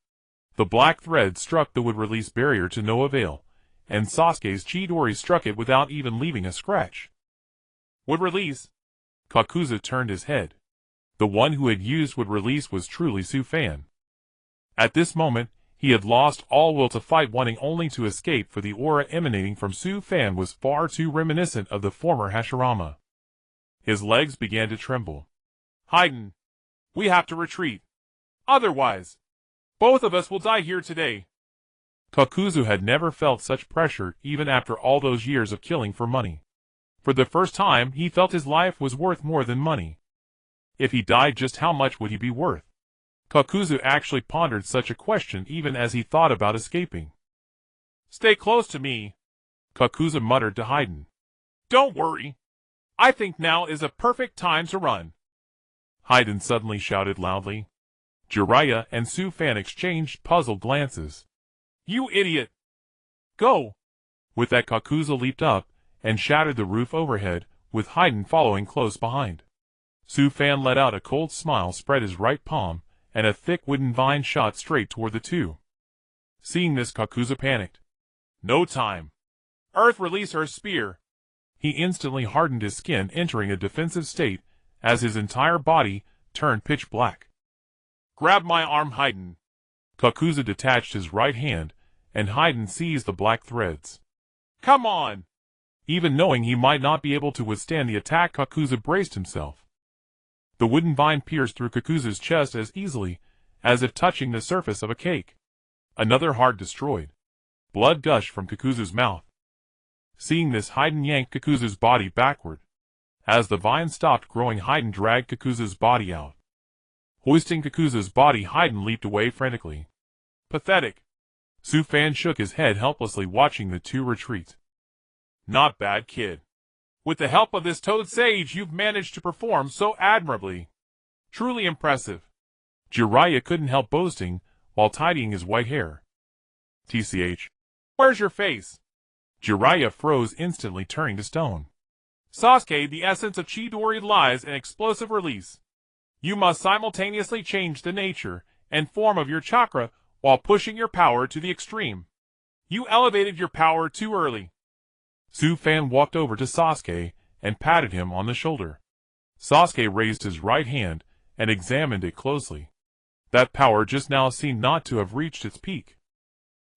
The black thread struck the wood-release barrier to no avail, and Sasuke's Chidori struck it without even leaving a scratch. Wood release. Kakuzu turned his head. The one who had used wood release was truly Sufan. At this moment, he had lost all will to fight, wanting only to escape, for the aura emanating from Sufan was far too reminiscent of the former Hashirama. His legs began to tremble. Haiden, we have to retreat. Otherwise, both of us will die here today. Kakuzu had never felt such pressure, even after all those years of killing for money. For the first time, he felt his life was worth more than money. If he died, just how much would he be worth? Kakuzu actually pondered such a question even as he thought about escaping. Stay close to me, Kakuzu muttered to Haiden. Don't worry. I think now is a perfect time to run. Haiden suddenly shouted loudly. Jiraiya and Sufan exchanged puzzled glances. You idiot! Go! With that, Kakuzu leaped up and shattered the roof overhead, with Haiden following close behind. Sufan let out a cold smile, spread his right palm, and a thick wooden vine shot straight toward the two. Seeing this, Kakuzu panicked. No time. Earth, release her spear. He instantly hardened his skin, entering a defensive state, as his entire body turned pitch black. Grab my arm, Haiden. Kakuzu detached his right hand, and Haiden seized the black threads. Come on! Even knowing he might not be able to withstand the attack, Kakuzu braced himself. The wooden vine pierced through Kakuzu's chest as easily as if touching the surface of a cake. Another heart destroyed. Blood gushed from Kakuzu's mouth. Seeing this, Haiden yanked Kakuzu's body backward. As the vine stopped growing, Haiden dragged Kakuzu's body out. Hoisting Kakuzu's body, Haiden leaped away frantically. Pathetic. Sufan shook his head helplessly, watching the two retreat. Not bad, kid. With the help of this toad sage, you've managed to perform so admirably. Truly impressive. Jiraiya couldn't help boasting while tidying his white hair. TCH. Where's your face? Jiraiya froze, instantly turning to stone. Sasuke, the essence of Chidori lies in explosive release. You must simultaneously change the nature and form of your chakra while pushing your power to the extreme. You elevated your power too early. Sufan walked over to Sasuke and patted him on the shoulder. Sasuke raised his right hand and examined it closely. That power just now seemed not to have reached its peak.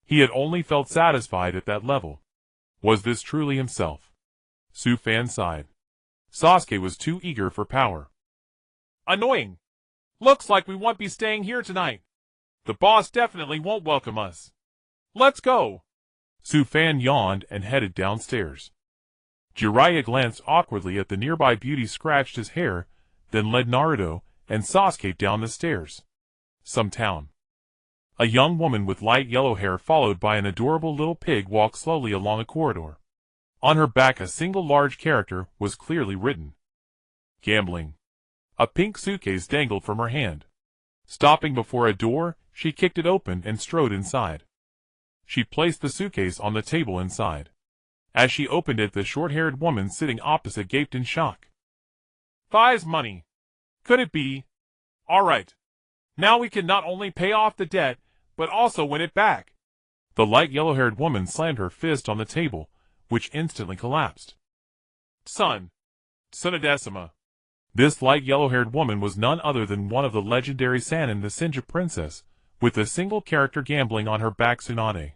He had only felt satisfied at that level. Was this truly himself? Sufan sighed. Sasuke was too eager for power. Annoying. Looks like we won't be staying here tonight. The boss definitely won't welcome us. Let's go. Sufan yawned and headed downstairs. Jiraiya glanced awkwardly at the nearby beauty, scratched his hair, then led Naruto and Sasuke down the stairs. Some town. A young woman with light yellow hair, followed by an adorable little pig, walked slowly along a corridor. On her back, a single large character was clearly written. Gambling. A pink suitcase dangled from her hand. Stopping before a door, she kicked it open and strode inside. She placed the suitcase on the table inside. As she opened it, the short-haired woman sitting opposite gaped in shock. Thigh's money. Could it be? All right. Now we can not only pay off the debt, but also win it back. The light yellow-haired woman slammed her fist on the table, which instantly collapsed. Son. Sunadesima. This light yellow-haired woman was none other than one of the legendary Sannin, the Senju princess, with a single character gambling on her back, Tsunade.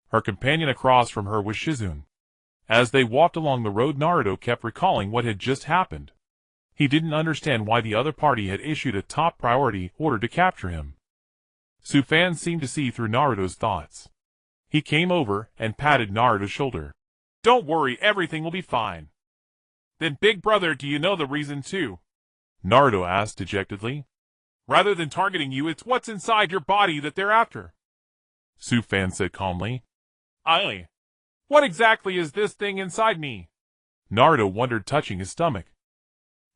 Her companion across from her was Shizune. As they walked along the road, Naruto kept recalling what had just happened. He didn't understand why the other party had issued a top priority order to capture him. Sufan seemed to see through Naruto's thoughts. He came over and patted Naruto's shoulder. Don't worry, everything will be fine. Then big brother, do you know the reason too? Naruto asked dejectedly. Rather than targeting you, it's what's inside your body that they're after. Sufan said calmly. Aye. What exactly is this thing inside me? Naruto wondered, touching his stomach.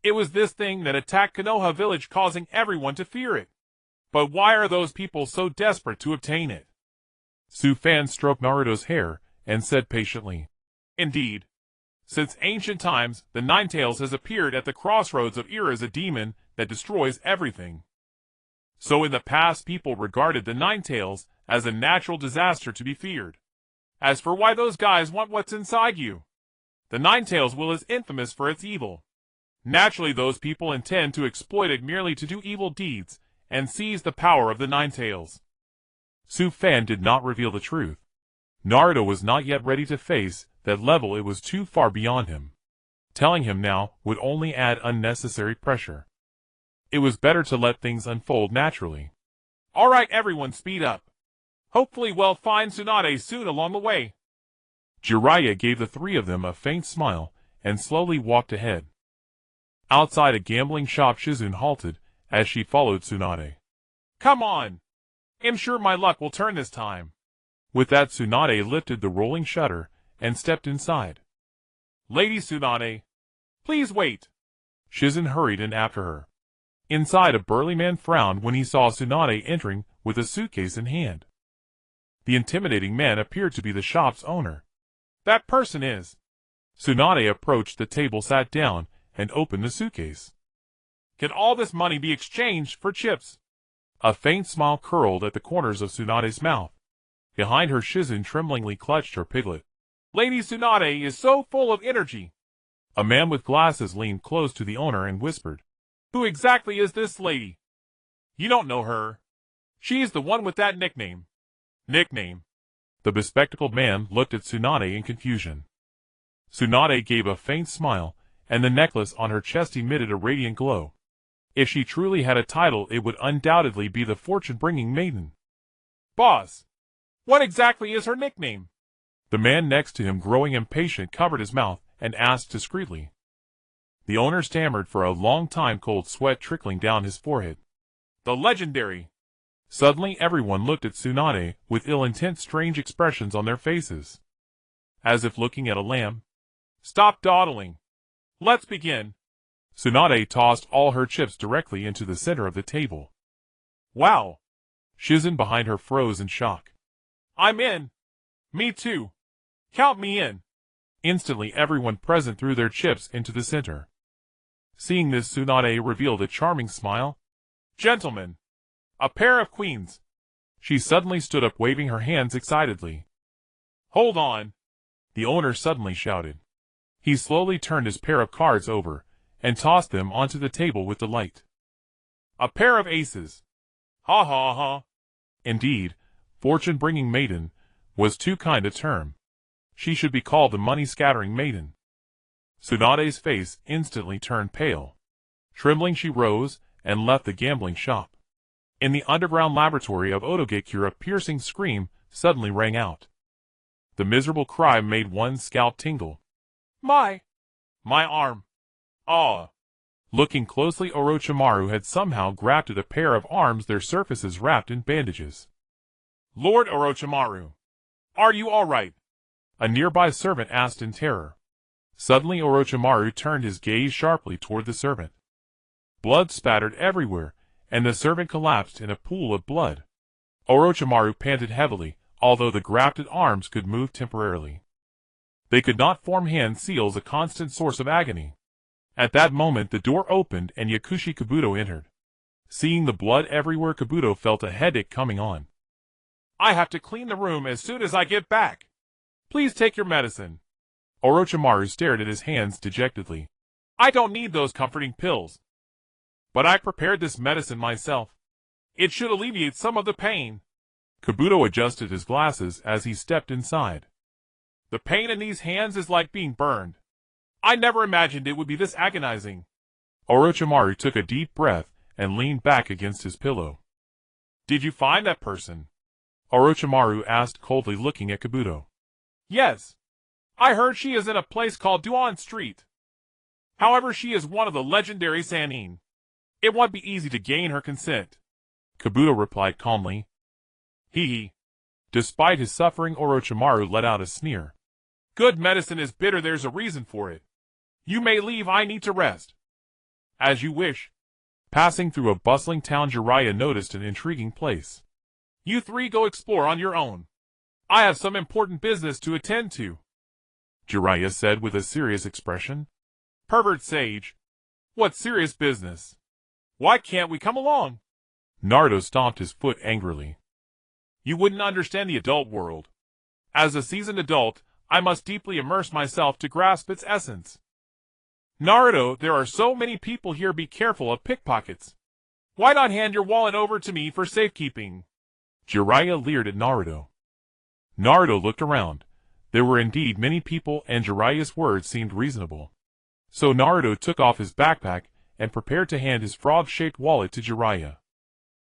It was this thing that attacked Konoha village, causing everyone to fear it. But why are those people so desperate to obtain it? Sufan stroked Naruto's hair and said patiently. Indeed. Since ancient times, the Ninetales has appeared at the crossroads of era as a demon that destroys everything. So in the past, people regarded the Ninetales as a natural disaster to be feared. As for why those guys want what's inside you, the Ninetales will is infamous for its evil. Naturally, those people intend to exploit it merely to do evil deeds and seize the power of the Ninetales. Sufan did not reveal the truth. Naruto was not yet ready to face that level. It was too far beyond him. Telling him now would only add unnecessary pressure. It was better to let things unfold naturally. All right, everyone, speed up. Hopefully we'll find Tsunade soon along the way. Jiraiya gave the three of them a faint smile and slowly walked ahead. Outside a gambling shop, Shizune halted as she followed Tsunade. Come on! I'm sure my luck will turn this time. With that, Tsunade lifted the rolling shutter and stepped inside. Lady Tsunade, please wait. Shizune hurried in after her. Inside, a burly man frowned when he saw Tsunade entering with a suitcase in hand. The intimidating man appeared to be the shop's owner. That person is. Tsunade approached the table, sat down, and opened the suitcase. Can all this money be exchanged for chips? A faint smile curled at the corners of Tsunade's mouth. Behind her, Shizune tremblingly clutched her piglet. Lady Tsunade is so full of energy. A man with glasses leaned close to the owner and whispered. Who exactly is this lady? You don't know her. She's the one with that nickname. Nickname. The bespectacled man looked at Tsunade in confusion. Tsunade gave a faint smile, and the necklace on her chest emitted a radiant glow. If she truly had a title, it would undoubtedly be the fortune-bringing maiden. Boss, what exactly is her nickname? The man next to him, growing impatient, covered his mouth and asked discreetly. The owner stammered for a long time, cold sweat trickling down his forehead. The legendary. Suddenly everyone looked at Tsunade with ill intent, strange expressions on their faces. As if looking at a lamb. Stop dawdling. Let's begin. Tsunade tossed all her chips directly into the center of the table. Wow. Shizune behind her froze in shock. I'm in. Me too. Count me in. Instantly everyone present threw their chips into the center. Seeing this, Tsunade revealed a charming smile. Gentlemen. A pair of queens. She suddenly stood up, waving her hands excitedly. Hold on. The owner suddenly shouted. He slowly turned his pair of cards over and tossed them onto the table with delight. A pair of aces. Ha ha ha. Indeed, fortune-bringing maiden was too kind a term. She should be called the money-scattering maiden. Tsunade's face instantly turned pale. Trembling, she rose and left the gambling shop. In the underground laboratory of Otogakure, a piercing scream suddenly rang out. The miserable cry made one's scalp tingle. My arm. Ah. Looking closely, Orochimaru had somehow grafted a pair of arms, their surfaces wrapped in bandages. Lord Orochimaru, are you all right? A nearby servant asked in terror. Suddenly Orochimaru turned his gaze sharply toward the servant. Blood spattered everywhere, and the servant collapsed in a pool of blood. Orochimaru panted heavily, although the grafted arms could move temporarily. They could not form hand seals, a constant source of agony. At that moment the door opened and Yakushi Kabuto entered. Seeing the blood everywhere, Kabuto felt a headache coming on. I have to clean the room as soon as I get back. Please take your medicine. Orochimaru stared at his hands dejectedly. I don't need those comforting pills. But I prepared this medicine myself. It should alleviate some of the pain. Kabuto adjusted his glasses as he stepped inside. The pain in these hands is like being burned. I never imagined it would be this agonizing. Orochimaru took a deep breath and leaned back against his pillow. Did you find that person? Orochimaru asked coldly, looking at Kabuto. Yes. I heard she is in a place called Duan Street. However, she is one of the legendary Sannin. It won't be easy to gain her consent. Kabuto replied calmly. Hee. Despite his suffering, Orochimaru let out a sneer. Good medicine is bitter, there's a reason for it. You may leave, I need to rest. As you wish. Passing through a bustling town, Jiraiya noticed an intriguing place. You three go explore on your own. I have some important business to attend to, Jiraiya said with a serious expression. Pervert sage. What serious business? Why can't we come along? Naruto stomped his foot angrily. You wouldn't understand the adult world. As a seasoned adult, I must deeply immerse myself to grasp its essence. Naruto, there are so many people here, be careful of pickpockets. Why not hand your wallet over to me for safekeeping? Jiraiya leered at Naruto. Naruto looked around. There were indeed many people, and Jiraiya's words seemed reasonable. So Naruto took off his backpack and prepared to hand his frog-shaped wallet to Jiraiya.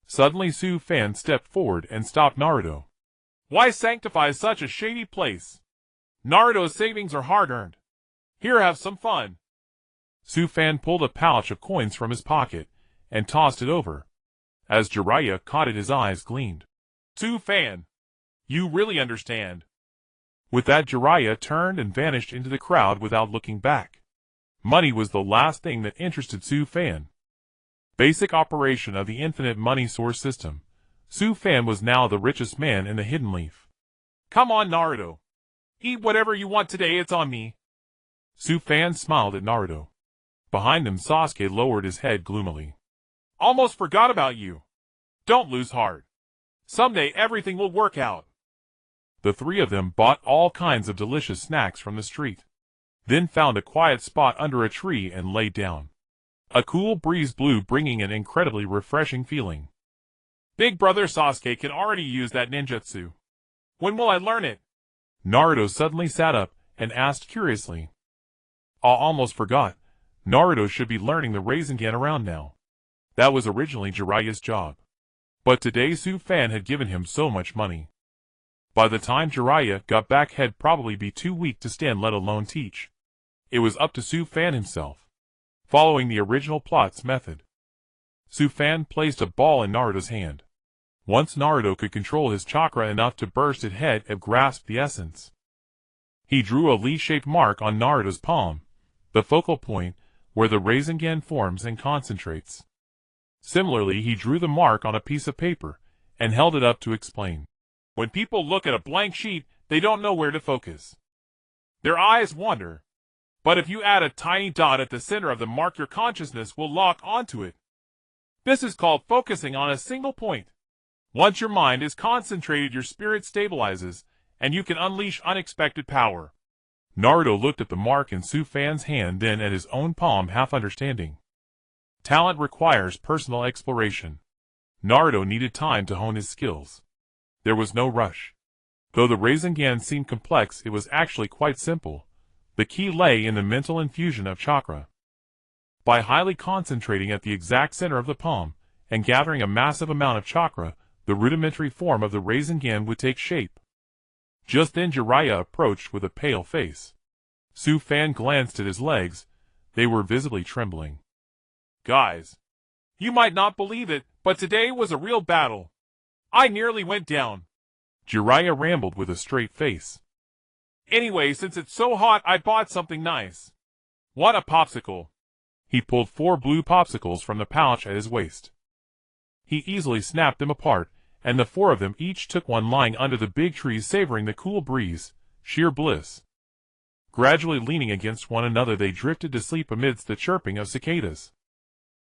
Suddenly Su Fan stepped forward and stopped Naruto. Why sanctify such a shady place? Naruto's savings are hard-earned. Here, have some fun. Su Fan pulled a pouch of coins from his pocket and tossed it over. As Jiraiya caught it, his eyes gleamed. Su Fan, you really understand. With that, Jiraiya turned and vanished into the crowd without looking back. Money was the last thing that interested Su Fan. Basic operation of the infinite money source system, Su Fan was now the richest man in the Hidden Leaf. Come on, Naruto. Eat whatever you want today, it's on me. Su Fan smiled at Naruto. Behind them, Sasuke lowered his head gloomily. Almost forgot about you. Don't lose heart. Someday everything will work out. The three of them bought all kinds of delicious snacks from the street, then found a quiet spot under a tree and laid down. A cool breeze blew, bringing an incredibly refreshing feeling. Big brother Sasuke can already use that ninjutsu. When will I learn it? Naruto suddenly sat up and asked curiously. I almost forgot. Naruto should be learning the Rasengan around now. That was originally Jiraiya's job. But today Su Fan had given him so much money. By the time Jiraiya got back, he'd probably be too weak to stand, let alone teach. It was up to Su Fan himself. Following the original plot's method, Su Fan placed a ball in Naruto's hand. Once Naruto could control his chakra enough to burst it, he'd have grasped the essence. He drew a Lee-shaped mark on Naruto's palm, the focal point where the Rasengan forms and concentrates. Similarly, he drew the mark on a piece of paper and held it up to explain. When people look at a blank sheet, they don't know where to focus. Their eyes wander. But if you add a tiny dot at the center of the mark, your consciousness will lock onto it. This is called focusing on a single point. Once your mind is concentrated, your spirit stabilizes, and you can unleash unexpected power. Naruto looked at the mark in Su Fan's hand, then at his own palm, half understanding. Talent requires personal exploration. Naruto needed time to hone his skills. There was no rush. Though the Rasengan seemed complex, it was actually quite simple. The key lay in the mental infusion of chakra. By highly concentrating at the exact center of the palm, and gathering a massive amount of chakra, the rudimentary form of the Rasengan would take shape. Just then Jiraiya approached with a pale face. Su Fan glanced at his legs. They were visibly trembling. Guys, you might not believe it, but today was a real battle. I nearly went down. Jiraiya rambled with a straight face. Anyway, since it's so hot, I bought something nice. Want a popsicle? He pulled 4 blue popsicles from the pouch at his waist. He easily snapped them apart, and the 4 of them each took one, lying under the big trees, savoring the cool breeze. Sheer bliss. Gradually leaning against one another, they drifted to sleep amidst the chirping of cicadas.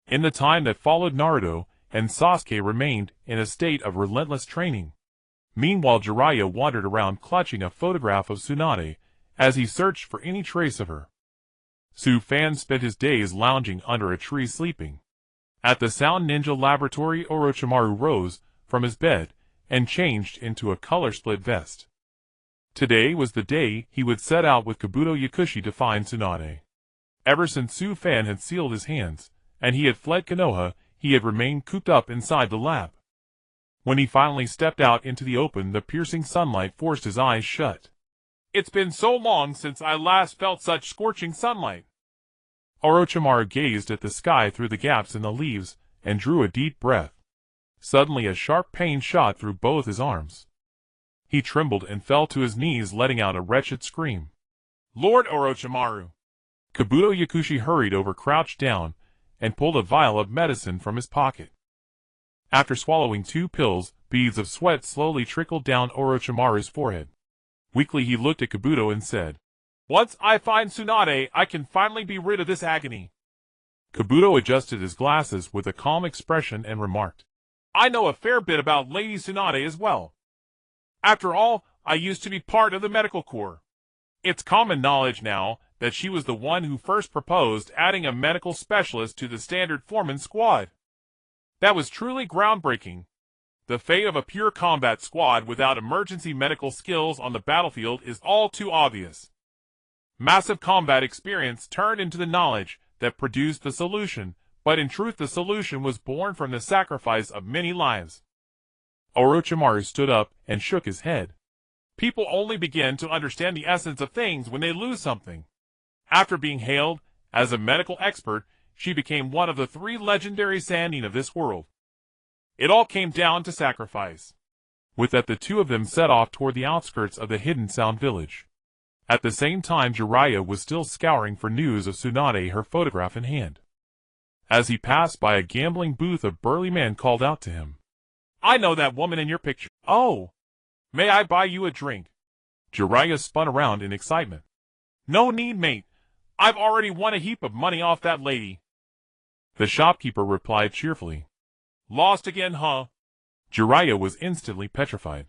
In the time that followed, Naruto and Sasuke remained in a state of relentless training. Meanwhile, Jiraiya wandered around clutching a photograph of Tsunade as he searched for any trace of her. Su Fan spent his days lounging under a tree, sleeping. At the Sound Ninja Laboratory, Orochimaru rose from his bed and changed into a color-split vest. Today was the day he would set out with Kabuto Yakushi to find Tsunade. Ever since Su Fan had sealed his hands and he had fled Konoha, he had remained cooped up inside the lab. When he finally stepped out into the open, the piercing sunlight forced his eyes shut. It's been so long since I last felt such scorching sunlight. Orochimaru gazed at the sky through the gaps in the leaves and drew a deep breath. Suddenly a sharp pain shot through both his arms. He trembled and fell to his knees, letting out a wretched scream. Lord Orochimaru! Kabuto Yakushi hurried over, crouched down, and pulled a vial of medicine from his pocket. After swallowing 2 pills, beads of sweat slowly trickled down Orochimaru's forehead. Weakly he looked at Kabuto and said, Once I find Tsunade, I can finally be rid of this agony. Kabuto adjusted his glasses with a calm expression and remarked, I know a fair bit about Lady Tsunade as well. After all, I used to be part of the medical corps. It's common knowledge now that she was the one who first proposed adding a medical specialist to the standard foreman squad. That was truly groundbreaking. The fate of a pure combat squad without emergency medical skills on the battlefield is all too obvious. Massive combat experience turned into the knowledge that produced the solution, but in truth the solution was born from the sacrifice of many lives. Orochimaru stood up and shook his head. People only begin to understand the essence of things when they lose something. After being hailed as a medical expert, she became one of the 3 legendary Sannin of this world. It all came down to sacrifice. With that, the 2 of them set off toward the outskirts of the hidden Sound Village. At the same time, Jiraiya was still scouring for news of Tsunade, her photograph in hand. As he passed by a gambling booth, a burly man called out to him. I know that woman in your picture. Oh! May I buy you a drink? Jiraiya spun around in excitement. No need, mate. I've already won a heap of money off that lady. The shopkeeper replied cheerfully. Lost again, huh? Jiraiya was instantly petrified.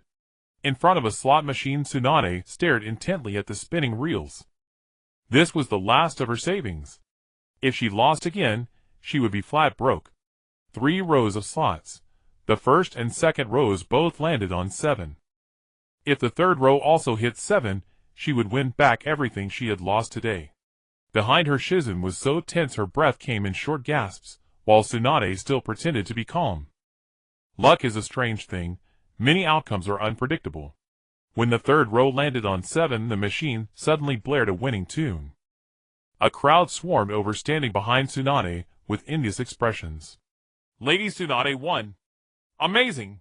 In front of a slot machine, Tsunade stared intently at the spinning reels. This was the last of her savings. If she lost again, she would be flat broke. 3 rows of slots. The first and second rows both landed on 7. If the third row also hit 7, she would win back everything she had lost today. Behind her, Hiruzen was so tense her breath came in short gasps, while Tsunade still pretended to be calm. Luck is a strange thing. Many outcomes are unpredictable. When the third row landed on 7, the machine suddenly blared a winning tune. A crowd swarmed over, standing behind Tsunade with envious expressions. Lady Tsunade won. Amazing!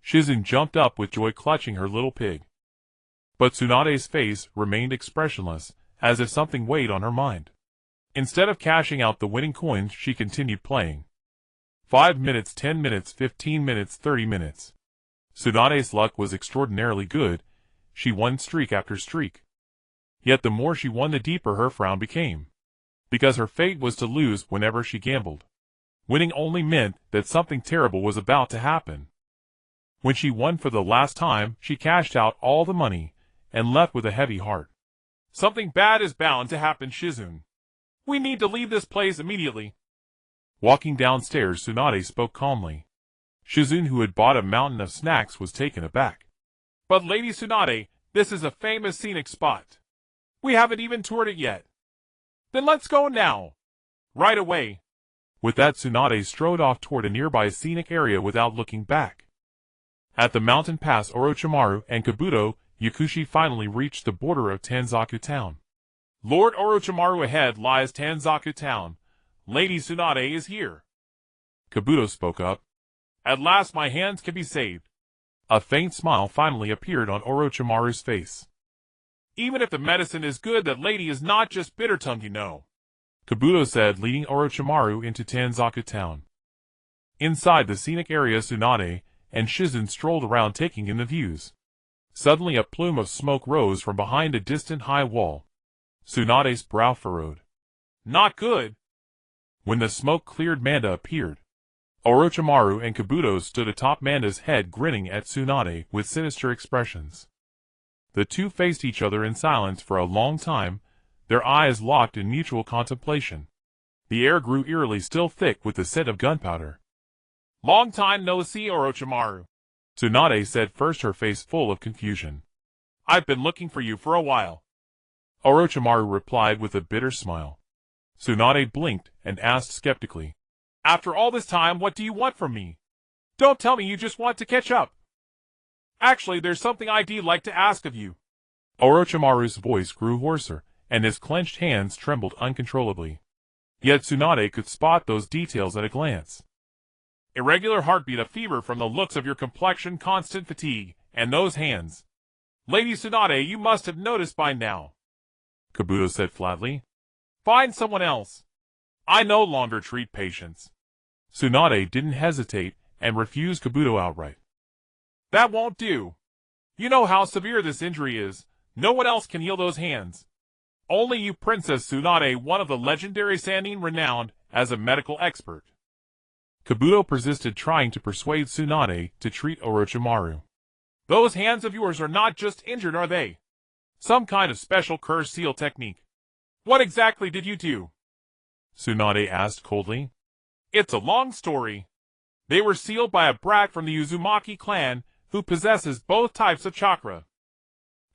Hiruzen jumped up with joy, clutching her little pig. But Tsunade's face remained expressionless, as if something weighed on her mind. Instead of cashing out the winning coins, she continued playing. 5 minutes, 10 minutes, 15 minutes, 30 minutes. Tsunade's luck was extraordinarily good. She won streak after streak. Yet the more she won, the deeper her frown became. Because her fate was to lose whenever she gambled. Winning only meant that something terrible was about to happen. When she won for the last time, she cashed out all the money and left with a heavy heart. Something bad is bound to happen, Hiruzen. We need to leave this place immediately. Walking downstairs, Tsunade spoke calmly. Hiruzen, who had bought a mountain of snacks, was taken aback. But Lady Tsunade, this is a famous scenic spot. We haven't even toured it yet. Then let's go now. Right away. With that, Tsunade strode off toward a nearby scenic area without looking back. At the mountain pass, Orochimaru and Kabuto Yakushi finally reached the border of Tanzaku Town. Lord Orochimaru, ahead lies Tanzaku Town. Lady Tsunade is here. Kabuto spoke up. At last my hands can be saved. A faint smile finally appeared on Orochimaru's face. Even if the medicine is good, that lady is not just bitter-tongued, you know. Kabuto said, leading Orochimaru into Tanzaku Town. Inside the scenic area, Tsunade and Hiruzen strolled around, taking in the views. Suddenly a plume of smoke rose from behind a distant high wall. Tsunade's brow furrowed. Not good. When the smoke cleared, Manda appeared. Orochimaru and Kabuto stood atop Manda's head, grinning at Tsunade with sinister expressions. The 2 faced each other in silence for a long time, their eyes locked in mutual contemplation. The air grew eerily still, thick with the scent of gunpowder. Long time no see, Orochimaru. Tsunade said first, her face full of confusion. I've been looking for you for a while. Orochimaru replied with a bitter smile. Tsunade blinked and asked skeptically. After all this time, what do you want from me? Don't tell me you just want to catch up. Actually, there's something I'd like to ask of you. Orochimaru's voice grew hoarser, and his clenched hands trembled uncontrollably. Yet Tsunade could spot those details at a glance. Irregular heartbeat, a fever from the looks of your complexion, constant fatigue, and those hands. Lady Tsunade, you must have noticed by now. Kabuto said flatly. Find someone else. I no longer treat patients. Tsunade didn't hesitate and refused Kabuto outright. That won't do. You know how severe this injury is. No one else can heal those hands. Only you, Princess Tsunade, one of the legendary Sannin, renowned as a medical expert. Kabuto persisted, trying to persuade Tsunade to treat Orochimaru. Those hands of yours are not just injured, are they? Some kind of special curse seal technique. What exactly did you do? Tsunade asked coldly. It's a long story. They were sealed by a brat from the Uzumaki clan who possesses both types of chakra.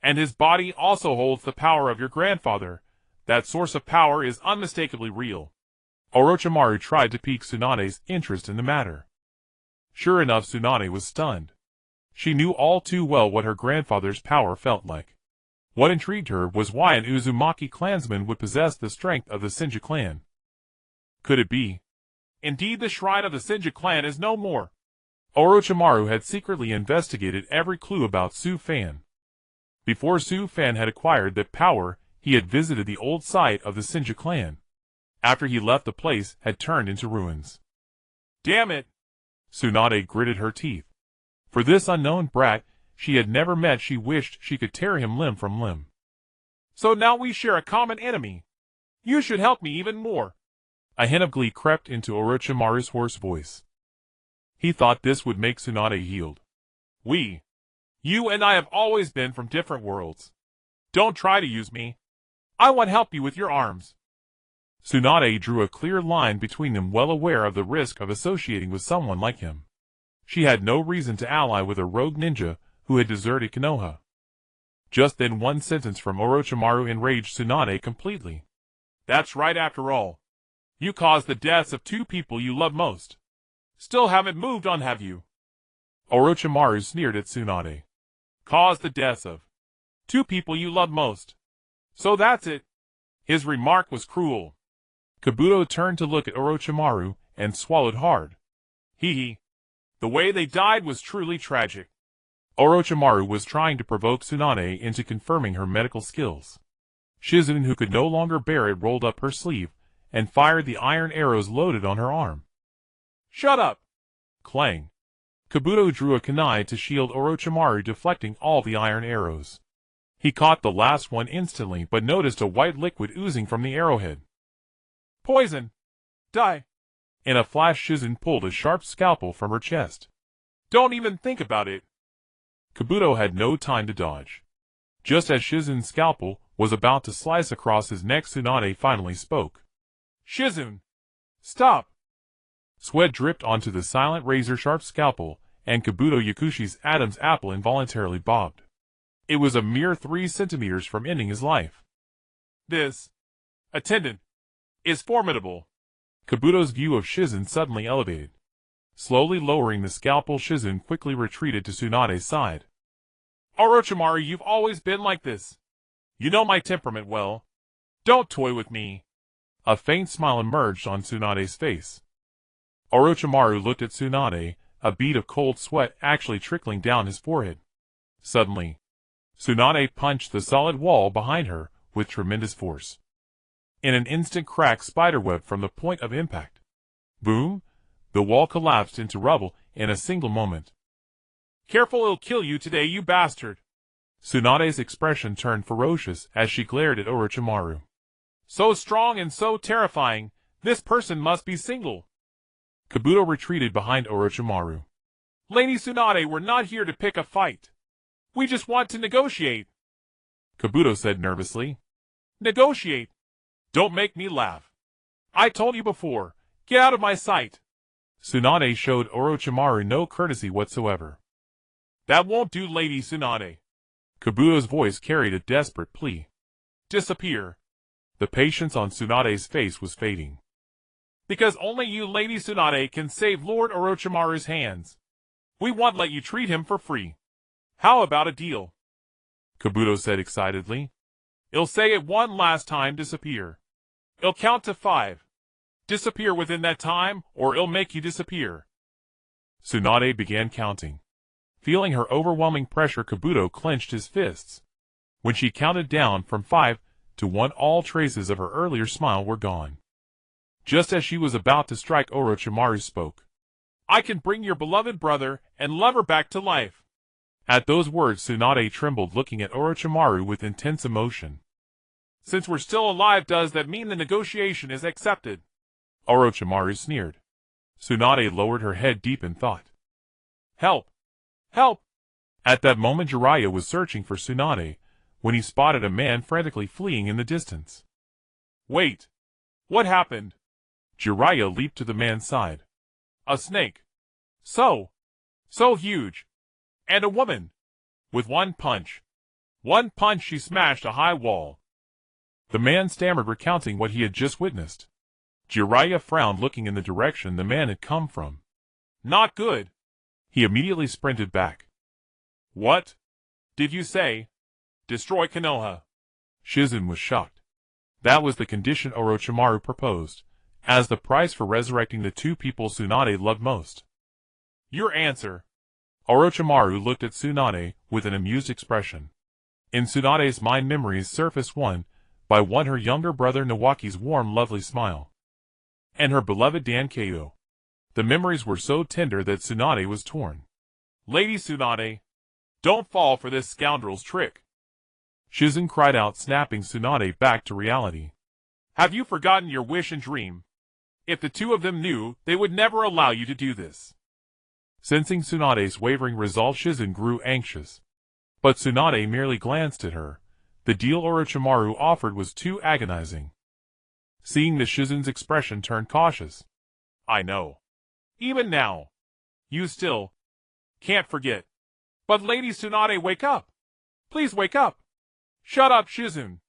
And his body also holds the power of your grandfather. That source of power is unmistakably real. Orochimaru tried to pique Tsunade's interest in the matter. Sure enough, Tsunade was stunned. She knew all too well what her grandfather's power felt like. What intrigued her was why an Uzumaki clansman would possess the strength of the Senju clan. Could it be? Indeed, the shrine of the Senju clan is no more. Orochimaru had secretly investigated every clue about Su Fan. Before Su Fan had acquired that power, he had visited the old site of the Senju clan. After he left, the place had turned into ruins. Damn it! Tsunade gritted her teeth. For this unknown brat she had never met, she wished she could tear him limb from limb. So now we share a common enemy. You should help me even more. A hint of glee crept into Orochimaru's hoarse voice. He thought this would make Tsunade yield. You and I have always been from different worlds. Don't try to use me. I want to help you with your arms. Tsunade drew a clear line between them, well aware of the risk of associating with someone like him. She had no reason to ally with a rogue ninja who had deserted Konoha. Just then one sentence from Orochimaru enraged Tsunade completely. That's right, after all. You caused the deaths of two people you love most. Still haven't moved on, have you? Orochimaru sneered at Tsunade. Caused the deaths of two people you love most. So that's it. His remark was cruel. Kabuto turned to look at Orochimaru and swallowed hard. The way they died was truly tragic. Orochimaru was trying to provoke Tsunade into confirming her medical skills. Shizen, who could no longer bear it, rolled up her sleeve and fired the iron arrows loaded on her arm. Shut up! Clang. Kabuto drew a kunai to shield Orochimaru, deflecting all the iron arrows. He caught the last one instantly, but noticed a white liquid oozing from the arrowhead. Poison! Die! In a flash, Shizen pulled a sharp scalpel from her chest. Don't even think about it! Kabuto had no time to dodge. Just as Shizen's scalpel was about to slice across his neck, Tsunade finally spoke. Shizen! Stop! Sweat dripped onto the silent razor-sharp scalpel, and Kabuto Yakushi's Adam's apple involuntarily bobbed. It was a mere 3 centimeters from ending his life. This attendant is formidable. Kabuto's view of Shizen suddenly elevated. Slowly lowering the scalpel, Shizen quickly retreated to Tsunade's side. Orochimaru, you've always been like this. You know my temperament well. Don't toy with me. A faint smile emerged on Tsunade's face. Orochimaru looked at Tsunade, a bead of cold sweat actually trickling down his forehead. Suddenly, Tsunade punched the solid wall behind her with tremendous force. In an instant, cracked spiderweb from the point of impact. Boom! The wall collapsed into rubble in a single moment. Careful, it'll kill you today, you bastard! Tsunade's expression turned ferocious as she glared at Orochimaru. So strong and so terrifying, this person must be single. Kabuto retreated behind Orochimaru. Lady Tsunade, we're not here to pick a fight. We just want to negotiate. Kabuto said nervously. Negotiate? Don't make me laugh. I told you before, get out of my sight. Tsunade showed Orochimaru no courtesy whatsoever. That won't do, Lady Tsunade. Kabuto's voice carried a desperate plea. Disappear. The patience on Tsunade's face was fading. Because only you, Lady Tsunade, can save Lord Orochimaru's hands. We won't let you treat him for free. How about a deal? Kabuto said excitedly. I'll say it one last time, disappear. I'll count to 5. Disappear within that time, or I'll make you disappear. Tsunade began counting. Feeling her overwhelming pressure, Kabuto clenched his fists. When she counted down from 5 to 1, all traces of her earlier smile were gone. Just as she was about to strike, Orochimaru spoke. I can bring your beloved brother and lover back to life. At those words, Tsunade trembled, looking at Orochimaru with intense emotion. Since we're still alive, does that mean the negotiation is accepted? Orochimaru sneered. Tsunade lowered her head deep in thought. Help! Help! At that moment, Jiraiya was searching for Tsunade when he spotted a man frantically fleeing in the distance. Wait! What happened? Jiraiya leaped to the man's side. A snake. So huge. And a woman. With one punch, she smashed a high wall. The man stammered, recounting what he had just witnessed. Jiraiya frowned, looking in the direction the man had come from. Not good. He immediately sprinted back. What did you say? Destroy Konoha. Shizen was shocked. That was the condition Orochimaru proposed, as the price for resurrecting the 2 people Tsunade loved most. Your answer. Orochimaru looked at Tsunade with an amused expression. In Tsunade's mind, memories surfaced one by one: her younger brother Nawaki's warm, lovely smile, and her beloved Dankeido. The memories were so tender that Tsunade was torn. Lady Tsunade, don't fall for this scoundrel's trick. Shizen cried out, snapping Tsunade back to reality. Have you forgotten your wish and dream? If the 2 of them knew, they would never allow you to do this. Sensing Tsunade's wavering resolve, Shizen grew anxious. But Tsunade merely glanced at her. The deal Orochimaru offered was too agonizing. Seeing the Shizen's expression turned cautious. I know. Even now. You still can't forget. But Lady Tsunade, wake up. Please wake up. Shut up, Shizen.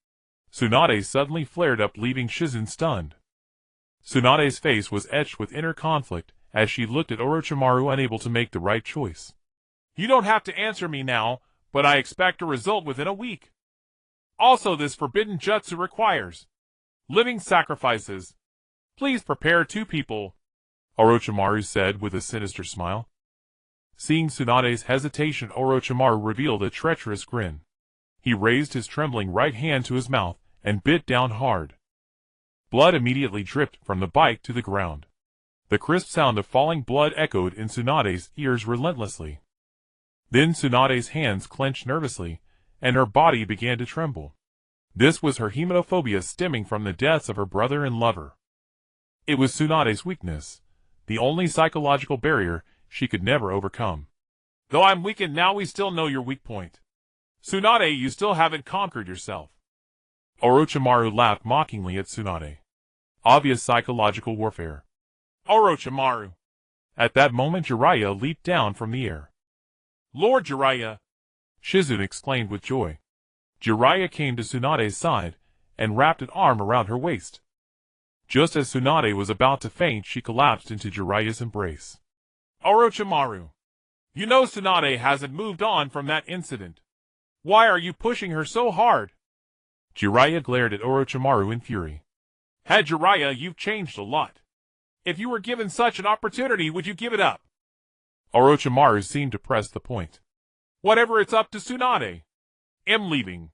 Tsunade suddenly flared up, leaving Shizen stunned. Tsunade's face was etched with inner conflict as she looked at Orochimaru, unable to make the right choice. You don't have to answer me now, but I expect a result within a week. Also, this forbidden jutsu requires living sacrifices. Please prepare 2 people, Orochimaru said with a sinister smile. Seeing Tsunade's hesitation, Orochimaru revealed a treacherous grin. He raised his trembling right hand to his mouth and bit down hard. Blood immediately dripped from the bite to the ground. The crisp sound of falling blood echoed in Tsunade's ears relentlessly. Then Tsunade's hands clenched nervously, and her body began to tremble. This was her hematophobia, stemming from the deaths of her brother and lover. It was Tsunade's weakness, the only psychological barrier she could never overcome. Though I'm weakened now, we still know your weak point. Tsunade, you still haven't conquered yourself. Orochimaru laughed mockingly at Tsunade. Obvious psychological warfare. Orochimaru. At that moment, Jiraiya leaped down from the air. Lord Jiraiya! Shizen exclaimed with joy. Jiraiya came to Tsunade's side and wrapped an arm around her waist. Just as Tsunade was about to faint, she collapsed into Jiraiya's embrace. Orochimaru, you know Tsunade hasn't moved on from that incident. Why are you pushing her so hard? Jiraiya glared at Orochimaru in fury. Head Jiraiya, you've changed a lot. If you were given such an opportunity, would you give it up? Orochimaru seemed to press the point. Whatever, it's up to Tsunade. I'm leaving.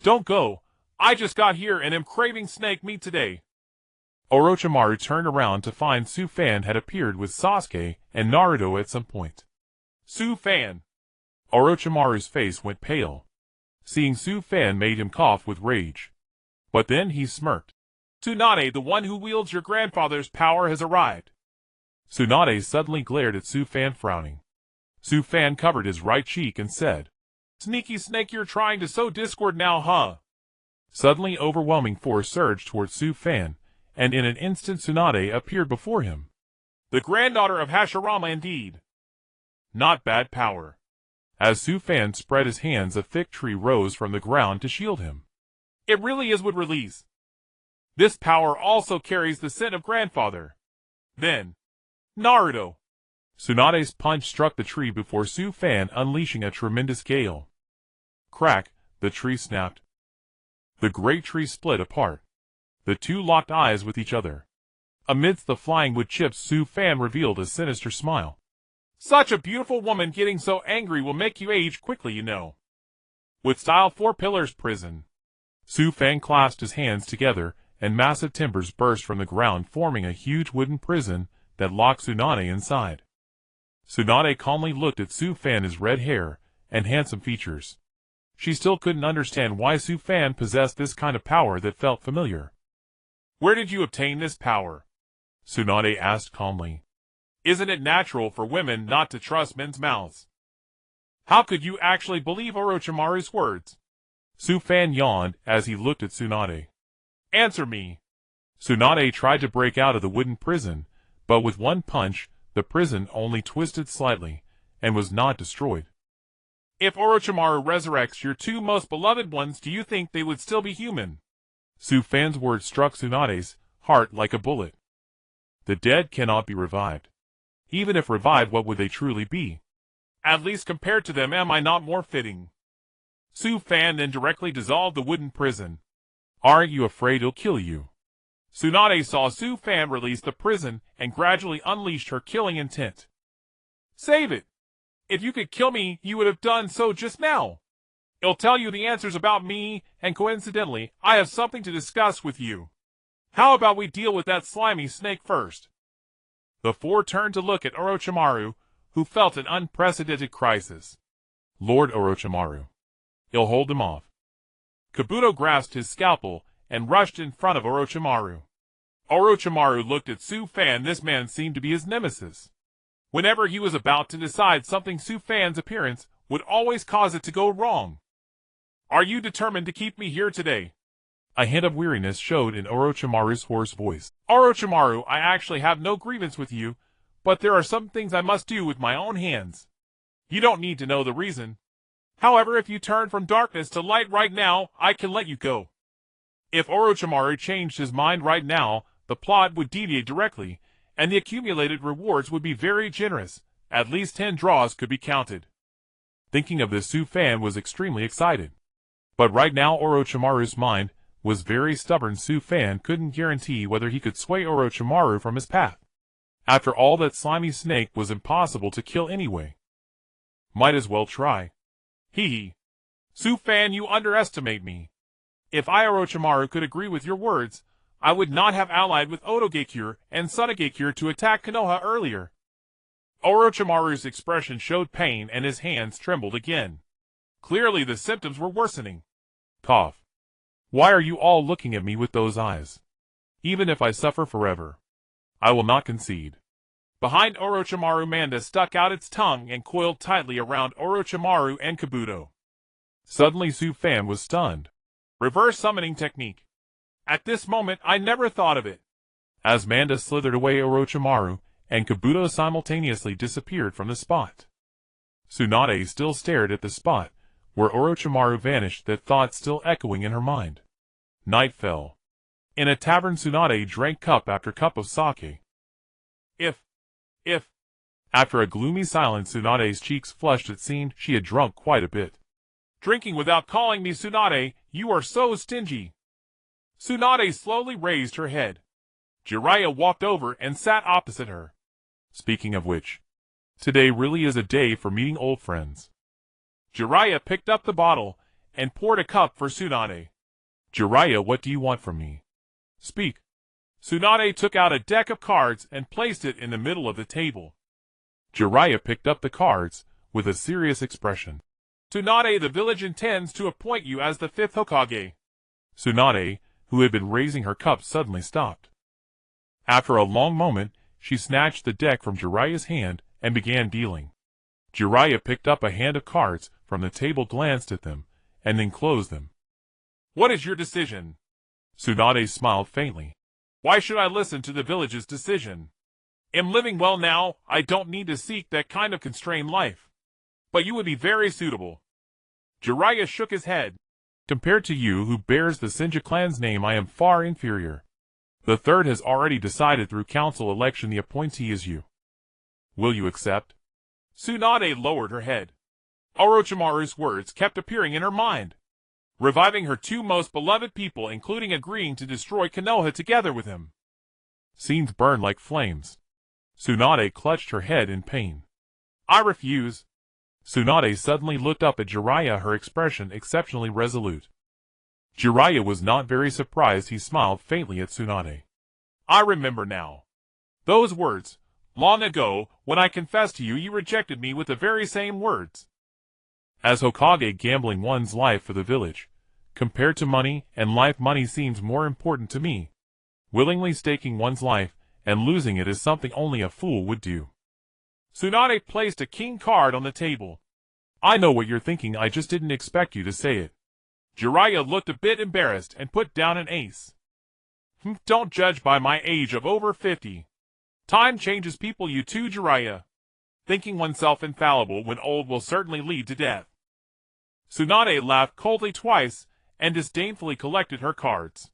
Don't go. I just got here and am craving snake meat today. Orochimaru turned around to find Su Fan had appeared with Sasuke and Naruto at some point. Su Fan. Orochimaru's face went pale. Seeing Su Fan made him cough with rage. But then he smirked. Tsunade, the one who wields your grandfather's power, has arrived. Tsunade suddenly glared at Su Fan, frowning. Su Fan covered his right cheek and said, Sneaky snake, you're trying to sow discord now, huh? Suddenly, overwhelming force surged towards Su Fan, and in an instant Tsunade appeared before him. The granddaughter of Hashirama indeed. Not bad power. As Su Fan spread his hands, a thick tree rose from the ground to shield him. It really is would release. This power also carries the scent of grandfather. Then, Naruto. Tsunade's punch struck the tree before Su Fan unleashing a tremendous gale. Crack, the tree snapped. The great tree split apart. The two locked eyes with each other. Amidst the flying wood chips, Su Fan revealed a sinister smile. Such a beautiful woman getting so angry will make you age quickly, you know. With style 4 pillars prison. Su Fan clasped his hands together, and massive timbers burst from the ground, forming a huge wooden prison that locked Tsunade inside. Tsunade calmly looked at Su Fan's red hair and handsome features. She still couldn't understand why Su Fan possessed this kind of power that felt familiar. Where did you obtain this power? Tsunade asked calmly. Isn't it natural for women not to trust men's mouths? How could you actually believe Orochimaru's words? Su Fan yawned as he looked at Tsunade. Answer me. Tsunade tried to break out of the wooden prison, but with one punch, the prison only twisted slightly, and was not destroyed. If Orochimaru resurrects your two most beloved ones, do you think they would still be human? Su Fan's words struck Tsunade's heart like a bullet. The dead cannot be revived. Even if revived, what would they truly be? At least compared to them, am I not more fitting? Su Fan then directly dissolved the wooden prison. Aren't you afraid he'll kill you? Tsunade saw Su Fan release the prison and gradually unleashed her killing intent. Save it! If you could kill me, you would have done so just now. It'll tell you the answers about me, and coincidentally, I have something to discuss with you. How about we deal with that slimy snake first? The four turned to look at Orochimaru, who felt an unprecedented crisis. Lord Orochimaru. He'll hold him off. Kabuto grasped his scalpel and rushed in front of Orochimaru. Orochimaru looked at Su Fan. This man seemed to be his nemesis. Whenever he was about to decide something, Su Fan's appearance would always cause it to go wrong. Are you determined to keep me here today? A hint of weariness showed in Orochimaru's hoarse voice. Orochimaru, I actually have no grievance with you, but there are some things I must do with my own hands. You don't need to know the reason. However, if you turn from darkness to light right now, I can let you go. If Orochimaru changed his mind right now, the plot would deviate directly, and the accumulated rewards would be very generous. At least 10 draws could be counted. Thinking of this, Su Fan was extremely excited. But right now Orochimaru's mind was very stubborn. Su Fan couldn't guarantee whether he could sway Orochimaru from his path. After all, that slimy snake was impossible to kill anyway. Might as well try. Hee hee. Su Fan, you underestimate me. If I, Orochimaru, could agree with your words, I would not have allied with Otogakure and Sunagakure to attack Konoha earlier. Orochimaru's expression showed pain and his hands trembled again. Clearly the symptoms were worsening. Cough. Why are you all looking at me with those eyes? Even if I suffer forever, I will not concede. Behind Orochimaru, Manda stuck out its tongue and coiled tightly around Orochimaru and Kabuto. Suddenly Su Fan was stunned. Reverse summoning technique. At this moment, I never thought of it. As Manda slithered away, Orochimaru and Kabuto simultaneously disappeared from the spot. Tsunade still stared at the spot where Orochimaru vanished, that thought still echoing in her mind. Night fell. In a tavern, Tsunade drank cup after cup of sake. If... After a gloomy silence, Tsunade's cheeks flushed. It seemed she had drunk quite a bit. Drinking without calling me Tsunade, you are so stingy. Tsunade slowly raised her head. Jiraiya walked over and sat opposite her. Speaking of which, today really is a day for meeting old friends. Jiraiya picked up the bottle and poured a cup for Tsunade. Jiraiya, what do you want from me? Speak. Tsunade took out a deck of cards and placed it in the middle of the table. Jiraiya picked up the cards with a serious expression. Tsunade, the village intends to appoint you as the 5th Hokage. Tsunade, who had been raising her cup, suddenly stopped. After a long moment, she snatched the deck from Jiraiya's hand and began dealing. Jiraiya picked up a hand of cards from the table, glanced at them, and then closed them. What is your decision? Tsunade smiled faintly. Why should I listen to the village's decision? Am living well now, I don't need to seek that kind of constrained life. But you would be very suitable. Jiraiya shook his head. Compared to you, who bears the Senju clan's name, I am far inferior. The third has already decided through council election. The appointee is you. Will you accept? Tsunade lowered her head. Orochimaru's words kept appearing in her mind, reviving her two most beloved people, including agreeing to destroy Konoha together with him. Scenes burned like flames. Tsunade clutched her head in pain. I refuse. Tsunade suddenly looked up at Jiraiya, her expression exceptionally resolute. Jiraiya was not very surprised. He smiled faintly at Tsunade. I remember now. Those words, long ago, when I confessed to you, you rejected me with the very same words. As Hokage, gambling one's life for the village, compared to money and life, money seems more important to me. Willingly staking one's life and losing it is something only a fool would do. Tsunade placed a king card on the table. I know what you're thinking, I just didn't expect you to say it. Jiraiya looked a bit embarrassed and put down an ace. Don't judge by my age of over 50. Time changes people, you too, Jiraiya. Thinking oneself infallible when old will certainly lead to death. Tsunade laughed coldly twice and disdainfully collected her cards.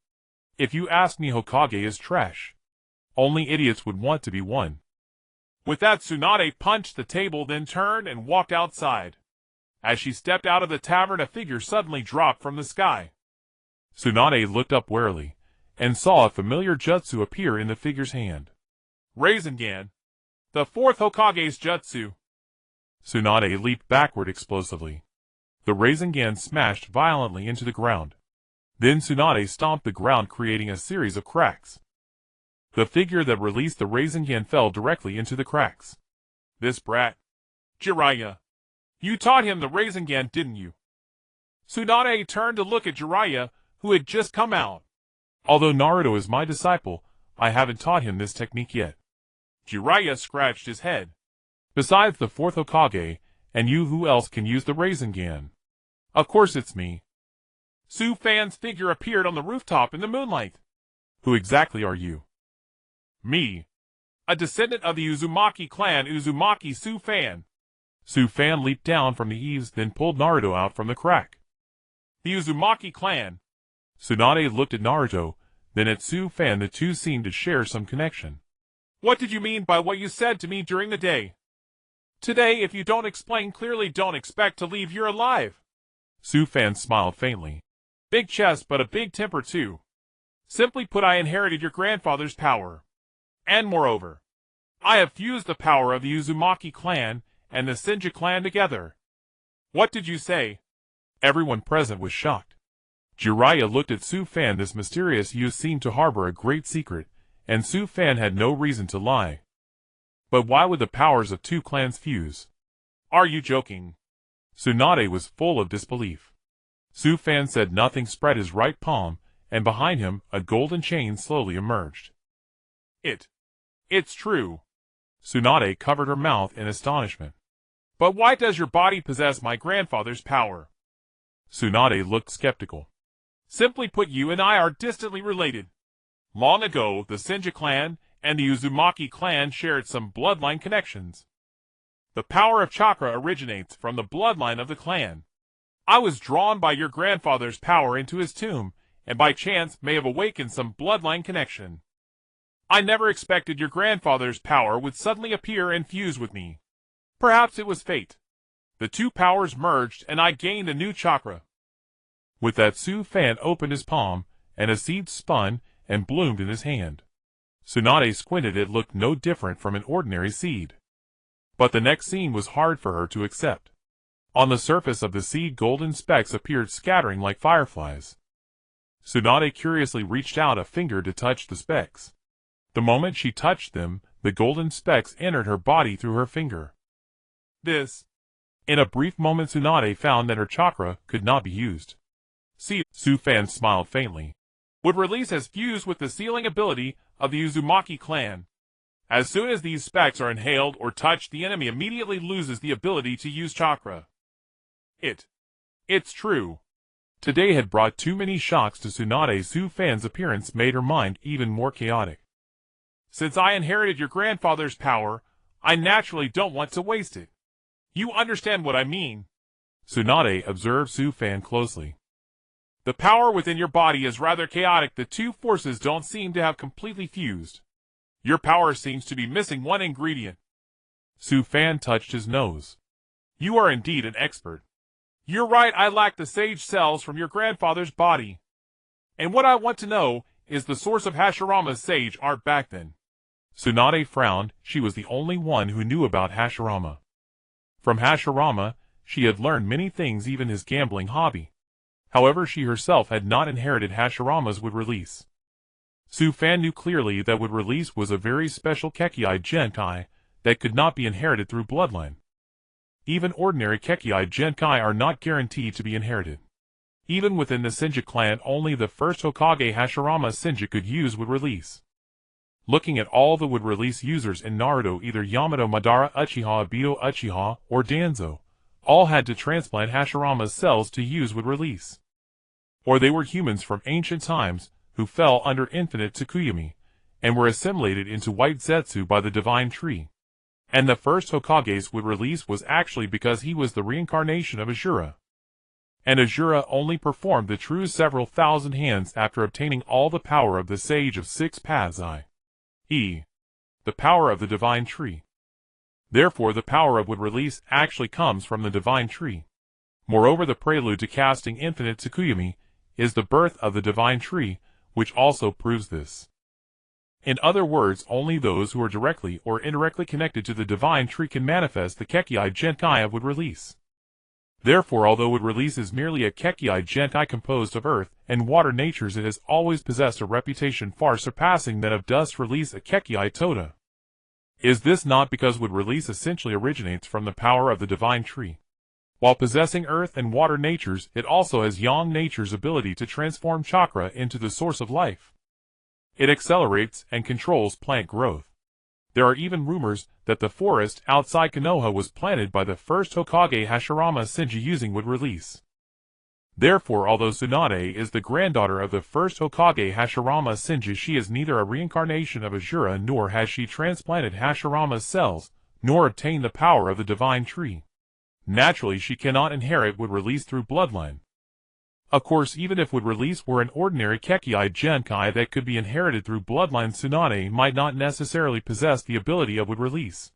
If you ask me, Hokage is trash. Only idiots would want to be one. With that, Tsunade punched the table, then turned and walked outside. As she stepped out of the tavern, a figure suddenly dropped from the sky. Tsunade looked up warily, and saw a familiar jutsu appear in the figure's hand. Rasengan, the fourth Hokage's jutsu. Tsunade leaped backward explosively. The Rasengan smashed violently into the ground. Then Tsunade stomped the ground, creating a series of cracks. The figure that released the Rasengan fell directly into the cracks. This brat. Jiraiya. You taught him the Rasengan, didn't you? Tsunade turned to look at Jiraiya, who had just come out. Although Naruto is my disciple, I haven't taught him this technique yet. Jiraiya scratched his head. Besides the fourth Hokage, and you, who else can use the Rasengan? Of course it's me. Su Fan's figure appeared on the rooftop in the moonlight. Who exactly are you? Me. A descendant of the Uzumaki clan, Uzumaki Su Fan. Su Fan leaped down from the eaves, then pulled Naruto out from the crack. The Uzumaki clan. Tsunade looked at Naruto, then at Su Fan. The two seemed to share some connection. What did you mean by what you said to me during the day? Today, if you don't explain clearly, don't expect to leave here alive. Su Fan smiled faintly. Big chest, but a big temper too. Simply put, I inherited your grandfather's power. And moreover, I have fused the power of the Uzumaki clan and the Senju clan together. What did you say? Everyone present was shocked. Jiraiya looked at Su Fan. This mysterious youth seemed to harbor a great secret, and Su Fan had no reason to lie. But why would the powers of two clans fuse? Are you joking? Tsunade was full of disbelief. Su Fan said nothing, spread his right palm, and behind him a golden chain slowly emerged. It's true. Tsunade covered her mouth in astonishment. But why does your body possess my grandfather's power? Tsunade looked skeptical. Simply put, you and I are distantly related. Long ago, the Senju clan and the Uzumaki clan shared some bloodline connections. The power of chakra originates from the bloodline of the clan. I was drawn by your grandfather's power into his tomb, and by chance may have awakened some bloodline connection. I never expected your grandfather's power would suddenly appear and fuse with me. Perhaps it was fate. The two powers merged and I gained a new chakra. With that, Su Fan opened his palm, and a seed spun and bloomed in his hand. Tsunade squinted. It looked no different from an ordinary seed. But the next scene was hard for her to accept. On the surface of the seed, golden specks appeared, scattering like fireflies. Tsunade curiously reached out a finger to touch the specks. The moment she touched them, the golden specks entered her body through her finger. In a brief moment, Tsunade found that her chakra could not be used. See, Su Fan smiled faintly. Would release as fused with the sealing ability of the Uzumaki clan. As soon as these specks are inhaled or touched, the enemy immediately loses the ability to use chakra. It's true. Today had brought too many shocks to Tsunade. Su Fan's appearance made her mind even more chaotic. Since I inherited your grandfather's power, I naturally don't want to waste it. You understand what I mean? Tsunade observed Su Fan closely. The power within your body is rather chaotic. The two forces don't seem to have completely fused. Your power seems to be missing one ingredient. Su Fan touched his nose. You are indeed an expert. You're right, I lack the sage cells from your grandfather's body. And what I want to know is the source of Hashirama's sage art back then. Tsunade frowned. She was the only one who knew about Hashirama. From Hashirama, she had learned many things, even his gambling hobby. However, she herself had not inherited Hashirama's wood release. Su Fan knew clearly that wood release was a very special Kekkei Genkai that could not be inherited through bloodline. Even ordinary Kekkei Genkai are not guaranteed to be inherited. Even within the Senju clan, only the first Hokage Hashirama Senju could use wood release. Looking at all the wood release users in Naruto, either Yamato, Madara, Uchiha, Obito, Uchiha, or Danzo, all had to transplant Hashirama's cells to use wood release. Or they were humans from ancient times who fell under infinite Tsukuyomi, and were assimilated into white Zetsu by the divine tree. And the first Hokage's wood release was actually because he was the reincarnation of Asura. And Asura only performed the true several thousand hands after obtaining all the power of the Sage of Six Paths, i.e., the power of the divine tree. Therefore the power of wood release actually comes from the divine tree. Moreover, the prelude to casting infinite Tsukuyomi is the birth of the divine tree, which also proves this. In other words, only those who are directly or indirectly connected to the divine tree can manifest the Kekkei Genkai of wood release. Therefore, although wood release is merely a Kekkei Genkai composed of earth and water natures, it has always possessed a reputation far surpassing that of dust release, a Kekkei Tota. Is this not because wood release essentially originates from the power of the divine tree? While possessing earth and water natures, it also has yang nature's ability to transform chakra into the source of life. It accelerates and controls plant growth. There are even rumors that the forest outside Konoha was planted by the first Hokage Hashirama Senju using wood release. Therefore, although Tsunade is the granddaughter of the first Hokage Hashirama Senju, she is neither a reincarnation of Asura, nor has she transplanted Hashirama's cells, nor obtained the power of the divine tree. Naturally, she cannot inherit wood release through bloodline. Of course, even if wood release were an ordinary Kekkei Genkai that could be inherited through bloodline, Tsunade might not necessarily possess the ability of wood release.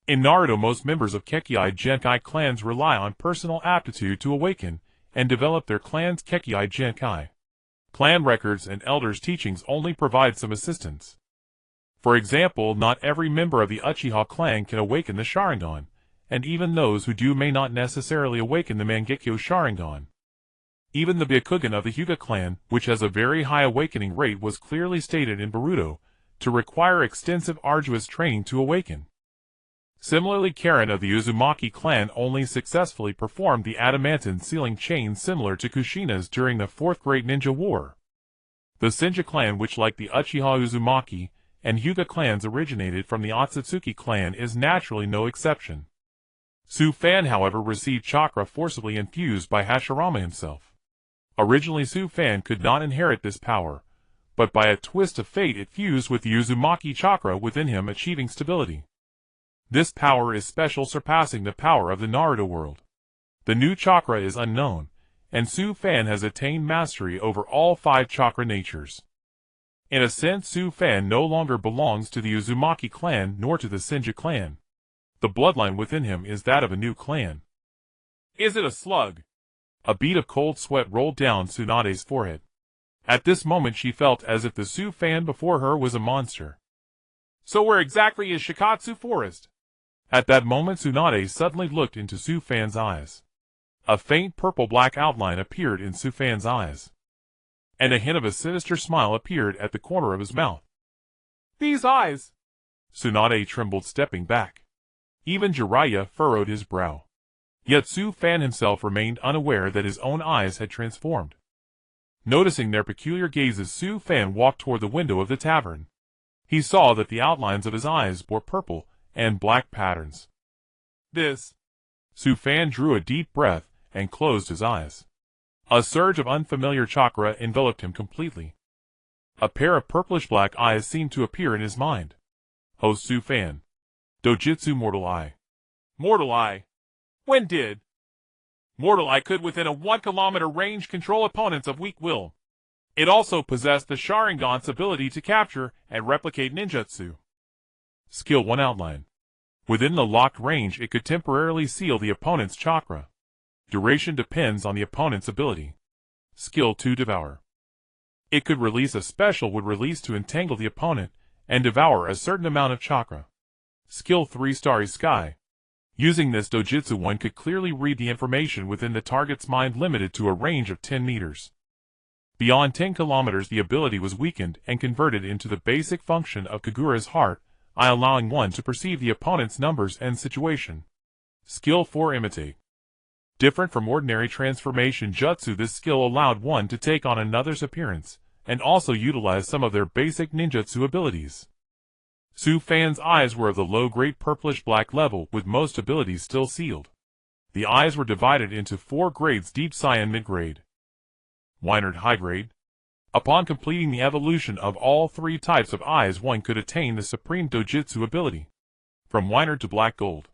In Naruto, most members of Kekkei Genkai clans rely on personal aptitude to awaken and develop their clan's Kekkei Genkai. Clan records and elders' teachings only provide some assistance. For example, not every member of the Uchiha clan can awaken the Sharingan, and even those who do may not necessarily awaken the Mangekyo Sharingan. Even the Byakugan of the Hyuga clan, which has a very high awakening rate, was clearly stated in Boruto to require extensive arduous training to awaken. Similarly, Karen of the Uzumaki clan only successfully performed the Adamantine Sealing Chains similar to Kushina's during the Fourth Great Ninja War. The Senju clan, which like the Uchiha Uzumaki and Hyuga clans originated from the Otsutsuki clan, is naturally no exception. Su Fan, however, received chakra forcibly infused by Hashirama himself. Originally, Su Fan could not inherit this power, but by a twist of fate it fused with the Uzumaki chakra within him, achieving stability. This power is special, surpassing the power of the Naruto world. The new chakra is unknown, and Su Fan has attained mastery over all 5 chakra natures. In a sense, Su Fan no longer belongs to the Uzumaki clan nor to the Senju clan. The bloodline within him is that of a new clan. Is it a slug? A bead of cold sweat rolled down Tsunade's forehead. At this moment she felt as if the Su Fan before her was a monster. So where exactly is Shikatsu Forest? At that moment Tsunade suddenly looked into Su Fan's eyes. A faint purple-black outline appeared in Su Fan's eyes, and a hint of a sinister smile appeared at the corner of his mouth. These eyes! Tsunade trembled, stepping back. Even Jiraiya furrowed his brow. Yet Su Fan himself remained unaware that his own eyes had transformed. Noticing their peculiar gazes, Su Fan walked toward the window of the tavern. He saw that the outlines of his eyes bore purple and black patterns. This. Su Fan drew a deep breath and closed his eyes. A surge of unfamiliar chakra enveloped him completely. A pair of purplish-black eyes seemed to appear in his mind. Ho Su Fan. Dojutsu Mortal Eye. Mortal Eye? When did? Mortal Eye could within a 1 kilometer range control opponents of weak will. It also possessed the Sharingan's ability to capture and replicate ninjutsu. Skill 1 Outline. Within the locked range, it could temporarily seal the opponent's chakra. Duration depends on the opponent's ability. Skill 2 Devour. It could release a special would release to entangle the opponent and devour a certain amount of chakra. Skill 3 Starry Sky. Using this dojutsu, one could clearly read the information within the target's mind, limited to a range of 10 meters. Beyond 10 kilometers, the ability was weakened and converted into the basic function of Kaguра's heart, allowing one to perceive the opponent's numbers and situation. Skill 4 Imitate. Different from ordinary transformation jutsu, this skill allowed one to take on another's appearance, and also utilize some of their basic ninjutsu abilities. Su Fan's eyes were of the low-grade purplish-black level, with most abilities still sealed. The eyes were divided into 4 grades: Deep Cyan mid-grade, Wynard high-grade. Upon completing the evolution of all 3 types of eyes, one could attain the supreme dojutsu ability, from Wynard to Black Gold.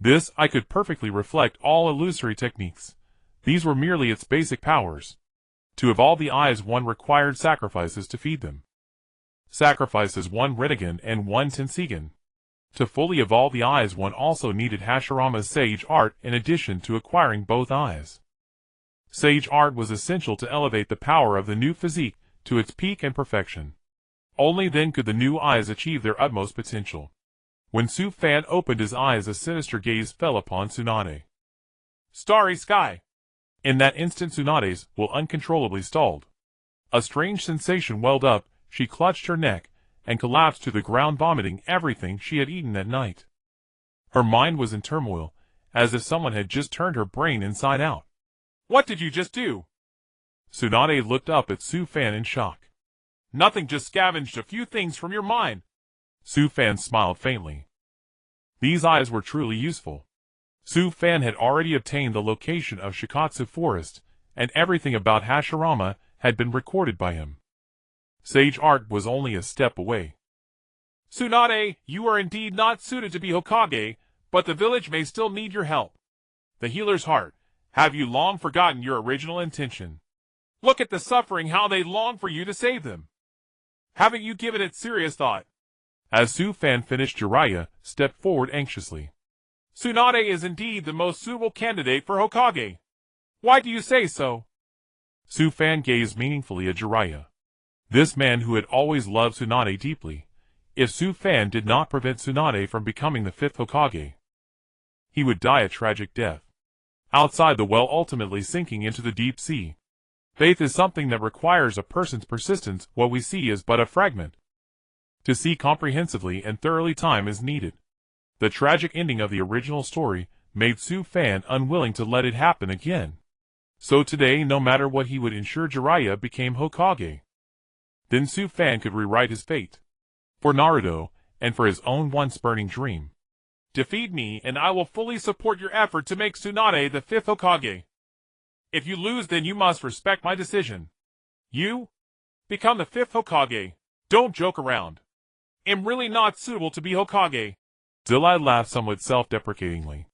This eye could perfectly reflect all illusory techniques. These were merely its basic powers. To evolve the eyes, one required sacrifices to feed them. Sacrifices 1 Rinnegan and 1 Tensegan. To fully evolve the eyes, one also needed Hashirama's Sage Art in addition to acquiring both eyes. Sage Art was essential to elevate the power of the new physique to its peak and perfection. Only then could the new eyes achieve their utmost potential. When Su Fan opened his eyes, a sinister gaze fell upon Tsunade. Starry Sky. In that instant, Tsunade's will uncontrollably stalled. A strange sensation welled up. She clutched her neck and collapsed to the ground, vomiting everything she had eaten that night. Her mind was in turmoil, as if someone had just turned her brain inside out. What did you just do? Tsunade looked up at Su Fan in shock. Nothing, just scavenged a few things from your mind. Su Fan smiled faintly. These eyes were truly useful. Su Fan had already obtained the location of Shikatsu Forest, and everything about Hashirama had been recorded by him. Sage Art was only a step away. Tsunade, you are indeed not suited to be Hokage, but the village may still need your help. The healer's heart. Have you long forgotten your original intention? Look at the suffering, how they long for you to save them. Haven't you given it serious thought? As Su Fan finished, Jiraiya stepped forward anxiously. Tsunade is indeed the most suitable candidate for Hokage. Why do you say so? Su Fan gazed meaningfully at Jiraiya. This man who had always loved Tsunade deeply. If Su Fan did not prevent Tsunade from becoming the 5th Hokage, he would die a tragic death outside the well, ultimately sinking into the deep sea. Faith is something that requires a person's persistence. What we see is but a fragment. To see comprehensively and thoroughly, time is needed. The tragic ending of the original story made Su Fan unwilling to let it happen again. So today, no matter what, he would ensure Jiraiya became Hokage. Then Su Fan could rewrite his fate. For Naruto, and for his own once burning dream. Defeat me, and I will fully support your effort to make Tsunade the 5th Hokage. If you lose, then you must respect my decision. You? Become the 5th Hokage. Don't joke around. I'm really not suitable to be Hokage. Zillai laughed somewhat self-deprecatingly.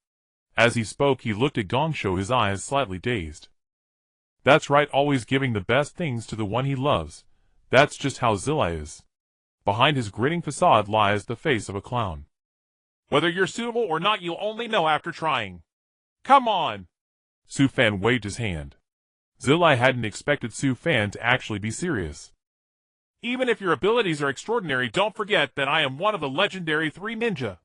As he spoke, he looked at Gongsho, his eyes slightly dazed. That's right, always giving the best things to the one he loves. That's just how Zillai is. Behind his grinning facade lies the face of a clown. Whether you're suitable or not, you'll only know after trying. Come on! Su Fan waved his hand. Zillai hadn't expected Su Fan to actually be serious. Even if your abilities are extraordinary, don't forget that I am one of the legendary 3 ninja.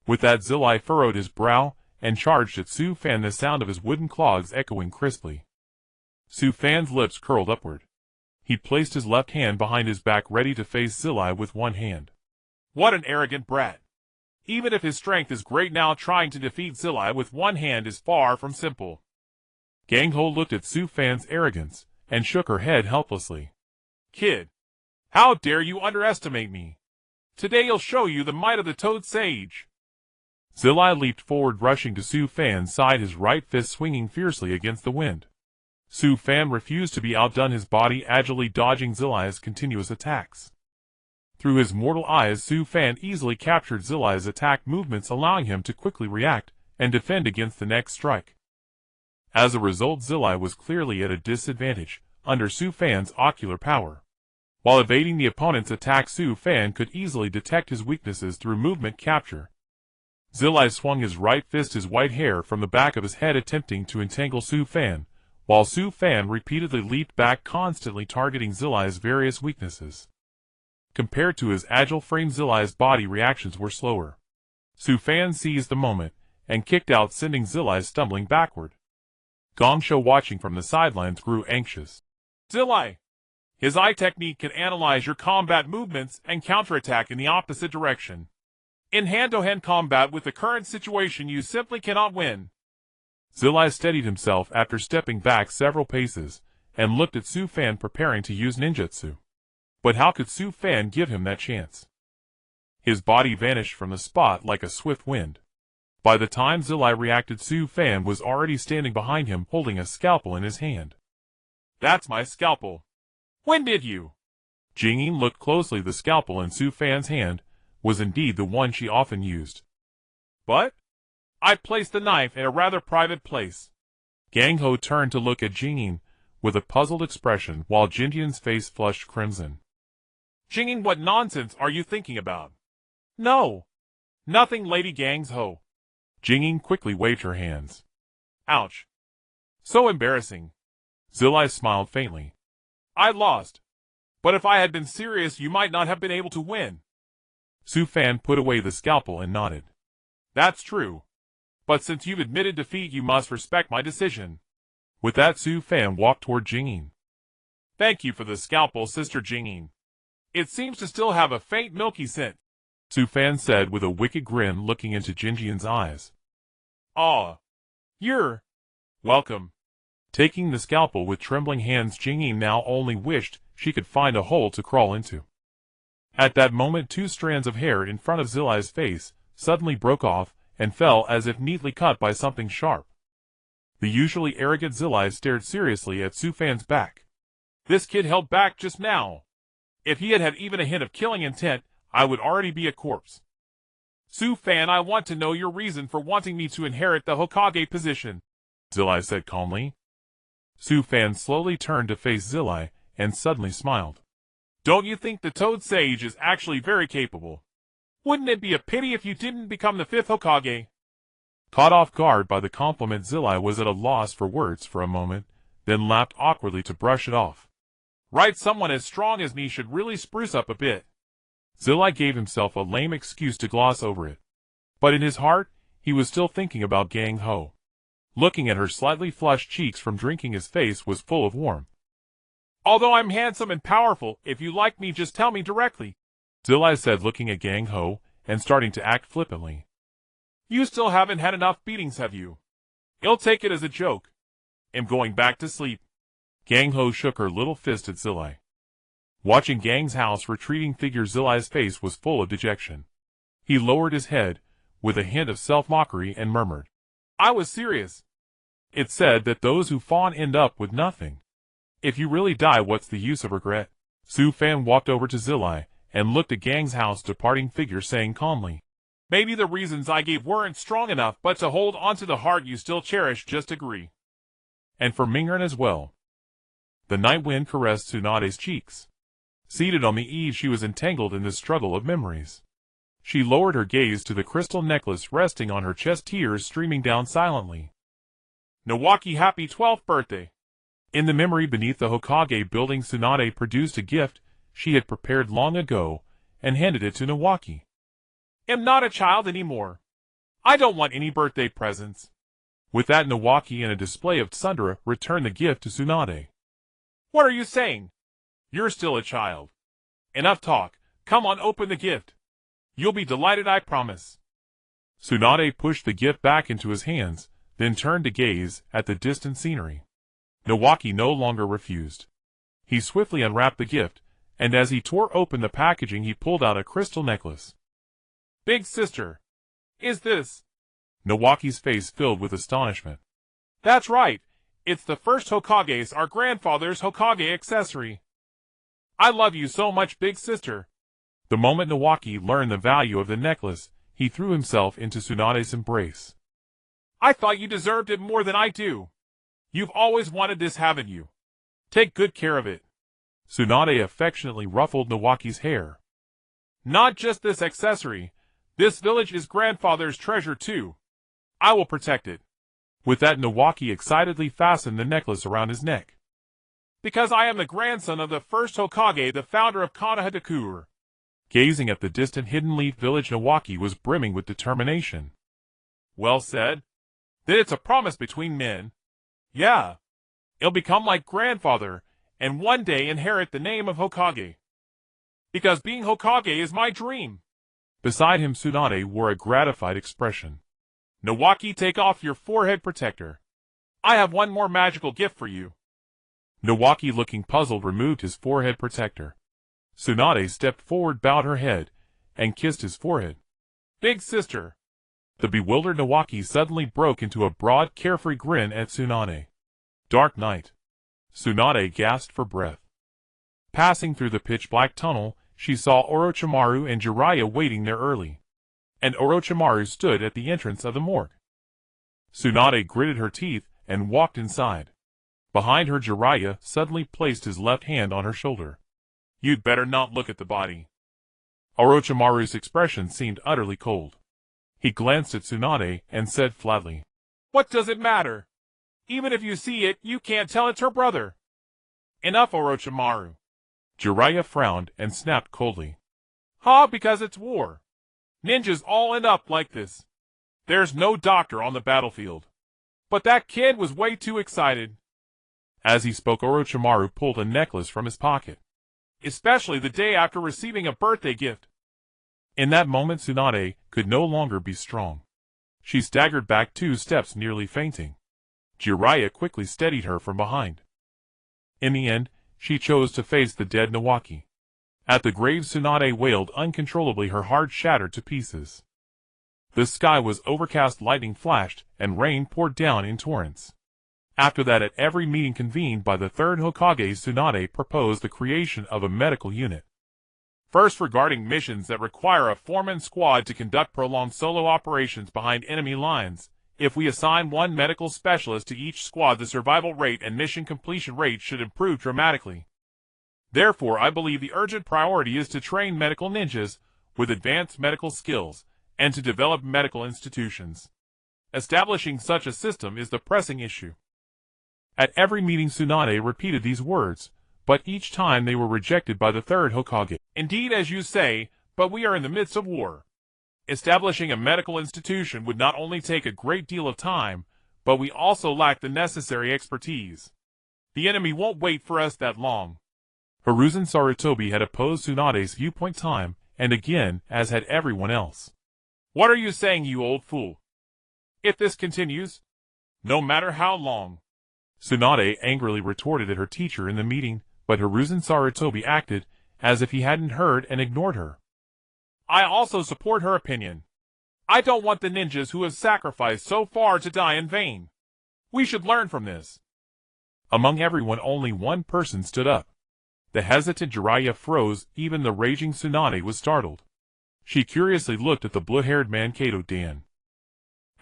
With that, Zillai furrowed his brow and charged at Su Fan, the sound of his wooden clogs echoing crisply. Su Fan's lips curled upward. He placed his left hand behind his back, ready to face Zillai with one hand. What an arrogant brat! Even if his strength is great now, trying to defeat Zillai with one hand is far from simple. Gangho looked at Su Fan's arrogance and shook her head helplessly. Kid, how dare you underestimate me? Today you'll show you the might of the Toad Sage. Zillai leaped forward, rushing to Su Fan's side, his right fist swinging fiercely against the wind. Su Fan refused to be outdone, his body agilely dodging Zillai's continuous attacks. Through his mortal eyes, Su Fan easily captured Zillai's attack movements, allowing him to quickly react and defend against the next strike. As a result, Zillai was clearly at a disadvantage under Su Fan's ocular power. While evading the opponent's attack, Su Fan could easily detect his weaknesses through movement capture. Zillai swung his right fist, his white hair from the back of his head, attempting to entangle Su Fan, while Su Fan repeatedly leaped back, constantly targeting Zillai's various weaknesses. Compared to his agile frame, Zillai's body reactions were slower. Su Fan seized the moment and kicked out, sending Zillai stumbling backward. Gongsho, watching from the sidelines, grew anxious. Zillai! His eye technique can analyze your combat movements and counterattack in the opposite direction. In hand-to-hand combat with the current situation, you simply cannot win. Zillai steadied himself after stepping back several paces, and looked at Su Fan preparing to use ninjutsu. But how could Su Fan give him that chance? His body vanished from the spot like a swift wind. By the time Zillai reacted, Su Fan was already standing behind him, holding a scalpel in his hand. That's my scalpel. When did you? Jingyin looked closely. The scalpel in Su Fan's hand was indeed the one she often used. But I placed the knife in a rather private place. Gang Ho turned to look at Jingyin with a puzzled expression, while Jingyin's face flushed crimson. Jingyin, what nonsense are you thinking about? No. Nothing, Lady Gang Ho. Jingyin quickly waved her hands. Ouch. So embarrassing. Zillai smiled faintly. I lost. But if I had been serious, you might not have been able to win. Su Fan put away the scalpel and nodded. That's true. But since you've admitted defeat, you must respect my decision. With that, Su Fan walked toward Jingyin. Thank you for the scalpel, Sister Jingyin. It seems to still have a faint milky scent. Su Fan said with a wicked grin, looking into Jingyin's eyes. Ah. You're welcome. Taking the scalpel with trembling hands, Jingyin now only wished she could find a hole to crawl into. At that moment, two strands of hair in front of Zillai's face suddenly broke off and fell as if neatly cut by something sharp. The usually arrogant Zillai stared seriously at Su Fan's back. This kid held back just now. If he had had even a hint of killing intent, I would already be a corpse. Su Fan, I want to know your reason for wanting me to inherit the Hokage position, Zillai said calmly. Su Fan slowly turned to face Zillai and suddenly smiled. Don't you think the Toad Sage is actually very capable? Wouldn't it be a pity if you didn't become the 5th Hokage? Caught off guard by the compliment, Zillai was at a loss for words for a moment, then laughed awkwardly to brush it off. Right, someone as strong as me should really spruce up a bit. Zillai gave himself a lame excuse to gloss over it. But in his heart, he was still thinking about Gang Ho. Looking at her slightly flushed cheeks from drinking, his face was full of warmth. Although I'm handsome and powerful, if you like me, just tell me directly, Zillai said, looking at Gang Ho and starting to act flippantly. You still haven't had enough beatings, have you? I'll take it as a joke. I'm going back to sleep. Gang Ho shook her little fist at Zillai. Watching Gang's house retreating figure, Zillai's face was full of dejection. He lowered his head with a hint of self-mockery and murmured, I was serious. It's said that those who fawn end up with nothing. If you really die, what's the use of regret? Su Fan walked over to Zillai and looked at Gang's house departing figure, saying calmly, Maybe the reasons I gave weren't strong enough, but to hold onto the heart you still cherish, just agree. And for Mingern as well. The night wind caressed Tsunade's cheeks. Seated on the eave, she was entangled in the struggle of memories. She lowered her gaze to the crystal necklace resting on her chest, tears streaming down silently. Nawaki, happy 12th birthday. In the memory beneath the Hokage building, Tsunade produced a gift she had prepared long ago and handed it to Nawaki. I'm not a child anymore. I don't want any birthday presents. With that, Nawaki, in a display of tsundere, returned the gift to Tsunade. What are you saying? You're still a child. Enough talk. Come on, open the gift. You'll be delighted, I promise. Tsunade pushed the gift back into his hands, then turned to gaze at the distant scenery. Nawaki no longer refused. He swiftly unwrapped the gift, and as he tore open the packaging, he pulled out a crystal necklace. Big sister, is this? Nawaki's face filled with astonishment. That's right. It's the first Hokage's, our grandfather's Hokage accessory. I love you so much, big sister. The moment Nawaki learned the value of the necklace, he threw himself into Tsunade's embrace. I thought you deserved it more than I do. You've always wanted this, haven't you? Take good care of it. Tsunade affectionately ruffled Nawaki's hair. Not just this accessory, This village is grandfather's treasure too. I will protect it. With that, Nawaki excitedly fastened the necklace around his neck. Because I am the grandson of the first Hokage, the founder of Konoha. Gazing at the distant Hidden Leaf village, Nawaki was brimming with determination. Well said. Then it's a promise between men. Yeah. It'll become like grandfather, and one day inherit the name of Hokage. Because being Hokage is my dream. Beside him, Tsunade wore a gratified expression. Nawaki, take off your forehead protector. I have one more magical gift for you. Nawaki, looking puzzled, removed his forehead protector. Tsunade stepped forward, bowed her head, and kissed his forehead. Big sister. The bewildered Nawaki suddenly broke into a broad, carefree grin at Tsunade. Dark night. Tsunade gasped for breath. Passing through the pitch-black tunnel, she saw Orochimaru and Jiraiya waiting there early. And Orochimaru stood at the entrance of the morgue. Tsunade gritted her teeth and walked inside. Behind her, Jiraiya suddenly placed his left hand on her shoulder. You'd better not look at the body. Orochimaru's expression seemed utterly cold. He glanced at Tsunade and said flatly, What does it matter? Even if you see it, you can't tell it's her brother. Enough, Orochimaru. Jiraiya frowned and snapped coldly. Because it's war. Ninjas all end up like this. There's no doctor on the battlefield. But that kid was way too excited. As he spoke, Orochimaru pulled a necklace from his pocket. Especially the day after receiving a birthday gift. In that moment, Tsunade could no longer be strong. She staggered back 2 steps, nearly fainting. Jiraiya quickly steadied her from behind. In the end, she chose to face the dead Nawaki. At the grave, Tsunade wailed uncontrollably, her heart shattered to pieces. The sky was overcast, lightning flashed, and rain poured down in torrents. After that, at every meeting convened by the third Hokage, Tsunade proposed the creation of a medical unit. First, regarding missions that require a four-man squad to conduct prolonged solo operations behind enemy lines, if we assign one medical specialist to each squad, the survival rate and mission completion rate should improve dramatically. Therefore, I believe the urgent priority is to train medical ninjas with advanced medical skills and to develop medical institutions. Establishing such a system is the pressing issue. At every meeting, Tsunade repeated these words, but each time they were rejected by the third Hokage. Indeed, as you say, but we are in the midst of war. Establishing a medical institution would not only take a great deal of time, but we also lack the necessary expertise. The enemy won't wait for us that long. Hiruzen Sarutobi had opposed Tsunade's viewpoint time and again, as had everyone else. What are you saying, you old fool? If this continues, no matter how long. Tsunade angrily retorted at her teacher in the meeting, but Hiruzen Sarutobi acted as if he hadn't heard and ignored her. I also support her opinion. I don't want the ninjas who have sacrificed so far to die in vain. We should learn from this. Among everyone, only one person stood up. The hesitant Jiraiya froze. Even the raging Tsunade was startled. She curiously looked at the blue-haired man Kato-dan.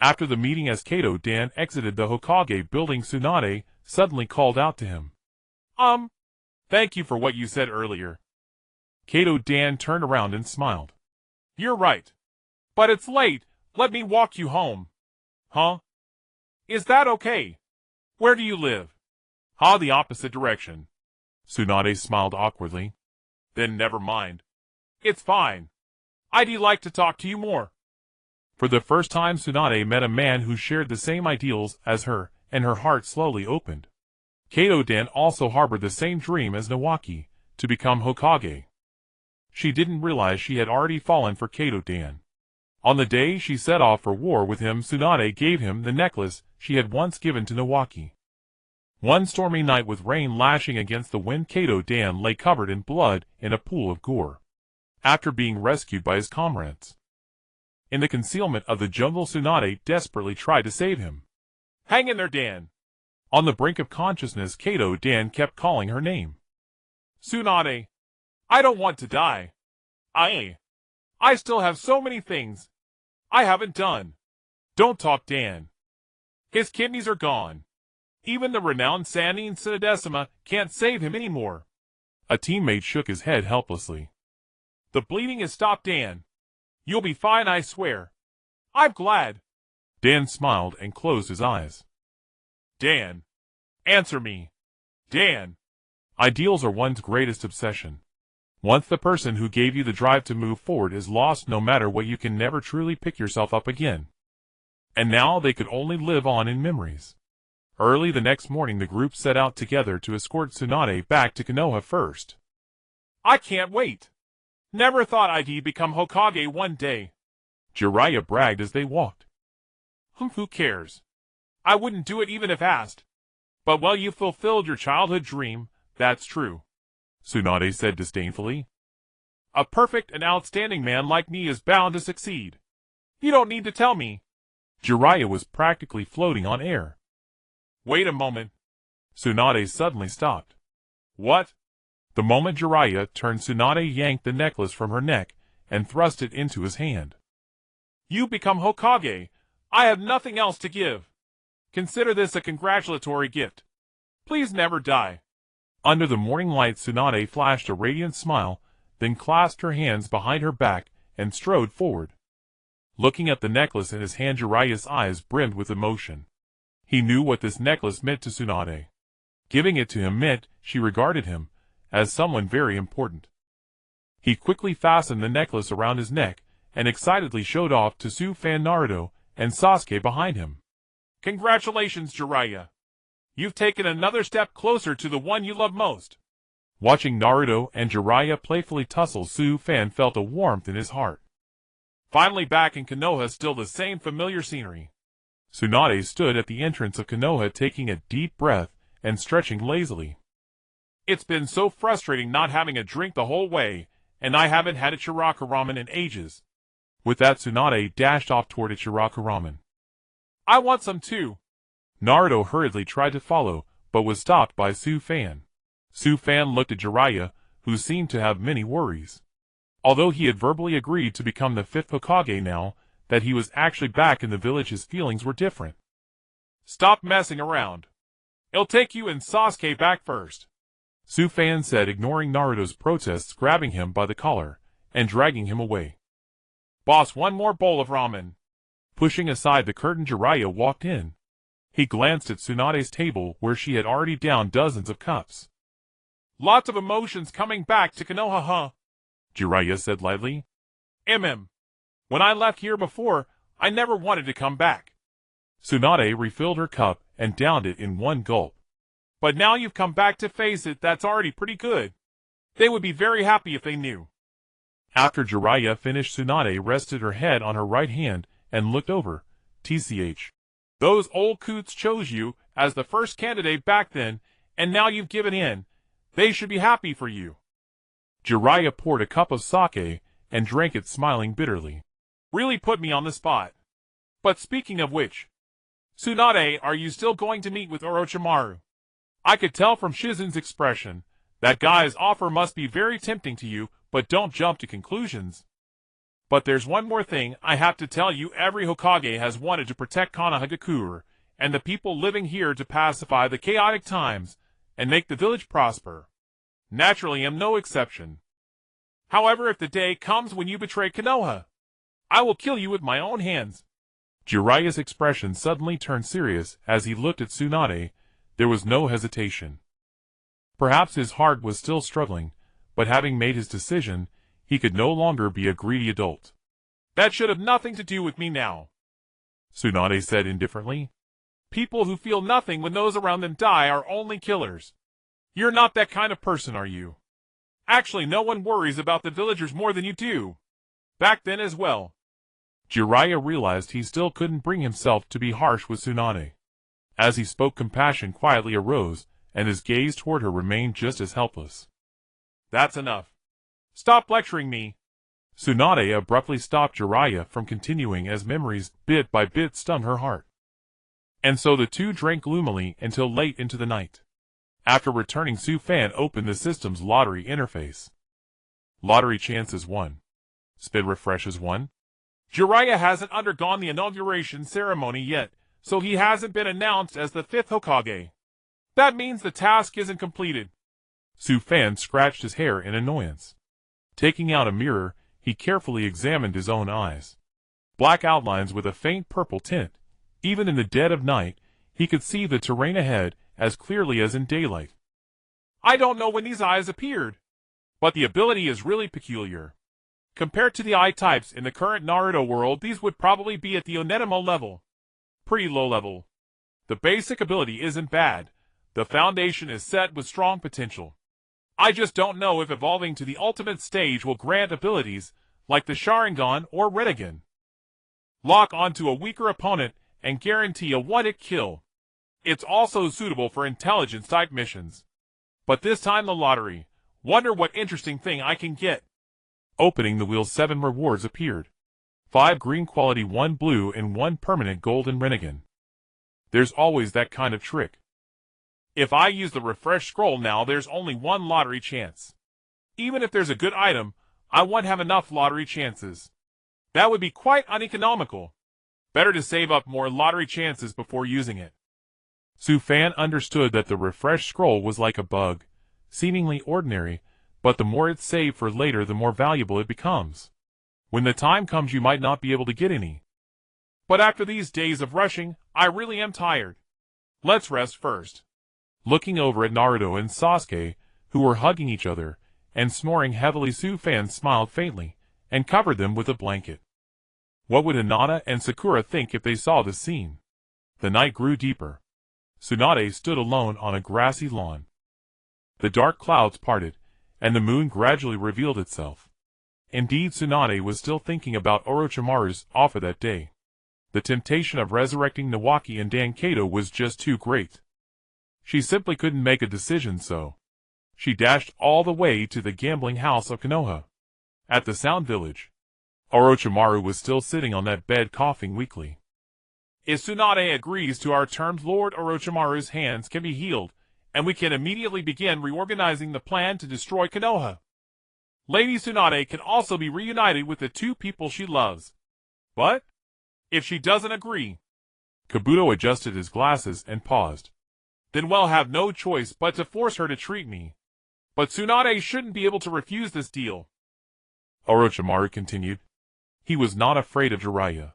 After the meeting, as Kato-dan exited the Hokage building, Tsunade suddenly called out to him. Thank you for what you said earlier. Kato-dan turned around and smiled. You're right. But it's late. Let me walk you home. Huh? Is that okay? Where do you live? The opposite direction. Tsunade smiled awkwardly. Then never mind. It's fine. I'd like to talk to you more. For the first time, Tsunade met a man who shared the same ideals as her, and her heart slowly opened. Kato-dan also harbored the same dream as Nawaki, to become Hokage. She didn't realize she had already fallen for Kato-dan. On the day she set off for war with him, Tsunade gave him the necklace she had once given to Nawaki. One stormy night, with rain lashing against the wind, Kato-dan lay covered in blood in a pool of gore, after being rescued by his comrades. In the concealment of the jungle, Tsunade desperately tried to save him. Hang in there, Dan. On the brink of consciousness, Kato-dan kept calling her name. Tsunade, I don't want to die. I still have so many things I haven't done. Don't talk, Dan. His kidneys are gone. Even the renowned Sannin Sinodecima can't save him anymore. A teammate shook his head helplessly. The bleeding has stopped, Dan. You'll be fine, I swear. I'm glad. Dan smiled and closed his eyes. Dan. Answer me. Dan. Ideals are one's greatest obsession. Once the person who gave you the drive to move forward is lost, no matter what, you can never truly pick yourself up again. And now they could only live on in memories. Early the next morning the group set out together to escort Tsunade back to Konoha first. I can't wait. Never thought I'd become Hokage one day. Jiraiya bragged as they walked. Who cares? I wouldn't do it even if asked. But well, you fulfilled your childhood dream, that's true. Tsunade said disdainfully. A perfect and outstanding man like me is bound to succeed. You don't need to tell me. Jiraiya was practically floating on air. Wait a moment. Tsunade suddenly stopped. What? The moment Jiraiya turned, Tsunade yanked the necklace from her neck and thrust it into his hand. You become Hokage. I have nothing else to give. Consider this a congratulatory gift. Please never die. Under the morning light, Tsunade flashed a radiant smile, then clasped her hands behind her back and strode forward. Looking at the necklace in his hand, Jiraiya's eyes brimmed with emotion. He knew what this necklace meant to Tsunade. Giving it to him meant she regarded him as someone very important. He quickly fastened the necklace around his neck and excitedly showed off to Fan, Naruto, and Sasuke behind him. Congratulations, Jiraiya. You've taken another step closer to the one you love most. Watching Naruto and Jiraiya playfully tussle, Fan felt a warmth in his heart. Finally back in Konoha, still the same familiar scenery. Tsunade stood at the entrance of Konoha, taking a deep breath and stretching lazily. It's been so frustrating not having a drink the whole way, and I haven't had a chakra ramen in ages. With that, Tsunade dashed off toward a chakra ramen. I want some too. Naruto hurriedly tried to follow, but was stopped by Fan. Fan looked at Jiraiya, who seemed to have many worries. Although he had verbally agreed to become the 5th Hokage, now that he was actually back in the village, his feelings were different. Stop messing around. It'll take you and Sasuke back first. Fan said, ignoring Naruto's protests, grabbing him by the collar and dragging him away. Boss, one more bowl of ramen. Pushing aside the curtain, Jiraiya walked in. He glanced at Tsunade's table, where she had already downed dozens of cups. Lots of emotions coming back to Konoha, huh? Jiraiya said lightly. When I left here before, I never wanted to come back. Tsunade refilled her cup and downed it in one gulp. But now you've come back to face it, that's already pretty good. They would be very happy if they knew. After Jiraiya finished, Tsunade rested her head on her right hand and looked over. TCH. Those old coots chose you as the first candidate back then, and now you've given in. They should be happy for you. Jiraiya poured a cup of sake and drank it, smiling bitterly. Really put me on the spot. But speaking of which, Tsunade, are you still going to meet with Orochimaru? I could tell from Shizen's expression. That guy's offer must be very tempting to you, but don't jump to conclusions. But there's one more thing I have to tell you. Every Hokage has wanted to protect Konoha and the people living here, to pacify the chaotic times and make the village prosper. Naturally, I'm no exception. However, if the day comes when you betray Konoha, I will kill you with my own hands. Jiraiya's expression suddenly turned serious as he looked at Tsunade. There was no hesitation. Perhaps his heart was still struggling, but having made his decision, he could no longer be a greedy adult. That should have nothing to do with me now, Tsunade said indifferently. People who feel nothing when those around them die are only killers. You're not that kind of person, are you? Actually, no one worries about the villagers more than you do. Back then as well. Jiraiya realized he still couldn't bring himself to be harsh with Tsunade. As he spoke, compassion quietly arose, and his gaze toward her remained just as helpless. That's enough. Stop lecturing me. Tsunade abruptly stopped Jiraiya from continuing, as memories, bit by bit, stung her heart. And so the two drank gloomily until late into the night. After returning, Fan opened the system's lottery interface. Lottery chances 1. Speed refreshes 1. Jiraiya hasn't undergone the inauguration ceremony yet, so he hasn't been announced as the 5th Hokage. That means the task isn't completed. Fan scratched his hair in annoyance. Taking out a mirror, He carefully examined his own eyes. Black outlines with a faint purple tint. Even in the dead of night, he could see the terrain ahead as clearly as in daylight. I don't know when these eyes appeared, but the ability is really peculiar. Compared to the eye types in the current Naruto world, these would probably be at the Onenimo level. Pretty low level. The basic ability isn't bad. The foundation is set with strong potential. I just don't know if evolving to the ultimate stage will grant abilities like the Sharingan or Rinnegan. Lock onto a weaker opponent and guarantee a one-hit kill. It's also suitable for intelligence-type missions. But this time the lottery. Wonder what interesting thing I can get. Opening the wheel, 7 rewards appeared. 5 green quality, 1 blue, and 1 permanent golden Rinnegan. There's always that kind of trick. If I use the refresh scroll now, there's only 1 lottery chance. Even if there's a good item, I won't have enough lottery chances. That would be quite uneconomical. Better to save up more lottery chances before using it. Su Fan understood that the refresh scroll was like a bug, seemingly ordinary, but the more it's saved for later, the more valuable it becomes. When the time comes, you might not be able to get any. But after these days of rushing, I really am tired. Let's rest first. Looking over at Naruto and Sasuke, who were hugging each other and snoring heavily, Su Fan smiled faintly and covered them with a blanket. What would Hinata and Sakura think if they saw this scene? The night grew deeper. Tsunade stood alone on a grassy lawn. The dark clouds parted, and the moon gradually revealed itself. Indeed, Tsunade was still thinking about Orochimaru's offer that day. The temptation of resurrecting Nawaki and Dankato was just too great. She simply couldn't make a decision, so she dashed all the way to the gambling house of Konoha. At the Sound Village, Orochimaru was still sitting on that bed, coughing weakly. If Tsunade agrees to our terms, Lord Orochimaru's hands can be healed, and we can immediately begin reorganizing the plan to destroy Konoha. Lady Tsunade can also be reunited with the 2 people she loves. But if she doesn't agree... Kabuto adjusted his glasses and paused. Then we'll have no choice but to force her to treat me. But Tsunade shouldn't be able to refuse this deal. Orochimaru continued. He was not afraid of Jiraiya.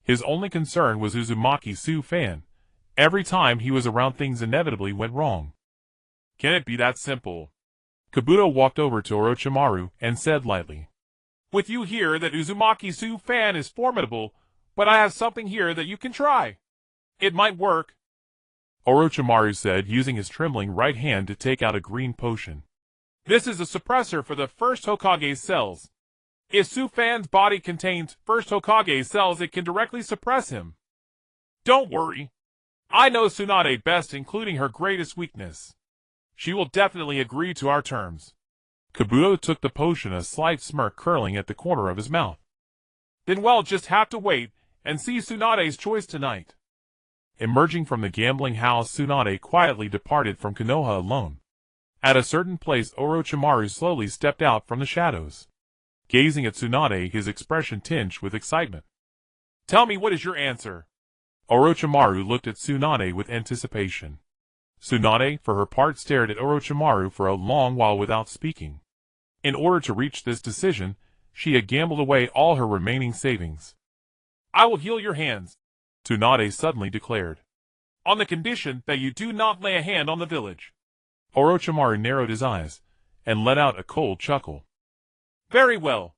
His only concern was Uzumaki Su Fan. Every time he was around, things inevitably went wrong. Can it be that simple? Kabuto walked over to Orochimaru and said lightly, With you here that Uzumaki Su Fan is formidable, but I have something here that you can try. It might work. Orochimaru said, using his trembling right hand to take out a green potion. This is a suppressor for the first Hokage cells. If Su Fan's body contains first Hokage cells, it can directly suppress him. Don't worry. I know Tsunade best, including her greatest weakness. She will definitely agree to our terms. Kabuto took the potion, a slight smirk curling at the corner of his mouth. Then we'll just have to wait and see Tsunade's choice tonight. Emerging from the gambling house, Tsunade quietly departed from Konoha alone. At a certain place, Orochimaru slowly stepped out from the shadows. Gazing at Tsunade, his expression tinged with excitement. Tell me, what is your answer? Orochimaru looked at Tsunade with anticipation. Tsunade, for her part, stared at Orochimaru for a long while without speaking. In order to reach this decision, she had gambled away all her remaining savings. I will heal your hands, Tsunade suddenly declared, on the condition that you do not lay a hand on the village. Orochimaru narrowed his eyes and let out a cold chuckle. Very well.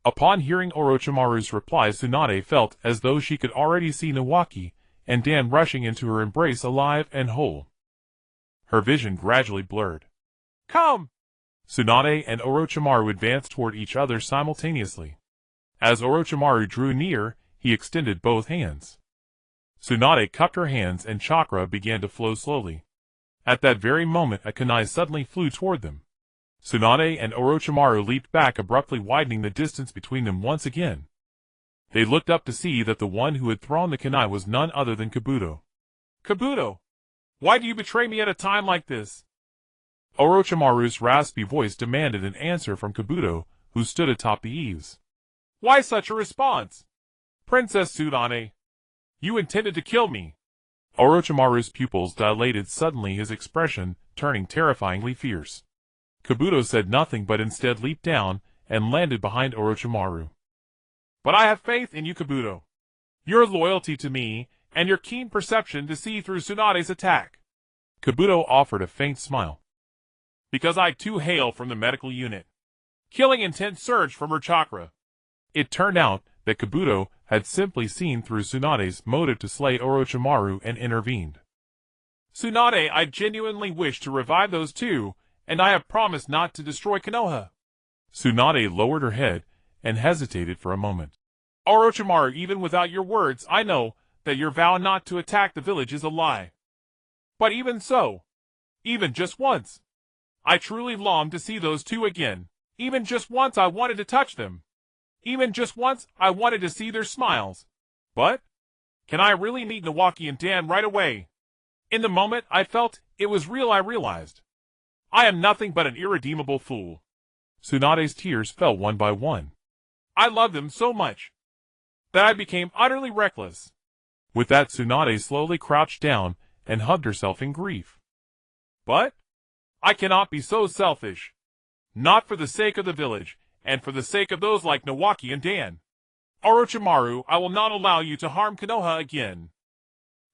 Upon hearing Orochimaru's reply, Tsunade felt as though she could already see Nawaki and Dan rushing into her embrace, alive and whole. Her vision gradually blurred. Come! Tsunade and Orochimaru advanced toward each other simultaneously. As Orochimaru drew near, he extended both hands. Tsunade cupped her hands and chakra began to flow slowly. At that very moment, a kunai suddenly flew toward them. Tsunade and Orochimaru leaped back, abruptly widening the distance between them once again. They looked up to see that the one who had thrown the kunai was none other than Kabuto. Kabuto, why do you betray me at a time like this? Orochimaru's raspy voice demanded an answer from Kabuto, who stood atop the eaves. Why such a response? Princess Tsunade, you intended to kill me. Orochimaru's pupils dilated suddenly, his expression turning terrifyingly fierce. Kabuto said nothing but instead leaped down and landed behind Orochimaru. But I have faith in you, Kabuto. Your loyalty to me, and your keen perception to see through Tsunade's attack. Kabuto offered a faint smile. Because I too hail from the medical unit. Killing intent surged from her chakra. It turned out that Kabuto had simply seen through Tsunade's motive to slay Orochimaru and intervened. Tsunade, I genuinely wish to revive those two, and I have promised not to destroy Konoha. Tsunade lowered her head and hesitated for a moment. Orochimaru, even without your words, I know that your vow not to attack the village is a lie. But even so, even just once, I truly long to see those two again. Even just once I wanted to touch them. Even just once I wanted to see their smiles. But, can I really meet Nawaki and Dan right away? In the moment I felt it was real, I realized. I am nothing but an irredeemable fool. Tsunade's tears fell one by one. I loved them so much that I became utterly reckless. With that, Tsunade slowly crouched down and hugged herself in grief. But I cannot be so selfish. Not for the sake of the village, and for the sake of those like Nawaki and Dan. Orochimaru, I will not allow you to harm Konoha again.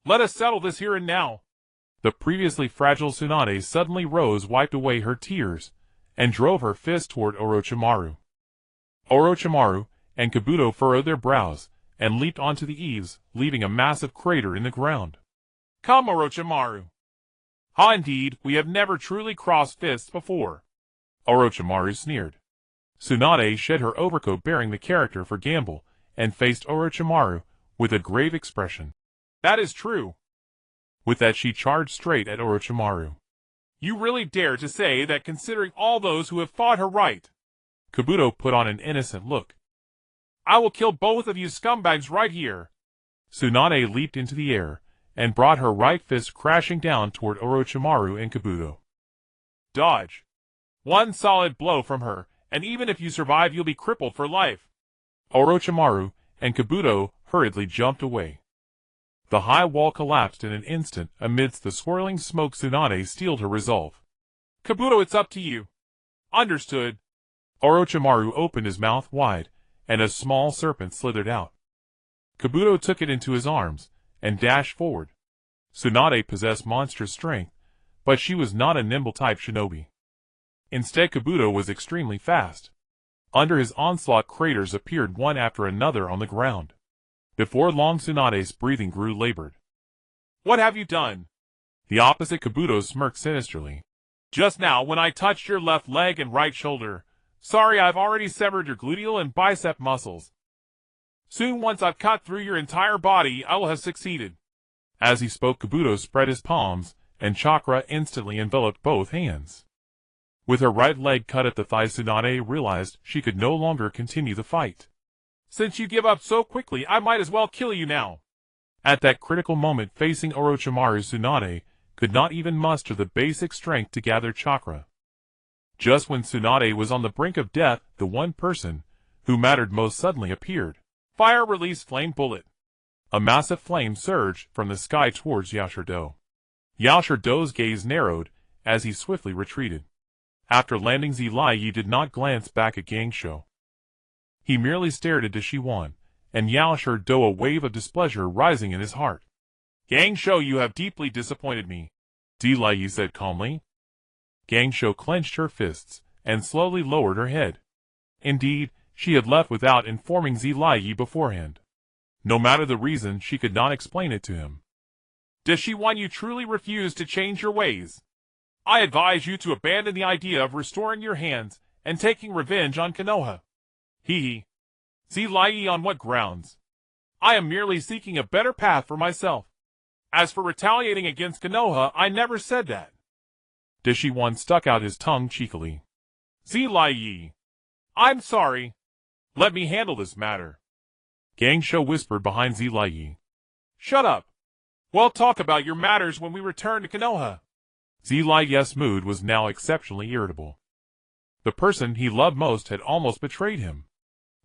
Let us settle this here and now. The previously fragile Tsunade suddenly rose, wiped away her tears, and drove her fist toward Orochimaru. Orochimaru and Kabuto furrowed their brows and leaped onto the eaves, leaving a massive crater in the ground. Come, Orochimaru. Ha, indeed, we have never truly crossed fists before. Orochimaru sneered. Tsunade shed her overcoat bearing the character for Gamble and faced Orochimaru with a grave expression. That is true. With that, she charged straight at Orochimaru. You really dare to say that, considering all those who have fought her right? Kabuto put on an innocent look. I will kill both of you scumbags right here. Tsunade leaped into the air and brought her right fist crashing down toward Orochimaru and Kabuto. Dodge. One solid blow from her, and even if you survive, you'll be crippled for life. Orochimaru and Kabuto hurriedly jumped away. The high wall collapsed in an instant. Amidst the swirling smoke, Tsunade steeled her resolve. Kabuto, it's up to you. Understood. Orochimaru opened his mouth wide, and a small serpent slithered out. Kabuto took it into his arms and dashed forward. Tsunade possessed monstrous strength, but she was not a nimble type shinobi. Instead, Kabuto was extremely fast. Under his onslaught, craters appeared one after another on the ground. Before long, Tsunade's breathing grew labored. What have you done? The opposite Kabuto smirked sinisterly. Just now, when I touched your left leg and right shoulder. Sorry, I've already severed your gluteal and bicep muscles. Soon, once I've cut through your entire body, I will have succeeded. As he spoke, Kabuto spread his palms, and chakra instantly enveloped both hands. With her right leg cut at the thigh, Tsunade realized she could no longer continue the fight. Since you give up so quickly, I might as well kill you now. At that critical moment, facing Orochimaru, Tsunade could not even muster the basic strength to gather chakra. Just when Tsunade was on the brink of death, the one person who mattered most suddenly appeared. Fire release flame bullet. A massive flame surged from the sky towards Yaoshirdo. Yaoshirdo's gaze narrowed as he swiftly retreated. After landing, Zilayi did not glance back at Gangsho. He merely stared at Shiwan, and Yaoshirdo, a wave of displeasure rising in his heart. Gangsho, you have deeply disappointed me, Zilayi said calmly. Gangsho clenched her fists and slowly lowered her head. Indeed, she had left without informing Zilayi beforehand. No matter the reason, she could not explain it to him. Does Shiwan, you truly refuse to change your ways? I advise you to abandon the idea of restoring your hands and taking revenge on Konoha. Hee. Zilayi, on what grounds? I am merely seeking a better path for myself. As for retaliating against Konoha, I never said that. Shiwan stuck out his tongue cheekily. Zilayi, I'm sorry. Let me handle this matter. Gangsho whispered behind Zilayi. Shut up. We'll talk about your matters when we return to Konoha. Zilayi's mood was now exceptionally irritable. The person he loved most had almost betrayed him.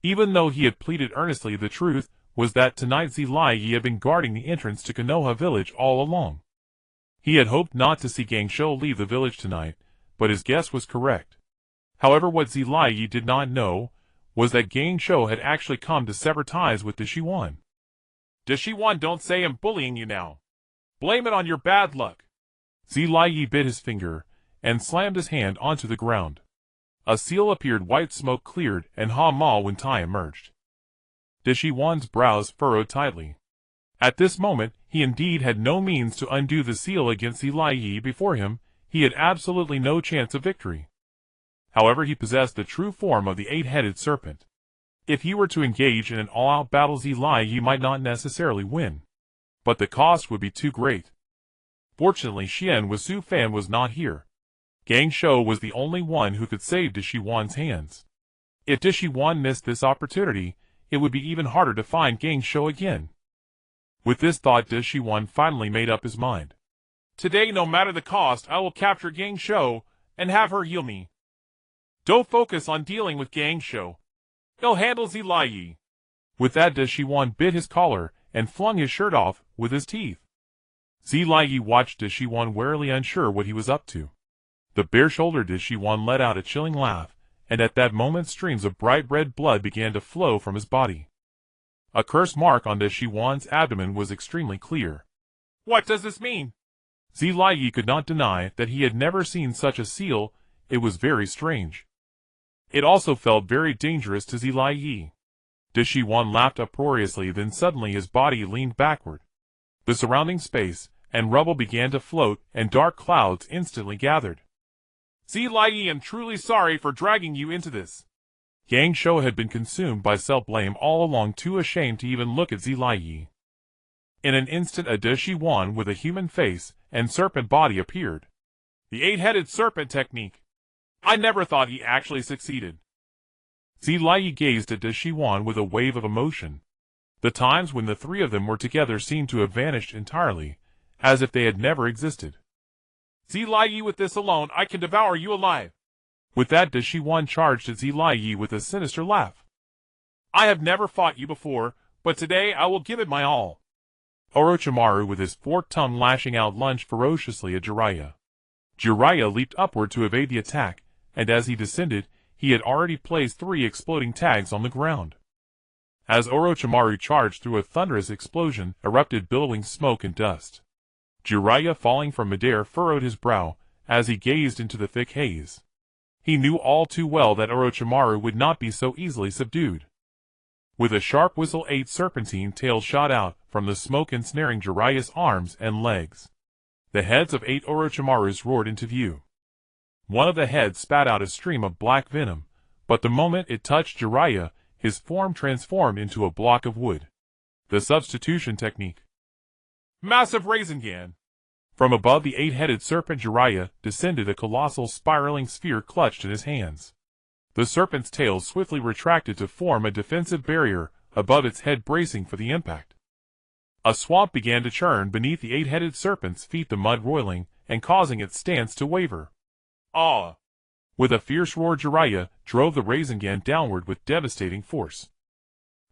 Even though he had pleaded earnestly, the truth was that tonight Zilayi had been guarding the entrance to Konoha village all along. He had hoped not to see Gangsho leave the village tonight, but his guess was correct. However, what Zilayi did not know was that Gangsho had actually come to sever ties with Deshiwan. Deshiwan, don't say I'm bullying you now. Blame it on your bad luck. Zilayi bit his finger and slammed his hand onto the ground. A seal appeared, white smoke cleared, and Ha-Ma Wentai emerged. Deshiwan's brows furrowed tightly. At this moment, he indeed had no means to undo the seal against Zilayi before him. He had absolutely no chance of victory. However, he possessed the true form of the eight-headed serpent. If he were to engage in an all-out battle, Zilayi might not necessarily win, but the cost would be too great. Fortunately, Xian Wasu Fan was not here. Gangsho was the only one who could save Deshiwan's hands. If Deshiwan missed this opportunity, it would be even harder to find Gangsho again. With this thought, Deshiwan finally made up his mind. Today, no matter the cost, I will capture Gangsho and have her heal me. Don't focus on dealing with Gangsho. He'll handle Zilayi. With that, Deshiwan bit his collar and flung his shirt off with his teeth. Zilayi watched Deshiwan warily, unsure what he was up to. The bare-shouldered Deshiwan let out a chilling laugh, and at that moment streams of bright red blood began to flow from his body. A curse mark on Deshiwan's abdomen was extremely clear. What does this mean? Zilayi could not deny that he had never seen such a seal. It was very strange. It also felt very dangerous to Zilayi. Deshiwan laughed uproariously, then suddenly his body leaned backward. The surrounding space and rubble began to float, and dark clouds instantly gathered. Zilayi, I'm truly sorry for dragging you into this. Gangsho had been consumed by self-blame all along, too ashamed to even look at Zilayi. In an instant, a Deshiwan with a human face and serpent body appeared. The eight-headed serpent technique. I never thought he actually succeeded. Zilayi gazed at Deshiwan with a wave of emotion. The times when the three of them were together seemed to have vanished entirely, as if they had never existed. Zilayi, with this alone, I can devour you alive. With that, Deshiwan charged at Zilayi with a sinister laugh. I have never fought you before, but today I will give it my all. Orochimaru, with his forked tongue lashing out, lunged ferociously at Jiraiya. Jiraiya leaped upward to evade the attack, and as he descended, he had already placed 3 exploding tags on the ground. As Orochimaru charged through, a thunderous explosion erupted, billowing smoke and dust. Jiraiya, falling from midair, furrowed his brow as he gazed into the thick haze. He knew all too well that Orochimaru would not be so easily subdued. With a sharp whistle, 8 serpentine tails shot out from the smoke, ensnaring Jiraiya's arms and legs. The heads of 8 Orochimarus roared into view. One of the heads spat out a stream of black venom, but the moment it touched Jiraiya, his form transformed into a block of wood. The substitution technique. Massive Rasengan. From above the 8-headed serpent Jiraiya descended a colossal spiraling sphere clutched in his hands. The serpent's tail swiftly retracted to form a defensive barrier above its head, bracing for the impact. A swamp began to churn beneath the 8-headed serpent's feet, the mud roiling and causing its stance to waver. Ah! With a fierce roar, Jiraiya drove the Rasengan downward with devastating force.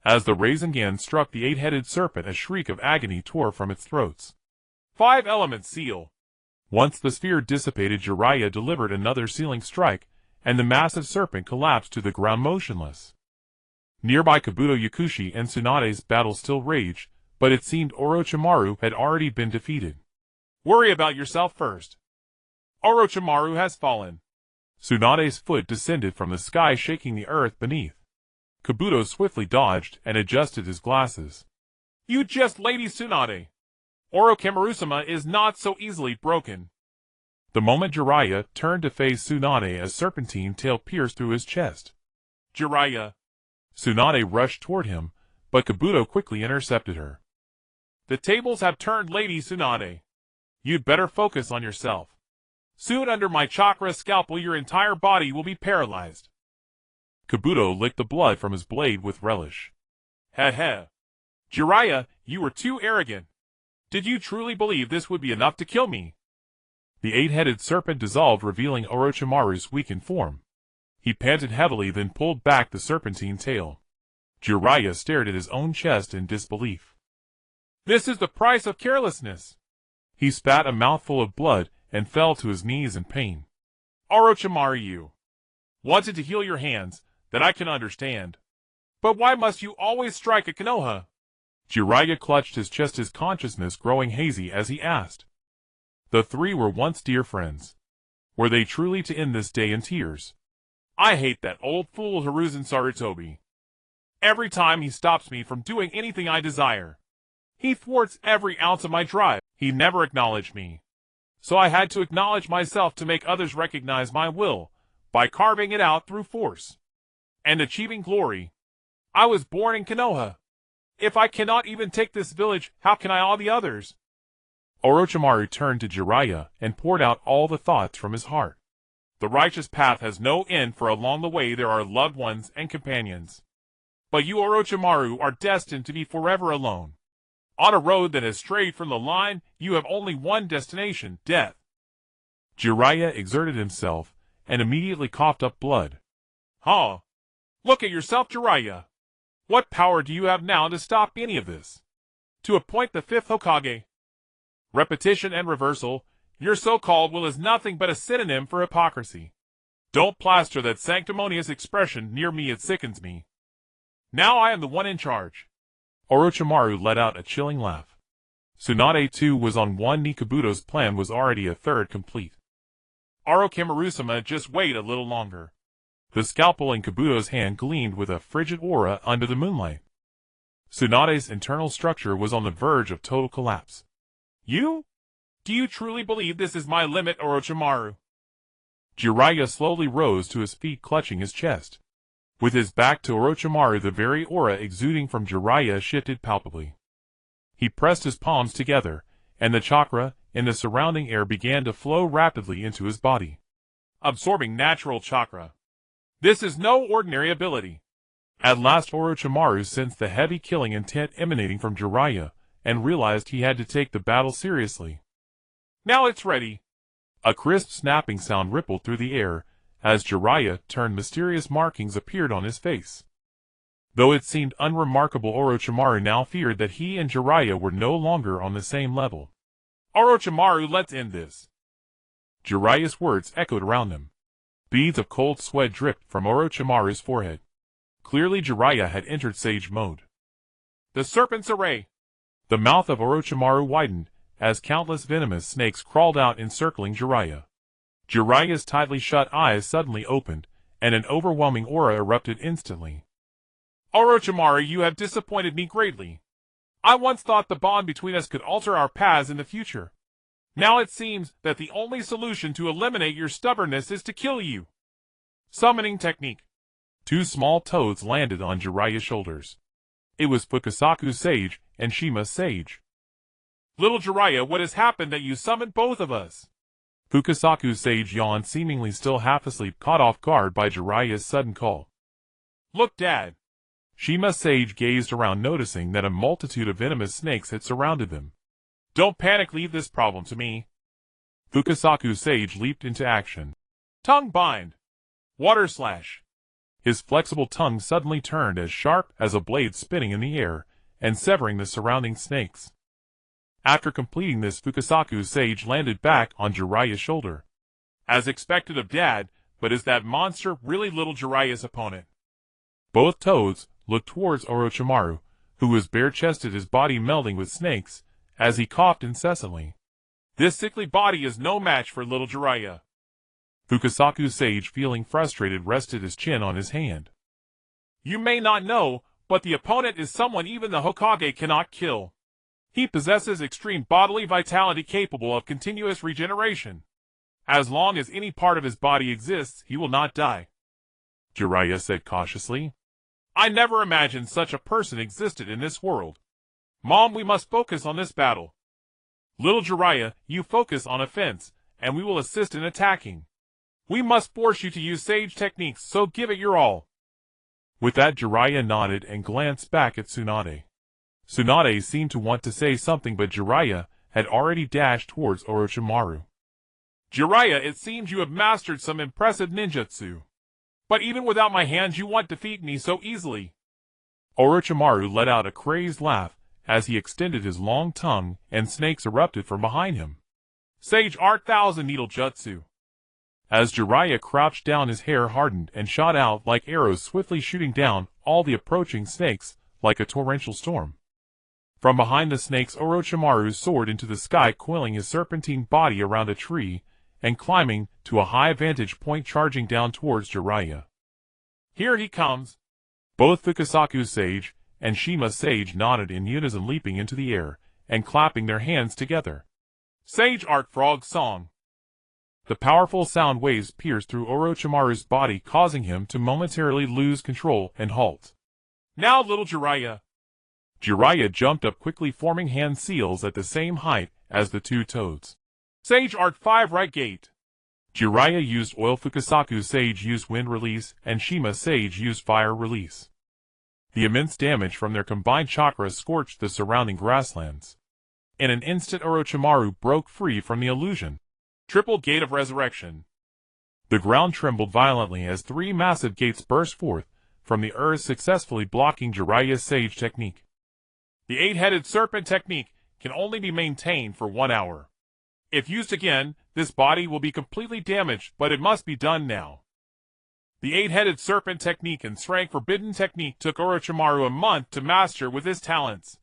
As the Rasengan struck the 8-headed serpent, a shriek of agony tore from its throats. 5-element seal. Once the sphere dissipated, Jiraiya delivered another sealing strike, and the massive serpent collapsed to the ground motionless. Nearby, Kabuto, Yakushi, and Tsunade's battle still raged, but it seemed Orochimaru had already been defeated. Worry about yourself first. Orochimaru has fallen. Tsunade's foot descended from the sky, shaking the earth beneath. Kabuto swiftly dodged and adjusted his glasses. You just Lady Tsunade. Orochimaru-sama is not so easily broken. The moment Jiraiya turned to face Tsunade, a serpentine tail pierced through his chest. Jiraiya. Tsunade rushed toward him, but Kabuto quickly intercepted her. The tables have turned, Lady Tsunade. You'd better focus on yourself. Soon, under my chakra scalpel, your entire body will be paralyzed. Kabuto licked the blood from his blade with relish. Heh heh. Jiraiya, you were too arrogant. Did you truly believe this would be enough to kill me? The 8-headed serpent dissolved, revealing Orochimaru's weakened form. He panted heavily, then pulled back the serpentine tail. Jiraiya stared at his own chest in disbelief. This is the price of carelessness. He spat a mouthful of blood and fell to his knees in pain. Orochimaru, you. wanted to heal your hands, that I can understand. But why must you always strike at Konoha? Jiraiya clutched his chest, his consciousness growing hazy as he asked. The three were once dear friends. Were they truly to end this day in tears? I hate that old fool Hiruzen Sarutobi. Every time he stops me from doing anything I desire. He thwarts every ounce of my drive. He never acknowledged me. So I had to acknowledge myself to make others recognize my will, by carving it out through force. And achieving glory. I was born in Konoha. If I cannot even take this village, how can I all the others? Orochimaru turned to Jiraiya and poured out all the thoughts from his heart. The righteous path has no end, for along the way there are loved ones and companions. But you, Orochimaru, are destined to be forever alone. On a road that has strayed from the line, you have only one destination, death. Jiraiya exerted himself and immediately coughed up blood. Huh? Look at yourself, Jiraiya. What power do you have now to stop any of this? To appoint the fifth Hokage? Repetition and reversal, your so-called will is nothing but a synonym for hypocrisy. Don't plaster that sanctimonious expression near me, it sickens me. Now I am the one in charge. Orochimaru let out a chilling laugh. Tsunade too was on one knee. Kabuto's plan was already a third complete. Orochimaru-sama, just wait a little longer. The scalpel in Kabuto's hand gleamed with a frigid aura under the moonlight. Tsunade's internal structure was on the verge of total collapse. You? Do you truly believe this is my limit, Orochimaru? Jiraiya slowly rose to his feet, clutching his chest. With his back to Orochimaru, the very aura exuding from Jiraiya shifted palpably. He pressed his palms together, and the chakra in the surrounding air began to flow rapidly into his body. Absorbing natural chakra. This is no ordinary ability. At last Orochimaru sensed the heavy killing intent emanating from Jiraiya, and realized he had to take the battle seriously. Now it's ready. A crisp snapping sound rippled through the air, as Jiraiya turned. Mysterious markings appeared on his face. Though it seemed unremarkable, Orochimaru now feared that he and Jiraiya were no longer on the same level. Orochimaru, let's end this. Jiraiya's words echoed around them. Beads of cold sweat dripped from Orochimaru's forehead. Clearly Jiraiya had entered sage mode. The Serpent's Array. The mouth of Orochimaru widened, as countless venomous snakes crawled out encircling Jiraiya. Jiraiya's tightly shut eyes suddenly opened, and an overwhelming aura erupted instantly. Orochimaru, you have disappointed me greatly. I once thought the bond between us could alter our paths in the future. Now it seems that the only solution to eliminate your stubbornness is to kill you. Summoning technique. Two small toads landed on Jiraiya's shoulders. It was Fukasaku Sage and Shima Sage. Little Jiraiya, what has happened that you summoned both of us? Fukasaku Sage yawned, seemingly still half asleep, caught off guard by Jiraiya's sudden call. Look, Dad. Shima Sage gazed around, noticing that a multitude of venomous snakes had surrounded them. Don't panic, leave this problem to me. Fukasaku Sage leaped into action. Tongue bind. Water slash. His flexible tongue suddenly turned as sharp as a blade, spinning in the air and severing the surrounding snakes. After completing this, Fukasaku Sage landed back on Jiraiya's shoulder. As expected of Dad, but is that monster really little Jiraiya's opponent? Both toads looked towards Orochimaru, who was bare-chested, his body melding with snakes, as he coughed incessantly. This sickly body is no match for little Jiraiya. Fukasaku Sage, feeling frustrated, rested his chin on his hand. You may not know, but the opponent is someone even the Hokage cannot kill. He possesses extreme bodily vitality capable of continuous regeneration. As long as any part of his body exists, he will not die. Jiraiya said cautiously. I never imagined such a person existed in this world. Mom, we must focus on this battle. Little Jiraiya, you focus on offense, and we will assist in attacking. We must force you to use sage techniques, so give it your all. With that, Jiraiya nodded and glanced back at Tsunade. Tsunade seemed to want to say something, but Jiraiya had already dashed towards Orochimaru. Jiraiya, it seems you have mastered some impressive ninjutsu. But even without my hands you want to defeat me so easily. Orochimaru let out a crazed laugh as he extended his long tongue, and snakes erupted from behind him. Sage art thousand needle jutsu. As Jiraiya crouched down, his hair hardened and shot out like arrows, swiftly shooting down all the approaching snakes like a torrential storm. From behind the snakes, Orochimaru soared into the sky, coiling his serpentine body around a tree and climbing to a high vantage point, charging down towards Jiraiya. Here he comes. Both Fukasaku Sage and Shima Sage nodded in unison, leaping into the air and clapping their hands together. Sage Art Frog Song. The powerful sound waves pierced through Orochimaru's body, causing him to momentarily lose control and halt. Now, little Jiraiya. Jiraiya jumped up quickly, forming hand seals at the same height as the two toads. Sage Art 5 Right Gate. Jiraiya used oil, Fukasaku Sage used wind release, and Shima Sage used fire release. The immense damage from their combined chakra scorched the surrounding grasslands. In an instant, Orochimaru broke free from the illusion. Triple Gate of Resurrection. The ground trembled violently as three massive gates burst forth from the earth, successfully blocking Jiraiya's Sage technique. The eight-headed serpent technique can only be maintained for 1 hour. If used again, this body will be completely damaged, but it must be done now. The eight-headed serpent technique and strength forbidden technique took Orochimaru a month to master with his talents.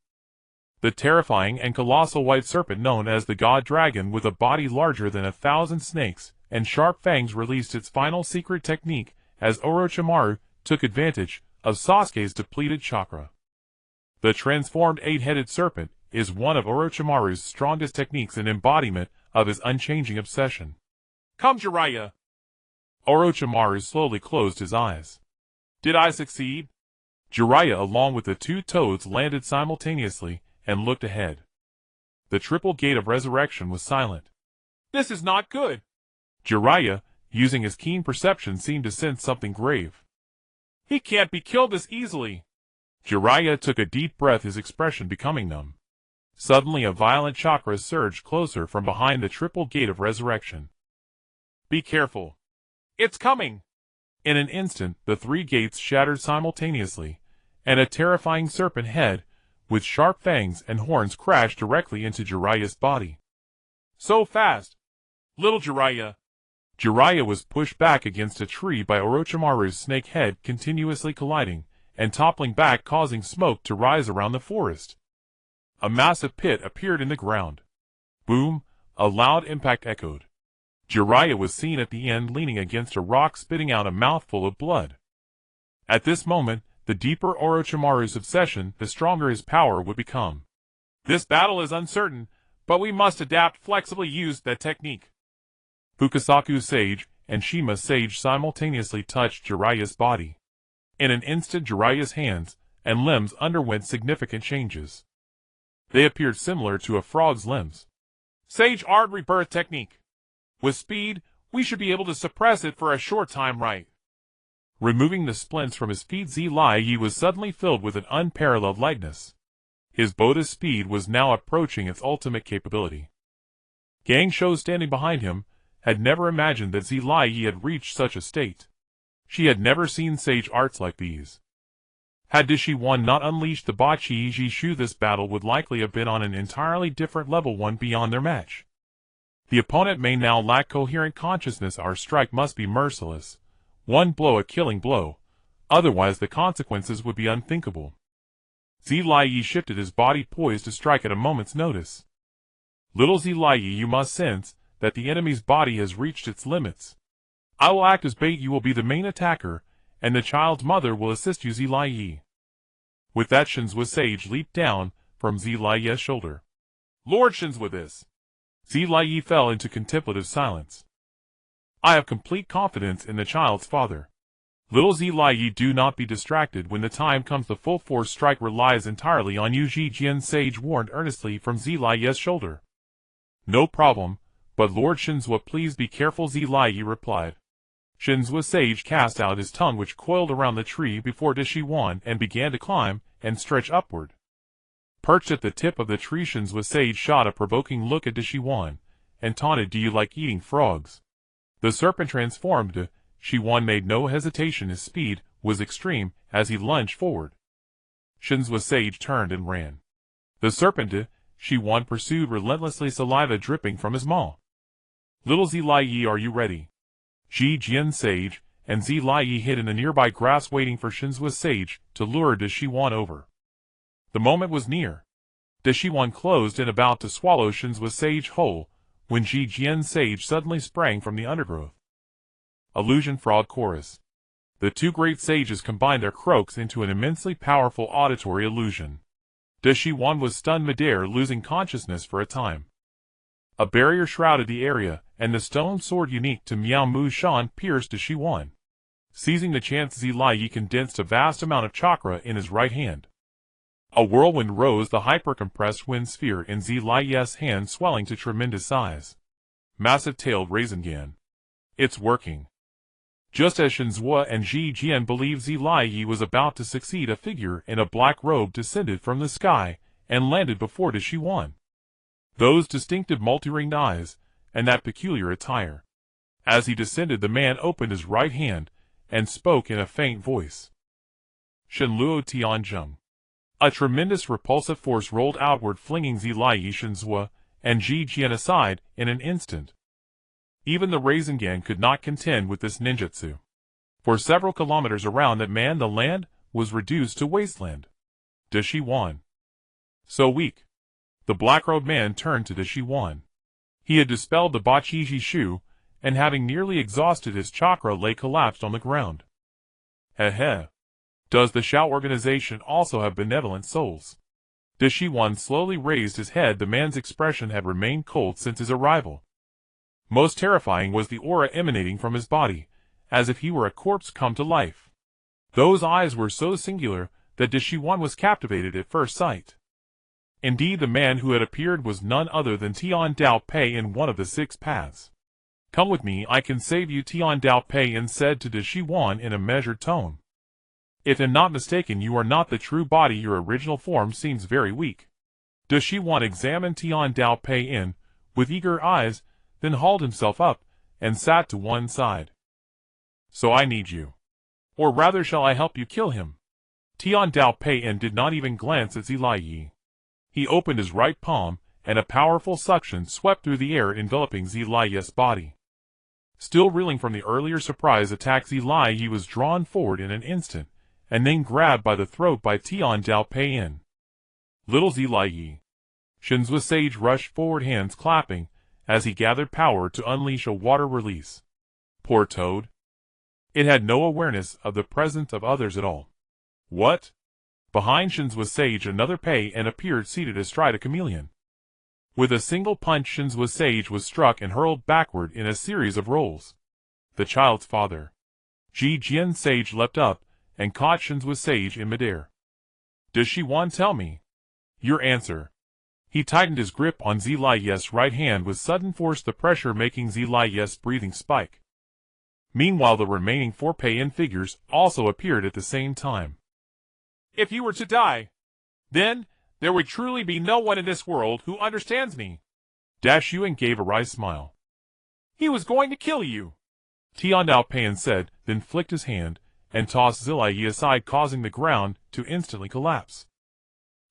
The terrifying and colossal white serpent known as the God Dragon, with a body larger than 1,000 snakes and sharp fangs, released its final secret technique as Orochimaru took advantage of Sasuke's depleted chakra. The transformed eight-headed serpent is one of Orochimaru's strongest techniques, an embodiment of his unchanging obsession. Come, Jiraiya. Orochimaru slowly closed his eyes. Did I succeed? Jiraiya, along with the two toads, landed simultaneously and looked ahead. The triple gate of resurrection was silent. This is not good. Jiraiya, using his keen perception, seemed to sense something grave. He can't be killed this easily. Jiraiya took a deep breath, his expression becoming numb. Suddenly, a violent chakra surged closer from behind the triple gate of resurrection. Be careful. It's coming. In an instant, the three gates shattered simultaneously, and a terrifying serpent head with sharp fangs and horns crashed directly into Jiraiya's body. So fast. Little Jiraiya. Jiraiya was pushed back against a tree by Orochimaru's snake head, continuously colliding and toppling back, causing smoke to rise around the forest. A massive pit appeared in the ground. Boom! A loud impact echoed. Jiraiya was seen at the end, leaning against a rock, spitting out a mouthful of blood. At this moment, the deeper Orochimaru's obsession, the stronger his power would become. This battle is uncertain, but we must adapt, flexibly use that technique. Fukasaku Sage and Shima Sage simultaneously touched Jiraiya's body. In an instant, Jiraiya's hands and limbs underwent significant changes. They appeared similar to a frog's limbs. Sage Art Rebirth Technique. With speed, we should be able to suppress it for a short time, right? Removing the splints from his feet, Jiraiya was suddenly filled with an unparalleled lightness. His Boda's speed was now approaching its ultimate capability. Gang Shou, standing behind him, had never imagined that Jiraiya had reached such a state. She had never seen sage arts like these. Had Dishiwan not unleashed the Bachi Jishu, this battle would likely have been on an entirely different level, one beyond their match. The opponent may now lack coherent consciousness. Our strike must be merciless. One blow, a killing blow. Otherwise the consequences would be unthinkable. Jiraiya shifted his body, poised to strike at a moment's notice. Little Jiraiya, you must sense that the enemy's body has reached its limits. I will act as bait. You will be the main attacker, and the child's mother will assist you, Jiraiya. With that, Shinzua Sage leaped down from Jiraiya's shoulder. Lord Shinzua, this. Jiraiya fell into contemplative silence. I have complete confidence in the child's father. Little Jiraiya, do not be distracted. When the time comes, the full force strike relies entirely on you, Jijian Sage warned earnestly from Jiraiya's shoulder. No problem, but Lord Shinzua, please be careful, Jiraiya replied. Shinzua Sage cast out his tongue, which coiled around the tree before Dishiwan, and began to climb and stretch upward. Perched at the tip of the tree, Shinzua Sage shot a provoking look at Dishiwan and taunted, do you like eating frogs? The serpent transformed. Shiwan made no hesitation. His speed was extreme as he lunged forward. Shinzua Sage turned and ran. The serpent, Shiwan pursued relentlessly, saliva dripping from his maw. Little Jiraiya, are you ready? Ji Jian Sage and Zilayi hid in the nearby grass waiting for Shinzua's Sage to lure De Shiwan over. The moment was near. De Shiwan closed and about to swallow Shinzua's Sage whole, when Ji Jian Sage suddenly sprang from the undergrowth. Illusion Fraud Chorus. The two great sages combined their croaks into an immensely powerful auditory illusion. De Shiwan was stunned midair, losing consciousness for a time. A barrier shrouded the area, and the stone sword unique to Miao Mu Shan pierced De Shiwan. Seizing the chance, Zilayi condensed a vast amount of chakra in his right hand. A whirlwind rose, the hyper-compressed wind sphere in Zilayi's hand swelling to tremendous size. Massive-tailed Rasengan. It's working. Just as Shinzua and Ji Jian believed Zilayi was about to succeed, a figure in a black robe descended from the sky and landed before De Shiwan. Those distinctive multi-ringed eyes, and that peculiar attire. As he descended, the man opened his right hand and spoke in a faint voice. Shenluo Tianzheng. A tremendous repulsive force rolled outward, flinging Zilayi, Shinzua, and Ji Jian aside in an instant. Even the Rasengan could not contend with this ninjutsu. For several kilometers around that man, the land was reduced to wasteland. De Shiwan. So weak. The black-robed man turned to De Shiwan. He had dispelled the Bachiji Shu, and having nearly exhausted his chakra, lay collapsed on the ground. Heh. Does the Shao organization also have benevolent souls? De Shiwan slowly raised his head. The man's expression had remained cold since his arrival. Most terrifying was the aura emanating from his body, as if he were a corpse come to life. Those eyes were so singular that De Shiwan was captivated at first sight. Indeed, the man who had appeared was none other than Tian Dao Pei in one of the 6 paths. Come with me, I can save you, Tian Dao Pei said to De Shiwan in a measured tone. If I'm not mistaken, you are not the true body. Your original form seems very weak. De Shiwan examined Tian Dao Pei with eager eyes, then hauled himself up and sat to one side. So I need you. Or rather, shall I help you kill him? Tian Dao Pei did not even glance at Zilayi. He opened his right palm, and a powerful suction swept through the air, enveloping Zilayi's body. Still reeling from the earlier surprise attack, Zilayi was drawn forward in an instant, and then grabbed by the throat by Tian Dao Pei. Little Zilayi. Shinzua's Sage rushed forward, hands clapping, as he gathered power to unleash a water release. Poor toad. It had no awareness of the presence of others at all. What? Behind Shinzua's Sage, another Pei appeared, seated astride a chameleon. With a single punch, Shinzua's Sage was struck and hurled backward in a series of rolls. The child's father. Ji Jian Sage leapt up and caught Shinzua's Sage in midair. Does Shiwan tell me? Your answer. He tightened his grip on Zilayi's right hand with sudden force, the pressure making Zilayi's breathing spike. Meanwhile, the remaining 4 Pei figures also appeared at the same time. If you were to die, then there would truly be no one in this world who understands me. Yuan gave a wry smile. He was going to kill you, Tian Dao Pei said, then flicked his hand and tossed Zilayi aside, causing the ground to instantly collapse.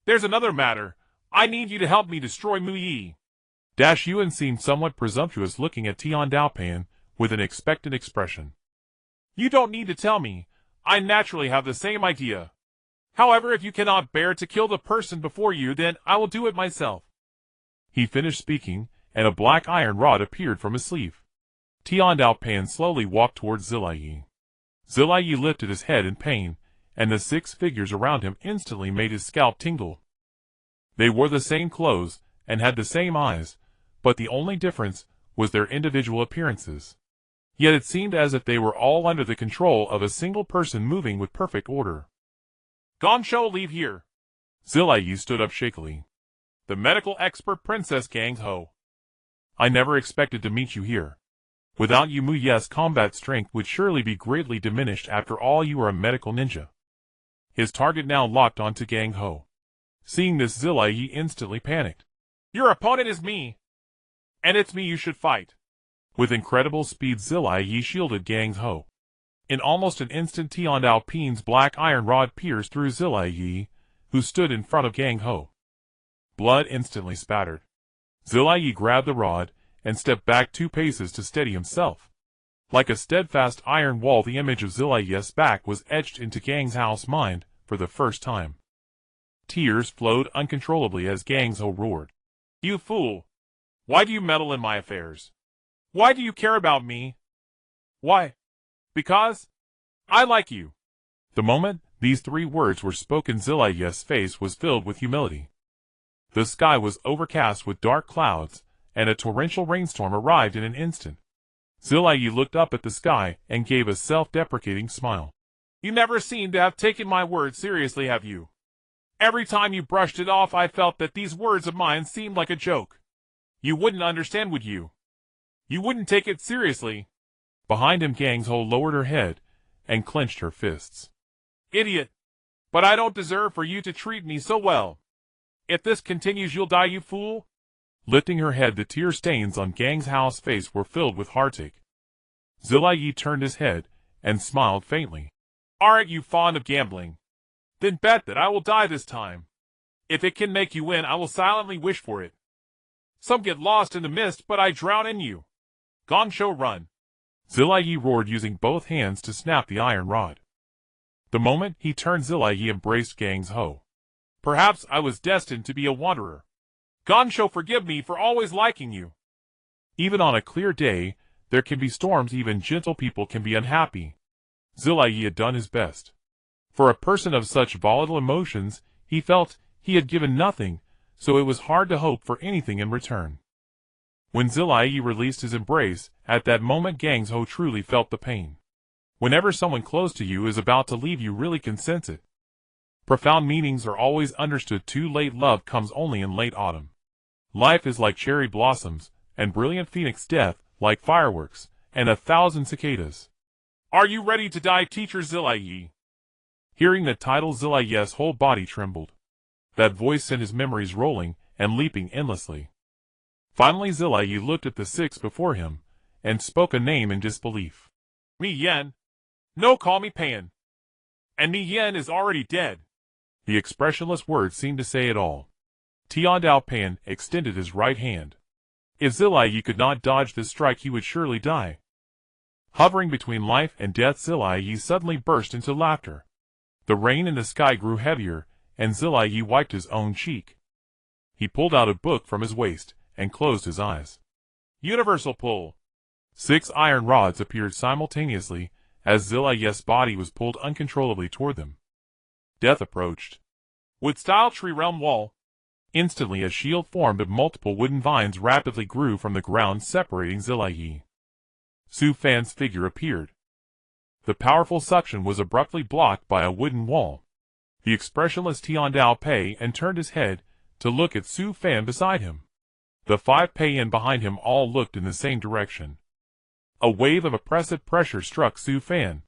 There's another matter. I need you to help me destroy Mu Yi. Yuan seemed somewhat presumptuous, looking at Tian Dao Pei with an expectant expression. You don't need to tell me. I naturally have the same idea. However, if you cannot bear to kill the person before you, then I will do it myself. He finished speaking, and a black iron rod appeared from his sleeve. Tian Dao Pei slowly walked towards Zilayi. Zilayi lifted his head in pain, and the 6 figures around him instantly made his scalp tingle. They wore the same clothes, and had the same eyes, but the only difference was their individual appearances. Yet it seemed as if they were all under the control of a single person, moving with perfect order. Gongshou, leave here. Zilayi stood up shakily. The medical expert Princess Gang Ho. I never expected to meet you here. Without you, Mu Yi's combat strength would surely be greatly diminished. After all, you are a medical ninja. His target now locked onto Gang Ho. Seeing this, Zilayi instantly panicked. Your opponent is me. And it's me you should fight. With incredible speed, Zilayi shielded Gang Ho. In almost an instant, Tian Dao Pei's black iron rod pierced through Zilayi, who stood in front of Gang Ho. Blood instantly spattered. Zilayi grabbed the rod and stepped back 2 paces to steady himself. Like a steadfast iron wall, the image of Jiraiya's back was etched into Gang's Ho's mind for the first time. Tears flowed uncontrollably as Gang's Ho roared. You fool! Why do you meddle in my affairs? Why do you care about me? Why? Because I like you. The moment these 3 words were spoken, Jiraiya's face was filled with humility. The sky was overcast with dark clouds, and a torrential rainstorm arrived in an instant. Jiraiya looked up at the sky and gave a self-deprecating smile. You never seem to have taken my words seriously, have you? Every time you brushed it off, I felt that these words of mine seemed like a joke. You wouldn't understand, would you? You wouldn't take it seriously. Behind him, Gang's Ho lowered her head and clenched her fists. Idiot! But I don't deserve for you to treat me so well. If this continues, you'll die, you fool! Lifting her head, the tear stains on Gang's Ho's face were filled with heartache. Jiraiya turned his head and smiled faintly. Aren't you fond of gambling? Then bet that I will die this time. If it can make you win, I will silently wish for it. Some get lost in the mist, but I drown in you. Gonsho, run! Jiraiya roared, using both hands to snap the iron rod. The moment he turned, Jiraiya embraced Gang's Ho. Perhaps I was destined to be a wanderer. Gonsho, forgive me for always liking you. Even on a clear day, there can be storms. Even gentle people can be unhappy. Jiraiya had done his best. For a person of such volatile emotions, he felt he had given nothing, so it was hard to hope for anything in return. When Jiraiya released his embrace, at that moment Gang's Ho truly felt the pain. Whenever someone close to you is about to leave, you really can sense it. Profound meanings are always understood too late. Love comes only in late autumn. Life is like cherry blossoms, and brilliant phoenix death like fireworks, and 1,000 cicadas. Are you ready to die, teacher Jiraiya? Hearing the title, Jiraiya's whole body trembled. That voice sent his memories rolling and leaping endlessly. Finally, Jiraiya looked at the 6 before him and spoke a name in disbelief. Me Yen. No, call me Pain. And me Yen is already dead. The expressionless words seemed to say it all. Tiandao Pain extended his right hand. If Jiraiya could not dodge this strike, he would surely die. Hovering between life and death, Jiraiya suddenly burst into laughter. The rain in the sky grew heavier, and Jiraiya wiped his own cheek. He pulled out a book from his waist and closed his eyes. Universal pull. 6 iron rods appeared simultaneously as Jiraiya's body was pulled uncontrollably toward them. Death approached. Wood-style tree realm wall. Instantly a shield formed of multiple wooden vines rapidly grew from the ground, separating Jiraiya. Su Fan's figure appeared. The powerful suction was abruptly blocked by a wooden wall. The expressionless Tiandao Pei and turned his head to look at Su Fan beside him. The 5 Pei-in behind him all looked in the same direction. A wave of oppressive pressure struck Su Fan.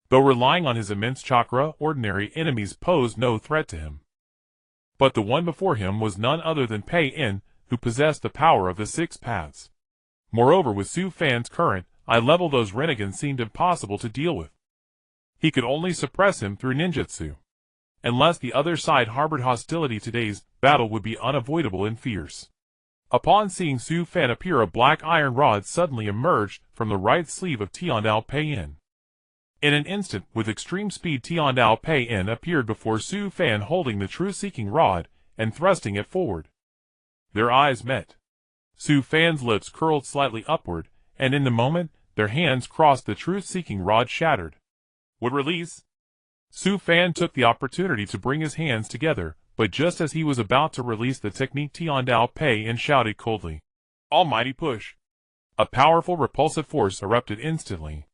Though relying on his immense chakra, ordinary enemies posed no threat to him. But the one before him was none other than Pei-in, who possessed the power of the 6 paths. Moreover, with Su Fan's current eye level, those renegades seemed impossible to deal with. He could only suppress him through ninjutsu. Unless the other side harbored hostility, today's battle would be unavoidable and fierce. Upon seeing Su Fan appear, a black iron rod suddenly emerged from the right sleeve of Tiandao Pei-in. In an instant, with extreme speed, Tiandao Pei-in appeared before Su Fan, holding the truth-seeking rod and thrusting it forward. Their eyes met. Su Fan's lips curled slightly upward, and in the moment their hands crossed, the truth-seeking rod shattered. Would release. Su Fan took the opportunity to bring his hands together, but just as he was about to release the technique, Tiandao Pei-in shouted coldly, "Almighty push!" A powerful repulsive force erupted instantly.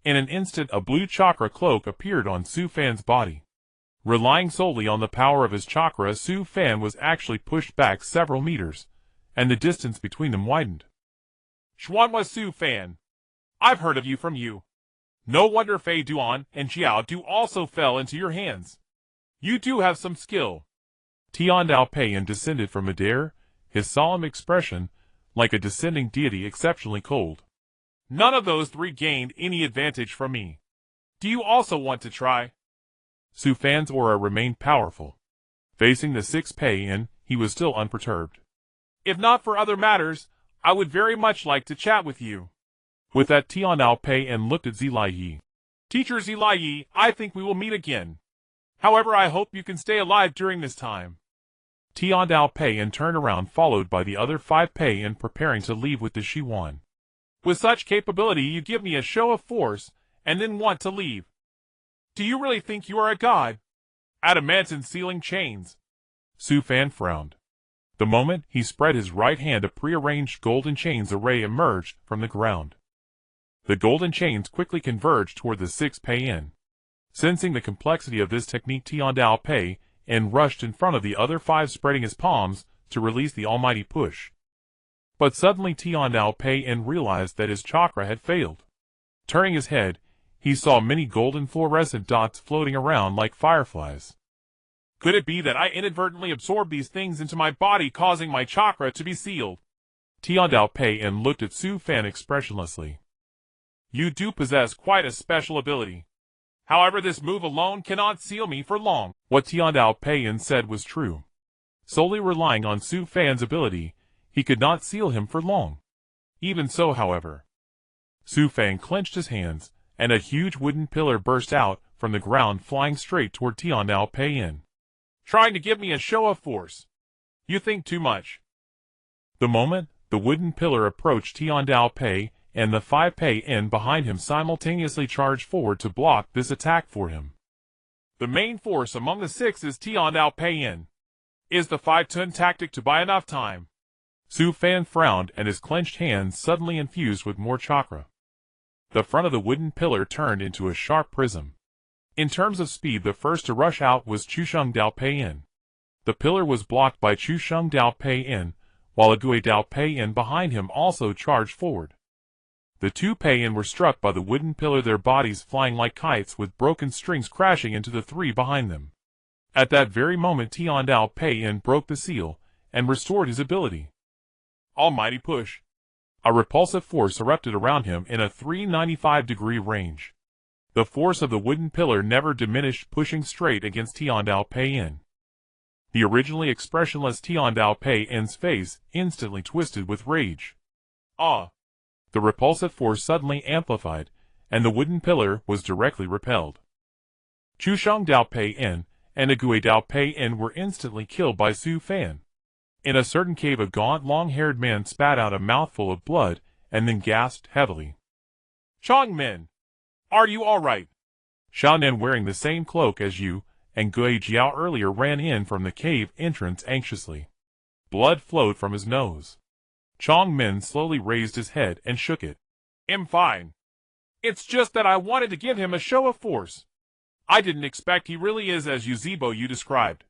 In an instant, a blue chakra cloak appeared on Su Fan's body. Relying solely on the power of his chakra, Su Fan was actually pushed back several meters, and the distance between them widened. Xuanhua Su Fan, I've heard of you from you. No wonder Fei Duan and Xiao Du also fell into your hands. You do have some skill. Tiandao Pei-in descended from midair, his solemn expression like a descending deity, exceptionally cold. None of those 3 gained any advantage from me. Do you also want to try? Su Fan's aura remained powerful. Facing the 6 Pei-in, he was still unperturbed. If not for other matters, I would very much like to chat with you. With that, Tian Dao Pei and looked at Zilayi. Teacher Zilayi, I think we will meet again. However, I hope you can stay alive during this time. Tian Dao Pei and turned around, followed by the other 5 Pei and preparing to leave with the Shiwan. With such capability, you give me a show of force, and then want to leave. Do you really think you are a god? Adamantine Sealing Chains. Su Fan frowned. The moment he spread his right hand, a prearranged golden chains array emerged from the ground. The golden chains quickly converged toward the 6 Pei-in. Sensing the complexity of this technique, Tian Dao Pei and rushed in front of the other 5, spreading his palms to release the almighty push. But suddenly Tian Dao Pei and realized that his chakra had failed. Turning his head, he saw many golden fluorescent dots floating around like fireflies. Could it be that I inadvertently absorbed these things into my body, causing my chakra to be sealed? Tian Dao Pei and looked at Su Fan expressionlessly. You do possess quite a special ability. However, this move alone cannot seal me for long. What Tian Dao Pei and said was true. Solely relying on Su Fan's ability, he could not seal him for long. Even so, however, Su Fan clenched his hands, and a huge wooden pillar burst out from the ground, flying straight toward Tian Dao Pei. Trying to give me a show of force. You think too much. The moment the wooden pillar approached, Tian Dao Pei and the 5 Pei-in behind him simultaneously charged forward to block this attack for him. The main force among the 6 is Tian Dao Pei-in. Is the 5-ton tactic to buy enough time? Su Fan frowned, and his clenched hands suddenly infused with more chakra. The front of the wooden pillar turned into a sharp prism. In terms of speed, the first to rush out was Chusheng Dao Pei-in. The pillar was blocked by Chusheng Dao Pei-in, while Agui Dao Pei-in behind him also charged forward. The 2 Pei-in were struck by the wooden pillar, their bodies flying like kites with broken strings crashing into the 3 behind them. At that very moment, Tian Dao Pei-in broke the seal and restored his ability. Almighty push. A repulsive force erupted around him in a 395-degree range. The force of the wooden pillar never diminished, pushing straight against Tian Dao Pei-in. The originally expressionless Tian Dao Pei-in's face instantly twisted with rage. Ah! The repulsive force suddenly amplified, and the wooden pillar was directly repelled. Chusheng Dao Pei-in and Agui Dao Pei-in were instantly killed by Su Fan. In a certain cave, a gaunt, long-haired man spat out a mouthful of blood and then gasped heavily. Chongmin, are you all right? Xiaonan, wearing the same cloak as you and Gui Jiao earlier, ran in from the cave entrance anxiously. Blood flowed from his nose. Chongmin slowly raised his head and shook it. I'm fine. It's just that I wanted to give him a show of force. I didn't expect he really is as you described.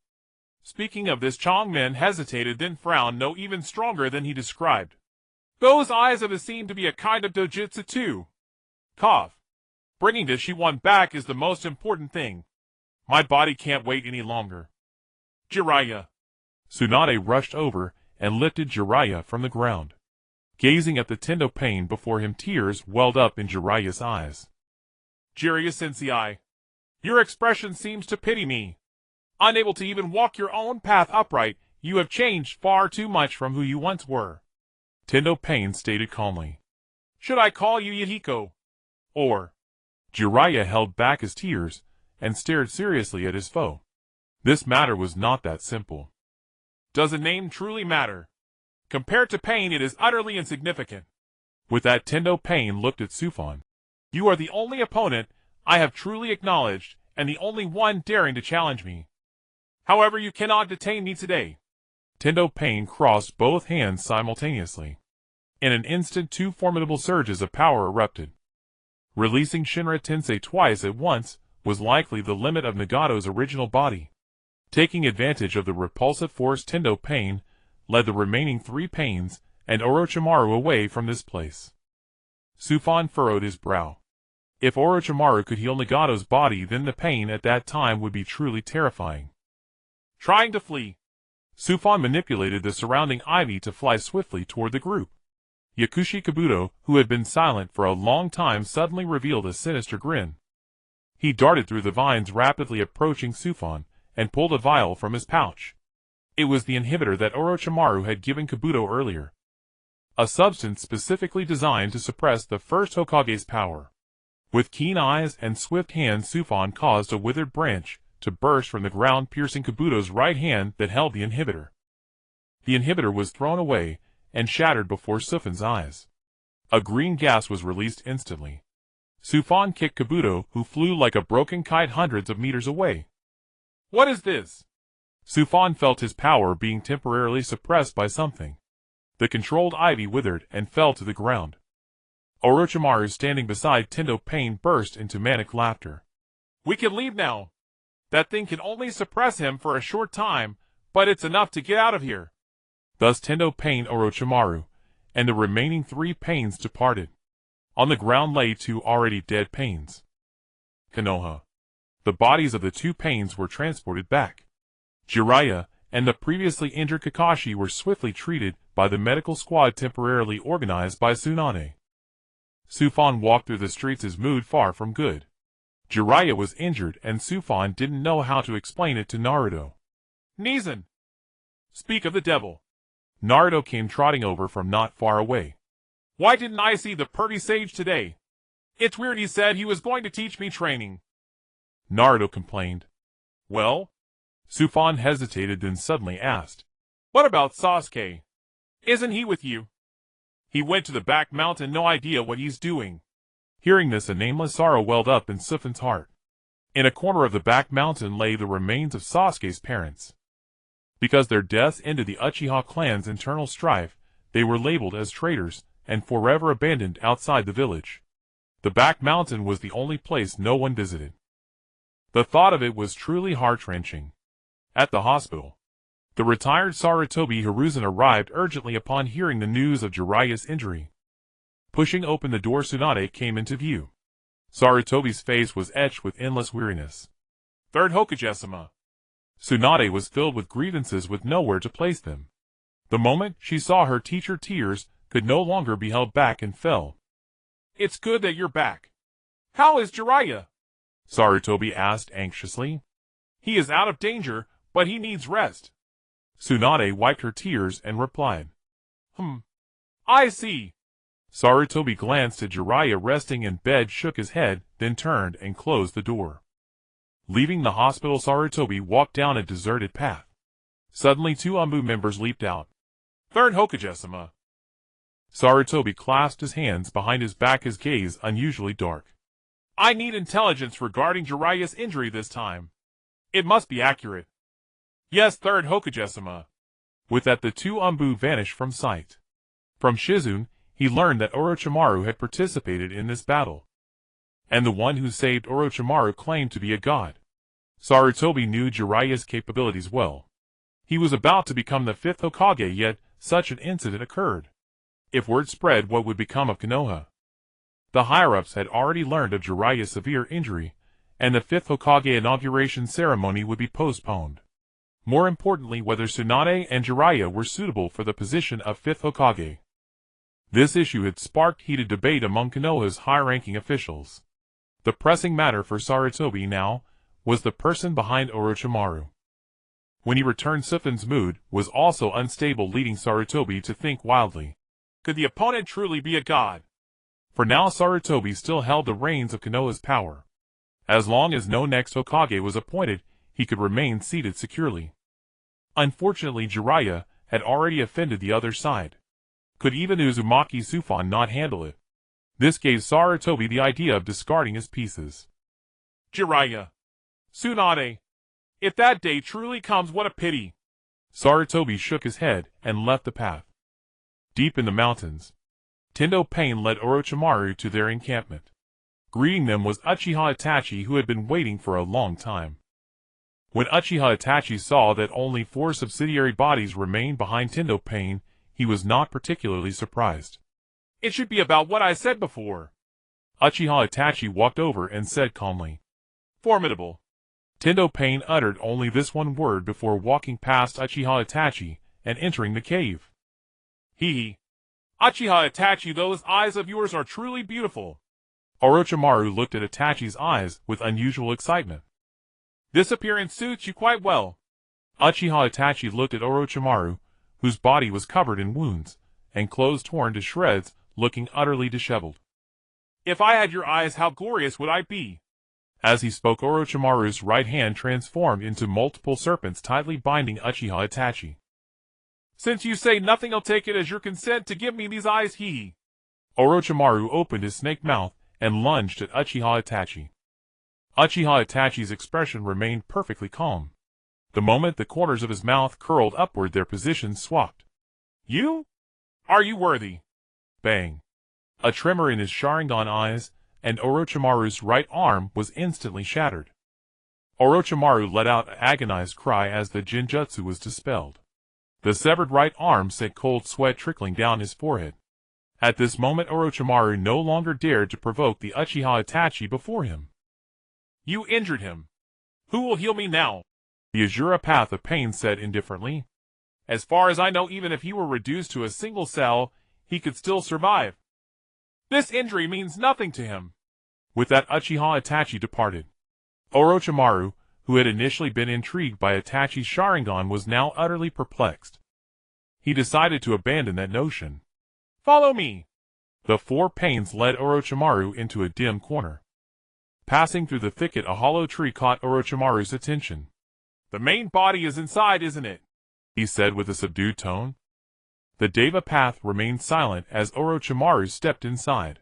Speaking of this, Chongmin hesitated, then frowned, no, even stronger than he described. Those eyes of his seem to be a kind of dojutsu too. Cough. Bringing this Shiwan back is the most important thing. My body can't wait any longer. Jiraiya. Tsunade rushed over and lifted Jiraiya from the ground. Gazing at the Tendo Pain before him, tears welled up in Jiraiya's eyes. Jiraiya Sensei, your expression seems to pity me. Unable to even walk your own path upright, you have changed far too much from who you once were. Tendo Pain stated calmly. Should I call you Yahiko? Or? Jiraiya held back his tears and stared seriously at his foe. This matter was not that simple. Does a name truly matter? Compared to pain, it is utterly insignificant. With that, Tendo Pain looked at Sufan. You are the only opponent I have truly acknowledged, and the only one daring to challenge me. However, you cannot detain me today. Tendo Pain crossed both hands simultaneously. In an instant, 2 formidable surges of power erupted. Releasing Shinra Tensei twice at once was likely the limit of Nagato's original body. Taking advantage of the repulsive force, Tendo Pain led the remaining 3 Pains and Orochimaru away from this place. Sufan furrowed his brow. If Orochimaru could heal Nagato's body, then the pain at that time would be truly terrifying. Trying to flee, Sufan manipulated the surrounding ivy to fly swiftly toward the group. Yakushi Kabuto, who had been silent for a long time, suddenly revealed a sinister grin. He darted through the vines, rapidly approaching Sufan, and pulled a vial from his pouch. It was the inhibitor that Orochimaru had given Kabuto earlier. a substance specifically designed to suppress the first Hokage's power. With keen eyes and swift hands, Sufan caused a withered branch to burst from the ground, piercing Kabuto's right hand that held the inhibitor. The inhibitor was thrown away and shattered before Sufan's eyes. A green gas was released instantly. Sufan kicked Kabuto, who flew like a broken kite hundreds of meters away. What is this? Sufan felt his power being temporarily suppressed by something. The controlled ivy withered and fell to the ground. Orochimaru, standing beside Tendo Pain, burst into manic laughter. We can leave now. That thing can only suppress him for a short time, but it's enough to get out of here. Thus Tendo Pain, Orochimaru, and the remaining 3 Pains departed. On the ground lay 2 already dead Pains. Konoha. The bodies of the 2 Pains were transported back. Jiraiya and the previously injured Kakashi were swiftly treated by the medical squad temporarily organized by Tsunade. Sufan walked through the streets, his mood far from good. Jiraiya was injured and Sufan didn't know how to explain it to Naruto. Nizen! Speak of the devil. Naruto came trotting over from not far away. Why didn't I see the pretty sage today? It's weird, he said he was going to teach me training. Naruto complained. Well? Sufan hesitated, then suddenly asked. What about Sasuke? Isn't he with you? He went to the back mountain, no idea what he's doing. Hearing this, a nameless sorrow welled up in Sufan's heart. In a corner of the back mountain lay the remains of Sasuke's parents. Because their deaths ended the Uchiha clan's internal strife, they were labeled as traitors and forever abandoned outside the village. The back mountain was the only place no one visited. The thought of it was truly heart-wrenching. At the hospital, the retired Sarutobi Hiruzen arrived urgently upon hearing the news of Jiraiya's injury. Pushing open the door, Tsunade came into view. Sarutobi's face was etched with endless weariness. Third Hokage-sama. Tsunade was filled with grievances with nowhere to place them. The moment she saw her teacher, tears could no longer be held back and fell. It's good that you're back. How is Jiraiya? Sarutobi asked anxiously. He is out of danger, but he needs rest. Tsunade wiped her tears and replied. I see. Sarutobi glanced at Jiraiya resting in bed, shook his head, then turned and closed the door. Leaving the hospital, Sarutobi walked down a deserted path. Suddenly 2 Anbu members leaped out. Third Hokage-sama. Sarutobi clasped his hands behind his back, his gaze unusually dark. I need intelligence regarding Jiraiya's injury this time. It must be accurate. Yes, Third Hokage-sama. With that, the 2 Anbu vanished from sight. From Shizune, he learned that Orochimaru had participated in this battle. And the one who saved Orochimaru claimed to be a god. Sarutobi knew Jiraiya's capabilities well. He was about to become the 5th Hokage, yet such an incident occurred. If word spread, what would become of Konoha? The higher-ups had already learned of Jiraiya's severe injury, and the 5th Hokage inauguration ceremony would be postponed. More importantly, whether Tsunade and Jiraiya were suitable for the position of 5th Hokage. This issue had sparked heated debate among Konoha's high-ranking officials. The pressing matter for Sarutobi now was the person behind Orochimaru. When he returned, Sufan's mood was also unstable, leading Sarutobi to think wildly. Could the opponent truly be a god? For now, Sarutobi still held the reins of Konoha's power. As long as no next Hokage was appointed, he could remain seated securely. Unfortunately, Jiraiya had already offended the other side. Could even Uzumaki Sufan not handle it? This gave Sarutobi the idea of discarding his pieces. Jiraiya. Tsunade. If that day truly comes, what a pity. Sarutobi shook his head and left the path. Deep in the mountains, Tendo Pain led Orochimaru to their encampment. Greeting them was Uchiha Itachi, who had been waiting for a long time. When Uchiha Itachi saw that only 4 subsidiary bodies remained behind Tendo Pain, he was not particularly surprised. It should be about what I said before. Uchiha Itachi walked over and said calmly. Formidable. Tendo Pain uttered only this one word before walking past Uchiha Itachi and entering the cave. Hee. Uchiha Itachi, those eyes of yours are truly beautiful. Orochimaru looked at Itachi's eyes with unusual excitement. This appearance suits you quite well. Uchiha Itachi looked at Orochimaru, whose body was covered in wounds, and clothes torn to shreds, looking utterly disheveled. If I had your eyes, how glorious would I be? As he spoke, Orochimaru's right hand transformed into multiple serpents tightly binding Uchiha Itachi. Since you say nothing, I'll take it as your consent to give me these eyes, he. Orochimaru opened his snake mouth and lunged at Uchiha Itachi. Uchiha Itachi's expression remained perfectly calm. The moment the corners of his mouth curled upward, their positions swapped. You? Are you worthy? Bang. A tremor in his Sharingan eyes, and Orochimaru's right arm was instantly shattered. Orochimaru let out an agonized cry as the Genjutsu was dispelled. The severed right arm sent cold sweat trickling down his forehead. At this moment, Orochimaru no longer dared to provoke the Uchiha Itachi before him. You injured him. Who will heal me now? The Azura Path of Pain said indifferently. As far as I know, even if he were reduced to a single cell, he could still survive. This injury means nothing to him. With that, Uchiha Itachi departed. Orochimaru, who had initially been intrigued by Itachi's Sharingan, was now utterly perplexed. He decided to abandon that notion. Follow me. The four pains led Orochimaru into a dim corner. Passing through the thicket, a hollow tree caught Orochimaru's attention. The main body is inside, isn't it? He said with a subdued tone. The Deva path remained silent as Orochimaru stepped inside.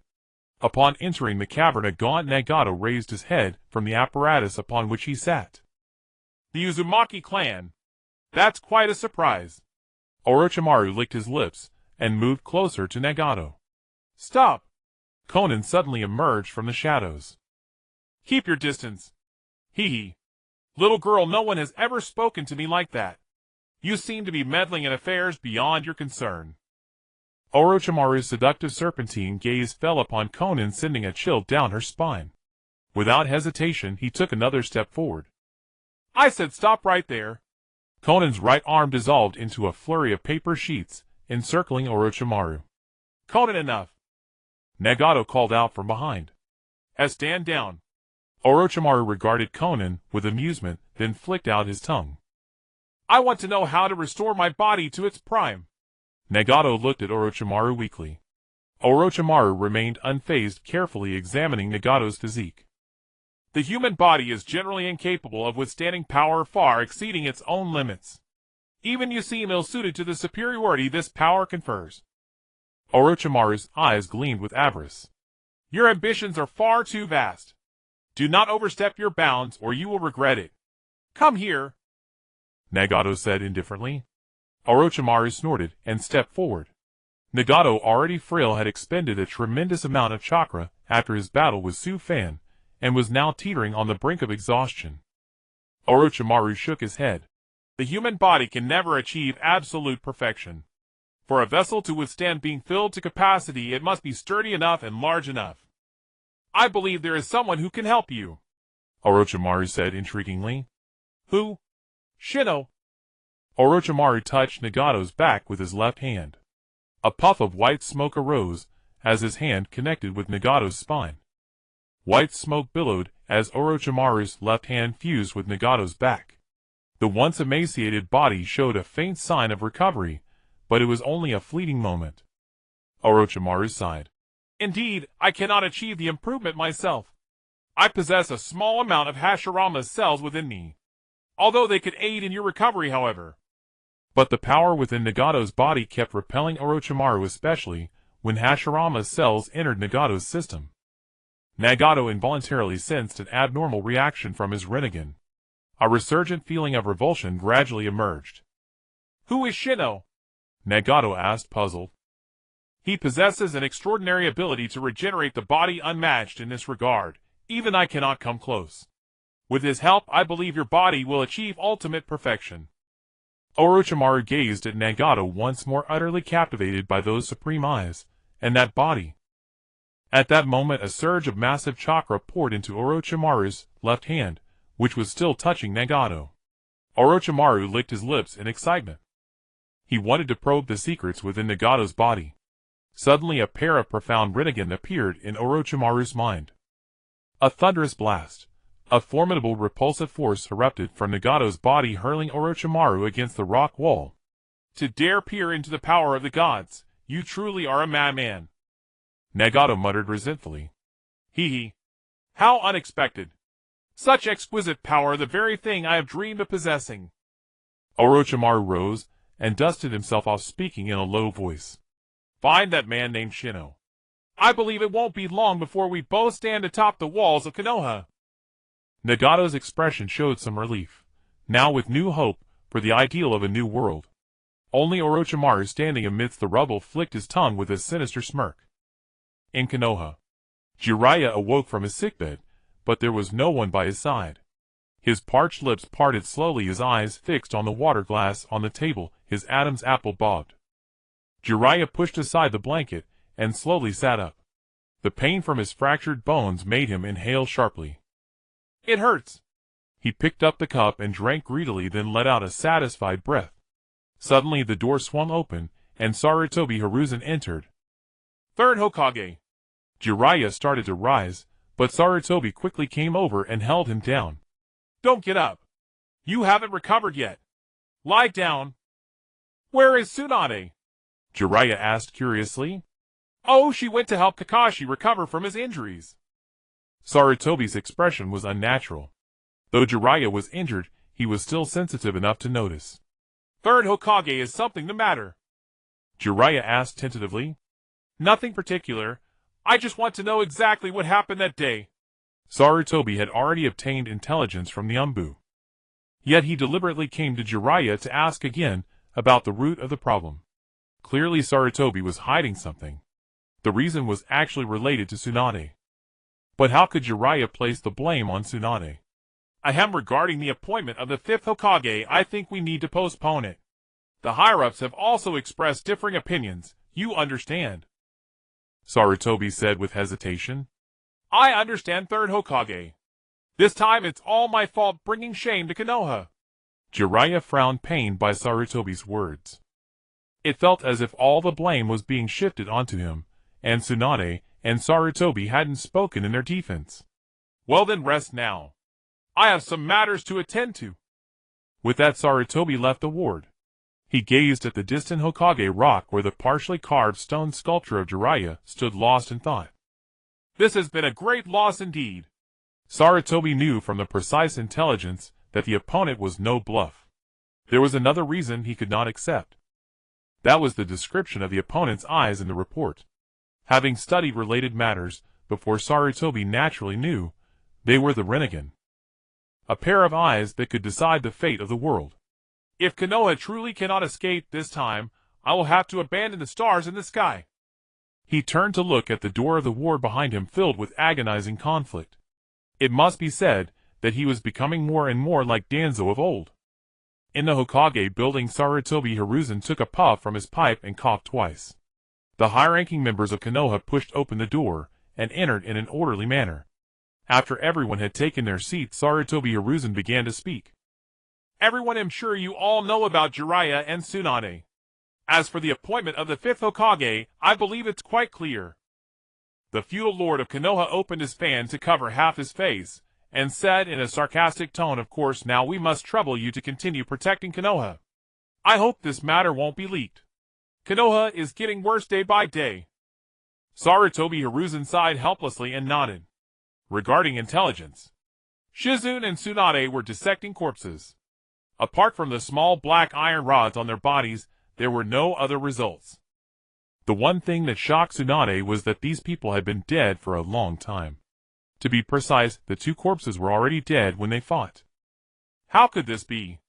Upon entering the cavern, a gaunt Nagato raised his head from the apparatus upon which he sat. The Uzumaki clan. That's quite a surprise. Orochimaru licked his lips and moved closer to Nagato. Stop! Conan suddenly emerged from the shadows. Keep your distance. Hee. Little girl, no one has ever spoken to me like that. You seem to be meddling in affairs beyond your concern. Orochimaru's seductive serpentine gaze fell upon Conan, sending a chill down her spine. Without hesitation, he took another step forward. I said stop right there. Conan's right arm dissolved into a flurry of paper sheets, encircling Orochimaru. Conan, enough. Nagato called out from behind. Stand down. Orochimaru regarded Conan with amusement, then flicked out his tongue. I want to know how to restore my body to its prime. Nagato looked at Orochimaru weakly. Orochimaru remained unfazed, carefully examining Nagato's physique. The human body is generally incapable of withstanding power far exceeding its own limits. Even you seem ill-suited to the superiority this power confers. Orochimaru's eyes gleamed with avarice. Your ambitions are far too vast. Do not overstep your bounds or you will regret it. Come here, Nagato said indifferently. Orochimaru snorted and stepped forward. Nagato, already frail, had expended a tremendous amount of chakra after his battle with Su Fan, and was now teetering on the brink of exhaustion. Orochimaru shook his head. The human body can never achieve absolute perfection. For a vessel to withstand being filled to capacity, it must be sturdy enough and large enough. I believe there is someone who can help you, Orochimaru said intriguingly. Who? Shino. Orochimaru touched Nagato's back with his left hand. A puff of white smoke arose as his hand connected with Nagato's spine. White smoke billowed as Orochimaru's left hand fused with Nagato's back. The once emaciated body showed a faint sign of recovery, but it was only a fleeting moment. Orochimaru sighed. Indeed, I cannot achieve the improvement myself. I possess a small amount of Hashirama's cells within me. Although they could aid in your recovery, however. But the power within Nagato's body kept repelling Orochimaru, especially when Hashirama's cells entered Nagato's system. Nagato involuntarily sensed an abnormal reaction from his Rinnegan. A resurgent feeling of revulsion gradually emerged. Who is Shino? Nagato asked, puzzled. He possesses an extraordinary ability to regenerate the body, unmatched in this regard. Even I cannot come close. With his help, I believe your body will achieve ultimate perfection. Orochimaru gazed at Nagato once more, utterly captivated by those supreme eyes, and that body. At that moment, a surge of massive chakra poured into Orochimaru's left hand, which was still touching Nagato. Orochimaru licked his lips in excitement. He wanted to probe the secrets within Nagato's body. Suddenly, a pair of profound Rinnegan appeared in Orochimaru's mind. A thunderous blast. A formidable repulsive force erupted from Nagato's body, hurling Orochimaru against the rock wall. To dare peer into the power of the gods, You truly are a madman. Nagato muttered resentfully. Hee hee. How unexpected. Such exquisite power, the very thing I have dreamed of possessing. Orochimaru rose and dusted himself off, speaking in a low voice. Find that man named Shino. I believe it won't be long before we both stand atop the walls of Konoha. Nagato's expression showed some relief, now with new hope for the ideal of a new world. Only Orochimaru, standing amidst the rubble, flicked his tongue with a sinister smirk. In Konoha, Jiraiya awoke from his sickbed, but there was no one by his side. His parched lips parted slowly, his eyes fixed on the water glass on the table, his Adam's apple bobbed. Jiraiya pushed aside the blanket and slowly sat up. The pain from his fractured bones made him inhale sharply. It hurts. He picked up the cup and drank greedily, then let out a satisfied breath. Suddenly the door swung open, and Sarutobi Hiruzen entered. Third Hokage. Jiraiya started to rise, but Sarutobi quickly came over and held him down. Don't get up. You haven't recovered yet. Lie down. Where is Tsunade? Jiraiya asked curiously. Oh, she went to help Kakashi recover from his injuries. Sarutobi's expression was unnatural. Though Jiraiya was injured, he was still sensitive enough to notice. Third Hokage, is something the matter? Jiraiya asked tentatively. Nothing particular. I just want to know exactly what happened that day. Sarutobi had already obtained intelligence from the Umbu. Yet he deliberately came to Jiraiya to ask again about the root of the problem. Clearly Sarutobi was hiding something. The reason was actually related to Tsunade. But how could Jiraiya place the blame on Tsunade? Ahem, regarding the appointment of the fifth Hokage, I think we need to postpone it. The higher-ups have also expressed differing opinions, you understand. Sarutobi said with hesitation. I understand, third Hokage. This time it's all my fault bringing shame to Konoha. Jiraiya frowned, pained by Sarutobi's words. It felt as if all the blame was being shifted onto him, and Tsunade and Sarutobi hadn't spoken in their defense. Well then, rest now. I have some matters to attend to. With that, Sarutobi left the ward. He gazed at the distant Hokage rock where the partially carved stone sculpture of Jiraiya stood, lost in thought. This has been a great loss indeed. Sarutobi knew from the precise intelligence that the opponent was no bluff. There was another reason he could not accept. That was the description of the opponent's eyes in the report. Having studied related matters before, Sarutobi naturally knew they were the Rinnegan. A pair of eyes that could decide the fate of the world. If Konoha truly cannot escape this time, I will have to abandon the stars in the sky. He turned to look at the door of the ward behind him, filled with agonizing conflict. It must be said that he was becoming more and more like Danzo of old. In the Hokage building, Sarutobi Hiruzen took a puff from his pipe and coughed twice. The high-ranking members of Konoha pushed open the door and entered in an orderly manner. After everyone had taken their seats, Sarutobi Hiruzen began to speak. Everyone, I'm sure you all know about Jiraiya and Tsunade. As for the appointment of the fifth Hokage, I believe it's quite clear. The feudal lord of Konoha opened his fan to cover half his face, and said in a sarcastic tone, of course now we must trouble you to continue protecting Konoha. I hope this matter won't be leaked. Konoha is getting worse day by day. Sarutobi Hiruzen sighed helplessly and nodded. Regarding intelligence, Shizune and Tsunade were dissecting corpses. Apart from the small black iron rods on their bodies, there were no other results. The one thing that shocked Tsunade was that these people had been dead for a long time. To be precise, the two corpses were already dead when they fought. How could this be?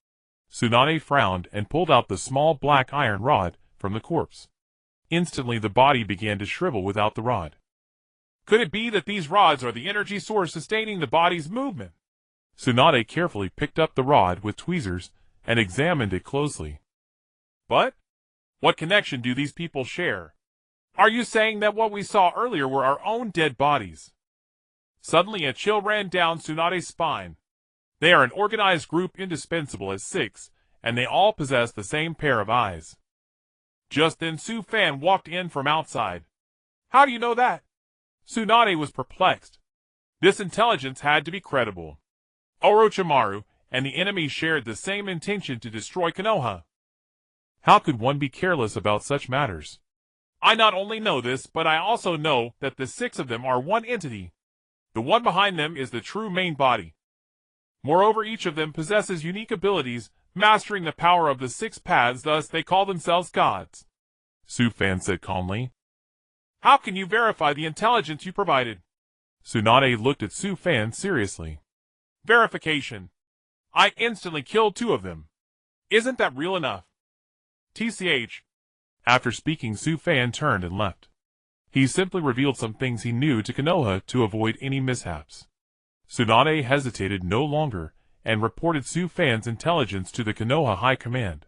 Tsunade frowned and pulled out the small black iron rod from the corpse. Instantly the body began to shrivel without the rod. Could it be that these rods are the energy source sustaining the body's movement? Tsunade carefully picked up the rod with tweezers and examined it closely. But what connection do these people share? Are you saying that what we saw earlier were our own dead bodies? Suddenly a chill ran down Tsunade's spine. They are an organized group, indispensable as six, and they all possess the same pair of eyes. Just then Su Fan walked in from outside. How do you know that? Tsunade was perplexed. This intelligence had to be credible. Orochimaru and the enemy shared the same intention to destroy Konoha. How could one be careless about such matters? I not only know this, but I also know that the 6 of them are one entity. The one behind them is the true main body. Moreover, each of them possesses unique abilities, mastering the power of the 6 paths, thus they call themselves gods. Su Fan said calmly. How can you verify the intelligence you provided? Tsunade looked at Su Fan seriously. Verification. I instantly killed 2 of them. Isn't that real enough? TCH. After speaking, Su Fan turned and left. He simply revealed some things he knew to Konoha to avoid any mishaps. Tsunade hesitated no longer, and reported Su Fan's intelligence to the Konoha High Command.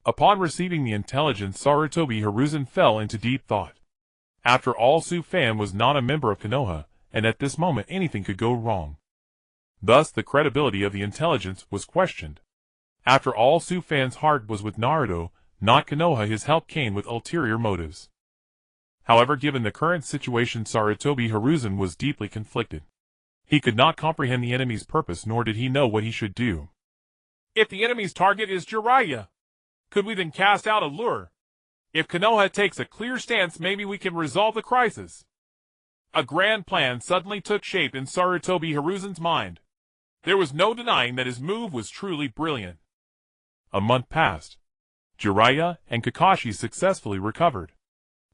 Upon receiving the intelligence, Sarutobi Hiruzen fell into deep thought. After all, Su Fan was not a member of Konoha, and at this moment anything could go wrong. Thus the credibility of the intelligence was questioned. After all, Su Fan's heart was with Naruto, not Konoha. His help came with ulterior motives. However, given the current situation, Sarutobi Hiruzen was deeply conflicted. He could not comprehend the enemy's purpose, nor did he know what he should do. If the enemy's target is Jiraiya, could we then cast out a lure? If Konoha takes a clear stance, maybe we can resolve the crisis. A grand plan suddenly took shape in Sarutobi Hiruzen's mind. There was no denying that his move was truly brilliant. A month passed. Jiraiya and Kakashi successfully recovered.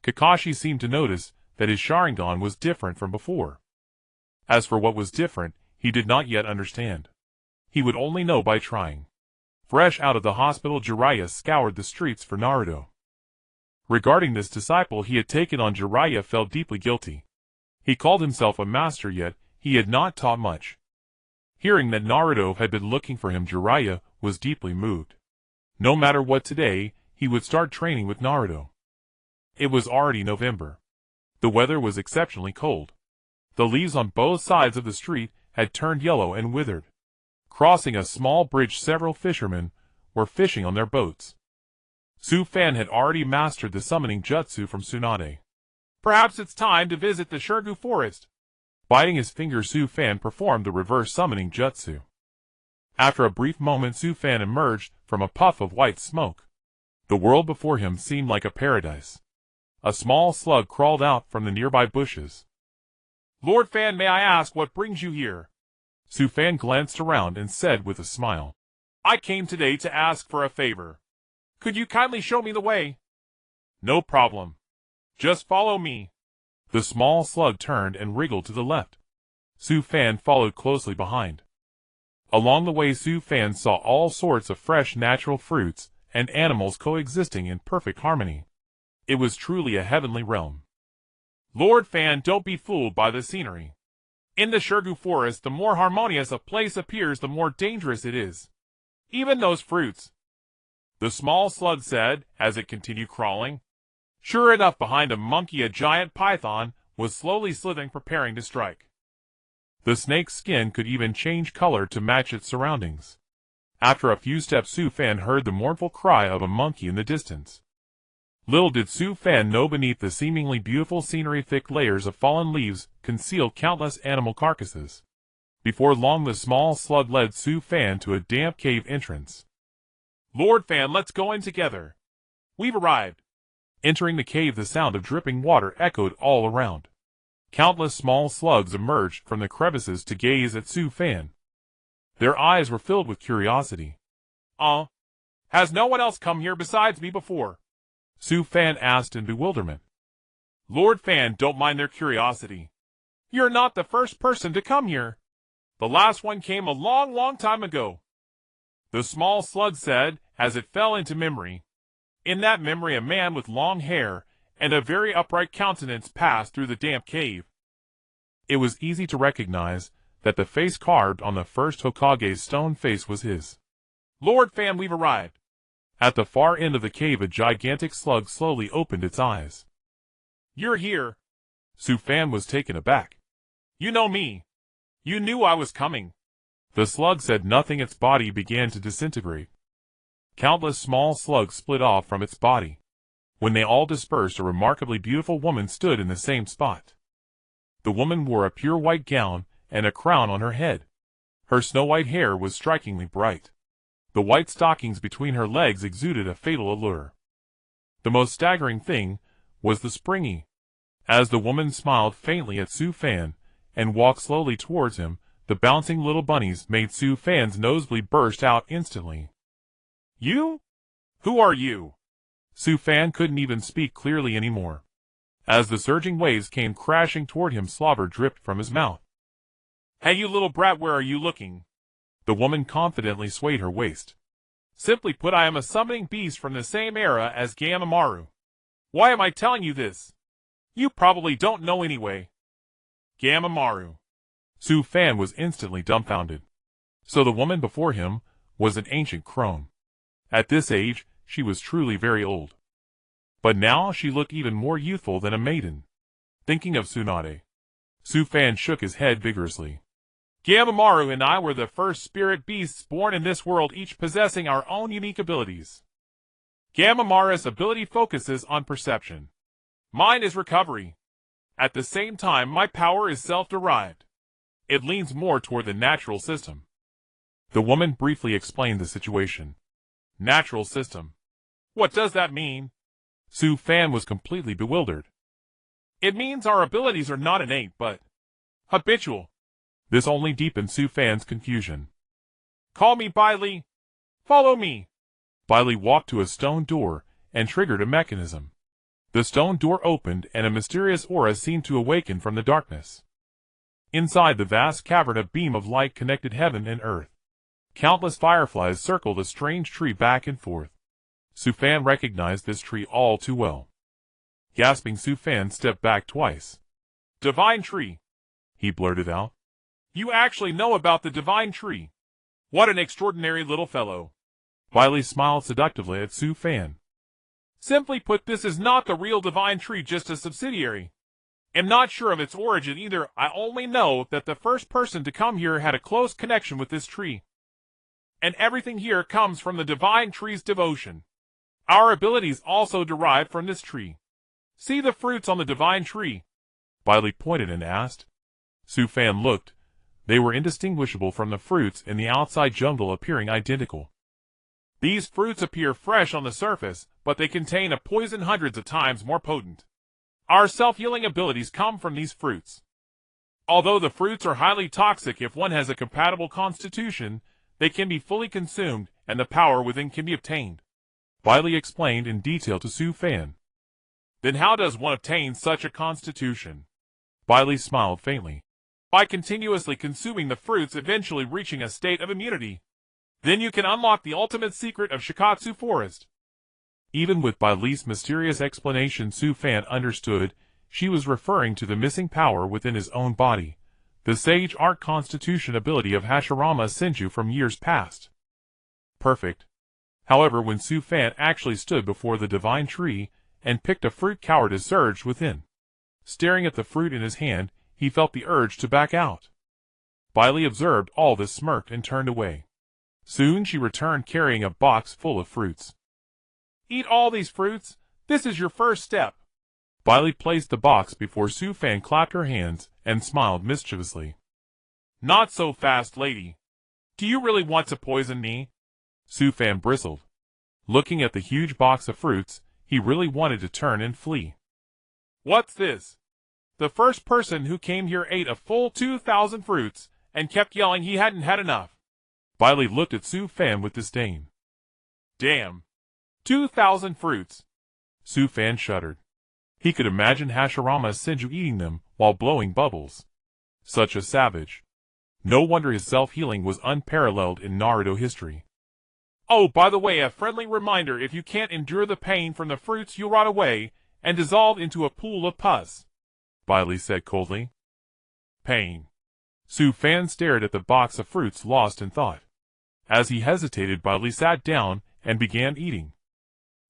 Kakashi seemed to notice that his Sharingan was different from before. As for what was different, he did not yet understand. He would only know by trying. Fresh out of the hospital, Jiraiya scoured the streets for Naruto. Regarding this disciple he had taken on, Jiraiya felt deeply guilty. He called himself a master, yet he had not taught much. Hearing that Naruto had been looking for him, Jiraiya was deeply moved. No matter what, today he would start training with Naruto. It was already November. The weather was exceptionally cold. The leaves on both sides of the street had turned yellow and withered. Crossing a small bridge, several fishermen were fishing on their boats. Su Fan had already mastered the summoning jutsu from Tsunade. Perhaps it's time to visit the Shirgu forest. Biting his finger, Su Fan performed the reverse summoning jutsu. After a brief moment, Su Fan emerged from a puff of white smoke. The world before him seemed like a paradise. A small slug crawled out from the nearby bushes. Lord Fan, may I ask what brings you here? Su Fan glanced around and said with a smile. I came today to ask for a favor. Could you kindly show me the way? No problem. Just follow me. The small slug turned and wriggled to the left. Su Fan followed closely behind. Along the way, Su Fan saw all sorts of fresh natural fruits and animals coexisting in perfect harmony. It was truly a heavenly realm. Lord Fan, don't be fooled by the scenery. In the Shirgu forest, the more harmonious a place appears, the more dangerous it is. Even those fruits. The small slug said, as it continued crawling. Sure enough, behind a monkey, a giant python was slowly slithering, preparing to strike. The snake's skin could even change color to match its surroundings. After a few steps, Su Fan heard the mournful cry of a monkey in the distance. Little did Su Fan know, beneath the seemingly beautiful scenery, thick layers of fallen leaves concealed countless animal carcasses. Before long, the small slug led Su Fan to a damp cave entrance. Lord Fan, let's go in together. We've arrived. Entering the cave, the sound of dripping water echoed all around. Countless small slugs emerged from the crevices to gaze at Su Fan. Their eyes were filled with curiosity. Has no one else come here besides me before? Su Fan asked in bewilderment. Lord Fan, don't mind their curiosity. You're not the first person to come here. The last one came a long time ago. The small slug said, as it fell into memory. In that memory, a man with long hair and a very upright countenance passed through the damp cave. It was easy to recognize that the face carved on the first Hokage's stone face was his. Lord Fan, we've arrived. At the far end of the cave, a gigantic slug slowly opened its eyes. You're here. Su Fan was taken aback. You know me. You knew I was coming. The slug said nothing. Its body began to disintegrate. Countless small slugs split off from its body. When they all dispersed, a remarkably beautiful woman stood in the same spot. The woman wore a pure white gown and a crown on her head. Her snow-white hair was strikingly bright. The white stockings between her legs exuded a fatal allure. The most staggering thing was the springy. As the woman smiled faintly at Su Fan and walked slowly towards him, the bouncing little bunnies made Su Fan's nosebleed burst out instantly. You? Who are you? Su Fan couldn't even speak clearly anymore. As the surging waves came crashing toward him, slobber dripped from his mouth. Hey you little brat, where are you looking? The woman confidently swayed her waist. Simply put, I am a summoning beast from the same era as Gamamaru. Why am I telling you this? You probably don't know anyway. Gamamaru. Su Fan was instantly dumbfounded. So the woman before him was an ancient crone. At this age, she was truly very old. But now she looked even more youthful than a maiden. Thinking of Tsunade, Su Fan shook his head vigorously. Gamamaru and I were the first spirit beasts born in this world, each possessing our own unique abilities. Gamamaru's ability focuses on perception. Mine is recovery. At the same time, my power is self-derived. It leans more toward the natural system. The woman briefly explained the situation. Natural system. What does that mean? Su Fan was completely bewildered. It means our abilities are not innate, but habitual. This only deepened Su Fan's confusion. Call me Bailey. Follow me. Bailey walked to a stone door and triggered a mechanism. The stone door opened and a mysterious aura seemed to awaken from the darkness. Inside the vast cavern, a beam of light connected heaven and earth. Countless fireflies circled a strange tree back and forth. Su Fan recognized this tree all too well. Gasping, Su Fan stepped back twice. Divine tree, he blurted out. You actually know about the divine tree. What an extraordinary little fellow. Bailey smiled seductively at Su Fan. Simply put, this is not the real divine tree, just a subsidiary. I'm not sure of its origin either. I only know that the first person to come here had a close connection with this tree. And everything here comes from the divine tree's devotion. Our abilities also derive from this tree. See the fruits on the divine tree? Bailey pointed and asked. Su Fan looked. They were indistinguishable from the fruits in the outside jungle, appearing identical. These fruits appear fresh on the surface, but they contain a poison hundreds of times more potent. Our self-healing abilities come from these fruits. Although the fruits are highly toxic, if one has a compatible constitution, they can be fully consumed, and the power within can be obtained. Bailey explained in detail to Su Fan. Then how does one obtain such a constitution? Bailey smiled faintly. By continuously consuming the fruits, eventually reaching a state of immunity. Then you can unlock the ultimate secret of Shikatsu Forest. Even with Bailey's mysterious explanation, Su Fan understood she was referring to the missing power within his own body, the Sage Art Constitution ability of Hashirama Senju from years past. Perfect. However, when Su Fan actually stood before the divine tree and picked a fruit, cowardice surged within. Staring at the fruit in his hand, he felt the urge to back out. Bailey observed all this, smirked, and turned away. Soon she returned carrying a box full of fruits. Eat all these fruits. This is your first step. Bailey placed the box before Su Fan, clapped her hands, and smiled mischievously. Not so fast, lady. Do you really want to poison me? Su Fan bristled. Looking at the huge box of fruits, he really wanted to turn and flee. What's this? The first person who came here ate a full 2,000 fruits, and kept yelling he hadn't had enough. Bailey looked at Su Fan with disdain. Damn. 2,000 fruits. Su Fan shuddered. He could imagine Hashirama Senju eating them while blowing bubbles. Such a savage. No wonder his self-healing was unparalleled in Naruto history. Oh, by the way, a friendly reminder, if you can't endure the pain from the fruits, you'll rot away and dissolve into a pool of pus. Bailey said coldly. Pain. Su Fan stared at the box of fruits, lost in thought. As he hesitated, Bailey sat down and began eating.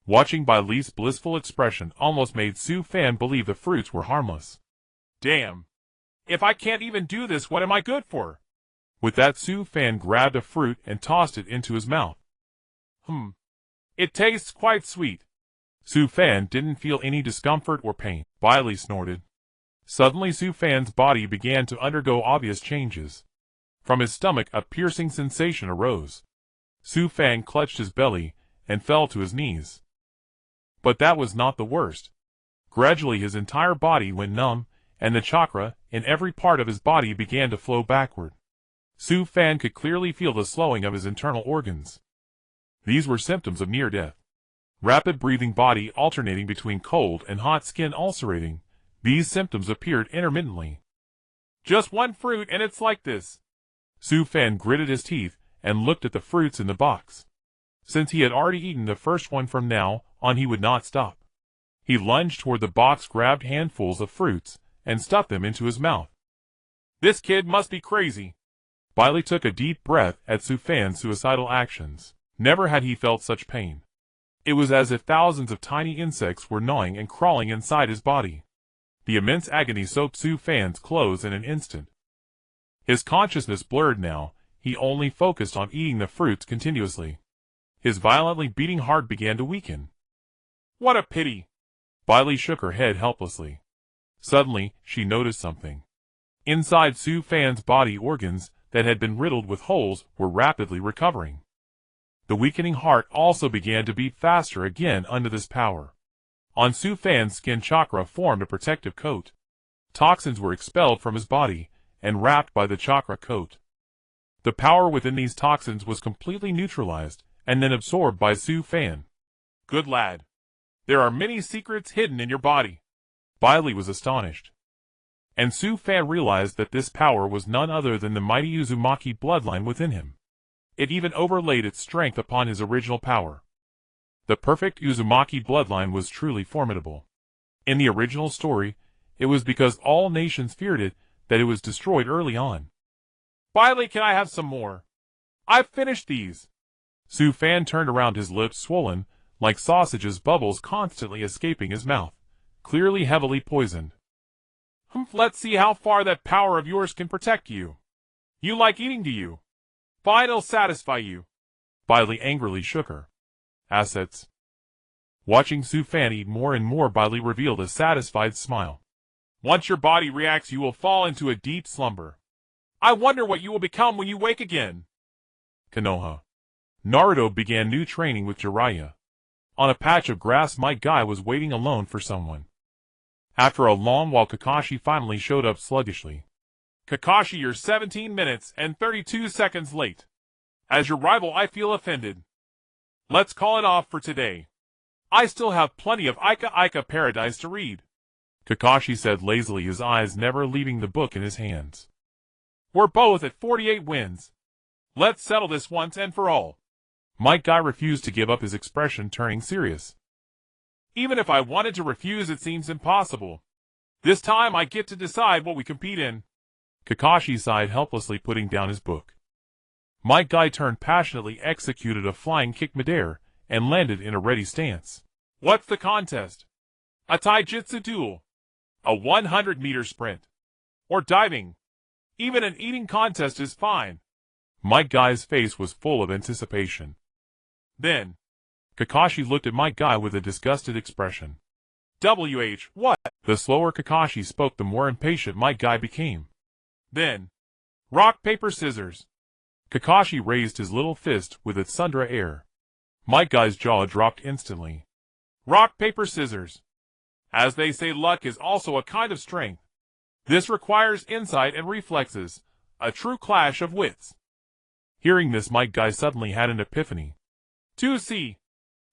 Watching Bailey's blissful expression almost made Su Fan believe the fruits were harmless. Damn. If I can't even do this, what am I good for? With that, Su Fan grabbed a fruit and tossed it into his mouth. It tastes quite sweet. Su Fan didn't feel any discomfort or pain. Bailey snorted. Suddenly, Su Fan's body began to undergo obvious changes. From his stomach, a piercing sensation arose. Su Fan clutched his belly and fell to his knees. But that was not the worst. Gradually his entire body went numb, and the chakra in every part of his body began to flow backward. Su Fan could clearly feel the slowing of his internal organs. These were symptoms of near death. Rapid breathing, body alternating between cold and hot, skin ulcerating. These symptoms appeared intermittently. Just one fruit and it's like this. Su Fan gritted his teeth and looked at the fruits in the box. Since he had already eaten the first one, from now on he would not stop. He lunged toward the box, grabbed handfuls of fruits, and stuffed them into his mouth. This kid must be crazy. Bailey took a deep breath at Su Fan's suicidal actions. Never had he felt such pain. It was as if thousands of tiny insects were gnawing and crawling inside his body. The immense agony soaked Su Fan's clothes in an instant. His consciousness blurred now. He only focused on eating the fruits continuously. His violently beating heart began to weaken. What a pity. Bailey shook her head helplessly. Suddenly, she noticed something. Inside Su Fan's body, organs that had been riddled with holes were rapidly recovering. The weakening heart also began to beat faster again under this power. On Su Fan's skin, chakra formed a protective coat. Toxins were expelled from his body and wrapped by the chakra coat. The power within these toxins was completely neutralized and then absorbed by Su Fan. Good lad. There are many secrets hidden in your body. Bailey was astonished. And Su Fan realized that this power was none other than the mighty Uzumaki bloodline within him. It even overlaid its strength upon his original power. The perfect Uzumaki bloodline was truly formidable. In the original story, it was because all nations feared it that it was destroyed early on. Bailey, can I have some more? I've finished these. Su Fan turned around, his lips swollen, like sausages, bubbles constantly escaping his mouth, clearly heavily poisoned. Let's see how far that power of yours can protect you. You like eating, do you? Fine, it'll satisfy you. Bailey angrily shook her assets. Watching Su Fan eat more and more, Bailey revealed a satisfied smile. Once your body reacts, you will fall into a deep slumber. I wonder what you will become when you wake again. Konoha. Naruto began new training with Jiraiya. On a patch of grass, my guy was waiting alone for someone. After a long while, Kakashi finally showed up sluggishly. Kakashi, you're 17 minutes and 32 seconds late. As your rival, I feel offended. Let's call it off for today. I still have plenty of Ika Paradise to read. Kakashi said lazily, his eyes never leaving the book in his hands. We're both at 48 wins. Let's settle this once and for all. My guy refused to give up, his expression turning serious. Even if I wanted to refuse, it seems impossible. This time I get to decide what we compete in. Kakashi sighed helplessly, putting down his book. My guy turned passionately, executed a flying kick midair, and landed in a ready stance. What's the contest? A taijutsu duel? A 100-meter sprint? Or diving? Even an eating contest is fine. My guy's face was full of anticipation. Then, Kakashi looked at my guy with a disgusted expression. What? The slower Kakashi spoke, the more impatient my guy became. Then, rock, paper, scissors. Kakashi raised his little fist with its Sundra air. My guy's jaw dropped instantly. Rock, paper, scissors. As they say, luck is also a kind of strength. This requires insight and reflexes, a true clash of wits. Hearing this, my guy suddenly had an epiphany. 2C.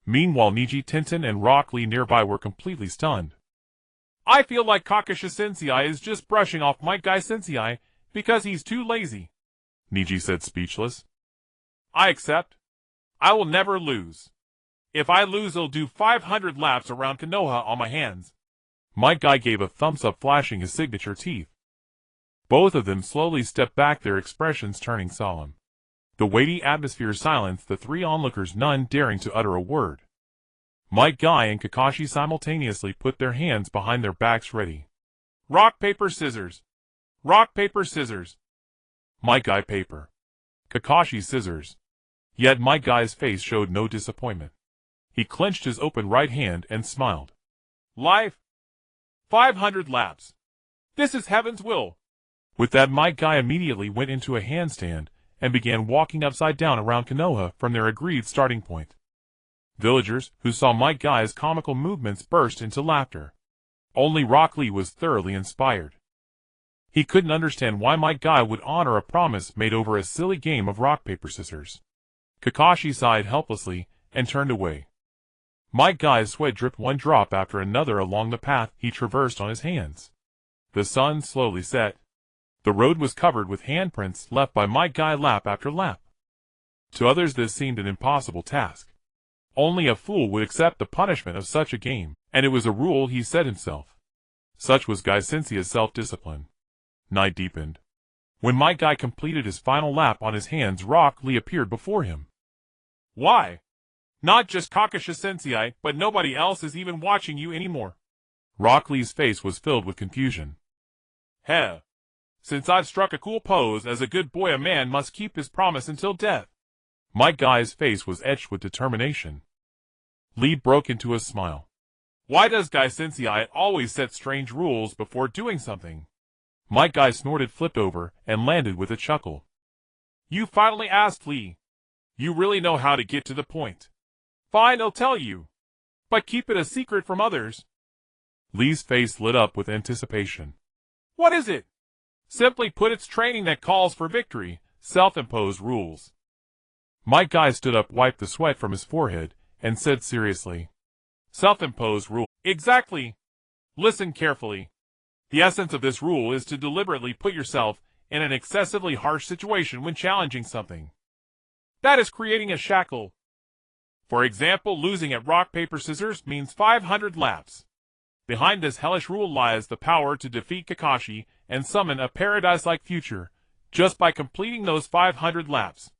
Meanwhile, Niji, Tenten, and Rock Lee nearby were completely stunned. I feel like Kakashi Sensei is just brushing off my guy Sensei because he's too lazy. Niji said, speechless. I accept. I will never lose. If I lose, I'll do 500 laps around Konoha on my hands. My guy gave a thumbs up, flashing his signature teeth. Both of them slowly stepped back, their expressions turning solemn. The weighty atmosphere silenced the three onlookers, none daring to utter a word. My guy and Kakashi simultaneously put their hands behind their backs, ready. Rock, paper, scissors. Rock, paper, scissors. My guy, paper. Kakashi, scissors. Yet my guy's face showed no disappointment. He clenched his open right hand and smiled. Life. 500 laps. This is heaven's will. With that, my guy immediately went into a handstand and began walking upside down around Konoha from their agreed starting point. Villagers who saw my guy's comical movements burst into laughter. Only Rock Lee was thoroughly inspired. He couldn't understand why my guy would honor a promise made over a silly game of rock, paper, scissors. Kakashi sighed helplessly and turned away. My guy's sweat dripped one drop after another along the path he traversed on his hands. The sun slowly set. The road was covered with handprints left by my guy lap after lap. To others this seemed an impossible task. Only a fool would accept the punishment of such a game, and it was a rule he set himself. Such was Guy Sensei's self-discipline. Night deepened. When my guy completed his final lap on his hands, Rock Lee appeared before him. Why? Not just Kakashi Sensei, but nobody else is even watching you anymore. Rock Lee's face was filled with confusion. Heh. Since I've struck a cool pose, as a good boy a man must keep his promise until death. My guy's face was etched with determination. Lee broke into a smile. Why does Guy Sensei always set strange rules before doing something? My guy snorted, flipped over, and landed with a chuckle. You finally asked, Lee. You really know how to get to the point. Fine, I'll tell you. But keep it a secret from others. Lee's face lit up with anticipation. What is it? Simply put, it's training that calls for victory, self-imposed rules. My guy stood up, wiped the sweat from his forehead, and said seriously. Self-imposed rule. Exactly. Listen carefully. The essence of this rule is to deliberately put yourself in an excessively harsh situation when challenging something. That is creating a shackle. For example, losing at rock, paper, scissors means 500 laps. Behind this hellish rule lies the power to defeat Kakashi and summon a paradise-like future, just by completing those 500 laps.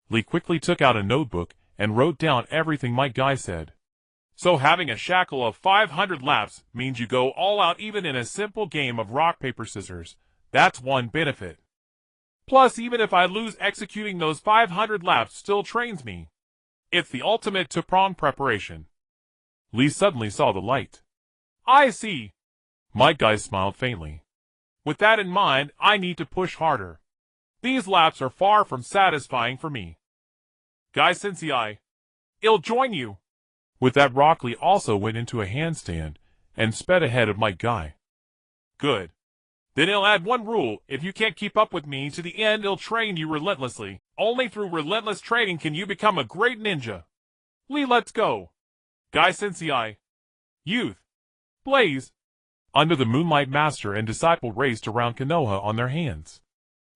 Lee quickly took out a notebook and wrote down everything my guy said. So having a shackle of 500 laps means you go all out even in a simple game of rock, paper, scissors. That's one benefit. Plus, even if I lose, executing those 500 laps still trains me. It's the ultimate two-prong preparation. Lee suddenly saw the light. I see. My guy smiled faintly. With that in mind, I need to push harder. These laps are far from satisfying for me. Guy Sensei, I'll join you. With that, Rock Lee also went into a handstand and sped ahead of my guy. Good. Then I'll add one rule. If you can't keep up with me to the end, I'll train you relentlessly. Only through relentless training can you become a great ninja. Lee, let's go. Guy Sensei. Youth. Blaze. Under the moonlight, master and disciple raced around Konoha on their hands.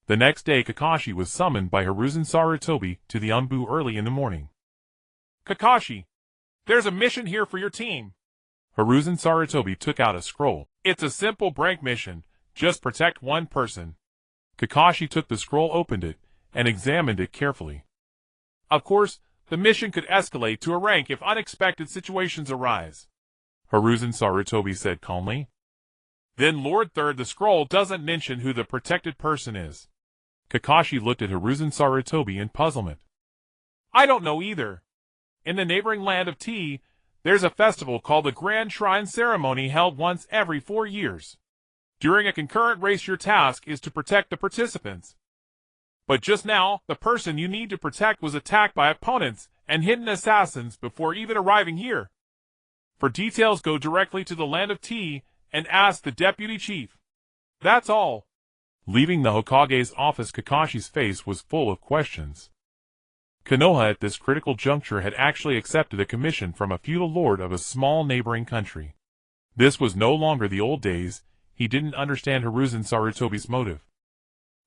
The next day, Kakashi was summoned by Hiruzen Sarutobi to the Anbu early in the morning. Kakashi, there's a mission here for your team. Hiruzen Sarutobi took out a scroll. It's a simple break mission. Just protect one person. Kakashi took the scroll, opened it, and examined it carefully. Of course, the mission could escalate to a rank if unexpected situations arise. Hiruzen Sarutobi said calmly. Then Lord Third, the scroll doesn't mention who the protected person is. Kakashi looked at Hiruzen Sarutobi in puzzlement. I don't know either. In the neighboring land of Tea, there's a festival called the Grand Shrine Ceremony held once every 4 years. During a concurrent race, your task is to protect the participants. But just now, the person you need to protect was attacked by opponents and hidden assassins before even arriving here. For details, go directly to the land of Tea and ask the deputy chief. That's all. Leaving the Hokage's office, Kakashi's face was full of questions. Konoha at this critical juncture had actually accepted a commission from a feudal lord of a small neighboring country. This was no longer the old days. He didn't understand Hiruzen Sarutobi's motive.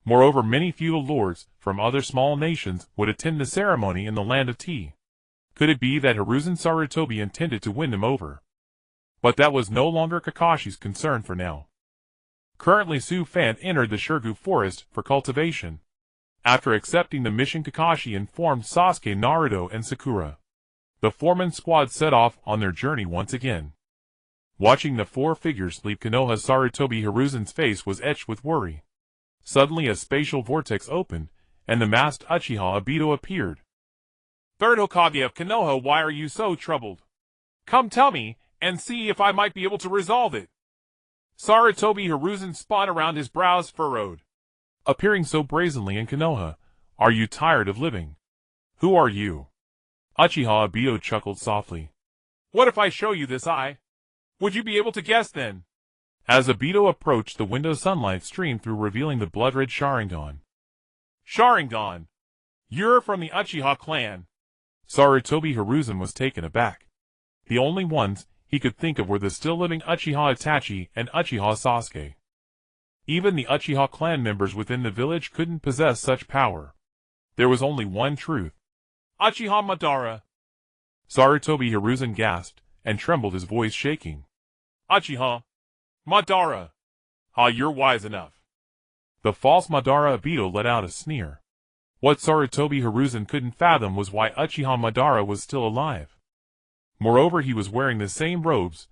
Moreover, many feudal lords from other small nations would attend the ceremony in the land of Tea. Could it be that Hiruzen Sarutobi intended to win them over? But that was no longer Kakashi's concern for now. Currently, Su Fan entered the Shirgu forest for cultivation. After accepting the mission, Kakashi informed Sasuke, Naruto, and Sakura. The foreman squad set off on their journey once again. Watching the four figures leave Konoha, Sarutobi Hiruzen's face was etched with worry. Suddenly a spatial vortex opened, and the masked Uchiha Obito appeared. Third Hokage of Konoha, why are you so troubled? Come tell me, and see if I might be able to resolve it. Sarutobi Hiruzen spun around, his brows furrowed. Appearing so brazenly in Konoha, are you tired of living? Who are you? Uchiha Obito chuckled softly. What if I show you this eye? Would you be able to guess then? As Obito approached, the window sunlight streamed through, revealing the blood-red Sharingan. Sharingan. You're from the Uchiha clan. Sarutobi Hiruzen was taken aback. The only ones he could think of were the still-living Uchiha Itachi and Uchiha Sasuke. Even the Uchiha clan members within the village couldn't possess such power. There was only one truth. Uchiha Madara. Sarutobi Hiruzen gasped, and trembled, his voice shaking. Uchiha Madara. Ah, you're wise enough. The false Madara. Obito let out a sneer. What Sarutobi Hiruzen couldn't fathom was why Uchiha Madara was still alive. Moreover, he was wearing the same robes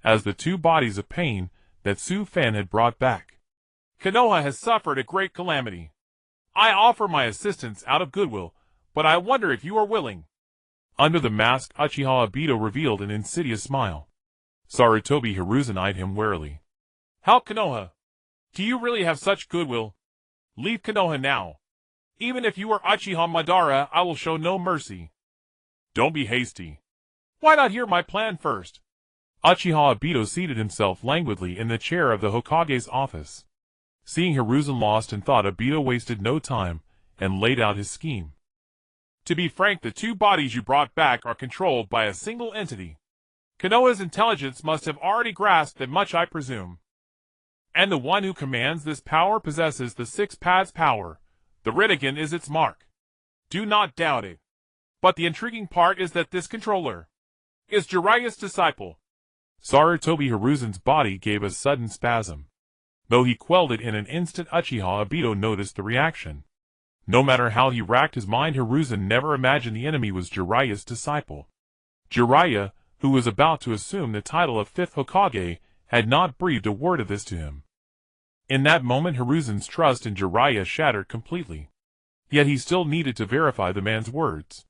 as the two bodies of pain that Su Fan had brought back. Konoha has suffered a great calamity. I offer my assistance out of goodwill, but I wonder if you are willing. Under the mask, Uchiha Obito revealed an insidious smile. Sarutobi Hiruzen eyed him warily. How, Konoha? Do you really have such goodwill? Leave Konoha now. Even if you are Uchiha Madara, I will show no mercy. Don't be hasty. Why not hear my plan first? Uchiha Obito seated himself languidly in the chair of the Hokage's office. Seeing Hiruzen lost in thought, Obito wasted no time and laid out his scheme. To be frank, the two bodies you brought back are controlled by a single entity. Konoha's intelligence must have already grasped that much, I presume. And the one who commands this power possesses the six paths power. The Rinnegan is its mark. Do not doubt it. But the intriguing part is that this controller is Jiraiya's disciple. Sarutobi Hiruzen's body gave a sudden spasm. Though he quelled it in an instant, Uchiha Obito noticed the reaction. No matter how he racked his mind, Hiruzen never imagined the enemy was Jiraiya's disciple. Jiraiya, who was about to assume the title of 5th Hokage, had not breathed a word of this to him. In that moment, Hiruzen's trust in Jiraiya shattered completely. Yet he still needed to verify the man's words.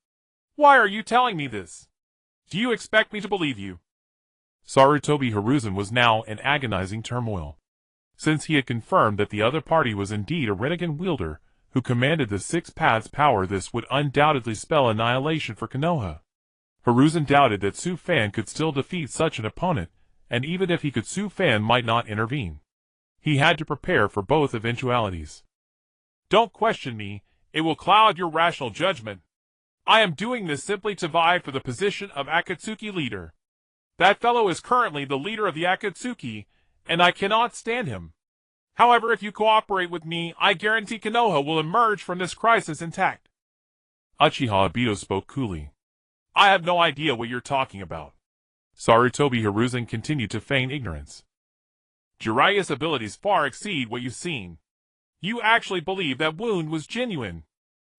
Why are you telling me this? Do you expect me to believe you? Sarutobi Hiruzen was now in agonizing turmoil. Since he had confirmed that the other party was indeed a Rinnegan wielder who commanded the six paths power, this would undoubtedly spell annihilation for Konoha. Hiruzen doubted that Su Fan could still defeat such an opponent, and even if he could, Su Fan might not intervene. He had to prepare for both eventualities. Don't question me, it will cloud your rational judgment. I am doing this simply to vie for the position of Akatsuki leader. That fellow is currently the leader of the Akatsuki, and I cannot stand him. However, if you cooperate with me, I guarantee Konoha will emerge from this crisis intact. Uchiha Obito spoke coolly. I have no idea what you're talking about. Sarutobi Hiruzen continued to feign ignorance. Jiraiya's abilities far exceed what you've seen. You actually believe that wound was genuine.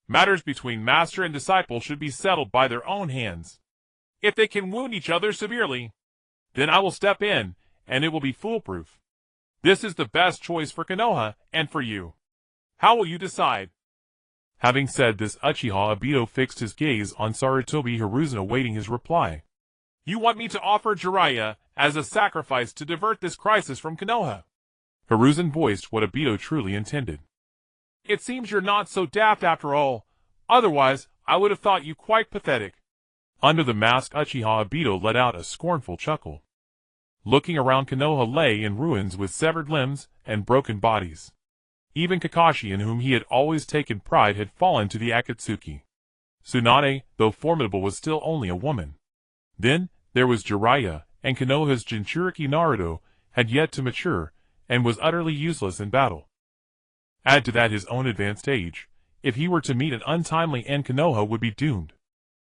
Matters between master and disciple should be settled by their own hands. If they can wound each other severely, then I will step in, and it will be foolproof. This is the best choice for Konoha and for you. How will you decide? Having said this, Uchiha Obito fixed his gaze on Sarutobi Hiruzen, awaiting his reply. You want me to offer Jiraiya as a sacrifice to divert this crisis from Konoha? Hiruzen voiced what Obito truly intended. It seems you're not so daft after all. Otherwise, I would have thought you quite pathetic. Under the mask, Uchiha Obito let out a scornful chuckle. Looking around, Konoha lay in ruins with severed limbs and broken bodies. Even Kakashi, in whom he had always taken pride, had fallen to the Akatsuki. Tsunade, though formidable, was still only a woman. Then, there was Jiraiya, and Konoha's Jinchuriki Naruto had yet to mature, and was utterly useless in battle. Add to that his own advanced age. If he were to meet an untimely end, Konoha would be doomed.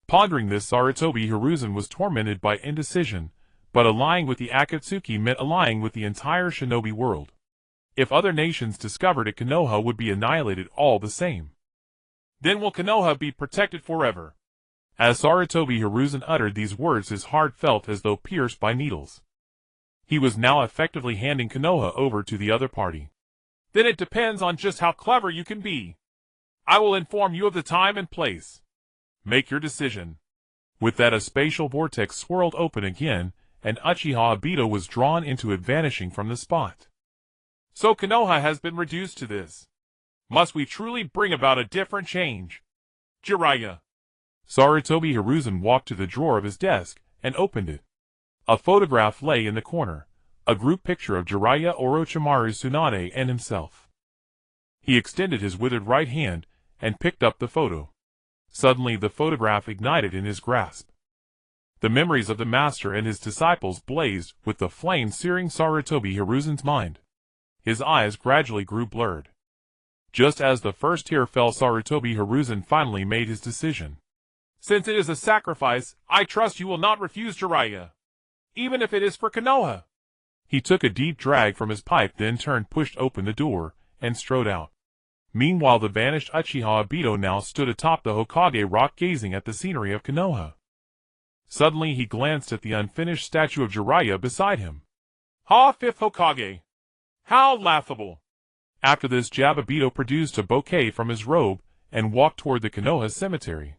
Pondering this, Sarutobi Hiruzen was tormented by indecision, but allying with the Akatsuki meant allying with the entire shinobi world. If other nations discovered it, Konoha would be annihilated all the same. Then will Konoha be protected forever? As Sarutobi Hiruzen uttered these words, his heart felt as though pierced by needles. He was now effectively handing Konoha over to the other party. Then it depends on just how clever you can be. I will inform you of the time and place. Make your decision. With that, a spatial vortex swirled open again, and Uchiha Obito was drawn into it, vanishing from the spot. So Konoha has been reduced to this. Must we truly bring about a different change? Jiraiya. Sarutobi Hiruzen walked to the drawer of his desk and opened it. A photograph lay in the corner, a group picture of Jiraiya, Orochimaru, Tsunade, and himself. He extended his withered right hand and picked up the photo. Suddenly the photograph ignited in his grasp. The memories of the master and his disciples blazed with the flame searing Sarutobi Hiruzen's mind. His eyes gradually grew blurred. Just as the first tear fell, Sarutobi Hiruzen finally made his decision. Since it is a sacrifice, I trust you will not refuse Jiraiya, even if it is for Konoha. He took a deep drag from his pipe, then turned, pushed open the door, and strode out. Meanwhile, the vanished Uchiha Obito now stood atop the Hokage rock gazing at the scenery of Konoha. Suddenly he glanced at the unfinished statue of Jiraiya beside him. Ha! Fifth Hokage! How laughable! After this jab, Obito produced a bouquet from his robe and walked toward the Konoha cemetery.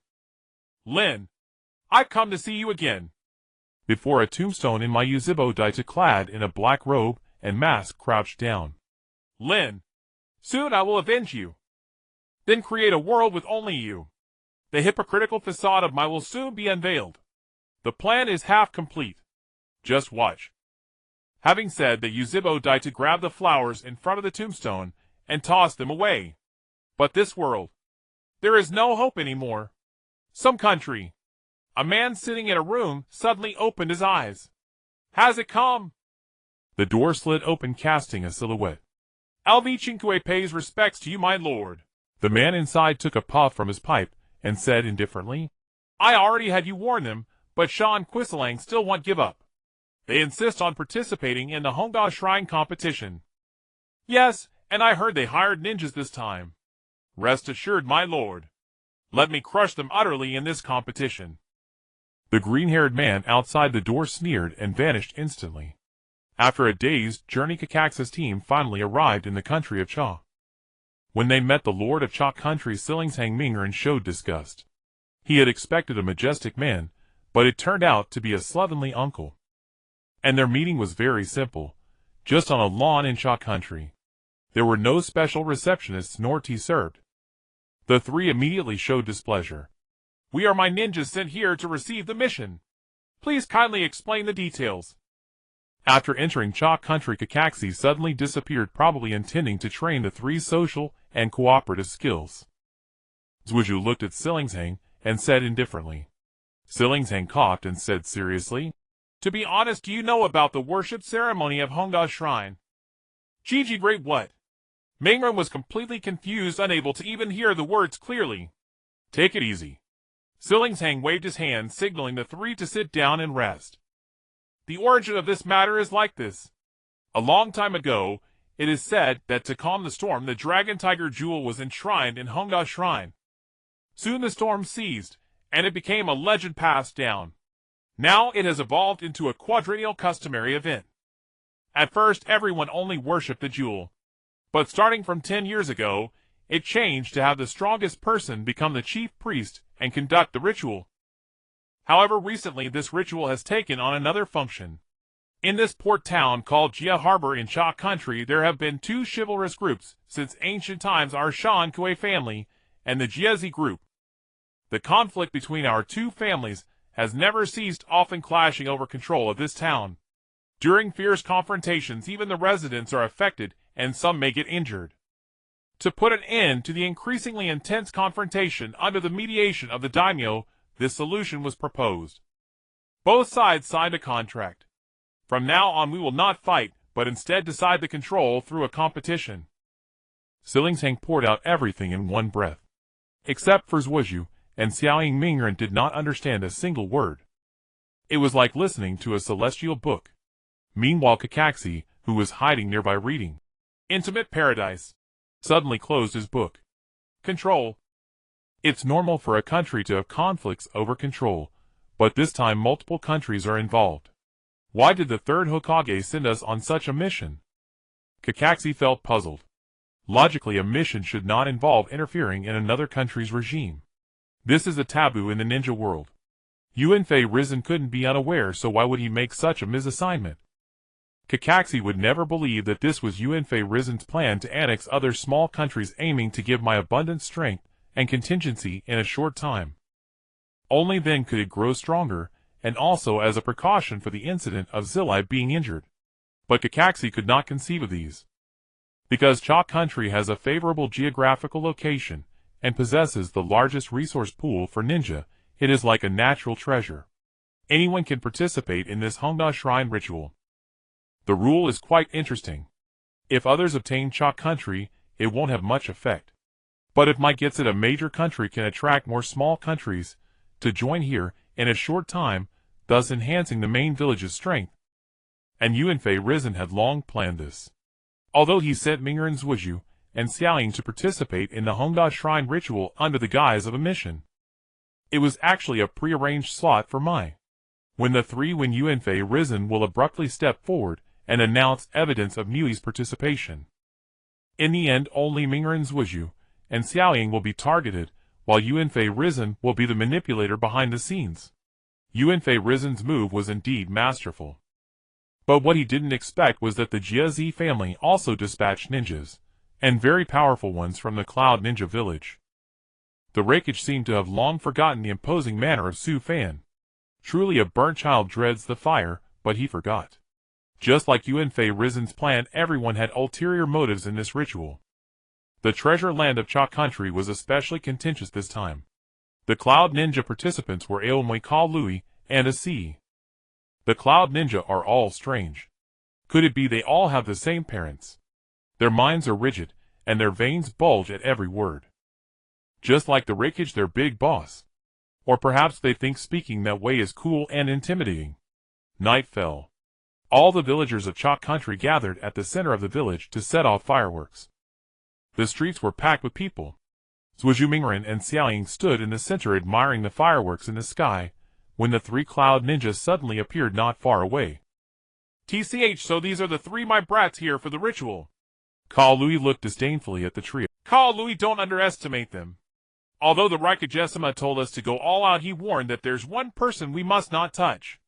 Lin, I come to see you again. Before a tombstone in my Uzushiogakure, clad in a black robe and mask, crouched down. Lin, soon I will avenge you. Then create a world with only you. The hypocritical facade of my will soon be unveiled. The plan is half complete. Just watch. Having said that, Uzushiogakure grabbed the flowers in front of the tombstone and tossed them away. But this world, there is no hope anymore. Some country. A man sitting in a room suddenly opened his eyes. Has it come? The door slid open, casting a silhouette. Alvichinkue pays respects to you, my lord. The man inside took a puff from his pipe and said indifferently, I already had you warn them, but Shan Quisalang still won't give up. They insist on participating in the Hokage Shrine competition. Yes, and I heard they hired ninjas this time. Rest assured, my lord. Let me crush them utterly in this competition. The green-haired man outside the door sneered and vanished instantly. After a day's journey, Kakaxi's team finally arrived in the country of Cha. When they met the Lord of Cha country, Silingshang Mingren showed disgust. He had expected a majestic man, but it turned out to be a slovenly uncle. And their meeting was very simple, just on a lawn in Cha country. There were no special receptionists nor tea served. The three immediately showed displeasure. We are my ninjas sent here to receive the mission. Please kindly explain the details. After entering Cha country, Kakaxi suddenly disappeared, probably intending to train the three social and cooperative skills. Zuiju looked at Silingshang and said indifferently. Silingshang coughed and said seriously, To be honest, do you know about the worship ceremony of Hokage Shrine? Gigi, great what? Mingren was completely confused, unable to even hear the words clearly. Take it easy. Silingshang waved his hand, signaling the three to sit down and rest. The origin of this matter is like this. A long time ago, it is said that to calm the storm, the Dragon Tiger Jewel was enshrined in Hokage Shrine. Soon the storm ceased, and it became a legend passed down. Now it has evolved into a quadrennial customary event. At first, everyone only worshipped the jewel. But starting from 10 years ago, it changed to have the strongest person become the chief priest and conduct the ritual. However, recently this ritual has taken on another function. In this port town called Jia Harbor in Cha country, there have been two chivalrous groups since ancient times: our Shan Kue family and the Jiazi group. The conflict between our two families has never ceased, often clashing over control of this town. During fierce confrontations, even the residents are affected and some may get injured. To put an end to the increasingly intense confrontation under the mediation of the daimyo, this solution was proposed. Both sides signed a contract. From now on we will not fight, but instead decide the control through a competition. Silingshang poured out everything in one breath. Except for Zuiju, and Xiaoying Mingren did not understand a single word. It was like listening to a celestial book. Meanwhile, Kakaxi, who was hiding nearby reading Intimate Paradise, suddenly closed his book. Control. It's normal for a country to have conflicts over control, but this time multiple countries are involved. Why did the third Hokage send us on such a mission? Kakaxi felt puzzled. Logically, a mission should not involve interfering in another country's regime. This is a taboo in the ninja world. Yuanfei Risen couldn't be unaware, so why would he make such a misassignment? Kakaxi would never believe that this was Yuanfei Risen's plan to annex other small countries, aiming to give my abundant strength and contingency in a short time. Only then could it grow stronger and also as a precaution for the incident of Zillai being injured. But Kakashi could not conceive of these. Because Chalk Country has a favorable geographical location, and possesses the largest resource pool for ninja, it is like a natural treasure. Anyone can participate in this Honda Shrine ritual. The rule is quite interesting. If others obtain Chalk Country, it won't have much effect. But if Might gets it, a major country can attract more small countries to join here in a short time, thus enhancing the main village's strength. And Yuanfei Risen had long planned this. Although he sent Mingren Zuoju and Xiaoying to participate in the Honda Shrine ritual under the guise of a mission, it was actually a prearranged slot for Mai. When the three when Yuanfei Risen will abruptly step forward and announce evidence of Mui's participation. In the end, only Mingren Zuoju and Xiaoying will be targeted, while Yuanfei Risen will be the manipulator behind the scenes. Yuanfei Risen's move was indeed masterful. But what he didn't expect was that the Jiazi family also dispatched ninjas, and very powerful ones from the Cloud Ninja Village. The Raikage seemed to have long forgotten the imposing manner of Su Fan. Truly a burnt child dreads the fire, but he forgot. Just like Yuanfei Risen's plan, everyone had ulterior motives in this ritual. The treasure land of Chalk Country was especially contentious this time. The Cloud Ninja participants were Aomoi Ka Lui and Asi. The Cloud Ninja are all strange. Could it be they all have the same parents? Their minds are rigid, and their veins bulge at every word. Just like the Raikage, their big boss. Or perhaps they think speaking that way is cool and intimidating. Night fell. All the villagers of Chalk Country gathered at the center of the village to set off fireworks. The streets were packed with people. Zuoju, Mingren, and Xiaoying stood in the center admiring the fireworks in the sky, when the three Cloud Ninjas suddenly appeared not far away. TCH, so these are the three my brats here for the ritual. Ka Lui looked disdainfully at the trio. Ka Lui, don't underestimate them. Although the Raikage told us to go all out, he warned that there's one person we must not touch.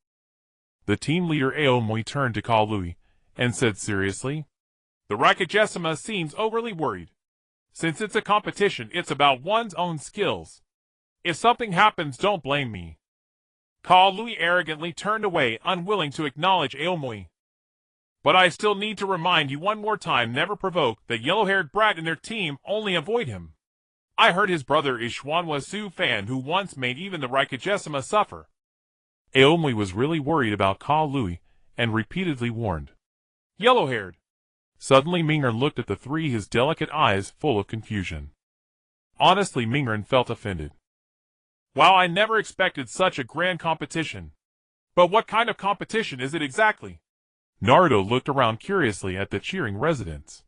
The team leader Aomoi turned to Ka Lui and said seriously, "The Raikage seems overly worried. Since it's a competition, it's about one's own skills. If something happens, don't blame me." Ka Lui arrogantly turned away, unwilling to acknowledge Aomoi. "But I still need to remind you one more time, never provoke that yellow-haired brat in their team, only avoid him. I heard his brother is Xuanhua Su Fan, who once made even the Raikage suffer." Aomoi was really worried about Ka Lui and repeatedly warned, "Yellow-haired." Suddenly Mingren looked at the three, his delicate eyes full of confusion. Honestly, Mingren felt offended. Wow, I never expected such a grand competition. But what kind of competition is it exactly? Naruto looked around curiously at the cheering residents.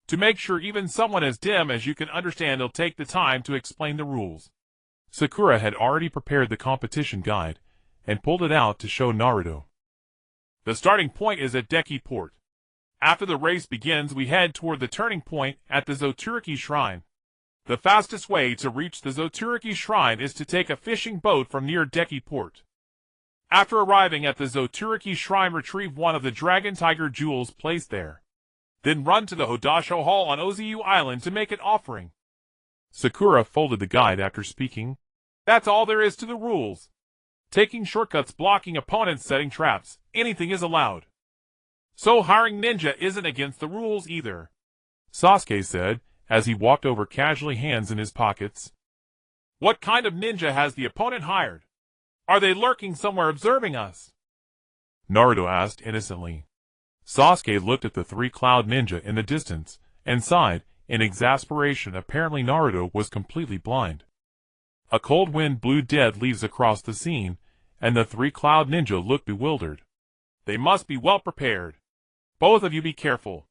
To make sure even someone as dim as you can understand, he'll take the time to explain the rules. Sakura had already prepared the competition guide and pulled it out to show Naruto. The starting point is at Deki Port. After the race begins, we head toward the turning point at the Zoturiki Shrine. The fastest way to reach the Zoturiki Shrine is to take a fishing boat from near Deki Port. After arriving at the Zoturiki Shrine, retrieve one of the Dragon Tiger jewels placed there. Then run to the Hodasho Hall on Ozu Island to make an offering. Sakura folded the guide after speaking. That's all there is to the rules. Taking shortcuts, blocking opponents, setting traps, anything is allowed. So hiring ninja isn't against the rules either, Sasuke said, as he walked over casually, hands in his pockets. What kind of ninja has the opponent hired? Are they lurking somewhere observing us? Naruto asked innocently. Sasuke looked at the three Cloud Ninja in the distance and sighed in exasperation. Apparently Naruto was completely blind. A cold wind blew dead leaves across the scene, and the three Cloud Ninja looked bewildered. They must be well prepared. Both of you be careful,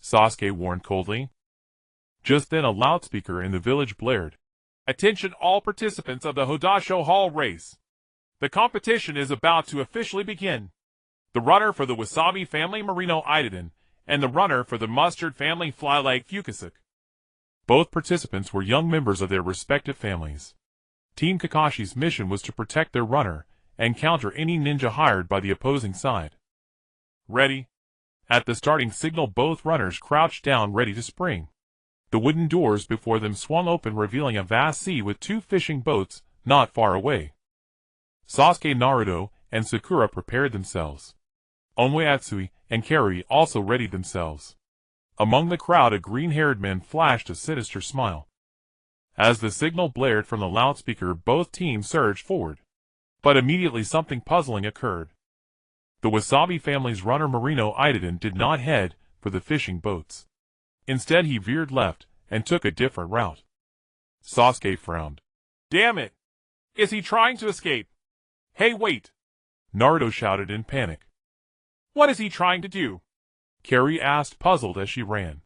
Sasuke warned coldly. Just then a loudspeaker in the village blared. Attention all participants of the Hodasho Hall race. The competition is about to officially begin. The runner for the Wasabi family Marino Itaden, and the runner for the Mustard family Fly-like Fukusuk. Both participants were young members of their respective families. Team Kakashi's mission was to protect their runner and counter any ninja hired by the opposing side. Ready? At the starting signal, both runners crouched down ready to spring. The wooden doors before them swung open, revealing a vast sea with two fishing boats not far away. Sasuke, Naruto, and Sakura prepared themselves. Onmoi, Atsui, and Carrie also readied themselves. Among the crowd, a green-haired man flashed a sinister smile. As the signal blared from the loudspeaker, both teams surged forward. But immediately something puzzling occurred. The Wasabi family's runner Marino Itaden did not head for the fishing boats. Instead, he veered left and took a different route. Sasuke frowned. Damn it! Is he trying to escape? Hey, wait! Naruto shouted in panic. What is he trying to do? Carrie asked, puzzled as she ran.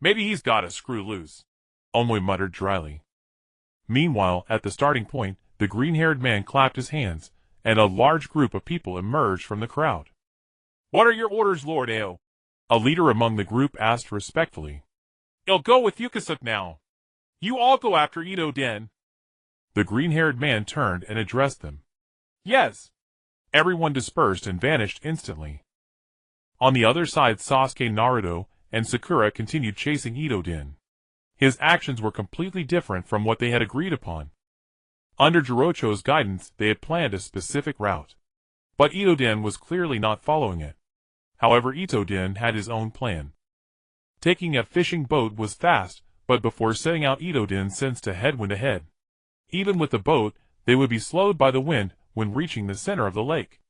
Maybe he's got a screw loose, Onmoi muttered dryly. Meanwhile, at the starting point, the green-haired man clapped his hands, and a large group of people emerged from the crowd. What are your orders, Lord Ao? A leader among the group asked respectfully. I'll go with Yukisuke now. You all go after Ito Den. The green-haired man turned and addressed them. Yes. Everyone dispersed and vanished instantly. On the other side, Sasuke, Naruto, and Sakura continued chasing Ito-den. His actions were completely different from what they had agreed upon. Under Jirocho's guidance, they had planned a specific route. But Ito-den was clearly not following it. However, Ito-den had his own plan. Taking a fishing boat was fast, but before setting out, Ito-den sensed a headwind ahead. Even with the boat, they would be slowed by the wind when reaching the center of the lake.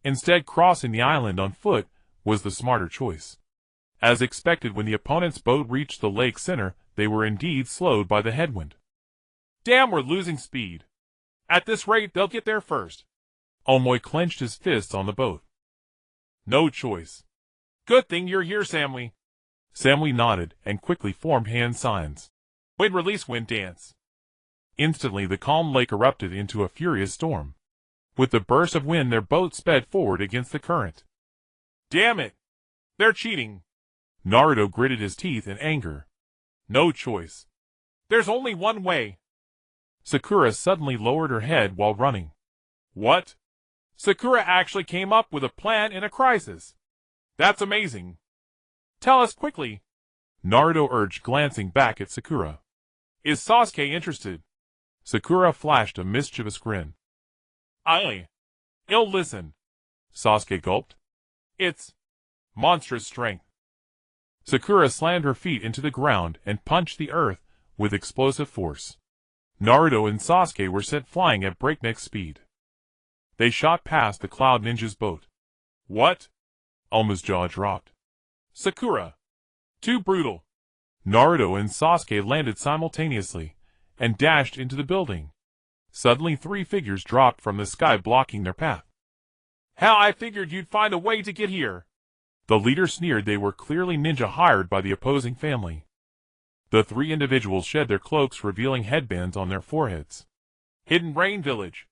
Instead, crossing the island on foot was the smarter choice. As expected, when the opponent's boat reached the lake center, they were indeed slowed by the headwind. Damn, we're losing speed. At this rate, they'll get there first. Onmoi clenched his fists on the boat. No choice. Good thing you're here, Samui. Samui nodded and quickly formed hand signs. Wind release, wind dance. Instantly, the calm lake erupted into a furious storm. With the burst of wind, their boat sped forward against the current. Damn it! They're cheating. Naruto gritted his teeth in anger. No choice. There's only one way. Sakura suddenly lowered her head while running. What? Sakura actually came up with a plan in a crisis. That's amazing. Tell us quickly. Naruto urged, glancing back at Sakura. Is Sasuke interested? Sakura flashed a mischievous grin. I'll listen. Sasuke gulped. It's monstrous strength. Sakura slammed her feet into the ground and punched the earth with explosive force. Naruto and Sasuke were sent flying at breakneck speed. They shot past the Cloud Ninja's boat. What? Alma's jaw dropped. Sakura. Too brutal. Naruto and Sasuke landed simultaneously and dashed into the building. Suddenly, three figures dropped from the sky, blocking their path. How I figured you'd find a way to get here. The leader sneered. They were clearly ninja hired by the opposing family. The three individuals shed their cloaks, revealing headbands on their foreheads. Hidden Rain Village.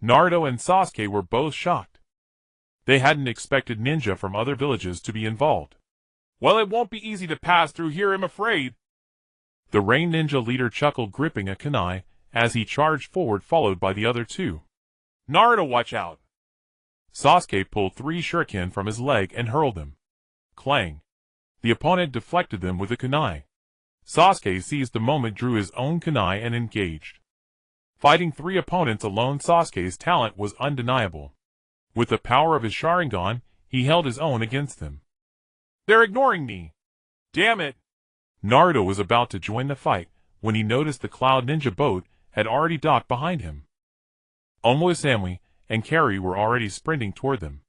Naruto and Sasuke were both shocked. They hadn't expected ninja from other villages to be involved. Well, it won't be easy to pass through here, I'm afraid. The Rain Ninja leader chuckled, gripping a kunai as he charged forward, followed by the other two. Naruto, watch out. Sasuke pulled three shuriken from his leg and hurled them. Clang. The opponent deflected them with a kunai. Sasuke seized the moment, drew his own kunai, and engaged. Fighting three opponents alone, Sasuke's talent was undeniable. With the power of his Sharingan, he held his own against them. They're ignoring me. Damn it. Naruto was about to join the fight when he noticed the Cloud Ninja boat had already docked behind him. Onmoi, Samui, and Carrie were already sprinting toward them.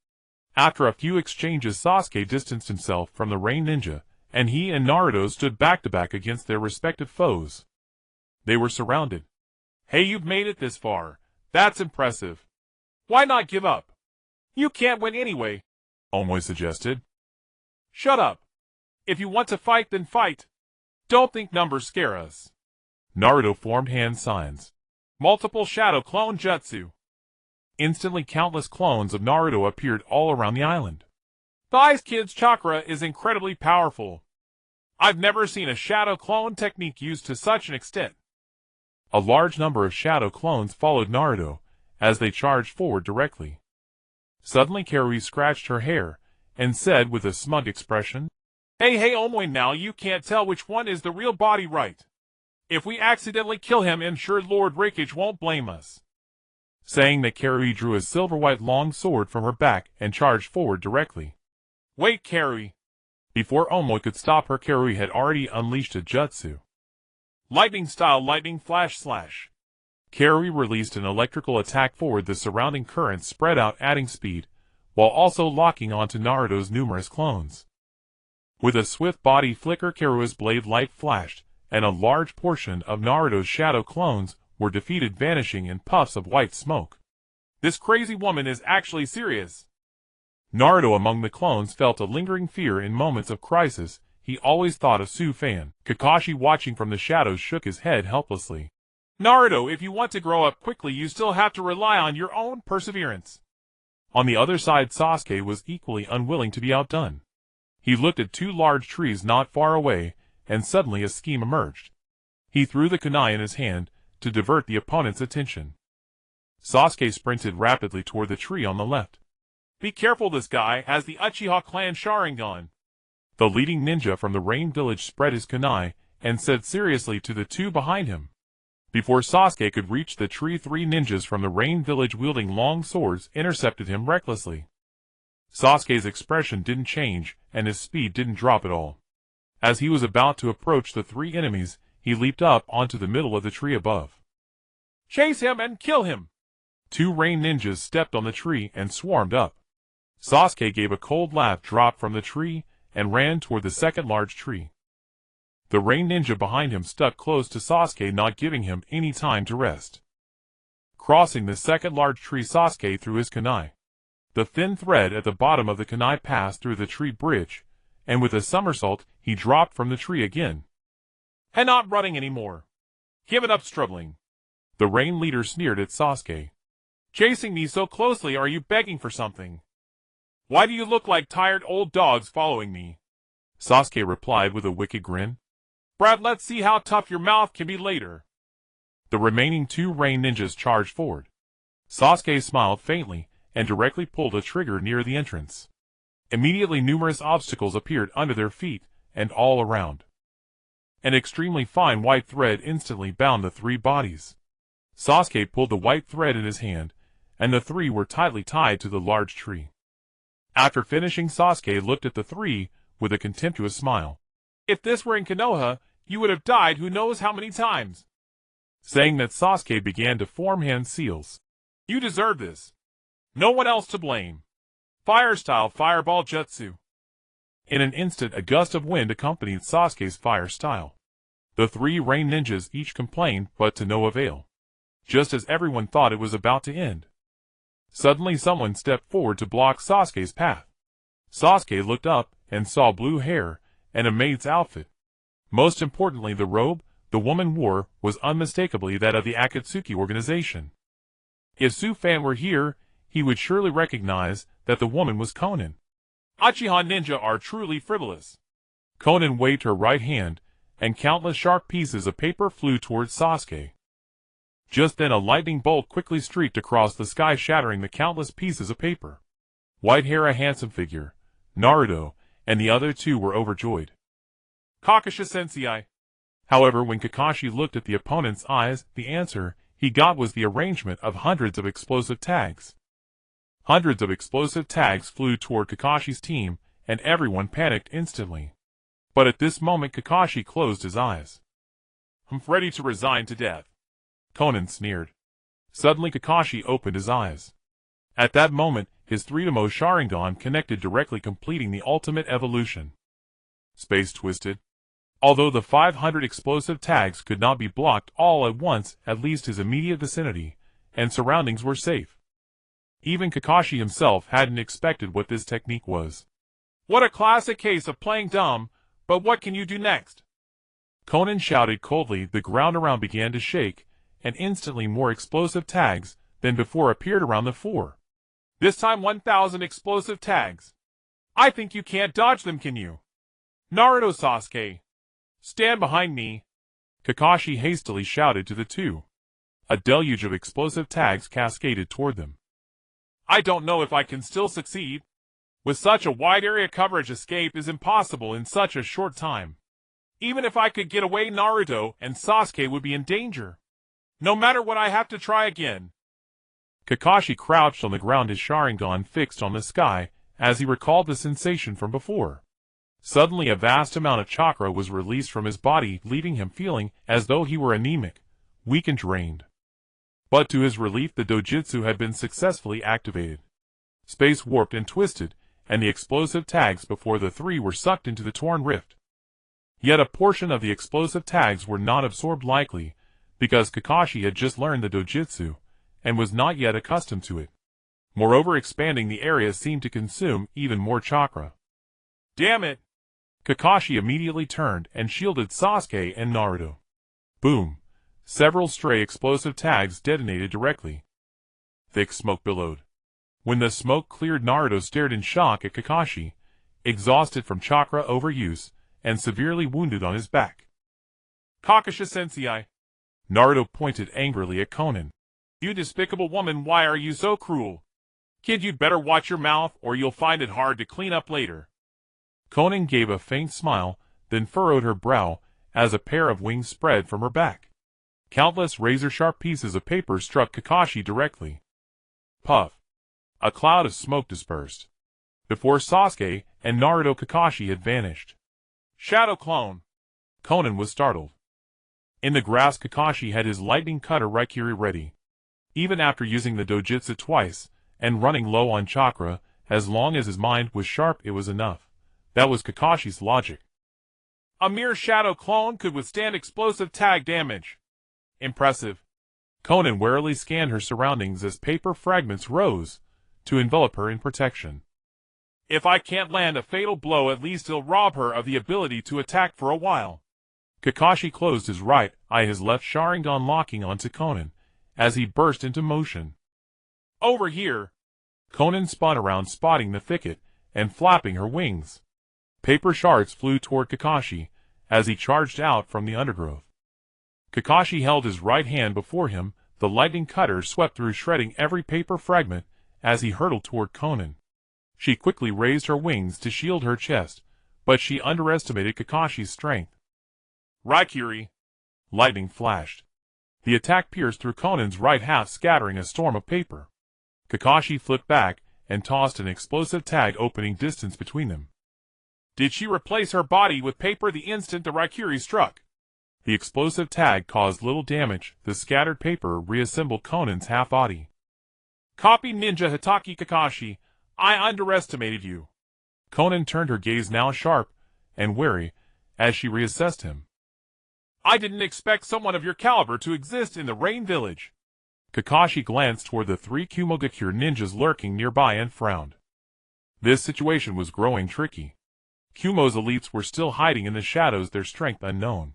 After a few exchanges, Sasuke distanced himself from the Rain Ninja, and he and Naruto stood back-to-back against their respective foes. They were surrounded. Hey, you've made it this far. That's impressive. Why not give up? You can't win anyway, Onmoi suggested. Shut up. If you want to fight, then fight. Don't think numbers scare us. Naruto formed hand signs. Multiple shadow clone jutsu. Instantly, countless clones of Naruto appeared all around the island. The Ice Kid's chakra is incredibly powerful. I've never seen a shadow clone technique used to such an extent. A large number of shadow clones followed Naruto as they charged forward directly. Suddenly, Carrie scratched her hair and said with a smug expression, Hey, Onmoi, now you can't tell which one is the real body, right? If we accidentally kill him, I'm sure Lord Raikage won't blame us. saying that Karui drew a silver-white long sword from her back and charged forward directly. Wait, Karui. Before Omoi could stop her, Karui had already unleashed a jutsu. Lightning style lightning flash slash. Karui released an electrical attack forward. The surrounding currents spread out, adding speed, while also locking onto Naruto's numerous clones. With a swift body flicker, Karui's blade light flashed, and a large portion of Naruto's shadow clones were defeated, vanishing in puffs of white smoke. This crazy woman is actually serious. Naruto among the clones felt a lingering fear in moments of crisis. He always thought of Su-fan. Kakashi, watching from the shadows, shook his head helplessly. Naruto, if you want to grow up quickly, you still have to rely on your own perseverance. On the other side, Sasuke was equally unwilling to be outdone. He looked at two large trees not far away, and suddenly a scheme emerged. He threw the kunai in his hand to divert the opponent's attention. Sasuke sprinted rapidly toward the tree on the left. Be careful, this guy has the Uchiha clan Sharingan. The leading ninja from the Rain Village spread his kunai and said seriously to the two behind him. Before Sasuke could reach the tree, 3 ninjas from the Rain Village wielding long swords intercepted him recklessly. Sasuke's expression didn't change, and his speed didn't drop at all. As he was about to approach the 3 enemies, he leaped up onto the middle of the tree above. Chase him and kill him! 2 Rain ninjas stepped on the tree and swarmed up. Sasuke gave a cold laugh, dropped from the tree, and ran toward the second large tree. The Rain ninja behind him stuck close to Sasuke, not giving him any time to rest. Crossing the second large tree, Sasuke threw his kunai. The thin thread at the bottom of the kunai passed through the tree bridge, and with a somersault, he dropped from the tree again. And not running anymore. Give it up, struggling. The Rain leader sneered at Sasuke. Chasing me so closely, are you begging for something? Why do you look like tired old dogs following me? Sasuke replied with a wicked grin. Brad, let's see how tough your mouth can be later. The remaining 2 Rain ninjas charged forward. Sasuke smiled faintly and directly pulled a trigger near the entrance. Immediately, numerous obstacles appeared under their feet and all around. An extremely fine white thread instantly bound the 3 bodies. Sasuke pulled the white thread in his hand, and the 3 were tightly tied to the large tree. After finishing, Sasuke looked at the 3 with a contemptuous smile. If this were in Konoha, you would have died who knows how many times. Saying that, Sasuke began to form hand seals. You deserve this. No one else to blame. Fire-style fireball jutsu. In an instant, a gust of wind accompanied Sasuke's fire style. The 3 Rain ninjas each complained, but to no avail. Just as everyone thought it was about to end, suddenly someone stepped forward to block Sasuke's path. Sasuke looked up and saw blue hair and a maid's outfit. Most importantly, the robe the woman wore was unmistakably that of the Akatsuki organization. If Su-fan were here, he would surely recognize that the woman was Konan. Uchiha ninja are truly frivolous. Konan waved her right hand, and countless sharp pieces of paper flew towards Sasuke. Just then, a lightning bolt quickly streaked across the sky, shattering the countless pieces of paper. White hair, a handsome figure, Naruto, and the other 2 were overjoyed. Kakashi sensei. However, when Kakashi looked at the opponent's eyes, the answer he got was the arrangement of hundreds of explosive tags. Hundreds of explosive tags flew toward Kakashi's team, and everyone panicked instantly. But at this moment, Kakashi closed his eyes. I'm ready to resign to death. Konan sneered. Suddenly, Kakashi opened his eyes. At that moment, his 3-tomo Sharingan connected directly, completing the ultimate evolution. Space twisted. Although the 500 explosive tags could not be blocked all at once, at least his immediate vicinity and surroundings were safe. Even Kakashi himself hadn't expected what this technique was. What a classic case of playing dumb, but what can you do next? Konan shouted coldly. The ground around began to shake, and instantly more explosive tags than before appeared around the 4. This time 1,000 explosive tags. I think you can't dodge them, can you? Naruto, Sasuke, stand behind me. Kakashi hastily shouted to the 2. A deluge of explosive tags cascaded toward them. I don't know if I can still succeed. With such a wide area coverage, escape is impossible in such a short time. Even if I could get away, Naruto and Sasuke would be in danger. No matter what, I have to try again. Kakashi crouched on the ground, his Sharingan fixed on the sky, as he recalled the sensation from before. Suddenly a vast amount of chakra was released from his body, leaving him feeling as though he were anemic, weak and drained. But to his relief, the dojutsu had been successfully activated. Space warped and twisted, and the explosive tags before the three were sucked into the torn rift. Yet a portion of the explosive tags were not absorbed, likely because Kakashi had just learned the dojutsu, and was not yet accustomed to it. Moreover, expanding the area seemed to consume even more chakra. Damn it! Kakashi immediately turned and shielded Sasuke and Naruto. Boom! Several stray explosive tags detonated directly. Thick smoke billowed. When the smoke cleared, Naruto stared in shock at Kakashi, exhausted from chakra overuse and severely wounded on his back. Kakashi-sensei! Naruto pointed angrily at Konan. You despicable woman, why are you so cruel? Kid, you'd better watch your mouth or you'll find it hard to clean up later. Konan gave a faint smile, then furrowed her brow as a pair of wings spread from her back. Countless razor-sharp pieces of paper struck Kakashi directly. Puff! A cloud of smoke dispersed. Before Sasuke and Naruto, Kakashi had vanished. Shadow clone! Konan was startled. In the grass, Kakashi had his lightning cutter Raikiri ready. Even after using the dojutsu twice, and running low on chakra, as long as his mind was sharp it was enough. That was Kakashi's logic. A mere shadow clone could withstand explosive tag damage. Impressive. Konan warily scanned her surroundings as paper fragments rose to envelop her in protection. If I can't land a fatal blow, at least he'll rob her of the ability to attack for a while. Kakashi closed his right eye, his left Sharingan locking onto Konan, as he burst into motion. Over here! Konan spun around, spotting the thicket, and flapping her wings. Paper shards flew toward Kakashi, as he charged out from the undergrowth. Kakashi held his right hand before him, the lightning cutter swept through, shredding every paper fragment as he hurtled toward Konan. She quickly raised her wings to shield her chest, but she underestimated Kakashi's strength. Raikiri! Lightning flashed. The attack pierced through Konan's right half, scattering a storm of paper. Kakashi flipped back and tossed an explosive tag, opening distance between them. Did she replace her body with paper the instant the Raikiri struck? The explosive tag caused little damage. The scattered paper reassembled Konan's half-body. Copy ninja Hitaki Kakashi, I underestimated you. Konan turned, her gaze now sharp and wary, as she reassessed him. I didn't expect someone of your caliber to exist in the Rain Village. Kakashi glanced toward the three Kumogakure ninjas lurking nearby and frowned. This situation was growing tricky. Kumo's elites were still hiding in the shadows, their strength unknown.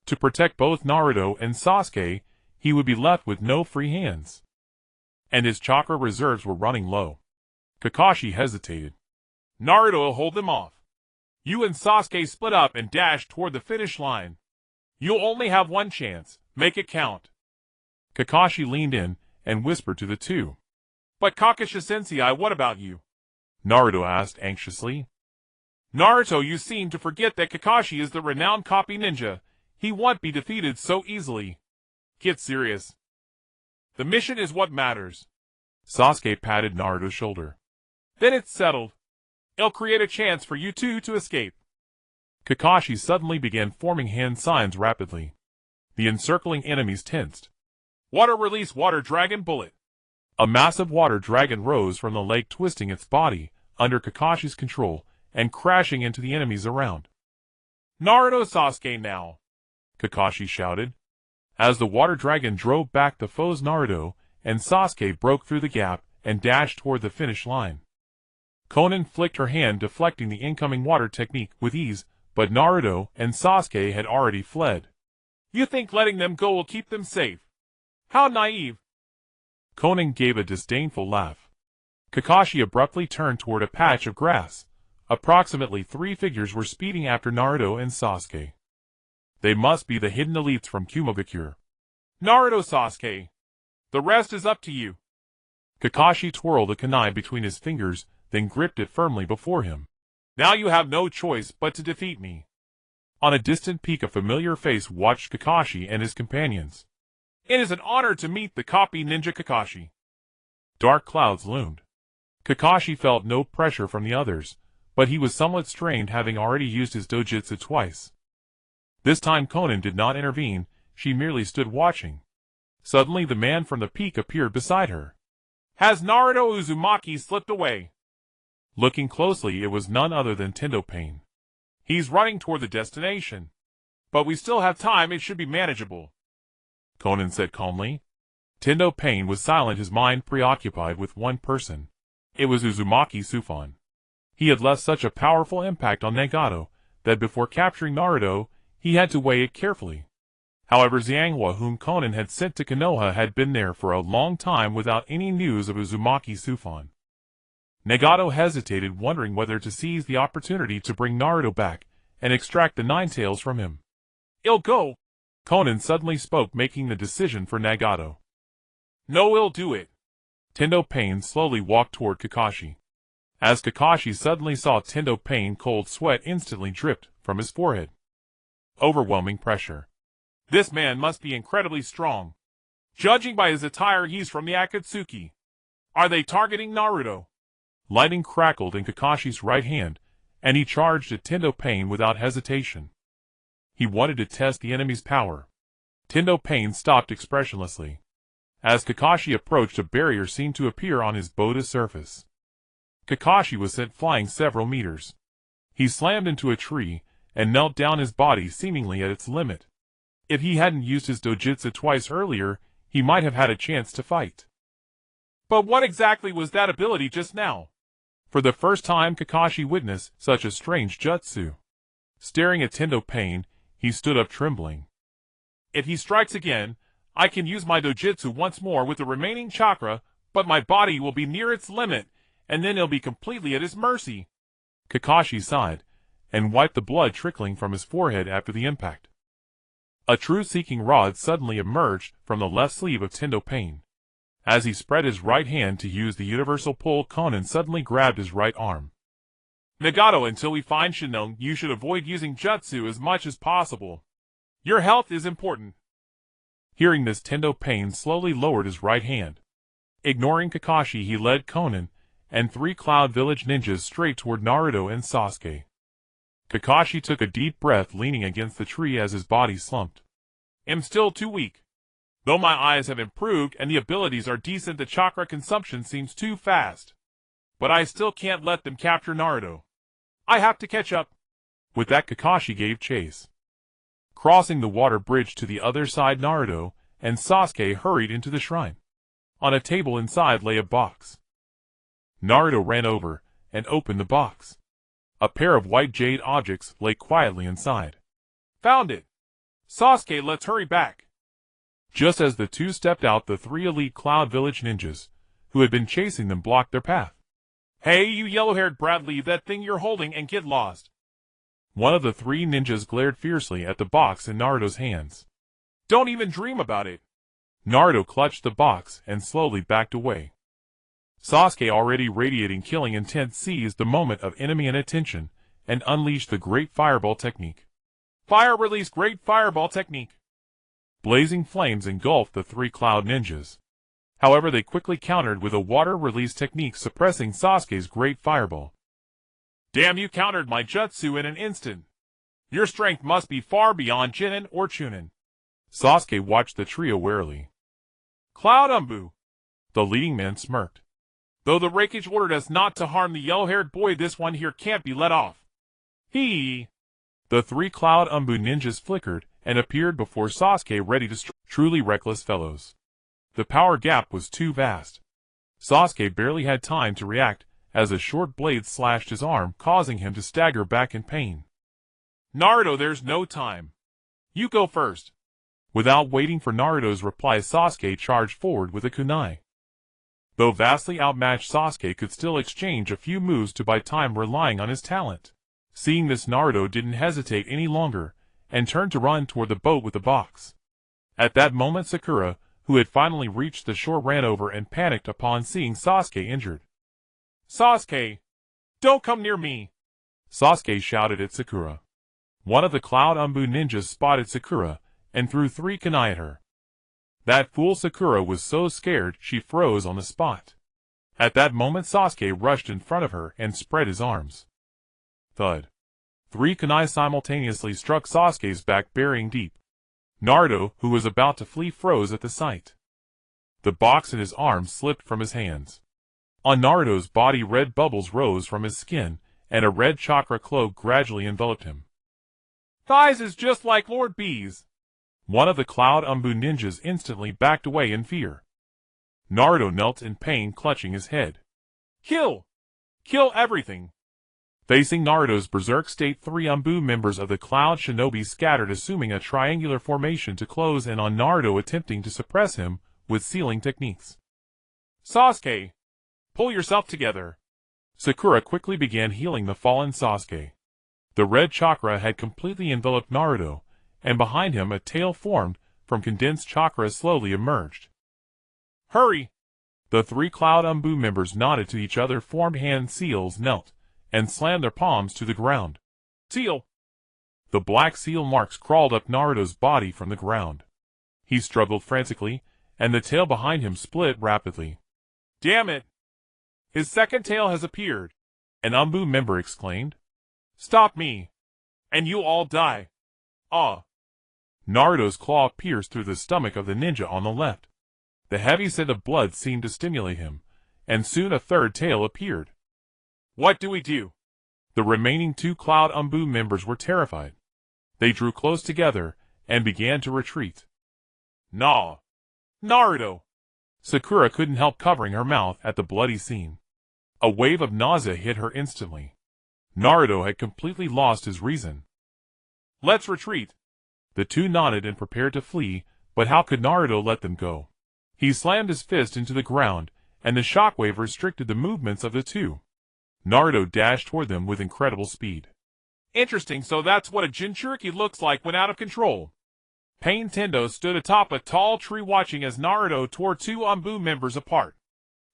To protect both Naruto and Sasuke, he would be left with no free hands. And his chakra reserves were running low. Kakashi hesitated. Naruto will hold them off. You and Sasuke split up and dash toward the finish line. You'll only have one chance. Make it count. Kakashi leaned in and whispered to the two. But Kakashi-sensei, what about you? Naruto asked anxiously. Naruto, you seem to forget that Kakashi is the renowned copy ninja. He won't be defeated so easily. Get serious. The mission is what matters. Sasuke patted Naruto's shoulder. Then it's settled. It'll create a chance for you two to escape. Kakashi suddenly began forming hand signs rapidly. The encircling enemies tensed. Water release water dragon bullet. A massive water dragon rose from the lake, twisting its body under Kakashi's control and crashing into the enemies around. Naruto, Sasuke now! Kakashi shouted. As the water dragon drove back the foes, Naruto and Sasuke broke through the gap and dashed toward the finish line. Konan flicked her hand, deflecting the incoming water technique with ease, but Naruto and Sasuke had already fled. You think letting them go will keep them safe? How naive! Konan gave a disdainful laugh. Kakashi abruptly turned toward a patch of grass. Approximately 3 figures were speeding after Naruto and Sasuke. They must be the hidden elites from Kumogakure. Naruto, Sasuke. The rest is up to you. Kakashi twirled a kunai between his fingers, then gripped it firmly before him. Now you have no choice but to defeat me. On a distant peak, a familiar face watched Kakashi and his companions. It is an honor to meet the copy ninja Kakashi. Dark clouds loomed. Kakashi felt no pressure from the others, but he was somewhat strained having already used his dojutsu twice. This time Konan did not intervene, she merely stood watching. Suddenly the man from the peak appeared beside her. Has Naruto Uzumaki slipped away? Looking closely, it was none other than Tendo Pain. He's running toward the destination. But we still have time, it should be manageable, Konan said calmly. Tendo Pain was silent, his mind preoccupied with one person. It was Uzumaki Sufon. He had left such a powerful impact on Nagato that before capturing Naruto, he had to weigh it carefully. However, Xianghua, whom Konan had sent to Konoha, had been there for a long time without any news of Uzumaki Sufon. Nagato hesitated, wondering whether to seize the opportunity to bring Naruto back and extract the Nine Tails from him. "I'll go," Konan suddenly spoke, making the decision for Nagato. "No, I'll do it." Tendo Pain slowly walked toward Kakashi. As Kakashi suddenly saw Tendo Pain, cold sweat instantly dripped from his forehead. Overwhelming pressure. This man must be incredibly strong. Judging by his attire, he's from the Akatsuki. Are they targeting Naruto? Lightning crackled in Kakashi's right hand, and he charged at Tendo Pain without hesitation. He wanted to test the enemy's power. Tendo Pain stopped expressionlessly. As Kakashi approached, a barrier seemed to appear on his boda's surface. Kakashi was sent flying several meters. He slammed into a tree and knelt down, his body seemingly at its limit. If he hadn't used his dojutsu twice earlier, he might have had a chance to fight. But what exactly was that ability just now? For the first time, Kakashi witnessed such a strange jutsu. Staring at Tendo Pain, he stood up trembling. If he strikes again, I can use my dojutsu once more with the remaining chakra, but my body will be near its limit, and then he'll be completely at his mercy. Kakashi sighed, and wiped the blood trickling from his forehead after the impact. A truth-seeking rod suddenly emerged from the left sleeve of Tendo Pain. As he spread his right hand to use the universal pull, Konan suddenly grabbed his right arm. Nagato, until we find Shinon, you should avoid using jutsu as much as possible. Your health is important. Hearing this, Tendo Pain slowly lowered his right hand. Ignoring Kakashi, he led Konan and 3 Cloud Village ninjas straight toward Naruto and Sasuke. Kakashi took a deep breath, leaning against the tree as his body slumped. I'm still too weak. Though my eyes have improved and the abilities are decent, the chakra consumption seems too fast. But I still can't let them capture Naruto. I have to catch up. With that, Kakashi gave chase. Crossing the water bridge to the other side, Naruto and Sasuke hurried into the shrine. On a table inside lay a box. Naruto ran over and opened the box. A pair of white jade objects lay quietly inside. Found it. Sasuke, let's hurry back. Just as the two stepped out, the 3 elite Cloud Village ninjas, who had been chasing them, blocked their path. Hey, you yellow-haired brat, leave that thing you're holding and get lost. One of the 3 ninjas glared fiercely at the box in Naruto's hands. Don't even dream about it. Naruto clutched the box and slowly backed away. Sasuke, already radiating killing intent, seized the moment of enemy inattention and unleashed the Great Fireball technique. Fire release, Great Fireball technique. Blazing flames engulfed the 3 Cloud ninjas. However, they quickly countered with a water release technique, suppressing Sasuke's Great Fireball. Damn, you countered my jutsu in an instant. Your strength must be far beyond Chunin or Chunin. Sasuke watched the trio warily. Cloud Umbu. The leading man smirked. Though the Raikage ordered us not to harm the yellow-haired boy, this one here can't be let off. He. The 3 Cloud Umbu ninjas flickered and appeared before Sasuke, ready to strike. Truly reckless fellows. The power gap was too vast. Sasuke barely had time to react as a short blade slashed his arm, causing him to stagger back in pain. Naruto, there's no time. You go first. Without waiting for Naruto's reply, Sasuke charged forward with a kunai. Though vastly outmatched, Sasuke could still exchange a few moves to buy time, relying on his talent. Seeing this, Naruto didn't hesitate any longer and turned to run toward the boat with the box. At that moment, Sakura, who had finally reached the shore, ran over and panicked upon seeing Sasuke injured. Sasuke! Don't come near me! Sasuke shouted at Sakura. One of the Cloud Umbu ninjas spotted Sakura and threw 3 kunai at her. That fool Sakura was so scared she froze on the spot. At that moment Sasuke rushed in front of her and spread his arms. Thud. 3 kunai simultaneously struck Sasuke's back, burying deep. Naruto, who was about to flee, froze at the sight. The box in his arms slipped from his hands. On Naruto's body red bubbles rose from his skin, and a red chakra cloak gradually enveloped him. Thighs is just like Lord B's. One of the Cloud Umbu ninjas instantly backed away in fear. Naruto knelt in pain, clutching his head. Kill! Kill everything! Facing Naruto's berserk state, 3 Umbu members of the Cloud Shinobi scattered, assuming a triangular formation to close in on Naruto, attempting to suppress him with sealing techniques. Sasuke, pull yourself together. Sakura quickly began healing the fallen Sasuke. The red chakra had completely enveloped Naruto, and behind him a tail formed from condensed chakra slowly emerged. Hurry! The 3 Cloud Umbu members nodded to each other, formed hand seals, knelt, and slammed their palms to the ground. Seal! The black seal marks crawled up Naruto's body from the ground. He struggled frantically, and the tail behind him split rapidly. Damn it! His second tail has appeared, an Umbu member exclaimed. Stop me, and you all die. Ah! Naruto's claw pierced through the stomach of the ninja on the left. The heavy scent of blood seemed to stimulate him, and soon a third tail appeared. What do we do? The remaining 2 Cloud Umbu members were terrified. They drew close together and began to retreat. Nah! Naruto! Sakura couldn't help covering her mouth at the bloody scene. A wave of nausea hit her instantly. Naruto had completely lost his reason. Let's retreat. The 2 nodded and prepared to flee, but how could Naruto let them go? He slammed his fist into the ground, and the shockwave restricted the movements of the 2. Naruto dashed toward them with incredible speed. Interesting, so that's what a Jinchuriki looks like when out of control. Pain Tendo stood atop a tall tree watching as Naruto tore 2 Umbu members apart.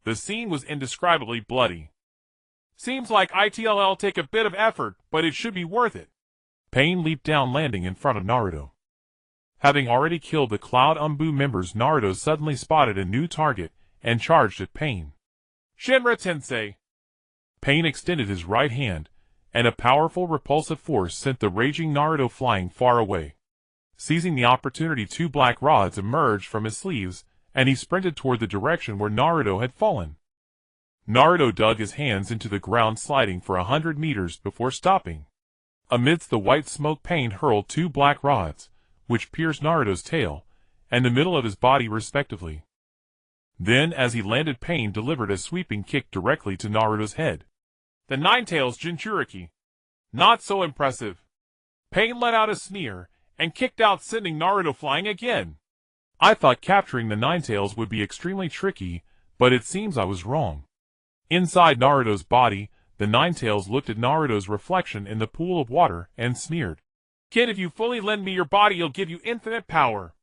The scene was indescribably bloody. Seems like it'll take a bit of effort, but it should be worth it. Pain leaped down, landing in front of Naruto. Having already killed the Cloud Umbu members, Naruto suddenly spotted a new target and charged at Pain. Shinra-tensei! Pain extended his right hand, and a powerful repulsive force sent the raging Naruto flying far away. Seizing the opportunity, 2 black rods emerged from his sleeves, and he sprinted toward the direction where Naruto had fallen. Naruto dug his hands into the ground, sliding for 100 meters before stopping. Amidst the white smoke, Pain hurled 2 black rods, which pierced Naruto's tail and the middle of his body respectively. Then, as he landed, Pain delivered a sweeping kick directly to Naruto's head. The Nine-Tails Jinchuriki. Not so impressive. Pain let out a sneer and kicked out, sending Naruto flying again. I thought capturing the Nine-Tails would be extremely tricky, but it seems I was wrong. Inside Naruto's body, the Nine-Tails looked at Naruto's reflection in the pool of water and sneered. Kid, if you fully lend me your body, you'll give you infinite power.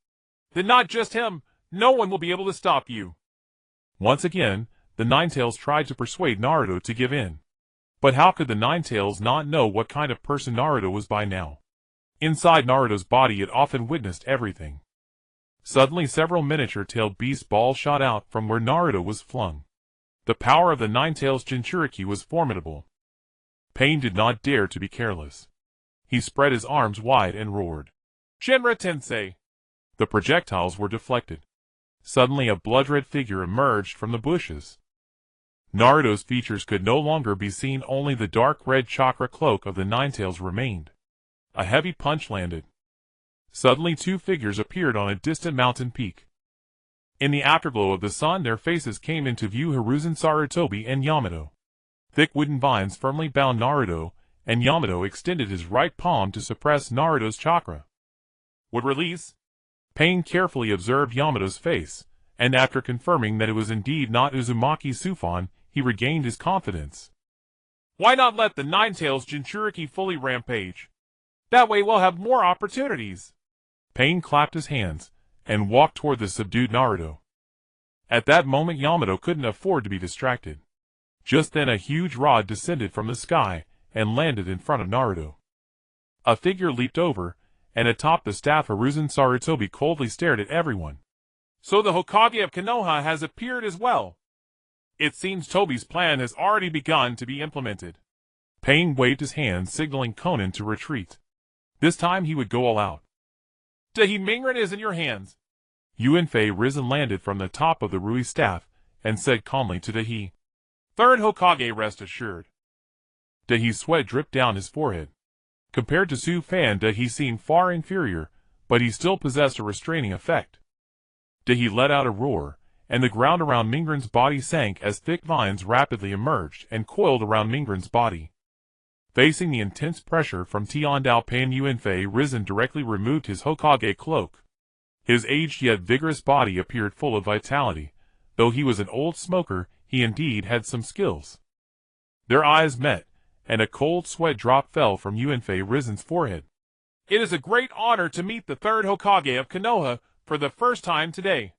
Then not just him, no one will be able to stop you. Once again, the Nine-Tails tried to persuade Naruto to give in. But how could the Nine-Tails not know what kind of person Naruto was by now? Inside Naruto's body, it often witnessed everything. Suddenly, several miniature-tailed beast balls shot out from where Naruto was flung. The power of the Nine-Tails Jinchuriki was formidable. Pain did not dare to be careless. He spread his arms wide and roared. Shinra-tensei! The projectiles were deflected. Suddenly, a blood-red figure emerged from the bushes. Naruto's features could no longer be seen, only the dark red chakra cloak of the Nine-Tails remained. A heavy punch landed. Suddenly, 2 figures appeared on a distant mountain peak. In the afterglow of the sun, their faces came into view: Hiruzen, Sarutobi, and Yamato. Thick wooden vines firmly bound Naruto, and Yamato extended his right palm to suppress Naruto's chakra. Would release? Pain carefully observed Yamato's face, and after confirming that it was indeed not Uzumaki Sufan, he regained his confidence. Why not let the Nine-Tails Jinchuriki fully rampage? That way we'll have more opportunities. Pain clapped his hands and walked toward the subdued Naruto. At that moment, Yamato couldn't afford to be distracted. Just then, a huge rod descended from the sky and landed in front of Naruto. A figure leaped over, and atop the staff, Hiruzen Sarutobi coldly stared at everyone. So the Hokage of Konoha has appeared as well. It seems Toby's plan has already begun to be implemented. Pain waved his hand, signaling Conan to retreat. This time he would go all out. Dahi Mingren is in your hands. Yuanfei Risen landed from the top of the Rui staff and said calmly to Dahi. Third Hokage, rest assured. Dahi's sweat dripped down his forehead. Compared to Su Fan, Dahi seemed far inferior, but he still possessed a restraining effect. Dahi let out a roar, and the ground around Mingren's body sank as thick vines rapidly emerged and coiled around Mingren's body. Facing the intense pressure from Tiandao Pain, Yuanfei Risen directly removed his Hokage cloak. His aged yet vigorous body appeared full of vitality. Though he was an old smoker, he indeed had some skills. Their eyes met, and a cold sweat drop fell from Yuanfei Risen's forehead. It is a great honor to meet the third Hokage of Konoha for the first time today.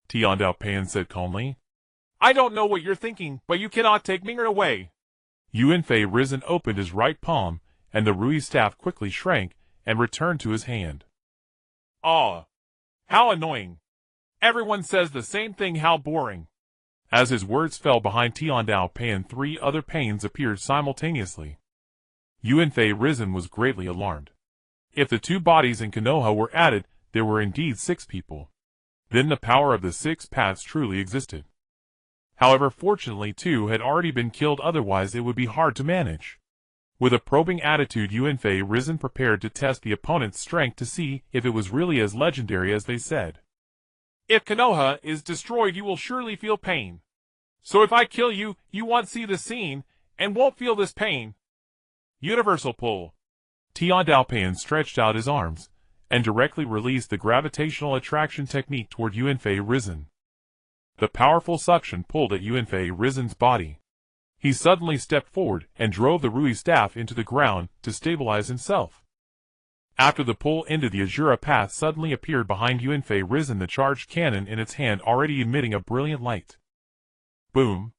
Tiandao Pain said calmly. I don't know what you're thinking, but you cannot take Mingren away. Yuanfei Risen opened his right palm, and the Rui staff quickly shrank and returned to his hand. Ah, how annoying. Everyone says the same thing, how boring. As his words fell behind Tiandao Pain, 3 other pains appeared simultaneously. Yuanfei Risen was greatly alarmed. If the 2 bodies in Konoha were added, there were indeed 6 people. Then the power of the 6 paths truly existed. However, fortunately 2 had already been killed, otherwise it would be hard to manage. With a probing attitude, Yuanfei Risen prepared to test the opponent's strength to see if it was really as legendary as they said. If Konoha is destroyed, you will surely feel pain. So if I kill you, you won't see the scene, and won't feel this pain. Universal pull. Tiandao Pain stretched out his arms, and directly released the gravitational attraction technique toward Yuanfei Risen. The powerful suction pulled at Yuanfei Risen's body. He suddenly stepped forward and drove the Rui staff into the ground to stabilize himself. After the pull ended, the Azura path suddenly appeared behind Yuanfei Risen, the charged cannon in its hand already emitting a brilliant light. Boom!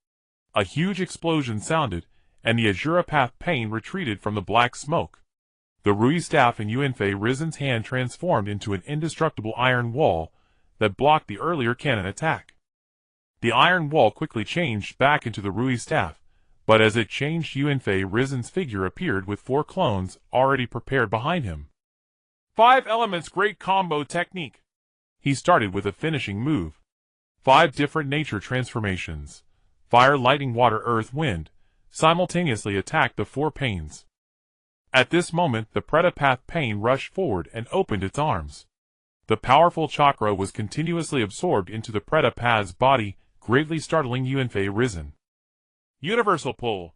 A huge explosion sounded, and the Azura path Pain retreated from the black smoke. The Rui staff in Yuanfei Risen's hand transformed into an indestructible iron wall that blocked the earlier cannon attack. The iron wall quickly changed back into the Rui staff, but as it changed, Yuanfei Risen's figure appeared with 4 clones already prepared behind him. 5 elements great combo technique. He started with a finishing move. 5 different nature transformations, fire, lightning, water, earth, wind, simultaneously attacked the 4 pains. At this moment, the Predapath Pain rushed forward and opened its arms. The powerful chakra was continuously absorbed into the Predapath's body, greatly startling Yuanfei Risen. Universal pull.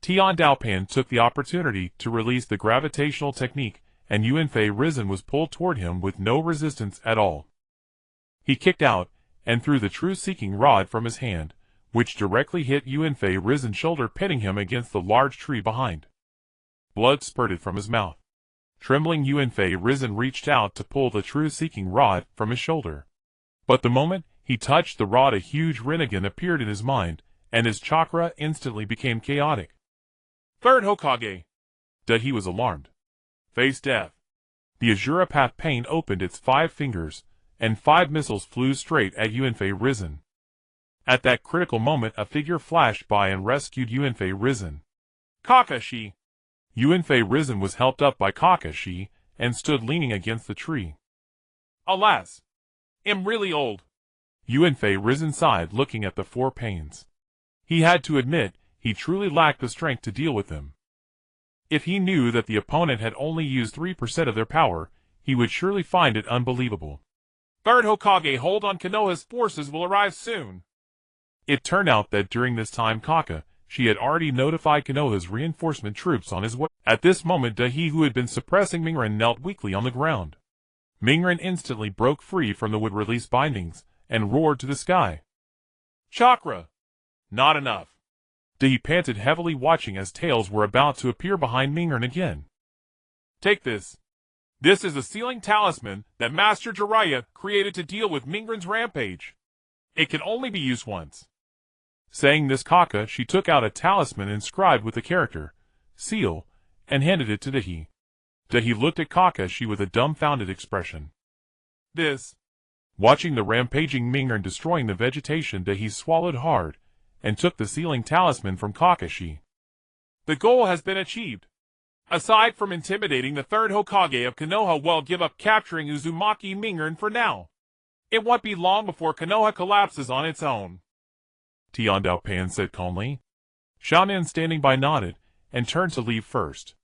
Tiandao Pain took the opportunity to release the gravitational technique, and Yuanfei Risen was pulled toward him with no resistance at all. He kicked out, and threw the truth-seeking rod from his hand, which directly hit Yuanfei Risen's shoulder, pitting him against the large tree behind. Blood spurted from his mouth. Trembling, Yuanfei Risen reached out to pull the truth-seeking rod from his shoulder. But the moment he touched the rod, a huge Rinnegan appeared in his mind, and his chakra instantly became chaotic. Third Hokage. He was alarmed. Face death. The Azura Path Pain opened its 5 fingers, and 5 missiles flew straight at Yuanfei Risen. At that critical moment, a figure flashed by and rescued Yuanfei Risen. Kakashi. Yuanfei Risen was helped up by Kakashi, and stood leaning against the tree. Alas! I'm really old. Yuanfei Risen sighed, looking at the 4 pains. He had to admit, he truly lacked the strength to deal with them. If he knew that the opponent had only used 3% of their power, he would surely find it unbelievable. Third Hokage, hold on, Konoha's forces will arrive soon. It turned out that during this time Kakashi had already notified Konoha's reinforcement troops on his way. At this moment, Dahi, who had been suppressing Mingren, knelt weakly on the ground. Mingren instantly broke free from the wood-release bindings, and roared to the sky. Chakra! Not enough. Dahi panted heavily, watching as tails were about to appear behind Mingren again. Take this. This is a sealing talisman that Master Jiraiya created to deal with Mingren's rampage. It can only be used once. Saying this, Kakashi took out a talisman inscribed with the character, Seal, and handed it to Dahi. Dahi looked at Kakashi with a dumbfounded expression. This. Watching the rampaging Mingren destroying the vegetation, Dahi swallowed hard, and took the sealing talisman from Kakashi. The goal has been achieved. Aside from intimidating the third Hokage of Konoha, we'll give up capturing Uzumaki Mingren for now. It won't be long before Konoha collapses on its own. Tiandao Pan said calmly. Xiaonan standing by nodded, and turned to leave first.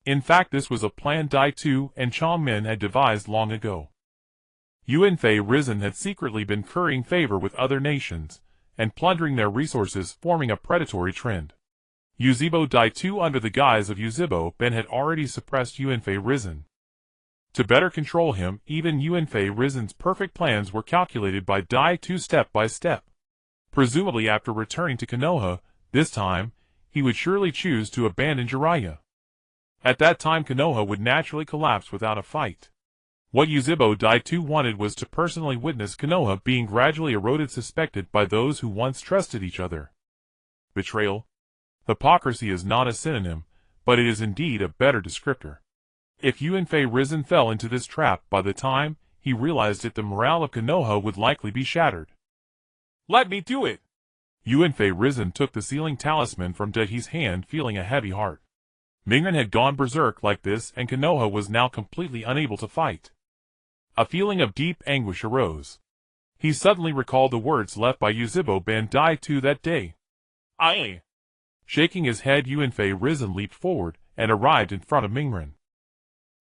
In fact, this was a plan Dai Tu and Changmin had devised long ago. Yuanfei Risen had secretly been currying favor with other nations, and plundering their resources, forming a predatory trend. Yuzebo Dai Tu, under the guise of Yuzebo Ben, had already suppressed Yuanfei Risen. To better control him, even Yuanfei Risen's perfect plans were calculated by Dai Tu step by step. Presumably after returning to Konoha, this time, he would surely choose to abandon Jiraiya. At that time Konoha would naturally collapse without a fight. What Yuzebo Dai Tu wanted was to personally witness Konoha being gradually eroded, suspected by those who once trusted each other. Betrayal. Hypocrisy is not a synonym, but it is indeed a better descriptor. If Yuanfei Risen fell into this trap, by the time he realized it, the morale of Konoha would likely be shattered. Let me do it! Yuanfei Risen took the sealing talisman from Dai's hand, feeling a heavy heart. Mingren had gone berserk like this, and Konoha was now completely unable to fight. A feeling of deep anguish arose. He suddenly recalled the words left by Yuzebo Ben Dai Tu that day. Aye. Shaking his head, Yuanfei Risen leaped forward, and arrived in front of Mingren.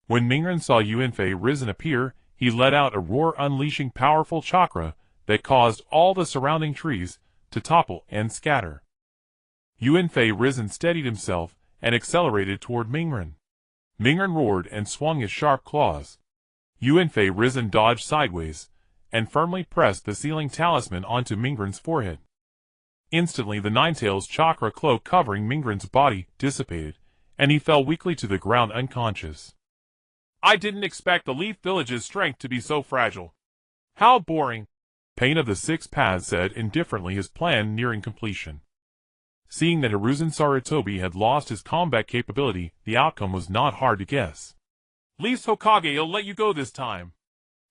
When Mingren saw Yuanfei Risen appear, he let out a roar, unleashing powerful chakra that caused all the surrounding trees to topple and scatter. Yuanfei Risen steadied himself and accelerated toward Mingren. Mingren roared and swung his sharp claws. Yuanfei Risen dodged sideways, and firmly pressed the sealing talisman onto Mingren's forehead. Instantly the Ninetales chakra cloak covering Mingren's body dissipated, and he fell weakly to the ground unconscious. I didn't expect the Leaf Village's strength to be so fragile. How boring. Pain of the Six Paths said indifferently, his plan nearing completion. Seeing that Hiruzen Sarutobi had lost his combat capability, the outcome was not hard to guess. Least Hokage will let you go this time.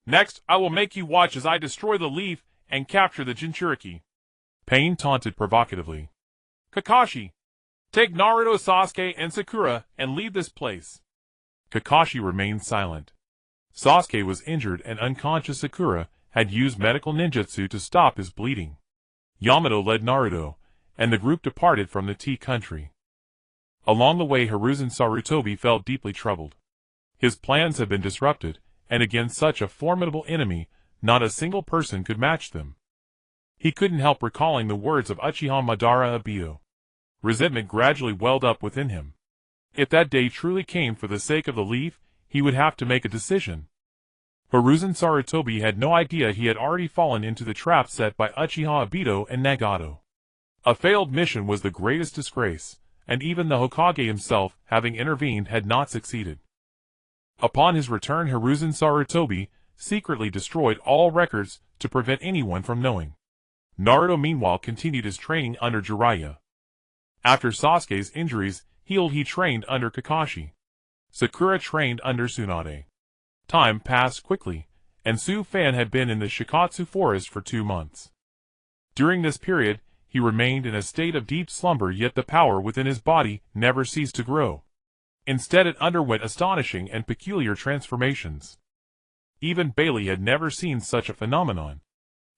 Next, I will make you watch as I destroy the leaf and capture the Jinchuriki. Pain taunted provocatively. Kakashi, take Naruto, Sasuke, and Sakura and leave this place. Kakashi remained silent. Sasuke was injured and unconscious. Sakura had used medical ninjutsu to stop his bleeding. Yamato led Naruto, and the group departed from the tea country. Along the way, Hiruzen Sarutobi felt deeply troubled. His plans had been disrupted, and against such a formidable enemy, not a single person could match them. He couldn't help recalling the words of Uchiha Madara Obito. Resentment gradually welled up within him. If that day truly came for the sake of the leaf, he would have to make a decision. Hiruzen Sarutobi had no idea he had already fallen into the trap set by Uchiha Obito and Nagato. A failed mission was the greatest disgrace, and even the Hokage himself, having intervened, had not succeeded. Upon his return, Hiruzen Sarutobi secretly destroyed all records to prevent anyone from knowing. Naruto meanwhile continued his training under Jiraiya. After Sasuke's injuries healed, he trained under Kakashi. Sakura trained under Tsunade. Time passed quickly, and Su Fan had been in the Shikatsu forest for 2 months. During this period, he remained in a state of deep slumber, yet the power within his body never ceased to grow. Instead, it underwent astonishing and peculiar transformations. Even Bailey had never seen such a phenomenon.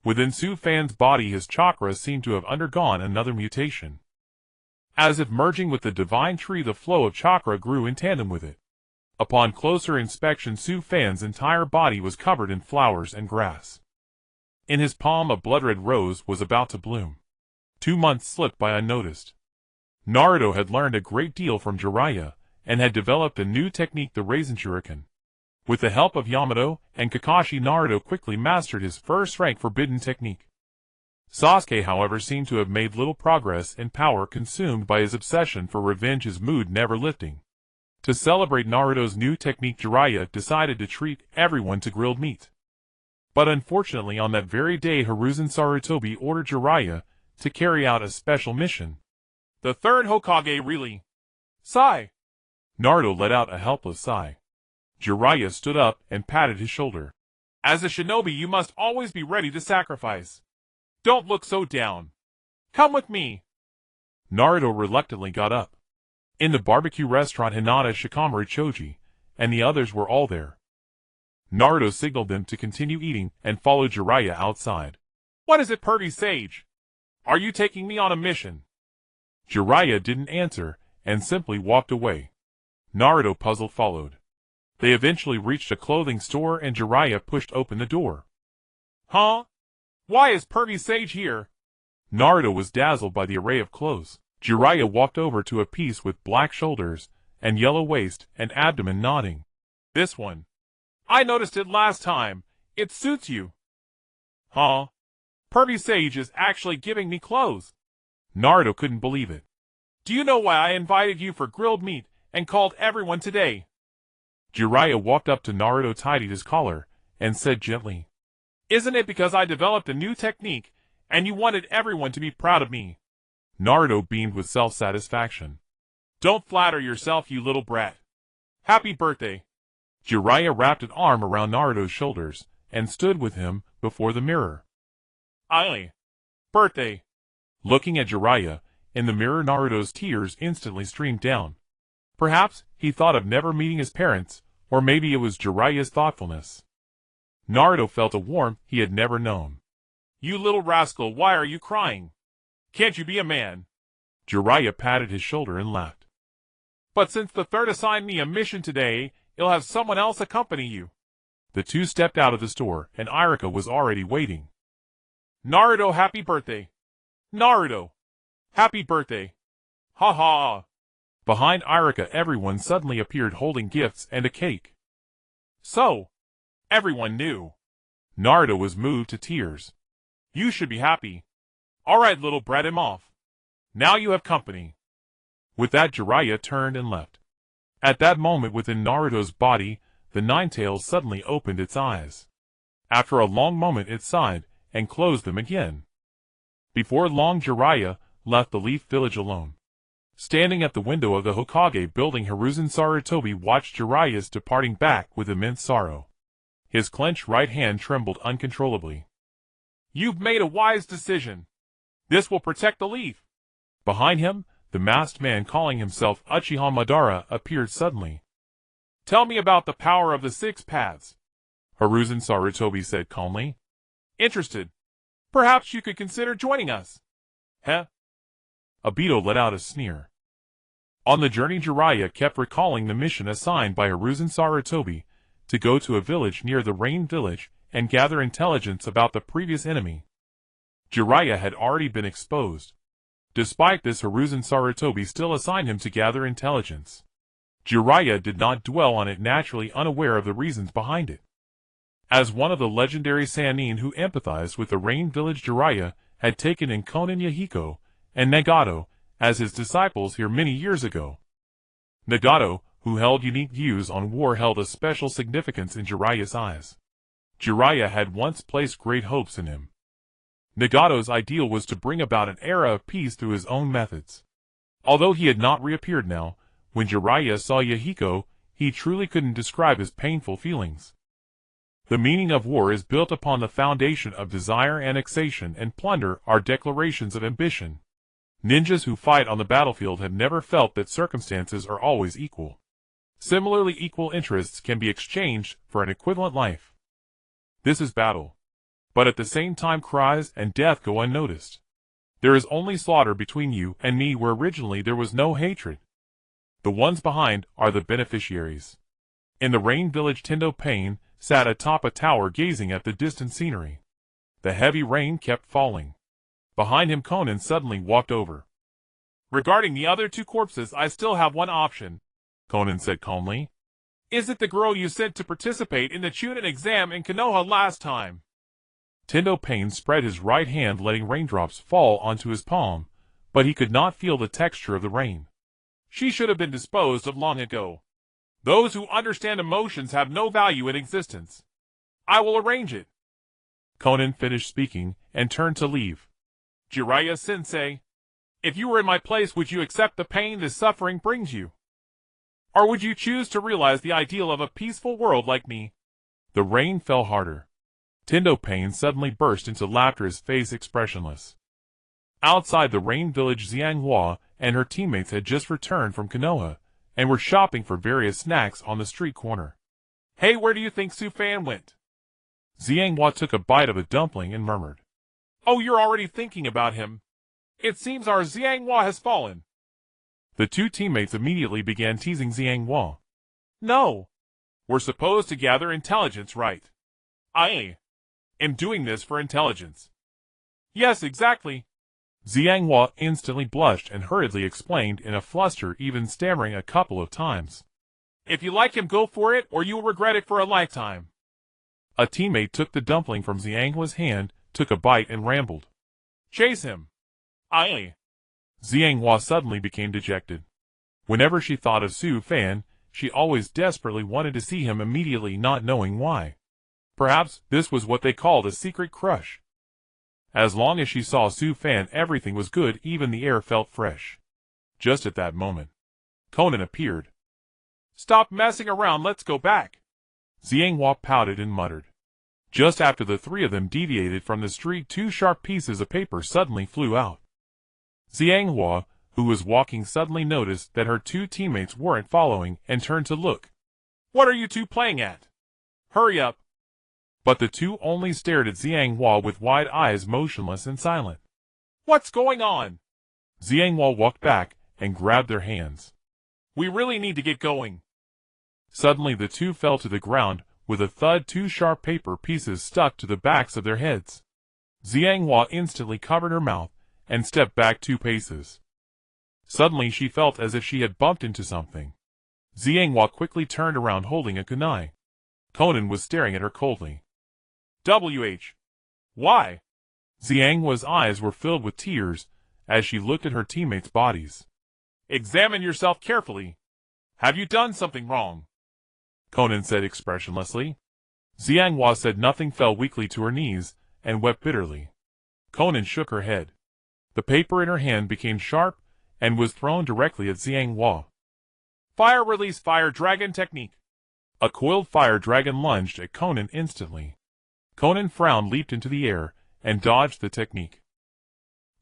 Within Su Fan's body, his chakra seemed to have undergone another mutation. As if merging with the divine tree, the flow of chakra grew in tandem with it. Upon closer inspection, Su Fan's entire body was covered in flowers and grass. In his palm, a blood-red rose was about to bloom. 2 months slipped by unnoticed. Naruto had learned a great deal from Jiraiya, and had developed a new technique, the Raisin Shuriken. With the help of Yamato and Kakashi, Naruto quickly mastered his first-rank forbidden technique. Sasuke, however, seemed to have made little progress in power, consumed by his obsession for revenge, his mood never lifting. To celebrate Naruto's new technique, Jiraiya decided to treat everyone to grilled meat. But unfortunately, on that very day, Hiruzen Sarutobi ordered Jiraiya to carry out a special mission. The third Hokage really? Sigh. Naruto let out a helpless sigh. Jiraiya stood up and patted his shoulder. As a shinobi, you must always be ready to sacrifice. Don't look so down. Come with me. Naruto reluctantly got up. In the barbecue restaurant, Hinata, Shikamaru, Choji, and the others were all there. Naruto signaled them to continue eating and followed Jiraiya outside. What is it, Pervy Sage? Are you taking me on a mission? Jiraiya didn't answer and simply walked away. Naruto, puzzled, followed. They eventually reached a clothing store and Jiraiya pushed open the door. Huh? Why is Pervy Sage here? Naruto was dazzled by the array of clothes. Jiraiya walked over to a piece with black shoulders and yellow waist and abdomen, nodding. This one. I noticed it last time. It suits you. Huh? Pervy Sage is actually giving me clothes. Naruto couldn't believe it. Do you know why I invited you for grilled meat and called everyone today? Jiraiya walked up to Naruto, tidied his collar, and said gently, Isn't it because I developed a new technique and you wanted everyone to be proud of me? Naruto beamed with self-satisfaction. Don't flatter yourself, you little brat. Happy birthday. Jiraiya wrapped an arm around Naruto's shoulders and stood with him before the mirror. Aye. Birthday. Looking at Jiraiya, in the mirror, Naruto's tears instantly streamed down. Perhaps he thought of never meeting his parents, or maybe it was Jiraiya's thoughtfulness. Naruto felt a warmth he had never known. You little rascal, why are you crying? Can't you be a man? Jiraiya patted his shoulder and laughed. But since the third assigned me a mission today, you'll have someone else accompany you. The two stepped out of the store, and Irika was already waiting. Naruto, happy birthday. Naruto, happy birthday. Ha ha. Behind Irika, everyone suddenly appeared holding gifts and a cake. So, everyone knew. Naruto was moved to tears. You should be happy. All right, little brat, him off. Now you have company. With that, Jiraiya turned and left. At that moment, within Naruto's body, the Nine-Tails suddenly opened its eyes. After a long moment, it sighed and closed them again. Before long, Jiraiya left the Leaf Village alone. Standing at the window of the Hokage building, Hiruzen Sarutobi watched Jiraiya's departing back with immense sorrow. His clenched right hand trembled uncontrollably. You've made a wise decision. This will protect the leaf. Behind him, the masked man calling himself Uchiha Madara appeared suddenly. Tell me about the power of the six paths. Hiruzen Sarutobi said calmly. Interested. Perhaps you could consider joining us. Huh? Obito let out a sneer. On the journey, Jiraiya kept recalling the mission assigned by Hiruzen Sarutobi to go to a village near the Rain Village and gather intelligence about the previous enemy. Jiraiya had already been exposed. Despite this, Hiruzen Sarutobi still assigned him to gather intelligence. Jiraiya did not dwell on it, naturally unaware of the reasons behind it. As one of the legendary Sannin who empathized with the Rain Village, Jiraiya had taken in Konan Yahiko and Nagato as his disciples here many years ago. Nagato, who held unique views on war, held a special significance in Jiraiya's eyes. Jiraiya had once placed great hopes in him. Nagato's ideal was to bring about an era of peace through his own methods. Although he had not reappeared now, when Jiraiya saw Yahiko, he truly couldn't describe his painful feelings. The meaning of war is built upon the foundation of desire. Annexation and plunder are declarations of ambition. Ninjas who fight on the battlefield have never felt that circumstances are always equal. Similarly, equal interests can be exchanged for an equivalent life. This is battle. But at the same time, cries and death go unnoticed. There is only slaughter between you and me, where originally there was no hatred. The ones behind are the beneficiaries. In the Rain Village, Tendo Pain sat atop a tower gazing at the distant scenery. The heavy rain kept falling. Behind him, Conan suddenly walked over. Regarding the other two corpses, I still have one option, Conan said calmly. Is it the girl you sent to participate in the Chunin exam in Konoha last time? Tendo Pain spread his right hand, letting raindrops fall onto his palm, but he could not feel the texture of the rain. She should have been disposed of long ago. Those who understand emotions have no value in existence. I will arrange it. Conan finished speaking and turned to leave. Jiraiya-sensei, if you were in my place, would you accept the pain this suffering brings you? Or would you choose to realize the ideal of a peaceful world like me? The rain fell harder. Tendo Pain suddenly burst into laughter, his face expressionless. Outside the Rain Village, Xianghua and her teammates had just returned from Konoha, and were shopping for various snacks on the street corner. Hey, where do you think Su Fan went? Xianghua took a bite of a dumpling and murmured. Oh, you're already thinking about him. It seems our Xianghua has fallen. The two teammates immediately began teasing Xianghua. No. We're supposed to gather intelligence, right? I am doing this for intelligence. Yes, exactly. Xianghua instantly blushed and hurriedly explained in a fluster, even stammering a couple of times. If you like him, go for it, or you will regret it for a lifetime. A teammate took the dumpling from Xianghua's hand, took a bite and rambled. Chase him. Aye. Xianghua suddenly became dejected. Whenever she thought of Su Fan, she always desperately wanted to see him immediately, not knowing why. Perhaps this was what they called a secret crush. As long as she saw Su Fan, everything was good, even the air felt fresh. Just at that moment, Conan appeared. Stop messing around, let's go back. Xianghua pouted and muttered. Just after the three of them deviated from the street, two sharp pieces of paper suddenly flew out. Xianghua, who was walking, suddenly noticed that her two teammates weren't following and turned to look. What are you two playing at? Hurry up. But the two only stared at Xianghua with wide eyes, motionless and silent. What's going on? Xianghua walked back and grabbed their hands. We really need to get going. Suddenly the two fell to the ground. With a thud, two sharp paper pieces stuck to the backs of their heads. Xianghua instantly covered her mouth and stepped back 2 paces. Suddenly she felt as if she had bumped into something. Xianghua quickly turned around holding a kunai. Conan was staring at her coldly. Why? Xianghua's eyes were filled with tears as she looked at her teammates' bodies. Examine yourself carefully. Have you done something wrong? Conan said expressionlessly. Xianghua said nothing, fell weakly to her knees, and wept bitterly. Conan shook her head. The paper in her hand became sharp, and was thrown directly at Xianghua. Fire release fire dragon technique. A coiled fire dragon lunged at Conan instantly. Conan frowned, leaped into the air, and dodged the technique.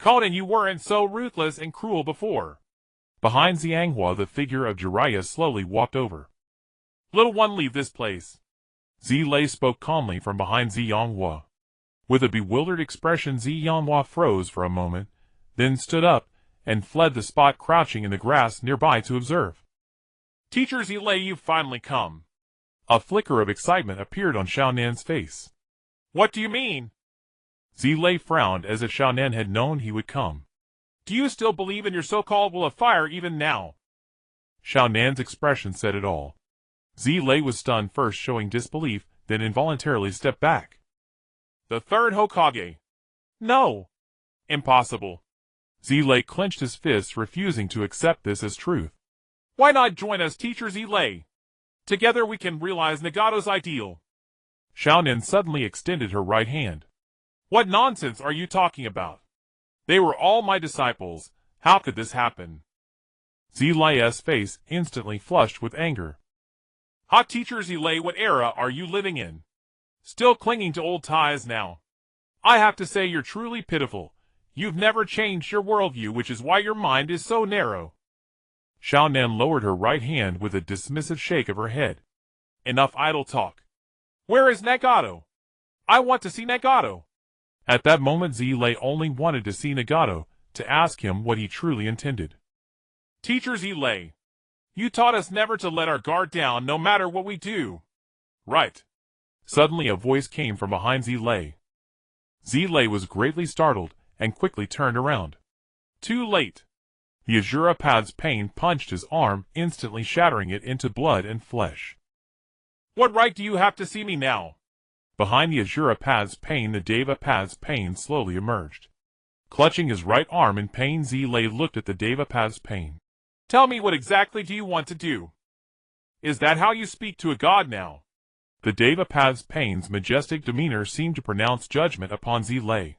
Conan, you weren't so ruthless and cruel before. Behind Xianghua, the figure of Jiraiya slowly walked over. Little one, leave this place. Zilei spoke calmly from behind Xianghua. With a bewildered expression, Xianghua froze for a moment, then stood up, and fled the spot, crouching in the grass nearby to observe. Teacher Zilei, you've finally come. A flicker of excitement appeared on Xiaonan's face. What do you mean? Zilei frowned as if Xiaonan had known he would come. Do you still believe in your so-called will of fire even now? Xiaonan's expression said it all. Zilei was stunned, first showing disbelief, then involuntarily stepped back. The third Hokage. No. Impossible. Zilei clenched his fists, refusing to accept this as truth. Why not join us, Teacher Zilei? Together we can realize Nagato's ideal. Xiaonan suddenly extended her right hand. What nonsense are you talking about? They were all my disciples. How could this happen? Zilei's face instantly flushed with anger. Hot Teacher Zilei, what era are you living in? Still clinging to old ties now. I have to say you're truly pitiful. You've never changed your worldview, which is why your mind is so narrow. Xiaonan lowered her right hand with a dismissive shake of her head. Enough idle talk. Where is Nagato? I want to see Nagato. At that moment Zilei only wanted to see Nagato, to ask him what he truly intended. Teacher Zilei, you taught us never to let our guard down no matter what we do. Right. Suddenly a voice came from behind Zilei. Zilei was greatly startled, and quickly turned around. Too late. The Hashirama's Pain punched his arm, instantly shattering it into blood and flesh. What right do you have to see me now? Behind the Hashirama's Pain, the Devapa's Pain slowly emerged. Clutching his right arm in pain, Zilei looked at the Devapa's Pain. Tell me, what exactly do you want to do? Is that how you speak to a god now? The Devapa's Pain's majestic demeanor seemed to pronounce judgment upon Zilei.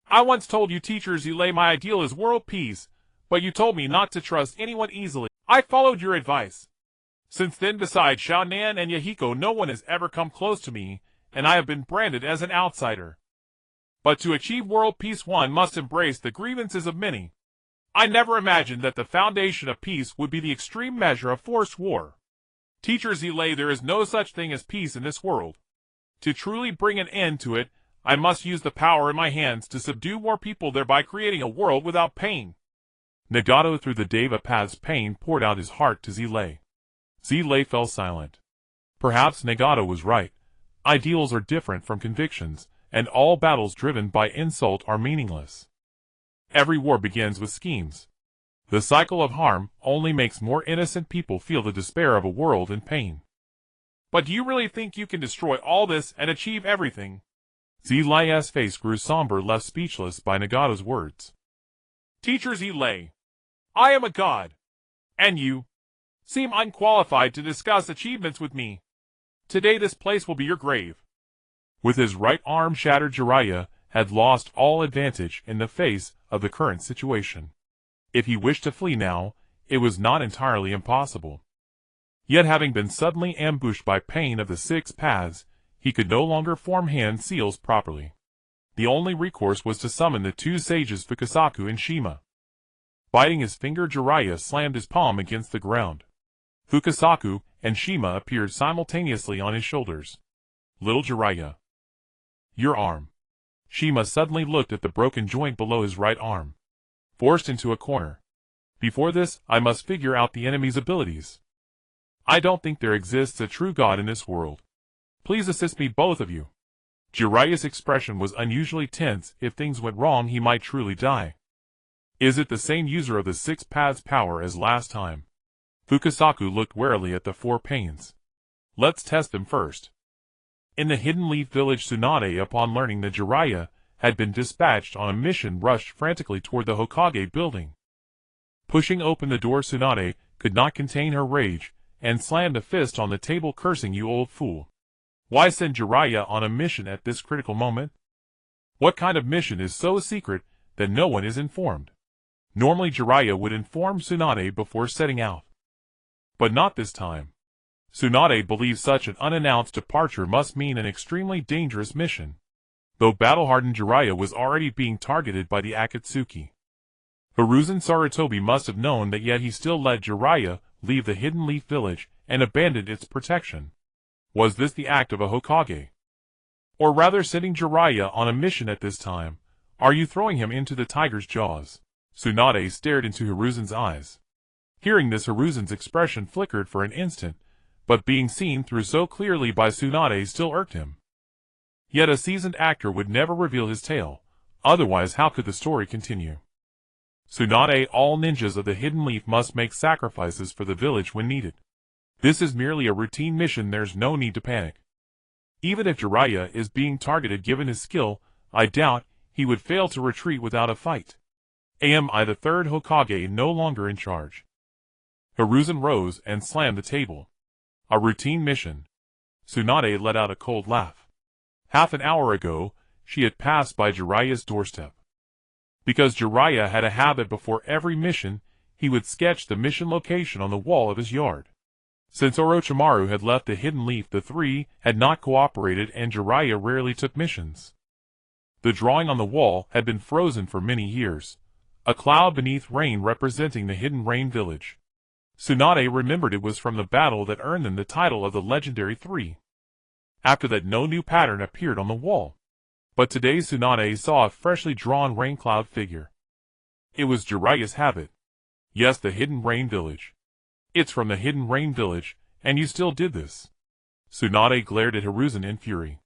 I once told you, Teacher Zilei, my ideal is world peace, but you told me not to trust anyone easily. I followed your advice. Since then, besides Xiaonan and Yahiko, no one has ever come close to me, and I have been branded as an outsider. But to achieve world peace one must embrace the grievances of many. I never imagined that the foundation of peace would be the extreme measure of forced war. Teacher Zile, there is no such thing as peace in this world. To truly bring an end to it, I must use the power in my hands to subdue more people, thereby creating a world without pain. Nagato through the Deva Path's pain poured out his heart to Zile. Zile fell silent. Perhaps Nagato was right. Ideals are different from convictions, and all battles driven by insult are meaningless. Every war begins with schemes. The cycle of harm only makes more innocent people feel the despair of a world in pain. But do you really think you can destroy all this and achieve everything? Zile's face grew somber, left speechless by Nagato's words. Teacher Zile, I am a god. And you seem unqualified to discuss achievements with me. Today this place will be your grave. With his right arm shattered, Jiraiya had lost all advantage in the face of the current situation. If he wished to flee now, it was not entirely impossible. Yet having been suddenly ambushed by Pain of the Six Paths, he could no longer form hand seals properly. The only recourse was to summon the two sages Fukasaku and Shima. Biting his finger, Jiraiya slammed his palm against the ground. Fukasaku and Shima appeared simultaneously on his shoulders. Little Jiraiya. Your arm. Shima suddenly looked at the broken joint below his right arm. Forced into a corner. Before this, I must figure out the enemy's abilities. I don't think there exists a true god in this world. Please assist me, both of you. Jiraiya's expression was unusually tense. If things went wrong, he might truly die. Is it the same user of the Six Paths power as last time? Fukasaku looked warily at the four Pains. Let's test them first. In the Hidden Leaf village, Tsunade, upon learning that Jiraiya had been dispatched on a mission, rushed frantically toward the Hokage building. Pushing open the door, Tsunade could not contain her rage, and slammed a fist on the table, cursing, "You old fool. Why send Jiraiya on a mission at this critical moment? What kind of mission is so secret that no one is informed?" Normally Jiraiya would inform Tsunade before setting out. But not this time. Tsunade believed such an unannounced departure must mean an extremely dangerous mission. Though battle-hardened, Jiraiya was already being targeted by the Akatsuki. Hiruzen Sarutobi must have known that, yet he still let Jiraiya leave the Hidden Leaf village and abandoned its protection. Was this the act of a Hokage? Or rather, sending Jiraiya on a mission at this time, are you throwing him into the tiger's jaws? Tsunade stared into Hiruzen's eyes. Hearing this, Hiruzen's expression flickered for an instant, but being seen through so clearly by Tsunade still irked him. Yet a seasoned actor would never reveal his tale, otherwise how could the story continue? Tsunade, all ninjas of the Hidden Leaf must make sacrifices for the village when needed. This is merely a routine mission, there's no need to panic. Even if Jiraiya is being targeted, given his skill, I doubt he would fail to retreat without a fight. Am I, the third Hokage, no longer in charge? Hiruzen rose and slammed the table. A routine mission. Tsunade let out a cold laugh. Half an hour ago, she had passed by Jiraiya's doorstep. Because Jiraiya had a habit, before every mission, he would sketch the mission location on the wall of his yard. Since Orochimaru had left the Hidden Leaf, the three had not cooperated and Jiraiya rarely took missions. The drawing on the wall had been frozen for many years, a cloud beneath rain representing the Hidden Rain village. Tsunade remembered it was from the battle that earned them the title of the Legendary Three. After that, no new pattern appeared on the wall. But today Tsunade saw a freshly drawn rain cloud figure. It was Jiraiya's habit. Yes, the Hidden Rain village. It's from the Hidden Rain village, and you still did this. Tsunade glared at Hiruzen in fury.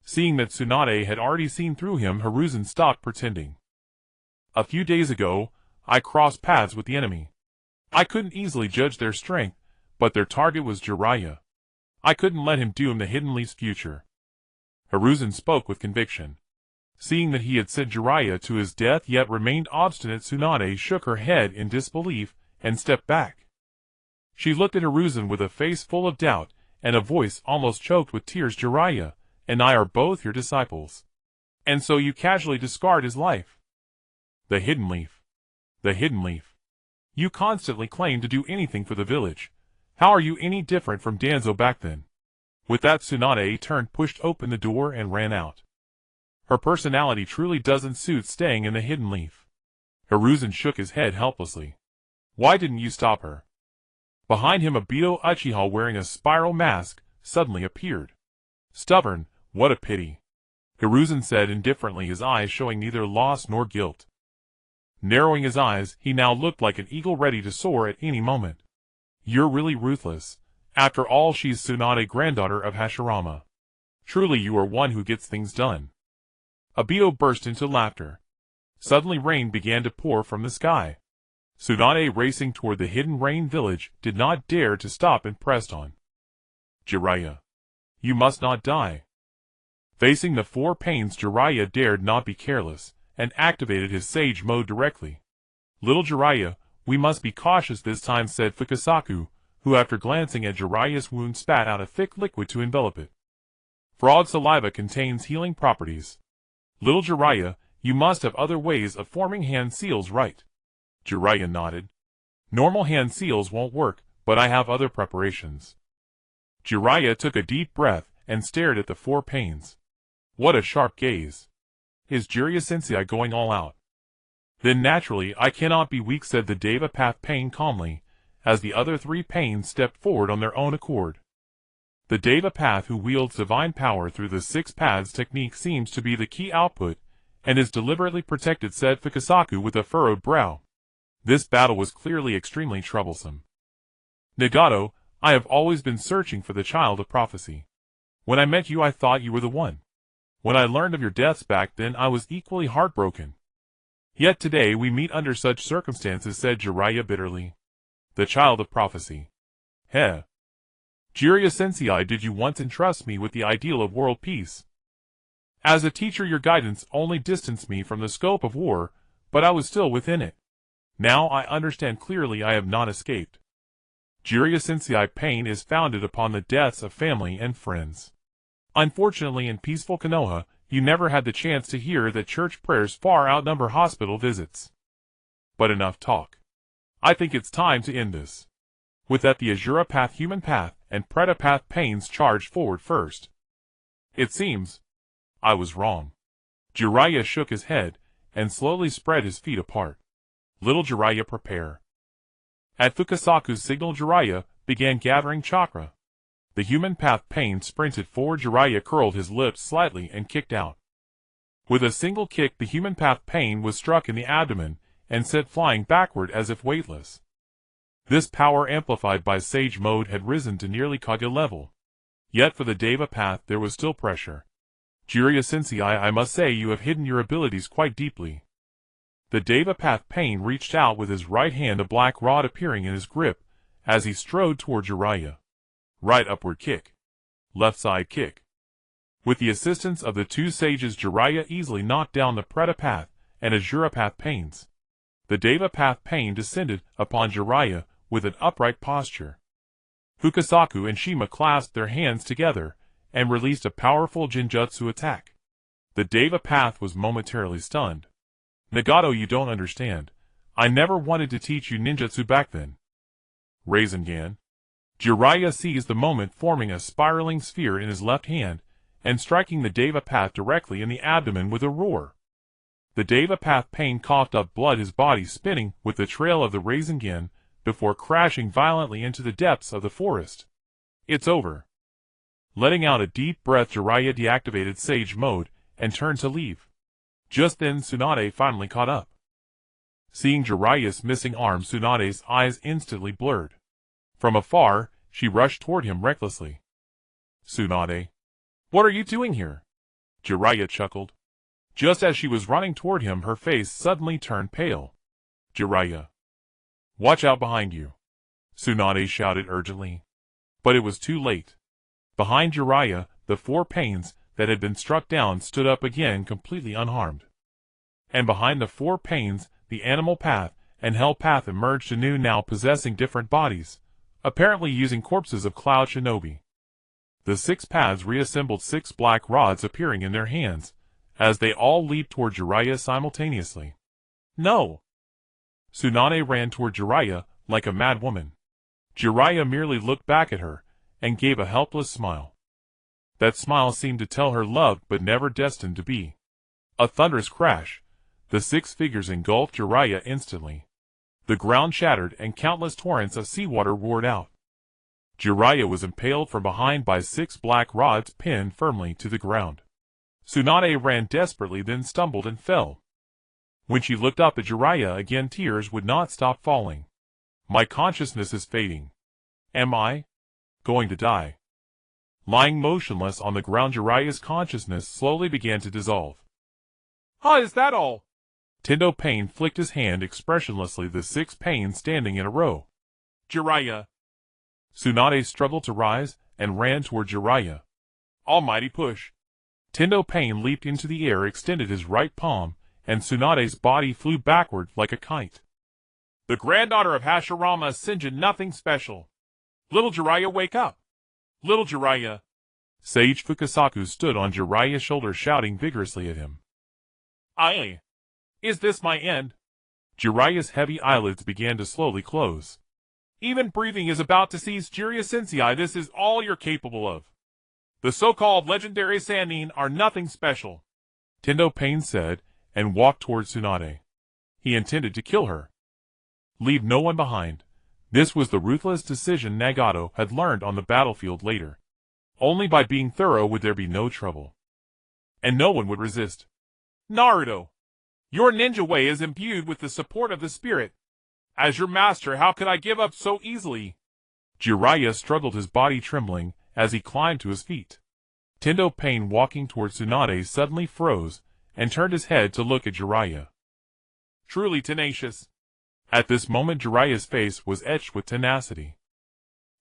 Seeing that Tsunade had already seen through him, Hiruzen stopped pretending. A few days ago, I crossed paths with the enemy. I couldn't easily judge their strength, but their target was Jiraiya. I couldn't let him doom the Hidden Leaf's future. Hiruzen spoke with conviction. Seeing that he had sent Jiraiya to his death yet remained obstinate, Tsunade shook her head in disbelief and stepped back. She looked at Hiruzen with a face full of doubt and a voice almost choked with tears. "Jiraiya and I are both your disciples. And so you casually discard his life?" The Hidden Leaf. The Hidden Leaf. You constantly claim to do anything for the village. How are you any different from Danzo back then? With that, Tsunade turned, pushed open the door and ran out. Her personality truly doesn't suit staying in the hidden leaf. Hiruzen shook his head helplessly. Why didn't you stop her? Behind him, a Beto Uchiha wearing a spiral mask suddenly appeared. Stubborn, what a pity. Hiruzen said indifferently, his eyes showing neither loss nor guilt. Narrowing his eyes, he now looked like an eagle ready to soar at any moment. You're really ruthless. After all, she's Tsunade, granddaughter of Hashirama. Truly you are one who gets things done. Obito burst into laughter. Suddenly rain began to pour from the sky. Tsunade, racing toward the hidden rain village, did not dare to stop and pressed on. Jiraiya. You must not die. Facing the four pains, Jiraiya dared not be careless, and activated his Sage mode directly. Little Jiraiya, we must be cautious this time, said Fukasaku, who after glancing at Jiraiya's wound spat out a thick liquid to envelop it. Frog saliva contains healing properties. Little Jiraiya, you must have other ways of forming hand seals, right? Jiraiya nodded. Normal hand seals won't work, but I have other preparations. Jiraiya took a deep breath and stared at the four pains. What a sharp gaze. Is Jiraiya-sensei going all out? Then naturally I cannot be weak, said the Deva Path Pain calmly, as the other three pains stepped forward on their own accord. The Deva Path, who wields divine power through the six paths technique, seems to be the key output, and is deliberately protected, said Fukasaku with a furrowed brow. This battle was clearly extremely troublesome. Nagato, I have always been searching for the child of prophecy. When I met you I thought you were the one. When I learned of your deaths back then I was equally heartbroken. Yet today we meet under such circumstances, said Jiraiya bitterly. The child of prophecy. Heh. Jiraiya-sensei, did you once entrust me with the ideal of world peace? As a teacher your guidance only distanced me from the scope of war, but I was still within it. Now I understand clearly I have not escaped. Jiraiya-sensei, pain is founded upon the deaths of family and friends. Unfortunately, in peaceful Konoha, you never had the chance to hear that church prayers far outnumber hospital visits. But enough talk. I think it's time to end this. With that, the Azura Path, Human Path, and Preta Path pains charged forward first. It seems I was wrong. Jiraiya shook his head and slowly spread his feet apart. Little Jiraiya, prepare. At Fukasaku's signal, Jiraiya began gathering chakra. The Human Path pain sprinted forward. Jiraiya curled his lips slightly and kicked out. With a single kick, the Human Path pain was struck in the abdomen and sent flying backward as if weightless. This power, amplified by Sage mode, had risen to nearly Kage level. Yet for the Deva Path there was still pressure. Jiraiya-sensei, I must say you have hidden your abilities quite deeply. The Deva Path pain reached out with his right hand, a black rod appearing in his grip as he strode toward Jiraiya. Right upward kick. Left side kick. With the assistance of the two sages, Jiraiya easily knocked down the Preta Path and Azura Path pains. The Deva Path pain descended upon Jiraiya with an upright posture. Fukasaku and Shima clasped their hands together and released a powerful Genjutsu attack. The Deva Path was momentarily stunned. Nagato, you don't understand. I never wanted to teach you ninjutsu back then. Rasengan. Jiraiya seized the moment, forming a spiraling sphere in his left hand and striking the Deva Path directly in the abdomen with a roar. The Deva Path pain coughed up blood, his body spinning with the trail of the Rasengan before crashing violently into the depths of the forest. It's over. Letting out a deep breath, Jiraiya deactivated Sage mode and turned to leave. Just then Tsunade finally caught up. Seeing Jiraiya's missing arm, Tsunade's eyes instantly blurred. From afar, she rushed toward him recklessly. Tsunade. What are you doing here? Jiraiya chuckled. Just as she was running toward him, her face suddenly turned pale. Jiraiya. Watch out behind you. Tsunade shouted urgently. But it was too late. Behind Jiraiya, the four pains that had been struck down stood up again completely unharmed. And behind the four pains, the Animal Path and Hell Path emerged anew, now possessing different bodies, apparently using corpses of Cloud Shinobi. The six paths reassembled, six black rods appearing in their hands, as they all leaped toward Jiraiya simultaneously. No! Tsunade ran toward Jiraiya like a mad woman. Jiraiya merely looked back at her and gave a helpless smile. That smile seemed to tell her loved but never destined to be. A thunderous crash. The six figures engulfed Jiraiya instantly. The ground shattered and countless torrents of seawater roared out. Jiraiya was impaled from behind by 6 black rods pinned firmly to the ground. Tsunade ran desperately, then stumbled and fell. When she looked up at Jiraiya again, tears would not stop falling. My consciousness is fading. Am I going to die? Lying motionless on the ground, Jiraiya's consciousness slowly began to dissolve. Huh, is that all? Tendo Pain flicked his hand expressionlessly, the 6 pains standing in a row. Jiraiya. Tsunade struggled to rise and ran toward Jiraiya. Almighty push. Tendo Pain leaped into the air, extended his right palm, and Tsunade's body flew backward like a kite. The granddaughter of Hashirama, Senju, nothing special. Little Jiraiya, wake up. Little Jiraiya. Sage Fukasaku stood on Jiraiya's shoulder, shouting vigorously at him. Aye. Is this my end? Jiraiya's heavy eyelids began to slowly close. Even breathing is about to cease. Jiraiya Sensei, this is all you're capable of. The so-called legendary Sannin are nothing special. Tendo Pain said, and walked towards Tsunade. He intended to kill her. Leave no one behind. This was the ruthless decision Nagato had learned on the battlefield later. Only by being thorough would there be no trouble. And no one would resist. Naruto. Your ninja way is imbued with the support of the spirit. As your master, how could I give up so easily? Jiraiya struggled, his body trembling, as he climbed to his feet. Tendo Pain, walking towards Tsunade, suddenly froze, and turned his head to look at Jiraiya. Truly tenacious. At this moment Jiraiya's face was etched with tenacity.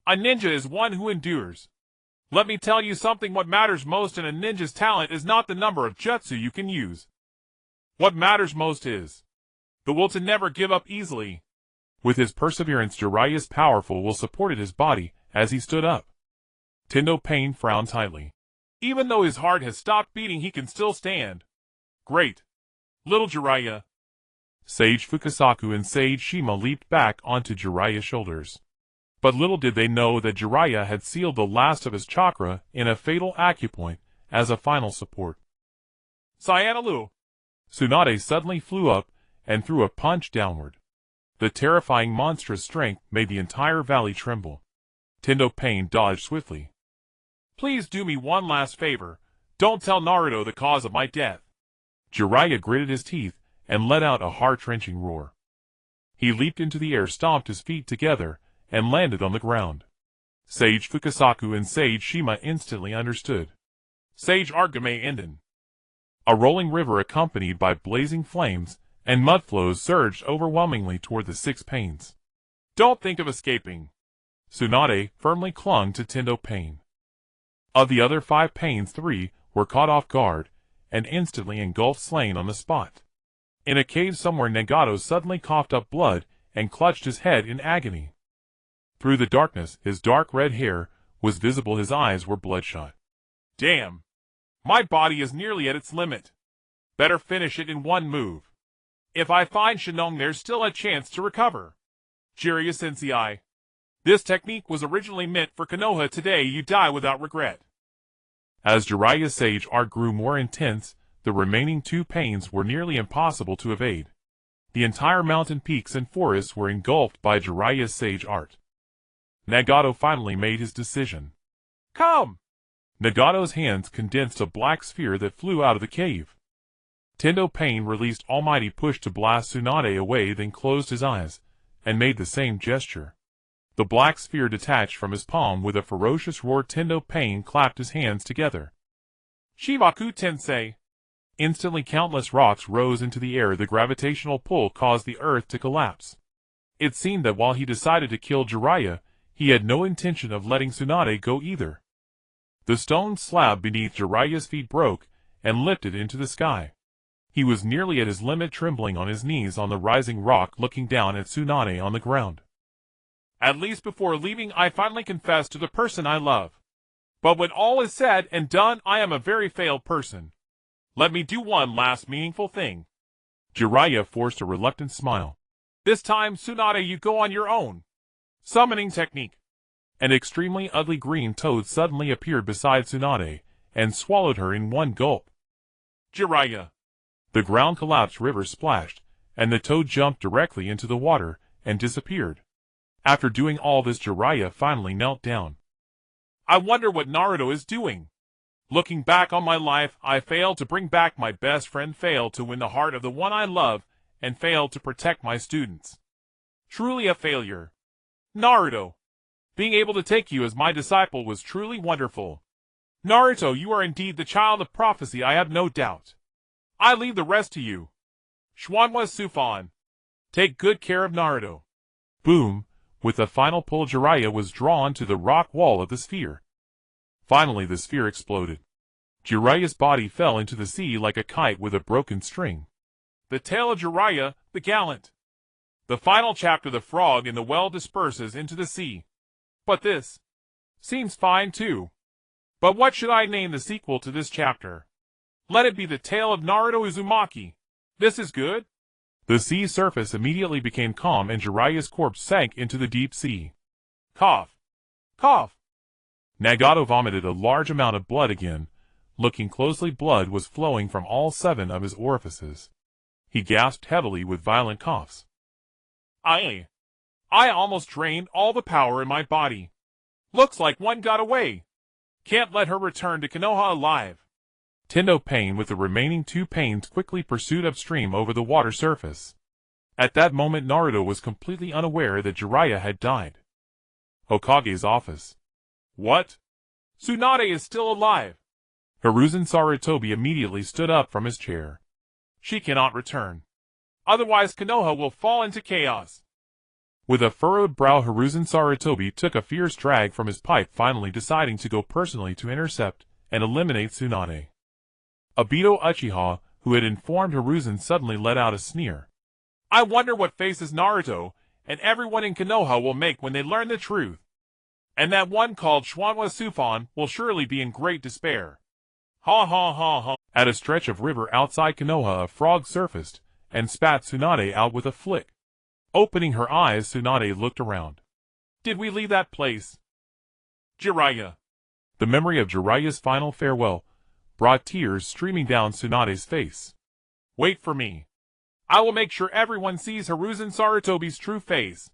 A ninja is one who endures. Let me tell you something, what matters most in a ninja's talent is not the number of jutsu you can use. What matters most is the will to never give up easily. With his perseverance, Jiraiya's powerful will supported his body as he stood up. Tendo Pain frowned tightly. Even though his heart has stopped beating, he can still stand. Great. Little Jiraiya. Sage Fukasaku and Sage Shima leaped back onto Jiraiya's shoulders. But little did they know that Jiraiya had sealed the last of his chakra in a fatal acupoint as a final support. Sayanalu. Tsunade suddenly flew up and threw a punch downward. The terrifying monstrous strength made the entire valley tremble. Tendo Pain dodged swiftly. Please do me one last favor. Don't tell Naruto the cause of my death. Jiraiya gritted his teeth and let out a heart-wrenching roar. He leaped into the air, stomped his feet together, and landed on the ground. Sage Fukasaku and Sage Shima instantly understood. Sage Argume Enden. A rolling river accompanied by blazing flames and mud flows surged overwhelmingly toward the 6 pains. Don't think of escaping. Tsunade firmly clung to Tendo Pain. Of the other 5 pains, 3 were caught off guard and instantly engulfed, slain on the spot. In a cave somewhere, Nagato suddenly coughed up blood and clutched his head in agony. Through the darkness, his dark red hair was visible, his eyes were bloodshot. Damn. My body is nearly at its limit. Better finish it in one move. If I find Shinong, there's still a chance to recover. Jiraiya Sensei. This technique was originally meant for Konoha. Today you die without regret. As Jiraiya's sage art grew more intense, the remaining 2 pains were nearly impossible to evade. The entire mountain peaks and forests were engulfed by Jiraiya's sage art. Nagato finally made his decision. Come! Nagato's hands condensed a black sphere that flew out of the cave. Tendo Pain released Almighty Push to blast Tsunade away, then closed his eyes, and made the same gesture. The black sphere detached from his palm with a ferocious roar. Tendo Pain clapped his hands together. Shivaku Tensei. Instantly countless rocks rose into the air. The gravitational pull caused the earth to collapse. It seemed that while he decided to kill Jiraiya, he had no intention of letting Tsunade go either. The stone slab beneath Jiraiya's feet broke and lifted into the sky. He was nearly at his limit, trembling on his knees on the rising rock, looking down at Tsunade on the ground. At least before leaving, I finally confessed to the person I love. But when all is said and done, I am a very failed person. Let me do one last meaningful thing. Jiraiya forced a reluctant smile. This time, Tsunade, you go on your own. Summoning technique. An extremely ugly green toad suddenly appeared beside Tsunade and swallowed her in one gulp. Jiraiya. The ground collapsed, rivers splashed, and the toad jumped directly into the water and disappeared. After doing all this, Jiraiya finally knelt down. I wonder what Naruto is doing. Looking back on my life, I failed to bring back my best friend, failed to win the heart of the one I love, and failed to protect my students. Truly a failure. Naruto, being able to take you as my disciple was truly wonderful. Naruto, you are indeed the child of prophecy, I have no doubt. I leave the rest to you. Schwanwa Sufan. Take good care of Naruto. Boom! With a final pull, Jiraiya was drawn to the rock wall of the sphere. Finally, the sphere exploded. Jiraiya's body fell into the sea like a kite with a broken string. The tale of Jiraiya, the gallant. The final chapter, the frog in the well disperses into the sea. But this seems fine too. But what should I name the sequel to this chapter? Let it be the tale of Naruto Uzumaki. This is good. The sea surface immediately became calm and Jiraiya's corpse sank into the deep sea. Cough. Cough. Nagato vomited a large amount of blood again. Looking closely, blood was flowing from all 7 of his orifices. He gasped heavily with violent coughs. I almost drained all the power in my body. Looks like one got away. Can't let her return to Konoha alive. Tendo Pain with the remaining 2 pains quickly pursued upstream over the water surface. At that moment, Naruto was completely unaware that Jiraiya had died. Hokage's office. What? Tsunade is still alive. Hiruzen Sarutobi immediately stood up from his chair. She cannot return. Otherwise Konoha will fall into chaos. With a furrowed brow, Hiruzen Sarutobi took a fierce drag from his pipe, finally deciding to go personally to intercept and eliminate Tsunade. Obito Uchiha, who had informed Hiruzen, suddenly let out a sneer. I wonder what faces Naruto and everyone in Konoha will make when they learn the truth. And that one called Schwanwa Sufan will surely be in great despair. Ha ha ha ha. At a stretch of river outside Konoha, a frog surfaced and spat Tsunade out with a flick. Opening her eyes, Tsunade looked around. Did we leave that place? Jiraiya. The memory of Jiraiya's final farewell brought tears streaming down Tsunade's face. Wait for me. I will make sure everyone sees Hiruzen Sarutobi's true face.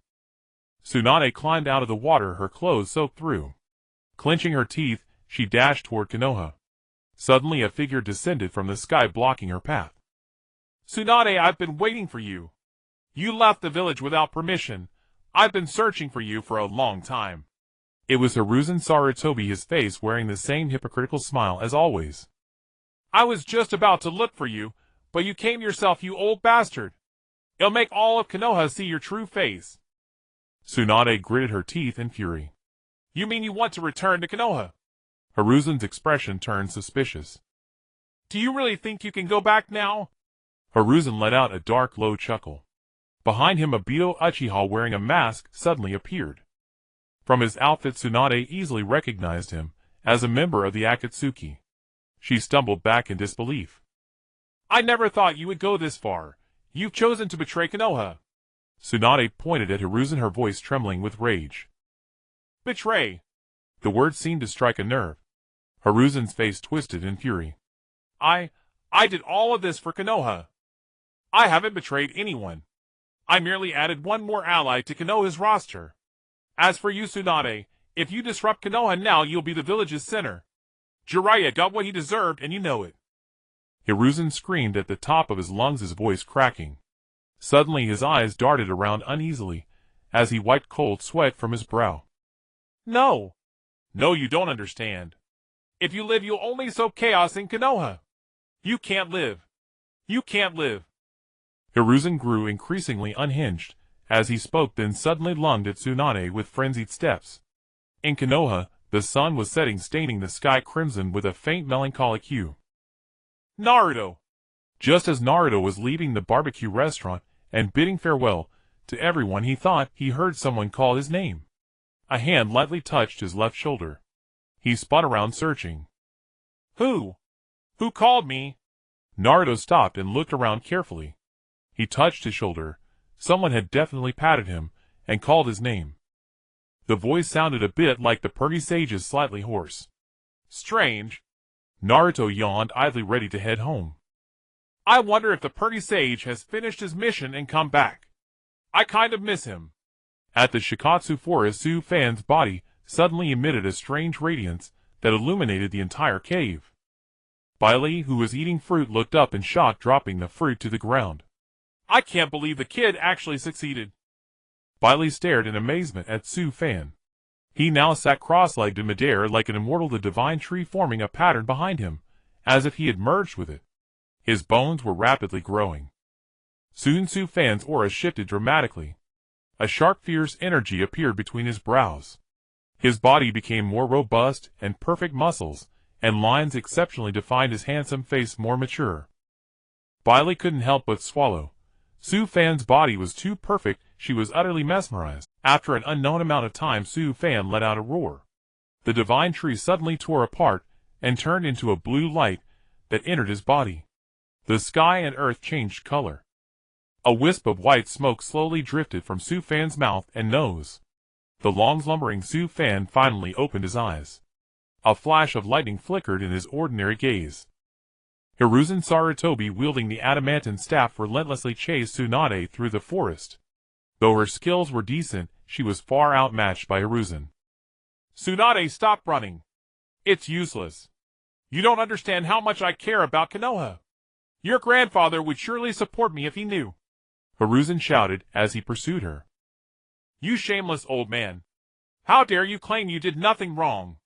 Tsunade climbed out of the water, her clothes soaked through. Clenching her teeth, she dashed toward Konoha. Suddenly a figure descended from the sky, blocking her path. Tsunade, I've been waiting for you. You left the village without permission. I've been searching for you for a long time. It was Hiruzen Sarutobi, his face wearing the same hypocritical smile as always. I was just about to look for you, but you came yourself, you old bastard. It'll make all of Konoha see your true face. Tsunade gritted her teeth in fury. You mean you want to return to Konoha? Hiruzen's expression turned suspicious. Do you really think you can go back now? Hiruzen let out a dark, low chuckle. Behind him, Obito Uchiha wearing a mask suddenly appeared. From his outfit, Tsunade easily recognized him as a member of the Akatsuki. She stumbled back in disbelief. I never thought you would go this far. You've chosen to betray Konoha. Tsunade pointed at Hiruzen, her voice trembling with rage. Betray. The word seemed to strike a nerve. Hiruzen's face twisted in fury. I did all of this for Konoha. I haven't betrayed anyone. I merely added one more ally to Konoha's roster. As for you, Tsunade, if you disrupt Konoha now, you'll be the village's sinner. Jiraiya got what he deserved, and you know it. Hiruzen screamed at the top of his lungs, his voice cracking. Suddenly his eyes darted around uneasily as he wiped cold sweat from his brow. No. No, you don't understand. If you live, you'll only sow chaos in Konoha. You can't live. You can't live. Hiruzen grew increasingly unhinged as he spoke, then suddenly lunged at Tsunade with frenzied steps. In Konoha, the sun was setting, staining the sky crimson with a faint melancholic hue. Naruto! Just as Naruto was leaving the barbecue restaurant and bidding farewell to everyone, he thought he heard someone call his name. A hand lightly touched his left shoulder. He spun around, searching. Who? Who called me? Naruto stopped and looked around carefully. He touched his shoulder. Someone had definitely patted him and called his name. The voice sounded a bit like the Pergy Sage's, slightly hoarse. Strange. Naruto yawned, idly ready to head home. I wonder if the pretty sage has finished his mission and come back. I kind of miss him. At the Shikatsu forest, Su Fan's body suddenly emitted a strange radiance that illuminated the entire cave. Bailey, who was eating fruit, looked up in shock, dropping the fruit to the ground. I can't believe the kid actually succeeded. Bailey stared in amazement at Su Fan. He now sat cross-legged in midair like an immortal, the divine tree forming a pattern behind him, as if he had merged with it. His bones were rapidly growing. Soon Su Fan's aura shifted dramatically. A sharp, fierce energy appeared between his brows. His body became more robust, and perfect muscles and lines exceptionally defined his handsome face more mature. Bailey couldn't help but swallow. Su Fan's body was too perfect. She was utterly mesmerized. After an unknown amount of time, Su Fan let out a roar. The divine tree suddenly tore apart and turned into a blue light that entered his body. The sky and earth changed color. A wisp of white smoke slowly drifted from Su Fan's mouth and nose. The long-slumbering Su Fan finally opened his eyes. A flash of lightning flickered in his ordinary gaze. Hiruzen Sarutobi, wielding the adamantine staff, relentlessly chased Tsunade through the forest. Though her skills were decent, she was far outmatched by Hiruzen. Tsunade, stop running. It's useless. You don't understand how much I care about Konoha. Your grandfather would surely support me if he knew. Hiruzen shouted as he pursued her. You shameless old man. How dare you claim you did nothing wrong?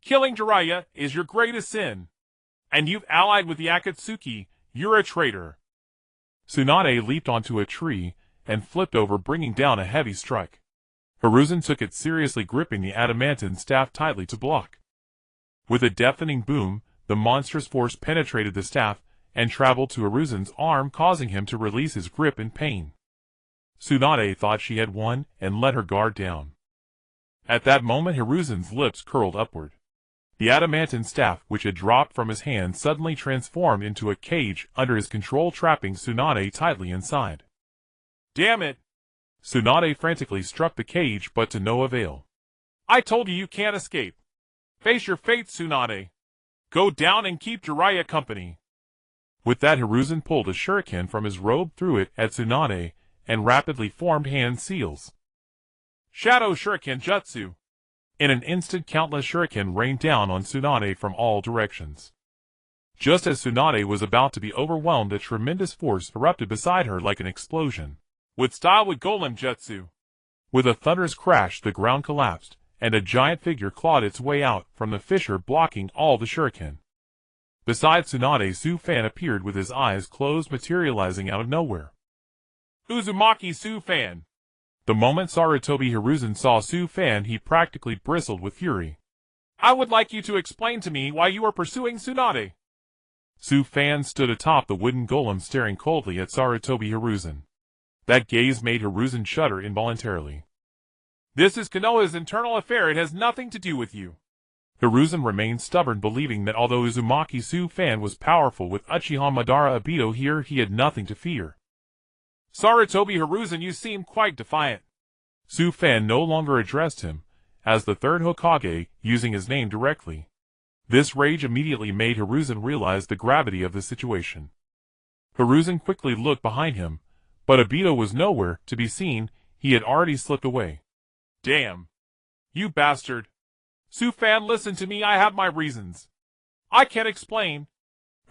Killing Jiraiya is your greatest sin. And you've allied with the Akatsuki. You're a traitor. Tsunade leaped onto a tree and flipped over, bringing down a heavy strike. Hiruzen took it seriously, gripping the adamantine staff tightly to block. With a deafening boom, the monstrous force penetrated the staff and traveled to Hiruzen's arm, causing him to release his grip in pain. Tsunade thought she had won and let her guard down. At that moment, Hiruzen's lips curled upward. The adamantine staff, which had dropped from his hand, suddenly transformed into a cage under his control, trapping Tsunade tightly inside. Damn it! Tsunade frantically struck the cage, but to no avail. I told you can't escape. Face your fate, Tsunade. Go down and keep Jiraiya company. With that, Hiruzen pulled a shuriken from his robe, threw it at Tsunade, and rapidly formed hand seals. Shadow Shuriken Jutsu. In an instant, countless shuriken rained down on Tsunade from all directions. Just as Tsunade was about to be overwhelmed, a tremendous force erupted beside her like an explosion. With style with Golem Jutsu. With a thunderous crash, the ground collapsed, and a giant figure clawed its way out from the fissure, blocking all the shuriken. Beside Tsunade, Su Fan appeared with his eyes closed, materializing out of nowhere. Uzumaki Su Fan. The moment Sarutobi Hiruzen saw Su Fan, he practically bristled with fury. I would like you to explain to me why you are pursuing Tsunade. Su Fan stood atop the wooden golem, staring coldly at Sarutobi Hiruzen. That gaze made Hiruzen shudder involuntarily. This is Konoha's internal affair. It has nothing to do with you. Hiruzen remained stubborn, believing that although Uzumaki Su Fan was powerful with Uchiha Madara Obito here, he had nothing to fear. Sarutobi Hiruzen, you seem quite defiant. Su Fan no longer addressed him as the third Hokage, using his name directly. This rage immediately made Hiruzen realize the gravity of the situation. Hiruzen quickly looked behind him, but Obito was nowhere to be seen. He had already slipped away. Damn. You bastard. Su Fan, listen to me, I have my reasons. I can't explain.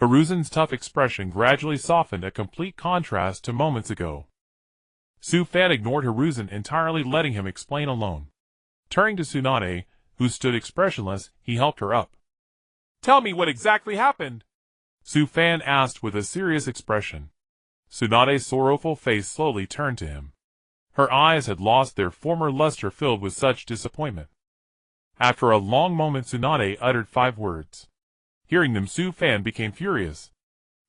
Hiruzen's tough expression gradually softened, a complete contrast to moments ago. Su Fan ignored Hiruzen entirely, letting him explain alone. Turning to Tsunade, who stood expressionless, he helped her up. Tell me what exactly happened. Su Fan asked with a serious expression. Tsunade's sorrowful face slowly turned to him. Her eyes had lost their former luster, filled with such disappointment. After a long moment, Tsunade uttered 5 words. Hearing them, Su Fan became furious.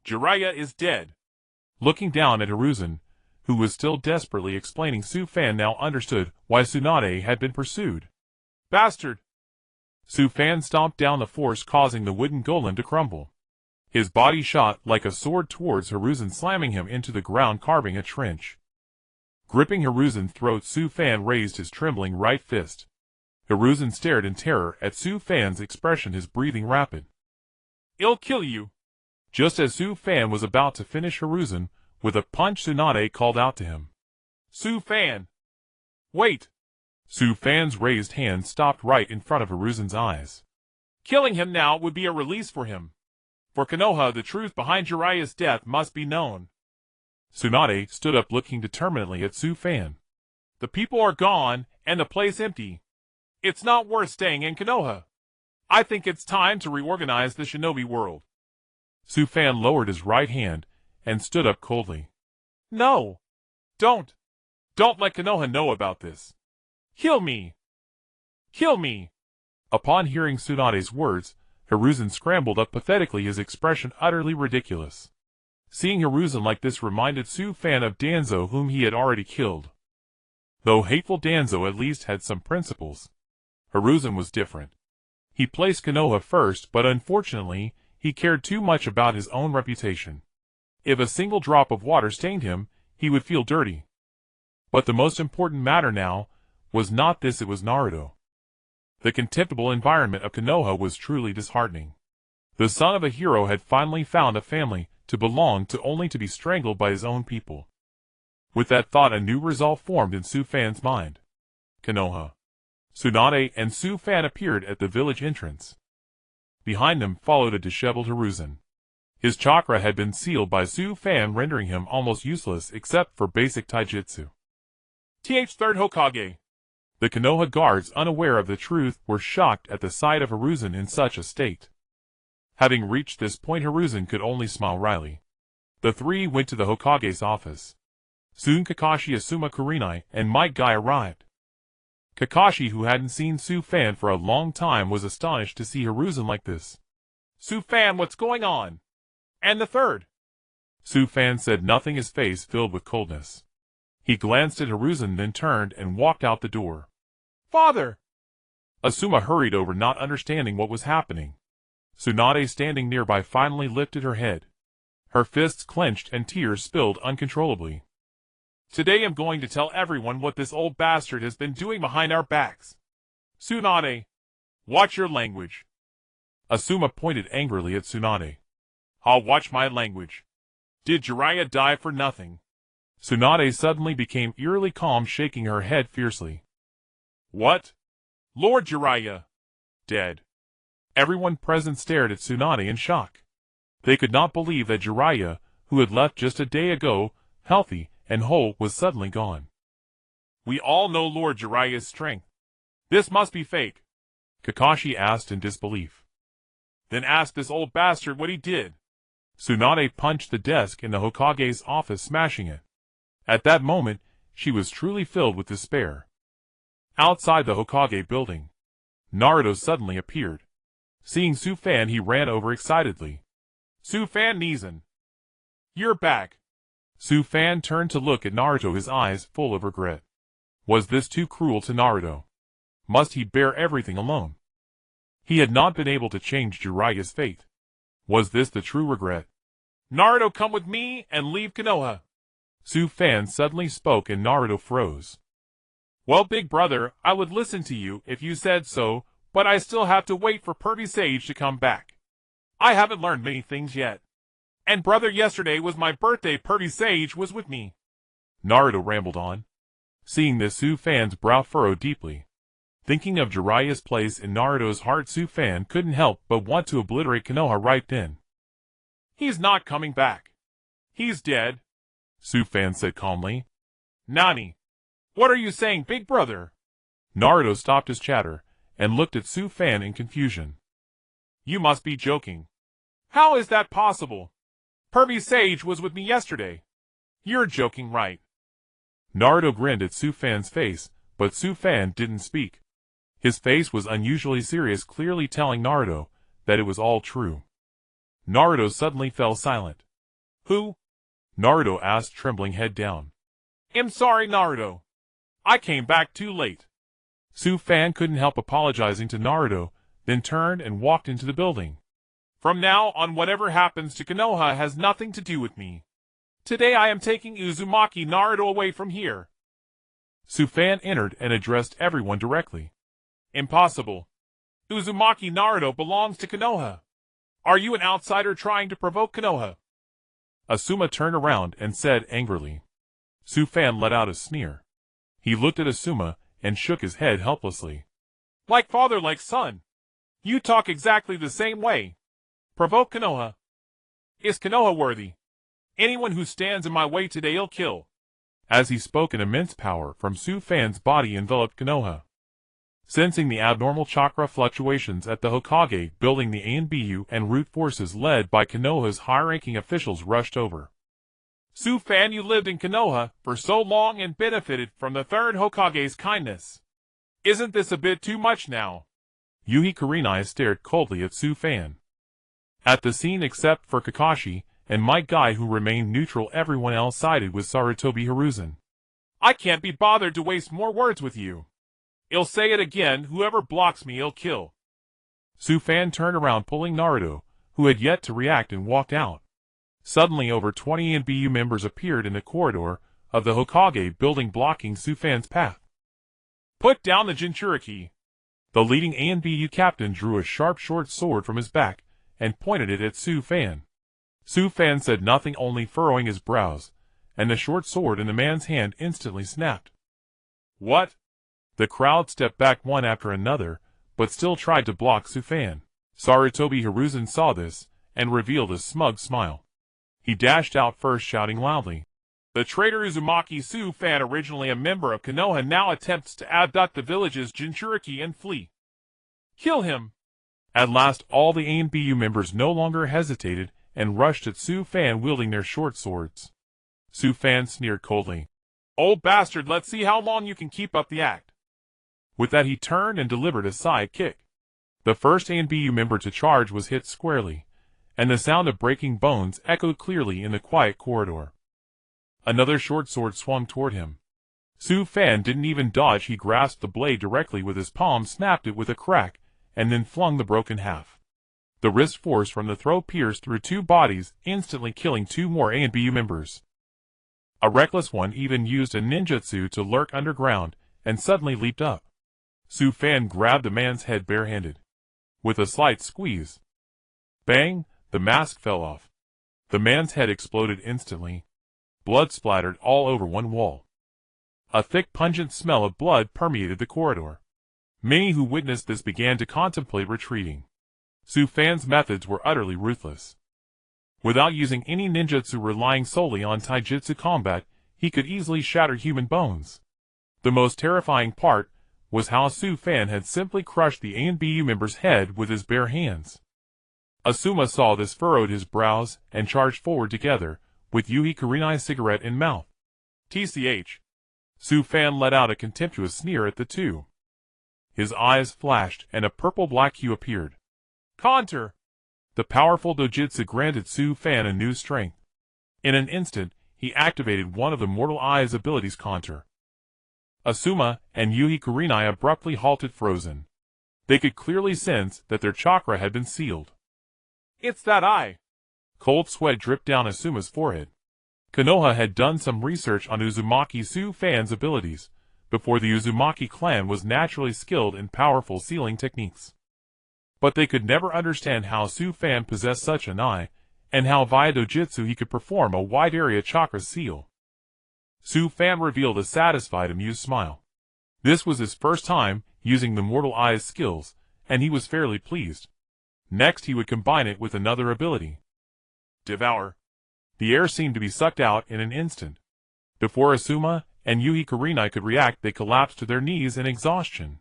Jiraiya is dead. Looking down at Hiruzen, who was still desperately explaining, Su Fan now understood why Tsunade had been pursued. Bastard! Su Fan stomped down the force, causing the wooden golem to crumble. His body shot like a sword towards Hiruzen, slamming him into the ground, carving a trench. Gripping Hiruzen's throat, Su Fan raised his trembling right fist. Hiruzen stared in terror at Su Fan's expression, his breathing rapid. I'll kill you. Just as Su Fan was about to finish Hiruzen, with a punch Tsunade called out to him. Su Fan! Wait! Su Fan's raised hand stopped right in front of Hiruzen's eyes. Killing him now would be a release for him. For Konoha, the truth behind Jiraiya's death must be known. Tsunade stood up looking determinedly at Su Fan. The people are gone, and the place empty. It's not worth staying in Konoha. I think it's time to reorganize the shinobi world. Su Fan lowered his right hand and stood up coldly. No! Don't! Don't let Konoha know about this. Kill me! Kill me! Upon hearing Tsunade's words, Hiruzen scrambled up pathetically, his expression utterly ridiculous. Seeing Hiruzen like this reminded Su Fan of Danzo, whom he had already killed. Though hateful, Danzo at least had some principles. Hiruzen was different. He placed Konoha first, but unfortunately, he cared too much about his own reputation. If a single drop of water stained him, he would feel dirty. But the most important matter now was not this, it was Naruto. The contemptible environment of Konoha was truly disheartening. The son of a hero had finally found a family to belong to, only to be strangled by his own people. With that thought, a new resolve formed in Su Fan's mind. Konoha. Tsunade and Su Fan appeared at the village entrance. Behind them followed a disheveled Hiruzen. His chakra had been sealed by Su Fan, rendering him almost useless except for basic taijutsu. Third Hokage. The Konoha guards, unaware of the truth, were shocked at the sight of Hiruzen in such a state. Having reached this point, Hiruzen could only smile wryly. The three went to the Hokage's office. Soon Kakashi, Asuma Kurenai, and Might Guy arrived. Kakashi, who hadn't seen Su Fan for a long time, was astonished to see Hiruzen like this. Su Fan, what's going on? And the third? Su Fan said nothing, his face filled with coldness. He glanced at Hiruzen, then turned and walked out the door. Father! Asuma hurried over, not understanding what was happening. Tsunade, standing nearby, finally lifted her head. Her fists clenched and tears spilled uncontrollably. Today I'm going to tell everyone what this old bastard has been doing behind our backs. Tsunade, watch your language. Asuma pointed angrily at Tsunade. I'll watch my language. Did Jiraiya die for nothing? Tsunade suddenly became eerily calm, shaking her head fiercely. What? Lord Jiraiya? Dead. Everyone present stared at Tsunade in shock. They could not believe that Jiraiya, who had left just a day ago, healthy and whole, was suddenly gone. We all know Lord Jiraiya's strength. This must be fake. Kakashi asked in disbelief. Then ask this old bastard what he did. Tsunade punched the desk in the Hokage's office, smashing it. At that moment, she was truly filled with despair. Outside the Hokage building, Naruto suddenly appeared. Seeing Su Fan, he ran over excitedly. Su Fan Nizen. You're back. Su Fan turned to look at Naruto, his eyes full of regret. Was this too cruel to Naruto? Must he bear everything alone? He had not been able to change Jiraiya's fate. Was this the true regret? Naruto, come with me and leave Konoha. Su Fan suddenly spoke and Naruto froze. Well, big brother, I would listen to you if you said so, but I still have to wait for Pervy Sage to come back. I haven't learned many things yet. And brother, yesterday was my birthday. Pervy Sage was with me. Naruto rambled on. Seeing this, Su Fan's brow furrowed deeply. Thinking of Jiraiya's place in Naruto's heart, Su Fan couldn't help but want to obliterate Konoha right then. He's not coming back. He's dead, Su Fan said calmly. Nani? What are you saying, big brother? Naruto stopped his chatter and looked at Su Fan in confusion. You must be joking. How is that possible? Pervy Sage was with me yesterday. You're joking, right? Naruto grinned at Su Fan's face, but Su Fan didn't speak. His face was unusually serious, clearly telling Naruto that it was all true. Naruto suddenly fell silent. Who? Naruto asked, trembling head down. I'm sorry, Naruto. I came back too late. Su Fan couldn't help apologizing to Naruto, then turned and walked into the building. From now on, whatever happens to Konoha has nothing to do with me. Today I am taking Uzumaki Naruto away from here. Su Fan entered and addressed everyone directly. Impossible. Uzumaki Naruto belongs to Konoha. Are you an outsider trying to provoke Konoha? Asuma turned around and said angrily. Su-fan let out a sneer. He looked at Asuma and shook his head helplessly. Like father, like son. You talk exactly the same way. Provoke Konoha. Is Konoha worthy? Anyone who stands in my way today I'll kill. As he spoke, an immense power from Su-fan's body enveloped Konoha. Sensing the abnormal chakra fluctuations at the Hokage building, the ANBU and root forces led by Konoha's high-ranking officials rushed over. Su-fan, you lived in Konoha for so long and benefited from the third Hokage's kindness. Isn't this a bit too much now? Yuhi Kurenai stared coldly at Su-fan. At the scene, except for Kakashi and Might Guy, who remained neutral, everyone else sided with Sarutobi Hiruzen. I can't be bothered to waste more words with you. I'll say it again, whoever blocks me I'll kill. Su-fan turned around, pulling Naruto, who had yet to react, and walked out. Suddenly, over 20 ANBU members appeared in the corridor of the Hokage building, blocking Su-fan's path. Put down the Jinchuriki. The leading ANBU captain drew a sharp short sword from his back and pointed it at Su-fan. Su-fan said nothing, only furrowing his brows, and the short sword in the man's hand instantly snapped. What? The crowd stepped back one after another, but still tried to block Su-fan. Sarutobi Hiruzen saw this and revealed a smug smile. He dashed out first, shouting loudly. The traitor Uzumaki Su-fan, originally a member of Konoha, now attempts to abduct the village's Jinchuriki and flee. Kill him! At last, all the ANBU members no longer hesitated and rushed at Su-fan, wielding their short swords. Su-fan sneered coldly. Old bastard, let's see how long you can keep up the act. With that, he turned and delivered a side kick. The first ANBU member to charge was hit squarely, and the sound of breaking bones echoed clearly in the quiet corridor. Another short sword swung toward him. Su-fan didn't even dodge. He grasped the blade directly with his palm, snapped it with a crack, and then flung the broken half. The wrist force from the throw pierced through two bodies, instantly killing two more ANBU members. A reckless one even used a ninjutsu to lurk underground and suddenly leaped up. Su-fan grabbed the man's head barehanded. With a slight squeeze, bang, the mask fell off. The man's head exploded instantly. Blood splattered all over one wall. A thick, pungent smell of blood permeated the corridor. Many who witnessed this began to contemplate retreating. Su-fan's methods were utterly ruthless. Without using any ninjutsu, relying solely on taijutsu combat, he could easily shatter human bones. The most terrifying part was how Su-fan had simply crushed the ANBU member's head with his bare hands. Asuma saw this, furrowed his brows, and charged forward together, with Yuhi Kurenai's cigarette in mouth. TCH. Su-fan let out a contemptuous sneer at the two. His eyes flashed, and a purple-black hue appeared. Counter! The powerful dojutsu granted Su-fan a new strength. In an instant, he activated one of the Mortal Eye's abilities, Counter. Asuma and Yuhi Kurenai abruptly halted, frozen. They could clearly sense that their chakra had been sealed. It's that eye! Cold sweat dripped down Asuma's forehead. Konoha had done some research on Uzumaki Su-fan's abilities, before the Uzumaki clan was naturally skilled in powerful sealing techniques. But they could never understand how Su-fan possessed such an eye, and how via dojutsu he could perform a wide-area chakra seal. Su-fan revealed a satisfied, amused smile. This was his first time using the Mortal Eye's skills, and he was fairly pleased. Next, he would combine it with another ability. Devour. The air seemed to be sucked out in an instant. Before Asuma and Yuhi Kurenai could react, they collapsed to their knees in exhaustion.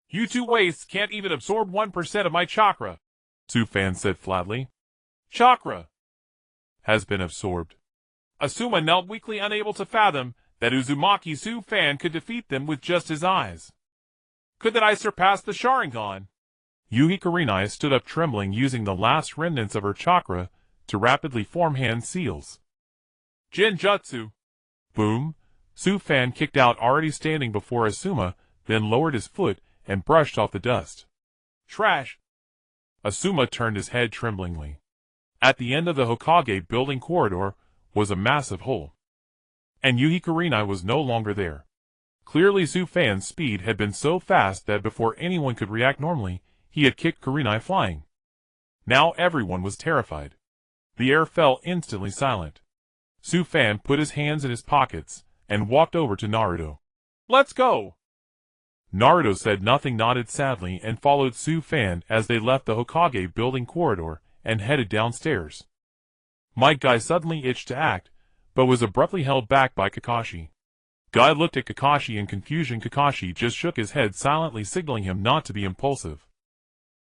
You two wastes can't even absorb 1% of my chakra, Su-fan said flatly. Chakra has been absorbed. Asuma knelt weakly, unable to fathom that Uzumaki Su-fan could defeat them with just his eyes. Could that eye surpass the Sharingan? Yuhi Kurenai stood up, trembling, using the last remnants of her chakra to rapidly form hand seals. Genjutsu. Boom! Su-fan kicked out, already standing before Asuma, then lowered his foot and brushed off the dust. Trash. Asuma turned his head tremblingly. At the end of the Hokage building corridor was a massive hole. And Yuhi Kurenai was no longer there. Clearly, Su-fan's speed had been so fast that before anyone could react normally, he had kicked Kurenai flying. Now everyone was terrified. The air fell instantly silent. Su Fan put his hands in his pockets and walked over to Naruto. Let's go! Naruto said nothing, nodded sadly, and followed Su Fan as they left the Hokage building corridor and headed downstairs. Might Guy suddenly itched to act, but was abruptly held back by Kakashi. Guy looked at Kakashi in confusion. Kakashi just shook his head silently, signaling him not to be impulsive.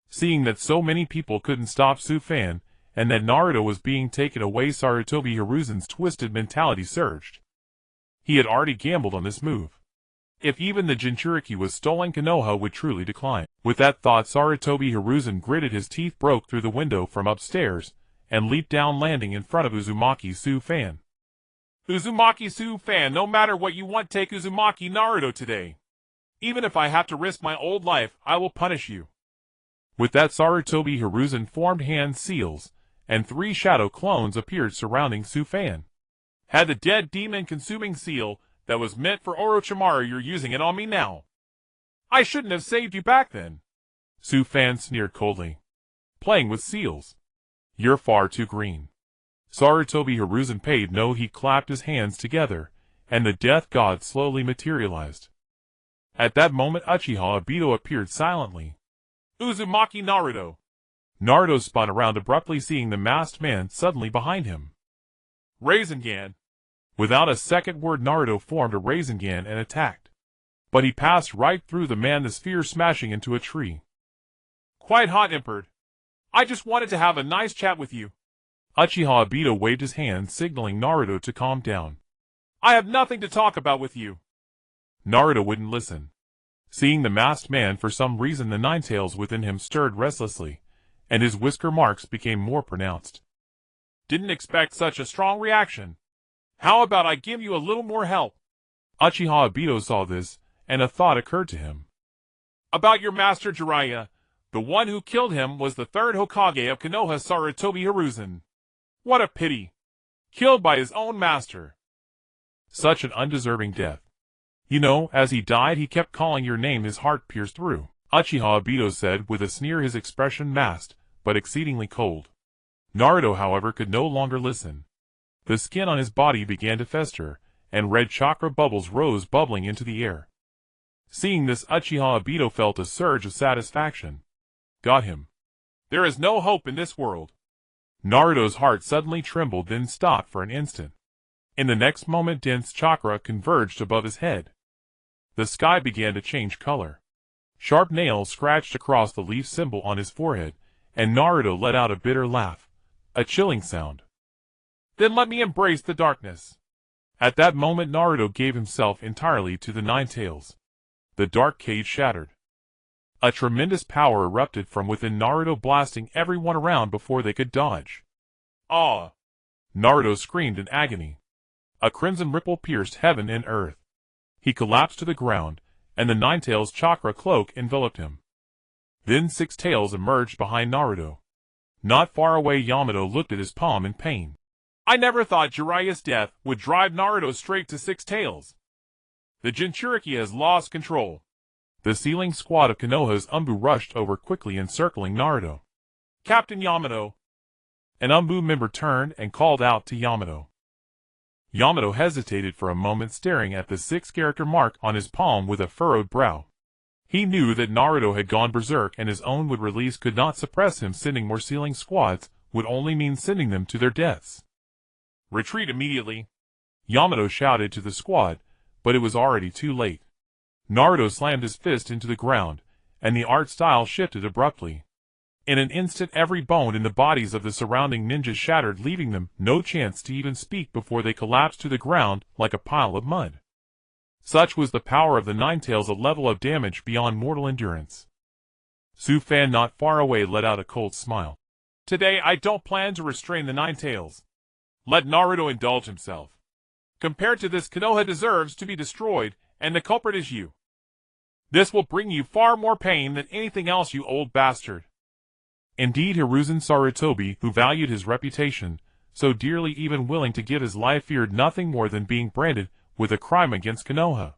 Seeing that so many people couldn't stop Su Fan, and that Naruto was being taken away, Sarutobi Hiruzen's twisted mentality surged. He had already gambled on this move. If even the Jinchuriki was stolen, Konoha would truly decline. With that thought, Sarutobi Hiruzen gritted his teeth, broke through the window from upstairs, and leaped down, landing in front of Uzumaki Su Fan. Uzumaki Su Fan, no matter what you want, take Uzumaki Naruto today. Even if I have to risk my old life, I will punish you. With that, Sarutobi Hiruzen formed hand seals, and 3 shadow clones appeared surrounding Su Fan. Had the dead demon consuming seal that was meant for Orochimaru, you're using it on me now. I shouldn't have saved you back then. Su Fan sneered coldly. Playing with seals. You're far too green. Sarutobi Hiruzen paid no heed, clapped his hands together, and the death god slowly materialized. At that moment, Uchiha Obito appeared silently. Uzumaki Naruto. Naruto spun around abruptly, seeing the masked man suddenly behind him. Rasengan. Without a second word, Naruto formed a Rasengan and attacked. But he passed right through the man, the sphere smashing into a tree. Quite hot tempered. I just wanted to have a nice chat with you. Uchiha Obito waved his hand, signaling Naruto to calm down. I have nothing to talk about with you. Naruto wouldn't listen. Seeing the masked man, for some reason the nine-tails within him stirred restlessly, and his whisker marks became more pronounced. Didn't expect such a strong reaction. How about I give you a little more help? Uchiha Obito saw this, and a thought occurred to him. About your master Jiraiya, the one who killed him was the 3rd Hokage of Konoha, Sarutobi Hiruzen. What a pity. Killed by his own master. Such an undeserving death. You know, as he died he kept calling your name, his heart pierced through. Uchiha Obito said with a sneer, his expression masked, but exceedingly cold. Naruto, however, could no longer listen. The skin on his body began to fester, and red chakra bubbles rose bubbling into the air. Seeing this, Uchiha Obito felt a surge of satisfaction. Got him. There is no hope in this world. Naruto's heart suddenly trembled, then stopped for an instant. In the next moment, dense chakra converged above his head. The sky began to change color. Sharp nails scratched across the leaf symbol on his forehead, and Naruto let out a bitter laugh, a chilling sound. Then let me embrace the darkness. At that moment, Naruto gave himself entirely to the nine tails. The dark cage shattered. A tremendous power erupted from within Naruto, blasting everyone around before they could dodge. Ah! Naruto screamed in agony. A crimson ripple pierced heaven and earth. He collapsed to the ground, and the Nine-Tails chakra cloak enveloped him. Then Six Tails emerged behind Naruto. Not far away, Yamato looked at his palm in pain. I never thought Jiraiya's death would drive Naruto straight to Six Tails. The Jinchuriki has lost control. The sealing squad of Konoha's Umbu rushed over quickly, encircling Naruto. Captain Yamato. An Umbu member turned and called out to Yamato. Yamato hesitated for a moment, staring at the 6-character mark on his palm with a furrowed brow. He knew that Naruto had gone berserk, and his own would release could not suppress him. Sending more sealing squads would only mean sending them to their deaths. Retreat immediately, Yamato shouted to the squad, but it was already too late. Naruto slammed his fist into the ground, and the art style shifted abruptly. In an instant, every bone in the bodies of the surrounding ninjas shattered, leaving them no chance to even speak before they collapsed to the ground like a pile of mud. Such was the power of the Nine-Tails, a level of damage beyond mortal endurance. Su Fan, not far away, let out a cold smile. Today I don't plan to restrain the Nine-Tails. Let Naruto indulge himself. Compared to this, Konoha deserves to be destroyed, and the culprit is you. This will bring you far more pain than anything else, you old bastard. Indeed, Hiruzen Sarutobi, who valued his reputation so dearly, even willing to give his life, feared nothing more than being branded with a crime against Konoha.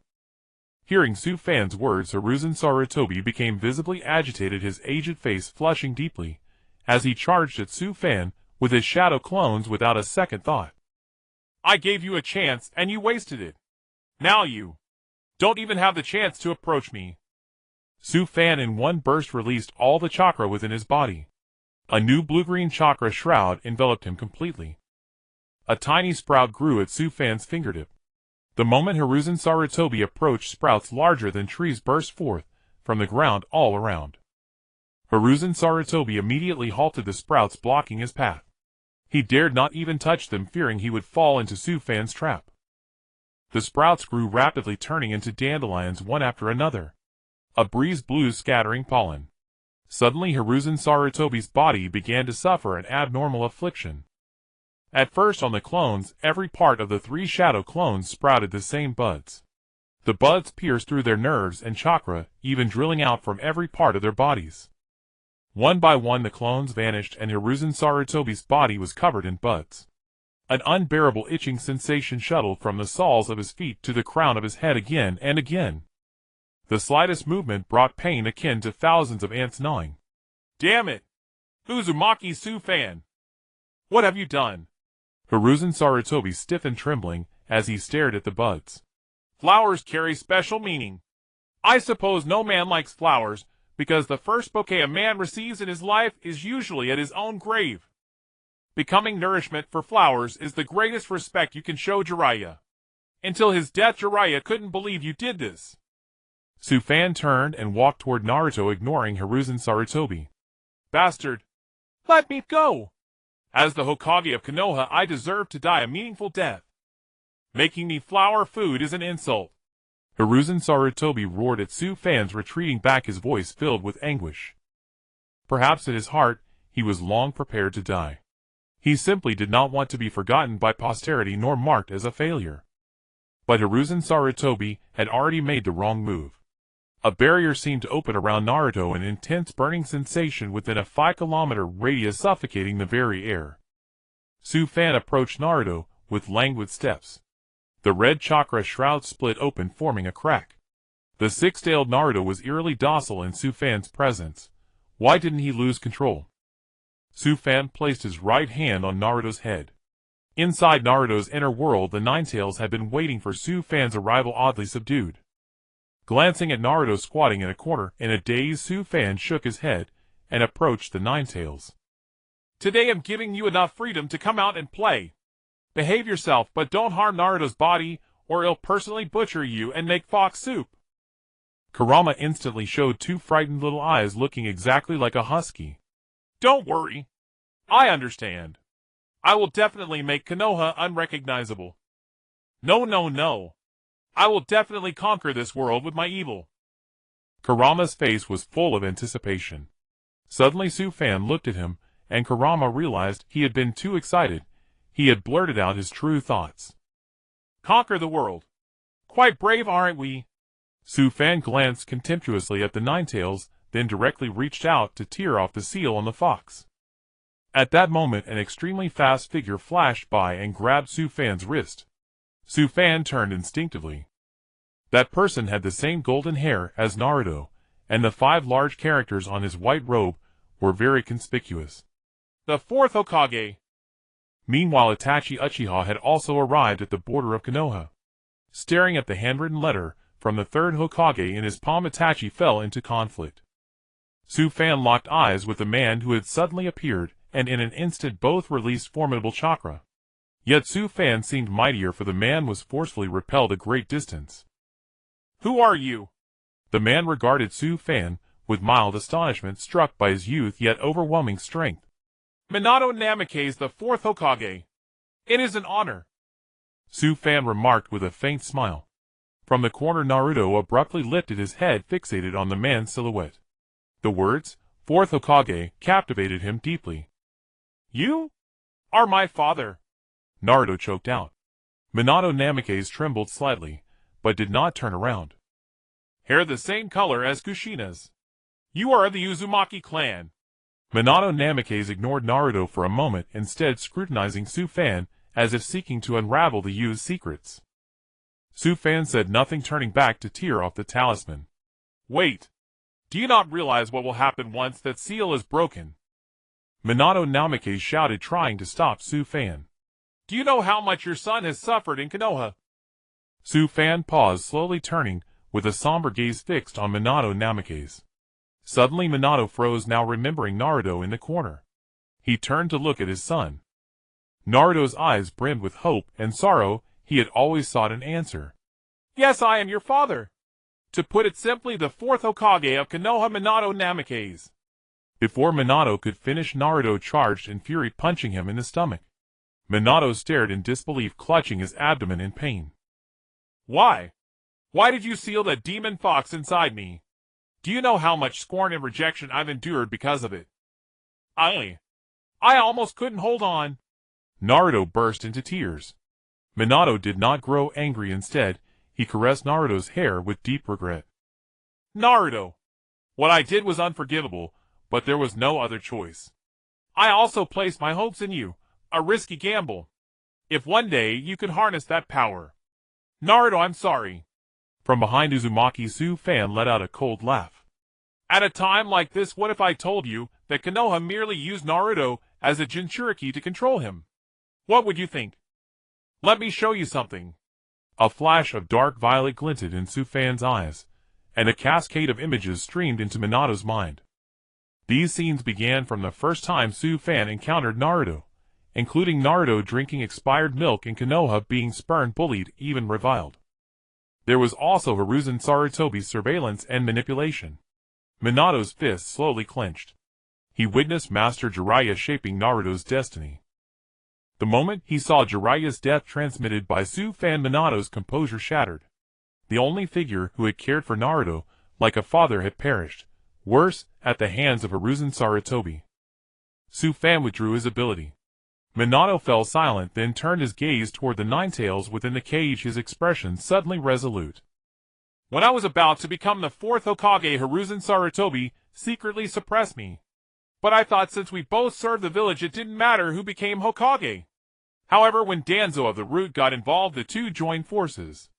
Hearing Su Fan's words, Hiruzen Sarutobi became visibly agitated, his aged face flushing deeply, as he charged at Su Fan with his shadow clones without a second thought. I gave you a chance and you wasted it. Now you don't even have the chance to approach me. Su Fan in one burst released all the chakra within his body. A new blue-green chakra shroud enveloped him completely. A tiny sprout grew at Su Fan's fingertip. The moment Hiruzen Sarutobi approached, sprouts larger than trees burst forth from the ground all around. Hiruzen Sarutobi immediately halted the sprouts, blocking his path. He dared not even touch them, fearing he would fall into Su Fan's trap. The sprouts grew rapidly, turning into dandelions one after another. A breeze blew, scattering pollen. Suddenly Hiruzen Sarutobi's body began to suffer an abnormal affliction. At first on the clones, every part of the 3 shadow clones sprouted the same buds. The buds pierced through their nerves and chakra, even drilling out from every part of their bodies. One by one the clones vanished and Hiruzen Sarutobi's body was covered in buds. An unbearable itching sensation shuttled from the soles of his feet to the crown of his head again and again. The slightest movement brought pain akin to thousands of ants gnawing. Damn it! Uzumaki Su Fan! What have you done? Hiruzen Sarutobi stiffened, trembling, as he stared at the buds. Flowers carry special meaning. I suppose no man likes flowers, because the first bouquet a man receives in his life is usually at his own grave. Becoming nourishment for flowers is the greatest respect you can show Jiraiya. Until his death, Jiraiya couldn't believe you did this. Su Fan turned and walked toward Naruto, ignoring Hiruzen Sarutobi. Bastard! Let me go! As the Hokage of Konoha, I deserve to die a meaningful death. Making me flower food is an insult. Hiruzen Sarutobi roared at Su Fan's retreating back, his voice filled with anguish. Perhaps in his heart, he was long prepared to die. He simply did not want to be forgotten by posterity nor marked as a failure. But Hiruzen Sarutobi had already made the wrong move. A barrier seemed to open around Naruto, an intense burning sensation within a 5-kilometer radius suffocating the very air. Su Fan approached Naruto with languid steps. The red chakra shroud split open, forming a crack. The 6-tailed Naruto was eerily docile in Su Fan's presence. Why didn't he lose control? Su Fan placed his right hand on Naruto's head. Inside Naruto's inner world, the Ninetales had been waiting for Su Fan's arrival, oddly subdued. Glancing at Naruto squatting in a corner in a daze, Su Fan shook his head and approached the Ninetales. Today I'm giving you enough freedom to come out and play. Behave yourself, but don't harm Naruto's body, or he'll personally butcher you and make fox soup. Kurama instantly showed 2 frightened little eyes looking exactly like a husky. Don't worry. I understand. I will definitely make Konoha unrecognizable. No. I will definitely conquer this world with my evil. Kurama's face was full of anticipation. Suddenly Su Fan looked at him, and Kurama realized he had been too excited. He had blurted out his true thoughts. Conquer the world. Quite brave, aren't we? Su Fan glanced contemptuously at the Ninetales, then directly reached out to tear off the seal on the fox. At that moment, an extremely fast figure flashed by and grabbed Su Fan's wrist. Su Fan turned instinctively. That person had the same golden hair as Naruto, and the 5 large characters on his white robe were very conspicuous. The 4th Hokage. Meanwhile, Itachi Uchiha had also arrived at the border of Konoha. Staring at the handwritten letter from the 3rd Hokage in his palm, Itachi fell into conflict. Su Fan locked eyes with the man who had suddenly appeared, and in an instant both released formidable chakra. Yet Su Fan seemed mightier, for the man was forcefully repelled a great distance. Who are you? The man regarded Su Fan with mild astonishment, struck by his youth yet overwhelming strength. Minato Namikaze, the 4th Hokage. It is an honor. Su Fan remarked with a faint smile. From the corner, Naruto abruptly lifted his head, fixated on the man's silhouette. The words, 4th Hokage, captivated him deeply. You are my father. Naruto choked out. Minato Namikaze trembled slightly, but did not turn around. Hair the same color as Kushina's. You are of the Uzumaki clan. Minato Namikaze ignored Naruto for a moment, instead scrutinizing Su Fan as if seeking to unravel the youth's secrets. Su Fan said nothing, turning back to tear off the talisman. Wait. Do you not realize what will happen once that seal is broken? Minato Namikaze shouted, trying to stop Su Fan. Do you know how much your son has suffered in Konoha? Su Fan paused, slowly turning, with a somber gaze fixed on Minato Namikaze. Suddenly Minato froze, now remembering Naruto in the corner. He turned to look at his son. Naruto's eyes brimmed with hope and sorrow. He had always sought an answer. Yes, I am your father. To put it simply, the fourth Hokage of Konoha, Minato Namikaze. Before Minato could finish, Naruto charged in fury, punching him in the stomach. Minato stared in disbelief, clutching his abdomen in pain. Why? Why did you seal that demon fox inside me? Do you know how much scorn and rejection I've endured because of it? I almost couldn't hold on. Naruto burst into tears. Minato did not grow angry. Instead, he caressed Naruto's hair with deep regret. Naruto, what I did was unforgivable, but there was no other choice. I also placed my hopes in you, a risky gamble. If one day you could harness that power. Naruto, I'm sorry. From behind Uzumaki, Su Fan let out a cold laugh. At a time like this, what if I told you that Konoha merely used Naruto as a Jinchuriki to control him? What would you think? Let me show you something. A flash of dark violet glinted in Su Fan's eyes, and a cascade of images streamed into Minato's mind. These scenes began from the first time Su Fan encountered Naruto, including Naruto drinking expired milk in Konoha, being spurned, bullied, even reviled. There was also Hiruzen Sarutobi's surveillance and manipulation. Minato's fists slowly clenched. He witnessed Master Jiraiya shaping Naruto's destiny. The moment he saw Jiraiya's death transmitted by Su Fan, Minato's composure shattered. The only figure who had cared for Naruto like a father had perished, worse, at the hands of Hiruzen Sarutobi. Su Fan withdrew his ability. Minato fell silent, then turned his gaze toward the Ninetales within the cage, his expression suddenly resolute. When I was about to become the fourth Hokage, Hiruzen Sarutobi secretly suppressed me. But I thought since we both served the village, it didn't matter who became Hokage. However, when Danzo of the Root got involved, the two joined forces.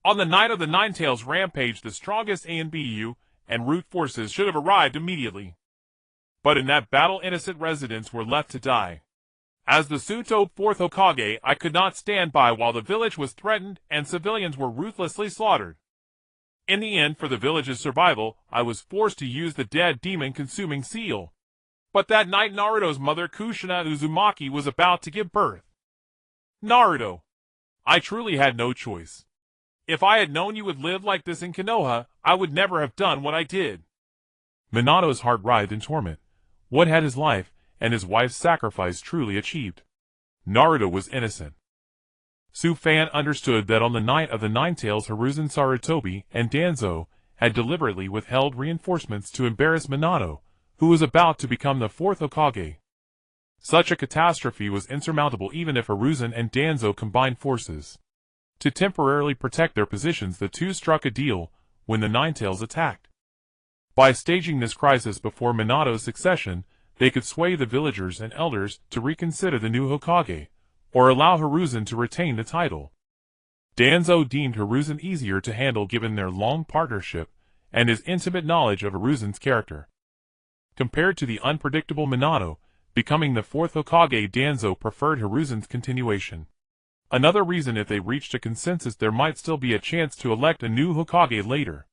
On the night of the Ninetales rampage, the strongest ANBU and Root forces should have arrived immediately. But in that battle, innocent residents were left to die. As the Suto fourth Hokage, I could not stand by while the village was threatened and civilians were ruthlessly slaughtered. In the end, for the village's survival, I was forced to use the dead demon-consuming seal. But that night, Naruto's mother, Kushina Uzumaki, was about to give birth. Naruto, I truly had no choice. If I had known you would live like this in Konoha, I would never have done what I did. Minato's heart writhed in torment. What had his life and his wife's sacrifice truly achieved? Naruto was innocent. Su Fan understood that on the night of the Ninetales, Hiruzen Sarutobi and Danzo had deliberately withheld reinforcements to embarrass Minato, who was about to become the fourth Hokage. Such a catastrophe was insurmountable even if Hiruzen and Danzo combined forces. To temporarily protect their positions, the two struck a deal when the Ninetales attacked. By staging this crisis before Minato's succession, they could sway the villagers and elders to reconsider the new Hokage, or allow Hiruzen to retain the title. Danzo deemed Hiruzen easier to handle given their long partnership and his intimate knowledge of Hiruzen's character. Compared to the unpredictable Minato becoming the fourth Hokage, Danzo preferred Hiruzen's continuation. Another reason, if they reached a consensus, there might still be a chance to elect a new Hokage later.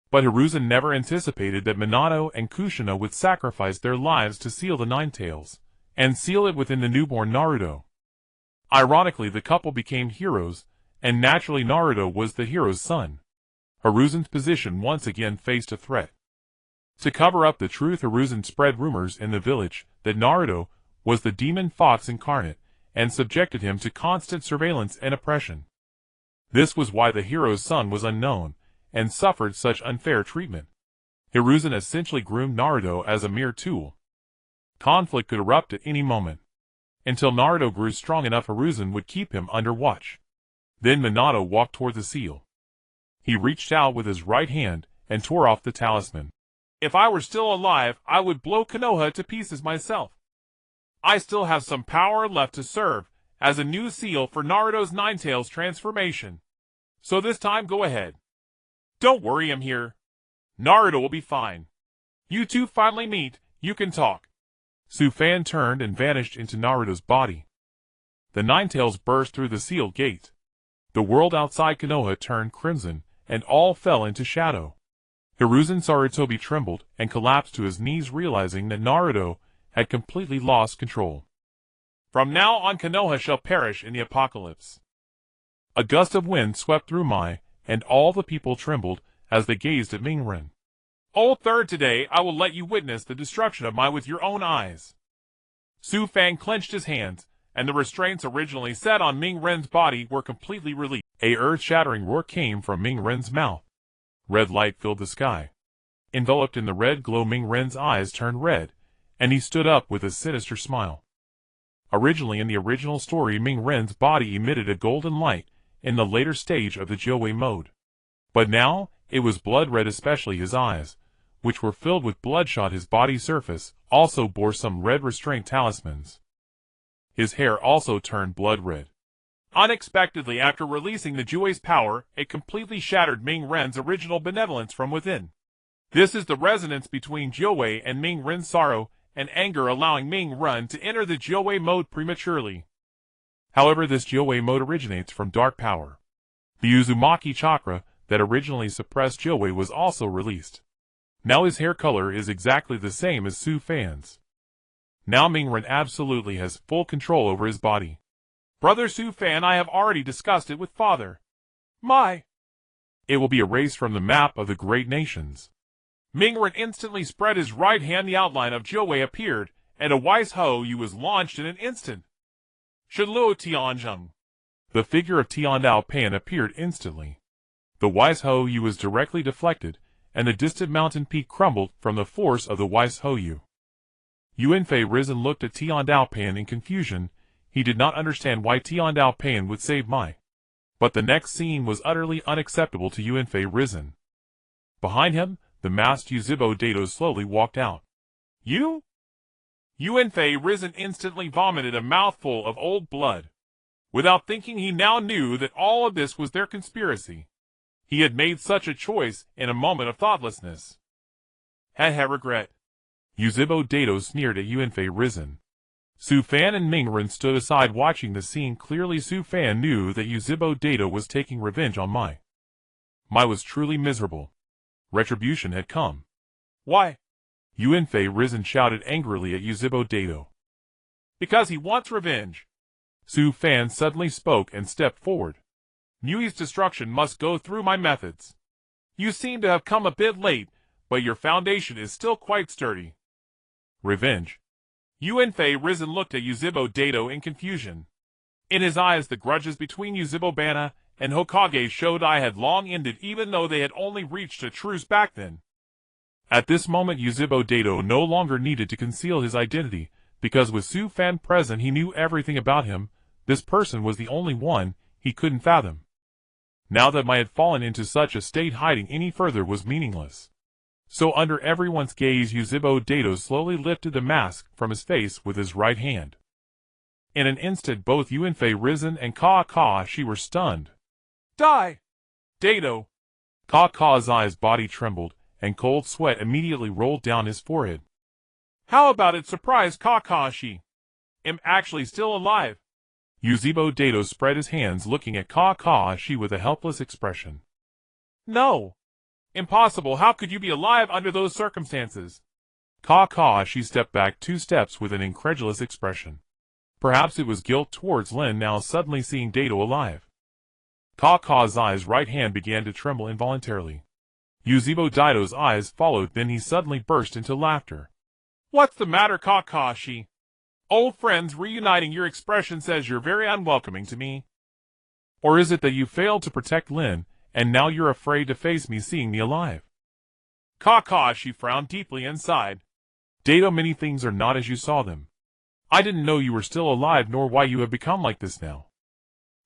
But Hiruzen never anticipated that Minato and Kushina would sacrifice their lives to seal the Ninetales, and seal it within the newborn Naruto. Ironically, the couple became heroes, and naturally Naruto was the hero's son. Hiruzen's position once again faced a threat. To cover up the truth, Hiruzen spread rumors in the village that Naruto was the demon fox incarnate, and subjected him to constant surveillance and oppression. This was why the hero's son was unknown, and suffered such unfair treatment. Hiruzen essentially groomed Naruto as a mere tool. Conflict could erupt at any moment. Until Naruto grew strong enough, Hiruzen would keep him under watch. Then Minato walked toward the seal. He reached out with his right hand and tore off the talisman. If I were still alive, I would blow Konoha to pieces myself. I still have some power left to serve as a new seal for Naruto's Ninetales transformation. So this time, go ahead. Don't worry, I'm here. Naruto will be fine. You two finally meet, you can talk. Su Fan turned and vanished into Naruto's body. The Ninetales burst through the sealed gate. The world outside Konoha turned crimson, and all fell into shadow. Hiruzen Sarutobi trembled and collapsed to his knees, realizing that Naruto had completely lost control. From now on, Konoha shall perish in the apocalypse. A gust of wind swept through Mai, and all the people trembled as they gazed at Mingren. O third, today I will let you witness the destruction of Mai with your own eyes. Su Fan clenched his hands, and the restraints originally set on Mingren's body were completely released. A earth-shattering roar came from Mingren's mouth. Red light filled the sky. Enveloped in the red glow, Mingren's eyes turned red, and he stood up with a sinister smile. Originally in the original story, Mingren's body emitted a golden light in the later stage of the Jiuwei mode. But now, it was blood red, especially his eyes, which were filled with bloodshot. His body surface also bore some red restraint talismans. His hair also turned blood red. Unexpectedly, after releasing the Jiuwei's power, it completely shattered Mingren's original benevolence from within. This is the resonance between Jiuwei and Mingren's sorrow and anger, allowing Mingren to enter the Jiuwei mode prematurely. However, this Jiuwei mode originates from dark power. The Uzumaki chakra that originally suppressed Jiuwei was also released. Now his hair color is exactly the same as Su Fan's. Now Mingren absolutely has full control over his body. Brother Su Fan, I have already discussed it with father. It will be erased from the map of the great nations. Mingren instantly spread his right hand. The outline of Jiuwei appeared, and a Wise Ho Yu was launched in an instant. Shenluo Tianzheng. The figure of Tiandao Pan appeared instantly. The Wise Ho Yu was directly deflected, and the distant mountain peak crumbled from the force of the Wise Ho Yu. Yuanfei Risen looked at Tiandao Pan in confusion. He did not understand why Tiandao Pan would save Mai. But the next scene was utterly unacceptable to Yuanfei Risen. Behind him, the masked Uzushiogakure Dato slowly walked out. You? Yuanfei Risen instantly vomited a mouthful of old blood. Without thinking, he now knew that all of this was their conspiracy. He had made such a choice in a moment of thoughtlessness. Regret. Uzushiogakure Dato sneered at Yuanfei Risen. Su Fan and Mingren stood aside watching the scene. Clearly Su Fan knew that Uzushiogakure Dato was taking revenge on Mai. Mai was truly miserable. Retribution had come. Why? Yuanfei Risen shouted angrily at Uzushiogakure Dato. Because he wants revenge. Su Fan suddenly spoke and stepped forward. Mui's destruction must go through my methods. You seem to have come a bit late, but your foundation is still quite sturdy. Revenge. Yuanfei Risen looked at Uzushiogakure Dato in confusion. In his eyes, the grudges between Uzushiogakure Bana and Hokage showed I had long ended, even though they had only reached a truce back then. At this moment, Uzushiogakure Dato no longer needed to conceal his identity, because with Su Fan present he knew everything about him. This person was the only one he couldn't fathom. Now that Mai had fallen into such a state, hiding any further was meaningless. So under everyone's gaze, Uzushiogakure Dato slowly lifted the mask from his face with his right hand. In an instant, both Yuanfei Risen and Kakashi were stunned. Die! Dato! Kakashi's eyes body trembled, and cold sweat immediately rolled down his forehead. How about it, surprise Kakashi? I'm actually still alive. Uzushiogakure Dato spread his hands, looking at Kakashi with a helpless expression. No. Impossible. How could you be alive under those circumstances? Kakashi stepped back 2 steps with an incredulous expression. Perhaps it was guilt towards Lin now suddenly seeing Dato alive. Kakashi's right hand began to tremble involuntarily. Uzushiogakure Dato's eyes followed, then he suddenly burst into laughter. What's the matter, Kakashi? Old friends reuniting, your expression says you're very unwelcoming to me. Or is it that you failed to protect Lin, and now you're afraid to face me seeing me alive? Kakashi frowned deeply and sighed. Dato, many things are not as you saw them. I didn't know you were still alive, nor why you have become like this now.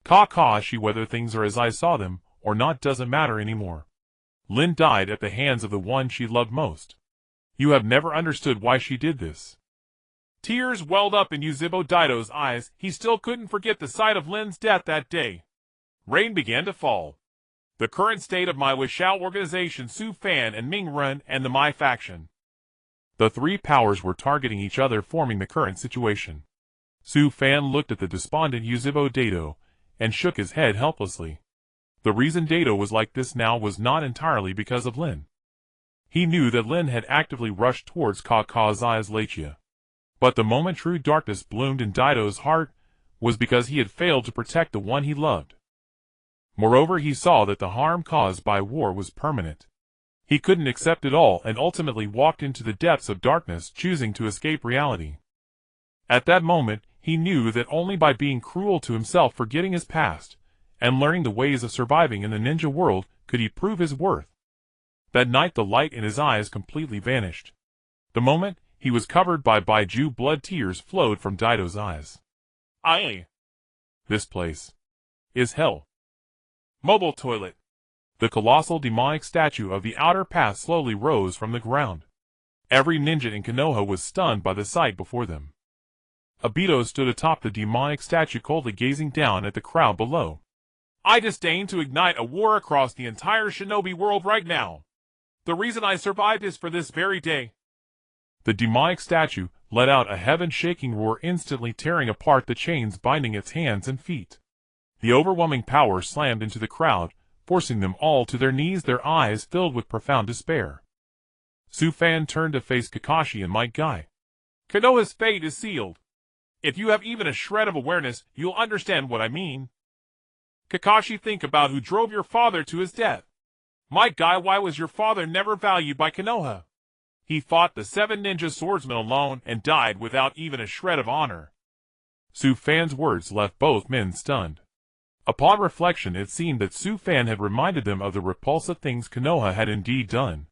Kakashi, whether things are as I saw them, or not, doesn't matter anymore. Lin died at the hands of the one she loved most. You have never understood why she did this. Tears welled up in Uzushiogakure Dato's eyes. He still couldn't forget the sight of Lin's death that day. Rain began to fall. The current state of Mai Wishout organization, Su Fan and Mingren and the Mai faction. The three powers were targeting each other, forming the current situation. Su Fan looked at the despondent Yuzhibo Dato, and shook his head helplessly. The reason Dato was like this now was not entirely because of Lin. He knew that Lin had actively rushed towards Kakazai's Lachia. But the moment true darkness bloomed in Dato's heart was because he had failed to protect the one he loved. Moreover, he saw that the harm caused by war was permanent. He couldn't accept it all and ultimately walked into the depths of darkness, choosing to escape reality. At that moment, he knew that only by being cruel to himself, forgetting his past, and learning the ways of surviving in the ninja world, could he prove his worth. That night the light in his eyes completely vanished. The moment, he was covered by Baiju blood, tears flowed from Dato's eyes. This place is hell. Mobile toilet. The colossal demonic statue of the outer path slowly rose from the ground. Every ninja in Konoha was stunned by the sight before them. Obito stood atop the demonic statue, coldly gazing down at the crowd below. I disdain to ignite a war across the entire shinobi world right now. The reason I survived is for this very day. The demonic statue let out a heaven-shaking roar, instantly tearing apart the chains binding its hands and feet. The overwhelming power slammed into the crowd, forcing them all to their knees, their eyes filled with profound despair. Su Fan turned to face Kakashi and Might Guy. Konoha's fate is sealed. If you have even a shred of awareness, you'll understand what I mean. Kakashi, think about who drove your father to his death. Might Guy, why was your father never valued by Konoha? He fought the 7 ninja swordsmen alone and died without even a shred of honor. Su Fan's words left both men stunned. Upon reflection, it seemed that Su Fan had reminded them of the repulsive things Konoha had indeed done.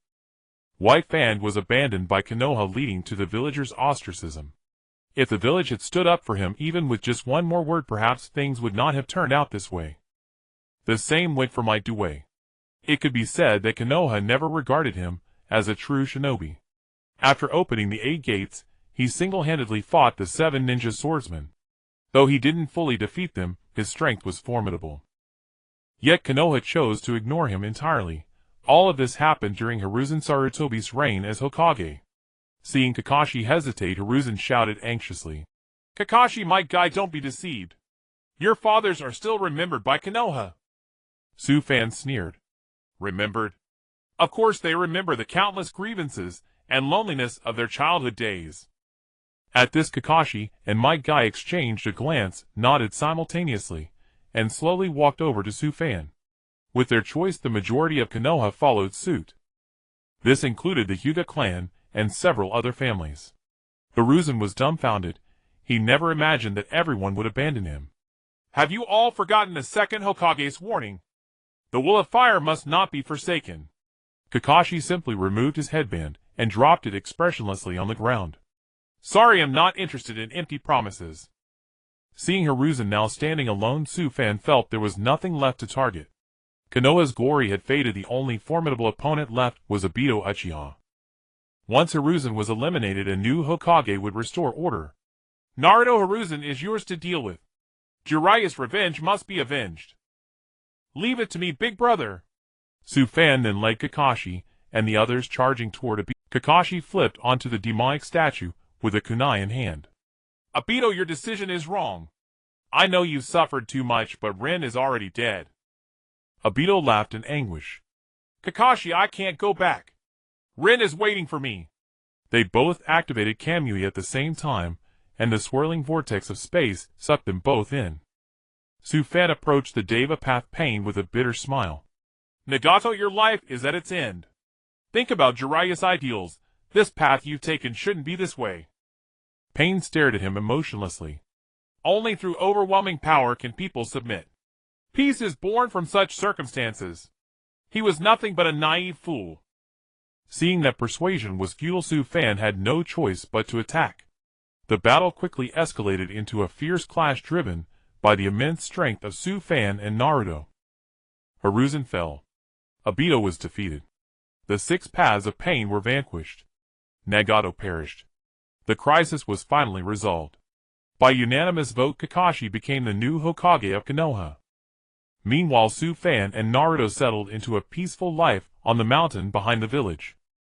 White Fan was abandoned by Konoha, leading to the villagers' ostracism. If the village had stood up for him even with just one more word, perhaps things would not have turned out this way. The same went for Might Due. It could be said that Konoha never regarded him as a true shinobi. After opening the 8 gates, he single-handedly fought the 7 ninja swordsmen. Though he didn't fully defeat them, his strength was formidable. Yet Konoha chose to ignore him entirely. All of this happened during Hiruzen Sarutobi's reign as Hokage. Seeing Kakashi hesitate, Hiruzen shouted anxiously. Kakashi, Might Guy, don't be deceived. Your fathers are still remembered by Konoha. Su Fan sneered. Remembered? Of course they remember the countless grievances and loneliness of their childhood days. At this, Kakashi and Might Guy exchanged a glance, nodded simultaneously, and slowly walked over to Su Fan. With their choice, the majority of Konoha followed suit. This included the Hyuga clan and several other families. Hiruzen was dumbfounded. He never imagined that everyone would abandon him. Have you all forgotten the second Hokage's warning? The will of fire must not be forsaken. Kakashi simply removed his headband and dropped it expressionlessly on the ground. Sorry, I'm not interested in empty promises. Seeing Hiruzen now standing alone, Su Fan felt there was nothing left to target. Konoha's glory had faded. The only formidable opponent left was Obito Uchiha. Once Hiruzen was eliminated, a new Hokage would restore order. Naruto, Hiruzen is yours to deal with. Jiraiya's revenge must be avenged. Leave it to me, big brother. Su Fan then led Kakashi and the others charging toward Obito. Kakashi flipped onto the demonic statue with a kunai in hand. Obito, your decision is wrong. I know you've suffered too much, but Rin is already dead. Obito laughed in anguish. Kakashi, I can't go back. Rin is waiting for me. They both activated Kamui at the same time, and the swirling vortex of space sucked them both in. Su Fan approached the Deva Path Pain with a bitter smile. Nagato, your life is at its end. Think about Jiraiya's ideals. This path you've taken shouldn't be this way. Pain stared at him emotionlessly. Only through overwhelming power can people submit. Peace is born from such circumstances. He was nothing but a naive fool. Seeing that persuasion was futile, Su Fan had no choice but to attack. The battle quickly escalated into a fierce clash driven by the immense strength of Su Fan and Naruto. Hiruzen fell. Obito was defeated. The 6 paths of pain were vanquished. Nagato perished. The crisis was finally resolved. By unanimous vote, Kakashi became the new Hokage of Konoha. Meanwhile, Su Fan and Naruto settled into a peaceful life on the mountain behind the village.